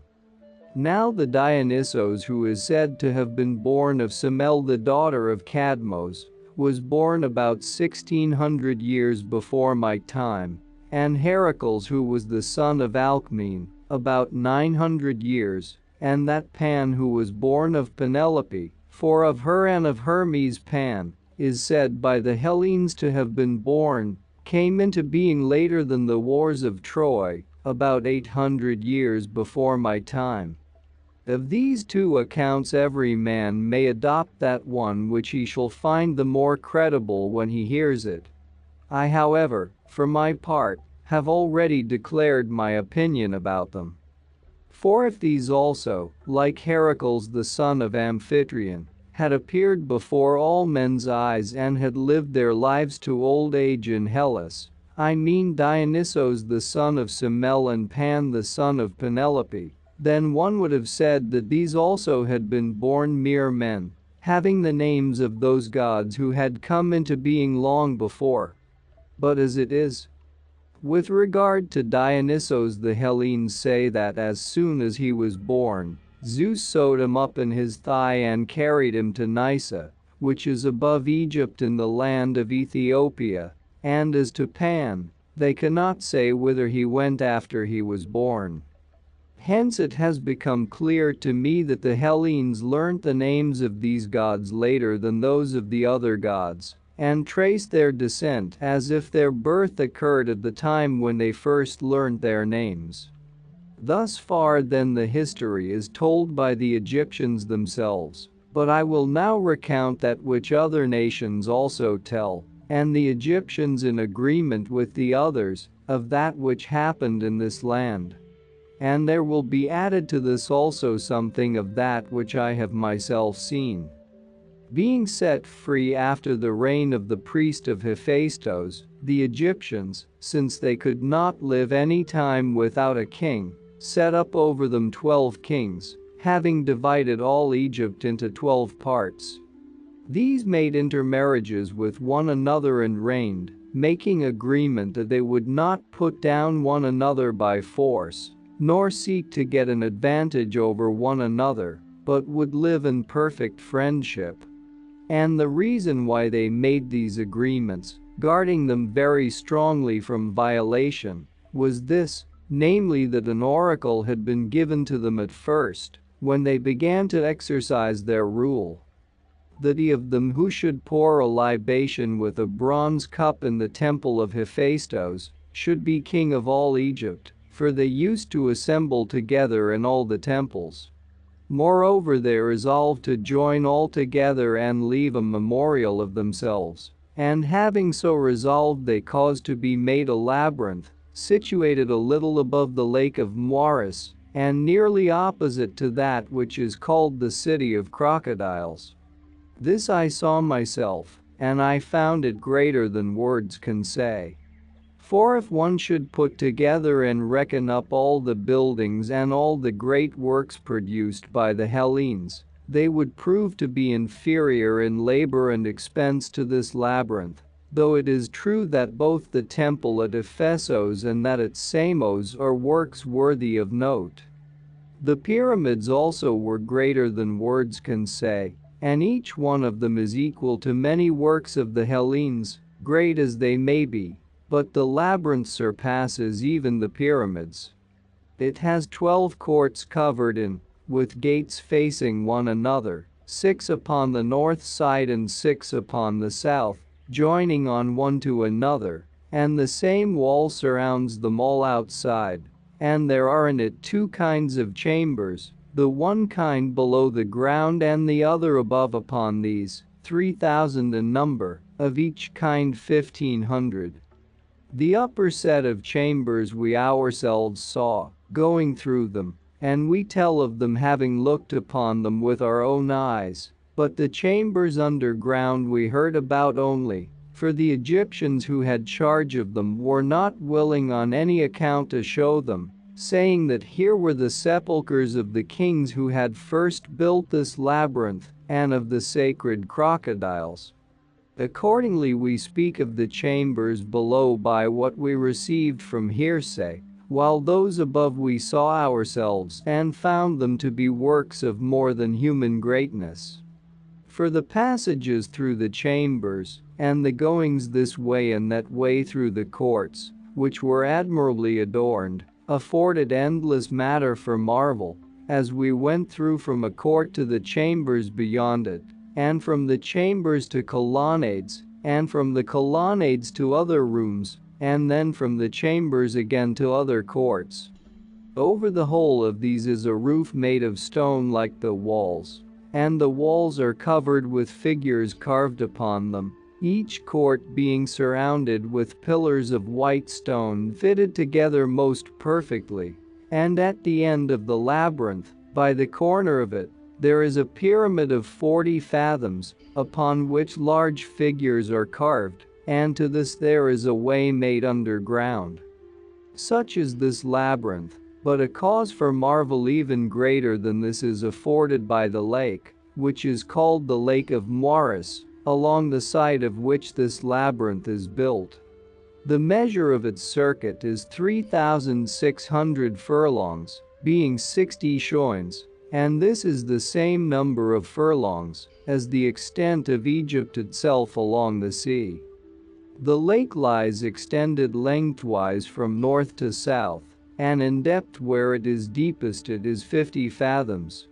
Now the Dionysos, who is said to have been born of Semele the daughter of Cadmos, was born about 1600 years before my time, and Heracles, who was the son of Alcmene, about 900 years, and that Pan, who was born of Penelope, for of her and of Hermes Pan, is said by the Hellenes to have been born, came into being later than the wars of Troy, about 800 years before my time. Of these two accounts every man may adopt that one which he shall find the more credible when he hears it. I, however, for my part, have already declared my opinion about them. For if these also, like Heracles the son of Amphitryon, had appeared before all men's eyes and had lived their lives to old age in Hellas, I mean Dionysos the son of Semele and Pan the son of Penelope, then one would have said that these also had been born mere men, having the names of those gods who had come into being long before. But as it is, with regard to Dionysos, the Hellenes say that as soon as he was born, Zeus sewed him up in his thigh and carried him to Nysa, which is above Egypt in the land of Ethiopia, and as to Pan, they cannot say whither he went after he was born. Hence it has become clear to me that the Hellenes learnt the names of these gods later than those of the other gods, and traced their descent as if their birth occurred at the time when they first learnt their names. Thus far then the history is told by the Egyptians themselves, but I will now recount that which other nations also tell, and the Egyptians in agreement with the others, of that which happened in this land. And there will be added to this also something of that which I have myself seen. Being set free after the reign of the priest of Hephaestus, the Egyptians, since they could not live any time without a king, set up over them 12 kings, having divided all Egypt into 12 parts. These made intermarriages with one another and reigned, making agreement that they would not put down one another by force, nor seek to get an advantage over one another, but would live in perfect friendship. And the reason why they made these agreements, guarding them very strongly from violation, was this, namely that an oracle had been given to them at first, when they began to exercise their rule. That he of them who should pour a libation with a bronze cup in the temple of Hephaestus should be king of all Egypt, for they used to assemble together in all the temples. Moreover, they resolved to join all together and leave a memorial of themselves, and having so resolved they caused to be made a labyrinth, situated a little above the lake of Moiris, and nearly opposite to that which is called the City of Crocodiles. This I saw myself, and I found it greater than words can say. For if one should put together and reckon up all the buildings and all the great works produced by the Hellenes, they would prove to be inferior in labor and expense to this labyrinth, though it is true that both the temple at Ephesus and that at Samos are works worthy of note. The pyramids also were greater than words can say, and each one of them is equal to many works of the Hellenes, great as they may be. But the labyrinth surpasses even the pyramids. It has 12 courts covered in, with gates facing one another, 6 upon the north side and 6 upon the south, joining on one to another, and the same wall surrounds them all outside. And there are in it two kinds of chambers, the one kind below the ground and the other above. Upon these, 3,000 in number, of each kind 1,500. The upper set of chambers we ourselves saw, going through them, and we tell of them having looked upon them with our own eyes. But the chambers underground we heard about only, for the Egyptians who had charge of them were not willing on any account to show them, saying that here were the sepulchres of the kings who had first built this labyrinth, and of the sacred crocodiles. Accordingly we speak of the chambers below by what we received from hearsay, while those above we saw ourselves and found them to be works of more than human greatness. For the passages through the chambers, and the goings this way and that way through the courts, which were admirably adorned, afforded endless matter for marvel, as we went through from a court to the chambers beyond it, and from the chambers to colonnades, and from the colonnades to other rooms, and then from the chambers again to other courts. Over the whole of these is a roof made of stone like the walls, and the walls are covered with figures carved upon them, each court being surrounded with pillars of white stone fitted together most perfectly. And at the end of the labyrinth, by the corner of it, there is a pyramid of 40 fathoms, upon which large figures are carved, and to this there is a way made underground. Such is this labyrinth, but a cause for marvel even greater than this is afforded by the lake, which is called the Lake of Moeris, along the side of which this labyrinth is built. The measure of its circuit is 3,600 furlongs, being 60 shoins, and this is the same number of furlongs as the extent of Egypt itself along the sea. The lake lies extended lengthwise from north to south, and in depth where it is deepest it is 50 fathoms.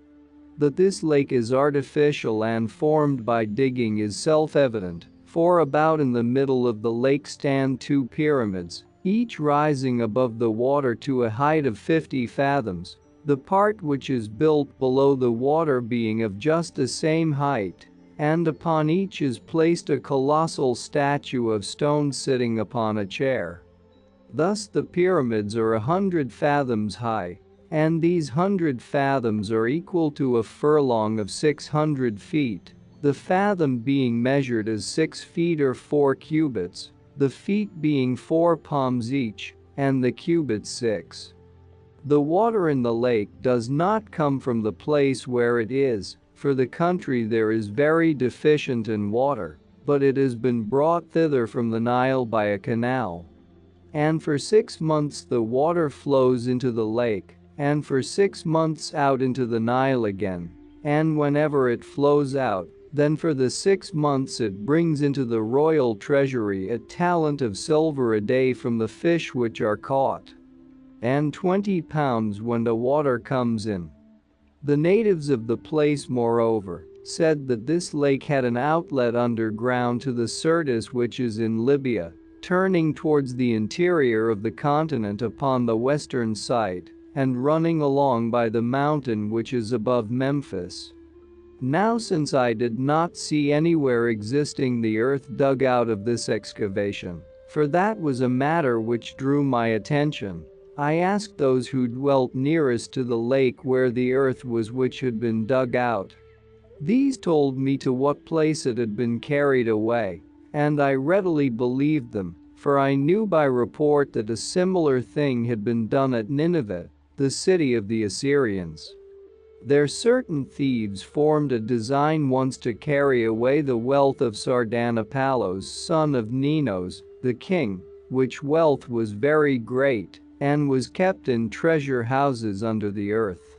That this lake is artificial and formed by digging is self-evident, for about in the middle of the lake stand two pyramids, each rising above the water to a height of 50 fathoms, the part which is built below the water being of just the same height, and upon each is placed a colossal statue of stone sitting upon a chair. Thus the pyramids are 100 fathoms high, and these 100 fathoms are equal to a furlong of 600 feet, the fathom being measured as 6 feet or 4 cubits, the feet being 4 palms each, and the cubits 6. The water in the lake does not come from the place where it is, for the country there is very deficient in water, but it has been brought thither from the Nile by a canal. And for 6 months the water flows into the lake, and for 6 months out into the Nile again, and whenever it flows out, then for the 6 months it brings into the royal treasury a talent of silver a day from the fish which are caught, and 20 pounds when the water comes in. The natives of the place, moreover, said that this lake had an outlet underground to the Syrtis which is in Libya, turning towards the interior of the continent upon the western side, and running along by the mountain which is above Memphis. Now since I did not see anywhere existing the earth dug out of this excavation, for that was a matter which drew my attention, I asked those who dwelt nearest to the lake where the earth was which had been dug out. These told me to what place it had been carried away, and I readily believed them, for I knew by report that a similar thing had been done at Nineveh, the city of the Assyrians. There certain thieves formed a design once to carry away the wealth of Sardanapalus, son of Ninos, the king, which wealth was very great, and was kept in treasure houses under the earth.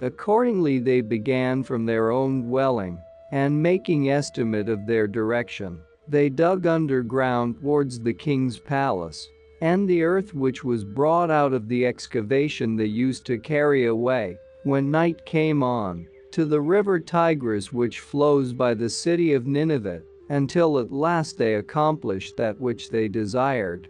Accordingly they began from their own dwelling, and making estimate of their direction, they dug underground towards the king's palace, and the earth which was brought out of the excavation they used to carry away, when night came on, to the river Tigris which flows by the city of Nineveh, until at last they accomplished that which they desired.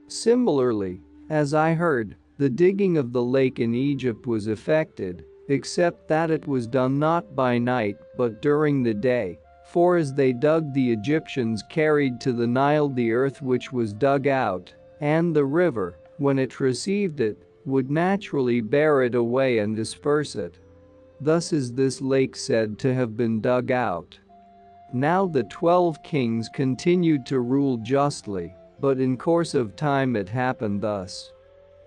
Similarly, as I heard, the digging of the lake in Egypt was effected, except that it was done not by night but during the day, for as they dug the Egyptians carried to the Nile the earth which was dug out, and the river, when it received it, would naturally bear it away and disperse it. Thus is this lake said to have been dug out. Now the 12 kings continued to rule justly, but in course of time it happened thus.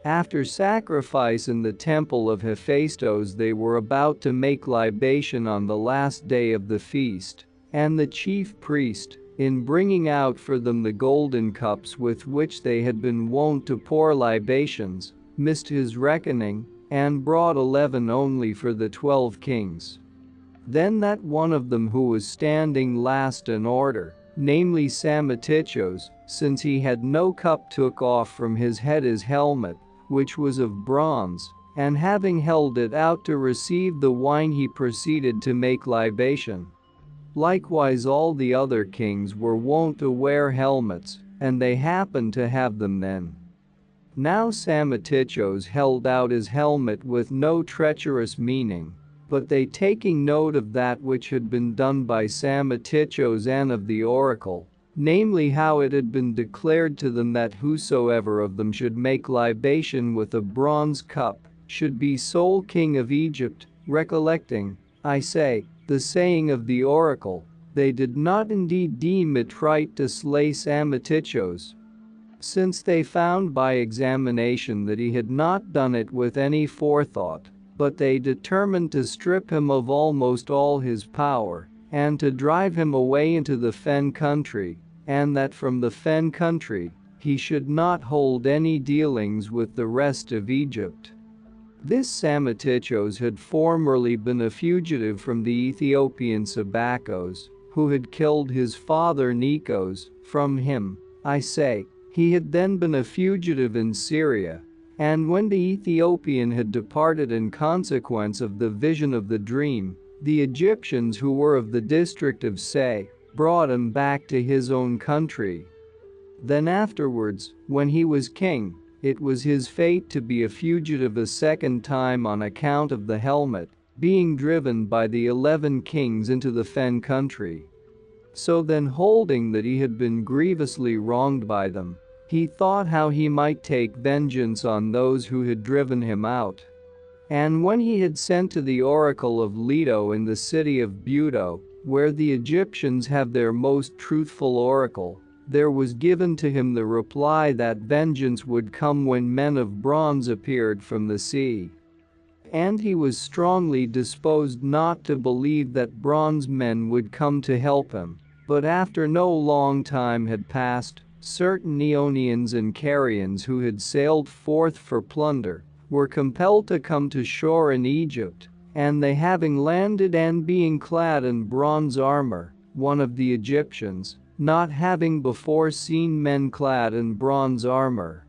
After sacrifice in the temple of Hephaestus they were about to make libation on the last day of the feast, and the chief priest, in bringing out for them the golden cups with which they had been wont to pour libations, missed his reckoning, and brought 11 only for the 12 kings. Then that one of them who was standing last in order, namely Psammetichos, since he had no cup, took off from his head his helmet, which was of bronze, and having held it out to receive the wine he proceeded to make libation. Likewise all the other kings were wont to wear helmets, and they happened to have them then. Now Psammetichos held out his helmet with no treacherous meaning, but they, taking note of that which had been done by Psammetichos and of the oracle, namely how it had been declared to them that whosoever of them should make libation with a bronze cup should be sole king of Egypt, recollecting, I say, the saying of the oracle, they did not indeed deem it right to slay Psammetichos, since they found by examination that he had not done it with any forethought, but they determined to strip him of almost all his power, and to drive him away into the fen country, and that from the fen country he should not hold any dealings with the rest of Egypt. This Psammetichos had formerly been a fugitive from the Ethiopian Sabacos, who had killed his father Nikos. From him, I say, he had then been a fugitive in Syria, and when the Ethiopian had departed in consequence of the vision of the dream, the Egyptians who were of the district of Say brought him back to his own country. Then afterwards, when he was king, it was his fate to be a fugitive a second time on account of the helmet, being driven by the 11 kings into the fen country. So then, holding that he had been grievously wronged by them, he thought how he might take vengeance on those who had driven him out. And when he had sent to the oracle of Leto in the city of Buto, where the Egyptians have their most truthful oracle, there was given to him the reply that vengeance would come when men of bronze appeared from the sea. And he was strongly disposed not to believe that bronze men would come to help him, but after no long time had passed, certain Ionians and Carians who had sailed forth for plunder were compelled to come to shore in Egypt, and they, having landed and being clad in bronze armor, one of the Egyptians, not having before seen men clad in bronze armor,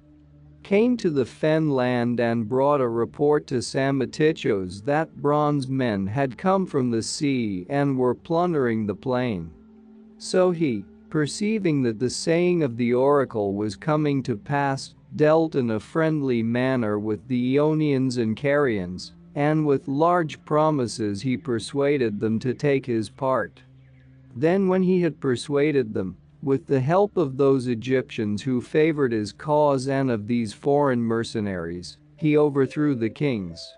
came to the fen land and brought a report to Psammetichos that bronze men had come from the sea and were plundering the plain. So he, perceiving that the saying of the oracle was coming to pass, dealt in a friendly manner with the Ionians and Carians, and with large promises he persuaded them to take his part. Then when he had persuaded them, with the help of those Egyptians who favored his cause and of these foreign mercenaries, he overthrew the kings.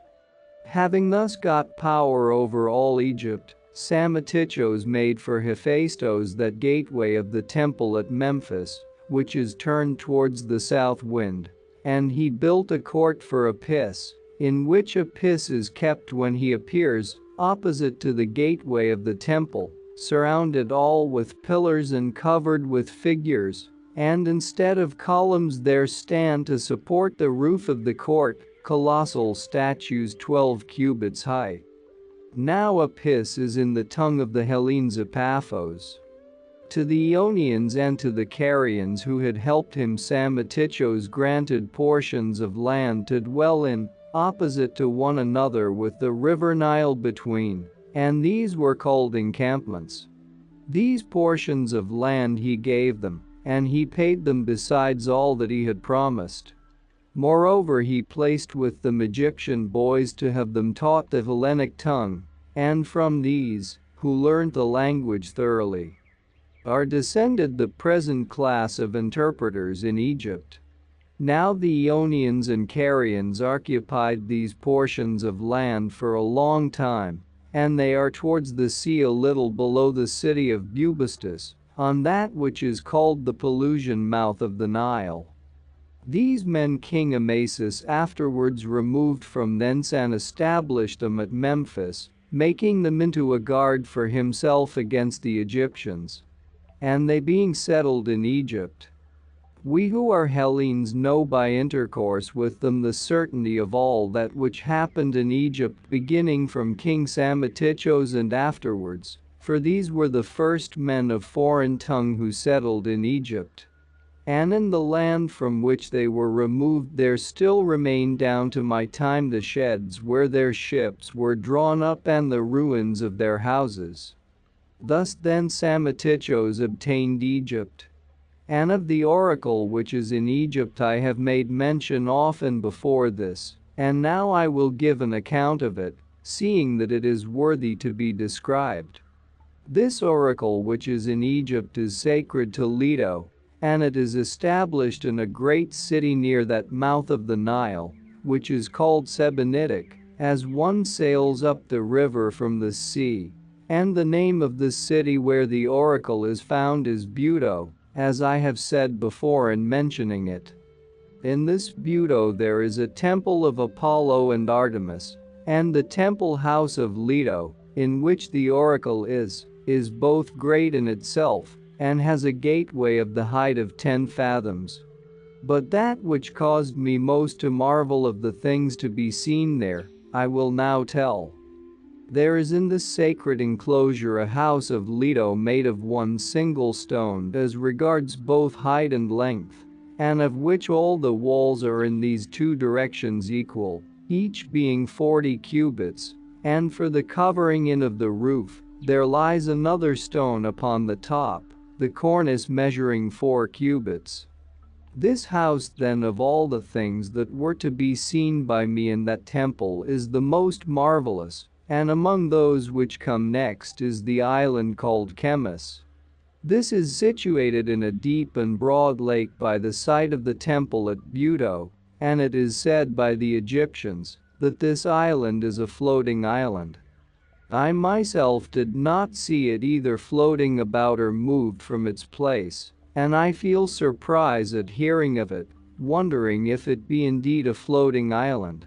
Having thus got power over all Egypt, Psammetichos made for Hephaestus that gateway of the temple at Memphis, which is turned towards the south wind, and he built a court for Apis, in which Apis is kept when he appears, opposite to the gateway of the temple, surrounded all with pillars and covered with figures, and instead of columns there stand to support the roof of the court, colossal statues 12 cubits high. Now Apis is in the tongue of the Hellenes Epaphos. To the Ionians and to the Carians who had helped him Psammetichos granted portions of land to dwell in, opposite to one another with the river Nile between, and these were called encampments. These portions of land he gave them, and he paid them besides all that he had promised. Moreover, he placed with them Egyptian boys to have them taught the Hellenic tongue, and from these, who learnt the language thoroughly, are descended the present class of interpreters in Egypt. Now the Ionians and Carians occupied these portions of land for a long time, and they are towards the sea a little below the city of Bubastis, on that which is called the Pelusian mouth of the Nile. These men King Amasis afterwards removed from thence and established them at Memphis, making them into a guard for himself against the Egyptians. And they being settled in Egypt, we who are Hellenes know by intercourse with them the certainty of all that which happened in Egypt beginning from King Psammetichos and afterwards, for these were the first men of foreign tongue who settled in Egypt. And in the land from which they were removed there still remain down to my time the sheds where their ships were drawn up and the ruins of their houses. Thus then Psammetichos obtained Egypt. And of the oracle which is in Egypt I have made mention often before this, and now I will give an account of it, seeing that it is worthy to be described. This oracle which is in Egypt is sacred to Leto, and it is established in a great city near that mouth of the Nile, which is called Sebennytic, as one sails up the river from the sea. And the name of the city where the oracle is found is Buto, as I have said before in mentioning it. In this Buto there is a temple of Apollo and Artemis, and the temple house of Leto, in which the oracle is both great in itself, and has a gateway of the height of 10 fathoms. But that which caused me most to marvel of the things to be seen there, I will now tell. There is in this sacred enclosure a house of Leto made of one single stone as regards both height and length, and of which all the walls are in these two directions equal, each being 40 cubits, and for the covering in of the roof, there lies another stone upon the top, the cornice measuring 4 cubits. This house then of all the things that were to be seen by me in that temple is the most marvelous, and among those which come next is the island called Chemis. This is situated in a deep and broad lake by the site of the temple at Buto, and it is said by the Egyptians that this island is a floating island. I myself did not see it either floating about or moved from its place, and I feel surprise at hearing of it, wondering if it be indeed a floating island.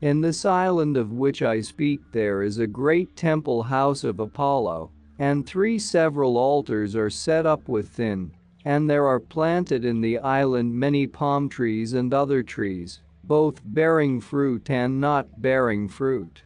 In this island of which I speak there is a great temple house of Apollo, and 3 several altars are set up within, and there are planted in the island many palm trees and other trees, both bearing fruit and not bearing fruit.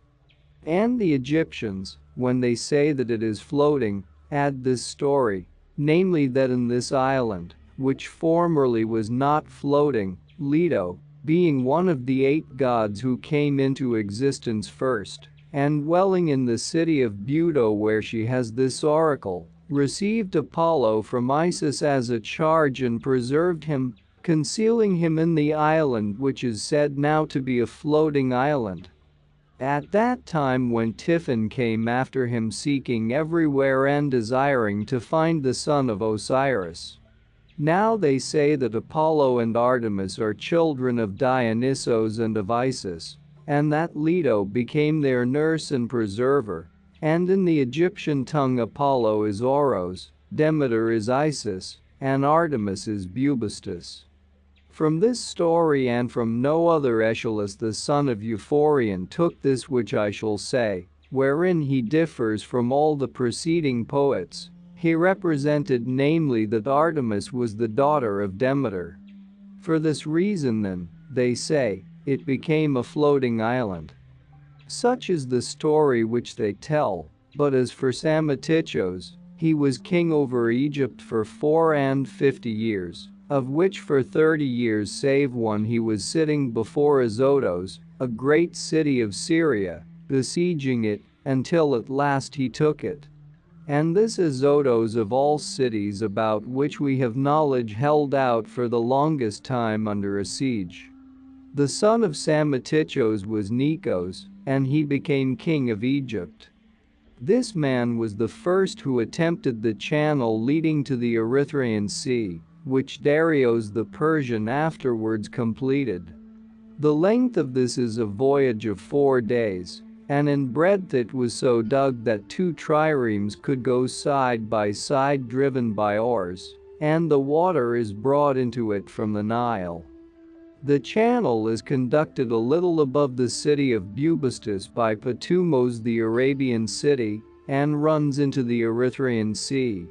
And the Egyptians, when they say that it is floating, add this story, namely that in this island, which formerly was not floating, Leto, being one of the 8 gods who came into existence first, and dwelling in the city of Buto where she has this oracle, received Apollo from Isis as a charge and preserved him, concealing him in the island which is said now to be a floating island. At that time when Typhon came after him seeking everywhere and desiring to find the son of Osiris. Now they say that Apollo and Artemis are children of Dionysos and of Isis, and that Leto became their nurse and preserver, and in the Egyptian tongue Apollo is Oros, Demeter is Isis, and Artemis is Bubastis. From this story and from no other Aeschylus the son of Euphorion took this which I shall say, wherein he differs from all the preceding poets. He represented namely that Artemis was the daughter of Demeter. For this reason then, they say, it became a floating island. Such is the story which they tell, but as for Psammetichos, he was king over Egypt for 54 years, of which for 30 years save one he was sitting before Azotos, a great city of Syria, besieging it, until at last he took it. And this Azotos of all cities about which we have knowledge held out for the longest time under a siege. The son of Psammetichos was Nikos, and he became king of Egypt. This man was the first who attempted the channel leading to the Erythraean Sea, which Darius the Persian afterwards completed. The length of this is a voyage of 4 days, and in breadth it was so dug that 2 triremes could go side by side driven by oars, and the water is brought into it from the Nile. The channel is conducted a little above the city of Bubastis by Patumos the Arabian city, and runs into the Erythraean Sea.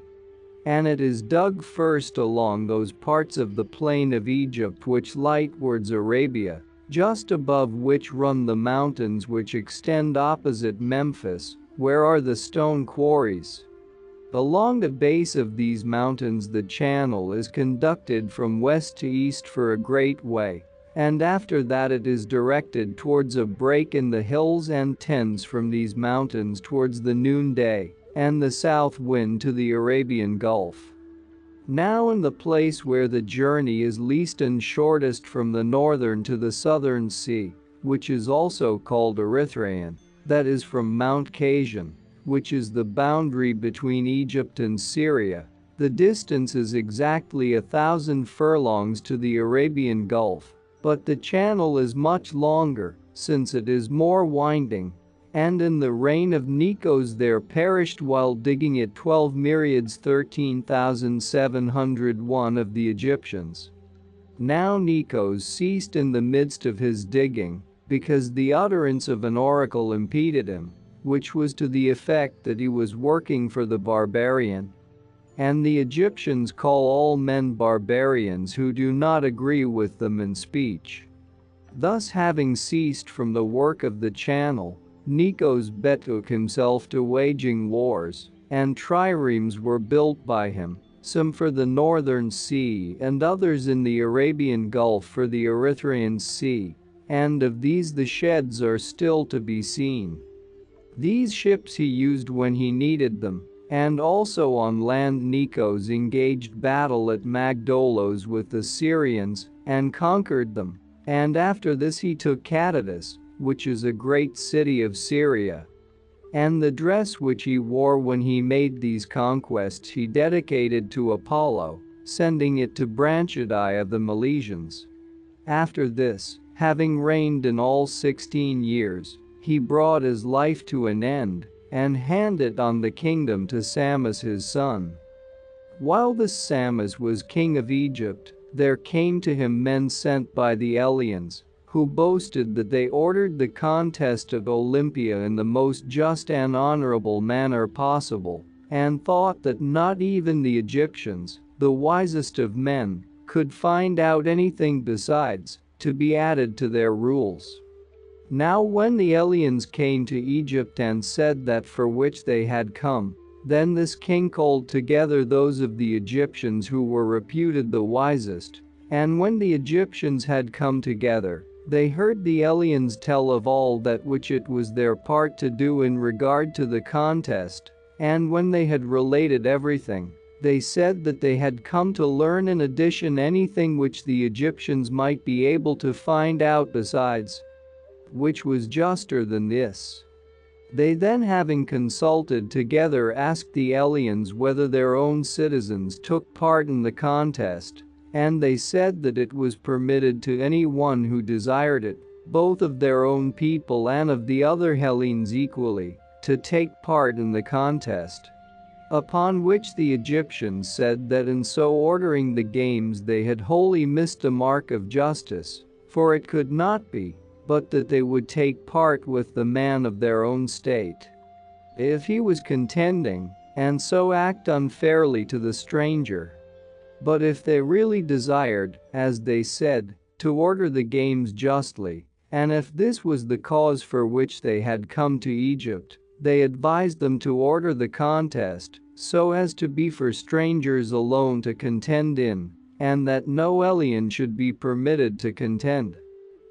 And it is dug first along those parts of the plain of Egypt which lie towards Arabia, just above which run the mountains which extend opposite Memphis, where are the stone quarries. Along the base of these mountains the channel is conducted from west to east for a great way, and after that it is directed towards a break in the hills and tends from these mountains towards the noonday and the south wind to the Arabian Gulf. Now in the place where the journey is least and shortest from the northern to the southern sea, which is also called Erythraean, that is from Mount Casion, which is the boundary between Egypt and Syria, the distance is exactly 1,000 furlongs to the Arabian Gulf, but the channel is much longer, since it is more winding. And in the reign of Nikos there perished while digging it 12 myriads 13,701 of the Egyptians. Now Nikos ceased in the midst of his digging, because the utterance of an oracle impeded him, which was to the effect that he was working for the barbarian. And the Egyptians call all men barbarians who do not agree with them in speech. Thus having ceased from the work of the channel, Nikos betook himself to waging wars, and triremes were built by him, some for the northern sea and others in the Arabian Gulf for the Erythraean Sea, and of these the sheds are still to be seen. These ships he used when he needed them, and also on land Nikos engaged battle at Magdolos with the Syrians, and conquered them, and after this he took Catatus, which is a great city of Syria. And the dress which he wore when he made these conquests he dedicated to Apollo, sending it to Branchidae of the Milesians. After this, having reigned in all 16 years, he brought his life to an end, and handed on the kingdom to Psammus his son. While this Psammus was king of Egypt, there came to him men sent by the Eleans, who boasted that they ordered the contest of Olympia in the most just and honorable manner possible, and thought that not even the Egyptians, the wisest of men, could find out anything besides, to be added to their rules. Now when the Eleans came to Egypt and said that for which they had come, then this king called together those of the Egyptians who were reputed the wisest, and when the Egyptians had come together, they heard the Eleans tell of all that which it was their part to do in regard to the contest, and when they had related everything, they said that they had come to learn in addition anything which the Egyptians might be able to find out besides, which was juster than this. They then having consulted together asked the Eleans whether their own citizens took part in the contest, and they said that it was permitted to any one who desired it, both of their own people and of the other Hellenes equally, to take part in the contest. Upon which the Egyptians said that in so ordering the games they had wholly missed a mark of justice, for it could not be, but that they would take part with the man of their own state, if he was contending, and so act unfairly to the stranger. But if they really desired, as they said, to order the games justly, and if this was the cause for which they had come to Egypt, they advised them to order the contest, so as to be for strangers alone to contend in, and that no alien should be permitted to contend.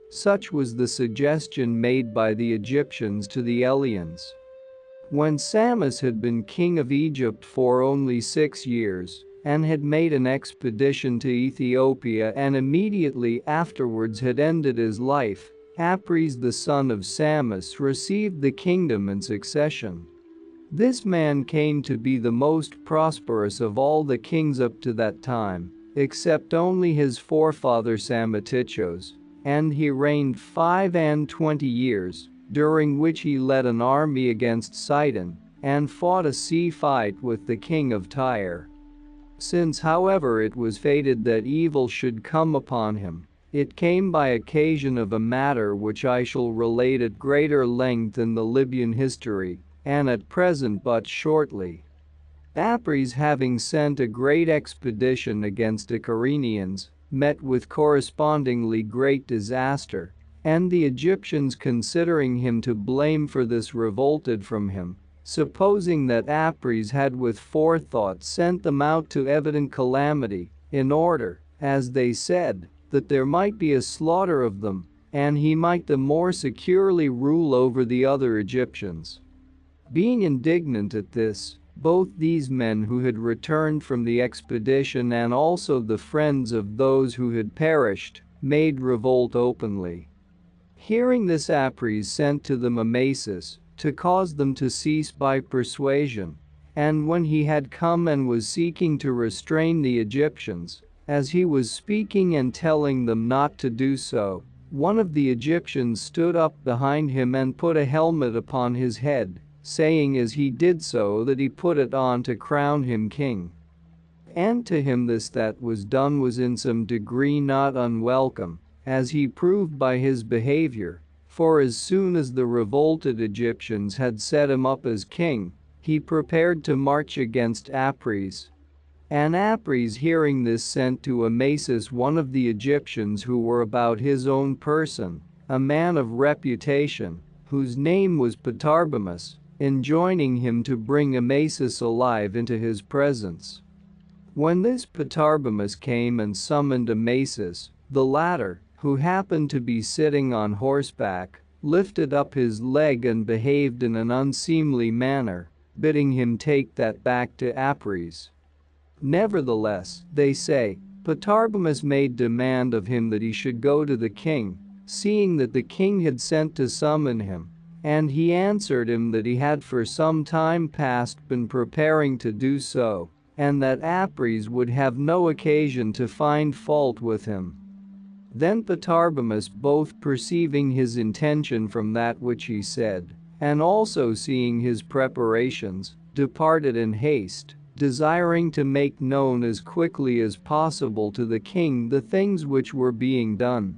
Such was the suggestion made by the Egyptians to the Eleans. When Samus had been king of Egypt for only 6 years and had made an expedition to Ethiopia and immediately afterwards had ended his life, Apries the son of Samus received the kingdom in succession. This man came to be the most prosperous of all the kings up to that time, except only his forefather Psametichos, and he reigned 25 years, during which he led an army against Sidon and fought a sea fight with the king of Tyre. Since, however, it was fated that evil should come upon him, it came by occasion of a matter which I shall relate at greater length in the Libyan history, and at present but shortly. Apries, having sent a great expedition against the Cairenians, met with correspondingly great disaster, and the Egyptians, considering him to blame for this, revolted from him, supposing that Apries had with forethought sent them out to evident calamity, in order, as they said, that there might be a slaughter of them, and he might the more securely rule over the other Egyptians. Being indignant at this, both these men who had returned from the expedition and also the friends of those who had perished, made revolt openly. Hearing this, Apries sent to them Amasis, to cause them to cease by persuasion, and when he had come and was seeking to restrain the Egyptians, as he was speaking and telling them not to do so, one of the Egyptians stood up behind him and put a helmet upon his head, saying as he did so that he put it on to crown him king. And to him this that was done was in some degree not unwelcome, as he proved by his behavior, for as soon as the revolted Egyptians had set him up as king, he prepared to march against Apries. And Apries, hearing this, sent to Amasis one of the Egyptians who were about his own person, a man of reputation, whose name was Patarbemus, enjoining him to bring Amasis alive into his presence. When this Patarbemus came and summoned Amasis, the latter, who happened to be sitting on horseback, lifted up his leg and behaved in an unseemly manner, bidding him take that back to Apries. Nevertheless, they say, Patarbemus made demand of him that he should go to the king, seeing that the king had sent to summon him, and he answered him that he had for some time past been preparing to do so, and that Apries would have no occasion to find fault with him. Then Patarbemus, both perceiving his intention from that which he said, and also seeing his preparations, departed in haste, desiring to make known as quickly as possible to the king the things which were being done.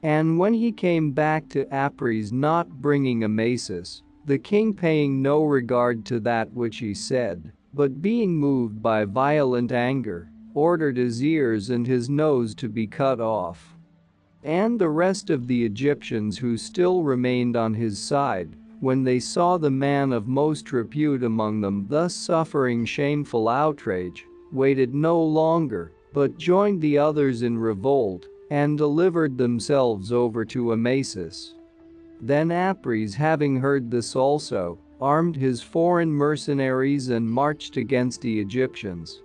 And when he came back to Apries not bringing Amasis, the king, paying no regard to that which he said, but being moved by violent anger, ordered his ears and his nose to be cut off. And the rest of the Egyptians who still remained on his side, when they saw the man of most repute among them thus suffering shameful outrage, waited no longer, but joined the others in revolt, and delivered themselves over to Amasis. Then Apries, having heard this also, armed his foreign mercenaries and marched against the Egyptians.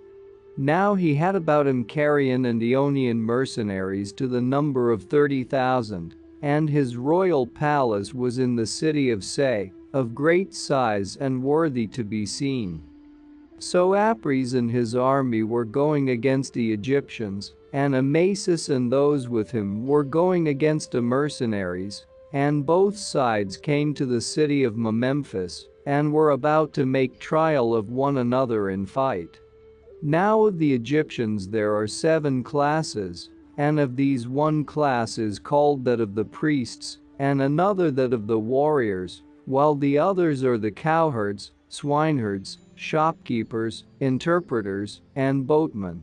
Now he had about him Carian and Ionian mercenaries to the number of 30,000, and his royal palace was in the city of Say, of great size and worthy to be seen. So Apries and his army were going against the Egyptians, and Amasis and those with him were going against the mercenaries, and both sides came to the city of Memphis, and were about to make trial of one another in fight. Now of the Egyptians there are 7 classes, and of these one class is called that of the priests, and another that of the warriors, while the others are the cowherds, swineherds, shopkeepers, interpreters, and boatmen.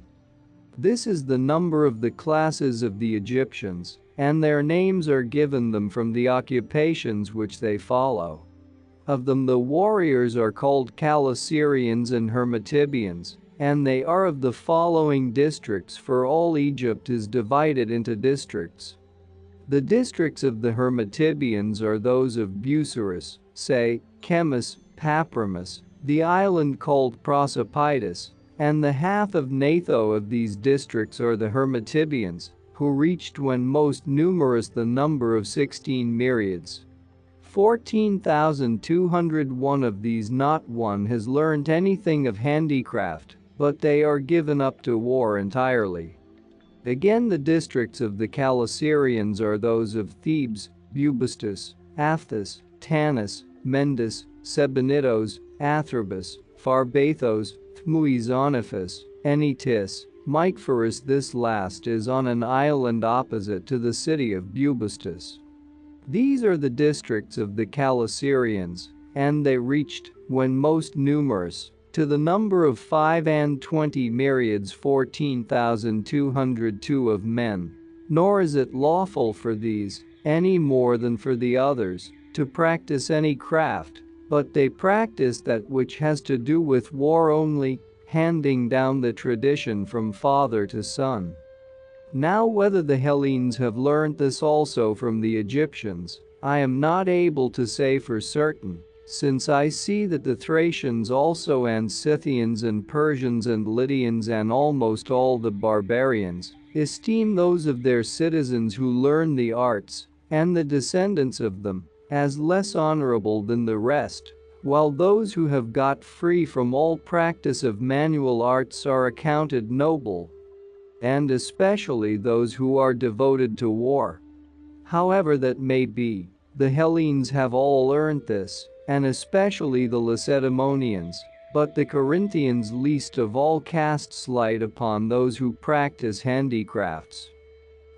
This is the number of the classes of the Egyptians, and their names are given them from the occupations which they follow. Of them the warriors are called Chalcedonians and Hermotybians, and they are of the following districts, for all Egypt is divided into districts. The districts of the Hermotybians are those of Busiris, Say, Chemus, Papremis, the island called Prosopitis, and the half of Natho. Of these districts are the Hermotybians, who reached when most numerous the number of 16 myriads. 14,201 of these not one has learnt anything of handicraft, but they are given up to war entirely. Again, the districts of the Calasirians are those of Thebes, Bubastis, Aphthis, Tanis, Mendus, Sebenitos, Athribis, Pharbaithos, Thmuizonophis, Enitis, Mycphorus. This last is on an island opposite to the city of Bubastis. These are the districts of the Calasirians, and they reached, when most numerous, to the number of 25 myriads 14,202 of men. Nor is it lawful for these, any more than for the others, to practice any craft, but they practice that which has to do with war only, handing down the tradition from father to son. Now whether the Hellenes have learnt this also from the Egyptians, I am not able to say for certain, since I see that the Thracians also and Scythians and Persians and Lydians and almost all the barbarians esteem those of their citizens who learn the arts, and the descendants of them, as less honorable than the rest, while those who have got free from all practice of manual arts are accounted noble, and especially those who are devoted to war. However that may be, the Hellenes have all earned this, and especially the Lacedaemonians, but the Corinthians least of all cast slight upon those who practice handicrafts.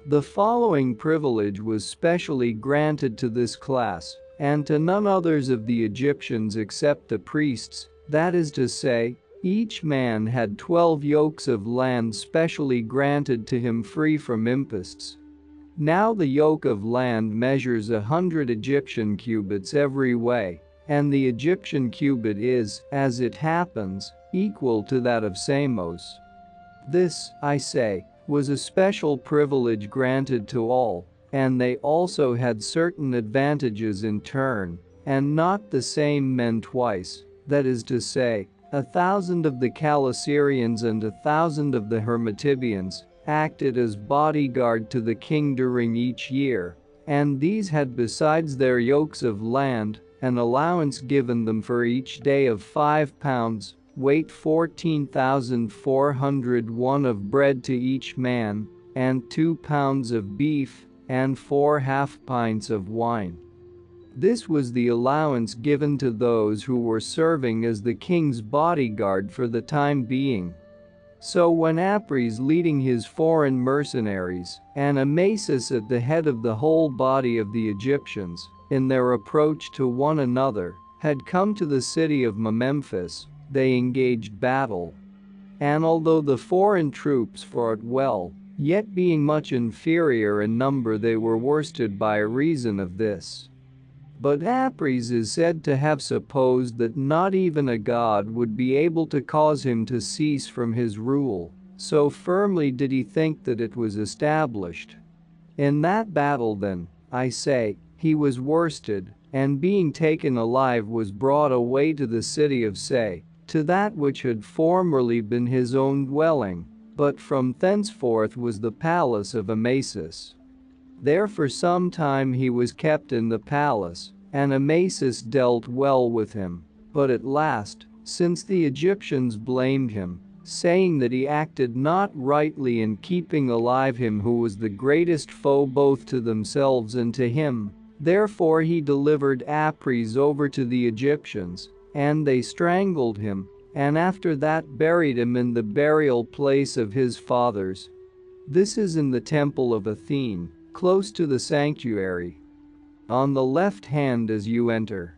The following privilege was specially granted to this class, and to none others of the Egyptians except the priests, that is to say, each man had 12 yokes of land specially granted to him free from imposts. Now the yoke of land measures 100 Egyptian cubits every way, and the Egyptian cubit is, as it happens, equal to that of Samos. This, I say, was a special privilege granted to all, and they also had certain advantages in turn, and not the same men twice, that is to say, 1,000 of the Calasirians and 1,000 of the Hermotybians acted as bodyguard to the king during each year, and these had besides their yokes of land, an allowance given them for each day of 5 pounds, weight 14,401 of bread to each man, and 2 pounds of beef, and 4 half pints of wine. This was the allowance given to those who were serving as the king's bodyguard for the time being. So when Apries leading his foreign mercenaries, and Amasis at the head of the whole body of the Egyptians, in their approach to one another, had come to the city of Memphis, they engaged battle. And although the foreign troops fought well, yet being much inferior in number they were worsted by reason of this. But Apries is said to have supposed that not even a god would be able to cause him to cease from his rule, so firmly did he think that it was established. In that battle then, I say, he was worsted, and being taken alive was brought away to the city of Say, to that which had formerly been his own dwelling, but from thenceforth was the palace of Amasis. There for some time he was kept in the palace, and Amasis dealt well with him, but at last, since the Egyptians blamed him, saying that he acted not rightly in keeping alive him who was the greatest foe both to themselves and to him, therefore he delivered Apries over to the Egyptians, and they strangled him, and after that buried him in the burial place of his fathers. This is in the temple of Athene, close to the sanctuary, on the left hand as you enter.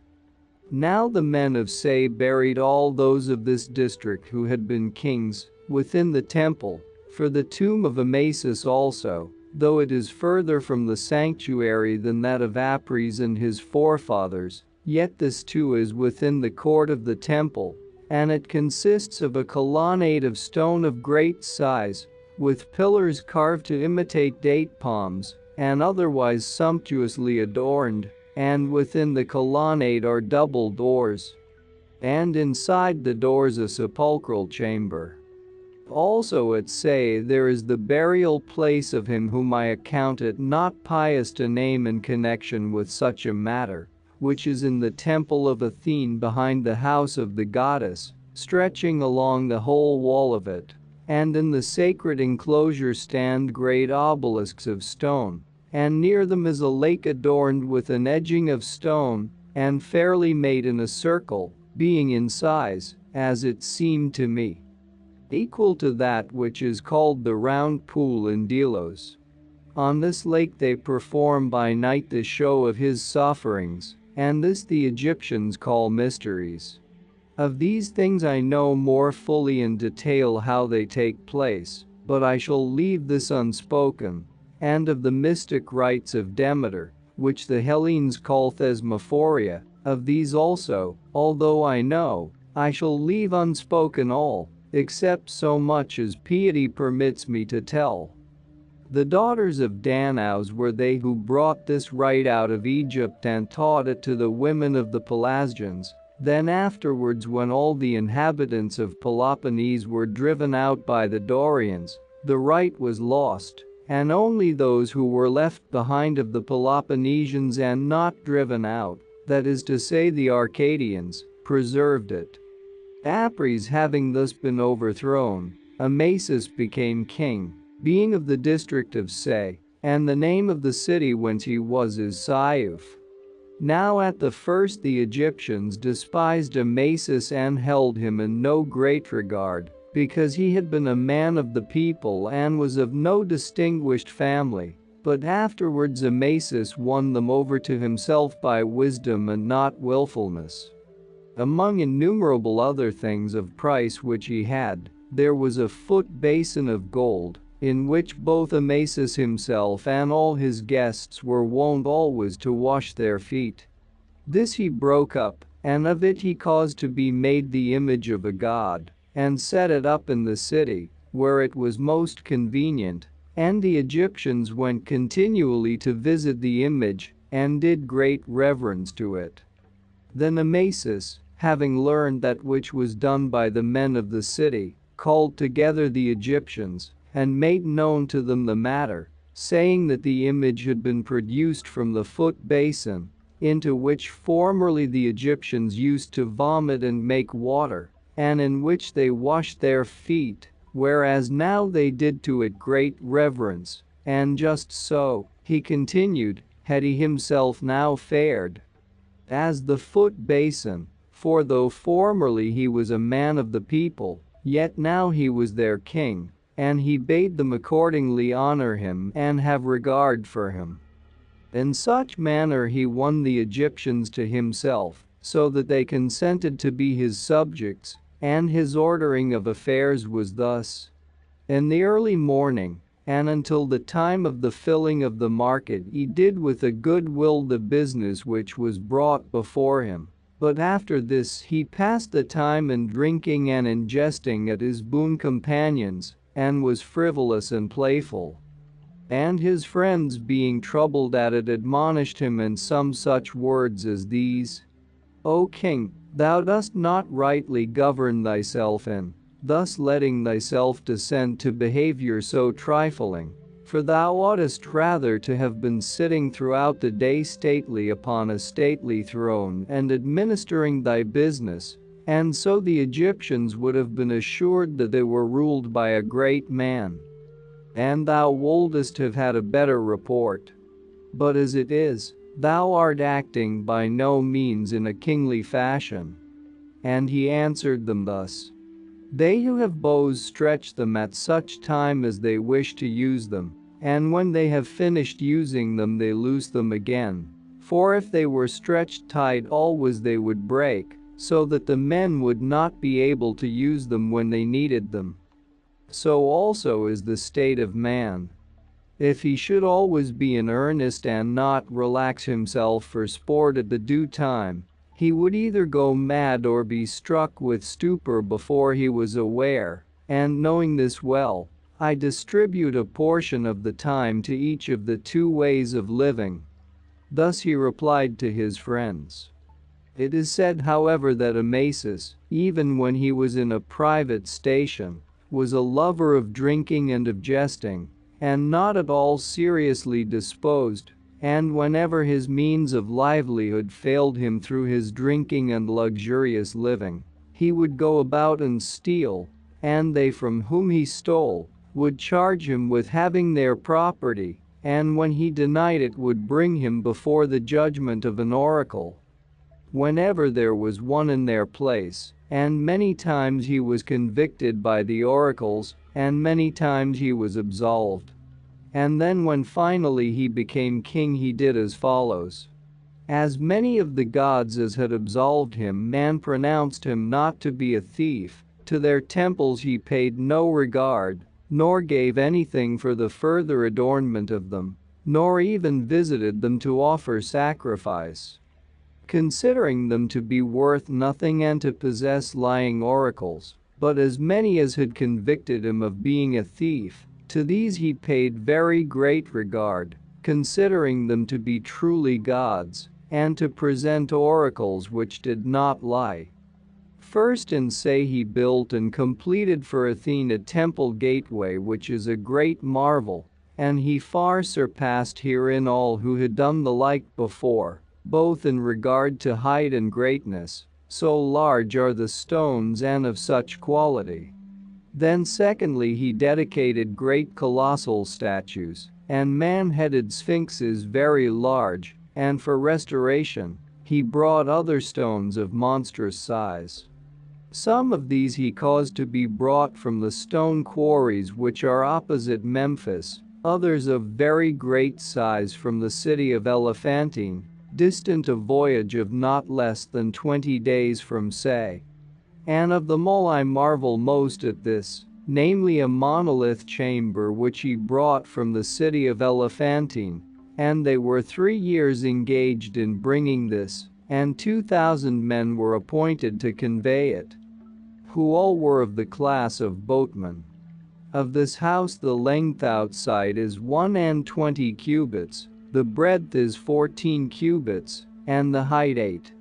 Now the men of Say buried all those of this district who had been kings, within the temple, for the tomb of Amasis also, though it is further from the sanctuary than that of Apries and his forefathers, yet this too is within the court of the temple, and it consists of a colonnade of stone of great size, with pillars carved to imitate date palms, and otherwise sumptuously adorned, and within the colonnade are double doors, and inside the doors a sepulchral chamber. Also at say there is the burial place of him whom I account it not pious to name in connection with such a matter, which is in the temple of Athene behind the house of the goddess, stretching along the whole wall of it. And in the sacred enclosure stand great obelisks of stone, and near them is a lake adorned with an edging of stone, and fairly made in a circle, being in size, as it seemed to me, equal to that which is called the round pool in Delos. On this lake they perform by night the show of his sufferings, and this the Egyptians call mysteries. Of these things I know more fully in detail how they take place, but I shall leave this unspoken. And of the mystic rites of Demeter, which the Hellenes call thesmophoria, of these also, although I know, I shall leave unspoken all, except so much as piety permits me to tell. The daughters of Danaus were they who brought this rite out of Egypt and taught it to the women of the Pelasgians. Then afterwards, when all the inhabitants of Peloponnese were driven out by the Dorians, the rite was lost, and only those who were left behind of the Peloponnesians and not driven out, that is to say the Arcadians, preserved it. Apries having thus been overthrown, Amasis became king, being of the district of Se, and the name of the city whence he was is Syuf. Now at the first the Egyptians despised Amasis and held him in no great regard, because he had been a man of the people and was of no distinguished family, but afterwards Amasis won them over to himself by wisdom and not willfulness. Among innumerable other things of price which he had, there was a foot basin of gold, in which both Amasis himself and all his guests were wont always to wash their feet. This he broke up, and of it he caused to be made the image of a god, and set it up in the city, where it was most convenient, and the Egyptians went continually to visit the image, and did great reverence to it. Then Amasis, having learned that which was done by the men of the city, called together the Egyptians, and made known to them the matter, saying that the image had been produced from the foot basin, into which formerly the Egyptians used to vomit and make water, and in which they washed their feet, whereas now they did to it great reverence, and just so, he continued, had he himself now fared. As the foot basin, for though formerly he was a man of the people, yet now he was their king, and he bade them accordingly honor him and have regard for him. In such manner he won the Egyptians to himself, so that they consented to be his subjects, and his ordering of affairs was thus. In the early morning, and until the time of the filling of the market, he did with a good will the business which was brought before him. But after this he passed the time in drinking and in jesting at his boon companions, and was frivolous and playful. And his friends being troubled at it admonished him in some such words as these: O king, thou dost not rightly govern thyself in thus letting thyself descend to behavior so trifling, for thou oughtest rather to have been sitting throughout the day stately upon a stately throne and administering thy business, and so the Egyptians would have been assured that they were ruled by a great man. And thou wouldest have had a better report. But as it is, thou art acting by no means in a kingly fashion. And he answered them thus: They who have bows stretch them at such time as they wish to use them, and when they have finished using them they loose them again, for if they were stretched tight always they would break, so that the men would not be able to use them when they needed them. So also is the state of man. If he should always be in earnest and not relax himself for sport at the due time, he would either go mad or be struck with stupor before he was aware, and knowing this well, I distribute a portion of the time to each of the two ways of living. Thus he replied to his friends. It is said, however, that Amasis, even when he was in a private station, was a lover of drinking and of jesting, and not at all seriously disposed, and whenever his means of livelihood failed him through his drinking and luxurious living, he would go about and steal, and they from whom he stole would charge him with having their property, and when he denied it would bring him before the judgment of an oracle. Whenever there was one in their place, and many times he was convicted by the oracles, and many times he was absolved. And then when finally he became king, he did as follows. As many of the gods as had absolved him, man pronounced him not to be a thief. To their temples he paid no regard, nor gave anything for the further adornment of them, nor even visited them to offer sacrifice. Considering them to be worth nothing and to possess lying oracles, but as many as had convicted him of being a thief, to these he paid very great regard, considering them to be truly gods, and to present oracles which did not lie. First in Say he built and completed for Athene a temple gateway which is a great marvel, and he far surpassed herein all who had done the like before, both in regard to height and greatness, so large are the stones and of such quality. Then secondly he dedicated great colossal statues, and man-headed sphinxes very large, and for restoration, he brought other stones of monstrous size. Some of these he caused to be brought from the stone quarries which are opposite Memphis, others of very great size from the city of Elephantine, distant a voyage of not less than 20 days from Say. And of them all I marvel most at this, namely a monolith chamber which he brought from the city of Elephantine, and they were 3 years engaged in bringing this, and 2,000 men were appointed to convey it, who all were of the class of boatmen. Of this house the length outside is 120 cubits, the breadth is 14 cubits, and the height 8.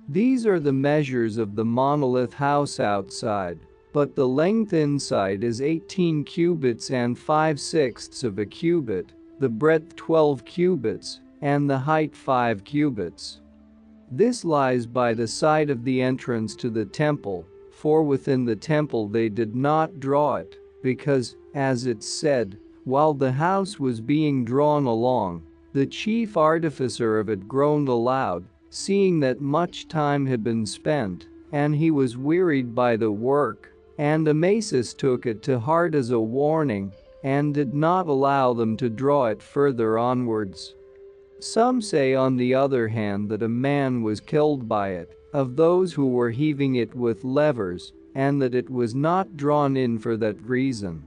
These are the measures of the monolith house outside, but the length inside is 18 cubits and 5/6 of a cubit, the breadth 12 cubits, and the height 5 cubits. This lies by the side of the entrance to the temple, for within the temple they did not draw it, because, as it's said, while the house was being drawn along, the chief artificer of it groaned aloud, seeing that much time had been spent, and he was wearied by the work, and Amasis took it to heart as a warning, and did not allow them to draw it further onwards. Some say on the other hand that a man was killed by it, of those who were heaving it with levers, and that it was not drawn in for that reason.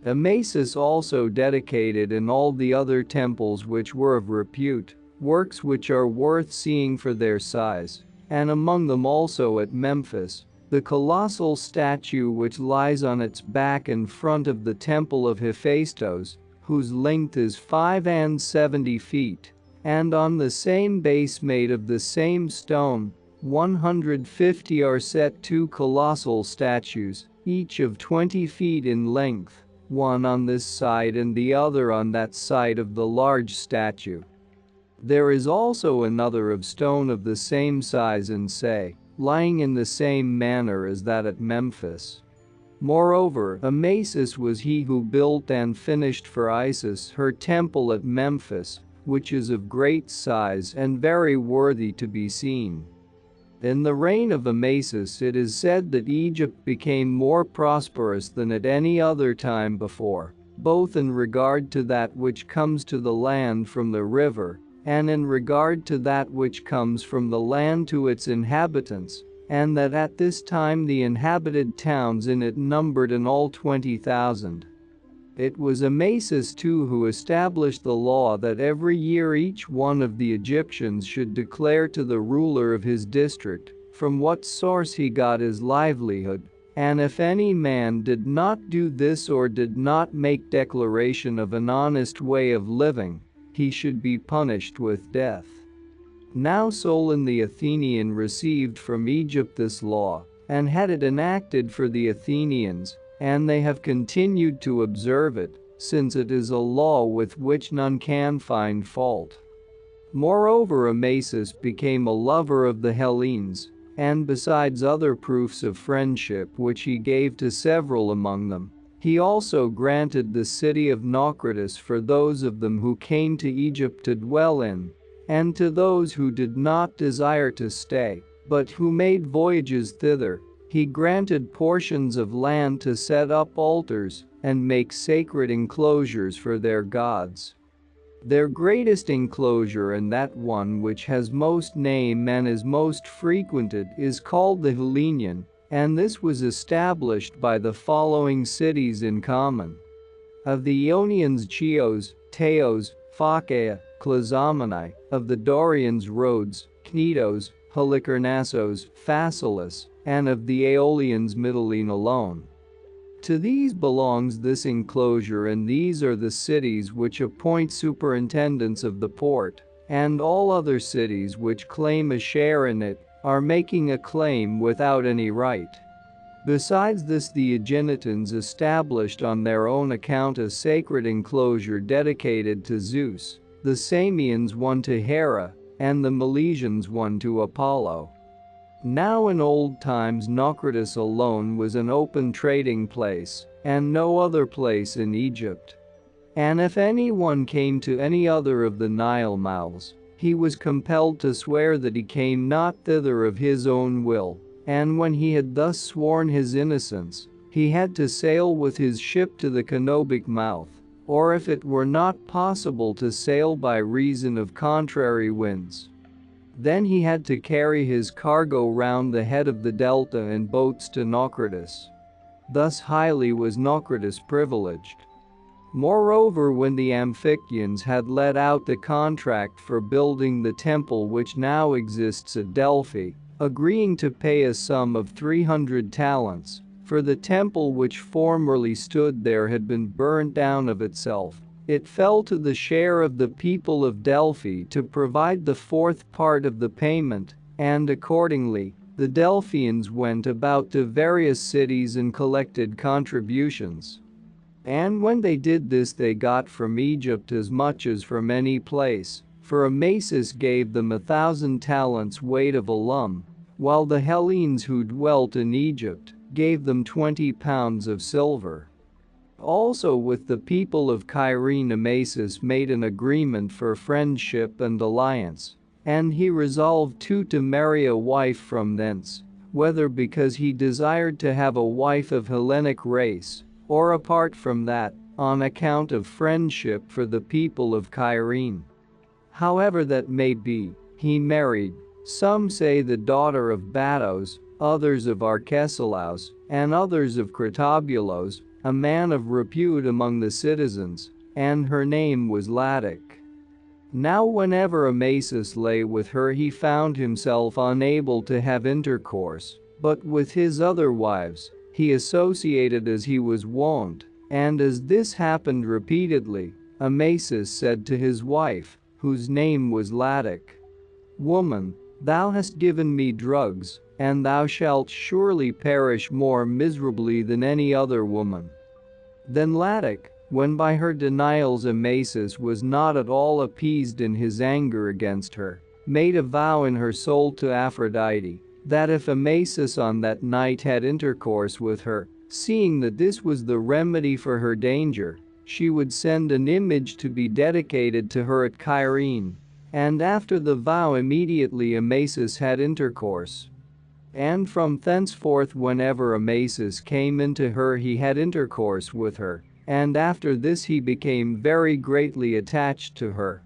Amasis also dedicated in all the other temples which were of repute, works which are worth seeing for their size, and among them also at Memphis, the colossal statue which lies on its back in front of the temple of Hephaestos, whose length is 75 feet, and on the same base made of the same stone, 150 are set 2 colossal statues, each of 20 feet in length, one on this side and the other on that side of the large statue. There is also another of stone of the same size in Say, lying in the same manner as that at Memphis. Moreover, Amasis was he who built and finished for Isis her temple at Memphis, which is of great size and very worthy to be seen. In the reign of Amasis it is said that Egypt became more prosperous than at any other time before, both in regard to that which comes to the land from the river, and in regard to that which comes from the land to its inhabitants, and that at this time the inhabited towns in it numbered in all 20,000. It was Amasis too who established the law that every year each one of the Egyptians should declare to the ruler of his district from what source he got his livelihood, and if any man did not do this or did not make declaration of an honest way of living, he should be punished with death. Now Solon the Athenian received from Egypt this law and had it enacted for the Athenians, and they have continued to observe it, since it is a law with which none can find fault. Moreover, Amasis became a lover of the Hellenes, and besides other proofs of friendship which he gave to several among them, he also granted the city of Naucratis for those of them who came to Egypt to dwell in, and to those who did not desire to stay, but who made voyages thither, he granted portions of land to set up altars and make sacred enclosures for their gods. Their greatest enclosure, and that one which has most name and is most frequented, is called the Hellenion, and this was established by the following cities in common. Of the Ionians Chios, Teos, Phocaea, Clazomenae; of the Dorians Rhodes, Cnidos, Halicarnassos, Phaselis; and of the Aeolians Mytilene alone. To these belongs this enclosure, and these are the cities which appoint superintendents of the port, and all other cities which claim a share in it are making a claim without any right. Besides this, the Aeginetans established on their own account a sacred enclosure dedicated to Zeus, the Samians one to Hera, and the Milesians one to Apollo. Now in old times Naucratis alone was an open trading place, and no other place in Egypt. And if anyone came to any other of the Nile mouths, he was compelled to swear that he came not thither of his own will, and when he had thus sworn his innocence, he had to sail with his ship to the Canobic mouth, or if it were not possible to sail by reason of contrary winds, then he had to carry his cargo round the head of the delta in boats to Naucratis. Thus highly was Naucratis privileged. Moreover, when the Amphictyons had let out the contract for building the temple which now exists at Delphi, agreeing to pay a sum of 300 talents, for the temple which formerly stood there had been burnt down of itself, it fell to the share of the people of Delphi to provide the fourth part of the payment, and accordingly, the Delphians went about to various cities and collected contributions. And when they did this, they got from Egypt as much as from any place, for Amasis gave them 1,000 talents weight of alum, while the Hellenes who dwelt in Egypt gave them 20 pounds of silver. Also with the people of Cyrene Amasis made an agreement for friendship and alliance, and he resolved to marry a wife from thence, whether because he desired to have a wife of Hellenic race, or apart from that, on account of friendship for the people of Cyrene. However that may be, he married, some say the daughter of Batos, others of Arcesilaus, and others of Cratabulos, a man of repute among the citizens, and her name was Latic. Now whenever Amasis lay with her, he found himself unable to have intercourse, but with his other wives he associated as he was wont, and as this happened repeatedly, Amasis said to his wife, whose name was Latic, "Woman, thou hast given me drugs, and thou shalt surely perish more miserably than any other woman." Then Latic, when by her denials Amasis was not at all appeased in his anger against her, made a vow in her soul to Aphrodite, that if Amasis on that night had intercourse with her, seeing that this was the remedy for her danger, she would send an image to be dedicated to her at Cyrene. And after the vow immediately Amasis had intercourse. And from thenceforth whenever Amasis came into her he had intercourse with her, and after this he became very greatly attached to her.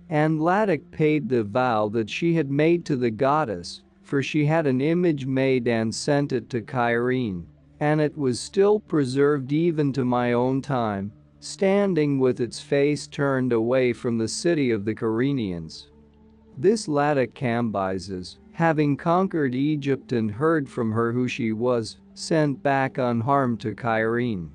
And Latic paid the vow that she had made to the goddess, for she had an image made and sent it to Cyrene, and it was still preserved even to my own time, standing with its face turned away from the city of the Cyrenians. This Latic Cambyses, having conquered Egypt and heard from her who she was, sent back unharmed to Cyrene.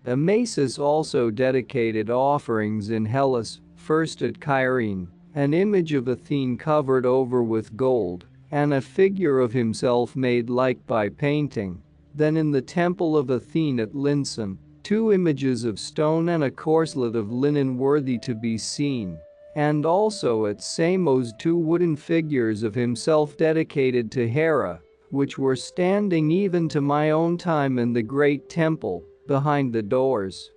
Amasis also dedicated offerings in Hellas, first at Kyrene, an image of Athene covered over with gold, and a figure of himself made like by painting. Then in the temple of Athene at Linson, 2 images of stone and a corslet of linen worthy to be seen. And also at Samos 2 wooden figures of himself dedicated to Hera, which were standing even to my own time in the great temple, behind the doors.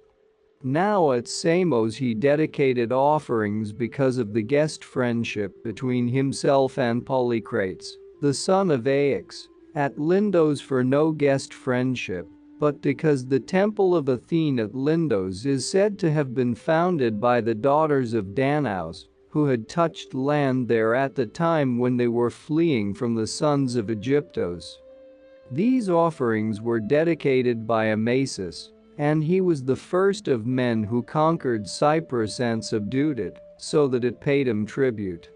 Now at Samos he dedicated offerings because of the guest friendship between himself and Polycrates, the son of Aias. At Lindos for no guest friendship, but because the temple of Athene at Lindos is said to have been founded by the daughters of Danaus, who had touched land there at the time when they were fleeing from the sons of Aegyptos. These offerings were dedicated by Amasis, and he was the first of men who conquered Cyprus and subdued it, so that it paid him tribute.